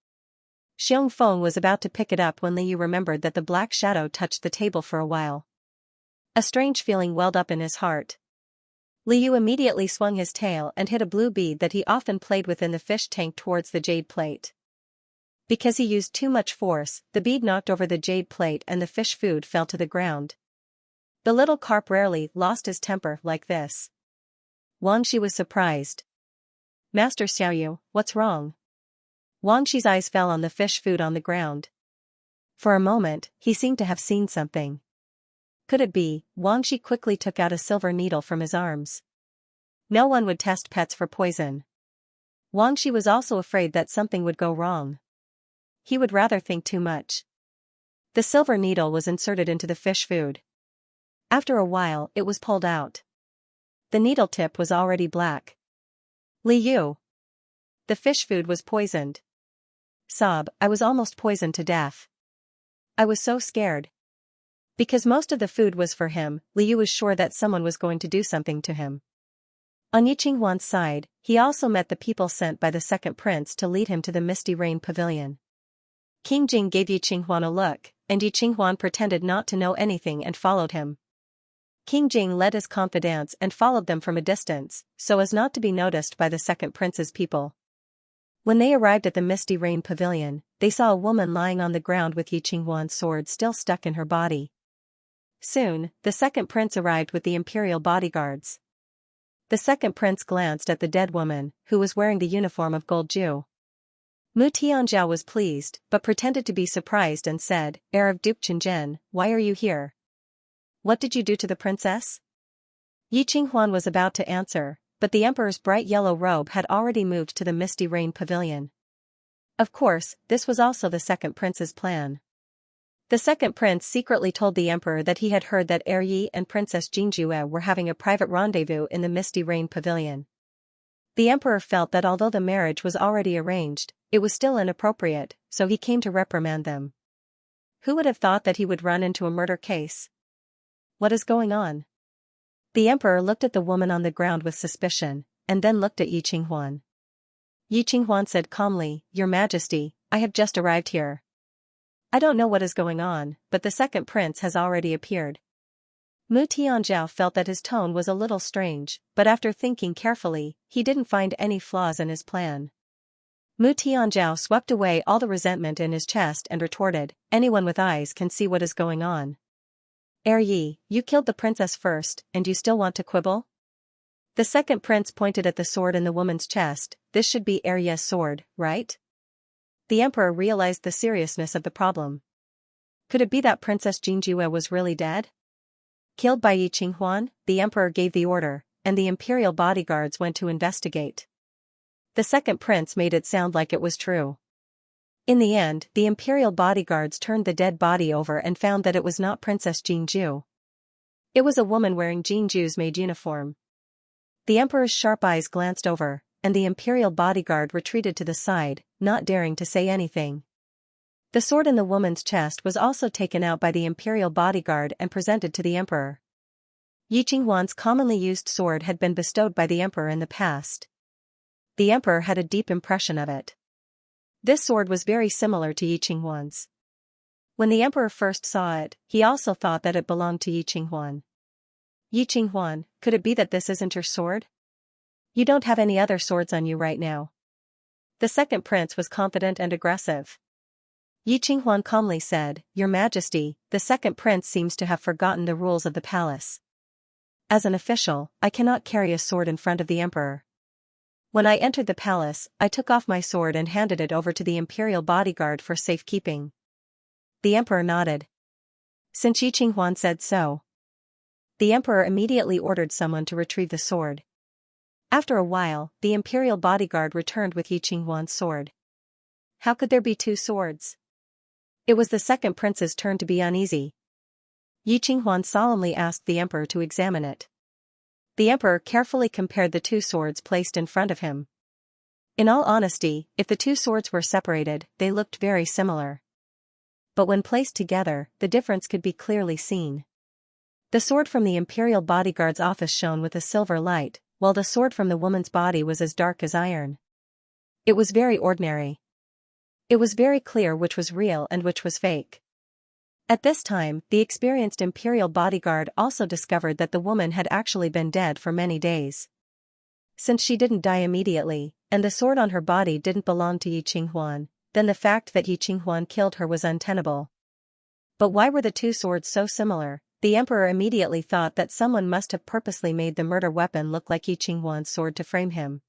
Xiong Feng was about to pick it up when Li Yu remembered that the black shadow touched the table for a while. A strange feeling welled up in his heart. Li Yu immediately swung his tail and hit a blue bead that he often played with in the fish tank towards the jade plate. Because he used too much force, the bead knocked over the jade plate and the fish food fell to the ground. The little carp rarely lost his temper like this. Wang Shi was surprised. "Master Xiaoyu, what's wrong?" Wang Shi's eyes fell on the fish food on the ground. For a moment, he seemed to have seen something. Could it be? Wang Shi quickly took out a silver needle from his arms. No one would test pets for poison. Wang Shi was also afraid that something would go wrong. He would rather think too much. The silver needle was inserted into the fish food. After a while, it was pulled out. The needle tip was already black. "Li Yu. The fish food was poisoned." Sob, "I was almost poisoned to death. I was so scared." Because most of the food was for him, Li Yu was sure that someone was going to do something to him. On Yi Qinghuan's side, he also met the people sent by the second prince to lead him to the Misty Rain Pavilion. King Jing gave Yi Qinghuan a look, and Yi Qinghuan pretended not to know anything and followed him. King Jing led his confidants and followed them from a distance, so as not to be noticed by the second prince's people. When they arrived at the Misty Rain Pavilion, they saw a woman lying on the ground with Yi Qinghuan's sword still stuck in her body. Soon, the second prince arrived with the imperial bodyguards. The second prince glanced at the dead woman, who was wearing the uniform of gold Jew. Mu Tianzhao was pleased, but pretended to be surprised and said, "Heir of Duke Qinzhen, why are you here? What did you do to the princess?" Yi Qinghuan was about to answer, but the emperor's bright yellow robe had already moved to the Misty Rain Pavilion. Of course, this was also the second prince's plan. The second prince secretly told the emperor that he had heard that Heir Yi and Princess Jingjue were having a private rendezvous in the Misty Rain Pavilion. The emperor felt that although the marriage was already arranged, it was still inappropriate, so he came to reprimand them. Who would have thought that he would run into a murder case? What is going on? The emperor looked at the woman on the ground with suspicion, and then looked at Yi Qinghuan. Yi Qinghuan said calmly, "Your Majesty, I have just arrived here. I don't know what is going on, but the second prince has already appeared." Mu Tianzhao felt that his tone was a little strange, but after thinking carefully, he didn't find any flaws in his plan. Mu Tianzhao swept away all the resentment in his chest and retorted, "Anyone with eyes can see what is going on. Heir Yi, you killed the princess first, and you still want to quibble?" The second prince pointed at the sword in the woman's chest. "This should be Heir Yi's sword, right?" The emperor realized the seriousness of the problem. Could it be that Princess Jingjue was really dead? Killed by Yi Qinghuan, the emperor gave the order, and the imperial bodyguards went to investigate. The second prince made it sound like it was true. In the end, the imperial bodyguards turned the dead body over and found that it was not Princess Jingjue. It was a woman wearing Jingjue's maid uniform. The emperor's sharp eyes glanced over, and the imperial bodyguard retreated to the side, not daring to say anything. The sword in the woman's chest was also taken out by the imperial bodyguard and presented to the emperor. Yi Qinghuan's commonly used sword had been bestowed by the emperor in the past. The emperor had a deep impression of it. This sword was very similar to Yi Qinghuan's. When the emperor first saw it, he also thought that it belonged to Yi Qinghuan. "Yi Qinghuan, could it be that this isn't your sword? You don't have any other swords on you right now." The second prince was confident and aggressive. Yi Qinghuan calmly said, "Your Majesty, the second prince seems to have forgotten the rules of the palace. As an official, I cannot carry a sword in front of the emperor. When I entered the palace, I took off my sword and handed it over to the imperial bodyguard for safekeeping." The emperor nodded. Since Yi Qinghuan said so, the emperor immediately ordered someone to retrieve the sword. After a while, the imperial bodyguard returned with Yi Qinghuan's sword. How could there be two swords? It was the second prince's turn to be uneasy. Yi Qinghuan solemnly asked the emperor to examine it. The emperor carefully compared the two swords placed in front of him. In all honesty, if the two swords were separated, they looked very similar. But when placed together, the difference could be clearly seen. The sword from the imperial bodyguard's office shone with a silver light, while the sword from the woman's body was as dark as iron. It was very ordinary. It was very clear which was real and which was fake. At this time, the experienced imperial bodyguard also discovered that the woman had actually been dead for many days. Since she didn't die immediately, and the sword on her body didn't belong to Yi Qinghuan, then the fact that Yi Qinghuan killed her was untenable. But why were the two swords so similar? The emperor immediately thought that someone must have purposely made the murder weapon look like Yi Qinghuan's sword to frame him.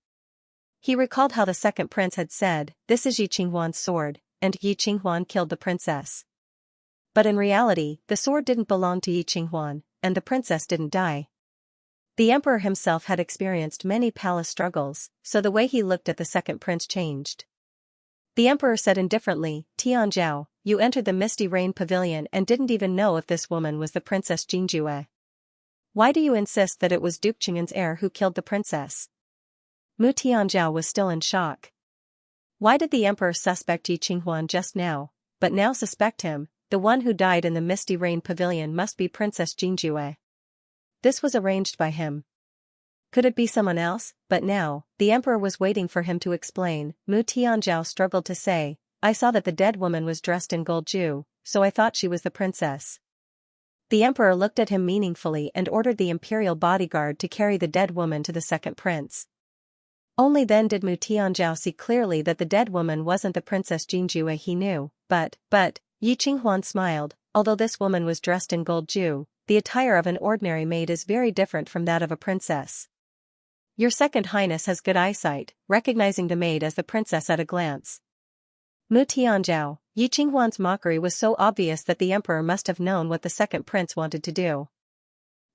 He recalled how the second prince had said, "This is Yi Qinghuan's sword," and Yi Qinghuan killed the princess. But in reality, the sword didn't belong to Yi Qinghuan, and the princess didn't die. The emperor himself had experienced many palace struggles, so the way he looked at the second prince changed. The emperor said indifferently, "Tianzhao, you entered the Misty Rain Pavilion and didn't even know if this woman was the Princess Jingjue. Why do you insist that it was Duke Qing'an's heir who killed the princess?" Mu Tianzhao was still in shock. Why did the emperor suspect Yi Qinghuan just now, but now suspect him? The one who died in the Misty Rain Pavilion must be Princess Jingjue. This was arranged by him. Could it be someone else? But now, the emperor was waiting for him to explain. Mu Tianzhao struggled to say, I saw that the dead woman was dressed in gold jewel, so I thought she was the princess. The emperor looked at him meaningfully and ordered the imperial bodyguard to carry the dead woman to the second prince. Only then did Mu Tianzhao see clearly that the dead woman wasn't the Princess Jinjue he knew, but, Yi Qinghuan smiled, although this woman was dressed in gold jewel, the attire of an ordinary maid is very different from that of a princess. Your Second Highness has good eyesight, recognizing the maid as the princess at a glance. Mu Tianzhao, Yi Qinghuan's mockery was so obvious that the emperor must have known what the second prince wanted to do.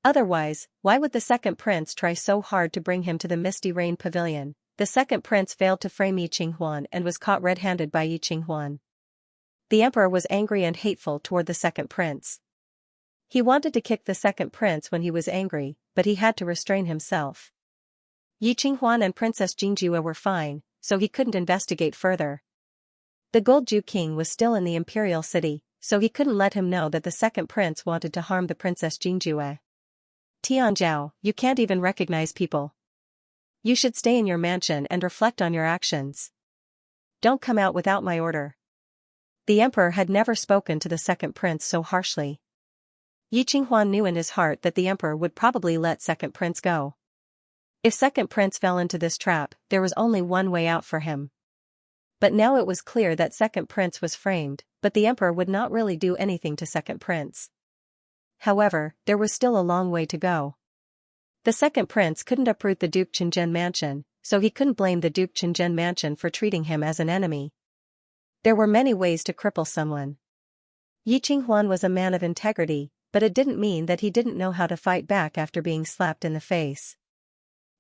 Otherwise, why would the second prince try so hard to bring him to the Misty Rain Pavilion? The second prince failed to frame Yi Qinghuan and was caught red-handed by Yi Qinghuan. The emperor was angry and hateful toward the second prince. He wanted to kick the second prince when he was angry, but he had to restrain himself. Yi Qinghuan and Princess Jinjue were fine, so he couldn't investigate further. The Gold-Ju King was still in the imperial city, so he couldn't let him know that the second prince wanted to harm the Princess Jinjue. Tianzhao, you can't even recognize people. You should stay in your mansion and reflect on your actions. Don't come out without my order. The emperor had never spoken to the second prince so harshly. Yi Qinghuan knew in his heart that the emperor would probably let second prince go. If second prince fell into this trap, there was only one way out for him. But now it was clear that second prince was framed, but the emperor would not really do anything to second prince. However, there was still a long way to go. The second prince couldn't uproot the Duke Qingzhen mansion, so he couldn't blame the Duke Qingzhen mansion for treating him as an enemy. There were many ways to cripple someone. Yi Qinghuan was a man of integrity, but it didn't mean that he didn't know how to fight back after being slapped in the face.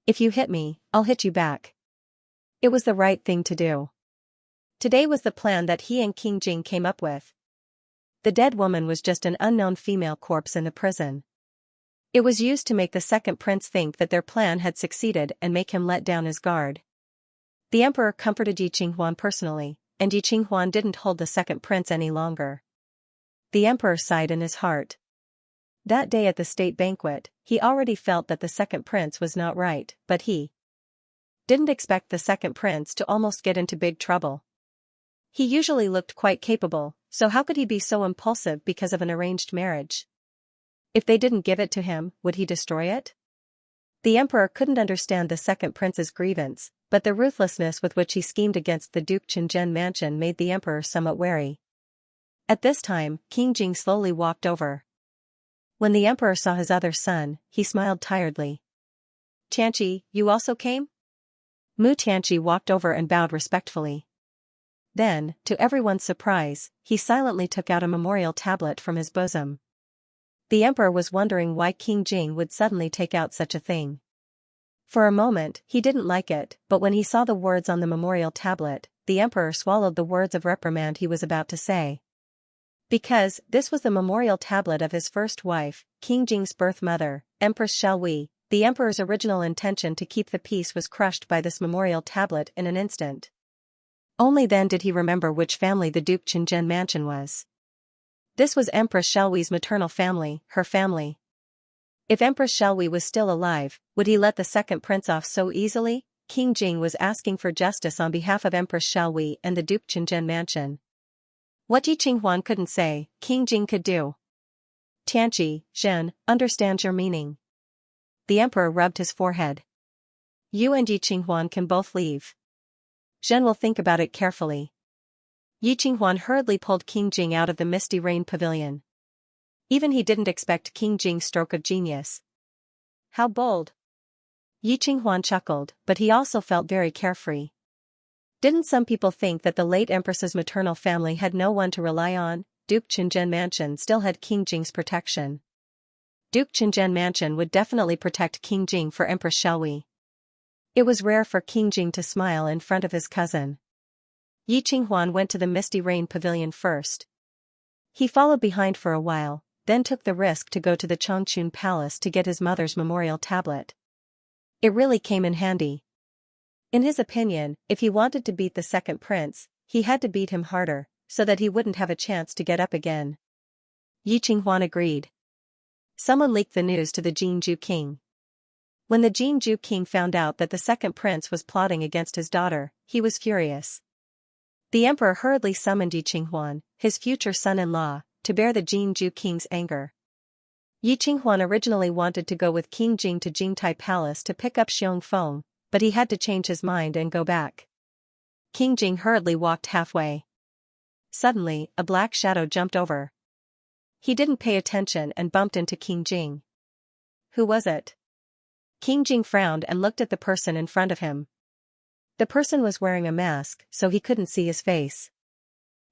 If you hit me, I'll hit you back. It was the right thing to do. Today was the plan that he and King Jing came up with. The dead woman was just an unknown female corpse in the prison. It was used to make the second prince think that their plan had succeeded and make him let down his guard. The emperor comforted Yi Qinghuan personally, and Yi Qinghuan didn't hold the second prince any longer. The emperor sighed in his heart. That day at the state banquet, he already felt that the second prince was not right, but he didn't expect the second prince to almost get into big trouble. He usually looked quite capable, so how could he be so impulsive because of an arranged marriage? If they didn't give it to him, would he destroy it? The emperor couldn't understand the second prince's grievance, but the ruthlessness with which he schemed against the Duke Qingzhen mansion made the emperor somewhat wary. At this time, King Jing slowly walked over. When the emperor saw his other son, he smiled tiredly. Tianqi, you also came? Mu Tianqi walked over and bowed respectfully. Then, to everyone's surprise, he silently took out a memorial tablet from his bosom. The emperor was wondering why King Jing would suddenly take out such a thing. For a moment, he didn't like it, but when he saw the words on the memorial tablet, the emperor swallowed the words of reprimand he was about to say. Because, this was the memorial tablet of his first wife, King Jing's birth mother, Empress Xiaowei. The emperor's original intention to keep the peace was crushed by this memorial tablet in an instant. Only then did he remember which family the Duke Qingzhen mansion was. This was Empress Xiaowei's maternal family, her family. If Empress Xiaowei was still alive, would he let the second prince off so easily? King Jing was asking for justice on behalf of Empress Xiaowei and the Duke Qingzhen mansion. What Yi Qinghuan couldn't say, King Jing could do. Tianqi, Zhen, understands your meaning. The emperor rubbed his forehead. You and Yi Qinghuan can both leave. Zhen will think about it carefully. Yi Qinghuan hurriedly pulled King Jing out of the Misty Rain Pavilion. Even he didn't expect King Jing's stroke of genius. How bold! Yi Qinghuan chuckled, but he also felt very carefree. Didn't some people think that the late empress's maternal family had no one to rely on? Duke Qingzhen mansion still had King Jing's protection. Duke Qingzhen mansion would definitely protect King Jing for Empress Xiaowei. It was rare for King Jing to smile in front of his cousin. Yi Qinghuan went to the Misty Rain Pavilion first. He followed behind for a while, then took the risk to go to the Changchun Palace to get his mother's memorial tablet. It really came in handy. In his opinion, if he wanted to beat the second prince, he had to beat him harder, so that he wouldn't have a chance to get up again. Yi Qinghuan agreed. Someone leaked the news to the Jinju King. When the Jinju King found out that the second prince was plotting against his daughter, he was furious. The emperor hurriedly summoned Yi Qinghuan, his future son-in-law, to bear the Jingju king's anger. Yi Qinghuan originally wanted to go with King Jing to Jingtai Palace to pick up Xiongfeng, but he had to change his mind and go back. King Jing hurriedly walked halfway. Suddenly, a black shadow jumped over. He didn't pay attention and bumped into King Jing. Who was it? King Jing frowned and looked at the person in front of him. The person was wearing a mask, so he couldn't see his face.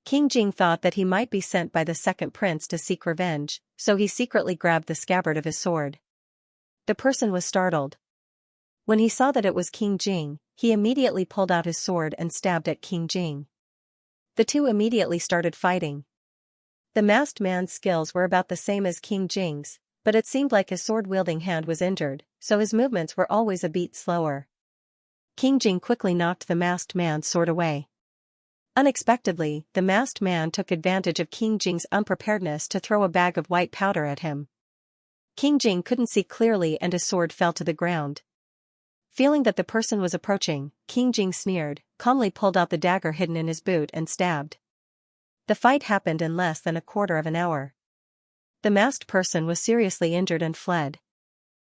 King Jing thought that he might be sent by the second prince to seek revenge, so he secretly grabbed the scabbard of his sword. The person was startled. When he saw that it was King Jing, he immediately pulled out his sword and stabbed at King Jing. The two immediately started fighting. The masked man's skills were about the same as King Jing's, but it seemed like his sword-wielding hand was injured, so his movements were always a beat slower. King Jing quickly knocked the masked man's sword away. Unexpectedly, the masked man took advantage of King Jing's unpreparedness to throw a bag of white powder at him. King Jing couldn't see clearly and his sword fell to the ground. Feeling that the person was approaching, King Jing sneered, calmly pulled out the dagger hidden in his boot and stabbed. The fight happened in less than a quarter of an hour. The masked person was seriously injured and fled.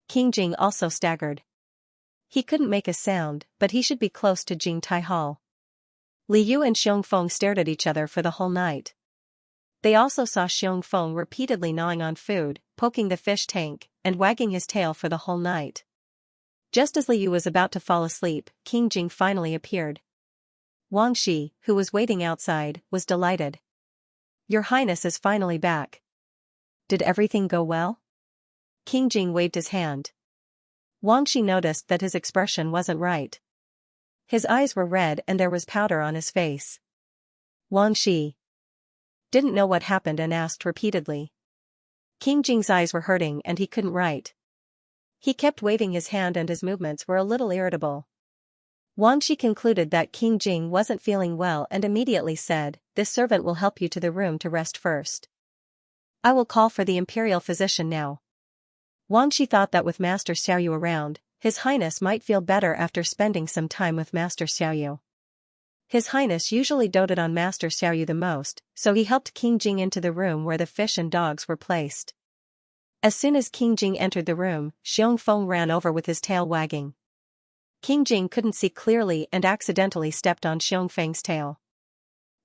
King Jing also staggered. He couldn't make a sound, but he should be close to Jingtai Hall. Li Yu and Xiongfeng stared at each other for the whole night. They also saw Xiongfeng repeatedly gnawing on food, poking the fish tank, and wagging his tail for the whole night. Just as Li Yu was about to fall asleep, King Jing finally appeared. Wang Shi, who was waiting outside, was delighted. "Your Highness is finally back. Did everything go well?" King Jing waved his hand. Wang Shi noticed that his expression wasn't right. His eyes were red and there was powder on his face. Wang Shi didn't know what happened and asked repeatedly. King Jing's eyes were hurting and he couldn't write. He kept waving his hand and his movements were a little irritable. Wang Shi concluded that King Jing wasn't feeling well and immediately said, "This servant will help you to the room to rest first. I will call for the imperial physician now." Wang Shi thought that with Master Xiaoyu around, His Highness might feel better after spending some time with Master Xiaoyu. His Highness usually doted on Master Xiaoyu the most, so he helped King Jing into the room where the fish and dogs were placed. As soon as King Jing entered the room, Xiongfeng ran over with his tail wagging. King Jing couldn't see clearly and accidentally stepped on Xiongfeng's tail.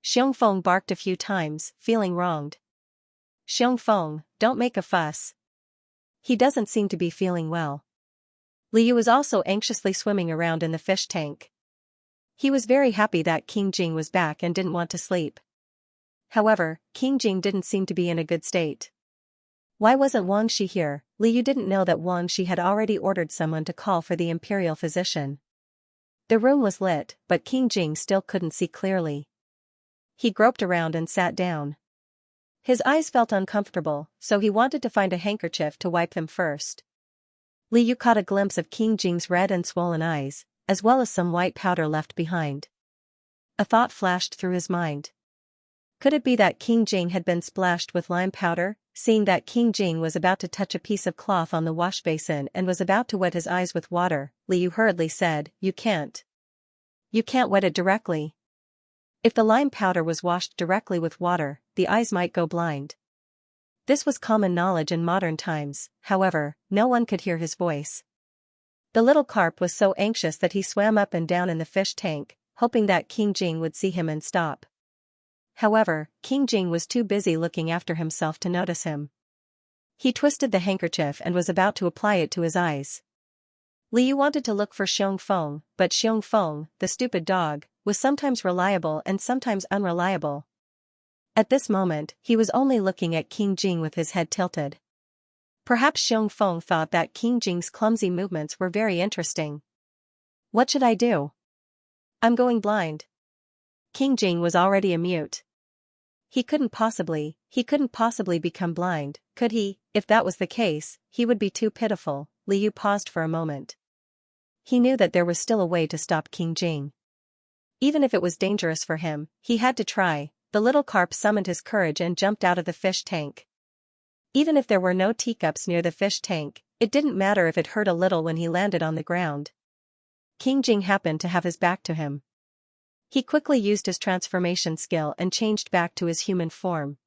Xiongfeng barked a few times, feeling wronged. "Xiongfeng, don't make a fuss. He doesn't seem to be feeling well." Li Yu was also anxiously swimming around in the fish tank. He was very happy that King Jing was back and didn't want to sleep. However, King Jing didn't seem to be in a good state. Why wasn't Wang Shi here? Li Yu didn't know that Wang Shi had already ordered someone to call for the imperial physician. The room was lit, but King Jing still couldn't see clearly. He groped around and sat down. His eyes felt uncomfortable, so he wanted to find a handkerchief to wipe them first. Li Yu caught a glimpse of King Jing's red and swollen eyes, as well as some white powder left behind. A thought flashed through his mind. Could it be that King Jing had been splashed with lime powder? Seeing that King Jing was about to touch a piece of cloth on the wash basin and was about to wet his eyes with water, Li Yu hurriedly said, You can't wet it directly. If the lime powder was washed directly with water, the eyes might go blind." This was common knowledge in modern times, however, no one could hear his voice. The little carp was so anxious that he swam up and down in the fish tank, hoping that King Jing would see him and stop. However, King Jing was too busy looking after himself to notice him. He twisted the handkerchief and was about to apply it to his eyes. Li Yu wanted to look for Xiongfeng, but Xiongfeng, the stupid dog, was sometimes reliable and sometimes unreliable. At this moment, he was only looking at King Jing with his head tilted. Perhaps Xiongfeng thought that King Jing's clumsy movements were very interesting. "What should I do? I'm going blind." King Jing was already a mute. He couldn't possibly become blind, could he? If that was the case, he would be too pitiful. Li Yu paused for a moment. He knew that there was still a way to stop King Jing. Even if it was dangerous for him, he had to try. The little carp summoned his courage and jumped out of the fish tank. Even if there were no teacups near the fish tank, it didn't matter if it hurt a little when he landed on the ground. King Jing happened to have his back to him. He quickly used his transformation skill and changed back to his human form.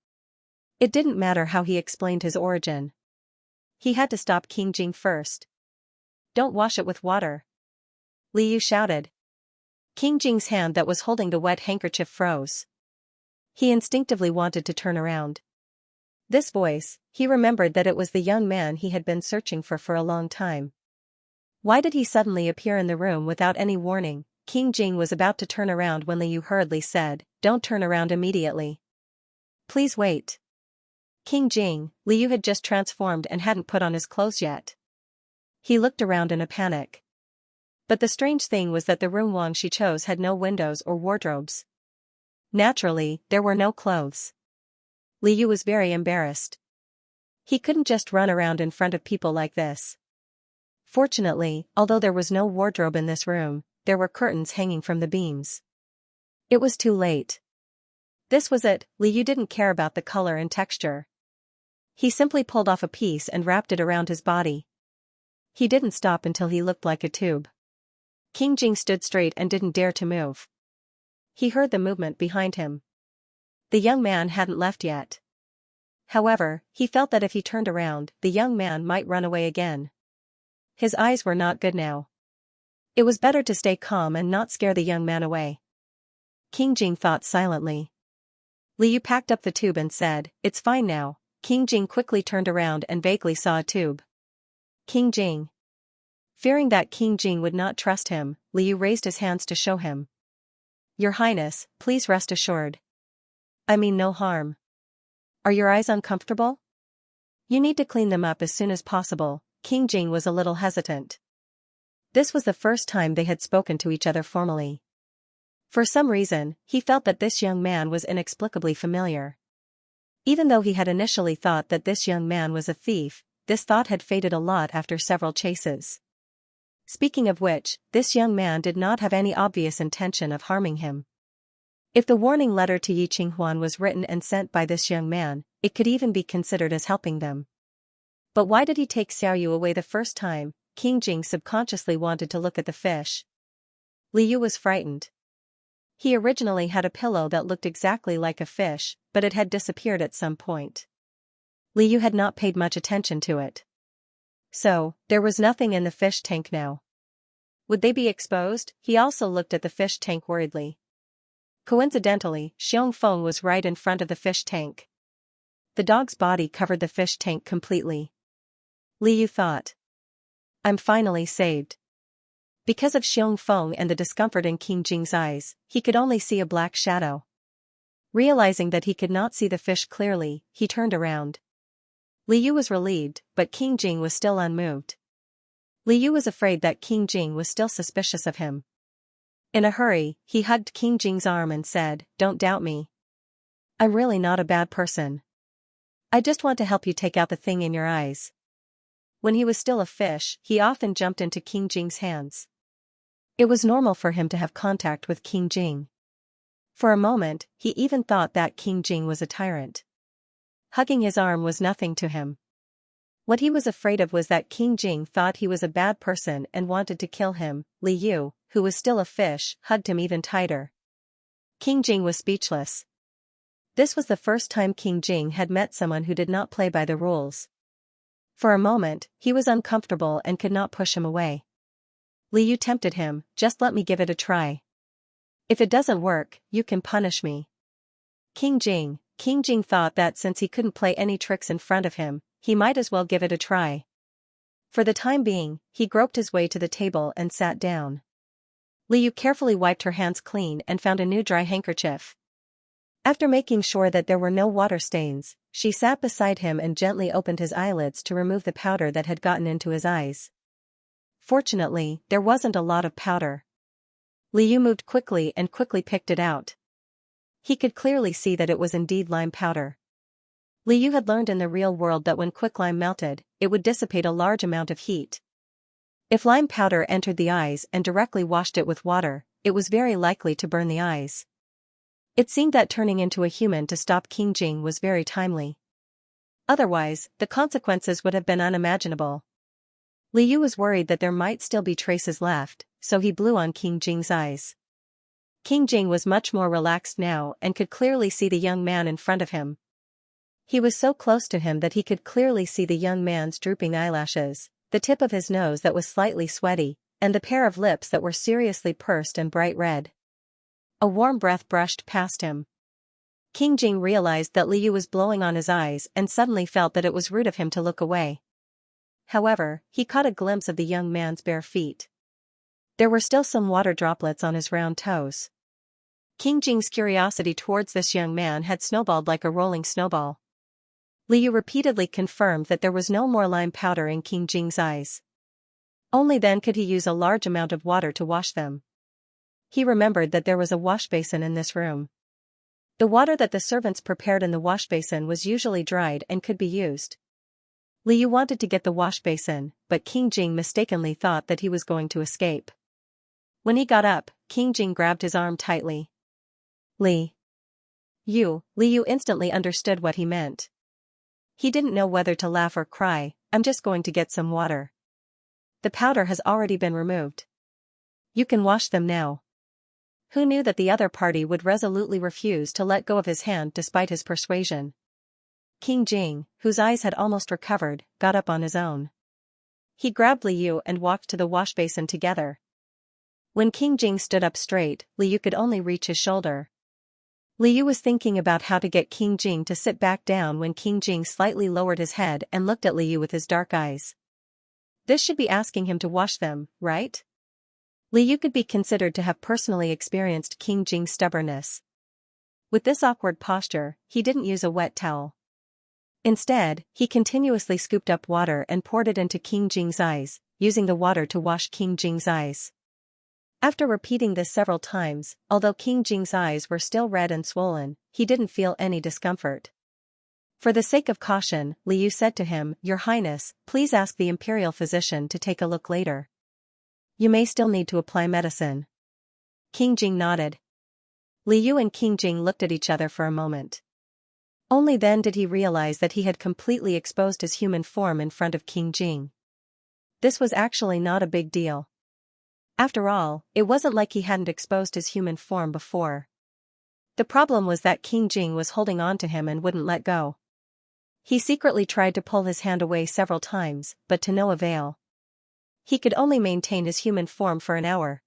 It didn't matter how he explained his origin. He had to stop King Jing first. "Don't wash it with water," Li Yu shouted. King Jing's hand that was holding the wet handkerchief froze. He instinctively wanted to turn around. This voice, he remembered that it was the young man he had been searching for a long time. Why did he suddenly appear in the room without any warning? King Jing was about to turn around when Li Yu hurriedly said, "Don't turn around immediately. Please wait." King Jing, Li Yu had just transformed and hadn't put on his clothes yet. He looked around in a panic. But the strange thing was that the room Wang Shi chose had no windows or wardrobes. Naturally, there were no clothes. Li Yu was very embarrassed. He couldn't just run around in front of people like this. Fortunately, although there was no wardrobe in this room, there were curtains hanging from the beams. It was too late. This was it. Li Yu didn't care about the color and texture. He simply pulled off a piece and wrapped it around his body. He didn't stop until he looked like a tube. King Jing stood straight and didn't dare to move. He heard the movement behind him. The young man hadn't left yet. However, he felt that if he turned around, the young man might run away again. His eyes were not good now. It was better to stay calm and not scare the young man away. King Jing thought silently. Li Yu packed up the tube and said, "It's fine now." King Jing quickly turned around and vaguely saw a tube. King Jing. Fearing that King Jing would not trust him, Li Yu raised his hands to show him. "Your Highness, please rest assured. I mean no harm. Are your eyes uncomfortable? You need to clean them up as soon as possible." King Jing was a little hesitant. This was the first time they had spoken to each other formally. For some reason, he felt that this young man was inexplicably familiar. Even though he had initially thought that this young man was a thief, this thought had faded a lot after several chases. Speaking of which, this young man did not have any obvious intention of harming him. If the warning letter to Yi Qinghuan was written and sent by this young man, it could even be considered as helping them. But why did he take Xiaoyu away the first time? King Jing subconsciously wanted to look at the fish. Li Yu was frightened. He originally had a pillow that looked exactly like a fish, but it had disappeared at some point. Li Yu had not paid much attention to it. So, there was nothing in the fish tank now. Would they be exposed? He also looked at the fish tank worriedly. Coincidentally, Xiong Feng was right in front of the fish tank. The dog's body covered the fish tank completely. Li Yu thought. "I'm finally saved." Because of Xiong Feng and the discomfort in King Jing's eyes, he could only see a black shadow. Realizing that he could not see the fish clearly, he turned around. Li Yu was relieved, but King Jing was still unmoved. Li Yu was afraid that King Jing was still suspicious of him. In a hurry, he hugged King Jing's arm and said, "Don't doubt me. I'm really not a bad person. I just want to help you take out the thing in your eyes." When he was still a fish, he often jumped into King Jing's hands. It was normal for him to have contact with King Jing. For a moment, he even thought that King Jing was a tyrant. Hugging his arm was nothing to him. What he was afraid of was that King Jing thought he was a bad person and wanted to kill him. Li Yu, who was still a fish, hugged him even tighter. King Jing was speechless. This was the first time King Jing had met someone who did not play by the rules. For a moment, he was uncomfortable and could not push him away. Li Yu tempted him, "Just let me give it a try. If it doesn't work, you can punish me." King Jing thought that since he couldn't play any tricks in front of him, he might as well give it a try. For the time being, he groped his way to the table and sat down. Li Yu carefully wiped her hands clean and found a new dry handkerchief. After making sure that there were no water stains, she sat beside him and gently opened his eyelids to remove the powder that had gotten into his eyes. Fortunately, there wasn't a lot of powder. Li Yu moved quickly and quickly picked it out. He could clearly see that it was indeed lime powder. Li Yu had learned in the real world that when quicklime melted, it would dissipate a large amount of heat. If lime powder entered the eyes and directly washed it with water, it was very likely to burn the eyes. It seemed that turning into a human to stop King Jing was very timely. Otherwise, the consequences would have been unimaginable. Li Yu was worried that there might still be traces left, so he blew on King Jing's eyes. King Jing was much more relaxed now and could clearly see the young man in front of him. He was so close to him that he could clearly see the young man's drooping eyelashes, the tip of his nose that was slightly sweaty, and the pair of lips that were seriously pursed and bright red. A warm breath brushed past him. King Jing realized that Liu was blowing on his eyes and suddenly felt that it was rude of him to look away. However, he caught a glimpse of the young man's bare feet. There were still some water droplets on his round toes. King Jing's curiosity towards this young man had snowballed like a rolling snowball. Liu repeatedly confirmed that there was no more lime powder in King Jing's eyes. Only then could he use a large amount of water to wash them. He remembered that there was a wash basin in this room. The water that the servants prepared in the wash basin was usually dried and could be used. Liu wanted to get the wash basin, but King Jing mistakenly thought that he was going to escape. When he got up, King Jing grabbed his arm tightly. Liu instantly understood what he meant. He didn't know whether to laugh or cry. I'm just going to get some water. The powder has already been removed. You can wash them now. Who knew that the other party would resolutely refuse to let go of his hand despite his persuasion? King Jing, whose eyes had almost recovered, got up on his own. He grabbed Liu and walked to the wash basin together. When King Jing stood up straight, Liu could only reach his shoulder. Liu was thinking about how to get King Jing to sit back down when King Jing slightly lowered his head and looked at Liu with his dark eyes. This should be asking him to wash them, right? Liu could be considered to have personally experienced King Jing's stubbornness. With this awkward posture, he didn't use a wet towel. Instead, he continuously scooped up water and poured it into King Jing's eyes, using the water to wash King Jing's eyes. After repeating this several times, although King Jing's eyes were still red and swollen, he didn't feel any discomfort. For the sake of caution, Liu said to him, "Your Highness, please ask the imperial physician to take a look later. You may still need to apply medicine." King Jing nodded. Liu and King Jing looked at each other for a moment. Only then did he realize that he had completely exposed his human form in front of King Jing. This was actually not a big deal. After all, it wasn't like he hadn't exposed his human form before. The problem was that King Jing was holding on to him and wouldn't let go. He secretly tried to pull his hand away several times, but to no avail. He could only maintain his human form for an hour.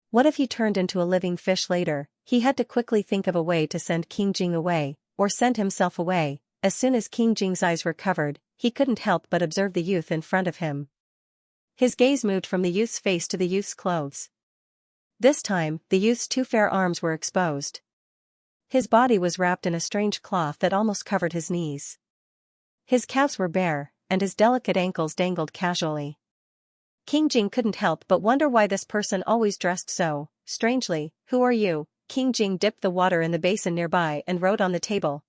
What if he turned into a living fish later? He had to quickly think of a way to send King Jing away, or send himself away. As soon as King Jing's eyes recovered, he couldn't help but observe the youth in front of him. His gaze moved from the youth's face to the youth's clothes. This time, the youth's two fair arms were exposed. His body was wrapped in a strange cloth that almost covered his knees. His calves were bare, and his delicate ankles dangled casually. King Jing couldn't help but wonder why this person always dressed so strangely. "Who are you?" King Jing dipped the water in the basin nearby and wrote on the table.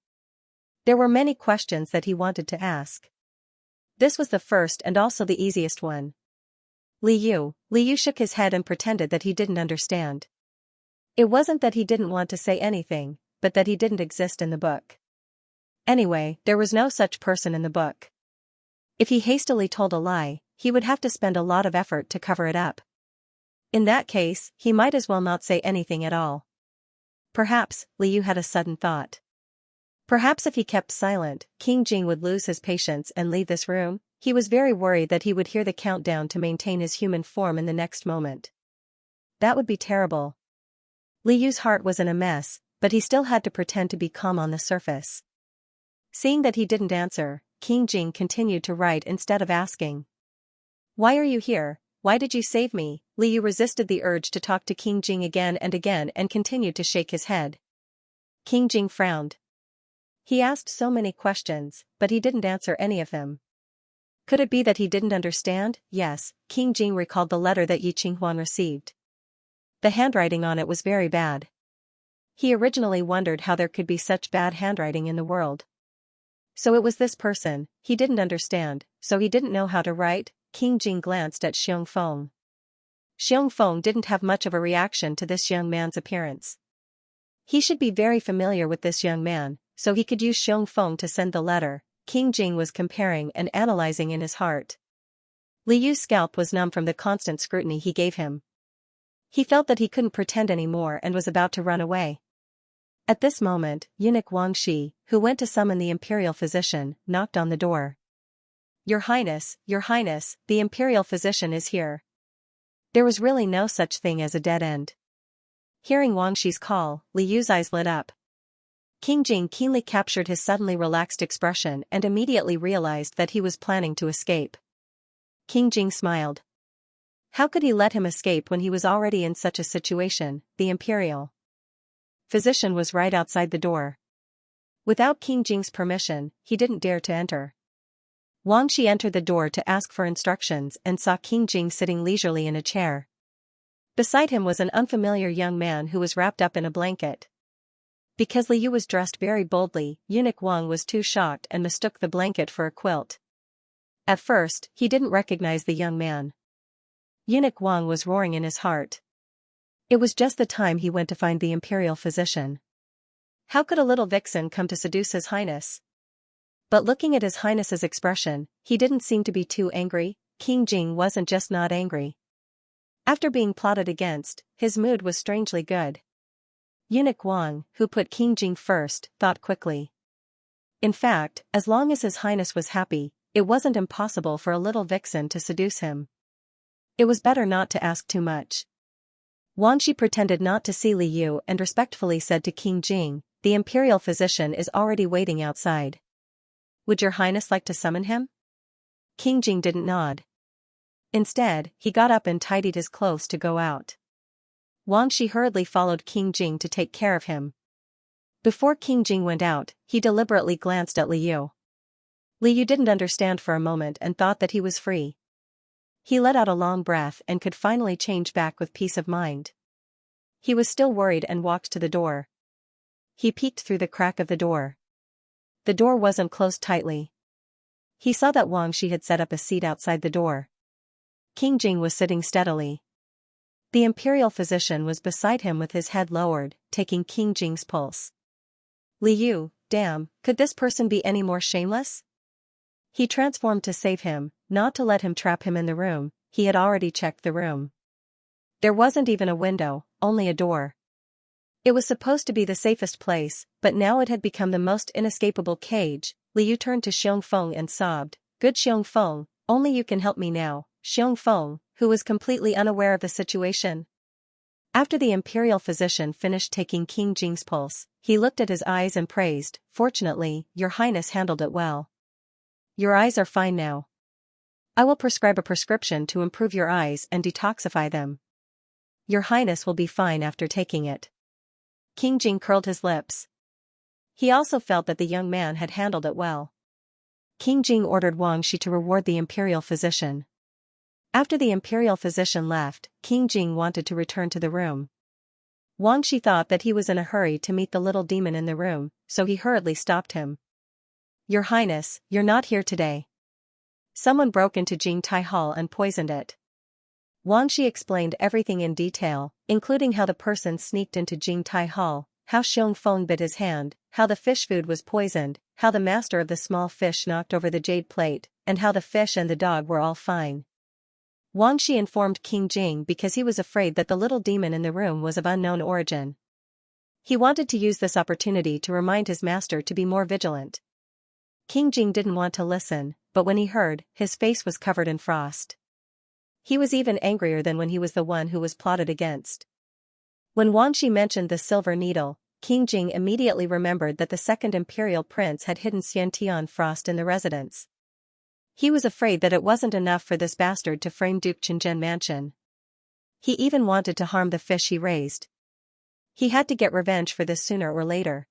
There were many questions that he wanted to ask. This was the first and also the easiest one. Liu shook his head and pretended that he didn't understand. It wasn't that he didn't want to say anything, but that he didn't exist in the book. Anyway, there was no such person in the book. If he hastily told a lie, he would have to spend a lot of effort to cover it up. In that case, he might as well not say anything at all. Perhaps, Liu had a sudden thought. Perhaps if he kept silent, King Jing would lose his patience and leave this room. He was very worried that he would hear the countdown to maintain his human form in the next moment. That would be terrible. Liu's heart was in a mess, but he still had to pretend to be calm on the surface. Seeing that he didn't answer, King Jing continued to write instead of asking. "Why are you here? Why did you save me?" Liu resisted the urge to talk to King Jing again and continued to shake his head. King Jing frowned. He asked so many questions, but he didn't answer any of them. Could it be that he didn't understand? Yes, King Jing recalled the letter that Yi Qinghuan received. The handwriting on it was very bad. He originally wondered how there could be such bad handwriting in the world. So it was this person. He didn't understand, so he didn't know how to write. King Jing glanced at Xianxia. Xianxia didn't have much of a reaction to this young man's appearance. He should be very familiar with this young man, so he could use Xianxia to send the letter. King Jing was comparing and analyzing in his heart. Liu's scalp was numb from the constant scrutiny he gave him. He felt that he couldn't pretend anymore and was about to run away. At this moment, eunuch Wang Shi, who went to summon the imperial physician, knocked on the door. Your Highness, the imperial physician is here. There was really no such thing as a dead end. Hearing Wang Shi's call, Li Yu's eyes lit up. King Jing keenly captured his suddenly relaxed expression and immediately realized that he was planning to escape. King Jing smiled. How could he let him escape when he was already in such a situation? The imperial physician was right outside the door. Without King Jing's permission, he didn't dare to enter. Wang Shi entered the door to ask for instructions and saw King Jing sitting leisurely in a chair. Beside him was an unfamiliar young man who was wrapped up in a blanket. Because Li Yu was dressed very boldly, eunuch Wang was too shocked and mistook the blanket for a quilt. At first, he didn't recognize the young man. Eunuch Wang was roaring in his heart. It was just the time he went to find the imperial physician. How could a little vixen come to seduce his highness? But looking at his highness's expression, he didn't seem to be too angry. King Jing wasn't just not angry. After being plotted against, his mood was strangely good. Eunuch Wang, who put King Jing first, thought quickly. In fact, as long as his highness was happy, it wasn't impossible for a little vixen to seduce him. It was better not to ask too much. Wang Shi pretended not to see Li Yu and respectfully said to King Jing, the imperial physician is already waiting outside. Would your highness like to summon him? King Jing didn't nod. Instead, he got up and tidied his clothes to go out. Wang Shi hurriedly followed King Jing to take care of him. Before King Jing went out, he deliberately glanced at Li Yu. Li Yu didn't understand for a moment and thought that he was free. He let out a long breath and could finally change back with peace of mind. He was still worried and walked to the door. He peeked through the crack of the door. The door wasn't closed tightly. He saw that Wang Shi had set up a seat outside the door. King Jing was sitting steadily. The imperial physician was beside him with his head lowered, taking King Jing's pulse. Li Yu, damn, could this person be any more shameless? He transformed to save him, not to let him trap him in the room. He had already checked the room. There wasn't even a window, only a door. It was supposed to be the safest place, but now it had become the most inescapable cage. Li Yu turned to Xiongfeng and sobbed, "Good Xiongfeng, only you can help me now." Xiongfeng, who was completely unaware of the situation. After the imperial physician finished taking King Jing's pulse, he looked at his eyes and praised, "Fortunately, your highness handled it well. Your eyes are fine now. I will prescribe a prescription to improve your eyes and detoxify them. Your highness will be fine after taking it." King Jing curled his lips. He also felt that the young man had handled it well. King Jing ordered Wang Shi to reward the imperial physician. After the imperial physician left, King Jing wanted to return to the room. Wang Shi thought that he was in a hurry to meet the little demon in the room, so he hurriedly stopped him. "Your highness, you're not here today. Someone broke into Jing Tai Hall and poisoned it." Wang Shi explained everything in detail, including how the person sneaked into Jing Tai Hall, how Xiongfeng bit his hand, how the fish food was poisoned, how the master of the small fish knocked over the jade plate, and how the fish and the dog were all fine. Wang Shi informed King Jing because he was afraid that the little demon in the room was of unknown origin. He wanted to use this opportunity to remind his master to be more vigilant. King Jing didn't want to listen, but when he heard, his face was covered in frost. He was even angrier than when he was the one who was plotted against. When Wang Shi mentioned the silver needle, King Jing immediately remembered that the second imperial prince had hidden Xiantian frost in the residence. He was afraid that it wasn't enough for this bastard to frame Duke Qingzhen mansion. He even wanted to harm the fish he raised. He had to get revenge for this sooner or later.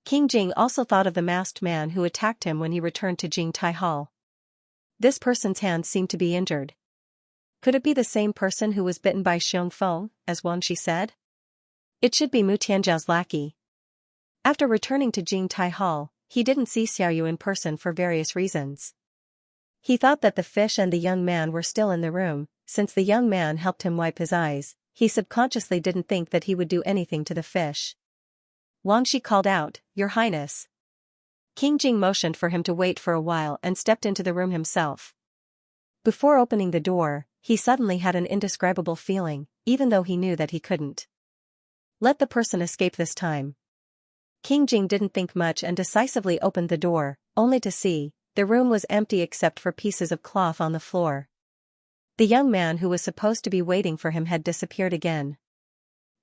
King Jing also thought of the masked man who attacked him when he returned to Jing Tai Hall. This person's hand seemed to be injured. Could it be the same person who was bitten by Xiongfeng, as Wang Shi said? It should be Mu Tianzhao's lackey. After returning to Jing Tai Hall, he didn't see Xiaoyu in person for various reasons. He thought that the fish and the young man were still in the room. Since the young man helped him wipe his eyes, he subconsciously didn't think that he would do anything to the fish. Wang Shi called out, "Your Highness." King Jing motioned for him to wait for a while and stepped into the room himself. Before opening the door, he suddenly had an indescribable feeling, even though he knew that he couldn't let the person escape this time. King Jing didn't think much and decisively opened the door, only to see the room was empty except for pieces of cloth on the floor. The young man who was supposed to be waiting for him had disappeared again.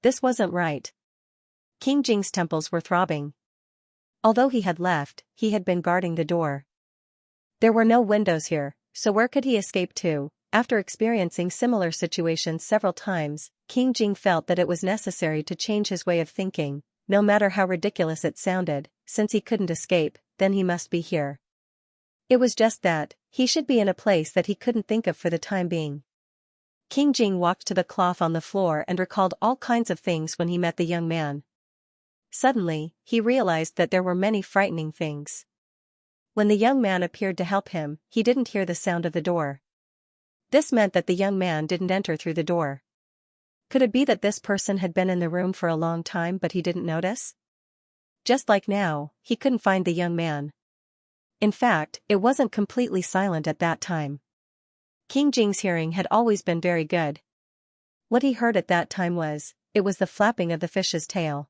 This wasn't right. King Jing's temples were throbbing. Although he had left, he had been guarding the door. There were no windows here, so where could he escape to? After experiencing similar situations several times, King Jing felt that it was necessary to change his way of thinking, no matter how ridiculous it sounded. Since he couldn't escape, then he must be here. It was just that, he should be in a place that he couldn't think of for the time being. King Jing walked to the cloth on the floor and recalled all kinds of things when he met the young man. Suddenly, he realized that there were many frightening things. When the young man appeared to help him, he didn't hear the sound of the door. This meant that the young man didn't enter through the door. Could it be that this person had been in the room for a long time but he didn't notice? Just like now, he couldn't find the young man. In fact, it wasn't completely silent at that time. King Jing's hearing had always been very good. What he heard at that time was the flapping of the fish's tail.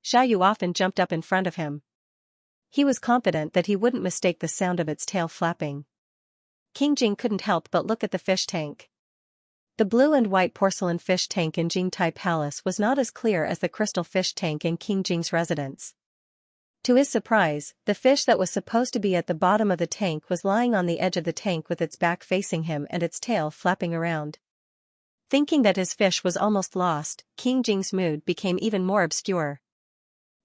Xiaoyu often jumped up in front of him. He was confident that he wouldn't mistake the sound of its tail flapping. King Jing couldn't help but look at the fish tank. The blue and white porcelain fish tank in Jingtai Palace was not as clear as the crystal fish tank in King Jing's residence. To his surprise, the fish that was supposed to be at the bottom of the tank was lying on the edge of the tank with its back facing him and its tail flapping around. Thinking that his fish was almost lost, King Jing's mood became even more obscure.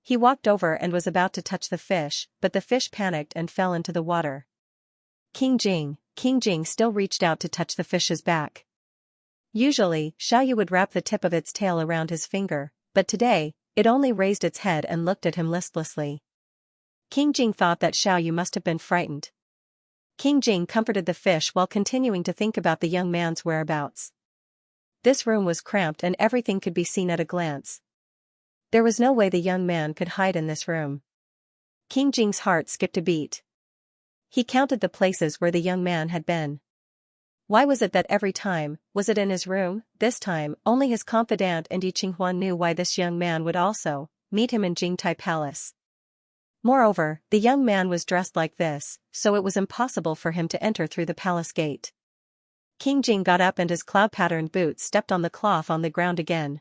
He walked over and was about to touch the fish, but the fish panicked and fell into the water. King Jing still reached out to touch the fish's back. Usually, Xiaoyu would wrap the tip of its tail around his finger, but today, it only raised its head and looked at him listlessly. King Jing thought that Xiaoyu must have been frightened. King Jing comforted the fish while continuing to think about the young man's whereabouts. This room was cramped and everything could be seen at a glance. There was no way the young man could hide in this room. King Jing's heart skipped a beat. He counted the places where the young man had been. Why was it that every time, was it in his room? This time, only his confidant and Yi Qinghuan knew why this young man would also meet him in Jingtai Palace. Moreover, the young man was dressed like this, so it was impossible for him to enter through the palace gate. King Jing got up and his cloud-patterned boots stepped on the cloth on the ground again.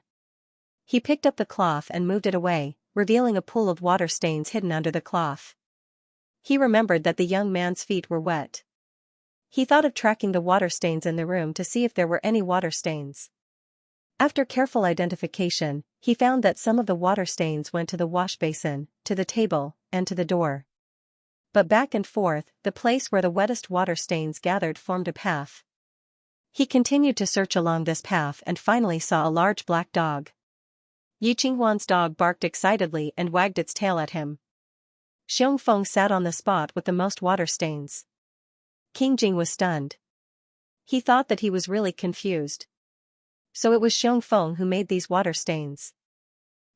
He picked up the cloth and moved it away, revealing a pool of water stains hidden under the cloth. He remembered that the young man's feet were wet. He thought of tracking the water stains in the room to see if there were any water stains. After careful identification, he found that some of the water stains went to the wash basin, to the table, and to the door. But back and forth, the place where the wettest water stains gathered formed a path. He continued to search along this path and finally saw a large black dog. Yi Qinghuan's dog barked excitedly and wagged its tail at him. Xiongfeng sat on the spot with the most water stains. King Jing was stunned. He thought that he was really confused. So it was Xiongfeng who made these water stains.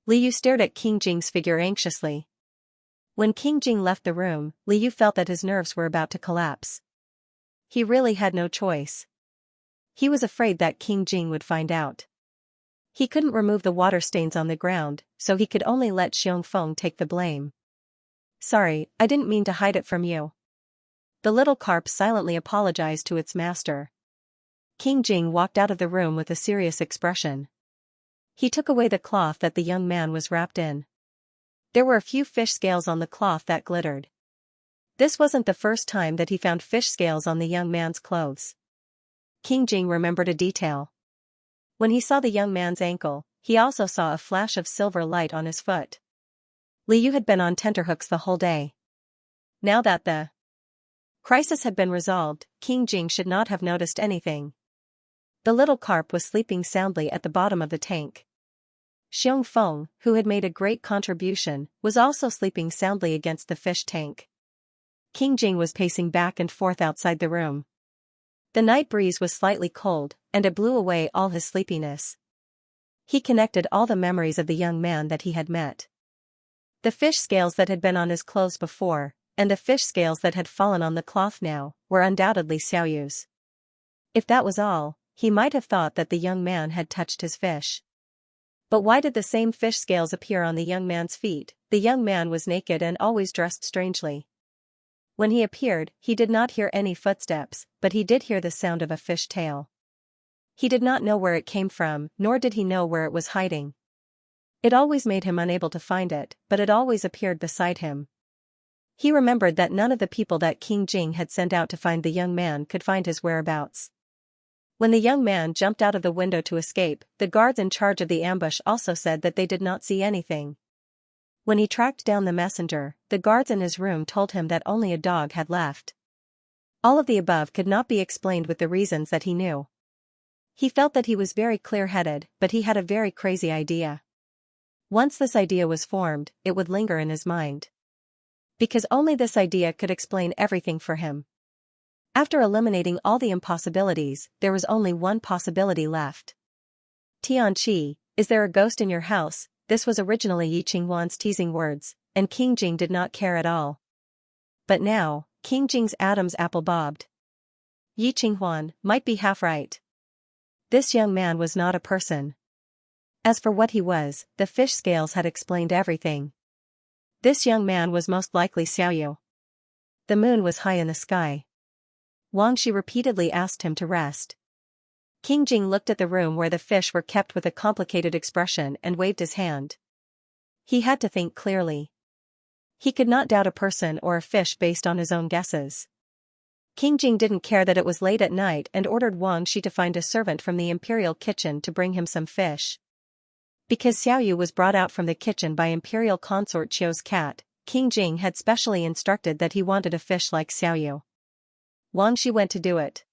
Li Yu stared at King Jing's figure anxiously. When King Jing left the room, Li Yu felt that his nerves were about to collapse. He really had no choice. He was afraid that King Jing would find out. He couldn't remove the water stains on the ground, so he could only let Xiongfeng take the blame. "Sorry, I didn't mean to hide it from you." The little carp silently apologized to its master. King Jing walked out of the room with a serious expression. He took away the cloth that the young man was wrapped in. There were a few fish scales on the cloth that glittered. This wasn't the first time that he found fish scales on the young man's clothes. King Jing remembered a detail. When he saw the young man's ankle, he also saw a flash of silver light on his foot. Li Yu had been on tenterhooks the whole day. Now that the crisis had been resolved, King Jing should not have noticed anything. The little carp was sleeping soundly at the bottom of the tank. Xiongfeng, who had made a great contribution, was also sleeping soundly against the fish tank. King Jing was pacing back and forth outside the room. The night breeze was slightly cold, and it blew away all his sleepiness. He connected all the memories of the young man that he had met. The fish scales that had been on his clothes before, and the fish scales that had fallen on the cloth now, were undoubtedly Xiaoyu's. If that was all, he might have thought that the young man had touched his fish. But why did the same fish scales appear on the young man's feet? The young man was naked and always dressed strangely. When he appeared, he did not hear any footsteps, but he did hear the sound of a fish tail. He did not know where it came from, nor did he know where it was hiding. It always made him unable to find it, but it always appeared beside him. He remembered that none of the people that King Jing had sent out to find the young man could find his whereabouts. When the young man jumped out of the window to escape, the guards in charge of the ambush also said that they did not see anything. When he tracked down the messenger, the guards in his room told him that only a dog had left. All of the above could not be explained with the reasons that he knew. He felt that he was very clear-headed, but he had a very crazy idea. Once this idea was formed, it would linger in his mind. Because only this idea could explain everything for him. After eliminating all the impossibilities, there was only one possibility left. Tianqi, is there a ghost in your house? This was originally Yi Qinghuan's teasing words, and King Jing did not care at all. But now, King Jing's Adam's apple bobbed. Yi Qinghuan might be half right. This young man was not a person. As for what he was, the fish scales had explained everything. This young man was most likely Xiaoyu. The moon was high in the sky. Wang Shi repeatedly asked him to rest. King Jing looked at the room where the fish were kept with a complicated expression and waved his hand. He had to think clearly. He could not doubt a person or a fish based on his own guesses. King Jing didn't care that it was late at night and ordered Wang Shi to find a servant from the imperial kitchen to bring him some fish. Because Xiaoyu was brought out from the kitchen by imperial consort Qiu's cat, King Jing had specially instructed that he wanted a fish like Xiaoyu. Wang Shi went to do it.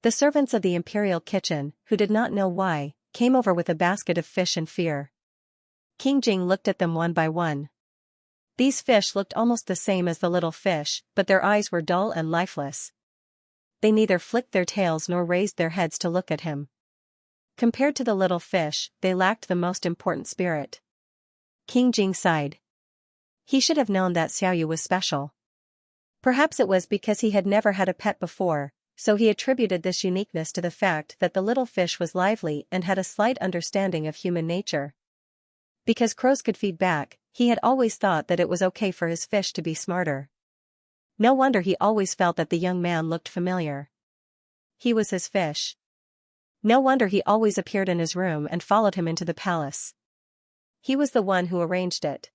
The servants of the imperial kitchen, who did not know why, came over with a basket of fish in fear. King Jing looked at them one by one. These fish looked almost the same as the little fish, but their eyes were dull and lifeless. They neither flicked their tails nor raised their heads to look at him. Compared to the little fish, they lacked the most important spirit. King Jing sighed. He should have known that Xiaoyu was special. Perhaps it was because he had never had a pet before, so he attributed this uniqueness to the fact that the little fish was lively and had a slight understanding of human nature. Because crows could feed back, he had always thought that it was okay for his fish to be smarter. No wonder he always felt that the young man looked familiar. He was his fish. No wonder he always appeared in his room and followed him into the palace. He was the one who arranged it.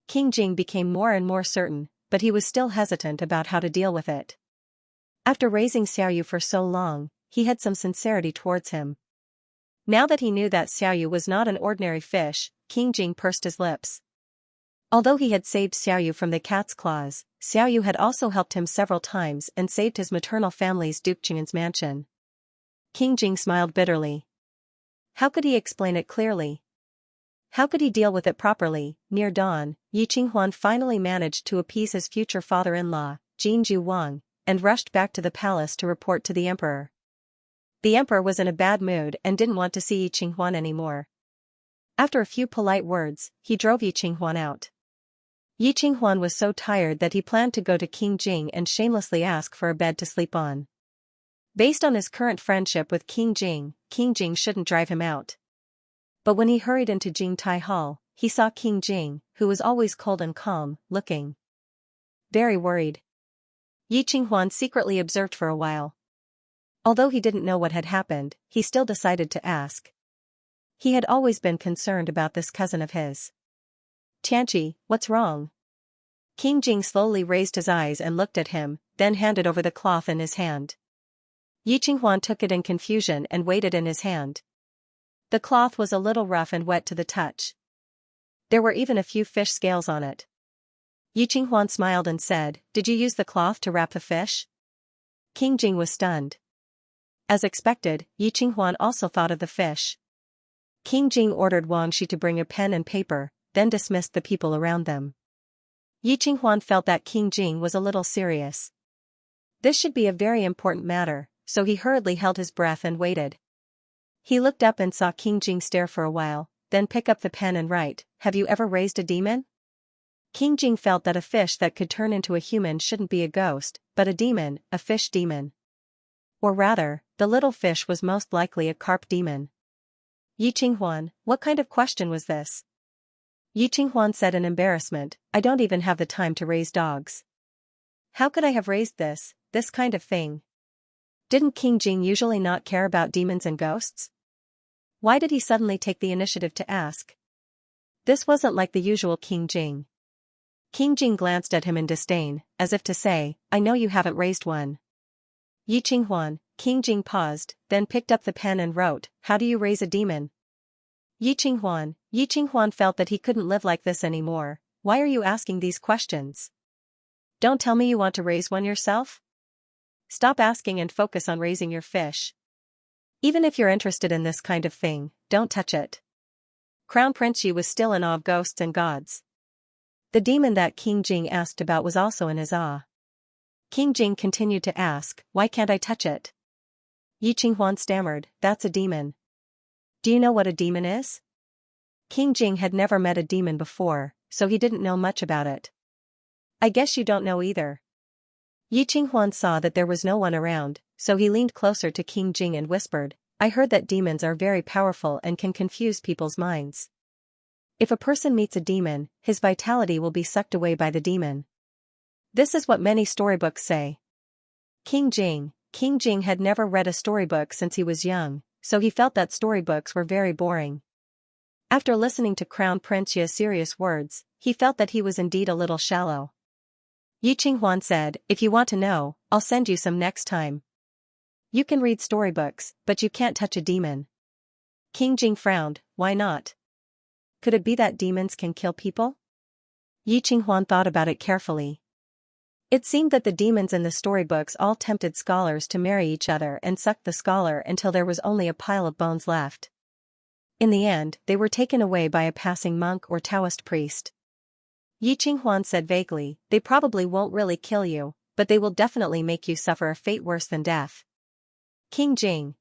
King Jing became more and more certain, but he was still hesitant about how to deal with it. After raising Xiaoyu for so long, he had some sincerity towards him. Now that he knew that Xiaoyu was not an ordinary fish, King Jing pursed his lips. Although he had saved Xiaoyu from the cat's claws, Xiaoyu had also helped him several times and saved his maternal family's Duke Qing'an's mansion. King Jing smiled bitterly. How could he explain it clearly? How could he deal with it properly? Near dawn, Yi Qinghuan finally managed to appease his future father-in-law, Jinju Wang, and rushed back to the palace to report to the emperor. The emperor was in a bad mood and didn't want to see Yi Qinghuan anymore. After a few polite words, he drove Yi Qinghuan out. Yi Qinghuan was so tired that he planned to go to King Jing and shamelessly ask for a bed to sleep on. Based on his current friendship with King Jing shouldn't drive him out. But when he hurried into Jingtai Hall, he saw King Jing, who was always cold and calm, looking very worried. Yi Qinghuan secretly observed for a while. Although he didn't know what had happened, he still decided to ask. He had always been concerned about this cousin of his. Tianqi, what's wrong? King Jing slowly raised his eyes and looked at him, then handed over the cloth in his hand. Yi Qinghuan took it in confusion and weighed it in his hand. The cloth was a little rough and wet to the touch. There were even a few fish scales on it. Yi Qinghuan smiled and said, "Did you use the cloth to wrap the fish?" King Jing was stunned. As expected, Yi Qinghuan also thought of the fish. King Jing ordered Wang Shi to bring a pen and paper, then dismissed the people around them. Yi Qinghuan felt that King Jing was a little serious. This should be a very important matter, so he hurriedly held his breath and waited. He looked up and saw King Jing stare for a while, then pick up the pen and write, "Have you ever raised a demon?" King Jing felt that a fish that could turn into a human shouldn't be a ghost, but a demon, a fish demon. Or rather, the little fish was most likely a carp demon. Yi Qinghuan, what kind of question was this? Yi Qinghuan said in embarrassment, I don't even have the time to raise dogs. How could I have raised this kind of thing? Didn't King Jing usually not care about demons and ghosts? Why did he suddenly take the initiative to ask? This wasn't like the usual King Jing. King Jing glanced at him in disdain, as if to say, I know you haven't raised one. Yi Qinghuan, King Jing paused, then picked up the pen and wrote, How do you raise a demon? Yi Qinghuan felt that he couldn't live like this anymore. Why are you asking these questions? Don't tell me you want to raise one yourself? Stop asking and focus on raising your fish. Even if you're interested in this kind of thing, don't touch it. Crown Prince Yi was still in awe of ghosts and gods. The demon that King Jing asked about was also in his awe. King Jing continued to ask, Why can't I touch it? Yi Qinghuan stammered, That's a demon. Do you know what a demon is? King Jing had never met a demon before, so he didn't know much about it. I guess you don't know either. Yi Qinghuan saw that there was no one around, so he leaned closer to King Jing and whispered, I heard that demons are very powerful and can confuse people's minds. If a person meets a demon, his vitality will be sucked away by the demon. This is what many storybooks say. King Jing had never read a storybook since he was young, so he felt that storybooks were very boring. After listening to Crown Prince Yi's serious words, he felt that he was indeed a little shallow. Yi Qinghuan said, If you want to know, I'll send you some next time. You can read storybooks, but you can't touch a demon. King Jing frowned, Why not? Could it be that demons can kill people? Yi Qinghuan thought about it carefully. It seemed that the demons in the storybooks all tempted scholars to marry each other and sucked the scholar until there was only a pile of bones left. In the end, they were taken away by a passing monk or Taoist priest. Yi Qinghuan said vaguely, They probably won't really kill you, but they will definitely make you suffer a fate worse than death. King Jing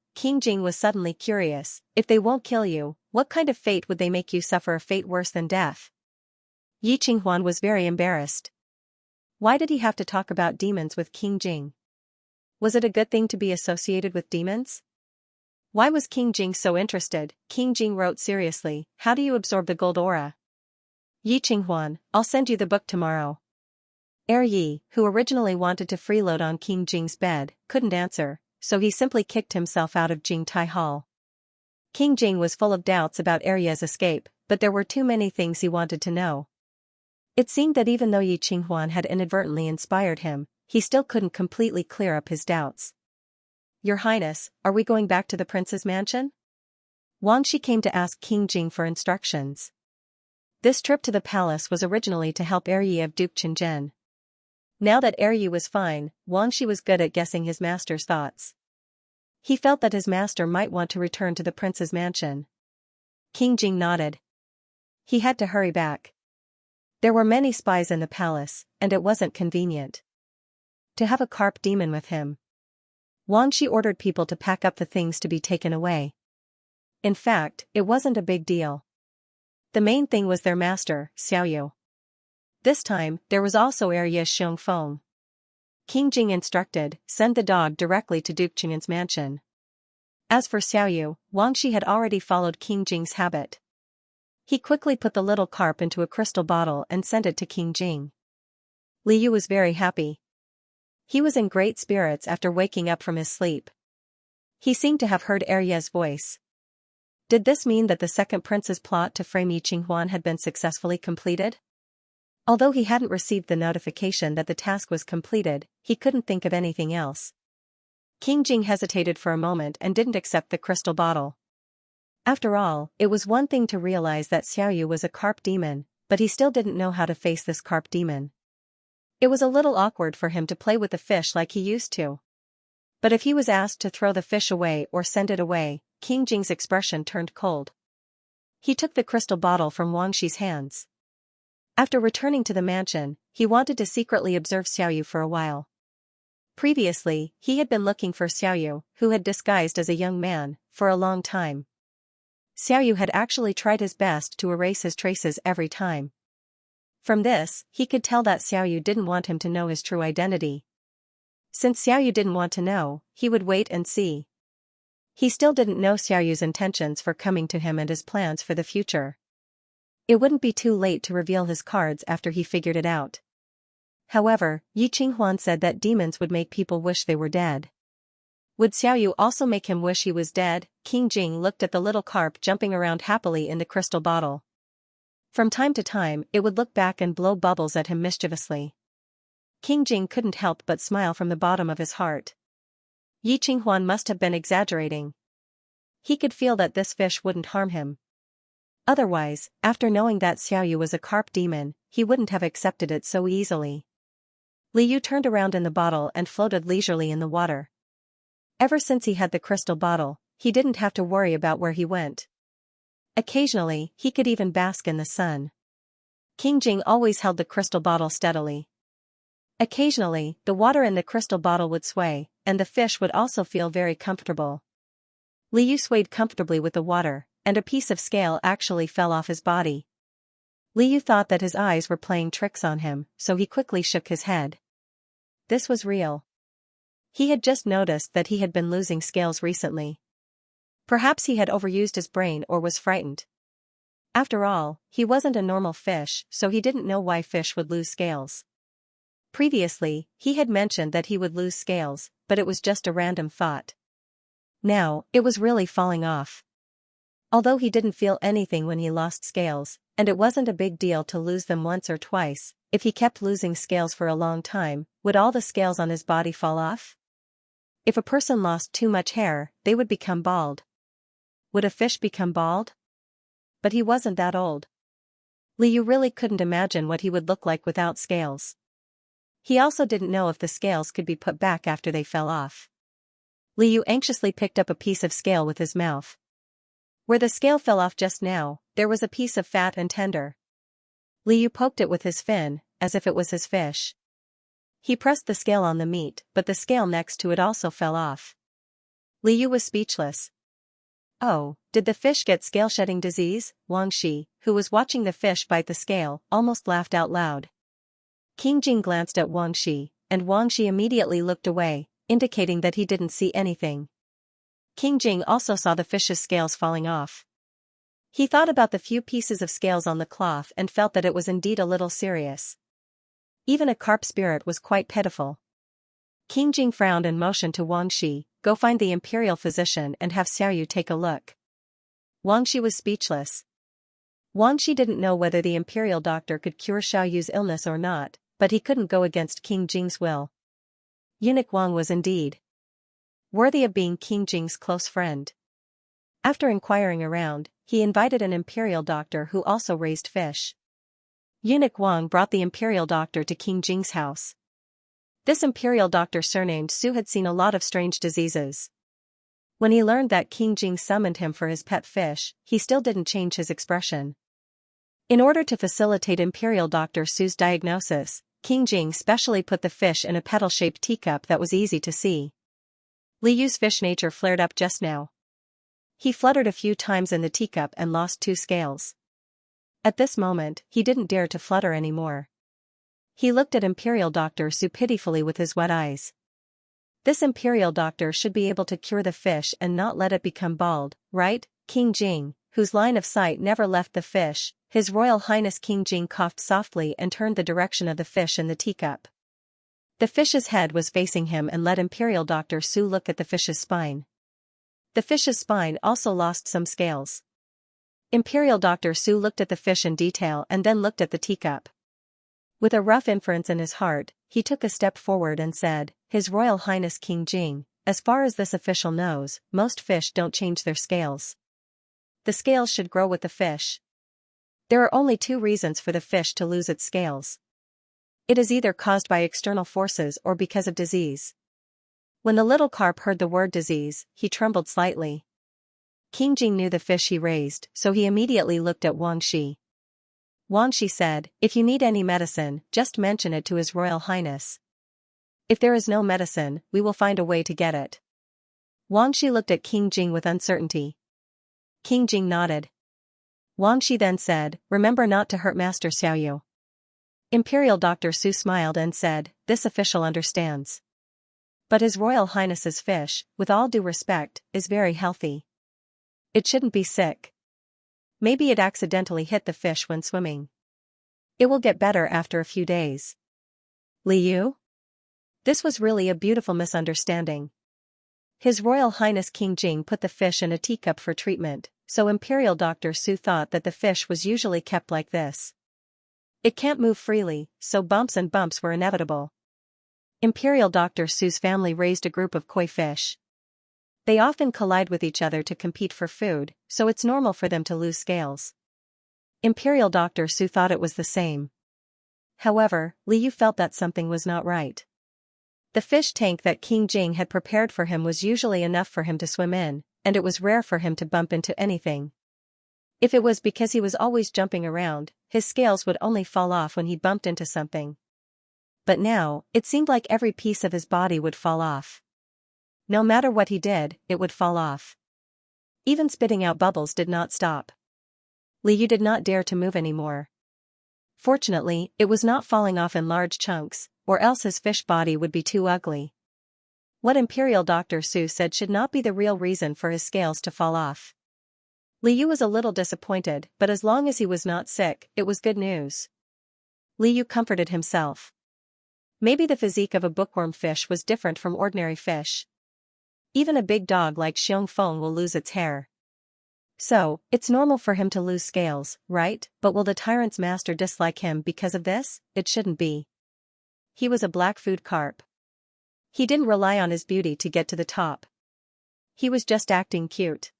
was suddenly curious, If they won't kill you, what kind of fate would they make you suffer a fate worse than death? Yi Qinghuan was very embarrassed. Why did he have to talk about demons with King Jing? Was it a good thing to be associated with demons? Why was King Jing so interested? King Jing wrote seriously, How do you absorb the gold aura? Yi Qinghuan, I'll send you the book tomorrow. Yi, who originally wanted to freeload on King Jing's bed, couldn't answer, so he simply kicked himself out of Jing Tai Hall. King Jing was full of doubts about Yi's escape, but there were too many things he wanted to know. It seemed that even though Yi Qinghuan had inadvertently inspired him, he still couldn't completely clear up his doubts. Your Highness, are we going back to the prince's mansion? Wang Shi came to ask King Jing for instructions. This trip to the palace was originally to help Yi of Duke Qinzhen. Now that Yi was fine, Wang Shi was good at guessing his master's thoughts. He felt that his master might want to return to the prince's mansion. King Jing nodded. He had to hurry back. There were many spies in the palace, and it wasn't convenient to have a carp demon with him. Wang Shi ordered people to pack up the things to be taken away. In fact, it wasn't a big deal. The main thing was their master, Xiaoyu. This time, there was also Yi's Xiongfeng. King Jing instructed, Send the dog directly to Duke Qinyan's mansion. As for Xiaoyu, Wang Shi had already followed King Jing's habit. He quickly put the little carp into a crystal bottle and sent it to King Jing. Li Yu was very happy. He was in great spirits after waking up from his sleep. He seemed to have heard Yi's voice. Did this mean that the second prince's plot to frame Yi Qinghuan had been successfully completed? Although he hadn't received the notification that the task was completed, he couldn't think of anything else. King Jing hesitated for a moment and didn't accept the crystal bottle. After all, it was one thing to realize that Xiaoyu was a carp demon, but he still didn't know how to face this carp demon. It was a little awkward for him to play with the fish like he used to. But if he was asked to throw the fish away or send it away, King Jing's expression turned cold. He took the crystal bottle from Wang Shi's hands. After returning to the mansion, he wanted to secretly observe Xiaoyu for a while. Previously, he had been looking for Xiaoyu, who had disguised as a young man, for a long time. Xiaoyu had actually tried his best to erase his traces every time. From this, he could tell that Xiaoyu didn't want him to know his true identity. Since Xiaoyu didn't want to know, he would wait and see. He still didn't know Xiaoyu's intentions for coming to him and his plans for the future. It wouldn't be too late to reveal his cards after he figured it out. However, Yi Qinghuan said that demons would make people wish they were dead. Would Xiaoyu also make him wish he was dead? King Jing looked at the little carp jumping around happily in the crystal bottle. From time to time, it would look back and blow bubbles at him mischievously. King Jing couldn't help but smile from the bottom of his heart. Yi Qinghuan must have been exaggerating. He could feel that this fish wouldn't harm him. Otherwise, after knowing that Xiaoyu was a carp demon, he wouldn't have accepted it so easily. Li Yu turned around in the bottle and floated leisurely in the water. Ever since he had the crystal bottle, he didn't have to worry about where he went. Occasionally, he could even bask in the sun. King Jing always held the crystal bottle steadily. Occasionally, the water in the crystal bottle would sway, and the fish would also feel very comfortable. Li Yu swayed comfortably with the water, and a piece of scale actually fell off his body. Li Yu thought that his eyes were playing tricks on him, so he quickly shook his head. This was real. He had just noticed that he had been losing scales recently. Perhaps he had overused his brain or was frightened. After all, he wasn't a normal fish, so he didn't know why fish would lose scales. Previously, he had mentioned that he would lose scales, but it was just a random thought. Now, it was really falling off. Although he didn't feel anything when he lost scales, and it wasn't a big deal to lose them once or twice, if he kept losing scales for a long time, would all the scales on his body fall off? If a person lost too much hair, they would become bald. Would a fish become bald? But he wasn't that old. Li Yu really couldn't imagine what he would look like without scales. He also didn't know if the scales could be put back after they fell off. Li Yu anxiously picked up a piece of scale with his mouth. Where the scale fell off just now, there was a piece of fat and tender. Li Yu poked it with his fin, as if it was his fish. He pressed the scale on the meat, but the scale next to it also fell off. Li Yu was speechless. Oh, did the fish get scale-shedding disease? Wang Shi, who was watching the fish bite the scale, almost laughed out loud. King Jing glanced at Wang Shi, and Wang Shi immediately looked away, indicating that he didn't see anything. King Jing also saw the fish's scales falling off. He thought about the few pieces of scales on the cloth and felt that it was indeed a little serious. Even a carp spirit was quite pitiful. King Jing frowned and motioned to Wang Shi, "Go find the imperial physician and have Xiaoyu take a look." Wang Shi was speechless. Wang Shi didn't know whether the imperial doctor could cure Xiaoyu's illness or not, but he couldn't go against King Jing's will. Eunuch Wang was indeed worthy of being King Jing's close friend. After inquiring around, he invited an imperial doctor who also raised fish. Eunuch Wang brought the imperial doctor to King Jing's house. This imperial doctor surnamed Su had seen a lot of strange diseases. When he learned that King Jing summoned him for his pet fish, he still didn't change his expression. In order to facilitate Imperial Dr. Su's diagnosis, King Jing specially put the fish in a petal-shaped teacup that was easy to see. Li Yu's fish nature flared up just now. He fluttered a few times in the teacup and lost 2 scales. At this moment, he didn't dare to flutter anymore. He looked at Imperial Dr. Su pitifully with his wet eyes. This Imperial Doctor should be able to cure the fish and not let it become bald, right? King Jing, whose line of sight never left the fish, His Royal Highness King Jing coughed softly and turned the direction of the fish in the teacup. The fish's head was facing him and let Imperial Dr. Su look at the fish's spine. The fish's spine also lost some scales. Imperial Dr. Su looked at the fish in detail and then looked at the teacup. With a rough inference in his heart, he took a step forward and said, "His Royal Highness King Jing, as far as this official knows, most fish don't change their scales. The scales should grow with the fish. There are only 2 reasons for the fish to lose its scales. It is either caused by external forces or because of disease." When the little carp heard the word disease, he trembled slightly. King Jing knew the fish he raised, so he immediately looked at Wang Shi. Wang Shi said, "If you need any medicine, just mention it to His Royal Highness. If there is no medicine, we will find a way to get it." Wang Shi looked at King Jing with uncertainty. King Jing nodded. Wang Shi then said, "Remember not to hurt Master Xiaoyu." Imperial Dr. Su smiled and said, "This official understands." But His Royal Highness's fish, with all due respect, is very healthy. It shouldn't be sick. Maybe it accidentally hit the fish when swimming. It will get better after a few days. Liu? This was really a beautiful misunderstanding. His Royal Highness King Jing put the fish in a teacup for treatment, so Imperial Dr. Su thought that the fish was usually kept like this. It can't move freely, so bumps and bumps were inevitable. Imperial Dr. Su's family raised a group of koi fish. They often collide with each other to compete for food, so it's normal for them to lose scales. Imperial Dr. Su thought it was the same. However, Liu felt that something was not right. The fish tank that King Jing had prepared for him was usually enough for him to swim in, and it was rare for him to bump into anything. If it was because he was always jumping around, his scales would only fall off when he bumped into something. But now, it seemed like every piece of his body would fall off. No matter what he did, it would fall off. Even spitting out bubbles did not stop. Liu did not dare to move anymore. Fortunately, it was not falling off in large chunks, or else his fish body would be too ugly. What Imperial Dr. Su said should not be the real reason for his scales to fall off. Liu was a little disappointed, but as long as he was not sick, it was good news. Liu comforted himself. Maybe the physique of a bookworm fish was different from ordinary fish. Even a big dog like Xianxia will lose its hair. So, it's normal for him to lose scales, right? But will the Tyrant's master dislike him because of this? It shouldn't be. He was a black food carp. He didn't rely on his beauty to get to the top. He was just acting cute.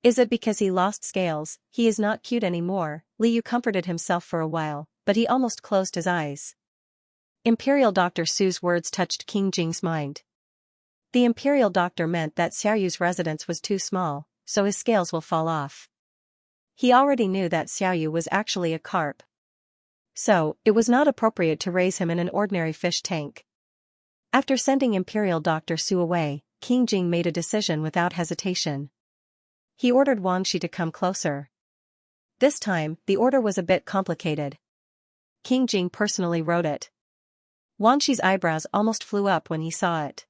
Is it because he lost scales? He is not cute anymore. Liu comforted himself for a while, but he almost closed his eyes. Imperial Dr. Su's words touched King Jing's mind. The Imperial Doctor meant that Xiaoyu's residence was too small, so his scales will fall off. He already knew that Xiaoyu was actually a carp. So, it was not appropriate to raise him in an ordinary fish tank. After sending Imperial Dr. Su away, King Jing made a decision without hesitation. He ordered Wang Shi to come closer. This time, the order was a bit complicated. King Jing personally wrote it. Wang Shi's eyebrows almost flew up when he saw it.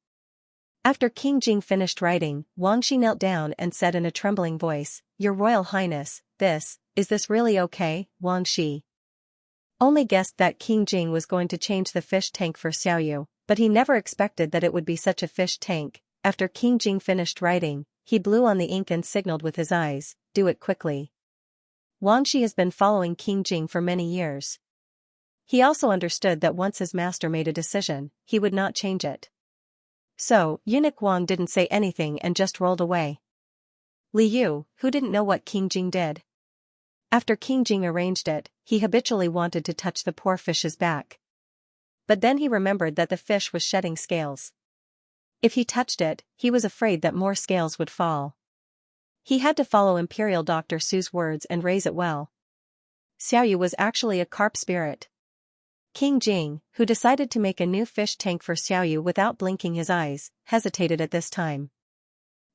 After King Jing finished writing, Wang Shi knelt down and said in a trembling voice, "Your Royal Highness, is this really okay?" Wang Shi only guessed that King Jing was going to change the fish tank for Xiaoyu, but he never expected that it would be such a fish tank. After King Jing finished writing, he blew on the ink and signaled with his eyes, "Do it quickly." Wang Shi has been following King Jing for many years. He also understood that once his master made a decision, he would not change it. So, Eunuch Wang didn't say anything and just rolled away. Liu, who didn't know what King Jing did. After King Jing arranged it, he habitually wanted to touch the poor fish's back. But then he remembered that the fish was shedding scales. If he touched it, he was afraid that more scales would fall. He had to follow Imperial Dr. Su's words and raise it well. Xiaoyu was actually a carp spirit. King Jing, who decided to make a new fish tank for Xiaoyu without blinking his eyes, hesitated at this time.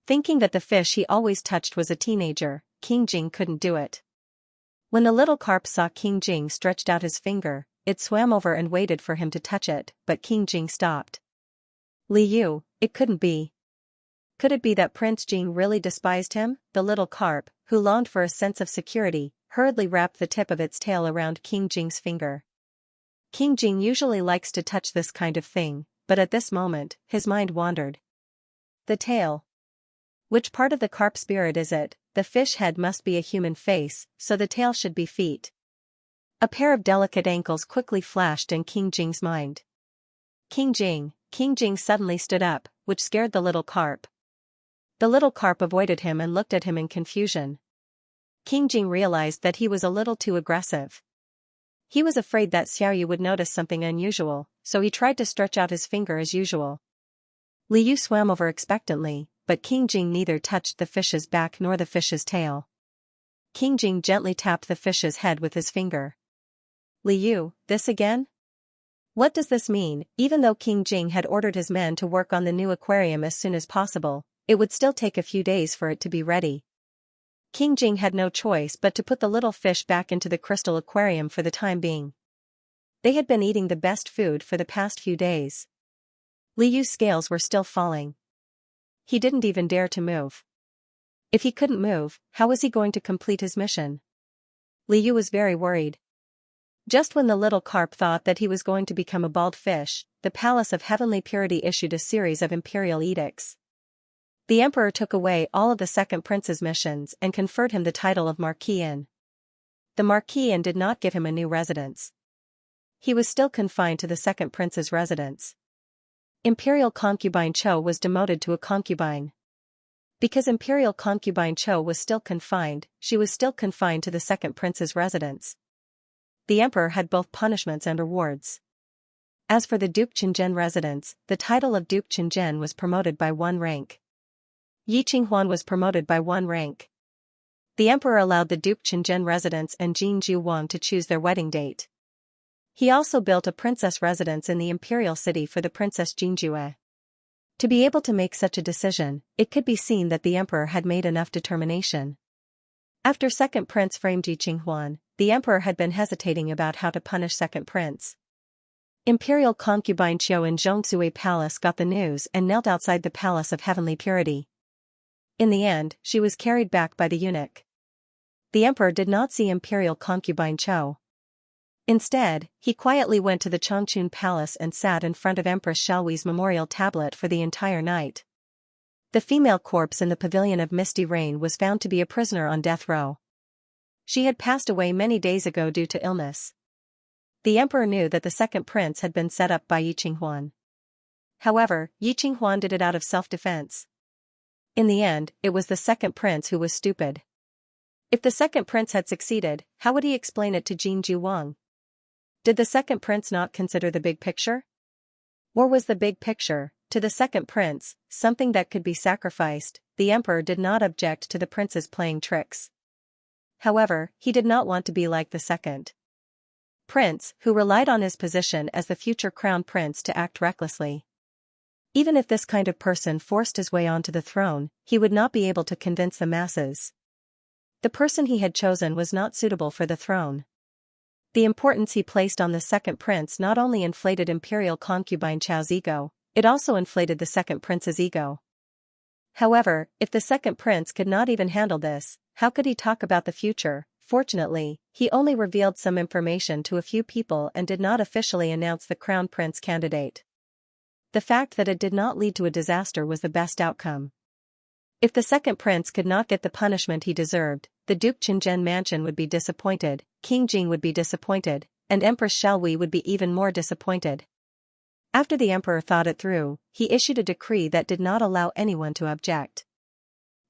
Thinking that the fish he always touched was a teenager, King Jing couldn't do it. When the little carp saw King Jing stretched out his finger, it swam over and waited for him to touch it, but King Jing stopped. Liu, it couldn't be. Could it be that Prince Jing really despised him? The little carp, who longed for a sense of security, hurriedly wrapped the tip of its tail around King Jing's finger. King Jing usually likes to touch this kind of thing, but at this moment, his mind wandered. The tail. Which part of the carp spirit is it? The fish head must be a human face, so the tail should be feet. A pair of delicate ankles quickly flashed in King Jing's mind. King Jing suddenly stood up, which scared the little carp. The little carp avoided him and looked at him in confusion. King Jing realized that he was a little too aggressive. He was afraid that Xiaoyu would notice something unusual, so he tried to stretch out his finger as usual. Liu swam over expectantly, but King Jing neither touched the fish's back nor the fish's tail. King Jing gently tapped the fish's head with his finger. Liu, this again? What does this mean? Even though King Jing had ordered his men to work on the new aquarium as soon as possible, it would still take a few days for it to be ready. King Jing had no choice but to put the little fish back into the crystal aquarium for the time being. They had been eating the best food for the past few days. Li Yu's scales were still falling. He didn't even dare to move. If he couldn't move, how was he going to complete his mission? Li Yu was very worried. Just when the little carp thought that he was going to become a bald fish, the Palace of Heavenly Purity issued a series of imperial edicts. The emperor took away all of the second prince's missions and conferred him the title of Marquis. The Marquis did not give him a new residence. He was still confined to the second prince's residence. Imperial concubine Cho was demoted to a concubine. Because Imperial concubine Cho was still confined, she was still confined to the second prince's residence. The emperor had both punishments and rewards. As for the Duke Qingzhen residence, the title of Duke Qingzhen was promoted by 1 rank. Yi Qinghuan was promoted by 1 rank. The emperor allowed the Duke Qingzhen residence and Jin Zhuwang to choose their wedding date. He also built a princess residence in the imperial city for the Princess Jinjue. To be able to make such a decision, it could be seen that the emperor had made enough determination. After second prince framed Yi Qinghuan, the emperor had been hesitating about how to punish second prince. Imperial concubine Qiu in Zhongsui Palace got the news and knelt outside the Palace of Heavenly Purity. In the end, she was carried back by the eunuch. The emperor did not see imperial concubine Qiu. Instead, he quietly went to the Changchun Palace and sat in front of Empress Xiaoyi's memorial tablet for the entire night. The female corpse in the pavilion of Misty Rain was found to be a prisoner on death row. She had passed away many days ago due to illness. The emperor knew that the second prince had been set up by Yi Qinghuan. However, Yi Qinghuan did it out of self-defense. In the end, it was the second prince who was stupid. If the second prince had succeeded, how would he explain it to Jin Zhuwang? Did the second prince not consider the big picture? Or was the big picture, to the second prince, something that could be sacrificed? The emperor did not object to the prince's playing tricks. However, he did not want to be like the second prince, who relied on his position as the future crown prince to act recklessly. Even if this kind of person forced his way onto the throne, he would not be able to convince the masses. The person he had chosen was not suitable for the throne. The importance he placed on the second prince not only inflated imperial concubine Qiu's ego, it also inflated the second prince's ego. However, if the second prince could not even handle this, how could he talk about the future? Fortunately, he only revealed some information to a few people and did not officially announce the crown prince candidate. The fact that it did not lead to a disaster was the best outcome. If the second prince could not get the punishment he deserved, the Duke Qingzhen mansion would be disappointed, King Jing would be disappointed, and Empress Xiaoyi would be even more disappointed. After the emperor thought it through, he issued a decree that did not allow anyone to object.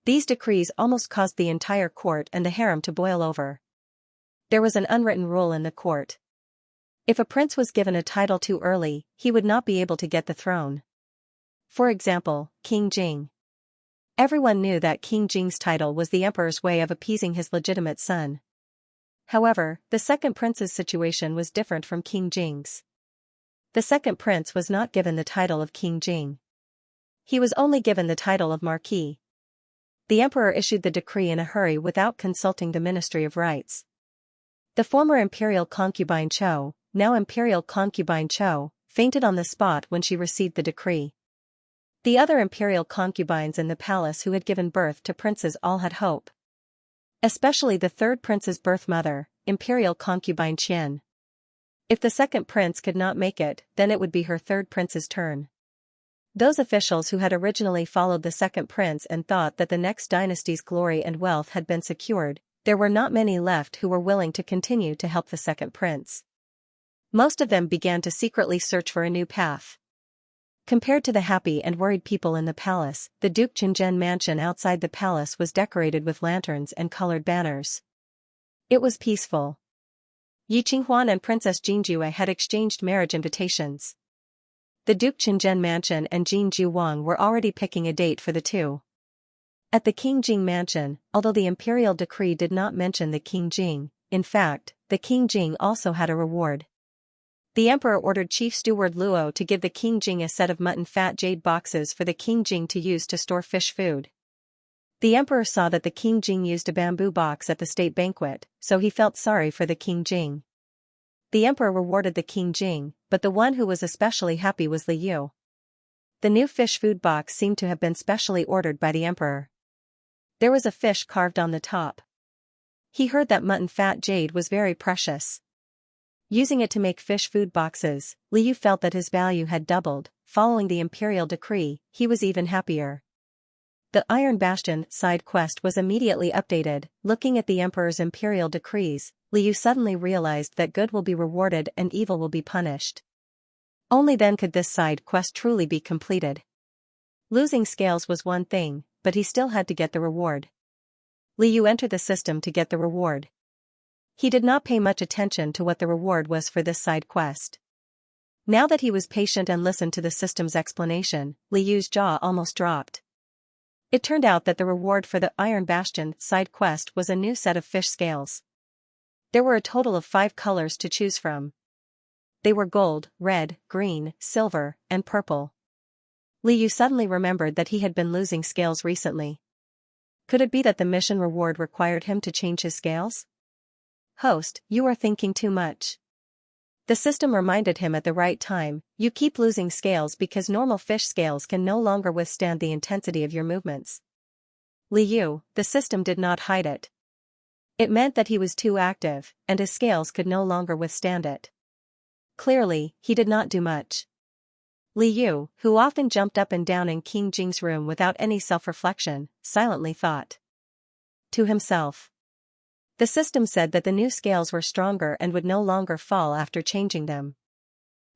These decrees almost caused the entire court and the harem to boil over. There was an unwritten rule in the court. If a prince was given a title too early, he would not be able to get the throne. For example, King Jing. Everyone knew that King Jing's title was the emperor's way of appeasing his legitimate son. However, the second prince's situation was different from King Jing's. The second prince was not given the title of King Jing. He was only given the title of Marquis. The emperor issued the decree in a hurry without consulting the Ministry of Rights. The former imperial concubine Qiu, now imperial concubine Qiu, fainted on the spot when she received the decree. The other imperial concubines in the palace who had given birth to princes all had hope. Especially the third prince's birth mother, imperial concubine Qian. If the second prince could not make it, then it would be her third prince's turn. Those officials who had originally followed the second prince and thought that the next dynasty's glory and wealth had been secured, there were not many left who were willing to continue to help the second prince. Most of them began to secretly search for a new path. Compared to the happy and worried people in the palace, the Duke Qingzhen mansion outside the palace was decorated with lanterns and colored banners. It was peaceful. Yi Qinghuan and Princess Jinjue had exchanged marriage invitations. The Duke Qingzhen mansion and Jin Zhuwang were already picking a date for the two. At the King Jing mansion, although the imperial decree did not mention the King Jing, in fact, the King Jing also had a reward. The emperor ordered Chief Steward Luo to give the King Jing a set of mutton fat jade boxes for the King Jing to use to store fish food. The emperor saw that the King Jing used a bamboo box at the state banquet, so he felt sorry for the King Jing. The emperor rewarded the King Jing, but the one who was especially happy was Li Yu. The new fish food box seemed to have been specially ordered by the emperor. There was a fish carved on the top. He heard that mutton fat jade was very precious. Using it to make fish food boxes, Liu felt that his value had doubled. Following the imperial decree, he was even happier. The Iron Bastion side quest was immediately updated. Looking at the emperor's imperial decrees, Liu suddenly realized that good will be rewarded and evil will be punished. Only then could this side quest truly be completed. Losing scales was one thing, but he still had to get the reward. Liu entered the system to get the reward. He did not pay much attention to what the reward was for this side quest. Now that he was patient and listened to the system's explanation, Liu's jaw almost dropped. It turned out that the reward for the Iron Bastion side quest was a new set of fish scales. There were a total of 5 colors to choose from. They were gold, red, green, silver, and purple. Liu suddenly remembered that he had been losing scales recently. Could it be that the mission reward required him to change his scales? Host, you are thinking too much. The system reminded him at the right time, you keep losing scales because normal fish scales can no longer withstand the intensity of your movements. Liu, the system did not hide it. It meant that he was too active, and his scales could no longer withstand it. Clearly, he did not do much. Liu, who often jumped up and down in King Jing's room without any self-reflection, silently thought to himself. The system said that the new scales were stronger and would no longer fall after changing them.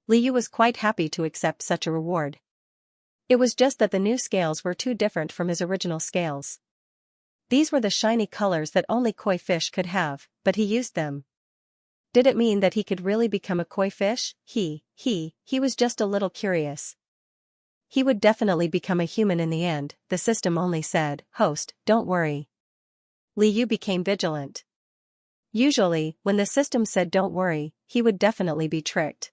Liu was quite happy to accept such a reward. It was just that the new scales were too different from his original scales. These were the shiny colors that only koi fish could have, but he used them. Did it mean that he could really become a koi fish? He was just a little curious. He would definitely become a human in the end, the system only said, host, don't worry. Liu became vigilant. Usually, when the system said don't worry, he would definitely be tricked.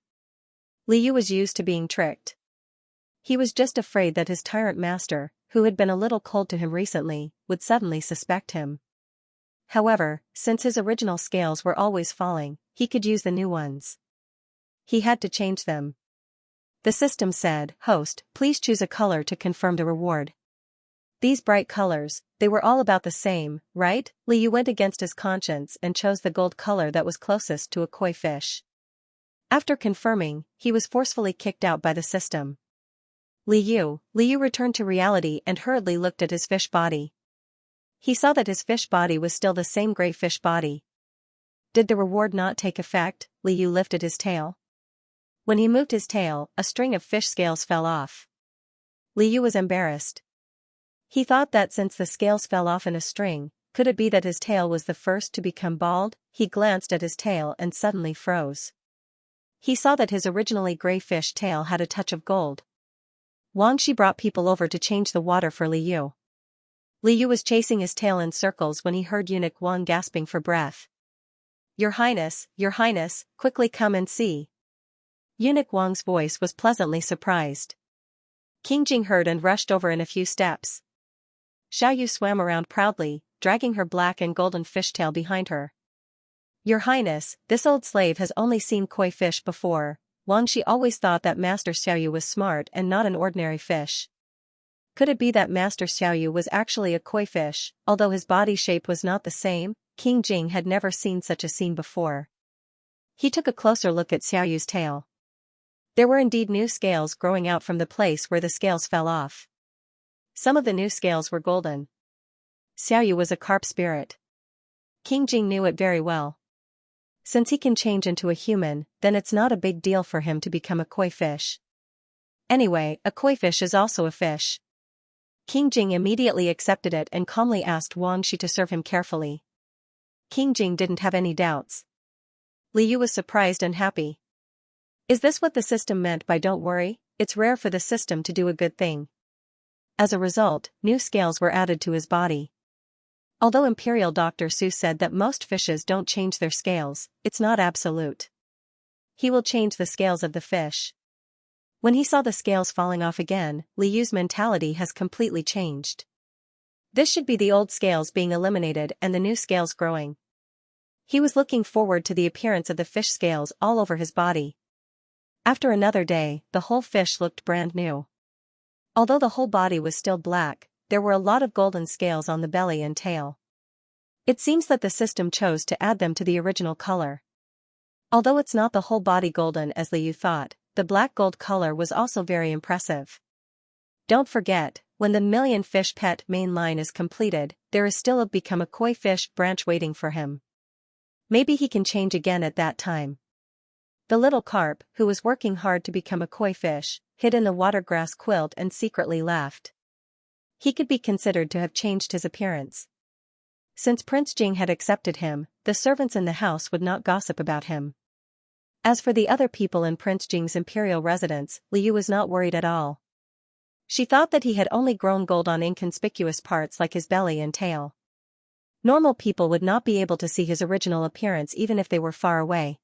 Liu was used to being tricked. He was just afraid that his tyrant master, who had been a little cold to him recently, would suddenly suspect him. However, since his original scales were always falling, he could use the new ones. He had to change them. The system said, host, please choose a color to confirm the reward. These bright colors, they were all about the same, right? Liu went against his conscience and chose the gold color that was closest to a koi fish. After confirming, he was forcefully kicked out by the system. Liu returned to reality and hurriedly looked at his fish body. He saw that his fish body was still the same gray fish body. Did the reward not take effect? Liu lifted his tail. When he moved his tail, a string of fish scales fell off. Liu was embarrassed. He thought that since the scales fell off in a string, could it be that his tail was the first to become bald? He glanced at his tail and suddenly froze. He saw that his originally gray fish tail had a touch of gold. Wangxi brought people over to change the water for Liu. Liu was chasing his tail in circles when he heard Eunuch Wang gasping for breath. Your Highness, quickly come and see. Eunuch Wang's voice was pleasantly surprised. King Jing heard and rushed over in a few steps. Xiaoyu swam around proudly, dragging her black and golden fishtail behind her. Your Highness, this old slave has only seen koi fish before. Wangxi always thought that Master Xiaoyu was smart and not an ordinary fish. Could it be that Master Xiaoyu was actually a koi fish, although his body shape was not the same? King Jing had never seen such a scene before. He took a closer look at Xiaoyu's tail. There were indeed new scales growing out from the place where the scales fell off. Some of the new scales were golden. Xiaoyu was a carp spirit. King Jing knew it very well. Since he can change into a human, then it's not a big deal for him to become a koi fish. Anyway, a koi fish is also a fish. King Jing immediately accepted it and calmly asked Wangxi to serve him carefully. King Jing didn't have any doubts. Liu was surprised and happy. Is this what the system meant by don't worry? It's rare for the system to do a good thing. As a result, new scales were added to his body. Although Imperial Dr. Su said that most fishes don't change their scales, it's not absolute. He will change the scales of the fish. When he saw the scales falling off again, Liu's mentality has completely changed. This should be the old scales being eliminated and the new scales growing. He was looking forward to the appearance of the fish scales all over his body. After another day, the whole fish looked brand new. Although the whole body was still black, there were a lot of golden scales on the belly and tail. It seems that the system chose to add them to the original color. Although it's not the whole body golden as Liu thought, the black gold color was also very impressive. Don't forget, when the million fish pet main line is completed, there is still a become a koi fish branch waiting for him. Maybe he can change again at that time. The little carp, who was working hard to become a koi fish, hid in the watergrass quilt and secretly laughed. He could be considered to have changed his appearance. Since Prince Jing had accepted him, the servants in the house would not gossip about him. As for the other people in Prince Jing's imperial residence, Liu was not worried at all. She thought that he had only grown gold on inconspicuous parts like his belly and tail. Normal people would not be able to see his original appearance even if they were far away.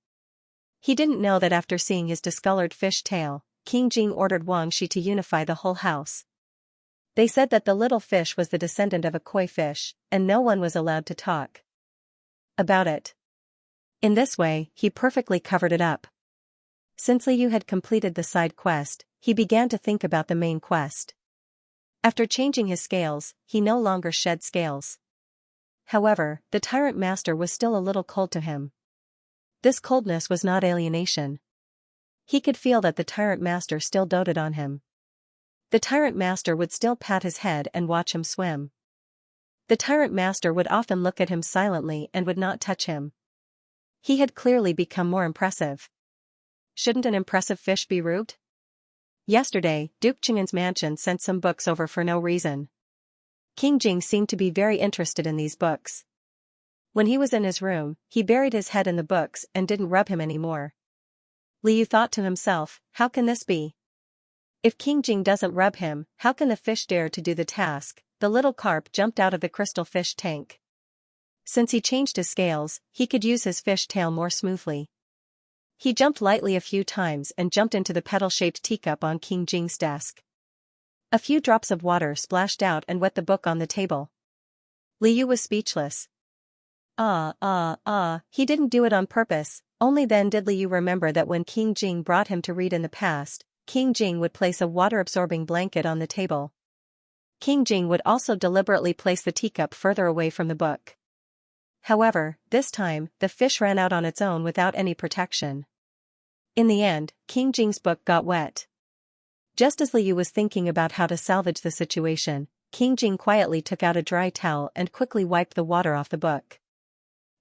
He didn't know that after seeing his discolored fish tail, King Jing ordered Wang Shi to unify the whole house. They said that the little fish was the descendant of a koi fish, and no one was allowed to talk about it. In this way, he perfectly covered it up. Since Liu had completed the side quest, he began to think about the main quest. After changing his scales, he no longer shed scales. However, the Tyrant Master was still a little cold to him. This coldness was not alienation. He could feel that the Tyrant Master still doted on him. The Tyrant Master would still pat his head and watch him swim. The Tyrant Master would often look at him silently and would not touch him. He had clearly become more impressive. Shouldn't an impressive fish be rude? Yesterday, Duke Chang'an's mansion sent some books over for no reason. King Jing seemed to be very interested in these books. When he was in his room, he buried his head in the books and didn't rub him anymore. Liu thought to himself, how can this be? If King Jing doesn't rub him, how can the fish dare to do the task? The little carp jumped out of the crystal fish tank. Since he changed his scales, he could use his fish tail more smoothly. He jumped lightly a few times and jumped into the petal-shaped teacup on King Jing's desk. A few drops of water splashed out and wet the book on the table. Liu was speechless. He didn't do it on purpose. Only then did Liu remember that when King Jing brought him to read in the past, King Jing would place a water-absorbing blanket on the table. King Jing would also deliberately place the teacup further away from the book. However, this time, the fish ran out on its own without any protection. In the end, King Jing's book got wet. Just as Liu was thinking about how to salvage the situation, King Jing quietly took out a dry towel and quickly wiped the water off the book.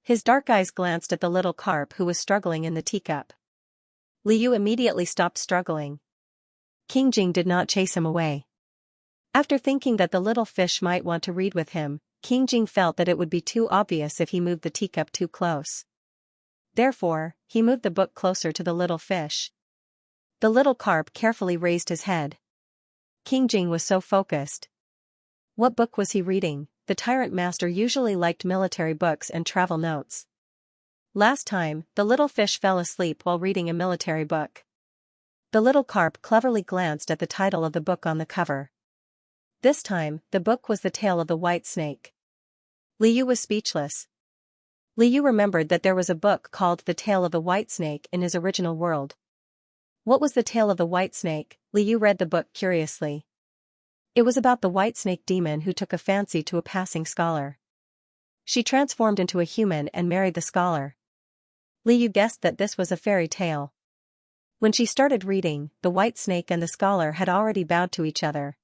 His dark eyes glanced at the little carp who was struggling in the teacup. Liu immediately stopped struggling. King Jing did not chase him away. After thinking that the little fish might want to read with him, King Jing felt that it would be too obvious if he moved the teacup too close. Therefore, he moved the book closer to the little fish. The little carp carefully raised his head. King Jing was so focused. What book was he reading? The Tyrant Master usually liked military books and travel notes. Last time, the little fish fell asleep while reading a military book. The little carp cleverly glanced at the title of the book on the cover. This time, the book was The Tale of the White Snake. Liu was speechless. Liu remembered that there was a book called The Tale of the White Snake in his original world. What was the Tale of the White Snake? Liu read the book curiously. It was about the white snake demon who took a fancy to a passing scholar. She transformed into a human and married the scholar. Liu guessed that this was a fairy tale. When she started reading, the white snake and the scholar had already bowed to each other.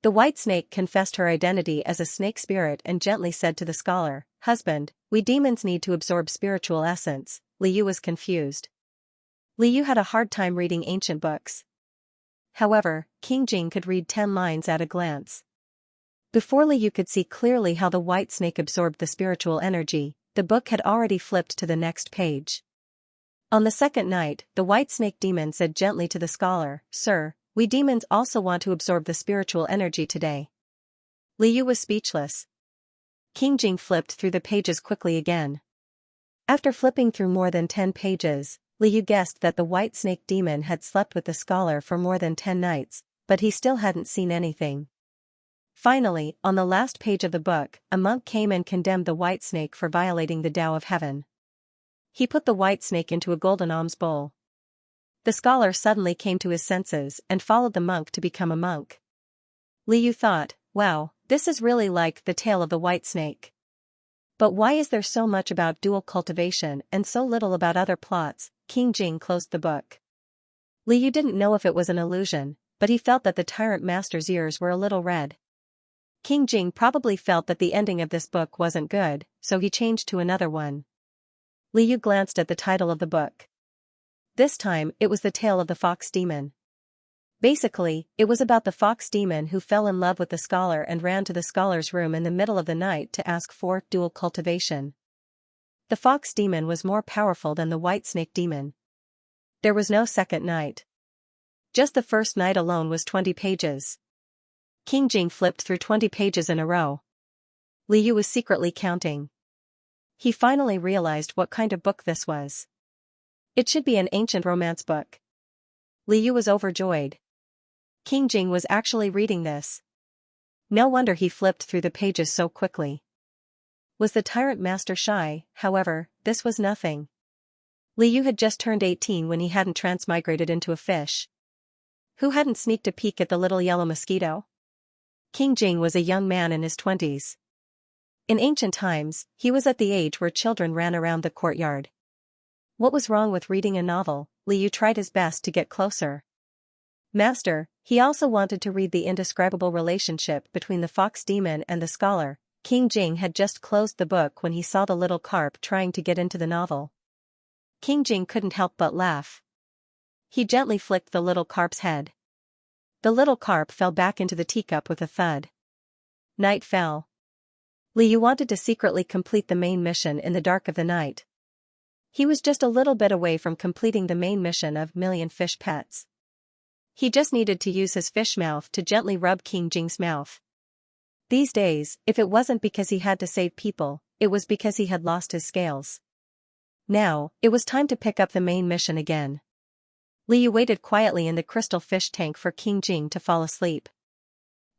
The white snake confessed her identity as a snake spirit and gently said to the scholar, "Husband, we demons need to absorb spiritual essence." Liu was confused. Liu had a hard time reading ancient books. However, King Jing could read 10 lines at a glance. Before Liu could see clearly how the white snake absorbed the spiritual energy, the book had already flipped to the next page. On the second night, the white snake demon said gently to the scholar, "Sir, we demons also want to absorb the spiritual energy today." Liu was speechless. King Jing flipped through the pages quickly again. After flipping through more than 10 pages, Liu guessed that the white snake demon had slept with the scholar for more than 10 nights, but he still hadn't seen anything. Finally, on the last page of the book, a monk came and condemned the white snake for violating the Tao of Heaven. He put the white snake into a golden alms bowl. The scholar suddenly came to his senses and followed the monk to become a monk. Li Yu thought, wow, this is really like the tale of the white snake. But why is there so much about dual cultivation and so little about other plots? King Jing closed the book. Li Yu didn't know if it was an illusion, but he felt that the Tyrant Master's ears were a little red. King Jing probably felt that the ending of this book wasn't good, so he changed to another one. Li Yu glanced at the title of the book. This time, it was The Tale of the Fox Demon. Basically, it was about the fox demon who fell in love with the scholar and ran to the scholar's room in the middle of the night to ask for dual cultivation. The fox demon was more powerful than the white snake demon. There was no second night. Just the first night alone was 20 pages. King Jing flipped through 20 pages in a row. Li Yu was secretly counting. He finally realized what kind of book this was. It should be an ancient romance book. Li Yu was overjoyed. King Jing was actually reading this. No wonder he flipped through the pages so quickly. Was the Tyrant Master shy? However, this was nothing. Li Yu had just turned 18 when he hadn't transmigrated into a fish. Who hadn't sneaked a peek at the little yellow mosquito? King Jing was a young man in his 20s. In ancient times, he was at the age where children ran around the courtyard. What was wrong with reading a novel? Li Yu tried his best to get closer. Master, he also wanted to read the indescribable relationship between the fox demon and the scholar. King Jing had just closed the book when he saw the little carp trying to get into the novel. King Jing couldn't help but laugh. He gently flicked the little carp's head. The little carp fell back into the teacup with a thud. Night fell. Li Yu wanted to secretly complete the main mission in the dark of the night. He was just a little bit away from completing the main mission of Million Fish Pets. He just needed to use his fish mouth to gently rub King Jing's mouth. These days, if it wasn't because he had to save people, it was because he had lost his scales. Now, it was time to pick up the main mission again. Li Yu waited quietly in the crystal fish tank for King Jing to fall asleep.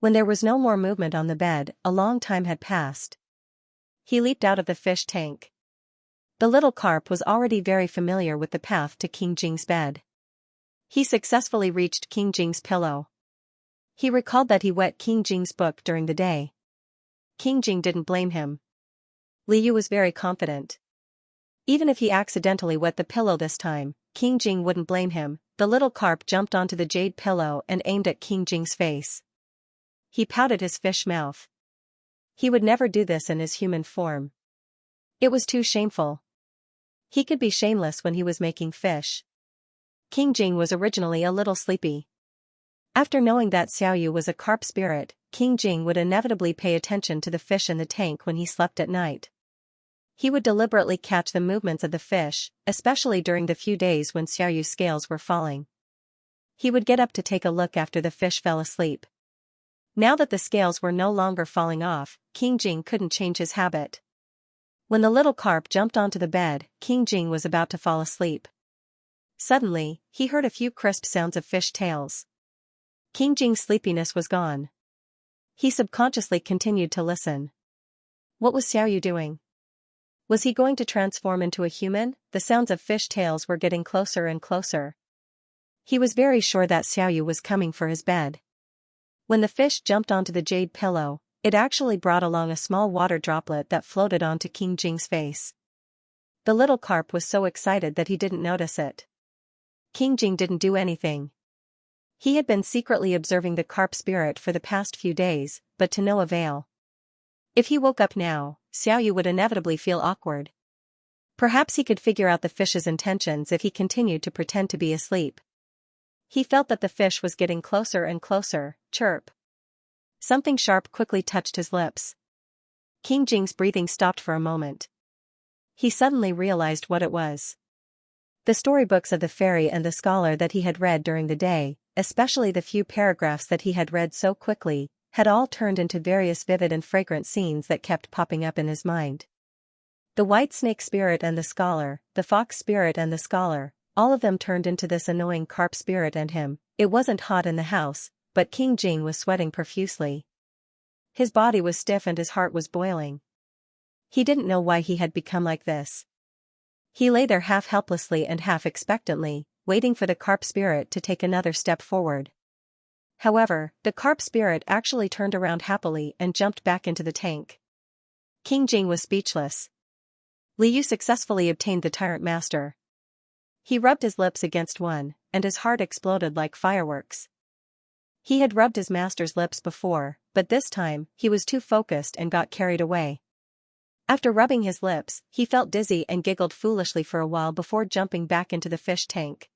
When there was no more movement on the bed, a long time had passed. He leaped out of the fish tank. The little carp was already very familiar with the path to King Jing's bed. He successfully reached King Jing's pillow. He recalled that he wet King Jing's book during the day. King Jing didn't blame him. Li Yu was very confident. Even if he accidentally wet the pillow this time, King Jing wouldn't blame him. The little carp jumped onto the jade pillow and aimed at King Jing's face. He pouted his fish mouth. He would never do this in his human form. It was too shameful. He could be shameless when he was making fish. King Jing was originally a little sleepy. After knowing that Xiaoyu was a carp spirit, King Jing would inevitably pay attention to the fish in the tank when he slept at night. He would deliberately catch the movements of the fish, especially during the few days when Xiaoyu's scales were falling. He would get up to take a look after the fish fell asleep. Now that the scales were no longer falling off, King Jing couldn't change his habit. When the little carp jumped onto the bed, King Jing was about to fall asleep. Suddenly, he heard a few crisp sounds of fish tails. King Jing's sleepiness was gone. He subconsciously continued to listen. What was Xiaoyu doing? Was he going to transform into a human? The sounds of fish tails were getting closer and closer. He was very sure that Xiaoyu was coming for his bed. When the fish jumped onto the jade pillow, it actually brought along a small water droplet that floated onto King Jing's face. The little carp was so excited that he didn't notice it. King Jing didn't do anything. He had been secretly observing the carp spirit for the past few days, but to no avail. If he woke up now, Xiaoyu would inevitably feel awkward. Perhaps he could figure out the fish's intentions if he continued to pretend to be asleep. He felt that the fish was getting closer and closer. Chirp. Something sharp quickly touched his lips. King Jing's breathing stopped for a moment. He suddenly realized what it was. The storybooks of the fairy and the scholar that he had read during the day, especially the few paragraphs that he had read so quickly, had all turned into various vivid and fragrant scenes that kept popping up in his mind. The white snake spirit and the scholar, the fox spirit and the scholar, all of them turned into this annoying carp spirit and him. It wasn't hot in the house, but King Jing was sweating profusely. His body was stiff and his heart was boiling. He didn't know why he had become like this. He lay there half helplessly and half expectantly, waiting for the carp spirit to take another step forward. However, the carp spirit actually turned around happily and jumped back into the tank. King Jing was speechless. Liu successfully obtained the Tyrant Master. He rubbed his lips against one, and his heart exploded like fireworks. He had rubbed his master's lips before, but this time, he was too focused and got carried away. After rubbing his lips, he felt dizzy and giggled foolishly for a while before jumping back into the fish tank.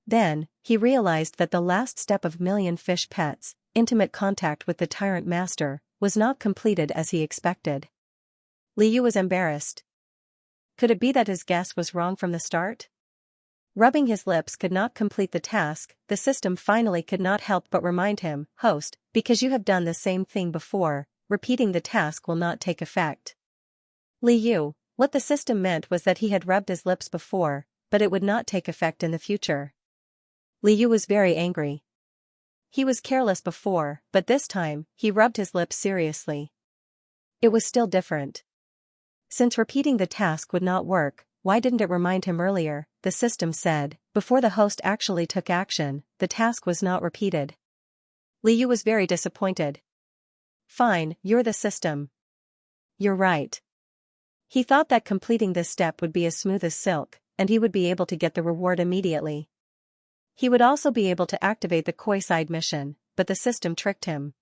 Then, he realized that the last step of Million Fish Pets, intimate contact with the Tyrant Master, was not completed as he expected. Liu was embarrassed. Could it be that his guess was wrong from the start? Rubbing his lips could not complete the task. The system finally could not help but remind him, "Host, because you have done the same thing before, repeating the task will not take effect." Liu, what the system meant was that he had rubbed his lips before, but it would not take effect in the future. Liu was very angry. He was careless before, but this time, he rubbed his lips seriously. It was still different. Since repeating the task would not work, why didn't it remind him earlier? The system said. Before the host actually took action, the task was not repeated. Liu was very disappointed. Fine, you're the system. You're right. He thought that completing this step would be as smooth as silk, and he would be able to get the reward immediately. He would also be able to activate the koi side mission, but the system tricked him.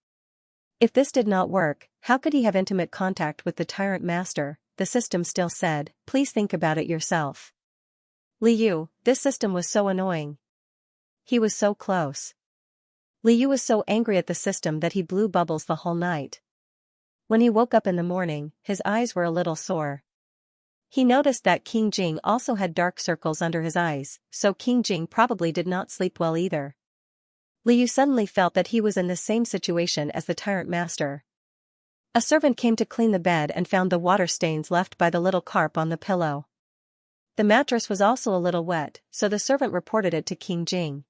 If this did not work, how could he have intimate contact with the Tyrant Master? The system still said, "Please think about it yourself." Liu, this system was so annoying. He was so close. Liu was so angry at the system that he blew bubbles the whole night. When he woke up in the morning, his eyes were a little sore. He noticed that King Jing also had dark circles under his eyes, so King Jing probably did not sleep well either. Liu suddenly felt that he was in the same situation as the Tyrant Master. A servant came to clean the bed and found the water stains left by the little carp on the pillow. The mattress was also a little wet, so the servant reported it to King Jing.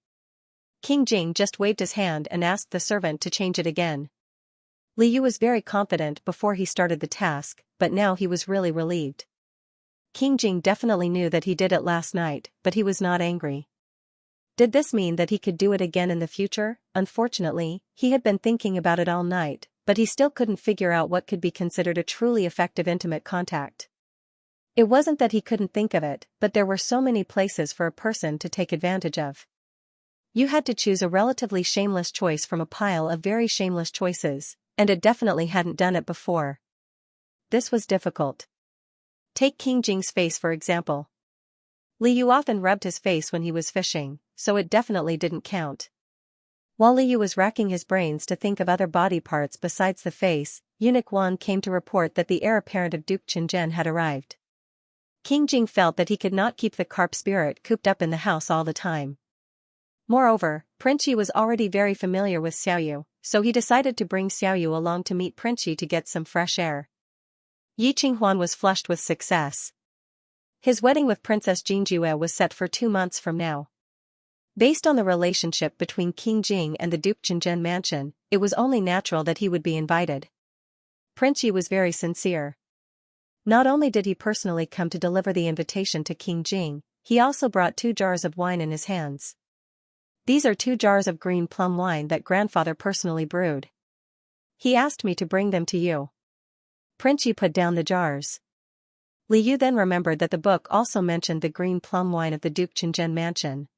King Jing just waved his hand and asked the servant to change it again. Liu was very confident before he started the task, but now he was really relieved. King Jing definitely knew that he did it last night, but he was not angry. Did this mean that he could do it again in the future? Unfortunately, he had been thinking about it all night, but he still couldn't figure out what could be considered a truly effective intimate contact. It wasn't that he couldn't think of it, but there were so many places for a person to take advantage of. You had to choose a relatively shameless choice from a pile of very shameless choices, and it definitely hadn't done it before. This was difficult. Take King Jing's face for example. Liu often rubbed his face when he was fishing, so it definitely didn't count. While Liu was racking his brains to think of other body parts besides the face, Eunuch Wan came to report that the heir apparent of Duke Qingzhen had arrived. King Jing felt that he could not keep the carp spirit cooped up in the house all the time. Moreover, Prince Yi was already very familiar with Xiaoyu, so he decided to bring Xiaoyu along to meet Prince Yi to get some fresh air. Yi Qinghuan was flushed with success. His wedding with Princess Jingjue was set for 2 months from now. Based on the relationship between King Jing and the Duke Qingzhen mansion, it was only natural that he would be invited. Prince Yi was very sincere. Not only did he personally come to deliver the invitation to King Jing, he also brought 2 jars of wine in his hands. These are 2 jars of green plum wine that grandfather personally brewed. He asked me to bring them to you. Prince Yi put down the jars. Liu then remembered that the book also mentioned the green plum wine of the Duke Qingzhen mansion.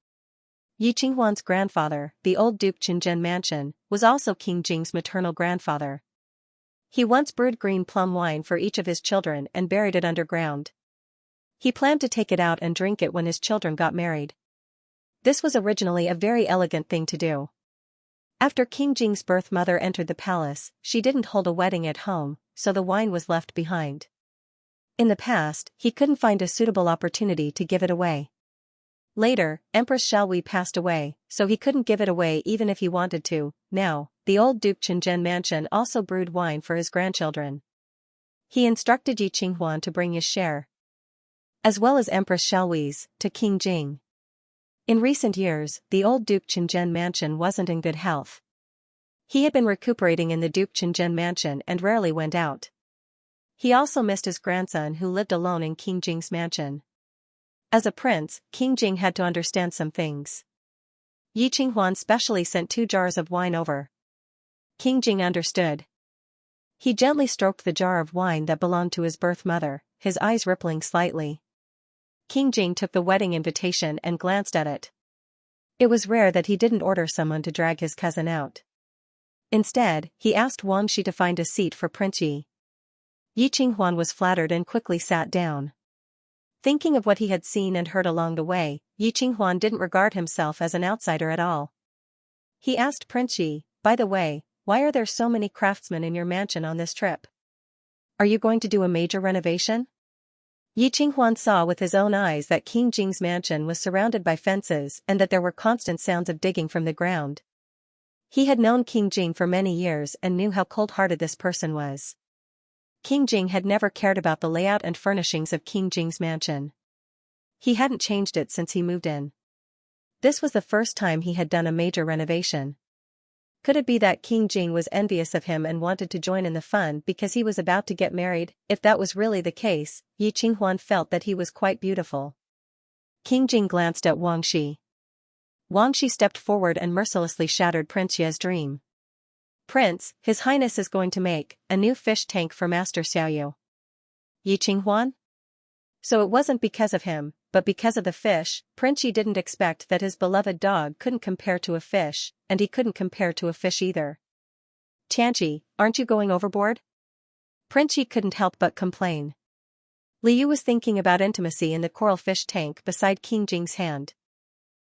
Yi Qinghuan's grandfather, the old Duke Qingzhen mansion, was also King Jing's maternal grandfather. He once brewed green plum wine for each of his children and buried it underground. He planned to take it out and drink it when his children got married. This was originally a very elegant thing to do. After King Jing's birth mother entered the palace, she didn't hold a wedding at home, so the wine was left behind. In the past, he couldn't find a suitable opportunity to give it away. Later, Empress Xiaoyu passed away, so he couldn't give it away even if he wanted to. Now, the old Duke Qingzhen mansion also brewed wine for his grandchildren. He instructed Yi Qinghuan to bring his share, as well as Empress Xiaoyu's, to King Jing. In recent years, the old Duke Qingzhen mansion wasn't in good health. He had been recuperating in the Duke Qingzhen mansion and rarely went out. He also missed his grandson who lived alone in King Jing's mansion. As a prince, King Jing had to understand some things. Yi Qinghuan specially sent 2 jars of wine over. King Jing understood. He gently stroked the jar of wine that belonged to his birth mother, his eyes rippling slightly. King Jing took the wedding invitation and glanced at it. It was rare that he didn't order someone to drag his cousin out. Instead, he asked Wang Shi to find a seat for Prince Yi. Yi Qinghuan was flattered and quickly sat down. Thinking of what he had seen and heard along the way, Yi Qinghuan didn't regard himself as an outsider at all. He asked Prince Yi, "By the way, why are there so many craftsmen in your mansion on this trip? Are you going to do a major renovation?" Yi Qinghuan saw with his own eyes that King Jing's mansion was surrounded by fences and that there were constant sounds of digging from the ground. He had known King Jing for many years and knew how cold-hearted this person was. King Jing had never cared about the layout and furnishings of King Jing's mansion. He hadn't changed it since he moved in. This was the first time he had done a major renovation. Could it be that King Jing was envious of him and wanted to join in the fun because he was about to get married? If that was really the case, Yi Qinghuan felt that he was quite beautiful. King Jing glanced at Wang Shi. Wang Shi stepped forward and mercilessly shattered Prince Ye's dream. "Prince, His Highness is going to make a new fish tank for Master Xiaoyu." Yi Qinghuan? So it wasn't because of him, but because of the fish. Prince Yi didn't expect that his beloved dog couldn't compare to a fish, and he couldn't compare to a fish either. "Xianxia, aren't you going overboard?" Prince Yi couldn't help but complain. Liu was thinking about intimacy in the coral fish tank beside King Jing's hand.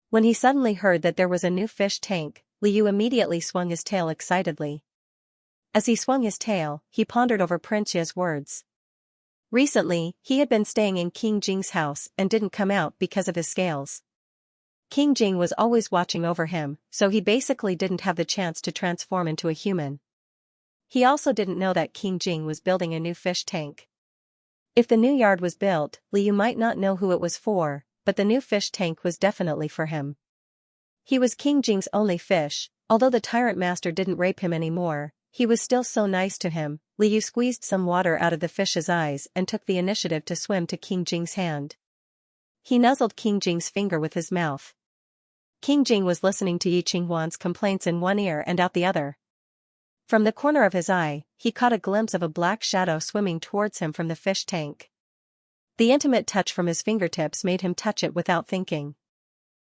When he suddenly heard that there was a new fish tank, Liu immediately swung his tail excitedly. As he swung his tail, he pondered over Prince Ye's words. Recently, he had been staying in King Jing's house and didn't come out because of his scales. King Jing was always watching over him, so he basically didn't have the chance to transform into a human. He also didn't know that King Jing was building a new fish tank. If the new yard was built, Liu might not know who it was for, but the new fish tank was definitely for him. He was King Jing's only fish. Although the Tyrant Master didn't rape him anymore, he was still so nice to him. Liu squeezed some water out of the fish's eyes and took the initiative to swim to King Jing's hand. He nuzzled King Jing's finger with his mouth. King Jing was listening to Yi Qinghuan's complaints in one ear and out the other. From the corner of his eye, he caught a glimpse of a black shadow swimming towards him from the fish tank. The intimate touch from his fingertips made him touch it without thinking.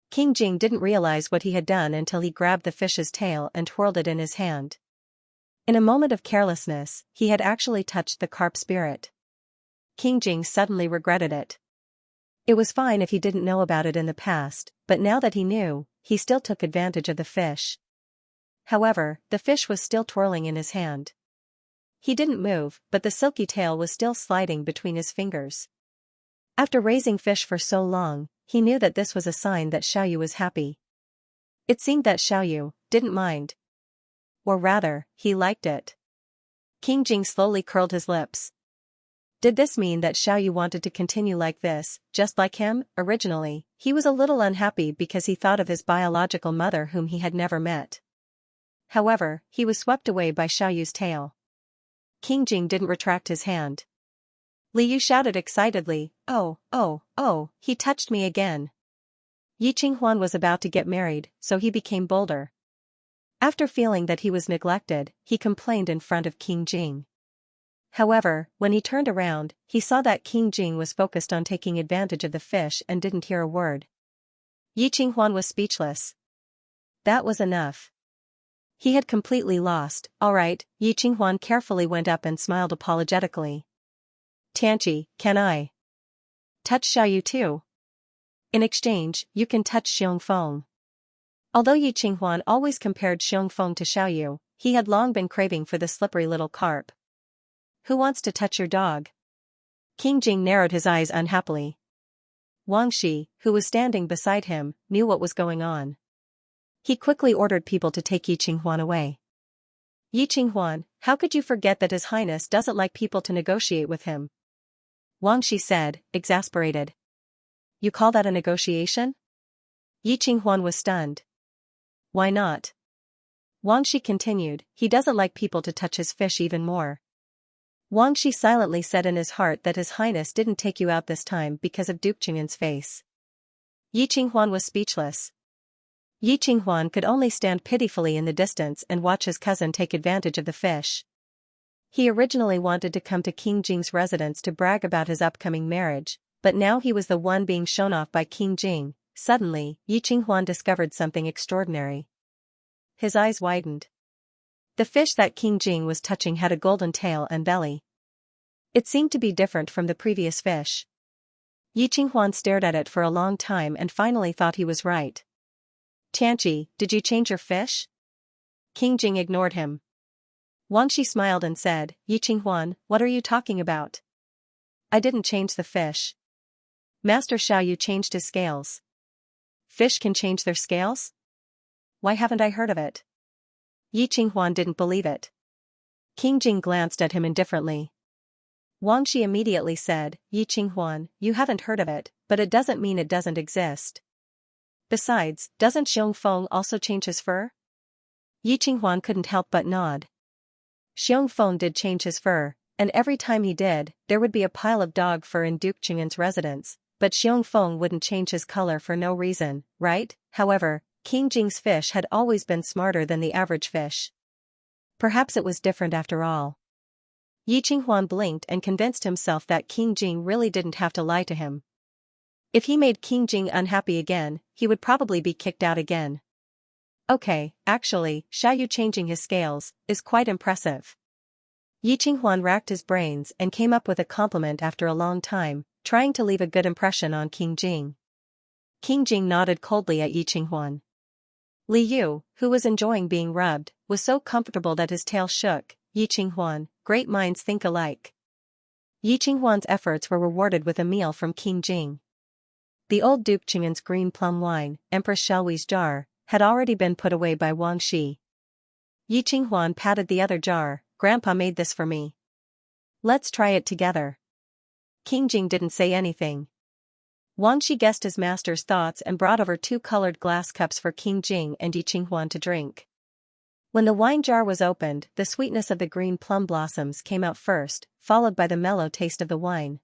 King Jing didn't realize what he had done until he grabbed the fish's tail and twirled it in his hand. In a moment of carelessness, he had actually touched the carp spirit. King Jing suddenly regretted it. It was fine if he didn't know about it in the past, but now that he knew, he still took advantage of the fish. However, the fish was still twirling in his hand. He didn't move, but the silky tail was still sliding between his fingers. After raising fish for so long, he knew that this was a sign that Xiaoyu was happy. It seemed that Xiaoyu didn't mind. Or rather, he liked it. King Jing slowly curled his lips. Did this mean that Xiaoyu wanted to continue like this, just like him? Originally, he was a little unhappy because he thought of his biological mother whom he had never met. However, he was swept away by Xiaoyu's tail. King Jing didn't retract his hand. Liu shouted excitedly, "Oh, oh, oh, he touched me again." Yi Qinghuan was about to get married, so he became bolder. After feeling that he was neglected, he complained in front of King Jing. However, when he turned around, he saw that King Jing was focused on taking advantage of the fish and didn't hear a word. Yi Qinghuan was speechless. That was enough. He had completely lost. "All right," Yi Qinghuan carefully went up and smiled apologetically. "Tianqi, can I touch Xiaoyu too? In exchange, you can touch Xiongfeng." Although Yi Qinghuan always compared Xiongfeng to Xiaoyu, he had long been craving for the slippery little carp. "Who wants to touch your dog?" King Jing narrowed his eyes unhappily. Wang Shi, who was standing beside him, knew what was going on. He quickly ordered people to take Yi Qinghuan away. "Yi Qinghuan, how could you forget that His Highness doesn't like people to negotiate with him?" Wang Shi said, exasperated. "You call that a negotiation?" Yi Qinghuan was stunned. "Why not?" Wang Shi continued, "He doesn't like people to touch his fish even more." Wang Shi silently said in his heart that His Highness didn't take you out this time because of Duke Qing'an's face. Yi Qinghuan was speechless. Yi Qinghuan could only stand pitifully in the distance and watch his cousin take advantage of the fish. He originally wanted to come to King Jing's residence to brag about his upcoming marriage, but now he was the one being shown off by King Jing. Suddenly, Yi Qinghuan discovered something extraordinary. His eyes widened. The fish that King Jing was touching had a golden tail and belly. It seemed to be different from the previous fish. Yi Qinghuan stared at it for a long time and finally thought he was right. Tianqi, did you change your fish? King Jing ignored him. Wang Shi smiled and said, Yi Qinghuan, what are you talking about? I didn't change the fish. Master Xiaoyu changed his scales. Fish can change their scales? Why haven't I heard of it? Yi Qinghuan didn't believe it. King Jing glanced at him indifferently. Wang Shi immediately said, Yi Qinghuan, you haven't heard of it, but it doesn't mean it doesn't exist. Besides, doesn't Xiongfeng also change his fur? Yi Qinghuan couldn't help but nod. Xiongfeng did change his fur, and every time he did, there would be a pile of dog fur in Duke Qing'an's residence, but Xiongfeng wouldn't change his color for no reason, right? However, King Jing's fish had always been smarter than the average fish. Perhaps it was different after all. Yi Qinghuan blinked and convinced himself that King Jing really didn't have to lie to him. If he made King Jing unhappy again, he would probably be kicked out again. Okay, actually, Xiaoyu changing his scales is quite impressive. Yi Qinghuan racked his brains and came up with a compliment after a long time, trying to leave a good impression on King Jing. King Jing nodded coldly at Yi Qinghuan. Li Yu, who was enjoying being rubbed, was so comfortable that his tail shook. Yi Qinghuan, great minds think alike. Yi Qinghuan's efforts were rewarded with a meal from King Jing. The old Duke Qing'an's green plum wine, Empress Xiaoyi's jar, had already been put away by Wang Shi. Yi Qinghuan patted the other jar. Grandpa made this for me. Let's try it together. King Jing didn't say anything. Wang Shi guessed his master's thoughts and brought over 2 colored glass cups for King Jing and Yi Qinghuan to drink. When the wine jar was opened, the sweetness of the green plum blossoms came out first, followed by the mellow taste of the wine.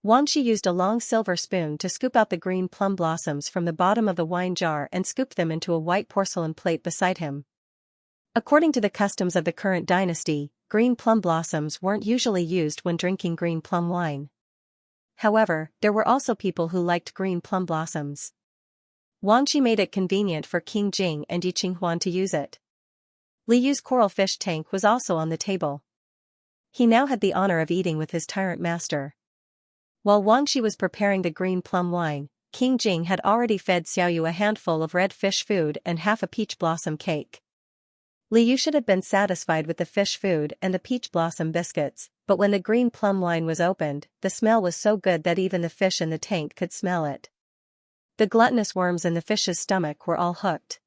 Wang Shi used a long silver spoon to scoop out the green plum blossoms from the bottom of the wine jar and scooped them into a white porcelain plate beside him. According to the customs of the current dynasty, green plum blossoms weren't usually used when drinking green plum wine. However, there were also people who liked green plum blossoms. Wang Shi made it convenient for King Jing and Yi Qinghuan to use it. Li Yu's coral fish tank was also on the table. He now had the honor of eating with his tyrant master. While Wang Shi was preparing the green plum wine, King Jing had already fed Xiaoyu a handful of red fish food and half a peach blossom cake. Li Yu should have been satisfied with the fish food and the peach blossom biscuits, but when the green plum wine was opened, the smell was so good that even the fish in the tank could smell it. The gluttonous worms in the fish's stomach were all hooked.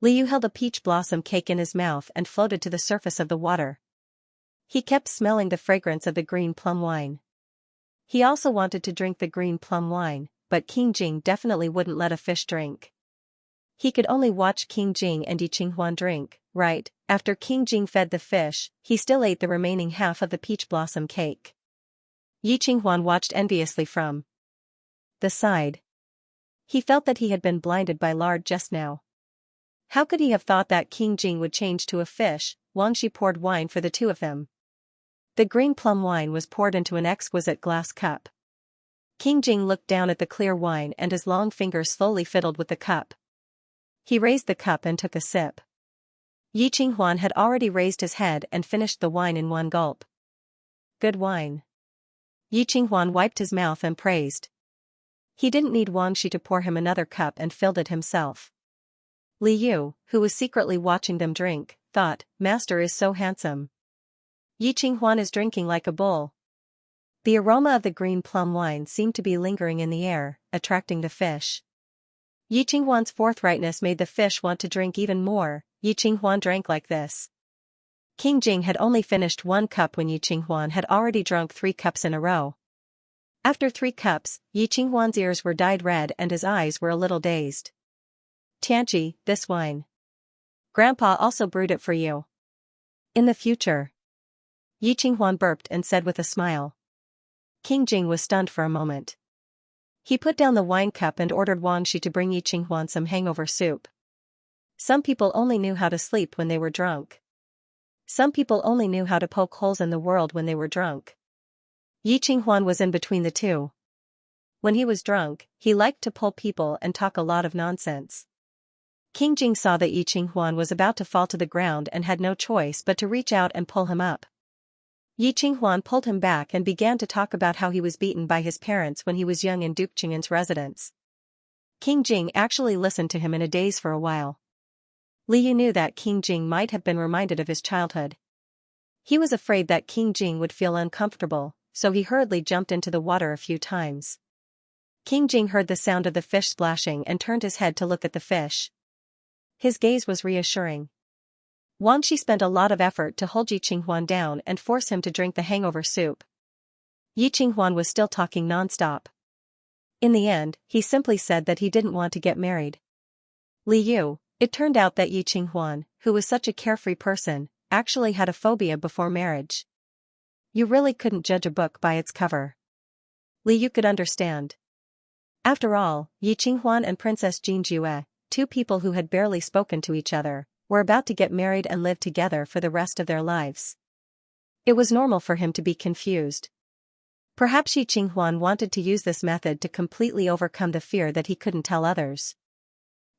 Li Yu held a peach blossom cake in his mouth and floated to the surface of the water. He kept smelling the fragrance of the green plum wine. He also wanted to drink the green plum wine, but King Jing definitely wouldn't let a fish drink. He could only watch King Jing and Yi Qinghuan drink, right? After King Jing fed the fish, he still ate the remaining half of the peach blossom cake. Yi Qinghuan watched enviously from the side. He felt that he had been blinded by lard just now. How could he have thought that King Jing would change to a fish? Wang Shi poured wine for the two of them. The green plum wine was poured into an exquisite glass cup. King Jing looked down at the clear wine and his long fingers slowly fiddled with the cup. He raised the cup and took a sip. Yi Qinghuan had already raised his head and finished the wine in one gulp. Good wine. Yi Qinghuan wiped his mouth and praised. He didn't need Wang Shi to pour him another cup and filled it himself. Li Yu, who was secretly watching them drink, thought, Master is so handsome. Yi Qinghuan is drinking like a bull. The aroma of the green plum wine seemed to be lingering in the air, attracting the fish. Yi Qinghuan's forthrightness made the fish want to drink even more. Yi Qinghuan drank like this. King Jing had only finished 1 cup when Yi Qinghuan had already drunk 3 cups in a row. After 3 cups, Yi Qinghuan's ears were dyed red and his eyes were a little dazed. Tianqi, this wine. Grandpa also brewed it for you. In the future. Yi Qinghuan burped and said with a smile. King Jing was stunned for a moment. He put down the wine cup and ordered Wang Shi to bring Yi Qinghuan some hangover soup. Some people only knew how to sleep when they were drunk. Some people only knew how to poke holes in the world when they were drunk. Yi Qinghuan was in between the two. When he was drunk, he liked to pull people and talk a lot of nonsense. King Jing saw that Yi Qinghuan was about to fall to the ground and had no choice but to reach out and pull him up. Yi Qinghuan pulled him back and began to talk about how he was beaten by his parents when he was young in Duke Qing'an's residence. King Jing actually listened to him in a daze for a while. Liu knew that King Jing might have been reminded of his childhood. He was afraid that King Jing would feel uncomfortable, so he hurriedly jumped into the water a few times. King Jing heard the sound of the fish splashing and turned his head to look at the fish. His gaze was reassuring. Wang Shi spent a lot of effort to hold Yi Qinghuan down and force him to drink the hangover soup. Yi Qinghuan was still talking non-stop. In the end, he simply said that he didn't want to get married. Liu, it turned out that Yi Qinghuan, who was such a carefree person, actually had a phobia before marriage. You really couldn't judge a book by its cover. Liu could understand. After all, Yi Qinghuan and Princess Jinjue, two people who had barely spoken to each other, were about to get married and live together for the rest of their lives. It was normal for him to be confused. Perhaps Yi Qinghuan wanted to use this method to completely overcome the fear that he couldn't tell others.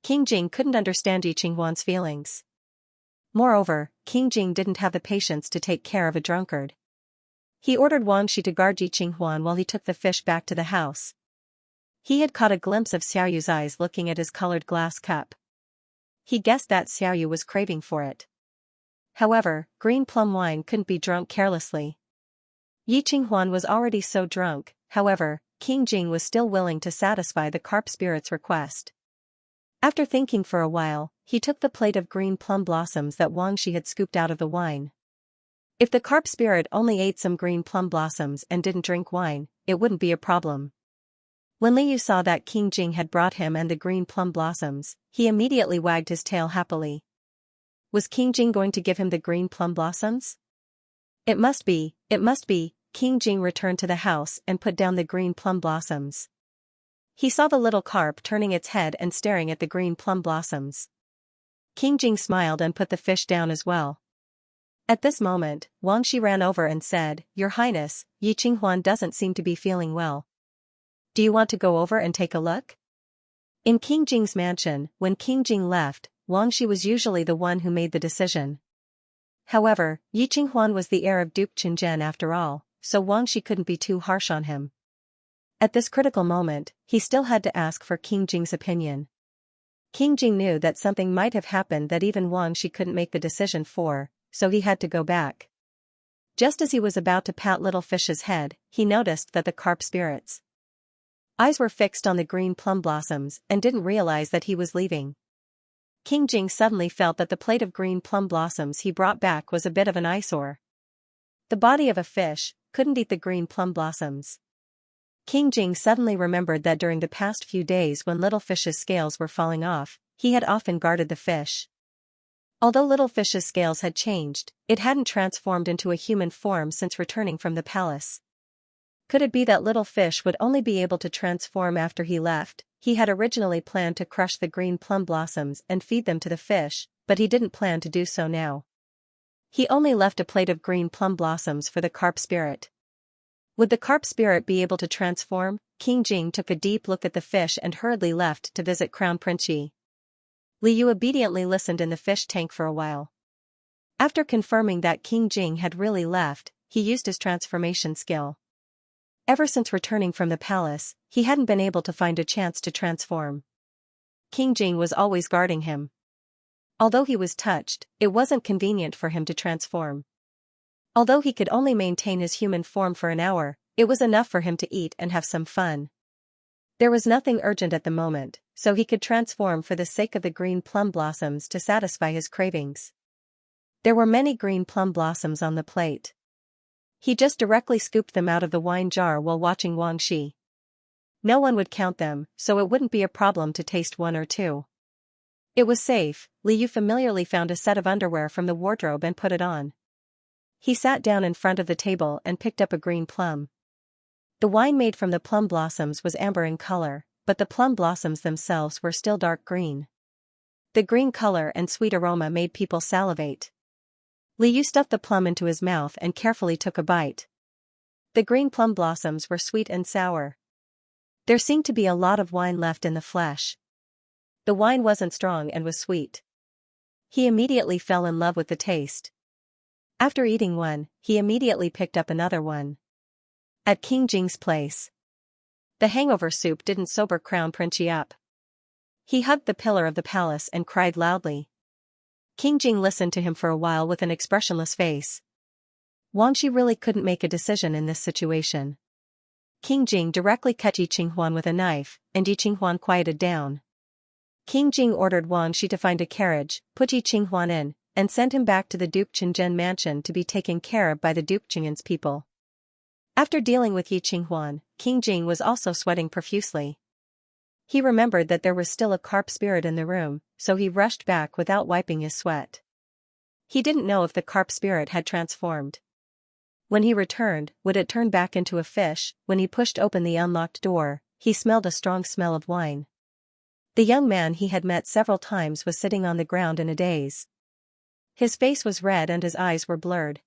King Jing couldn't understand Yi Qinghuan's feelings. Moreover, King Jing didn't have the patience to take care of a drunkard. He ordered Wang Shi to guard Yi Qinghuan while he took the fish back to the house. He had caught a glimpse of Xiaoyu's eyes looking at his colored glass cup. He guessed that Xiaoyu was craving for it. However, green plum wine couldn't be drunk carelessly. Yi Qinghuan was already so drunk, however, King Jing was still willing to satisfy the carp spirit's request. After thinking for a while, he took the plate of green plum blossoms that Wang Shi had scooped out of the wine. If the carp spirit only ate some green plum blossoms and didn't drink wine, it wouldn't be a problem. When Liu saw that King Jing had brought him and the green plum blossoms, he immediately wagged his tail happily. Was King Jing going to give him the green plum blossoms? It must be. King Jing returned to the house and put down the green plum blossoms. He saw the little carp turning its head and staring at the green plum blossoms. King Jing smiled and put the fish down as well. At this moment, Wang Shi ran over and said, "Your Highness, Yi Qinghuan doesn't seem to be feeling well. Do you want to go over and take a look?" In King Jing's mansion, when King Jing left, Wang Shi was usually the one who made the decision. However, Yi Qinghuan was the heir of Duke Qingzhen after all, so Wang Shi couldn't be too harsh on him. At this critical moment, he still had to ask for King Jing's opinion. King Jing knew that something might have happened that even Wang Shi couldn't make the decision for, so he had to go back. Just as he was about to pat Little Fish's head, he noticed that the carp spirit's eyes were fixed on the green plum blossoms and didn't realize that he was leaving. King Jing suddenly felt that the plate of green plum blossoms he brought back was a bit of an eyesore. The body of a fish couldn't eat the green plum blossoms. King Jing suddenly remembered that during the past few days when Little Fish's scales were falling off, he had often guarded the fish. Although Little Fish's scales had changed, it hadn't transformed into a human form since returning from the palace. Could it be that Little Fish would only be able to transform after he left? He had originally planned to crush the green plum blossoms and feed them to the fish, but he didn't plan to do so now. He only left a plate of green plum blossoms for the carp spirit. Would the carp spirit be able to transform? King Jing took a deep look at the fish and hurriedly left to visit Crown Prince Yi. Liu obediently listened in the fish tank for a while. After confirming that King Jing had really left, he used his transformation skill. Ever since returning from the palace, he hadn't been able to find a chance to transform. King Jing was always guarding him. Although he was touched, it wasn't convenient for him to transform. Although he could only maintain his human form for an hour, it was enough for him to eat and have some fun. There was nothing urgent at the moment, so he could transform for the sake of the green plum blossoms to satisfy his cravings. There were many green plum blossoms on the plate. He just directly scooped them out of the wine jar while watching Wang Shi. No one would count them, so it wouldn't be a problem to taste one or two. It was safe. Liu familiarly found a set of underwear from the wardrobe and put it on. He sat down in front of the table and picked up a green plum. The wine made from the plum blossoms was amber in color, but the plum blossoms themselves were still dark green. The green color and sweet aroma made people salivate. Liu stuffed the plum into his mouth and carefully took a bite. The green plum blossoms were sweet and sour. There seemed to be a lot of wine left in the flesh. The wine wasn't strong and was sweet. He immediately fell in love with the taste. After eating one, he immediately picked up another one. At King Jing's place, the hangover soup didn't sober Crown Prince up. He hugged the pillar of the palace and cried loudly. King Jing listened to him for a while with an expressionless face. Wang Shi really couldn't make a decision in this situation. King Jing directly cut Yi Qinghuan with a knife, and Yi Qinghuan quieted down. King Jing ordered Wang Shi to find a carriage, put Yi Qinghuan in, and sent him back to the Duke Qingzhen mansion to be taken care of by the Duke Qing'an's people. After dealing with Yi Qinghuan, King Jing was also sweating profusely. He remembered that there was still a carp spirit in the room, so he rushed back without wiping his sweat. He didn't know if the carp spirit had transformed. When he returned, would it turn back into a fish? When he pushed open the unlocked door, he smelled a strong smell of wine. The young man he had met several times was sitting on the ground in a daze. His face was red and his eyes were blurred.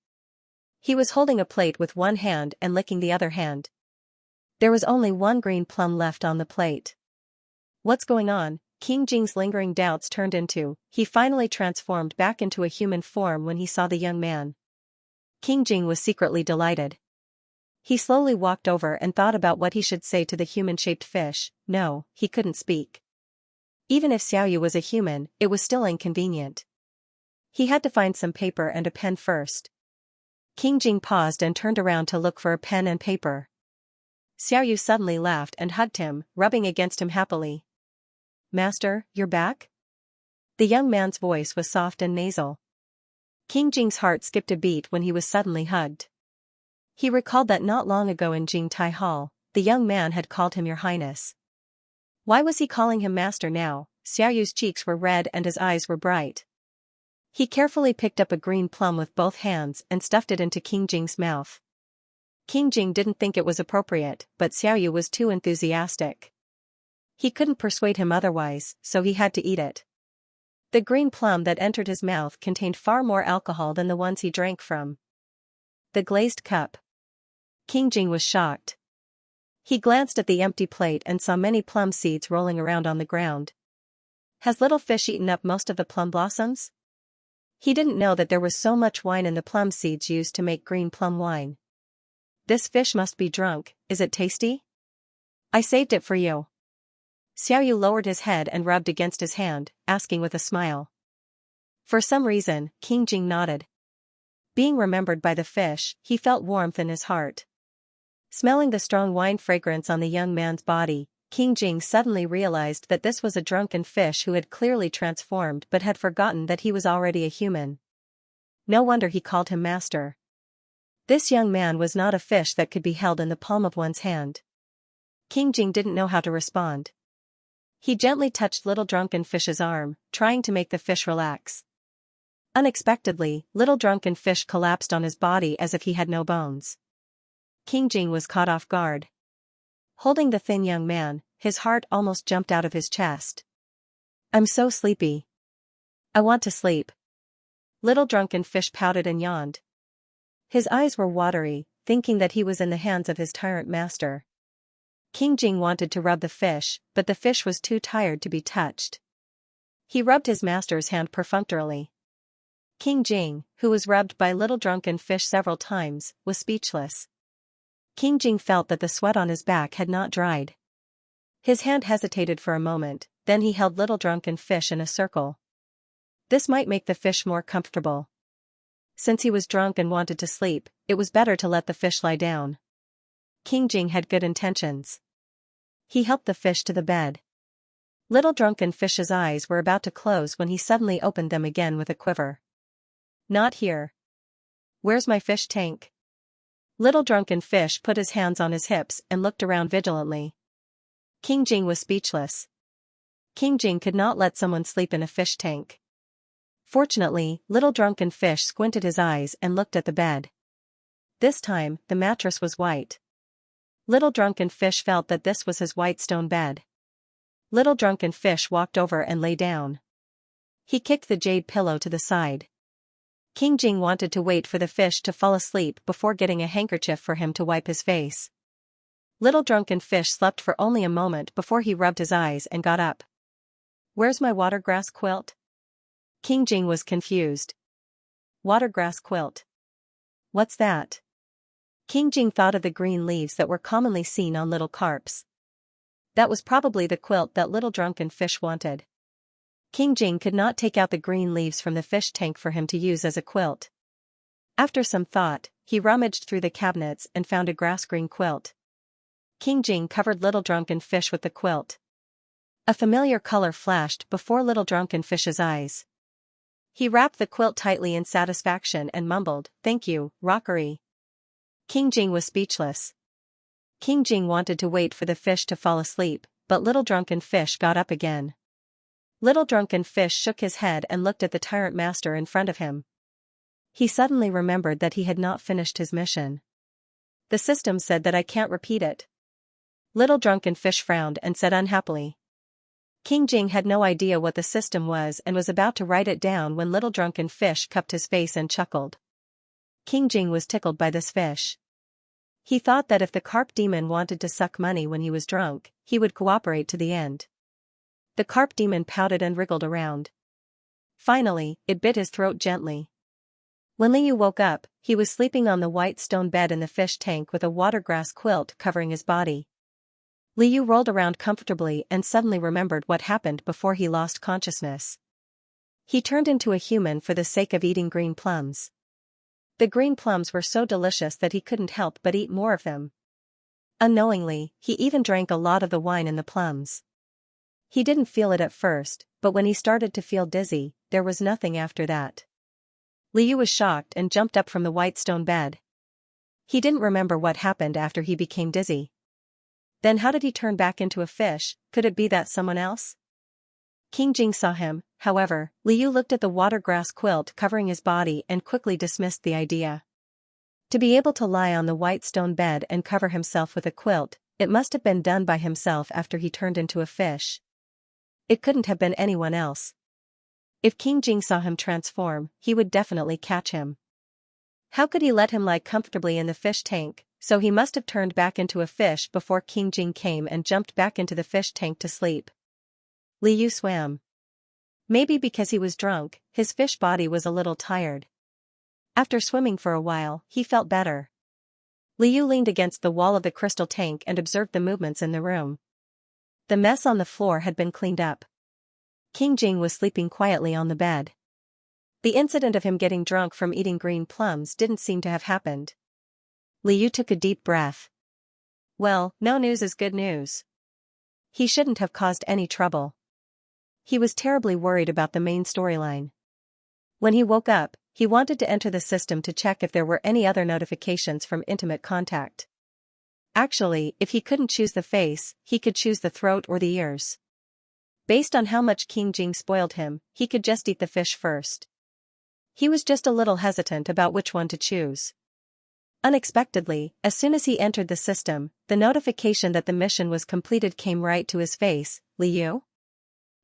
He was holding a plate with one hand and licking the other hand. There was only one green plum left on the plate. What's going on? King Jing's lingering doubts turned into, he finally transformed back into a human form when he saw the young man. King Jing was secretly delighted. He slowly walked over and thought about what he should say to the human-shaped fish. No, he couldn't speak. Even if Xiaoyu was a human, it was still inconvenient. He had to find some paper and a pen first. King Jing paused and turned around to look for a pen and paper. Xiaoyu suddenly laughed and hugged him, rubbing against him happily. Master, you're back? The young man's voice was soft and nasal. King Jing's heart skipped a beat when he was suddenly hugged. He recalled that not long ago in Jingtai Hall, the young man had called him Your Highness. Why was he calling him master now? Xiaoyu's cheeks were red and his eyes were bright. He carefully picked up a green plum with both hands and stuffed it into King Jing's mouth. King Jing didn't think it was appropriate, but Xiaoyu was too enthusiastic. He couldn't persuade him otherwise, so he had to eat it. The green plum that entered his mouth contained far more alcohol than the ones he drank from. The glazed cup. King Jing was shocked. He glanced at the empty plate and saw many plum seeds rolling around on the ground. Has little fish eaten up most of the plum blossoms? He didn't know that there was so much wine in the plum seeds used to make green plum wine. This fish must be drunk. Is it tasty? I saved it for you. Xiaoyu lowered his head and rubbed against his hand, asking with a smile. For some reason, King Jing nodded. Being remembered by the fish, he felt warmth in his heart. Smelling the strong wine fragrance on the young man's body, King Jing suddenly realized that this was a drunken fish who had clearly transformed but had forgotten that he was already a human. No wonder he called him master. This young man was not a fish that could be held in the palm of one's hand. King Jing didn't know how to respond. He gently touched little drunken fish's arm, trying to make the fish relax. Unexpectedly, little drunken fish collapsed on his body as if he had no bones. King Jing was caught off guard. Holding the thin young man, his heart almost jumped out of his chest. I'm so sleepy. I want to sleep. Little drunken fish pouted and yawned. His eyes were watery, thinking that he was in the hands of his tyrant master. King Jing wanted to rub the fish, but the fish was too tired to be touched. He rubbed his master's hand perfunctorily. King Jing, who was rubbed by little drunken fish several times, was speechless. King Jing felt that the sweat on his back had not dried. His hand hesitated for a moment, then he held little drunken fish in a circle. This might make the fish more comfortable. Since he was drunk and wanted to sleep, it was better to let the fish lie down. King Jing had good intentions. He helped the fish to the bed. Little drunken fish's eyes were about to close when he suddenly opened them again with a quiver. Not here. Where's my fish tank? Little drunken fish put his hands on his hips and looked around vigilantly. King Jing was speechless. King Jing could not let someone sleep in a fish tank. Fortunately, little drunken fish squinted his eyes and looked at the bed. This time, the mattress was white. Little Drunken Fish felt that this was his white stone bed. Little Drunken Fish walked over and lay down. He kicked the jade pillow to the side. King Jing wanted to wait for the fish to fall asleep before getting a handkerchief for him to wipe his face. Little Drunken Fish slept for only a moment before he rubbed his eyes and got up. "Where's my watergrass quilt?" King Jing was confused. Watergrass quilt? What's that? King Jing thought of the green leaves that were commonly seen on little carps. That was probably the quilt that Little Drunken Fish wanted. King Jing could not take out the green leaves from the fish tank for him to use as a quilt. After some thought, he rummaged through the cabinets and found a grass-green quilt. King Jing covered Little Drunken Fish with the quilt. A familiar color flashed before Little Drunken Fish's eyes. He wrapped the quilt tightly in satisfaction and mumbled, "Thank you, Rockery." King Jing was speechless. King Jing wanted to wait for the fish to fall asleep, but Little Drunken Fish got up again. Little Drunken Fish shook his head and looked at the Tyrant Master in front of him. He suddenly remembered that he had not finished his mission. "The system said that I can't repeat it." Little Drunken Fish frowned and said unhappily. King Jing had no idea what the system was and was about to write it down when Little Drunken Fish cupped his face and chuckled. King Jing was tickled by this fish. He thought that if the carp demon wanted to suck money when he was drunk, he would cooperate to the end. The carp demon pouted and wriggled around. Finally, it bit his throat gently. When Liu woke up, he was sleeping on the white stone bed in the fish tank with a watergrass quilt covering his body. Liu rolled around comfortably and suddenly remembered what happened before he lost consciousness. He turned into a human for the sake of eating green plums. The green plums were so delicious that he couldn't help but eat more of them. Unknowingly, he even drank a lot of the wine in the plums. He didn't feel it at first, but when he started to feel dizzy, there was nothing after that. Liu was shocked and jumped up from the white stone bed. He didn't remember what happened after he became dizzy. Then how did he turn back into a fish? Could it be that someone else? King Jing saw him, however. Liu looked at the watergrass quilt covering his body and quickly dismissed the idea. To be able to lie on the white stone bed and cover himself with a quilt, it must have been done by himself after he turned into a fish. It couldn't have been anyone else. If King Jing saw him transform, he would definitely catch him. How could he let him lie comfortably in the fish tank? So he must have turned back into a fish before King Jing came and jumped back into the fish tank to sleep. Liu swam. Maybe because he was drunk, his fish body was a little tired. After swimming for a while, he felt better. Liu leaned against the wall of the crystal tank and observed the movements in the room. The mess on the floor had been cleaned up. King Jing was sleeping quietly on the bed. The incident of him getting drunk from eating green plums didn't seem to have happened. Liu took a deep breath. Well, no news is good news. He shouldn't have caused any trouble. He was terribly worried about the main storyline. When he woke up, he wanted to enter the system to check if there were any other notifications from intimate contact. Actually, if he couldn't choose the face, he could choose the throat or the ears. Based on how much King Jing spoiled him, he could just eat the fish first. He was just a little hesitant about which one to choose. Unexpectedly, as soon as he entered the system, the notification that the mission was completed came right to his face. Liu?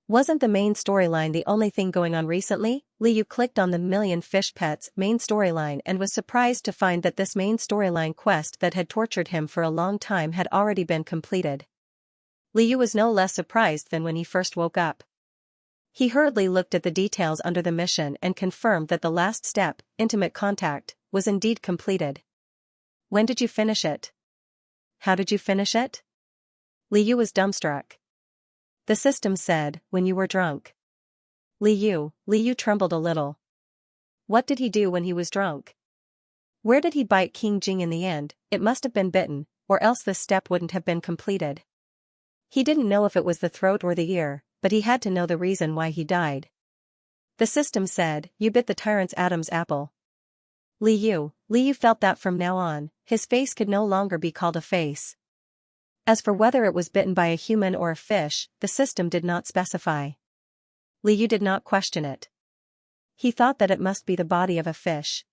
Wasn't the main storyline the only thing going on recently? Liu clicked on the Million Fish Pets main storyline and was surprised to find that this main storyline quest that had tortured him for a long time had already been completed. Liu was no less surprised than when he first woke up. He hurriedly looked at the details under the mission and confirmed that the last step, intimate contact, was indeed completed. When did you finish it? How did you finish it? Liu was dumbstruck. The system said, when you were drunk. Liu trembled a little. What did he do when he was drunk? Where did he bite King Jing in the end? It must have been bitten, or else this step wouldn't have been completed. He didn't know if it was the throat or the ear, but he had to know the reason why he died. The system said, you bit the tyrant's Adam's apple. Liu felt that from now on, his face could no longer be called a face. As for whether it was bitten by a human or a fish, the system did not specify. Liu did not question it. He thought that it must be the body of a fish.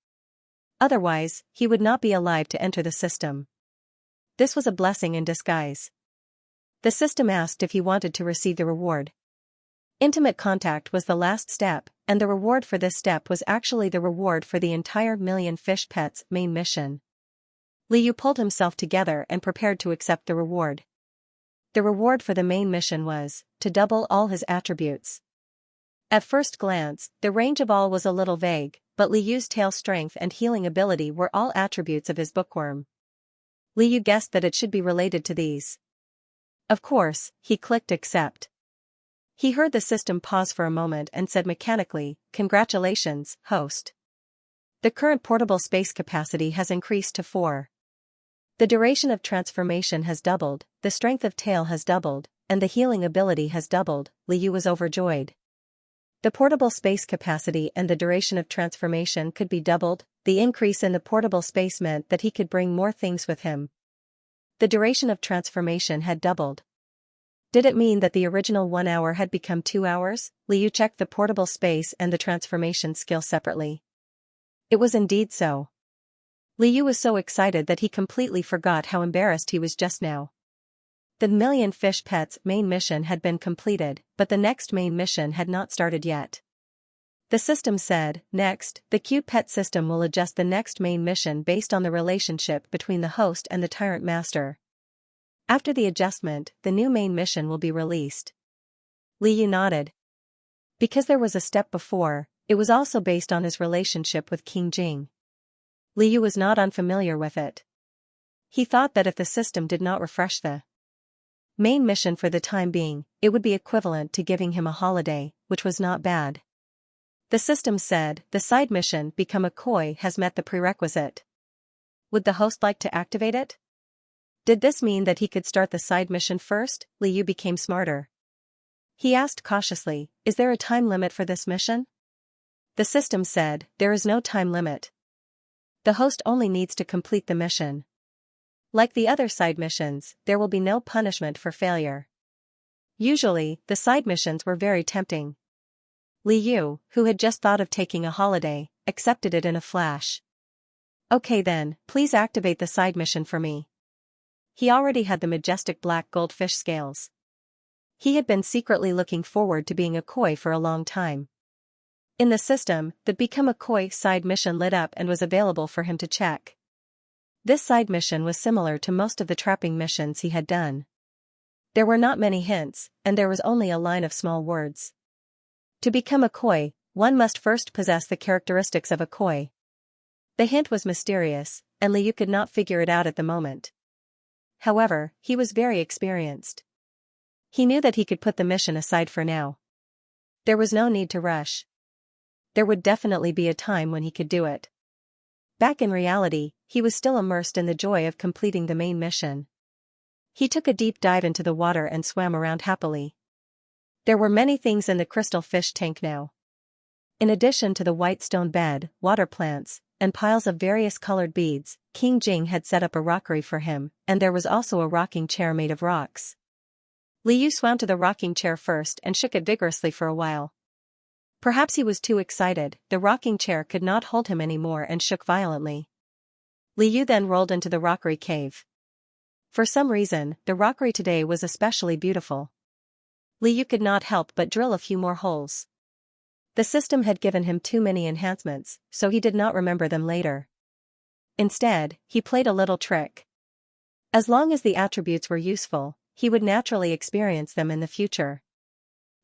Otherwise, he would not be alive to enter the system. This was a blessing in disguise. The system asked if he wanted to receive the reward. Intimate contact was the last step, and the reward for this step was actually the reward for the entire Million Fish Pets main mission. Liu pulled himself together and prepared to accept the reward. The reward for the main mission was to double all his attributes. At first glance, the range of all was a little vague, but Liu's tail strength and healing ability were all attributes of his bookworm. Liu guessed that it should be related to these. Of course, he clicked accept. He heard the system pause for a moment and said mechanically, "Congratulations, host. The current portable space capacity has increased to 4. The duration of transformation has doubled, the strength of tail has doubled, and the healing ability has doubled." Liu was overjoyed. The portable space capacity and the duration of transformation could be doubled. The increase in the portable space meant that he could bring more things with him. The duration of transformation had doubled. Did it mean that the original 1 hour had become 2 hours? Liu checked the portable space and the transformation skill separately. It was indeed so. Liu was so excited that he completely forgot how embarrassed he was just now. The Million Fish Pets main mission had been completed, but the next main mission had not started yet. The system said, "Next, the Cute Pet system will adjust the next main mission based on the relationship between the host and the Tyrant Master. After the adjustment, the new main mission will be released." Liu nodded. Because there was a step before, it was also based on his relationship with King Jing. Liu was not unfamiliar with it. He thought that if the system did not refresh the main mission for the time being, it would be equivalent to giving him a holiday, which was not bad. The system said, "The side mission, Become a Koi, has met the prerequisite. Would the host like to activate it?" Did this mean that he could start the side mission first? Liu became smarter. He asked cautiously, "Is there a time limit for this mission?" The system said, "There is no time limit. The host only needs to complete the mission. Like the other side missions, there will be no punishment for failure." Usually, the side missions were very tempting. Liu, who had just thought of taking a holiday, accepted it in a flash. "Okay then, please activate the side mission for me." He already had the majestic black goldfish scales. He had been secretly looking forward to being a koi for a long time. In the system, the Become a Koi side mission lit up and was available for him to check. This side mission was similar to most of the trapping missions he had done. There were not many hints, and there was only a line of small words. To become a koi, one must first possess the characteristics of a koi. The hint was mysterious, and Liu could not figure it out at the moment. However, he was very experienced. He knew that he could put the mission aside for now. There was no need to rush. There would definitely be a time when he could do it. Back in reality, he was still immersed in the joy of completing the main mission. He took a deep dive into the water and swam around happily. There were many things in the crystal fish tank now. In addition to the white stone bed, water plants, and piles of various colored beads, King Jing had set up a rockery for him, and there was also a rocking chair made of rocks. Liu swam to the rocking chair first and shook it vigorously for a while. Perhaps he was too excited, the rocking chair could not hold him anymore and shook violently. Liu then rolled into the rockery cave. For some reason, the rockery today was especially beautiful. Liu could not help but drill a few more holes. The system had given him too many enhancements, so he did not remember them later. Instead, he played a little trick. As long as the attributes were useful, he would naturally experience them in the future.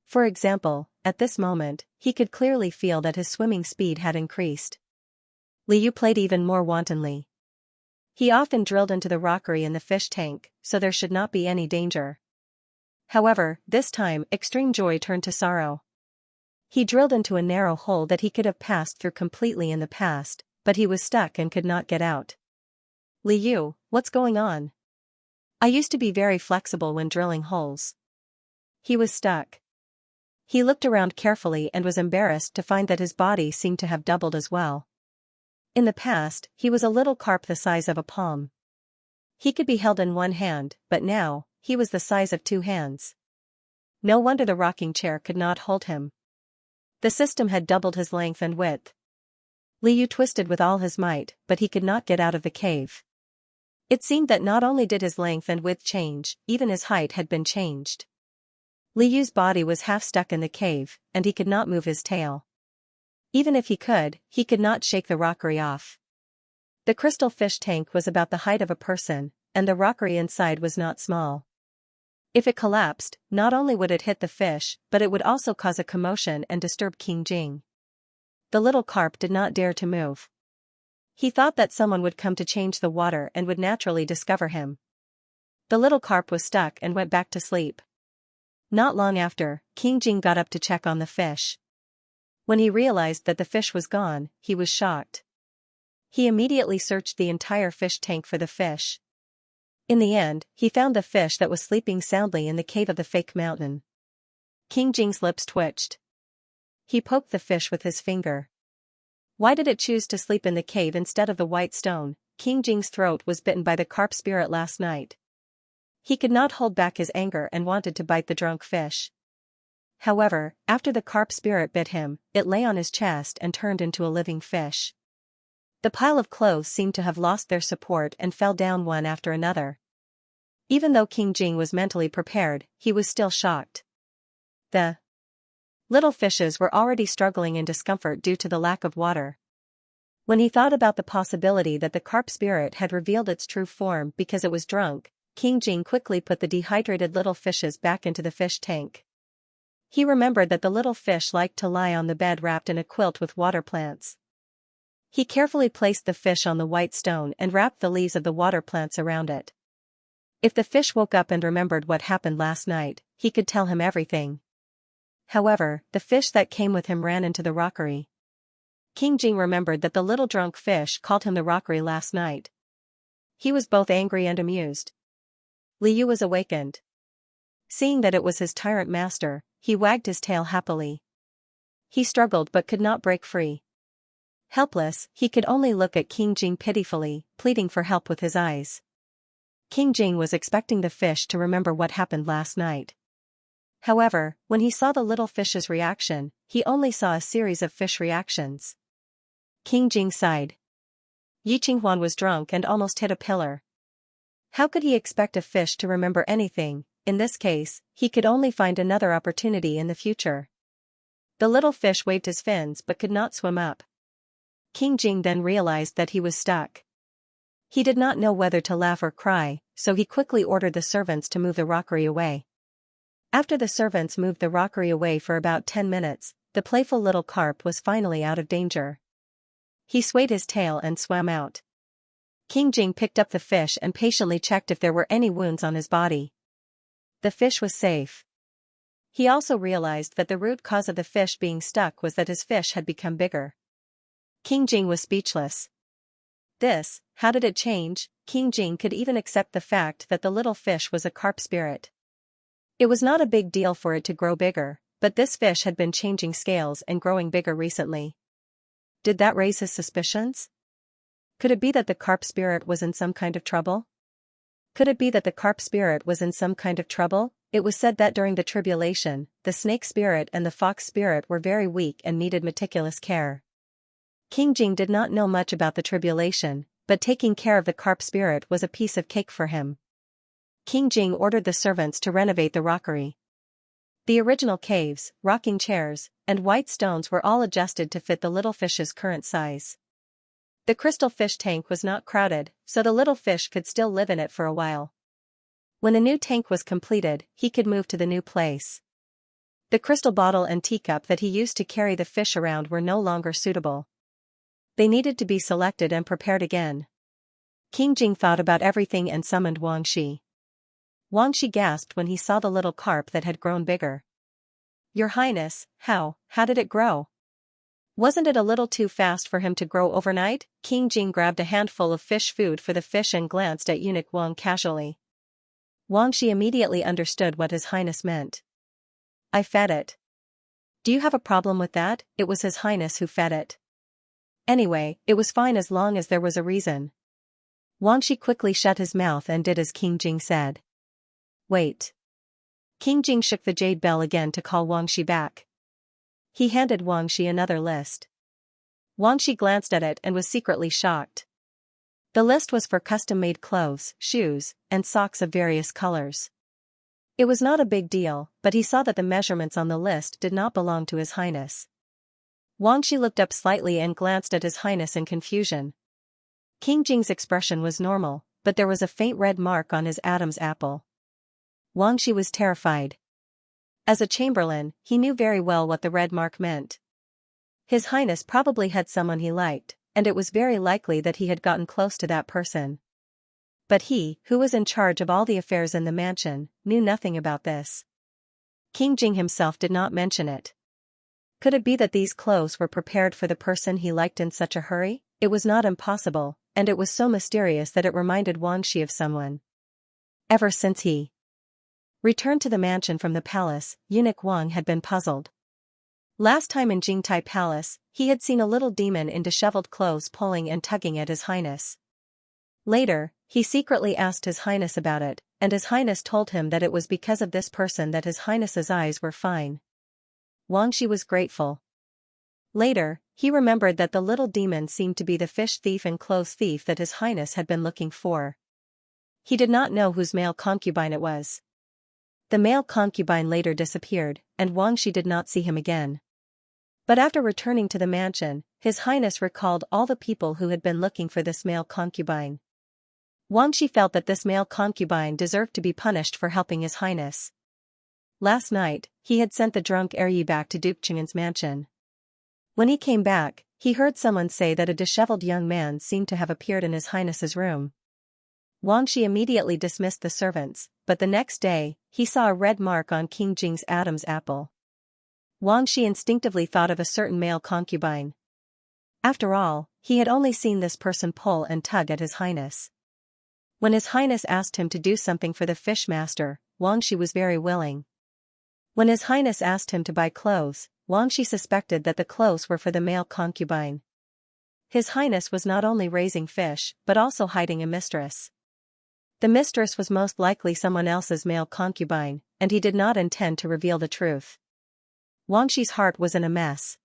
For example, at this moment, he could clearly feel that his swimming speed had increased. Liu played even more wantonly. He often drilled into the rockery in the fish tank, so there should not be any danger. However, this time, extreme joy turned to sorrow. He drilled into a narrow hole that he could have passed through completely in the past, but he was stuck and could not get out. "Liu, what's going on? I used to be very flexible when drilling holes." He was stuck. He looked around carefully and was embarrassed to find that his body seemed to have doubled as well. In the past, he was a little carp the size of a palm. He could be held in one hand, but now, he was the size of 2 hands. No wonder the rocking chair could not hold him. The system had doubled his length and width. Liu twisted with all his might, but he could not get out of the cave. It seemed that not only did his length and width change, even his height had been changed. Li Yu's body was half stuck in the cave, and he could not move his tail. Even if he could not shake the rockery off. The crystal fish tank was about the height of a person, and the rockery inside was not small. If it collapsed, not only would it hit the fish, but it would also cause a commotion and disturb King Jing. The little carp did not dare to move. He thought that someone would come to change the water and would naturally discover him. The little carp was stuck and went back to sleep. Not long after, King Jing got up to check on the fish. When he realized that the fish was gone, he was shocked. He immediately searched the entire fish tank for the fish. In the end, he found the fish that was sleeping soundly in the cave of the fake mountain. King Jing's lips twitched. He poked the fish with his finger. Why did it choose to sleep in the cave instead of the white stone? King Jing's throat was bitten by the carp spirit last night. He could not hold back his anger and wanted to bite the drunk fish. However, after the carp spirit bit him, it lay on his chest and turned into a living fish. The pile of clothes seemed to have lost their support and fell down one after another. Even though King Jing was mentally prepared, he was still shocked. The little fishes were already struggling in discomfort due to the lack of water. When he thought about the possibility that the carp spirit had revealed its true form because it was drunk, King Jing quickly put the dehydrated little fishes back into the fish tank. He remembered that the little fish liked to lie on the bed wrapped in a quilt with water plants. He carefully placed the fish on the white stone and wrapped the leaves of the water plants around it. If the fish woke up and remembered what happened last night, he could tell him everything. However, the fish that came with him ran into the rockery. King Jing remembered that the little drunk fish called him the rockery last night. He was both angry and amused. Li Yu was awakened. Seeing that it was his tyrant master, he wagged his tail happily. He struggled but could not break free. Helpless, he could only look at King Jing pitifully, pleading for help with his eyes. King Jing was expecting the fish to remember what happened last night. However, when he saw the little fish's reaction, he only saw a series of fish reactions. King Jing sighed. Yi Qinghuan was drunk and almost hit a pillar. How could he expect a fish to remember anything? In this case, he could only find another opportunity in the future. The little fish waved his fins but could not swim up. King Jing then realized that he was stuck. He did not know whether to laugh or cry, so he quickly ordered the servants to move the rockery away. After the servants moved the rockery away for about 10 minutes, the playful little carp was finally out of danger. He swayed his tail and swam out. King Jing picked up the fish and patiently checked if there were any wounds on his body. The fish was safe. He also realized that the root cause of the fish being stuck was that his fish had become bigger. King Jing was speechless. How did it change? King Jing could even accept the fact that the little fish was a carp spirit. It was not a big deal for it to grow bigger, but this fish had been changing scales and growing bigger recently. Did that raise his suspicions? Could it be that the carp spirit was in some kind of trouble? It was said that during the tribulation, the snake spirit and the fox spirit were very weak and needed meticulous care. King Jing did not know much about the tribulation, but taking care of the carp spirit was a piece of cake for him. King Jing ordered the servants to renovate the rockery. The original caves, rocking chairs, and white stones were all adjusted to fit the little fish's current size. The crystal fish tank was not crowded, so the little fish could still live in it for a while. When a new tank was completed, he could move to the new place. The crystal bottle and teacup that he used to carry the fish around were no longer suitable. They needed to be selected and prepared again. King Jing thought about everything and summoned Wang Shi. Wang Shi gasped when he saw the little carp that had grown bigger. Your Highness, how did it grow? Wasn't it a little too fast for him to grow overnight? King Jing grabbed a handful of fish food for the fish and glanced at eunuch Wang casually. Wang Shi immediately understood what His Highness meant. I fed it. Do you have a problem with that? It was His Highness who fed it. Anyway, it was fine as long as there was a reason. Wang Shi quickly shut his mouth and did as King Jing said. Wait. King Jing shook the jade bell again to call Wang Shi back. He handed Wang Shi another list. Wang Shi glanced at it and was secretly shocked. The list was for custom-made clothes, shoes, and socks of various colors. It was not a big deal, but he saw that the measurements on the list did not belong to His Highness. Wang Shi looked up slightly and glanced at His Highness in confusion. King Jing's expression was normal, but there was a faint red mark on his Adam's apple. Wang Shi was terrified. As a chamberlain, he knew very well what the red mark meant. His Highness probably had someone he liked, and it was very likely that he had gotten close to that person. But he, who was in charge of all the affairs in the mansion, knew nothing about this. King Jing himself did not mention it. Could it be that these clothes were prepared for the person he liked in such a hurry? It was not impossible, and it was so mysterious that it reminded Wang Shi of someone. Ever since he returned to the mansion from the palace, eunuch Wang had been puzzled. Last time in Jingtai Palace, he had seen a little demon in disheveled clothes pulling and tugging at His Highness. Later, he secretly asked His Highness about it, and His Highness told him that it was because of this person that His Highness's eyes were fine. Wang Shi was grateful. Later, he remembered that the little demon seemed to be the fish thief and clothes thief that His Highness had been looking for. He did not know whose male concubine it was. The male concubine later disappeared, and Wang Shi did not see him again. But after returning to the mansion, His Highness recalled all the people who had been looking for this male concubine. Wang Shi felt that this male concubine deserved to be punished for helping His Highness. Last night, he had sent the drunk Eryi back to Duke Chang'an's mansion. When he came back, he heard someone say that a disheveled young man seemed to have appeared in His Highness's room. Wang Shi immediately dismissed the servants, but the next day, he saw a red mark on King Jing's Adam's apple. Wang Shi instinctively thought of a certain male concubine. After all, he had only seen this person pull and tug at His Highness. When His Highness asked him to do something for the fish master, Wang Shi was very willing. When His Highness asked him to buy clothes, Wang Shi suspected that the clothes were for the male concubine. His Highness was not only raising fish, but also hiding a mistress. The mistress was most likely someone else's male concubine, and he did not intend to reveal the truth. Wang Shi's heart was in a mess.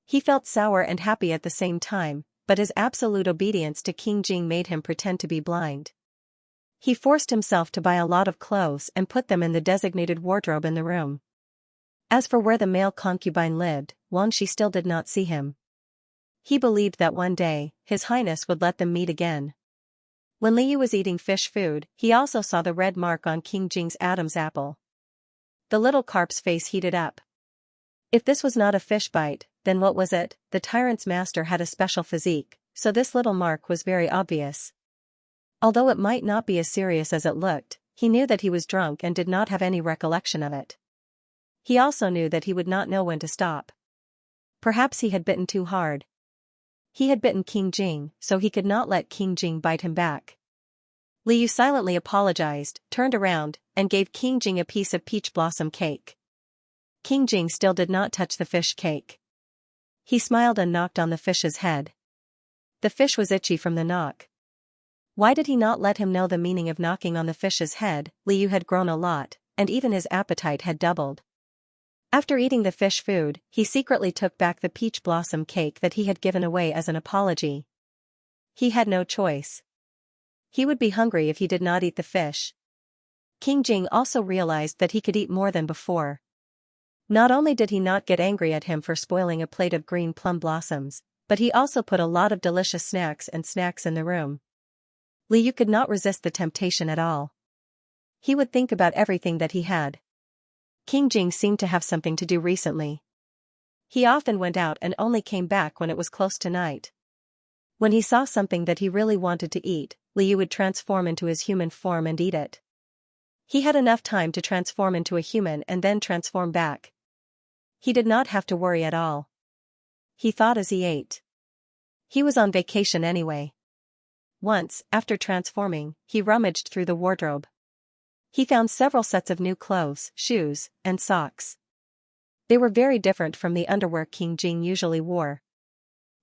He felt sour and happy at the same time, but his absolute obedience to King Jing made him pretend to be blind. He forced himself to buy a lot of clothes and put them in the designated wardrobe in the room. As for where the male concubine lived, Wang Shi still did not see him. He believed that one day, His Highness would let them meet again. When Liu was eating fish food, he also saw the red mark on King Jing's Adam's apple. The little carp's face heated up. If this was not a fish bite, then what was it? The Tyrant's master had a special physique, so this little mark was very obvious. Although it might not be as serious as it looked, he knew that he was drunk and did not have any recollection of it. He also knew that he would not know when to stop. Perhaps he had bitten too hard. He had bitten King Jing, so he could not let King Jing bite him back. Liu silently apologized, turned around, and gave King Jing a piece of peach blossom cake. King Jing still did not touch the fish cake. He smiled and knocked on the fish's head. The fish was itchy from the knock. Why did he not let him know the meaning of knocking on the fish's head? Liu had grown a lot, and even his appetite had doubled. After eating the fish food, he secretly took back the peach blossom cake that he had given away as an apology. He had no choice. He would be hungry if he did not eat the fish. King Jing also realized that he could eat more than before. Not only did he not get angry at him for spoiling a plate of green plum blossoms, but he also put a lot of delicious snacks in the room. Liu could not resist the temptation at all. He would think about everything that he had. King Jing seemed to have something to do recently. He often went out and only came back when it was close to night. When he saw something that he really wanted to eat, Liu would transform into his human form and eat it. He had enough time to transform into a human and then transform back. He did not have to worry at all. He thought as he ate. He was on vacation anyway. Once, after transforming, he rummaged through the wardrobe. He found several sets of new clothes, shoes, and socks. They were very different from the underwear King Jing usually wore.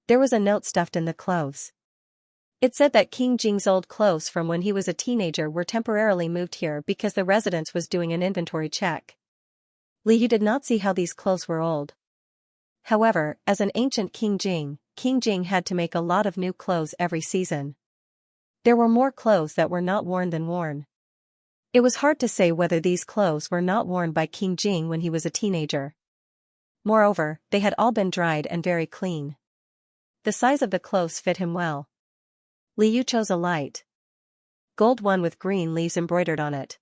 There was a note stuffed in the clothes. It said that King Jing's old clothes from when he was a teenager were temporarily moved here because the residence was doing an inventory check. Liu did not see how these clothes were old. However, as an ancient King Jing had to make a lot of new clothes every season. There were more clothes that were not worn than worn. It was hard to say whether these clothes were not worn by King Jing when he was a teenager. Moreover, they had all been dried and very clean. The size of the clothes fit him well. Liu chose a light gold one with green leaves embroidered on it.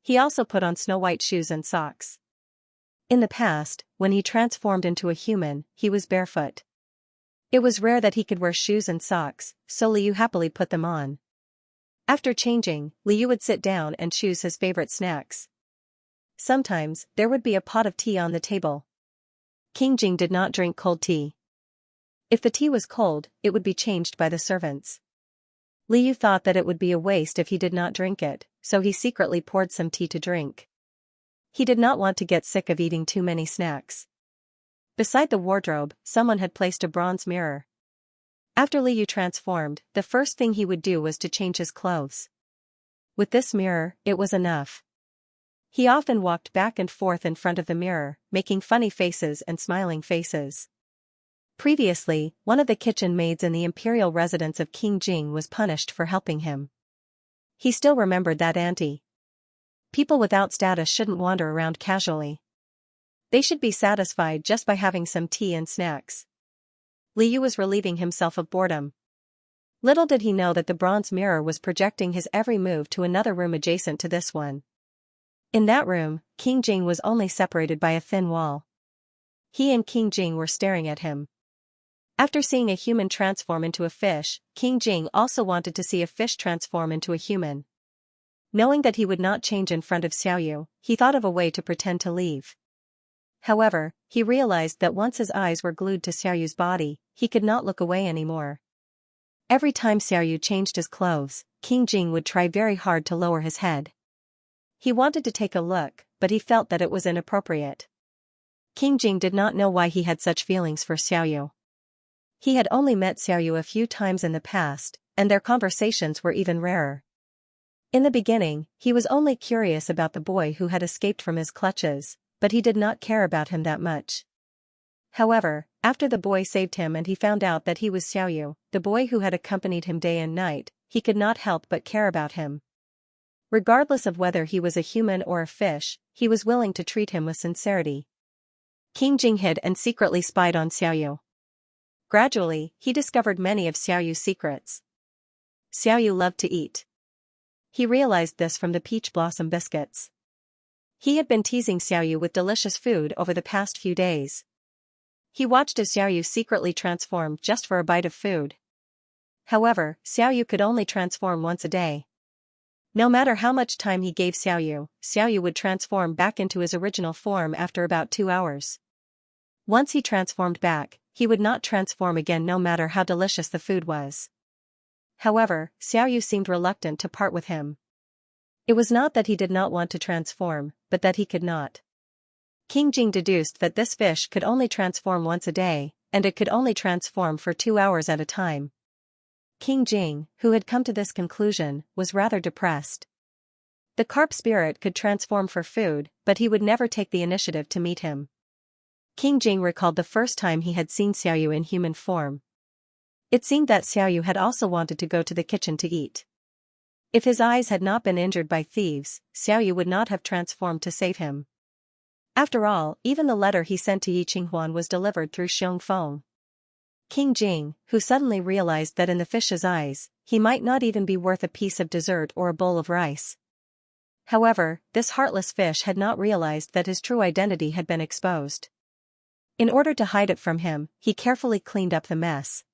He also put on snow-white shoes and socks. In the past, when he transformed into a human, he was barefoot. It was rare that he could wear shoes and socks, so Liu happily put them on. After changing, Liu would sit down and choose his favorite snacks. Sometimes, there would be a pot of tea on the table. King Jing did not drink cold tea. If the tea was cold, it would be changed by the servants. Liu thought that it would be a waste if he did not drink it, so he secretly poured some tea to drink. He did not want to get sick of eating too many snacks. Beside the wardrobe, someone had placed a bronze mirror. After Liu transformed, the first thing he would do was to change his clothes. With this mirror, it was enough. He often walked back and forth in front of the mirror, making funny faces and smiling faces. Previously, one of the kitchen maids in the imperial residence of King Jing was punished for helping him. He still remembered that auntie. People without status shouldn't wander around casually. They should be satisfied just by having some tea and snacks. Liu was relieving himself of boredom. Little did he know that the bronze mirror was projecting his every move to another room adjacent to this one. In that room, King Jing was only separated by a thin wall. He and King Jing were staring at him. After seeing a human transform into a fish, King Jing also wanted to see a fish transform into a human. Knowing that he would not change in front of Xiaoyu, he thought of a way to pretend to leave. However, he realized that once his eyes were glued to Xiaoyu's body, he could not look away anymore. Every time Xiaoyu changed his clothes, King Jing would try very hard to lower his head. He wanted to take a look, but he felt that it was inappropriate. King Jing did not know why he had such feelings for Xiaoyu. He had only met Xiaoyu a few times in the past, and their conversations were even rarer. In the beginning, he was only curious about the boy who had escaped from his clutches, but he did not care about him that much. However, after the boy saved him and he found out that he was Xiaoyu, the boy who had accompanied him day and night, he could not help but care about him. Regardless of whether he was a human or a fish, he was willing to treat him with sincerity. King Jing hid and secretly spied on Xiaoyu. Gradually, he discovered many of Xiaoyu's secrets. Xiaoyu loved to eat. He realized this from the peach blossom biscuits. He had been teasing Xiaoyu with delicious food over the past few days. He watched as Xiaoyu secretly transformed just for a bite of food. However, Xiaoyu could only transform once a day. No matter how much time he gave Xiaoyu, Xiaoyu would transform back into his original form after about 2 hours. Once he transformed back, he would not transform again no matter how delicious the food was. However, Xiaoyu seemed reluctant to part with him. It was not that he did not want to transform, but that he could not. King Jing deduced that this fish could only transform once a day, and it could only transform for 2 hours at a time. King Jing, who had come to this conclusion, was rather depressed. The carp spirit could transform for food, but he would never take the initiative to meet him. King Jing recalled the first time he had seen Xiaoyu in human form. It seemed that Xiaoyu had also wanted to go to the kitchen to eat. If his eyes had not been injured by thieves, Xiaoyu would not have transformed to save him. After all, even the letter he sent to Yi Qinghuan was delivered through Xiongfeng. King Jing, who suddenly realized that in the fish's eyes, he might not even be worth a piece of dessert or a bowl of rice. However, this heartless fish had not realized that his true identity had been exposed. In order to hide it from him, he carefully cleaned up the mess.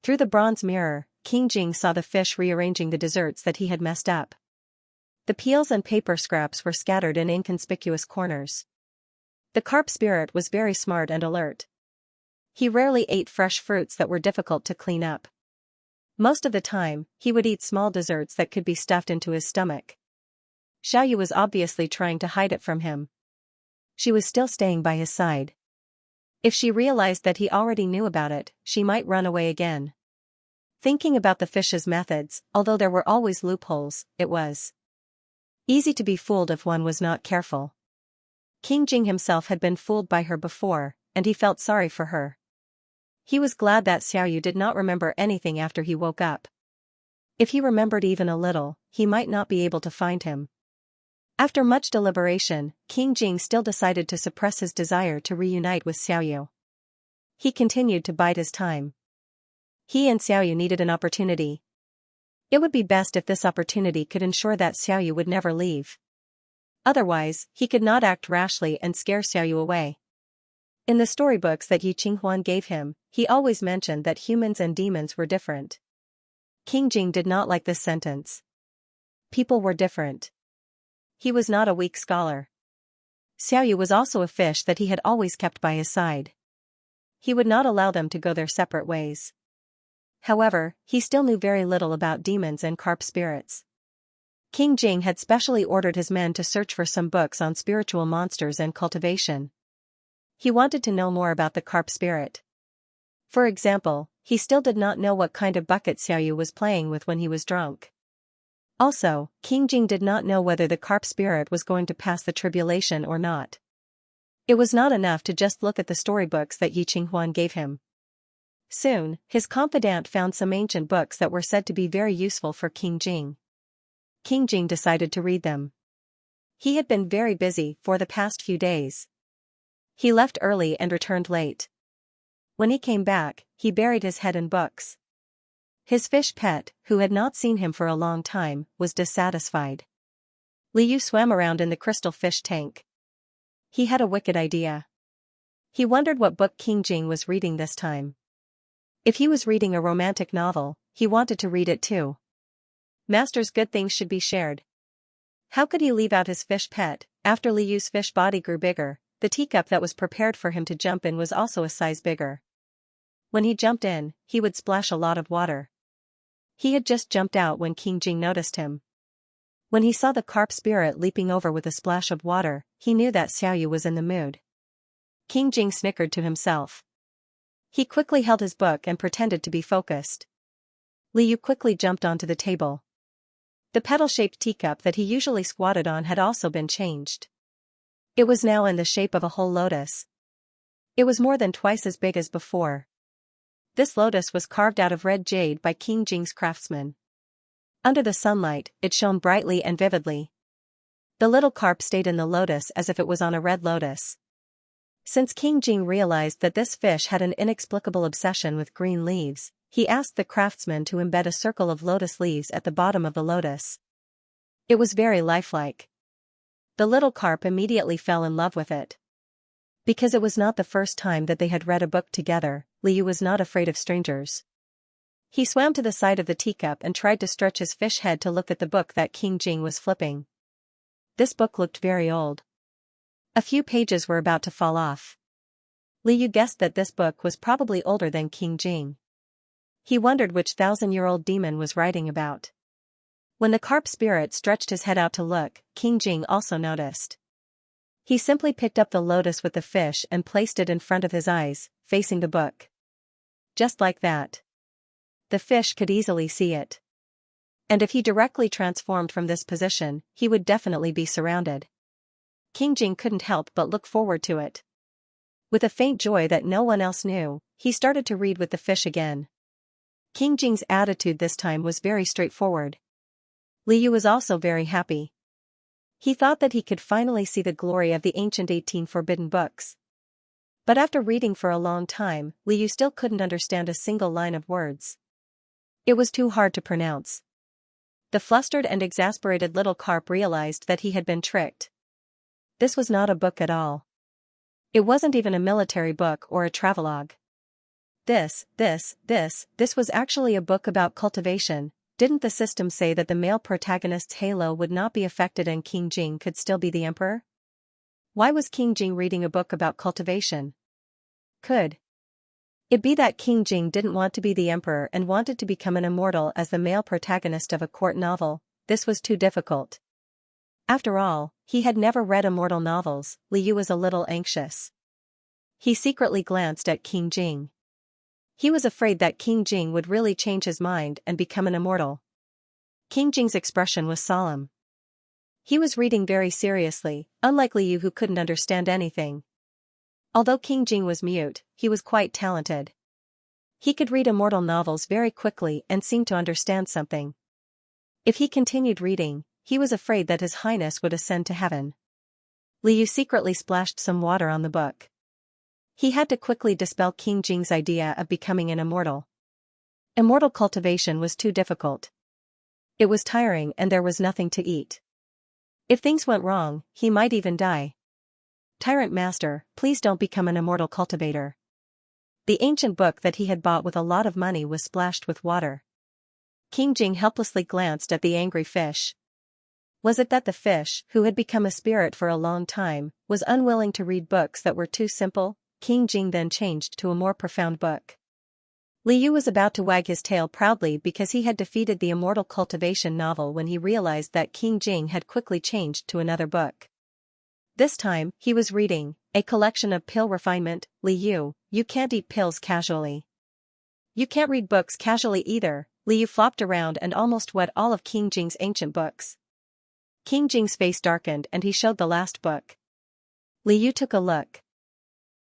Through the bronze mirror, King Jing saw the fish rearranging the desserts that he had messed up. The peels and paper scraps were scattered in inconspicuous corners. The carp spirit was very smart and alert. He rarely ate fresh fruits that were difficult to clean up. Most of the time, he would eat small desserts that could be stuffed into his stomach. Xiaoyu was obviously trying to hide it from him. She was still staying by his side. If she realized that he already knew about it, she might run away again. Thinking about the fish's methods, although there were always loopholes, it was easy to be fooled if one was not careful. King Jing himself had been fooled by her before, and he felt sorry for her. He was glad that Xiaoyu did not remember anything after he woke up. If he remembered even a little, he might not be able to find him. After much deliberation, King Jing still decided to suppress his desire to reunite with Xiaoyu. He continued to bide his time. He and Xiaoyu needed an opportunity. It would be best if this opportunity could ensure that Xiaoyu would never leave. Otherwise, he could not act rashly and scare Xiaoyu away. In the storybooks that Yi Qinghuan gave him, he always mentioned that humans and demons were different. King Jing did not like this sentence. People were different. He was not a weak scholar. Xiaoyu was also a fish that he had always kept by his side. He would not allow them to go their separate ways. However, he still knew very little about demons and carp spirits. King Jing had specially ordered his men to search for some books on spiritual monsters and cultivation. He wanted to know more about the carp spirit. For example, he still did not know what kind of bucket Xiaoyu was playing with when he was drunk. Also, King Jing did not know whether the carp spirit was going to pass the tribulation or not. It was not enough to just look at the storybooks that Yi Qinghuan gave him. Soon, his confidant found some ancient books that were said to be very useful for King Jing. King Jing decided to read them. He had been very busy for the past few days. He left early and returned late. When he came back, he buried his head in books. His fish pet, who had not seen him for a long time, was dissatisfied. Liu swam around in the crystal fish tank. He had a wicked idea. He wondered what book King Jing was reading this time. If he was reading a romantic novel, he wanted to read it too. Master's good things should be shared. How could he leave out his fish pet? After Liu's fish body grew bigger, the teacup that was prepared for him to jump in was also a size bigger. When he jumped in, he would splash a lot of water. He had just jumped out when King Jing noticed him. When he saw the carp spirit leaping over with a splash of water, he knew that Xiaoyu was in the mood. King Jing snickered to himself. He quickly held his book and pretended to be focused. Liu quickly jumped onto the table. The petal-shaped teacup that he usually squatted on had also been changed. It was now in the shape of a whole lotus. It was more than twice as big as before. This lotus was carved out of red jade by King Jing's craftsman. Under the sunlight, it shone brightly and vividly. The little carp stayed in the lotus as if it was on a red lotus. Since King Jing realized that this fish had an inexplicable obsession with green leaves, he asked the craftsman to embed a circle of lotus leaves at the bottom of the lotus. It was very lifelike. The little carp immediately fell in love with it. Because it was not the first time that they had read a book together, Liu was not afraid of strangers. He swam to the side of the teacup and tried to stretch his fish head to look at the book that King Jing was flipping. This book looked very old. A few pages were about to fall off. Liu guessed that this book was probably older than King Jing. He wondered which 1,000-year-old demon was writing about. When the carp spirit stretched his head out to look, King Jing also noticed. He simply picked up the lotus with the fish and placed it in front of his eyes, facing the book. Just like that. The fish could easily see it. And if he directly transformed from this position, he would definitely be surrounded. King Jing couldn't help but look forward to it. With a faint joy that no one else knew, he started to read with the fish again. King Jing's attitude this time was very straightforward. Liu was also very happy. He thought that he could finally see the glory of the ancient 18 forbidden books. But after reading for a long time, Liu still couldn't understand a single line of words. It was too hard to pronounce. The flustered and exasperated little carp realized that he had been tricked. This was not a book at all. It wasn't even a military book or a travelogue. This was actually a book about cultivation. Didn't the system say that the male protagonist's halo would not be affected and King Jing could still be the emperor? Why was King Jing reading a book about cultivation? Could it be that King Jing didn't want to be the emperor and wanted to become an immortal as the male protagonist of a court novel? This was too difficult. After all, he had never read immortal novels. Liu was a little anxious. He secretly glanced at King Jing. He was afraid that King Jing would really change his mind and become an immortal. King Jing's expression was solemn. He was reading very seriously, unlike Liu who couldn't understand anything. Although King Jing was mute, he was quite talented. He could read immortal novels very quickly and seemed to understand something. If he continued reading, he was afraid that His Highness would ascend to heaven. Liu secretly splashed some water on the book. He had to quickly dispel King Jing's idea of becoming an immortal. Immortal cultivation was too difficult. It was tiring and there was nothing to eat. If things went wrong, he might even die. Tyrant Master, please don't become an immortal cultivator. The ancient book that he had bought with a lot of money was splashed with water. King Jing helplessly glanced at the angry fish. Was it that the fish, who had become a spirit for a long time, was unwilling to read books that were too simple? King Jing then changed to a more profound book. Liu was about to wag his tail proudly because he had defeated the immortal cultivation novel when he realized that King Jing had quickly changed to another book. This time, he was reading, A Collection of Pill Refinement. Liu, you can't eat pills casually. You can't read books casually either. Liu flopped around and almost wet all of King Jing's ancient books. King Jing's face darkened and he showed the last book. Liu took a look.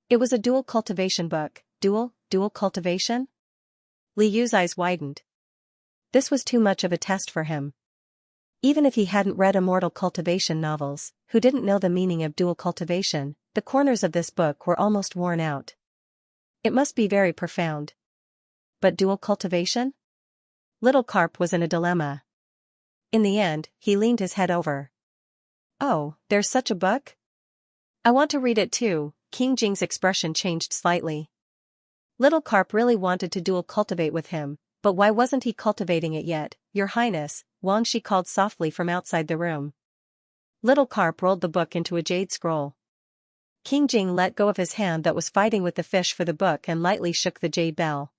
It was a dual cultivation book. Dual cultivation? Liu's eyes widened. This was too much of a test for him. Even if he hadn't read immortal cultivation novels, who didn't know the meaning of dual cultivation, the corners of this book were almost worn out. It must be very profound. But dual cultivation? Little Carp was in a dilemma. In the end, he leaned his head over. Oh, there's such a book? I want to read it too. King Jing's expression changed slightly. Little Carp really wanted to dual cultivate with him, but why wasn't he cultivating it yet? Your Highness, Xianxia called softly from outside the room. Little Carp rolled the book into a jade scroll. King Jing let go of his hand that was fighting with the fish for the book and lightly shook the jade bell.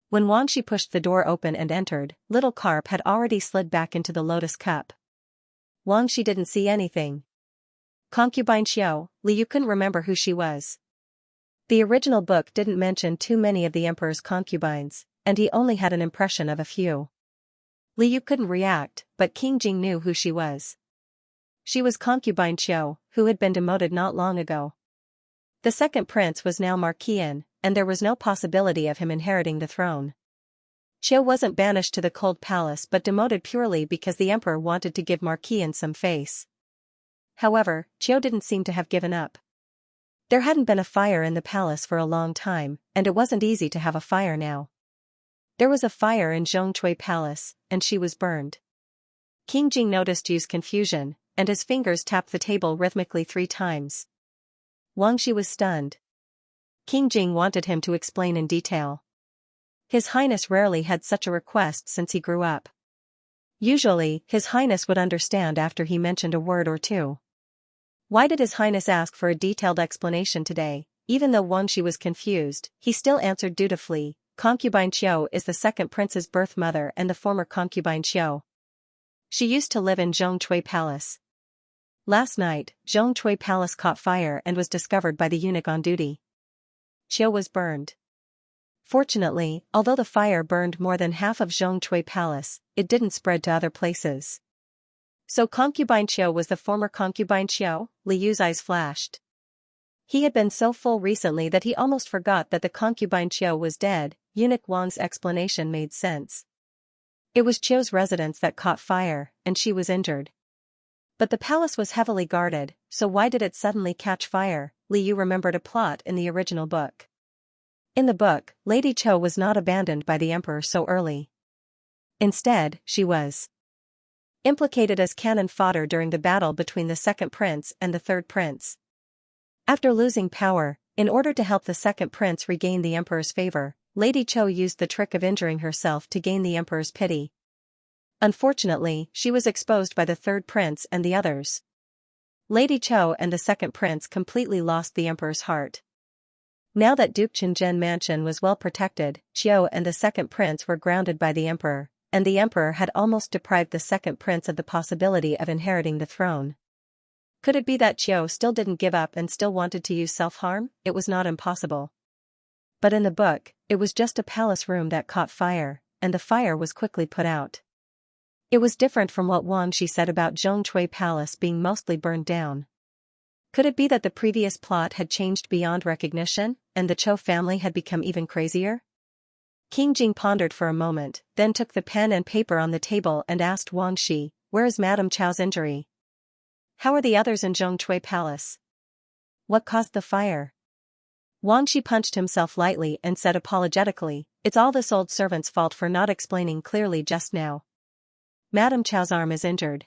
When Xianxia pushed the door open and entered, Little Carp had already slid back into the lotus cup. Xianxia didn't see anything. Concubine Xiao, Liu couldn't remember who she was. The original book didn't mention too many of the emperor's concubines, and he only had an impression of a few. Liu couldn't react, but King Jing knew who she was. She was concubine Xiao, who had been demoted not long ago. The second prince was now Marquian, and there was no possibility of him inheriting the throne. Xiao wasn't banished to the cold palace but demoted purely because the emperor wanted to give Marquian some face. However, Xiao didn't seem to have given up. There hadn't been a fire in the palace for a long time, and it wasn't easy to have a fire now. There was a fire in Xianxia Palace, and she was burned. King Jing noticed Yu's confusion, and his fingers tapped the table rhythmically 3 times. Xianxia was stunned. King Jing wanted him to explain in detail. His Highness rarely had such a request since he grew up. Usually, His Highness would understand after he mentioned a word or two. Why did His Highness ask for a detailed explanation today? Even though Xianxia was confused, he still answered dutifully. Concubine Xiao is the second prince's birth mother and the former concubine Xiao. She used to live in Xianxia Palace. Last night, Xianxia Palace caught fire and was discovered by the eunuch on duty. Xiao was burned. Fortunately, although the fire burned more than half of Xianxia Palace, it didn't spread to other places. So concubine Xiao was the former concubine Xiao? Liu's eyes flashed. He had been so full recently that he almost forgot that the concubine Xiao was dead. Eunuch Wang's explanation made sense. It was Xiao's residence that caught fire, and she was injured. But the palace was heavily guarded, so why did it suddenly catch fire? Liu remembered a plot in the original book. In the book, Lady Qiu was not abandoned by the emperor so early. Instead, she was implicated as cannon fodder during the battle between the second prince and the third prince. After losing power, in order to help the second prince regain the emperor's favor, Lady Qiu used the trick of injuring herself to gain the emperor's pity. Unfortunately, she was exposed by the third prince and the others. Lady Qiu and the second prince completely lost the emperor's heart. Now that Duke Qinzhen mansion was well protected, Qiu and the second prince were grounded by the emperor, and the emperor had almost deprived the second prince of the possibility of inheriting the throne. Could it be that Qiu still didn't give up and still wanted to use self-harm? It was not impossible. But in the book, it was just a palace room that caught fire, and the fire was quickly put out. It was different from what Xianxia said about Xianxia Palace being mostly burned down. Could it be that the previous plot had changed beyond recognition, and the Qiu family had become even crazier? King Jing pondered for a moment, then took the pen and paper on the table and asked Wang Shi, "Where is Madame Chow's injury? How are the others in Zhongshui Palace? What caused the fire?" Wang Shi punched himself lightly and said apologetically, "It's all this old servant's fault for not explaining clearly just now. Madame Chow's arm is injured.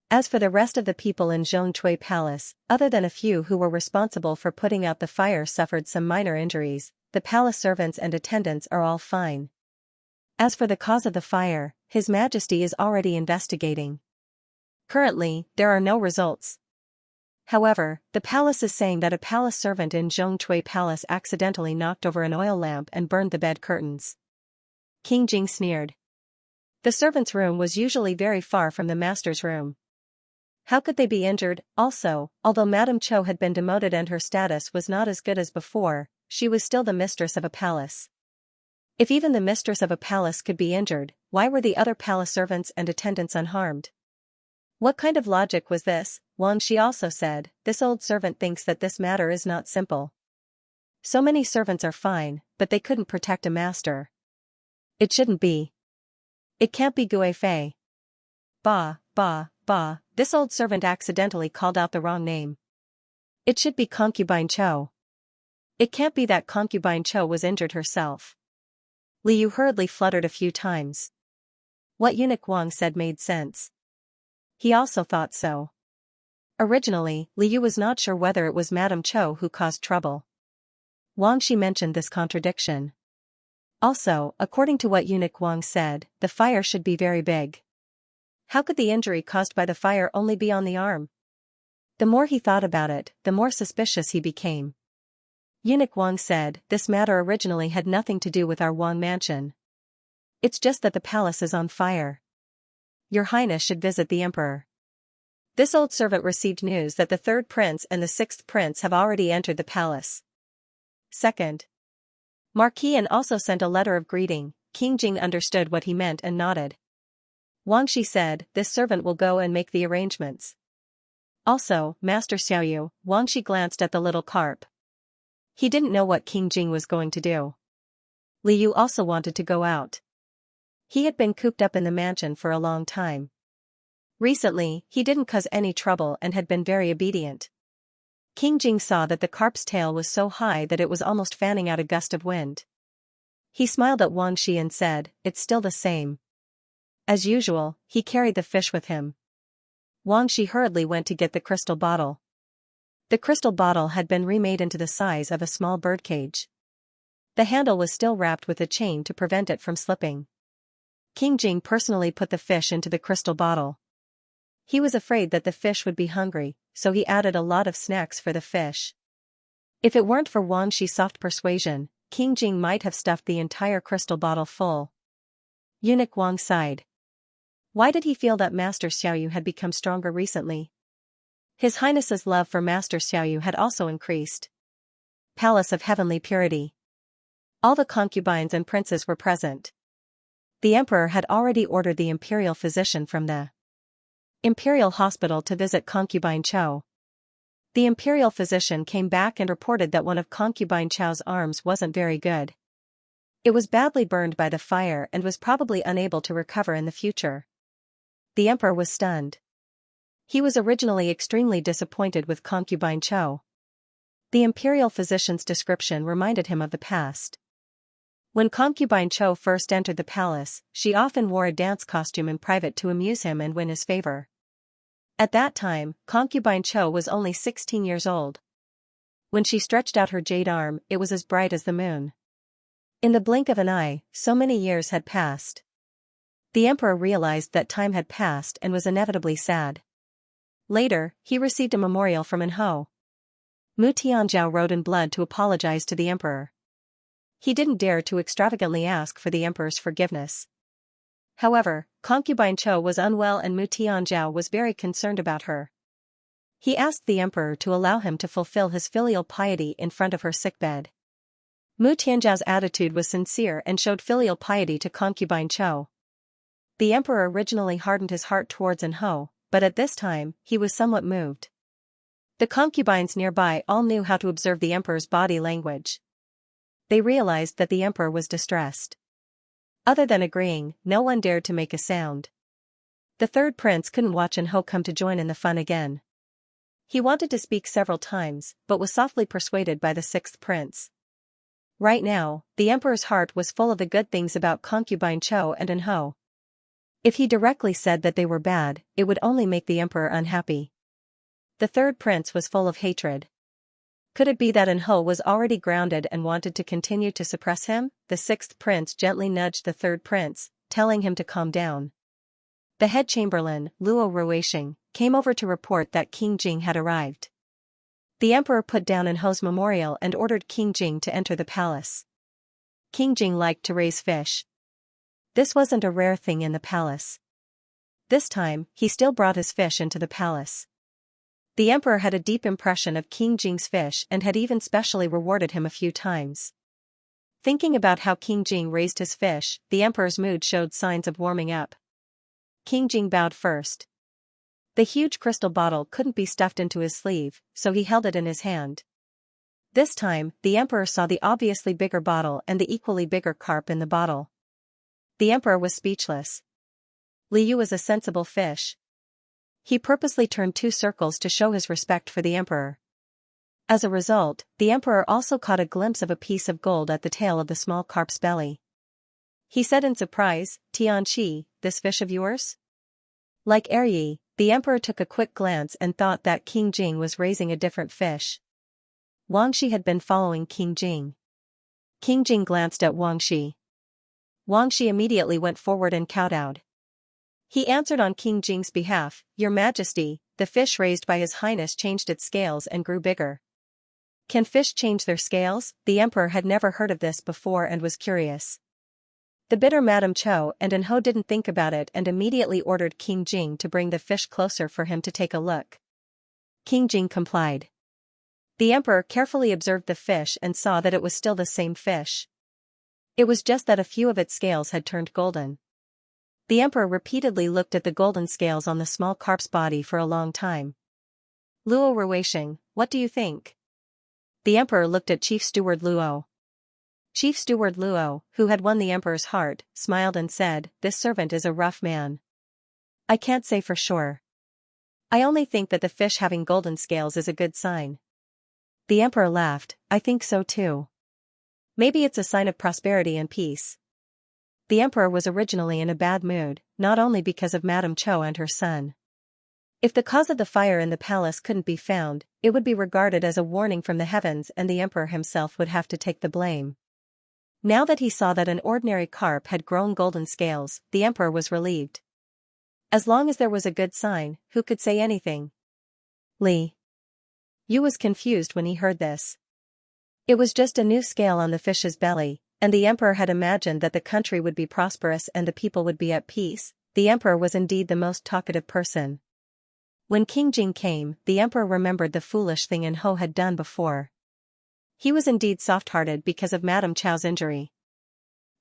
As for the rest of the people in Zhongshui Palace, other than a few who were responsible for putting out the fire suffered some minor injuries, the palace servants and attendants are all fine. As for the cause of the fire, His Majesty is already investigating. Currently, there are no results. However, the palace is saying that a palace servant in Zhongshui Palace accidentally knocked over an oil lamp and burned the bed curtains." King Jing sneered. The servant's room was usually very far from the master's room. How could they be injured? Also, although Madame Cho had been demoted and her status was not as good as before, she was still the mistress of a palace. If even the mistress of a palace could be injured, why were the other palace servants and attendants unharmed? What kind of logic was this? Wang Shi also said, "This old servant thinks that this matter is not simple. So many servants are fine, but they couldn't protect a master. It shouldn't be. It can't be Gui Fei. Bah, bah, bah, this old servant accidentally called out the wrong name. It should be Concubine Cho. It can't be that Concubine Cho was injured herself." Li Yu hurriedly fluttered a few times. What Eunuch Wang said made sense. He also thought so. Originally, Li Yu was not sure whether it was Madame Cho who caused trouble. Wang Shi mentioned this contradiction. Also, according to what Eunuch Wang said, the fire should be very big. How could the injury caused by the fire only be on the arm? The more he thought about it, the more suspicious he became. Eunuch Wang said, "This matter originally had nothing to do with our Wang mansion. It's just that the palace is on fire. Your Highness should visit the emperor." This old servant received news that the third prince and the sixth prince have already entered the palace. Second Marquis and also sent a letter of greeting. King Jing understood what he meant and nodded. Wang Shi said, "This servant will go and make the arrangements. Also, Master Xiaoyu." Wang Shi glanced at the little carp. He didn't know what King Jing was going to do. Li Yu also wanted to go out. He had been cooped up in the mansion for a long time. Recently, he didn't cause any trouble and had been very obedient. King Jing saw that the carp's tail was so high that it was almost fanning out a gust of wind. He smiled at Wang Shi and said, "It's still the same." As usual, he carried the fish with him. Wang Shi hurriedly went to get the crystal bottle. The crystal bottle had been remade into the size of a small birdcage. The handle was still wrapped with a chain to prevent it from slipping. King Jing personally put the fish into the crystal bottle. He was afraid that the fish would be hungry, so he added a lot of snacks for the fish. If it weren't for Wang Shi's soft persuasion, King Jing might have stuffed the entire crystal bottle full. Eunuch Wang sighed. Why did he feel that Master Xiaoyu had become stronger recently? His Highness's love for Master Xiaoyu had also increased. Palace of Heavenly Purity. All the concubines and princes were present. The emperor had already ordered the imperial physician from the imperial hospital to visit Concubine Cho. The imperial physician came back and reported that one of Concubine Cho's arms wasn't very good. It was badly burned by the fire and was probably unable to recover in the future. The emperor was stunned. He was originally extremely disappointed with Concubine Cho. The imperial physician's description reminded him of the past. When Concubine Cho first entered the palace, she often wore a dance costume in private to amuse him and win his favor. At that time, Concubine Cho was only 16 years old. When she stretched out her jade arm, it was as bright as the moon. In the blink of an eye, so many years had passed. The emperor realized that time had passed and was inevitably sad. Later, he received a memorial from Enho. Mu Tianzhao wrote in blood to apologize to the emperor. He didn't dare to extravagantly ask for the emperor's forgiveness. However, Concubine Cho was unwell and Mu Tianzhao was very concerned about her. He asked the emperor to allow him to fulfill his filial piety in front of her sickbed. Mu Tianzhao's attitude was sincere and showed filial piety to Concubine Cho. The emperor originally hardened his heart towards Enho, but at this time, he was somewhat moved. The concubines nearby all knew how to observe the emperor's body language. they realized that the emperor was distressed. Other than agreeing, no one dared to make a sound. The third prince couldn't watch Ho come to join in the fun again. He wanted to speak several times, but was softly persuaded by the sixth prince. Right now, the emperor's heart was full of the good things about concubine Cho and Ho. If he directly said that they were bad, it would only make the emperor unhappy. The third prince was full of hatred. Could it be that Ho was already grounded and wanted to continue to suppress him? The sixth prince gently nudged the third prince, telling him to calm down. The head chamberlain, Luo Ruisheng, came over to report that King Jing had arrived. The emperor put down Ho's memorial and ordered King Jing to enter the palace. King Jing liked to raise fish. This wasn't a rare thing in the palace. This time, he still brought his fish into the palace. The emperor had a deep impression of King Jing's fish and had even specially rewarded him a few times. Thinking about how King Jing raised his fish, the emperor's mood showed signs of warming up. King Jing bowed first. The huge crystal bottle couldn't be stuffed into his sleeve, so he held it in his hand. This time, the emperor saw the obviously bigger bottle and the equally bigger carp in the bottle. The emperor was speechless. Liu was a sensible fish. He purposely turned 2 circles to show his respect for the emperor. As a result, the emperor also caught a glimpse of a piece of gold at the tail of the small carp's belly. He said in surprise, "Tianqi, this fish of yours?" Like Eryi, the emperor took a quick glance and thought that King Jing was raising a different fish. Wang Shi had been following King Jing. King Jing glanced at Wang Shi. Wang Shi immediately went forward and kowtowed. He answered on King Jing's behalf, "Your Majesty, the fish raised by His Highness changed its scales and grew bigger." Can fish change their scales? The emperor had never heard of this before and was curious. The bitter Madame Cho and Ho didn't think about it and immediately ordered King Jing to bring the fish closer for him to take a look. King Jing complied. The emperor carefully observed the fish and saw that it was still the same fish. It was just that a few of its scales had turned golden. The emperor repeatedly looked at the golden scales on the small carp's body for a long time. "Luo Ruisheng, what do you think?" The emperor looked at Chief Steward Luo. Chief Steward Luo, who had won the emperor's heart, smiled and said, "This servant is a rough man. I can't say for sure. I only think that the fish having golden scales is a good sign." The emperor laughed, "I think so too. Maybe it's a sign of prosperity and peace." The emperor was originally in a bad mood, not only because of Madame Cho and her son. If the cause of the fire in the palace couldn't be found, it would be regarded as a warning from the heavens and the emperor himself would have to take the blame. Now that he saw that an ordinary carp had grown golden scales, the emperor was relieved. As long as there was a good sign, who could say anything? Li Yu was confused when he heard this. It was just a new scale on the fish's belly, and the emperor had imagined that the country would be prosperous and the people would be at peace. The emperor was indeed the most talkative person. When King Jing came, the emperor remembered the foolish thing Ho had done before. He was indeed soft-hearted because of Madame Chow's injury.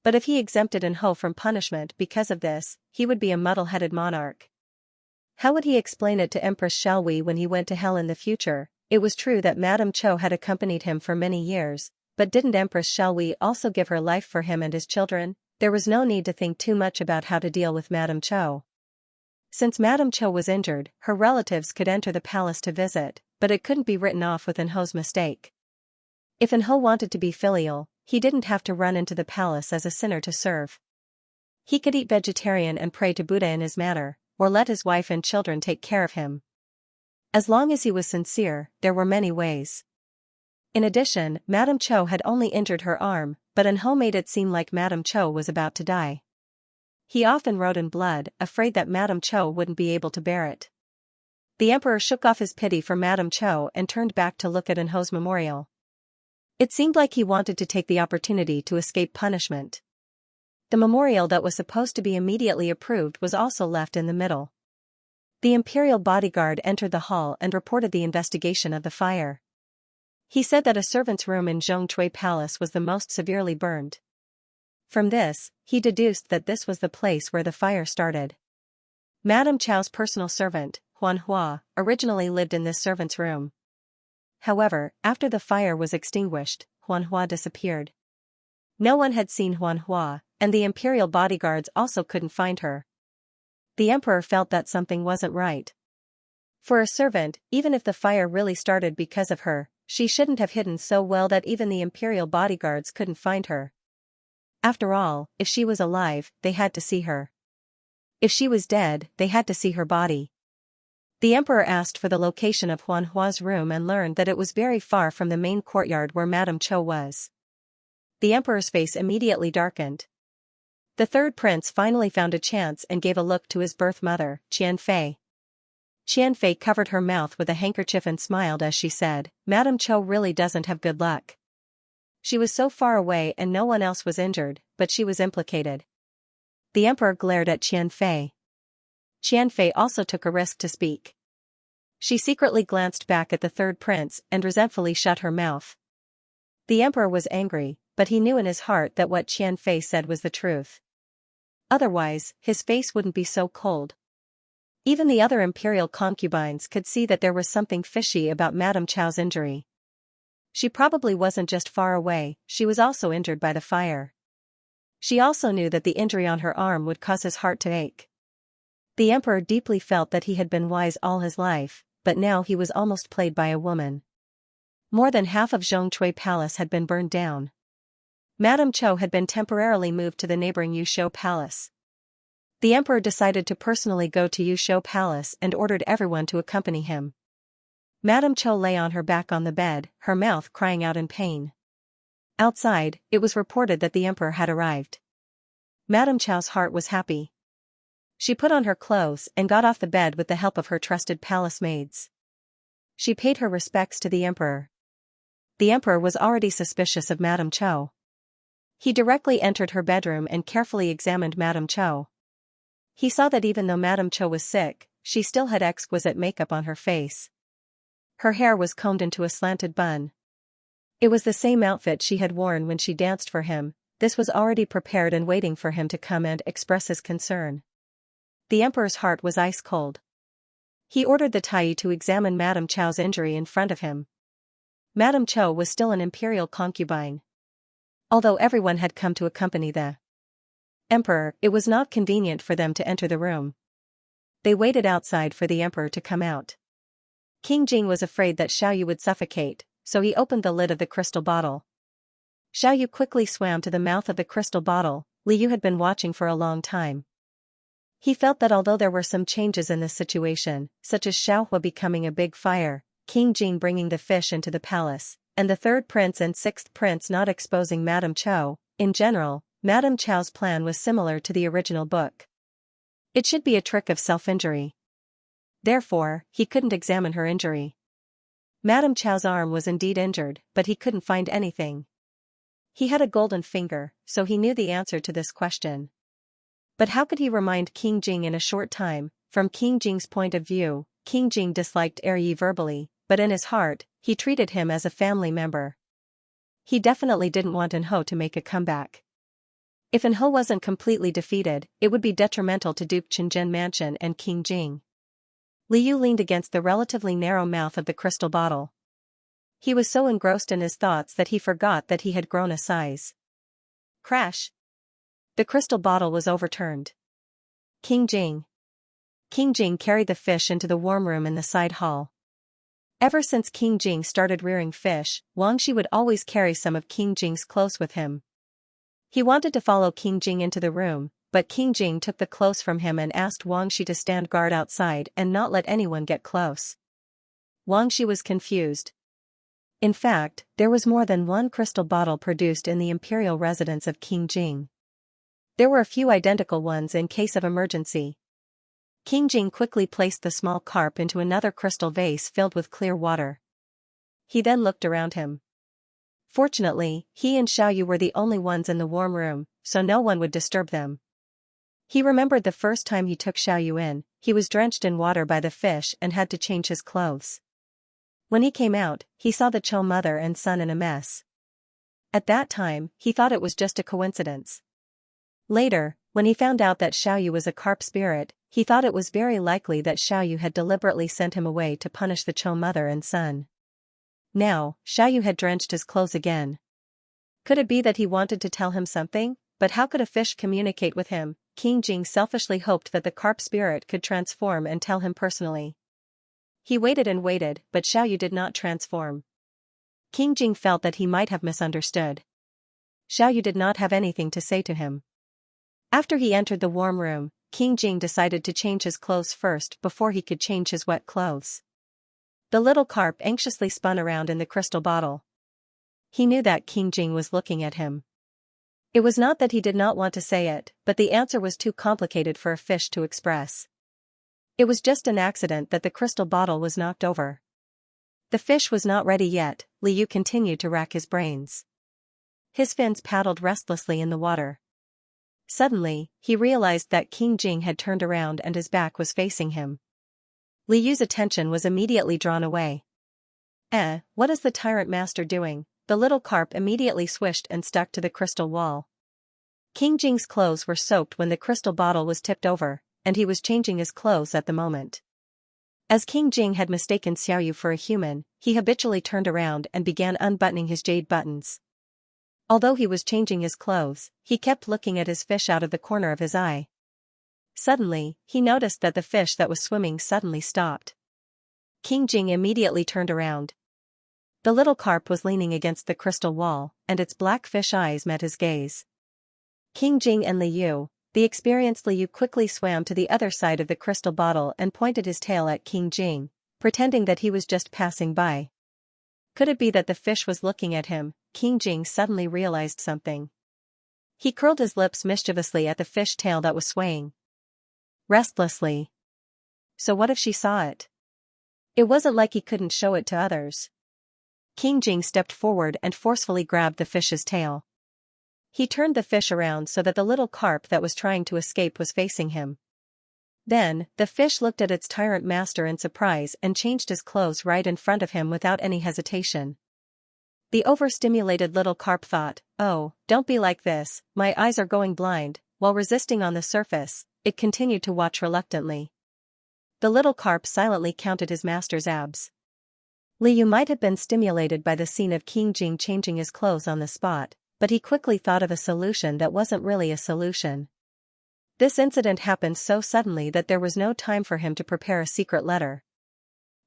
But if he exempted Ho from punishment because of this, he would be a muddle-headed monarch. How would he explain it to Empress Xiaowei when he went to hell in the future? It was true that Madame Cho had accompanied him for many years, but didn't Empress Xiaowei also give her life for him and his children? There was no need to think too much about how to deal with Madame Cho. Since Madame Cho was injured, her relatives could enter the palace to visit, but it couldn't be written off with Ho's mistake. If Ho wanted to be filial, he didn't have to run into the palace as a sinner to serve. He could eat vegetarian and pray to Buddha in his manner, or let his wife and children take care of him. As long as he was sincere, there were many ways. In addition, Madame Cho had only injured her arm, but Ho made it seem like Madame Cho was about to die. He often wrote in blood, afraid that Madame Cho wouldn't be able to bear it. The emperor shook off his pity for Madame Cho and turned back to look at Ho's memorial. It seemed like he wanted to take the opportunity to escape punishment. The memorial that was supposed to be immediately approved was also left in the middle. The imperial bodyguard entered the hall and reported the investigation of the fire. He said that a servant's room in Zhongcui Palace was the most severely burned. From this, he deduced that this was the place where the fire started. Madame Chow's personal servant, Huan Hua, originally lived in this servant's room. However, after the fire was extinguished, Huan Hua disappeared. No one had seen Huanhua, and the imperial bodyguards also couldn't find her. The emperor felt that something wasn't right. For a servant, even if the fire really started because of her, she shouldn't have hidden so well that even the imperial bodyguards couldn't find her. After all, if she was alive, they had to see her. If she was dead, they had to see her body. The emperor asked for the location of Huanhua's room and learned that it was very far from the main courtyard where Madame Cho was. The emperor's face immediately darkened. The third prince finally found a chance and gave a look to his birth mother, Qianfei. Qianfei covered her mouth with a handkerchief and smiled as she said, "Madame Cho really doesn't have good luck. She was so far away and no one else was injured, but she was implicated." The emperor glared at Qianfei. Qianfei also took a risk to speak. She secretly glanced back at the third prince and resentfully shut her mouth. The emperor was angry, but he knew in his heart that what Qianfei said was the truth. Otherwise, his face wouldn't be so cold. Even the other imperial concubines could see that there was something fishy about Madame Chow's injury. She probably wasn't just far away, she was also injured by the fire. She also knew that the injury on her arm would cause his heart to ache. The emperor deeply felt that he had been wise all his life, but now he was almost played by a woman. More than half of Zhongcui Palace had been burned down. Madame Cho had been temporarily moved to the neighboring Yushou Palace. The emperor decided to personally go to Yushou Palace and ordered everyone to accompany him. Madame Cho lay on her back on the bed, her mouth crying out in pain. Outside, it was reported that the emperor had arrived. Madame Chow's heart was happy. She put on her clothes and got off the bed with the help of her trusted palace maids. She paid her respects to the emperor. The emperor was already suspicious of Madame Cho. He directly entered her bedroom and carefully examined Madame Cho. He saw that even though Madame Cho was sick, she still had exquisite makeup on her face. Her hair was combed into a slanted bun. It was the same outfit she had worn when she danced for him. This was already prepared and waiting for him to come and express his concern. The emperor's heart was ice cold. He ordered the Taiyi to examine Madame Chow's injury in front of him. Madame Cho was still an imperial concubine. Although everyone had come to accompany the emperor, it was not convenient for them to enter the room. They waited outside for the emperor to come out. King Jing was afraid that Xiaoyu would suffocate, so he opened the lid of the crystal bottle. Xiaoyu quickly swam to the mouth of the crystal bottle. Liu had been watching for a long time. He felt that although there were some changes in this situation, such as Xiaohua becoming a big fire, King Jing bringing the fish into the palace, and the third prince and sixth prince not exposing Madame Cho, in general, Madame Chow's plan was similar to the original book. It should be a trick of self-injury. Therefore, he couldn't examine her injury. Madame Chow's arm was indeed injured, but he couldn't find anything. He had a golden finger, so he knew the answer to this question. But how could he remind King Jing in a short time? From King Jing's point of view, King Jing disliked Yi verbally, but in his heart, he treated him as a family member. He definitely didn't want En Ho to make a comeback. If En Ho wasn't completely defeated, it would be detrimental to Duke Qinzhen Mansion and King Jing. Liu leaned against the relatively narrow mouth of the crystal bottle. He was so engrossed in his thoughts that he forgot that he had grown a size. Crash! The crystal bottle was overturned. King Jing carried the fish into the warm room in the side hall. Ever since King Jing started rearing fish, Wang Shi would always carry some of King Jing's clothes with him. He wanted to follow King Jing into the room, but King Jing took the clothes from him and asked Wang Shi to stand guard outside and not let anyone get close. Wang Shi was confused. In fact, there was more than one crystal bottle produced in the imperial residence of King Jing. There were a few identical ones in case of emergency. King Jing quickly placed the small carp into another crystal vase filled with clear water. He then looked around him. Fortunately, he and Xiaoyu were the only ones in the warm room, so no one would disturb them. He remembered the first time he took Xiaoyu in, he was drenched in water by the fish and had to change his clothes. When he came out, he saw the Cho mother and son in a mess. At that time, he thought it was just a coincidence. Later, when he found out that Xiaoyu was a carp spirit, he thought it was very likely that Xiaoyu had deliberately sent him away to punish the Cho mother and son. Now, Xiaoyu had drenched his clothes again. Could it be that he wanted to tell him something? But how could a fish communicate with him? King Jing selfishly hoped that the carp spirit could transform and tell him personally. He waited and waited, but Xiaoyu did not transform. King Jing felt that he might have misunderstood. Xiaoyu did not have anything to say to him. After he entered the warm room, King Jing decided to change his clothes first before he could change his wet clothes. The little carp anxiously spun around in the crystal bottle. He knew that King Jing was looking at him. It was not that he did not want to say it, but the answer was too complicated for a fish to express. It was just an accident that the crystal bottle was knocked over. The fish was not ready yet. Liu continued to rack his brains. His fins paddled restlessly in the water. Suddenly, he realized that King Jing had turned around and his back was facing him. Liu's attention was immediately drawn away. What is the Tyrant Master doing? The little carp immediately swished and stuck to the crystal wall. King Jing's clothes were soaked when the crystal bottle was tipped over, and he was changing his clothes at the moment. As King Jing had mistaken Xiaoyu for a human, he habitually turned around and began unbuttoning his jade buttons. Although he was changing his clothes, he kept looking at his fish out of the corner of his eye. Suddenly, he noticed that the fish that was swimming suddenly stopped. King Jing immediately turned around. The little carp was leaning against the crystal wall, and its black fish eyes met his gaze. King Jing and Liu, the experienced Liu, quickly swam to the other side of the crystal bottle and pointed his tail at King Jing, pretending that he was just passing by. Could it be that the fish was looking at him? King Jing suddenly realized something. He curled his lips mischievously at the fish tail that was swaying restlessly. So what if she saw it? It wasn't like he couldn't show it to others. King Jing stepped forward and forcefully grabbed the fish's tail. He turned the fish around so that the little carp that was trying to escape was facing him. Then, the fish looked at its tyrant master in surprise and changed his clothes right in front of him without any hesitation. The overstimulated little carp thought, "Oh, don't be like this, my eyes are going blind." While resisting on the surface, it continued to watch reluctantly. The little carp silently counted his master's abs. Liu might have been stimulated by the scene of King Jing changing his clothes on the spot, but he quickly thought of a solution that wasn't really a solution. This incident happened so suddenly that there was no time for him to prepare a secret letter.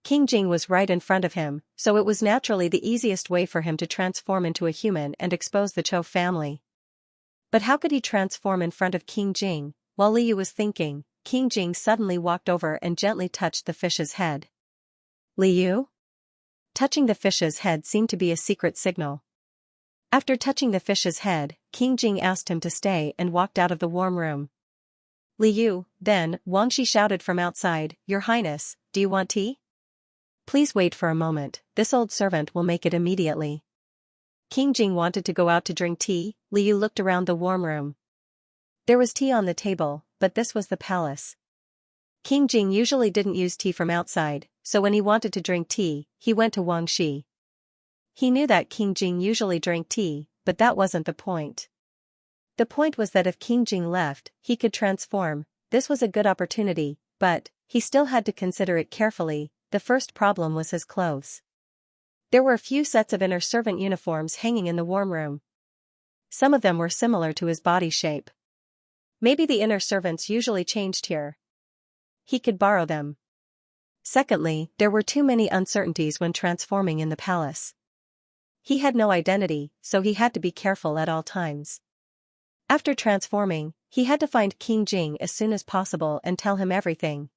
King Jing was right in front of him, so it was naturally the easiest way for him to transform into a human and expose the Chou family. But how could he transform in front of King Jing? While Liu was thinking, King Jing suddenly walked over and gently touched the fish's head. Liu? Touching the fish's head seemed to be a secret signal. After touching the fish's head, King Jing asked him to stay and walked out of the warm room. Liu, then, Wangxi shouted from outside, "Your Highness, do you want tea?" "Please wait for a moment, this old servant will make it immediately." King Jing wanted to go out to drink tea. Liu looked around the warm room. There was tea on the table, but this was the palace. King Jing usually didn't use tea from outside, so when he wanted to drink tea, he went to Wangxi. He knew that King Jing usually drank tea, but that wasn't the point. The point was that if King Jing left, he could transform. This was a good opportunity, but he still had to consider it carefully. The first problem was his clothes. There were a few sets of inner servant uniforms hanging in the warm room. Some of them were similar to his body shape. Maybe the inner servants usually changed here. He could borrow them. Secondly, there were too many uncertainties when transforming in the palace. He had no identity, so he had to be careful at all times. After transforming, he had to find King Jing as soon as possible and tell him everything.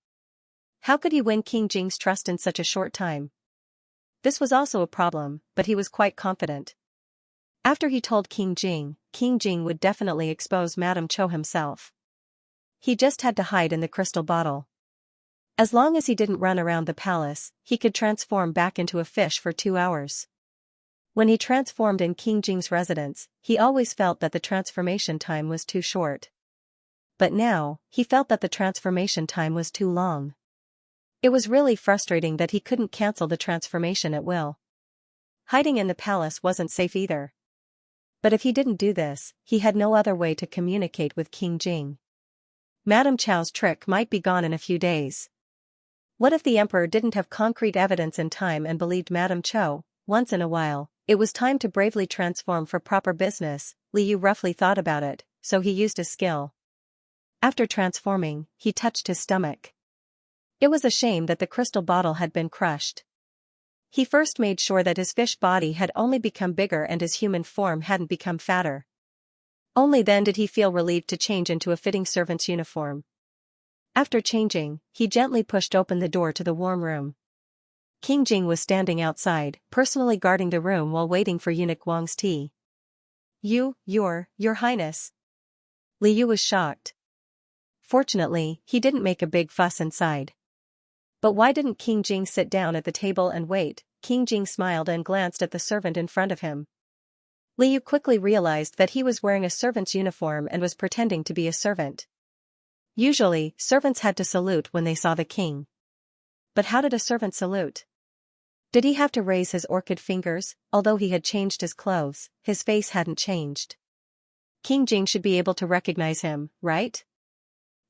How could he win King Jing's trust in such a short time? This was also a problem, but he was quite confident. After he told King Jing would definitely expose Madame Chou himself. He just had to hide in the crystal bottle. As long as he didn't run around the palace, he could transform back into a fish for 2 hours. When he transformed in King Jing's residence, he always felt that the transformation time was too short. But now, he felt that the transformation time was too long. It was really frustrating that he couldn't cancel the transformation at will. Hiding in the palace wasn't safe either. But if he didn't do this, he had no other way to communicate with King Jing. Madame Chou's trick might be gone in a few days. What if the emperor didn't have concrete evidence in time and believed Madame Chou? Once in a while, It was time to bravely transform for proper business. Liu roughly thought about it, so he used his skill. After transforming, he touched his stomach. It was a shame that the crystal bottle had been crushed. He first made sure that his fish body had only become bigger and his human form hadn't become fatter. Only then did he feel relieved to change into a fitting servant's uniform. After changing, he gently pushed open the door to the warm room. King Jing was standing outside, personally guarding the room while waiting for eunuch Wang's tea. Your Highness. Liu was shocked. Fortunately, he didn't make a big fuss inside. But why didn't King Jing sit down at the table and wait? King Jing smiled and glanced at the servant in front of him. Liu quickly realized that he was wearing a servant's uniform and was pretending to be a servant. Usually, servants had to salute when they saw the king. But how did a servant salute? Did he have to raise his orchid fingers? Although he had changed his clothes, his face hadn't changed. King Jing should be able to recognize him, right?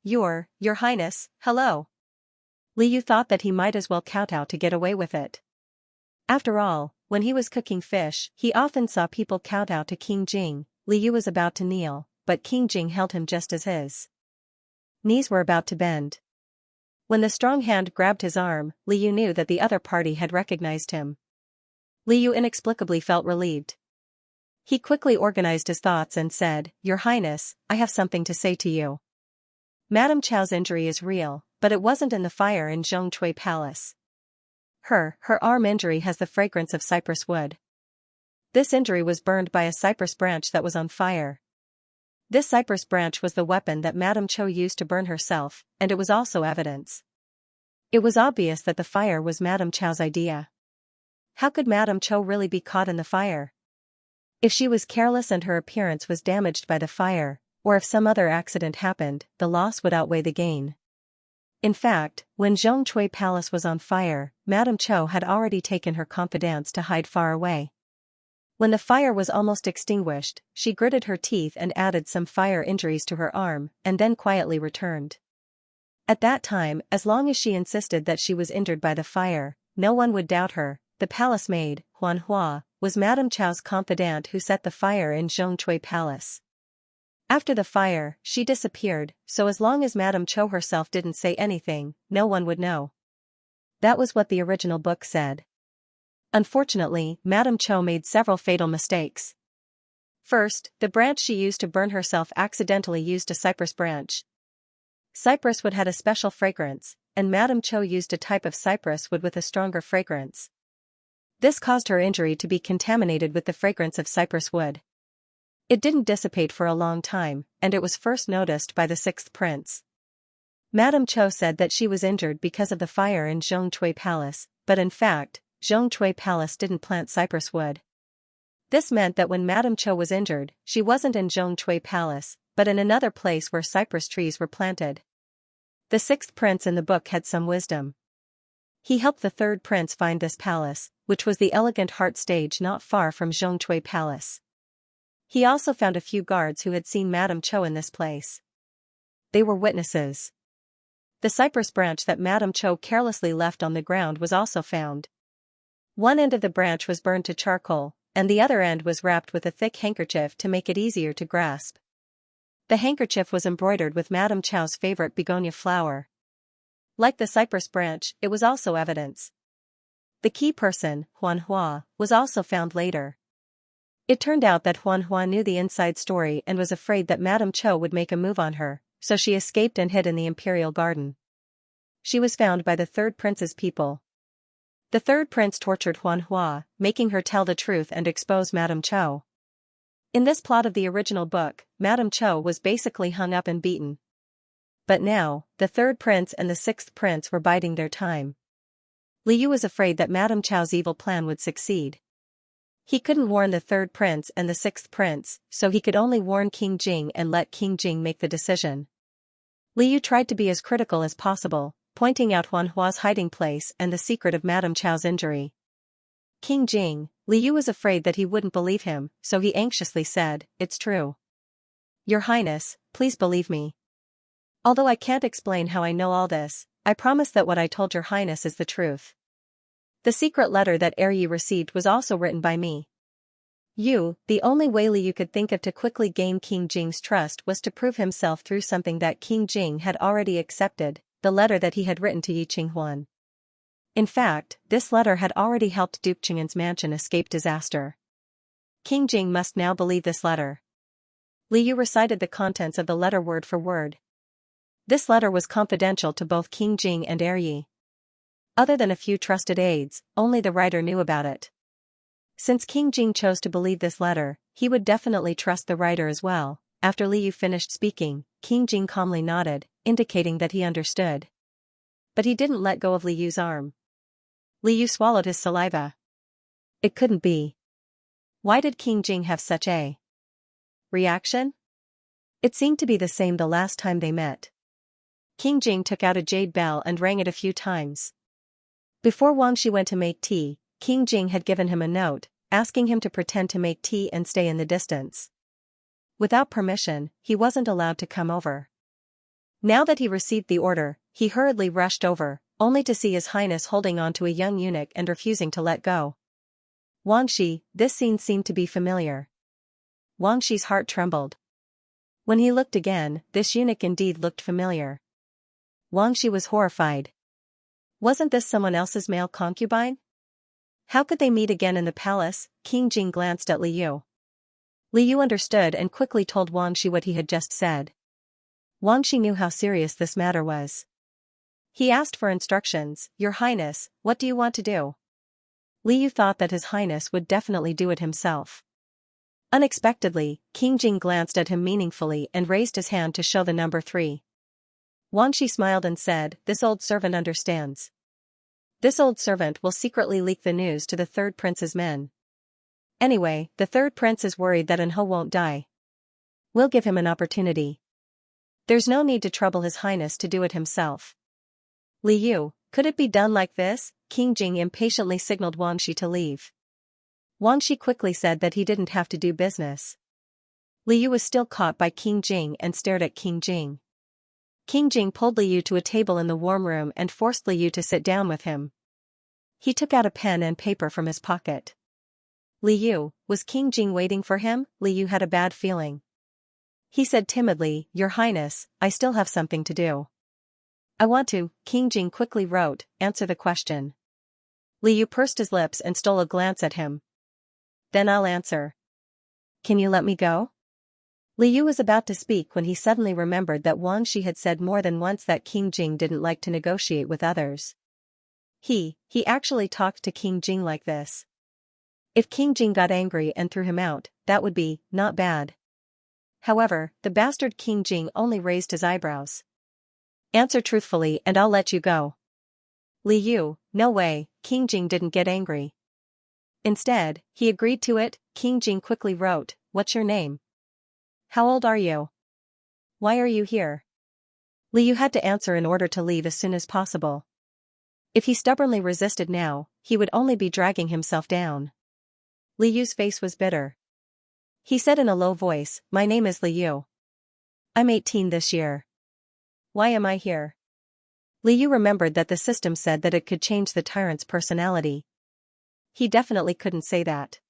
Your Highness, hello. Liu thought that he might as well kowtow to get away with it. After all, when he was cooking fish, he often saw people kowtow to King Jing. Liu was about to kneel, but King Jing held him just as his knees were about to bend. When the strong hand grabbed his arm, Liu knew that the other party had recognized him. Liu inexplicably felt relieved. He quickly organized his thoughts and said, Your Highness, I have something to say to you. Madame Chow's injury is real, but it wasn't in the fire in Xianxia Palace. Her arm injury has the fragrance of cypress wood. This injury was burned by a cypress branch that was on fire. This cypress branch was the weapon that Madame Chow used to burn herself, and it was also evidence. It was obvious that the fire was Madame Chow's idea. How could Madame Chow really be caught in the fire? If she was careless and her appearance was damaged by the fire, or if some other accident happened, the loss would outweigh the gain. In fact, when Xianxia Palace was on fire, Madame Chow had already taken her confidants to hide far away. When the fire was almost extinguished, she gritted her teeth and added some fire injuries to her arm, and then quietly returned. At that time, as long as she insisted that she was injured by the fire, no one would doubt her. The palace maid, Huan Hua, was Madame Chow's confidant who set the fire in Xianxia Palace. After the fire, she disappeared, so as long as Madame Chow herself didn't say anything, no one would know. That was what the original book said. Unfortunately, Madame Chow made several fatal mistakes. First, the branch she used to burn herself accidentally used a cypress branch. Cypress wood had a special fragrance, and Madame Chow used a type of cypress wood with a stronger fragrance. This caused her injury to be contaminated with the fragrance of cypress wood. It didn't dissipate for a long time, and it was first noticed by the sixth prince. Madame Chow said that she was injured because of the fire in Xianxia Palace, but in fact, Xianxia Palace didn't plant cypress wood. This meant that when Madame Chow was injured, she wasn't in Xianxia Palace, but in another place where cypress trees were planted. The sixth prince in the book had some wisdom. He helped the third prince find this palace, which was the elegant heart stage not far from Xianxia Palace. He also found a few guards who had seen Madame Chow in this place. They were witnesses. The cypress branch that Madame Chow carelessly left on the ground was also found. One end of the branch was burned to charcoal, and the other end was wrapped with a thick handkerchief to make it easier to grasp. The handkerchief was embroidered with Madame Chow's favorite begonia flower. Like the cypress branch, it was also evidence. The key person, Huan Hua, was also found later. It turned out that Huan Hua knew the inside story and was afraid that Madame Chow would make a move on her, so she escaped and hid in the imperial garden. She was found by the third prince's people. The third prince tortured Huan Hua, making her tell the truth and expose Madame Chow. In this plot of the original book, Madame Chow was basically hung up and beaten. But now, the third prince and the sixth prince were biding their time. Liu was afraid that Madame Chow's evil plan would succeed. He couldn't warn the third prince and the sixth prince, so he could only warn King Jing and let King Jing make the decision. Liu tried to be as critical as possible, pointing out Huan Hua's hiding place and the secret of Madame Chow's injury. King Jing, Liu was afraid that he wouldn't believe him, so he anxiously said, "It's true. Your Highness, please believe me. Although I can't explain how I know all this, I promise that what I told your Highness is the truth. The secret letter that Er Yi received was also written by me. The only way Liu could think of to quickly gain King Jing's trust was to prove himself through something that King Jing had already accepted, the letter that he had written to Yi Qinghuan. In fact, this letter had already helped Duke Qing'an's mansion escape disaster. King Jing must now believe this letter. Liu recited the contents of the letter word for word. This letter was confidential to both King Jing and Yi. Other than a few trusted aides, only the writer knew about it. Since King Jing chose to believe this letter, he would definitely trust the writer as well. After Liu finished speaking, King Jing calmly nodded, indicating that he understood. But he didn't let go of Liu's arm. Liu swallowed his saliva. It couldn't be. Why did King Jing have such a reaction? It seemed to be the same the last time they met. King Jing took out a jade bell and rang it a few times. Before Wangxi went to make tea, King Jing had given him a note, asking him to pretend to make tea and stay in the distance. Without permission, he wasn't allowed to come over. Now that he received the order, he hurriedly rushed over, only to see His Highness holding on to a young eunuch and refusing to let go. Wangxi, this scene seemed to be familiar. Wangxi's heart trembled. When he looked again, this eunuch indeed looked familiar. Wangxi was horrified. Wasn't this someone else's male concubine? How could they meet again in the palace? King Jing glanced at Liu. Liu understood and quickly told Wangxi what he had just said. Wangxi knew how serious this matter was. He asked for instructions. Your Highness, what do you want to do? Liu thought that His Highness would definitely do it himself. Unexpectedly, King Jing glanced at him meaningfully and raised his hand to show the number 3. Wangxi smiled and said, "This old servant understands. This old servant will secretly leak the news to the third prince's men. Anyway, the third prince is worried that Anho won't die. We'll give him an opportunity. There's no need to trouble His Highness to do it himself." Liu, could it be done like this? King Jing impatiently signaled Wangxi to leave. Wangxi quickly said that he didn't have to do business. Liu was still caught by King Jing and stared at King Jing. King Jing pulled Liu to a table in the warm room and forced Liu to sit down with him. He took out a pen and paper from his pocket. Liu, was King Jing waiting for him? Liu had a bad feeling. He said timidly, "Your Highness, I still have something to do." "I want to," King Jing quickly wrote, "answer the question." Liu pursed his lips and stole a glance at him. "Then I'll answer." "Can you let me go?" Liu was about to speak when he suddenly remembered that Wangxi had said more than once that King Jing didn't like to negotiate with others. He actually talked to King Jing like this. If King Jing got angry and threw him out, that would be not bad. However, the bastard King Jing only raised his eyebrows. "Answer truthfully and I'll let you go." Liu, no way, King Jing didn't get angry. Instead, he agreed to it. King Jing quickly wrote, "What's your name? How old are you? Why are you here?" Liu had to answer in order to leave as soon as possible. If he stubbornly resisted now, he would only be dragging himself down. Liu's face was bitter. He said in a low voice, "My name is Liu. I'm 18 this year. Why am I here?" Liu remembered that the system said that it could change the tyrant's personality. He definitely couldn't say that.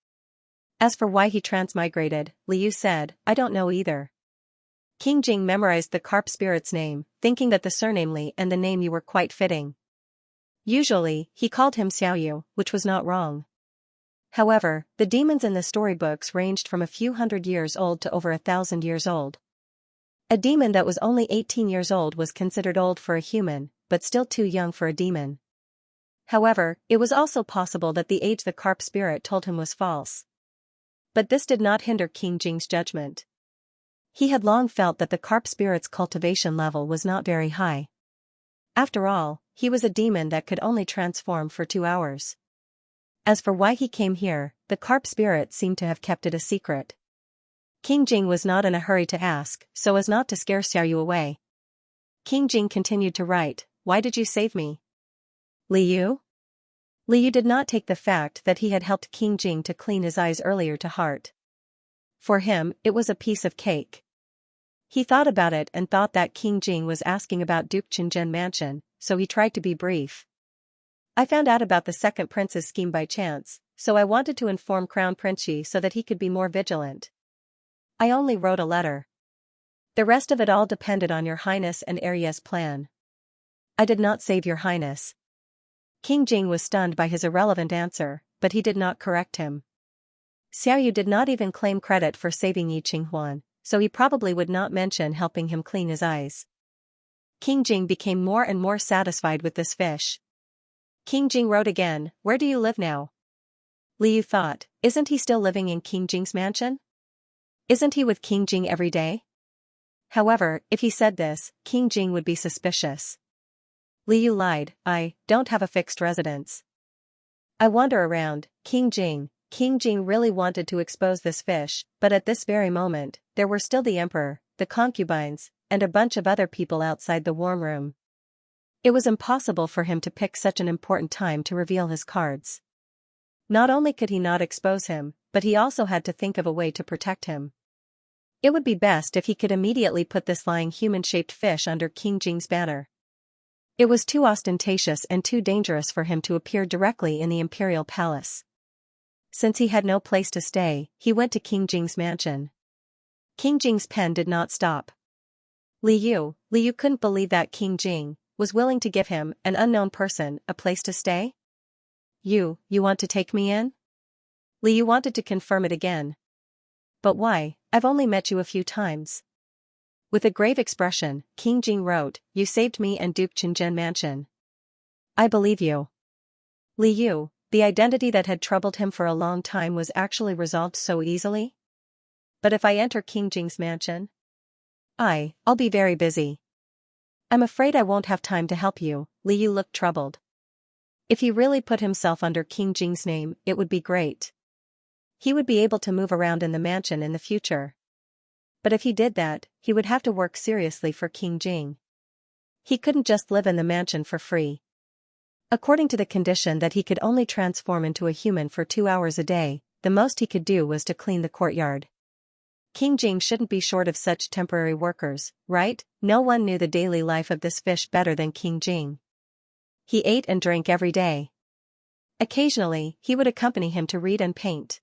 As for why he transmigrated, Liu said, "I don't know either." King Jing memorized the carp spirit's name, thinking that the surname Li and the name Yu were quite fitting. Usually, he called him Xiaoyu, which was not wrong. However, the demons in the storybooks ranged from a few hundred years old to over 1,000 years old. A demon that was only 18 years old was considered old for a human, but still too young for a demon. However, it was also possible that the age the carp spirit told him was false. But this did not hinder King Jing's judgment. He had long felt that the carp spirit's cultivation level was not very high. After all, he was a demon that could only transform for 2 hours. As for why he came here, the carp spirit seemed to have kept it a secret. King Jing was not in a hurry to ask, so as not to scare Xiaoyu away. King Jing continued to write, "Why did you save me?" Liu? Liu did not take the fact that he had helped King Jing to clean his eyes earlier to heart. For him, it was a piece of cake. He thought about it and thought that King Jing was asking about Duke Qingzhen mansion, so he tried to be brief. "I found out about the second prince's scheme by chance, so I wanted to inform Crown Prince Yi so that he could be more vigilant. I only wrote a letter. The rest of it all depended on your highness and Arya's plan. I did not save your highness. King Jing was stunned by his irrelevant answer, but he did not correct him. Xiaoyu did not even claim credit for saving Yi Qinghuan, so he probably would not mention helping him clean his eyes. King Jing became more and more satisfied with this fish. King Jing wrote again, "Where do you live now?" Li Yu thought, isn't he still living in King Jing's mansion? Isn't he with King Jing every day? However, if he said this, King Jing would be suspicious. Li Yu lied, "I don't have a fixed residence. I wander around." King Jing really wanted to expose this fish, but at this very moment, there were still the emperor, the concubines, and a bunch of other people outside the warm room. It was impossible for him to pick such an important time to reveal his cards. Not only could he not expose him, but he also had to think of a way to protect him. It would be best if he could immediately put this lying human-shaped fish under King Jing's banner. It was too ostentatious and too dangerous for him to appear directly in the imperial palace. Since he had no place to stay, he went to King Jing's mansion. King Jing's pen did not stop. Li Yu couldn't believe that King Jing was willing to give him, an unknown person, a place to stay? You want to take me in? Li Yu wanted to confirm it again. But why? I've only met you a few times. With a grave expression, King Jing wrote, "You saved me and Duke Qingzhen mansion. I believe you." Li Yu, the identity that had troubled him for a long time was actually resolved so easily? But if I enter King Jing's mansion? I'll be very busy. I'm afraid I won't have time to help you. Li Yu looked troubled. If he really put himself under King Jing's name, it would be great. He would be able to move around in the mansion in the future. But if he did that, he would have to work seriously for King Jing. He couldn't just live in the mansion for free. According to the condition that he could only transform into a human for 2 hours a day, the most he could do was to clean the courtyard. King Jing shouldn't be short of such temporary workers, right? No one knew the daily life of this fish better than King Jing. He ate and drank every day. Occasionally, he would accompany him to read and paint.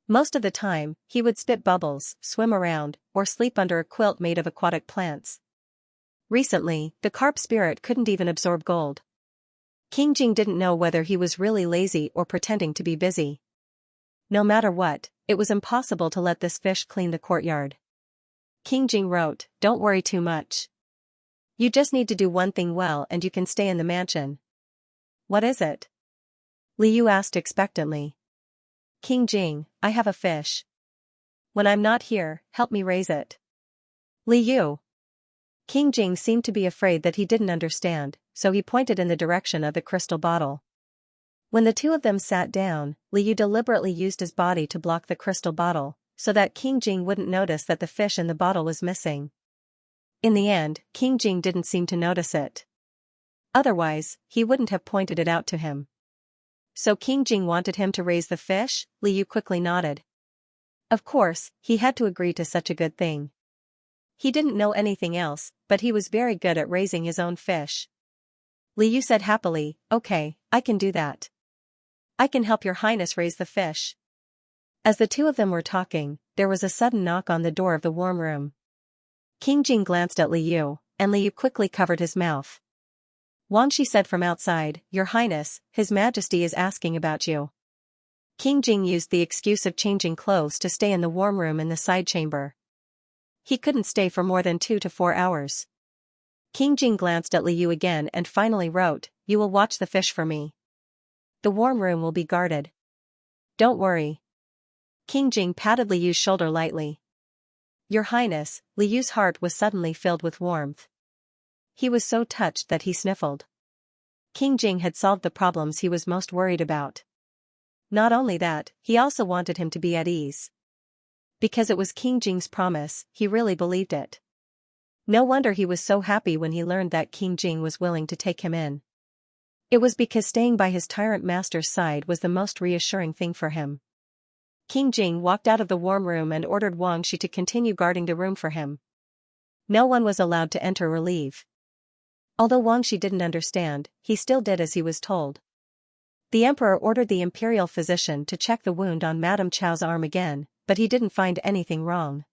Most of the time, he would spit bubbles, swim around, or sleep under a quilt made of aquatic plants. Recently, the carp spirit couldn't even absorb gold. King Jing didn't know whether he was really lazy or pretending to be busy. No matter what, it was impossible to let this fish clean the courtyard. King Jing wrote, "Don't worry too much. You just need to do one thing well and you can stay in the mansion." "What is it?" Li Yu asked expectantly. "King Jing, I have a fish. When I'm not here, help me raise it." Li Yu. King Jing seemed to be afraid that he didn't understand, so he pointed in the direction of the crystal bottle. When the two of them sat down, Li Yu deliberately used his body to block the crystal bottle, so that King Jing wouldn't notice that the fish in the bottle was missing. In the end, King Jing didn't seem to notice it. Otherwise, he wouldn't have pointed it out to him. So King Jing wanted him to raise the fish? Li Yu quickly nodded. Of course, he had to agree to such a good thing. He didn't know anything else, but he was very good at raising his own fish. Li Yu said happily, "Okay, I can do that. I can help your highness raise the fish." As the two of them were talking, there was a sudden knock on the door of the warm room. King Jing glanced at Li Yu, and Li Yu quickly covered his mouth. Wang Shi said from outside, "Your Highness, His Majesty is asking about you." King Jing used the excuse of changing clothes to stay in the warm room in the side chamber. He couldn't stay for more than 2 to 4 hours. King Jing glanced at Li Yu again and finally wrote, "You will watch the fish for me. The warm room will be guarded. Don't worry." King Jing patted Li Yu's shoulder lightly. "Your Highness," Li Yu's heart was suddenly filled with warmth. He was so touched that he sniffled. King Jing had solved the problems he was most worried about. Not only that, he also wanted him to be at ease. Because it was King Jing's promise, he really believed it. No wonder he was so happy when he learned that King Jing was willing to take him in. It was because staying by his tyrant master's side was the most reassuring thing for him. King Jing walked out of the warm room and ordered Wang Shi to continue guarding the room for him. No one was allowed to enter or leave. Although Wang Shi didn't understand, he still did as he was told. The emperor ordered the imperial physician to check the wound on Madame Chow's arm again, but he didn't find anything wrong.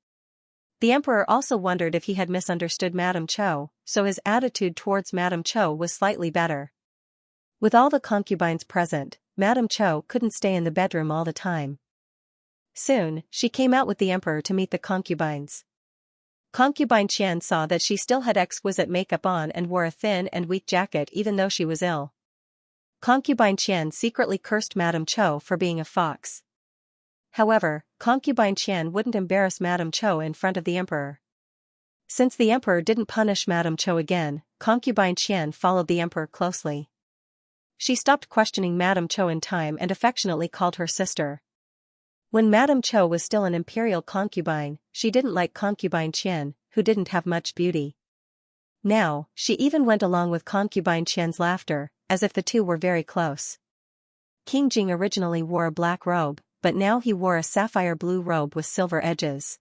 The emperor also wondered if he had misunderstood Madame Chow, so his attitude towards Madame Chow was slightly better. With all the concubines present, Madame Chow couldn't stay in the bedroom all the time. Soon, she came out with the emperor to meet the concubines. Concubine Qian saw that she still had exquisite makeup on and wore a thin and weak jacket even though she was ill. Concubine Qian secretly cursed Madame Chow for being a fox. However, Concubine Qian wouldn't embarrass Madame Chow in front of the emperor. Since the emperor didn't punish Madame Chow again, Concubine Qian followed the emperor closely. She stopped questioning Madame Chow in time and affectionately called her sister. When Madame Chow was still an imperial concubine, she didn't like Concubine Qian, who didn't have much beauty. Now, she even went along with Concubine Qian's laughter, as if the two were very close. King Jing originally wore a black robe, but now he wore a sapphire blue robe with silver edges.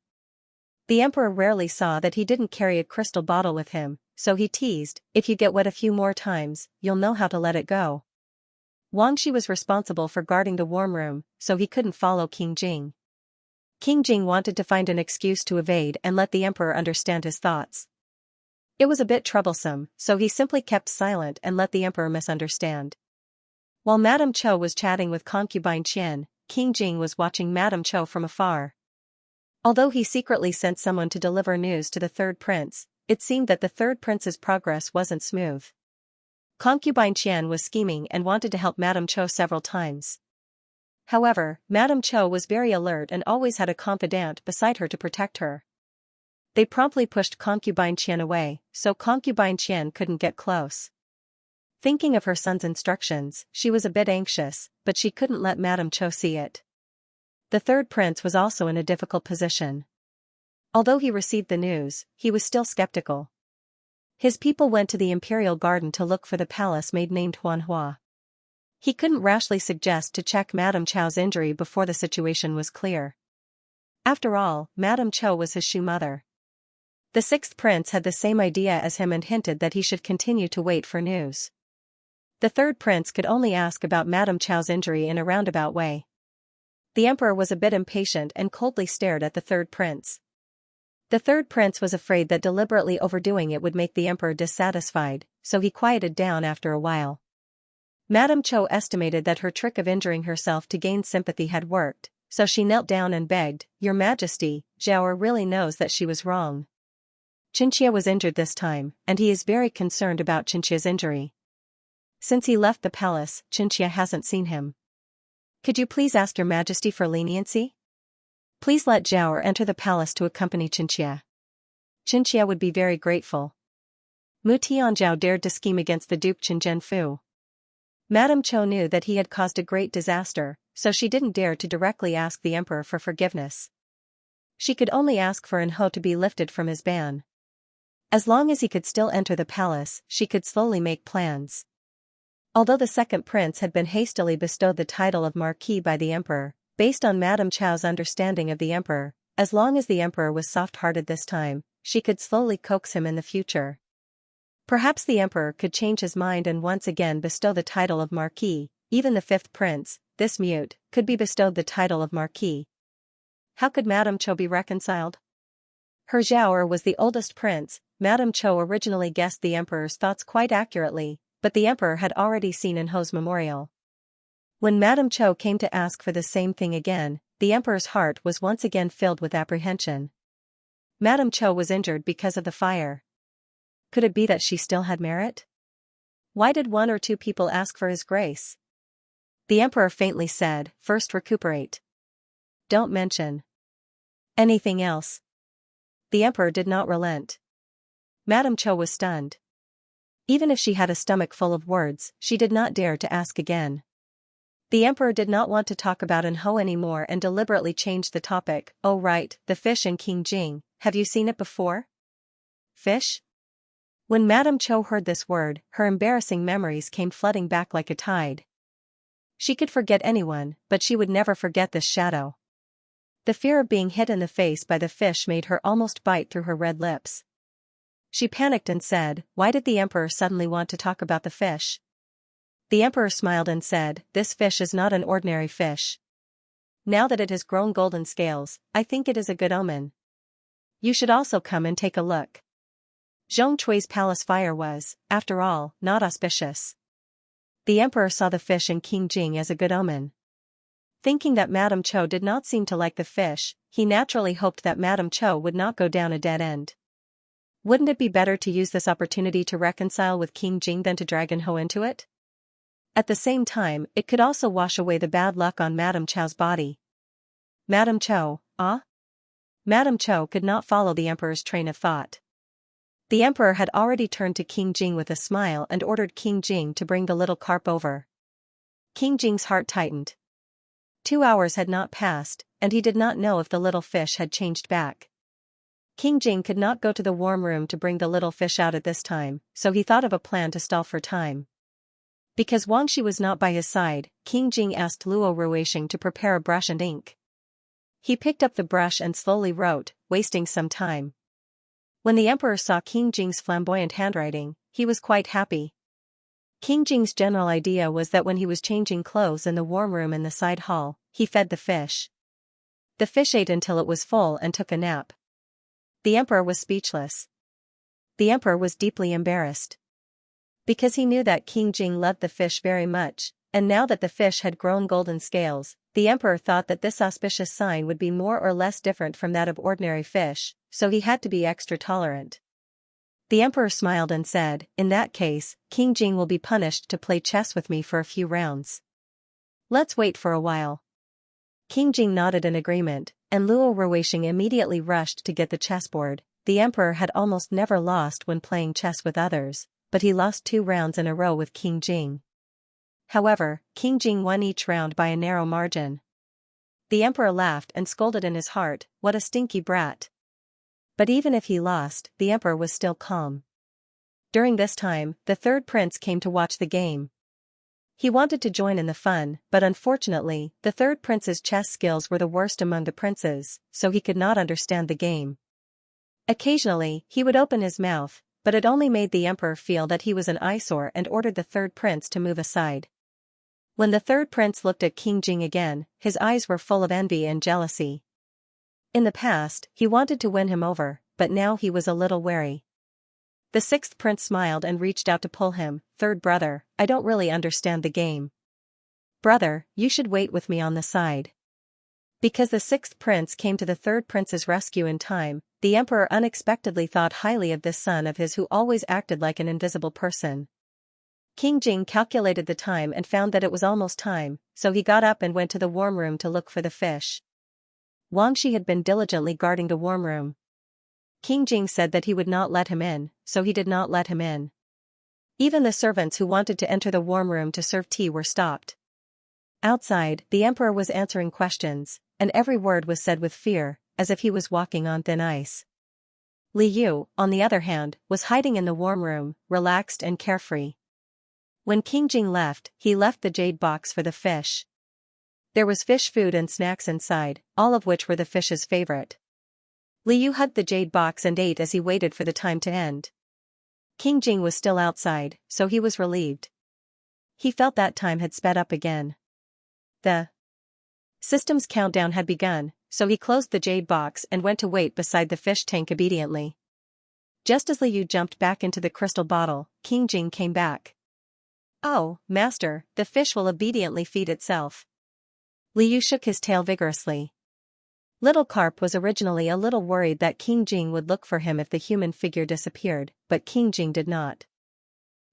The emperor rarely saw that he didn't carry a crystal bottle with him, so he teased, "If you get wet a few more times, you'll know how to let it go." Wang Shi was responsible for guarding the warm room, so he couldn't follow King Jing. King Jing wanted to find an excuse to evade and let the emperor understand his thoughts. It was a bit troublesome, so he simply kept silent and let the emperor misunderstand. While Madame Chow was chatting with Concubine Qian, King Jing was watching Madame Chow from afar. Although he secretly sent someone to deliver news to the third prince, it seemed that the third prince's progress wasn't smooth. Concubine Qian was scheming and wanted to help Madame Chow several times. However, Madame Chow was very alert and always had a confidant beside her to protect her. They promptly pushed Concubine Qian away, so Concubine Qian couldn't get close. Thinking of her son's instructions, she was a bit anxious, but she couldn't let Madame Chow see it. The third prince was also in a difficult position. Although he received the news, he was still skeptical. His people went to the imperial garden to look for the palace maid named Huanhua. He couldn't rashly suggest to check Madame Chow's injury before the situation was clear. After all, Madame Chow was his shoe mother. The sixth prince had the same idea as him and hinted that he should continue to wait for news. The third prince could only ask about Madame Chow's injury in a roundabout way. The emperor was a bit impatient and coldly stared at the third prince. The third prince was afraid that deliberately overdoing it would make the emperor dissatisfied, so he quieted down after a while. Madame Chow estimated that her trick of injuring herself to gain sympathy had worked, so she knelt down and begged, "Your Majesty, Zhao really knows that she was wrong. Xianxia was injured this time, and he is very concerned about Xianxia's injury. Since he left the palace, Xianxia hasn't seen him. Could you please ask your Majesty for leniency? Please let Zhao enter the palace to accompany Xianxia. Xianxia would be very grateful." Mu Tianzhao dared to scheme against the Duke Qin Zhenfu. Madame Chow knew that he had caused a great disaster, so she didn't dare to directly ask the emperor for forgiveness. She could only ask for Enho to be lifted from his ban. As long as he could still enter the palace, she could slowly make plans. Although the second prince had been hastily bestowed the title of Marquis by the emperor, based on Madame Chow's understanding of the emperor, as long as the emperor was soft-hearted this time, she could slowly coax him in the future. Perhaps the emperor could change his mind and once again bestow the title of Marquis. Even the fifth prince, this mute, could be bestowed the title of Marquis. How could Madame Chow be reconciled? Her Zhao was the oldest prince. Madame Chow originally guessed the emperor's thoughts quite accurately, but the emperor had already seen Enho's memorial. When Madame Chow came to ask for the same thing again, the emperor's heart was once again filled with apprehension. Madame Chow was injured because of the fire. Could it be that she still had merit? Why did one or two people ask for his grace? The emperor faintly said, "First recuperate. Don't mention anything else." The emperor did not relent. Madame Chow was stunned. Even if she had a stomach full of words, she did not dare to ask again. The emperor did not want to talk about Enho anymore and deliberately changed the topic. "Oh right, the fish in King Jing, have you seen it before?" Fish? When Madame Chow heard this word, her embarrassing memories came flooding back like a tide. She could forget anyone, but she would never forget this shadow. The fear of being hit in the face by the fish made her almost bite through her red lips. She panicked and said, "Why did the emperor suddenly want to talk about the fish?" The emperor smiled and said, "This fish is not an ordinary fish. Now that it has grown golden scales, I think it is a good omen. You should also come and take a look." Zhong Chui's palace fire was, after all, not auspicious. The emperor saw the fish in King Jing as a good omen. Thinking that Madame Cho did not seem to like the fish, he naturally hoped that Madame Cho would not go down a dead end. Wouldn't it be better to use this opportunity to reconcile with King Jing than to drag An Ho into it? At the same time, it could also wash away the bad luck on Madame Cho's body. Madame Cho, ah? Madame Cho could not follow the emperor's train of thought. The emperor had already turned to King Jing with a smile and ordered King Jing to bring the little carp over. King Jing's heart tightened. 2 hours had not passed, and he did not know if the little fish had changed back. King Jing could not go to the warm room to bring the little fish out at this time, so he thought of a plan to stall for time. Because Wang Shi was not by his side, King Jing asked Luo Ruisheng to prepare a brush and ink. He picked up the brush and slowly wrote, wasting some time. When the emperor saw King Jing's flamboyant handwriting, he was quite happy. King Jing's general idea was that when he was changing clothes in the warm room in the side hall, he fed the fish. The fish ate until it was full and took a nap. The emperor was speechless. The emperor was deeply embarrassed. Because he knew that King Jing loved the fish very much, and now that the fish had grown golden scales, the emperor thought that this auspicious sign would be more or less different from that of ordinary fish, so he had to be extra tolerant. The emperor smiled and said, "In that case, King Jing will be punished to play chess with me for a few rounds. Let's wait for a while." King Jing nodded in agreement, and Luo Ruisheng immediately rushed to get the chessboard. The emperor had almost never lost when playing chess with others, but he lost 2 rounds in a row with King Jing. However, King Jing won each round by a narrow margin. The emperor laughed and scolded in his heart, "What a stinky brat." But even if he lost, the emperor was still calm. During this time, the third prince came to watch the game. He wanted to join in the fun, but unfortunately, the third prince's chess skills were the worst among the princes, so he could not understand the game. Occasionally, he would open his mouth, but it only made the emperor feel that he was an eyesore and ordered the third prince to move aside. When the third prince looked at King Jing again, his eyes were full of envy and jealousy. In the past, he wanted to win him over, but now he was a little wary. The sixth prince smiled and reached out to pull him. "Third brother, I don't really understand the game. Brother, you should wait with me on the side." Because the sixth prince came to the third prince's rescue in time, the emperor unexpectedly thought highly of this son of his who always acted like an invisible person. King Jing calculated the time and found that it was almost time, so he got up and went to the warm room to look for the fish. Wang Shi had been diligently guarding the warm room. King Jing said that he would not let him in, so he did not let him in. Even the servants who wanted to enter the warm room to serve tea were stopped. Outside, the emperor was answering questions, and every word was said with fear, as if he was walking on thin ice. Li Yu, on the other hand, was hiding in the warm room, relaxed and carefree. When King Jing left, he left the jade box for the fish. There was fish food and snacks inside, all of which were the fish's favorite. Li Yu hugged the jade box and ate as he waited for the time to end. King Jing was still outside, so he was relieved. He felt that time had sped up again. The system's countdown had begun, so he closed the jade box and went to wait beside the fish tank obediently. Just as Li Yu jumped back into the crystal bottle, King Jing came back. "Oh, master, the fish will obediently feed itself." Li Yu shook his tail vigorously. Little Carp was originally a little worried that King Jing would look for him if the human figure disappeared, but King Jing did not.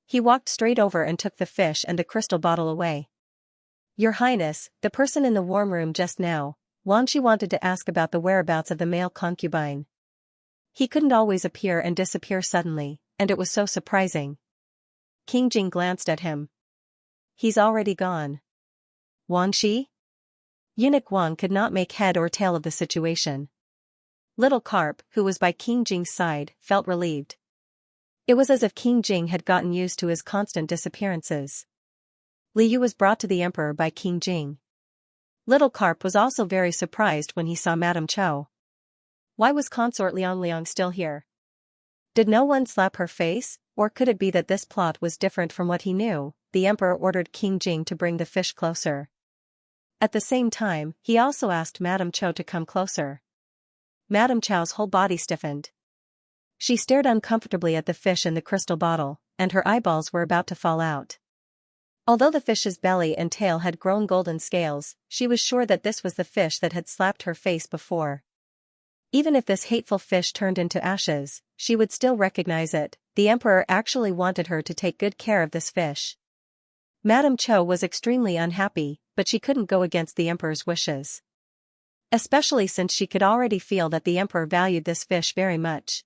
He walked straight over and took the fish and the crystal bottle away. "Your Highness, the person in the warm room just now," Wang Shi wanted to ask about the whereabouts of the male concubine. He couldn't always appear and disappear suddenly, and it was so surprising. King Jing glanced at him. "He's already gone." "Wang Shi?" Eunuch Wang could not make head or tail of the situation. Little Carp, who was by King Jing's side, felt relieved. It was as if King Jing had gotten used to his constant disappearances. Li Yu was brought to the emperor by King Jing. Little Carp was also very surprised when he saw Madame Cho. Why was Consort Liang still here? Did no one slap her face, or could it be that this plot was different from what he knew, the emperor ordered King Jing to bring the fish closer. At the same time, he also asked Madame Cho to come closer. Madame Cho's whole body stiffened. She stared uncomfortably at the fish in the crystal bottle, and her eyeballs were about to fall out. Although the fish's belly and tail had grown golden scales, she was sure that this was the fish that had slapped her face before. Even if this hateful fish turned into ashes, she would still recognize it. The emperor actually wanted her to take good care of this fish. Madame Cho was extremely unhappy, but she couldn't go against the emperor's wishes. Especially since she could already feel that the emperor valued this fish very much.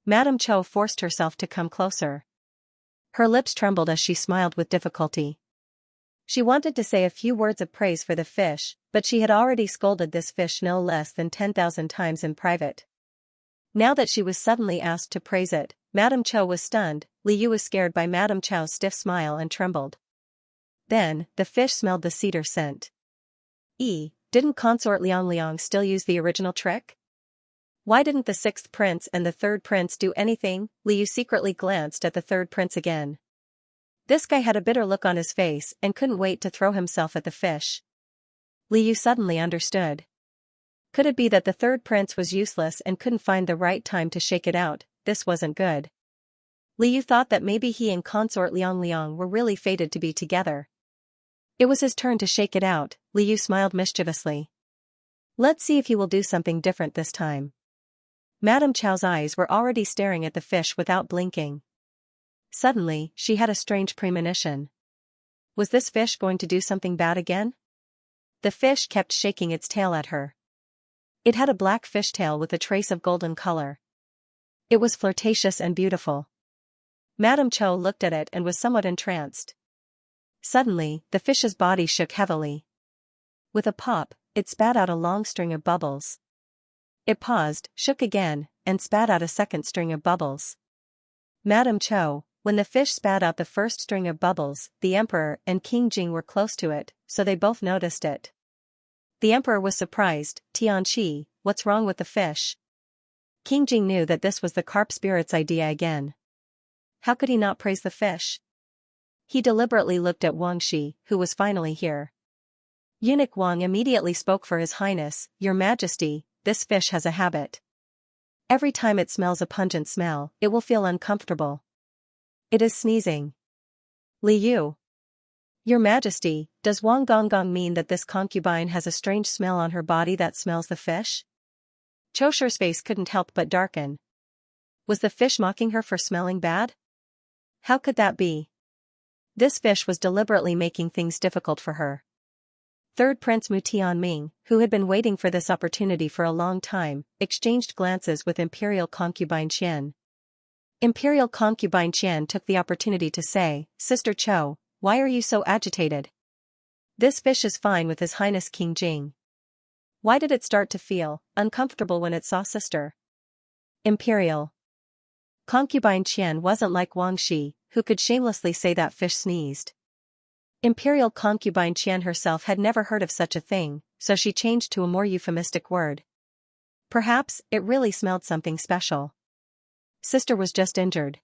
Madame Cho forced herself to come closer. Her lips trembled as she smiled with difficulty. She wanted to say a few words of praise for the fish, but she had already scolded this fish no less than 10,000 times in private. Now that she was suddenly asked to praise it, Madame Cho was stunned. Li Yu was scared by Madame Cho's stiff smile and trembled. Then, the fish smelled the cedar scent. Didn't Consort Liang still use the original trick? Why didn't the sixth prince and the third prince do anything? Li Yu secretly glanced at the third prince again. This guy had a bitter look on his face and couldn't wait to throw himself at the fish. Li Yu suddenly understood. Could it be that the third prince was useless and couldn't find the right time to shake it out? This wasn't good. Li Yu thought that maybe he and Consort Liang were really fated to be together. It was his turn to shake it out. Li Yu smiled mischievously. Let's see if he will do something different this time. Madame Cho's eyes were already staring at the fish without blinking. Suddenly, she had a strange premonition. Was this fish going to do something bad again? The fish kept shaking its tail at her. It had a black fishtail with a trace of golden color. It was flirtatious and beautiful. Madame Cho looked at it and was somewhat entranced. Suddenly, the fish's body shook heavily. With a pop, it spat out a long string of bubbles. It paused, shook again, and spat out a second string of bubbles. Madame Cho, when the fish spat out the first string of bubbles, the emperor and King Jing were close to it, so they both noticed it. The emperor was surprised. Tianqi, what's wrong with the fish? King Jing knew that this was the carp spirit's idea again. How could he not praise the fish? He deliberately looked at Wang Shi, who was finally here. Eunuch Wang immediately spoke for His Highness, Your Majesty, this fish has a habit. Every time it smells a pungent smell, it will feel uncomfortable. It is sneezing. Li Yu. Your Majesty, does Wang Gonggong mean that this concubine has a strange smell on her body that smells the fish? Chosher's face couldn't help but darken. Was the fish mocking her for smelling bad? How could that be? This fish was deliberately making things difficult for her. Third Prince Mu Tianming, who had been waiting for this opportunity for a long time, exchanged glances with Imperial Concubine Qian. Imperial Concubine Qian took the opportunity to say, Sister Cho, why are you so agitated? This fish is fine with His Highness King Jing. Why did it start to feel uncomfortable when it saw Sister? Imperial Concubine Qian wasn't like Wang Shi, who could shamelessly say that fish sneezed. Imperial Concubine Qian herself had never heard of such a thing, so she changed to a more euphemistic word. Perhaps, it really smelled something special. Sister was just injured.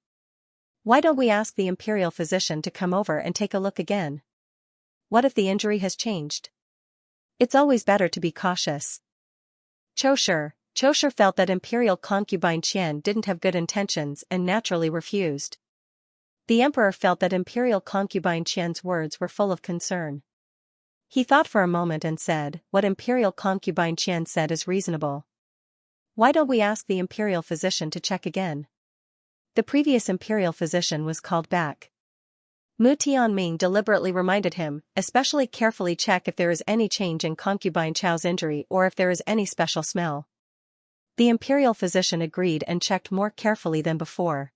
Why don't we ask the imperial physician to come over and take a look again? What if the injury has changed? It's always better to be cautious. Chosher felt that Imperial Concubine Qian didn't have good intentions and naturally refused. The emperor felt that Imperial Concubine Qian's words were full of concern. He thought for a moment and said, what Imperial Concubine Qian said is reasonable. Why don't we ask the imperial physician to check again? The previous imperial physician was called back. Mu Tianming deliberately reminded him, especially carefully check if there is any change in Concubine Chow's injury or if there is any special smell. The imperial physician agreed and checked more carefully than before.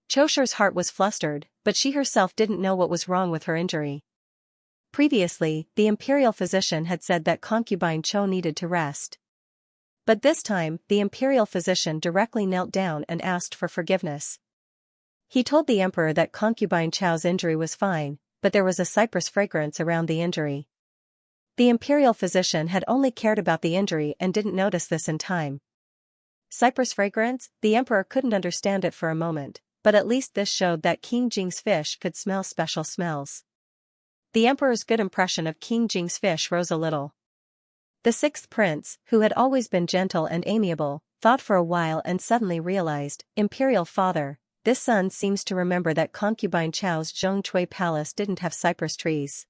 Chosher's heart was flustered, but she herself didn't know what was wrong with her injury. Previously, the imperial physician had said that Concubine Cho needed to rest. But this time, the imperial physician directly knelt down and asked for forgiveness. He told the emperor that Concubine Chow's injury was fine, but there was a cypress fragrance around the injury. The imperial physician had only cared about the injury and didn't notice this in time. Cypress fragrance? The emperor couldn't understand it for a moment, but at least this showed that King Jing's fish could smell special smells. The emperor's good impression of King Jing's fish rose a little. The sixth prince, who had always been gentle and amiable, thought for a while and suddenly realized, Imperial father, this son seems to remember that concubine Chow's Zhongcui palace didn't have cypress trees.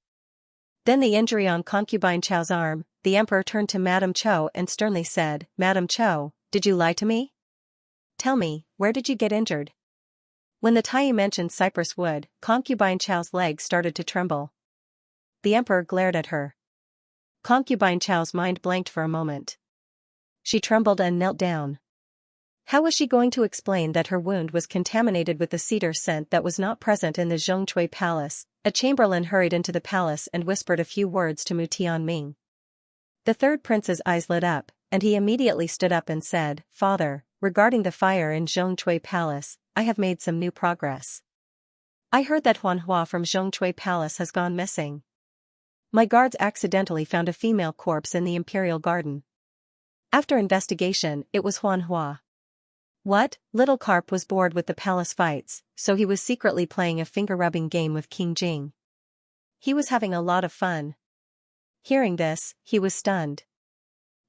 Then the injury on concubine Chow's arm, the emperor turned to Madame Chou and sternly said, Madame Chou, did you lie to me? Tell me, where did you get injured? When the Taiyi mentioned cypress wood, concubine Chow's legs started to tremble. The emperor glared at her. Concubine Chow's mind blanked for a moment. She trembled and knelt down. How was she going to explain that her wound was contaminated with the cedar scent that was not present in the Zhongcui palace? A chamberlain hurried into the palace and whispered a few words to Mu Tianming. The third prince's eyes lit up, and he immediately stood up and said, Father, regarding the fire in Zhongcui palace, I have made some new progress. I heard that Huanhua from Zhongcui palace has gone missing. My guards accidentally found a female corpse in the imperial garden. After investigation, it was Huanhua. What? Little Carp was bored with the palace fights, so he was secretly playing a finger-rubbing game with King Jing. He was having a lot of fun. Hearing this, he was stunned.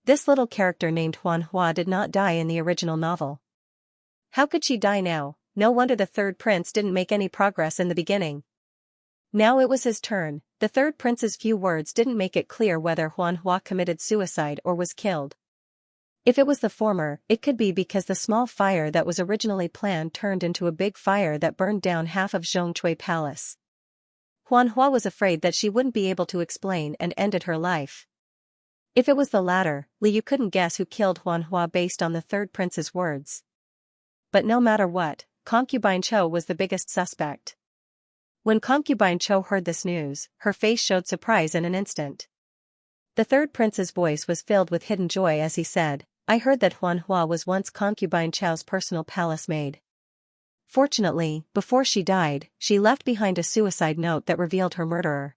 This little character named Huanhua did not die in the original novel. How could she die now? No wonder the third prince didn't make any progress in the beginning. Now it was his turn. The third prince's few words didn't make it clear whether Huanhua committed suicide or was killed. If it was the former, it could be because the small fire that was originally planned turned into a big fire that burned down half of Zhongcui Palace. Huanhua was afraid that she wouldn't be able to explain and ended her life. If it was the latter, Liu couldn't guess who killed Huanhua based on the third prince's words. But no matter what, concubine Chou was the biggest suspect. When concubine Chou heard this news, her face showed surprise in an instant. The third prince's voice was filled with hidden joy as he said, I heard that Huanhua was once concubine Chou's personal palace maid. Fortunately, before she died, she left behind a suicide note that revealed her murderer.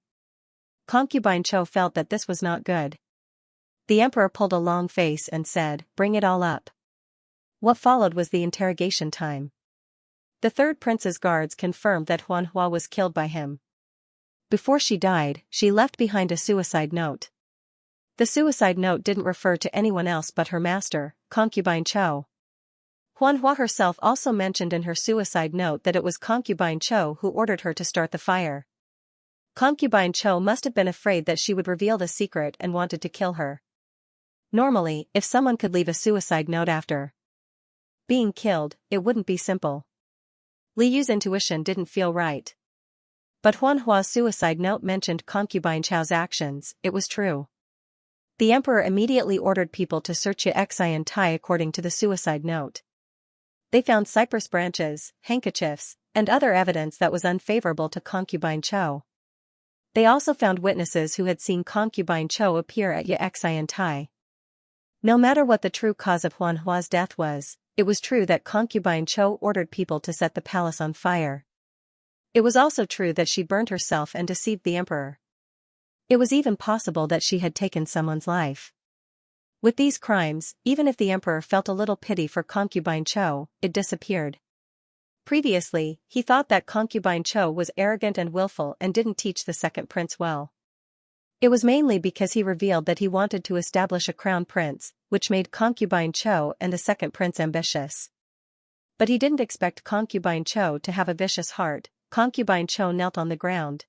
Concubine Chou felt that this was not good. The emperor pulled a long face and said, Bring it all up. What followed was the interrogation time. The third prince's guards confirmed that Huanhua was killed by him. Before she died, she left behind a suicide note. The suicide note didn't refer to anyone else but her master, concubine Chou. Huanhua herself also mentioned in her suicide note that it was concubine Chou who ordered her to start the fire. Concubine Chou must have been afraid that she would reveal the secret and wanted to kill her. Normally, if someone could leave a suicide note after being killed, it wouldn't be simple. Liu's intuition didn't feel right. But Huanhua's suicide note mentioned concubine Chou's actions, it was true. The emperor immediately ordered people to search Xianxia according to the suicide note. They found cypress branches, handkerchiefs, and other evidence that was unfavorable to concubine Chou. They also found witnesses who had seen concubine Chou appear at Xianxia. No matter what the true cause of Huanhua's death was, it was true that concubine Chou ordered people to set the palace on fire. It was also true that she burned herself and deceived the emperor. It was even possible that she had taken someone's life. With these crimes, even if the emperor felt a little pity for concubine Chou, it disappeared. Previously, he thought that concubine Chou was arrogant and willful and didn't teach the second prince well. It was mainly because he revealed that he wanted to establish a crown prince, which made concubine Chou and the second prince ambitious. But he didn't expect concubine Chou to have a vicious heart. Concubine Chou knelt on the ground.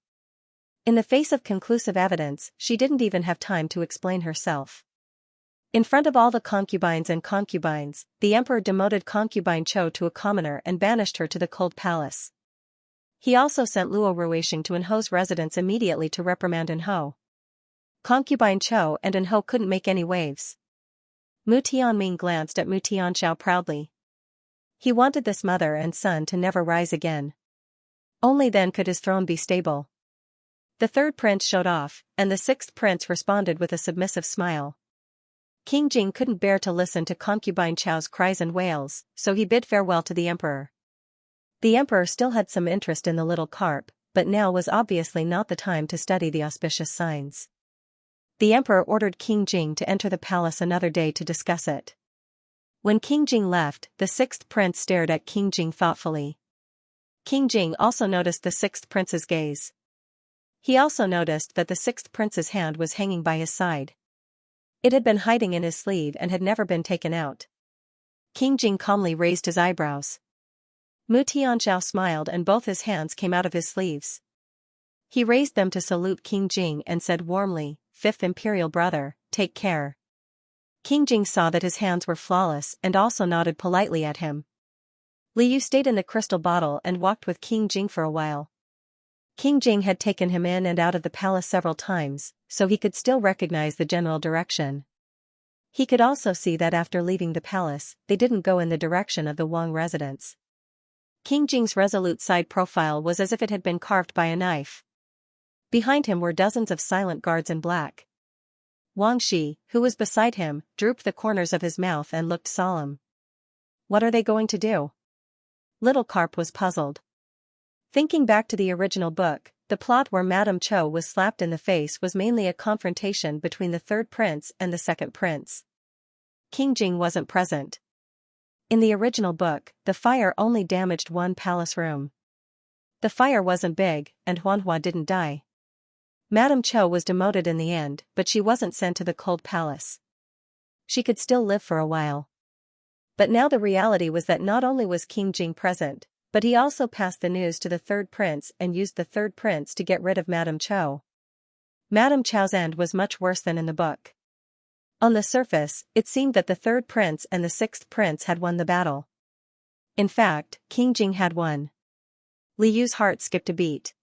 In the face of conclusive evidence, she didn't even have time to explain herself. In front of all the concubines and concubines, the emperor demoted concubine Chou to a commoner and banished her to the cold palace. He also sent Luo Ruisheng to Enho's residence immediately to reprimand Enho. Concubine Chou and Enho couldn't make any waves. Mu Tianming glanced at Mu Tianxiao proudly. He wanted this mother and son to never rise again. Only then could his throne be stable. The third prince showed off, and the sixth prince responded with a submissive smile. King Jing couldn't bear to listen to concubine Chou's cries and wails, so he bid farewell to the emperor. The emperor still had some interest in the little carp, but now was obviously not the time to study the auspicious signs. The emperor ordered King Jing to enter the palace another day to discuss it. When King Jing left, the sixth prince stared at King Jing thoughtfully. King Jing also noticed the sixth prince's gaze. He also noticed that the sixth prince's hand was hanging by his side. It had been hiding in his sleeve and had never been taken out. King Jing calmly raised his eyebrows. Mu Tianzhao smiled and both his hands came out of his sleeves. He raised them to salute King Jing and said warmly, "Fifth Imperial Brother, take care." King Jing saw that his hands were flawless and also nodded politely at him. Li Yu stayed in the crystal bottle and walked with King Jing for a while. King Jing had taken him in and out of the palace several times, so he could still recognize the general direction. He could also see that after leaving the palace, they didn't go in the direction of the Wang residence. King Jing's resolute side profile was as if it had been carved by a knife. Behind him were dozens of silent guards in black. Wang Shi, who was beside him, drooped the corners of his mouth and looked solemn. What are they going to do? Little Carp was puzzled. Thinking back to the original book, the plot where Madame Cho was slapped in the face was mainly a confrontation between the third prince and the second prince. King Jing wasn't present. In the original book, the fire only damaged one palace room. The fire wasn't big, and Huanhua didn't die. Madame Cho was demoted in the end, but she wasn't sent to the cold palace. She could still live for a while. But now the reality was that not only was King Jing present, but he also passed the news to the third prince and used the third prince to get rid of Madame Cho. Madame Cho's end was much worse than in the book. On the surface, it seemed that the third prince and the sixth prince had won the battle. In fact, King Jing had won. Li Yu's heart skipped a beat.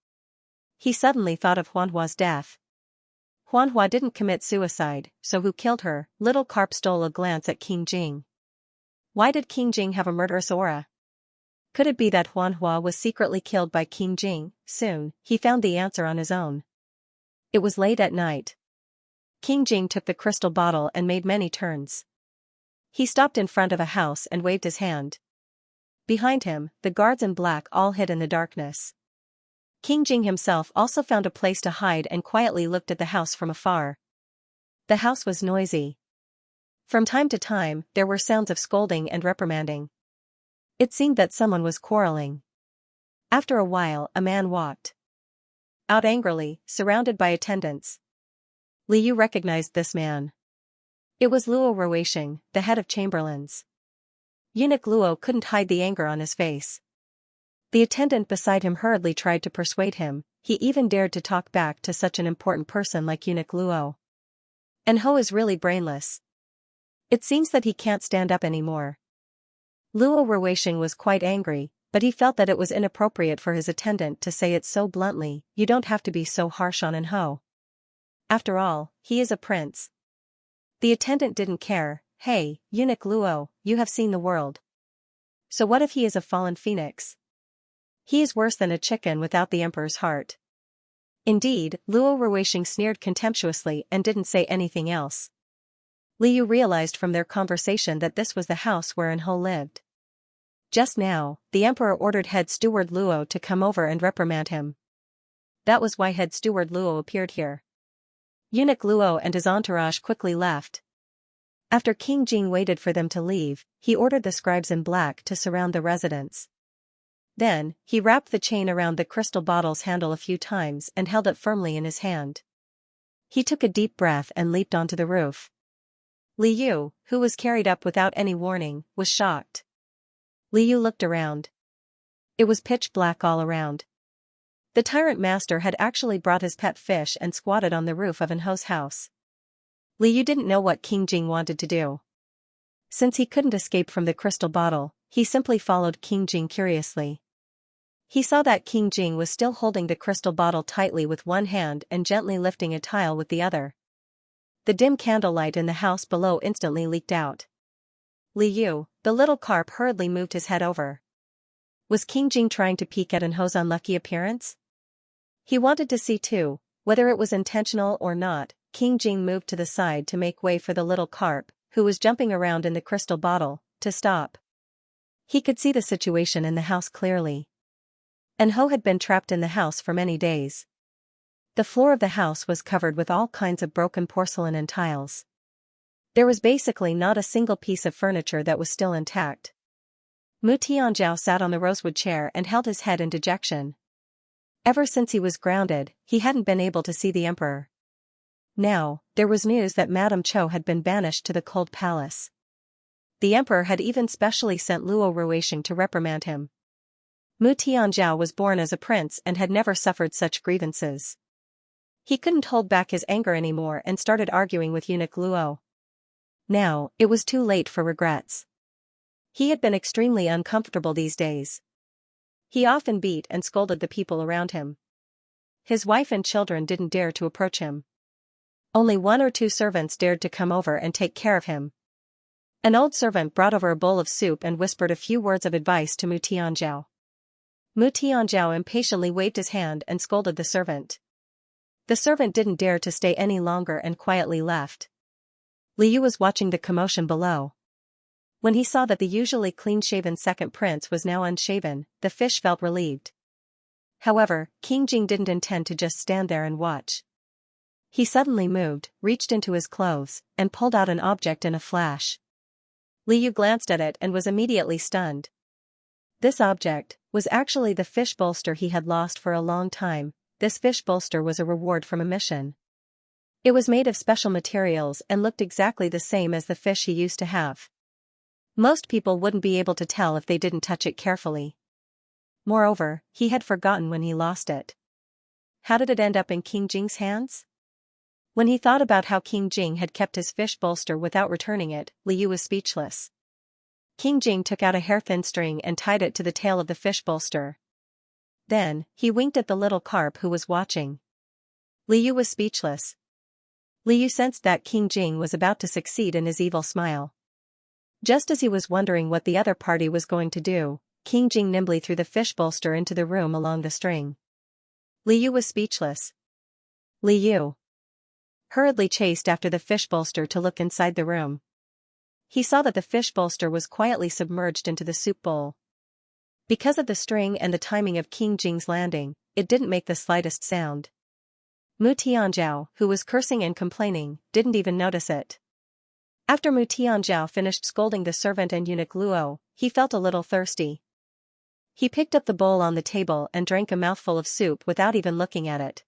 He suddenly thought of Huanhua's death. Huanhua didn't commit suicide, so who killed her? Little Carp stole a glance at King Jing. Why did King Jing have a murderous aura? Could it be that Huanhua was secretly killed by King Jing? Soon, he found the answer on his own. It was late at night. King Jing took the crystal bottle and made many turns. He stopped in front of a house and waved his hand. Behind him, the guards in black all hid in the darkness. King Jing himself also found a place to hide and quietly looked at the house from afar. The house was noisy. From time to time, there were sounds of scolding and reprimanding. It seemed that someone was quarreling. After a while, a man walked out angrily, surrounded by attendants. Li Yu recognized this man. It was Luo Ruisheng, the head of chamberlains. Eunuch Luo couldn't hide the anger on his face. The attendant beside him hurriedly tried to persuade him, he even dared to talk back to such an important person like Eunuch Luo. And Ho is really brainless. It seems that he can't stand up anymore. Luo Ruisheng was quite angry, but he felt that it was inappropriate for his attendant to say it so bluntly, you don't have to be so harsh on Ho. After all, he is a prince. The attendant didn't care, hey, Eunuch Luo, you have seen the world. So what if he is a fallen phoenix? He is worse than a chicken without the emperor's heart. Indeed, Luo Ruisheng sneered contemptuously and didn't say anything else. Li Yu realized from their conversation that this was the house wherein Ho lived. Just now, the emperor ordered head steward Luo to come over and reprimand him. That was why head steward Luo appeared here. Eunuch Luo and his entourage quickly left. After King Jing waited for them to leave, he ordered the scribes in black to surround the residence. Then, he wrapped the chain around the crystal bottle's handle a few times and held it firmly in his hand. He took a deep breath and leaped onto the roof. Li Yu, who was carried up without any warning, was shocked. Li Yu looked around. It was pitch black all around. The tyrant master had actually brought his pet fish and squatted on the roof of Ho's house. Li Yu didn't know what King Jing wanted to do. Since he couldn't escape from the crystal bottle, he simply followed King Jing curiously. He saw that King Jing was still holding the crystal bottle tightly with one hand and gently lifting a tile with the other. The dim candlelight in the house below instantly leaked out. Li Yu, the little carp, hurriedly moved his head over. Was King Jing trying to peek at Ho's unlucky appearance? He wanted to see too, whether it was intentional or not. King Jing moved to the side to make way for the little carp, who was jumping around in the crystal bottle, to stop. He could see the situation in the house clearly. Ho had been trapped in the house for many days. The floor of the house was covered with all kinds of broken porcelain and tiles. There was basically not a single piece of furniture that was still intact. Mu Tianzhao sat on the rosewood chair and held his head in dejection. Ever since he was grounded, he hadn't been able to see the emperor. Now, there was news that Madame Cho had been banished to the cold palace. The emperor had even specially sent Luo Ruisheng to reprimand him. Mu Tianzhao was born as a prince and had never suffered such grievances. He couldn't hold back his anger anymore and started arguing with eunuch Luo. Now, it was too late for regrets. He had been extremely uncomfortable these days. He often beat and scolded the people around him. His wife and children didn't dare to approach him. Only 1 or 2 servants dared to come over and take care of him. An old servant brought over a bowl of soup and whispered a few words of advice to Mu Tianzhao. Mu Tianzhao impatiently waved his hand and scolded the servant. The servant didn't dare to stay any longer and quietly left. Liu was watching the commotion below. When he saw that the usually clean-shaven second prince was now unshaven, the fish felt relieved. However, King Jing didn't intend to just stand there and watch. He suddenly moved, reached into his clothes, and pulled out an object in a flash. Liu glanced at it and was immediately stunned. This object was actually the fish bolster he had lost for a long time. This fish bolster was a reward from a mission. It was made of special materials and looked exactly the same as the fish he used to have. Most people wouldn't be able to tell if they didn't touch it carefully. Moreover, he had forgotten when he lost it. How did it end up in King Jing's hands? When he thought about how King Jing had kept his fish bolster without returning it, Liu was speechless. King Jing took out a hair-thin string and tied it to the tail of the fish bolster. Then, he winked at the little carp who was watching. Liu was speechless. Liu sensed that King Jing was about to succeed in his evil smile. Just as he was wondering what the other party was going to do, King Jing nimbly threw the fish bolster into the room along the string. Liu was speechless. Liu hurriedly chased after the fish bolster to look inside the room. He saw that the fish bolster was quietly submerged into the soup bowl. Because of the string and the timing of King Jing's landing, it didn't make the slightest sound. Mu Tianzhao, who was cursing and complaining, didn't even notice it. After Mu Tianzhao finished scolding the servant and eunuch Luo, he felt a little thirsty. He picked up the bowl on the table and drank a mouthful of soup without even looking at it.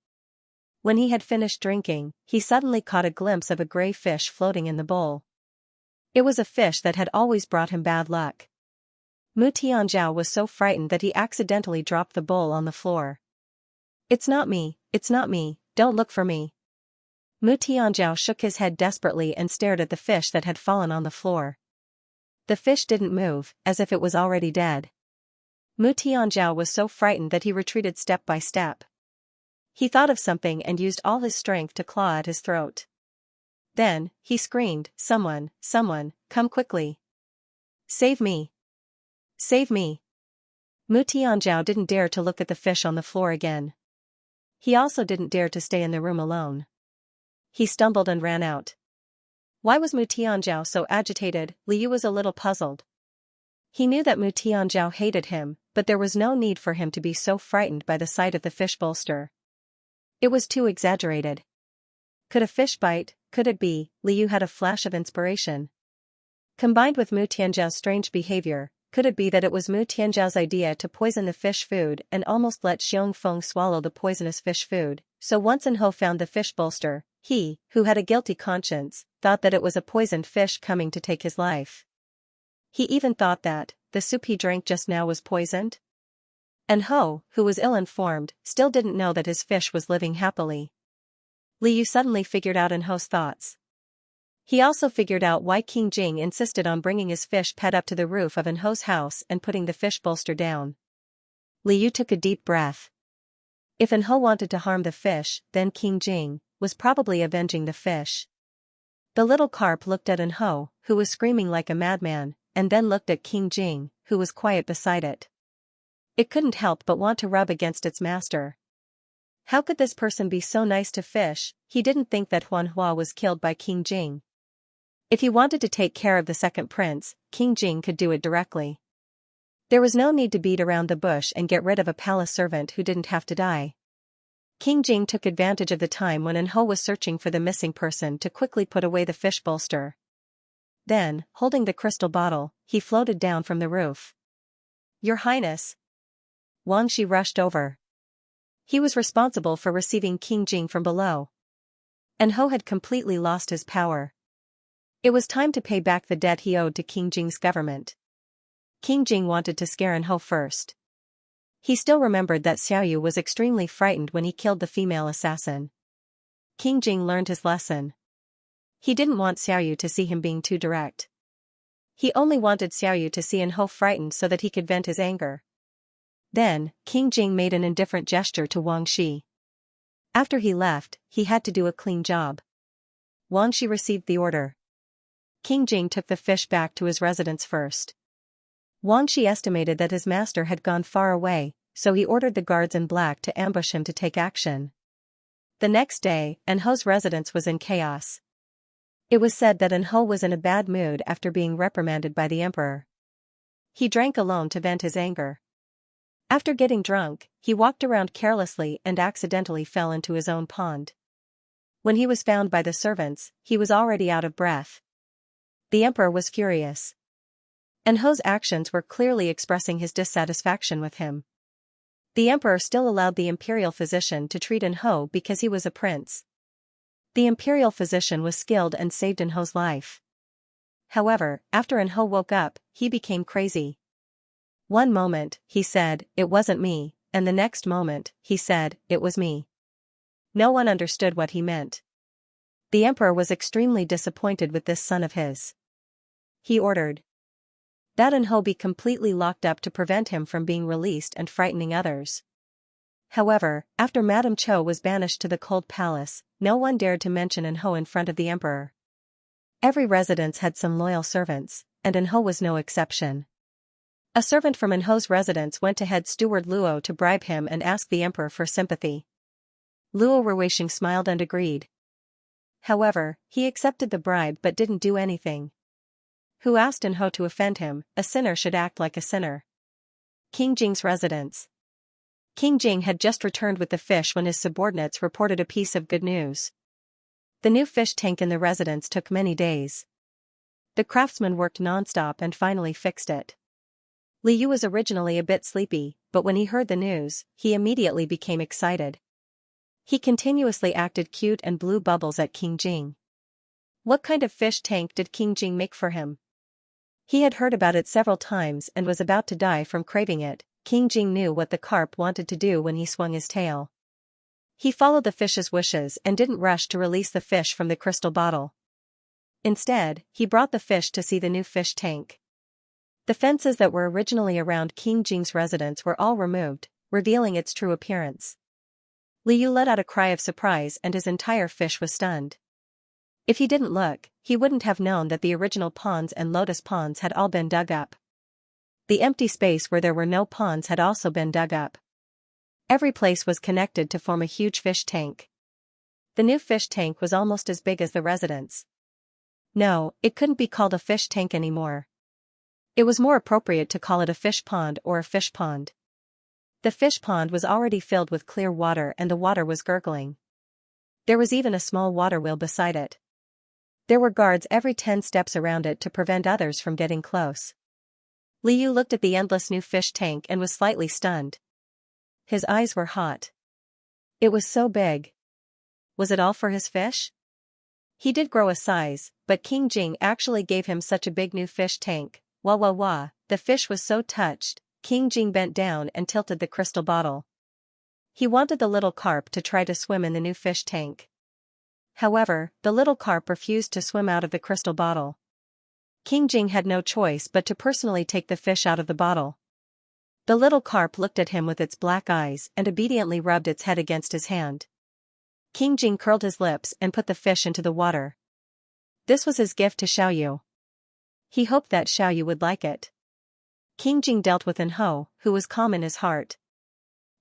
When he had finished drinking, he suddenly caught a glimpse of a gray fish floating in the bowl. It was a fish that had always brought him bad luck. Mu Tianzhao was so frightened that he accidentally dropped the bowl on the floor. "It's not me, don't look for me." Mu Tianzhao shook his head desperately and stared at the fish that had fallen on the floor. The fish didn't move, as if it was already dead. Mu Tianzhao was so frightened that he retreated step by step. He thought of something and used all his strength to claw at his throat. Then, he screamed, someone, come quickly. Save me. Save me." Mu Tianzhao didn't dare to look at the fish on the floor again. He also didn't dare to stay in the room alone. He stumbled and ran out. Why was Mu Tianzhao so agitated? Liu was a little puzzled. He knew that Mu Tianzhao hated him, but there was no need for him to be so frightened by the sight of the fish bolster. It was too exaggerated. Could a fish bite? Could it be? Liu had a flash of inspiration. Combined with Mu Tianzhao's strange behavior, could it be that it was Mu Tianzhao's idea to poison the fish food and almost let Xiong Feng swallow the poisonous fish food? So once En Ho found the fish bolster, he, who had a guilty conscience, thought that it was a poisoned fish coming to take his life. He even thought that the soup he drank just now was poisoned. En Ho, who was ill-informed, still didn't know that his fish was living happily. Liu suddenly figured out En Ho's thoughts. He also figured out why King Jing insisted on bringing his fish pet up to the roof of En Ho's house and putting the fish bolster down. Liu took a deep breath. If En Ho wanted to harm the fish, then King Jing was probably avenging the fish. The little carp looked at En Ho, who was screaming like a madman, and then looked at King Jing, who was quiet beside it. It couldn't help but want to rub against its master. How could this person be so nice to fish? He didn't think that Huan Hua was killed by King Jing. If he wanted to take care of the second prince, King Jing could do it directly. There was no need to beat around the bush and get rid of a palace servant who didn't have to die. King Jing took advantage of the time when En Ho was searching for the missing person to quickly put away the fish bolster. Then, holding the crystal bottle, he floated down from the roof. Your Highness. Wang Shi rushed over. He was responsible for receiving King Jing from below. And Ho had completely lost his power. It was time to pay back the debt he owed to King Jing's government. King Jing wanted to scare Ho first. He still remembered that Xiaoyu was extremely frightened when he killed the female assassin. King Jing learned his lesson. He didn't want Xiaoyu to see him being too direct. He only wanted Xiaoyu to see Ho frightened so that he could vent his anger. Then, King Jing made an indifferent gesture to Wang Shi. After he left, he had to do a clean job. Wang Shi received the order. King Jing took the fish back to his residence first. Wang Shi estimated that his master had gone far away, so he ordered the guards in black to ambush him to take action. The next day, Ho's residence was in chaos. It was said that Ho was in a bad mood after being reprimanded by the emperor. He drank alone to vent his anger. After getting drunk, he walked around carelessly and accidentally fell into his own pond. When he was found by the servants, he was already out of breath. The emperor was furious. Ho's actions were clearly expressing his dissatisfaction with him. The emperor still allowed the imperial physician to treat Ho because he was a prince. The imperial physician was skilled and saved Ho's life. However, after Ho woke up, he became crazy. One moment, he said, "It wasn't me," and the next moment, he said, "It was me." No one understood what he meant. The emperor was extremely disappointed with this son of his. He ordered that Ho be completely locked up to prevent him from being released and frightening others. However, after Madame Cho was banished to the cold palace, no one dared to mention Ho in front of the emperor. Every residence had some loyal servants, and Ho was no exception. A servant from Ho's residence went to head steward Luo to bribe him and ask the emperor for sympathy. Luo Ruisheng smiled and agreed. However, he accepted the bribe but didn't do anything. Who asked Ho to offend him? A sinner should act like a sinner. King Jing's residence. King Jing had just returned with the fish when his subordinates reported a piece of good news. The new fish tank in the residence took many days. The craftsman worked non-stop and finally fixed it. Li Yu was originally a bit sleepy, but when he heard the news, he immediately became excited. He continuously acted cute and blew bubbles at King Jing. What kind of fish tank did King Jing make for him? He had heard about it several times and was about to die from craving it. King Jing knew what the carp wanted to do when he swung his tail. He followed the fish's wishes and didn't rush to release the fish from the crystal bottle. Instead, he brought the fish to see the new fish tank. The fences that were originally around King Jing's residence were all removed, revealing its true appearance. Li Yu let out a cry of surprise and his entire fish was stunned. If he didn't look, he wouldn't have known that the original ponds and lotus ponds had all been dug up. The empty space where there were no ponds had also been dug up. Every place was connected to form a huge fish tank. The new fish tank was almost as big as the residence. No, it couldn't be called a fish tank anymore. It was more appropriate to call it a fish pond or a fish pond. The fish pond was already filled with clear water and the water was gurgling. There was even a small water wheel beside it. There were guards every 10 steps around it to prevent others from getting close. Li Yu looked at the endless new fish tank and was slightly stunned. His eyes were hot. It was so big. Was it all for his fish? He did grow a size, but King Jing actually gave him such a big new fish tank. Wah wah wah, the fish was so touched, King Jing bent down and tilted the crystal bottle. He wanted the little carp to try to swim in the new fish tank. However, the little carp refused to swim out of the crystal bottle. King Jing had no choice but to personally take the fish out of the bottle. The little carp looked at him with its black eyes and obediently rubbed its head against his hand. King Jing curled his lips and put the fish into the water. This was his gift to Xiaoyu. He hoped that Xiaoyu would like it. King Jing dealt with Ho, who was calm in his heart.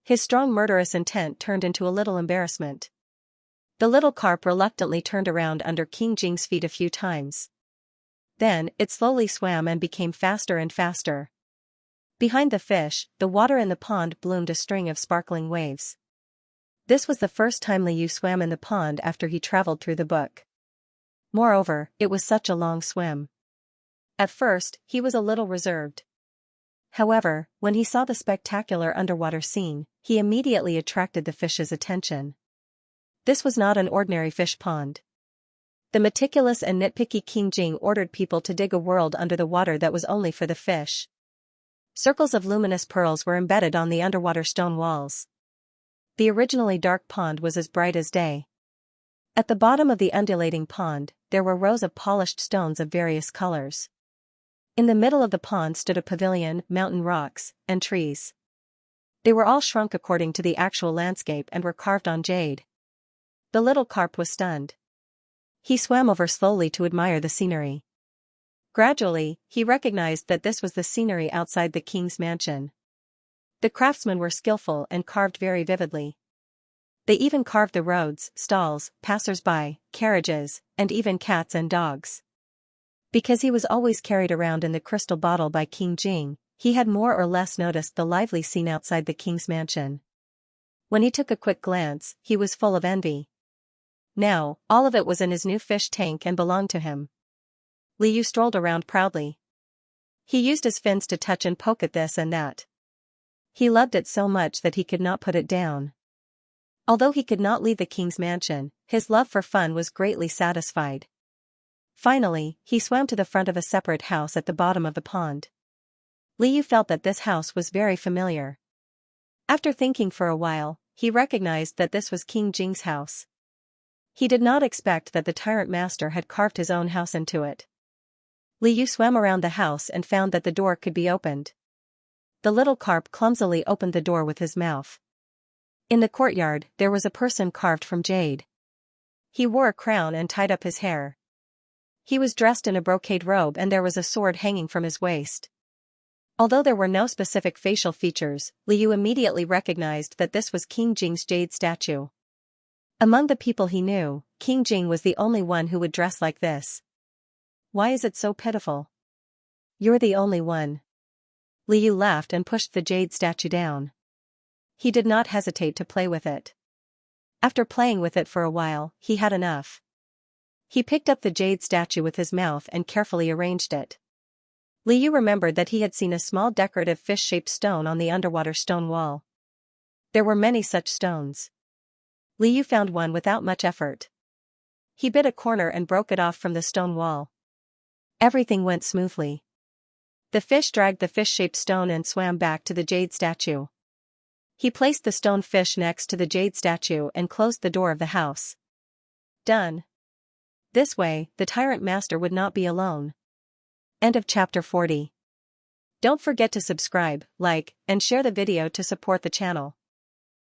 His strong murderous intent turned into a little embarrassment. The little carp reluctantly turned around under King Jing's feet a few times. Then, it slowly swam and became faster and faster. Behind the fish, the water in the pond bloomed a string of sparkling waves. This was the first time Li Yu swam in the pond after he traveled through the book. Moreover, it was such a long swim. At first, he was a little reserved. However, when he saw the spectacular underwater scene, he immediately attracted the fish's attention. This was not an ordinary fish pond. The meticulous and nitpicky King Jing ordered people to dig a world under the water that was only for the fish. Circles of luminous pearls were embedded on the underwater stone walls. The originally dark pond was as bright as day. At the bottom of the undulating pond, there were rows of polished stones of various colors. In the middle of the pond stood a pavilion, mountain rocks, and trees. They were all shrunk according to the actual landscape and were carved on jade. The little carp was stunned. He swam over slowly to admire the scenery. Gradually, he recognized that this was the scenery outside the king's mansion. The craftsmen were skillful and carved very vividly. They even carved the roads, stalls, passers-by, carriages, and even cats and dogs. Because he was always carried around in the crystal bottle by King Jing, he had more or less noticed the lively scene outside the king's mansion. When he took a quick glance, he was full of envy. Now, all of it was in his new fish tank and belonged to him. Liu strolled around proudly. He used his fins to touch and poke at this and that. He loved it so much that he could not put it down. Although he could not leave the king's mansion, his love for fun was greatly satisfied. Finally, he swam to the front of a separate house at the bottom of the pond. Liu felt that this house was very familiar. After thinking for a while, he recognized that this was King Jing's house. He did not expect that the tyrant master had carved his own house into it. Liu swam around the house and found that the door could be opened. The little carp clumsily opened the door with his mouth. In the courtyard, there was a person carved from jade. He wore a crown and tied up his hair. He was dressed in a brocade robe and there was a sword hanging from his waist. Although there were no specific facial features, Liu immediately recognized that this was King Jing's jade statue. Among the people he knew, King Jing was the only one who would dress like this. Why is it so pitiful? You're the only one. Liu laughed and pushed the jade statue down. He did not hesitate to play with it. After playing with it for a while, he had enough. He picked up the jade statue with his mouth and carefully arranged it. Liu remembered that he had seen a small decorative fish-shaped stone on the underwater stone wall. There were many such stones. Liu found one without much effort. He bit a corner and broke it off from the stone wall. Everything went smoothly. The fish dragged the fish-shaped stone and swam back to the jade statue. He placed the stone fish next to the jade statue and closed the door of the house. Done. This way, the tyrant master would not be alone. End of chapter 40. Don't forget to subscribe, like, and share the video to support the channel.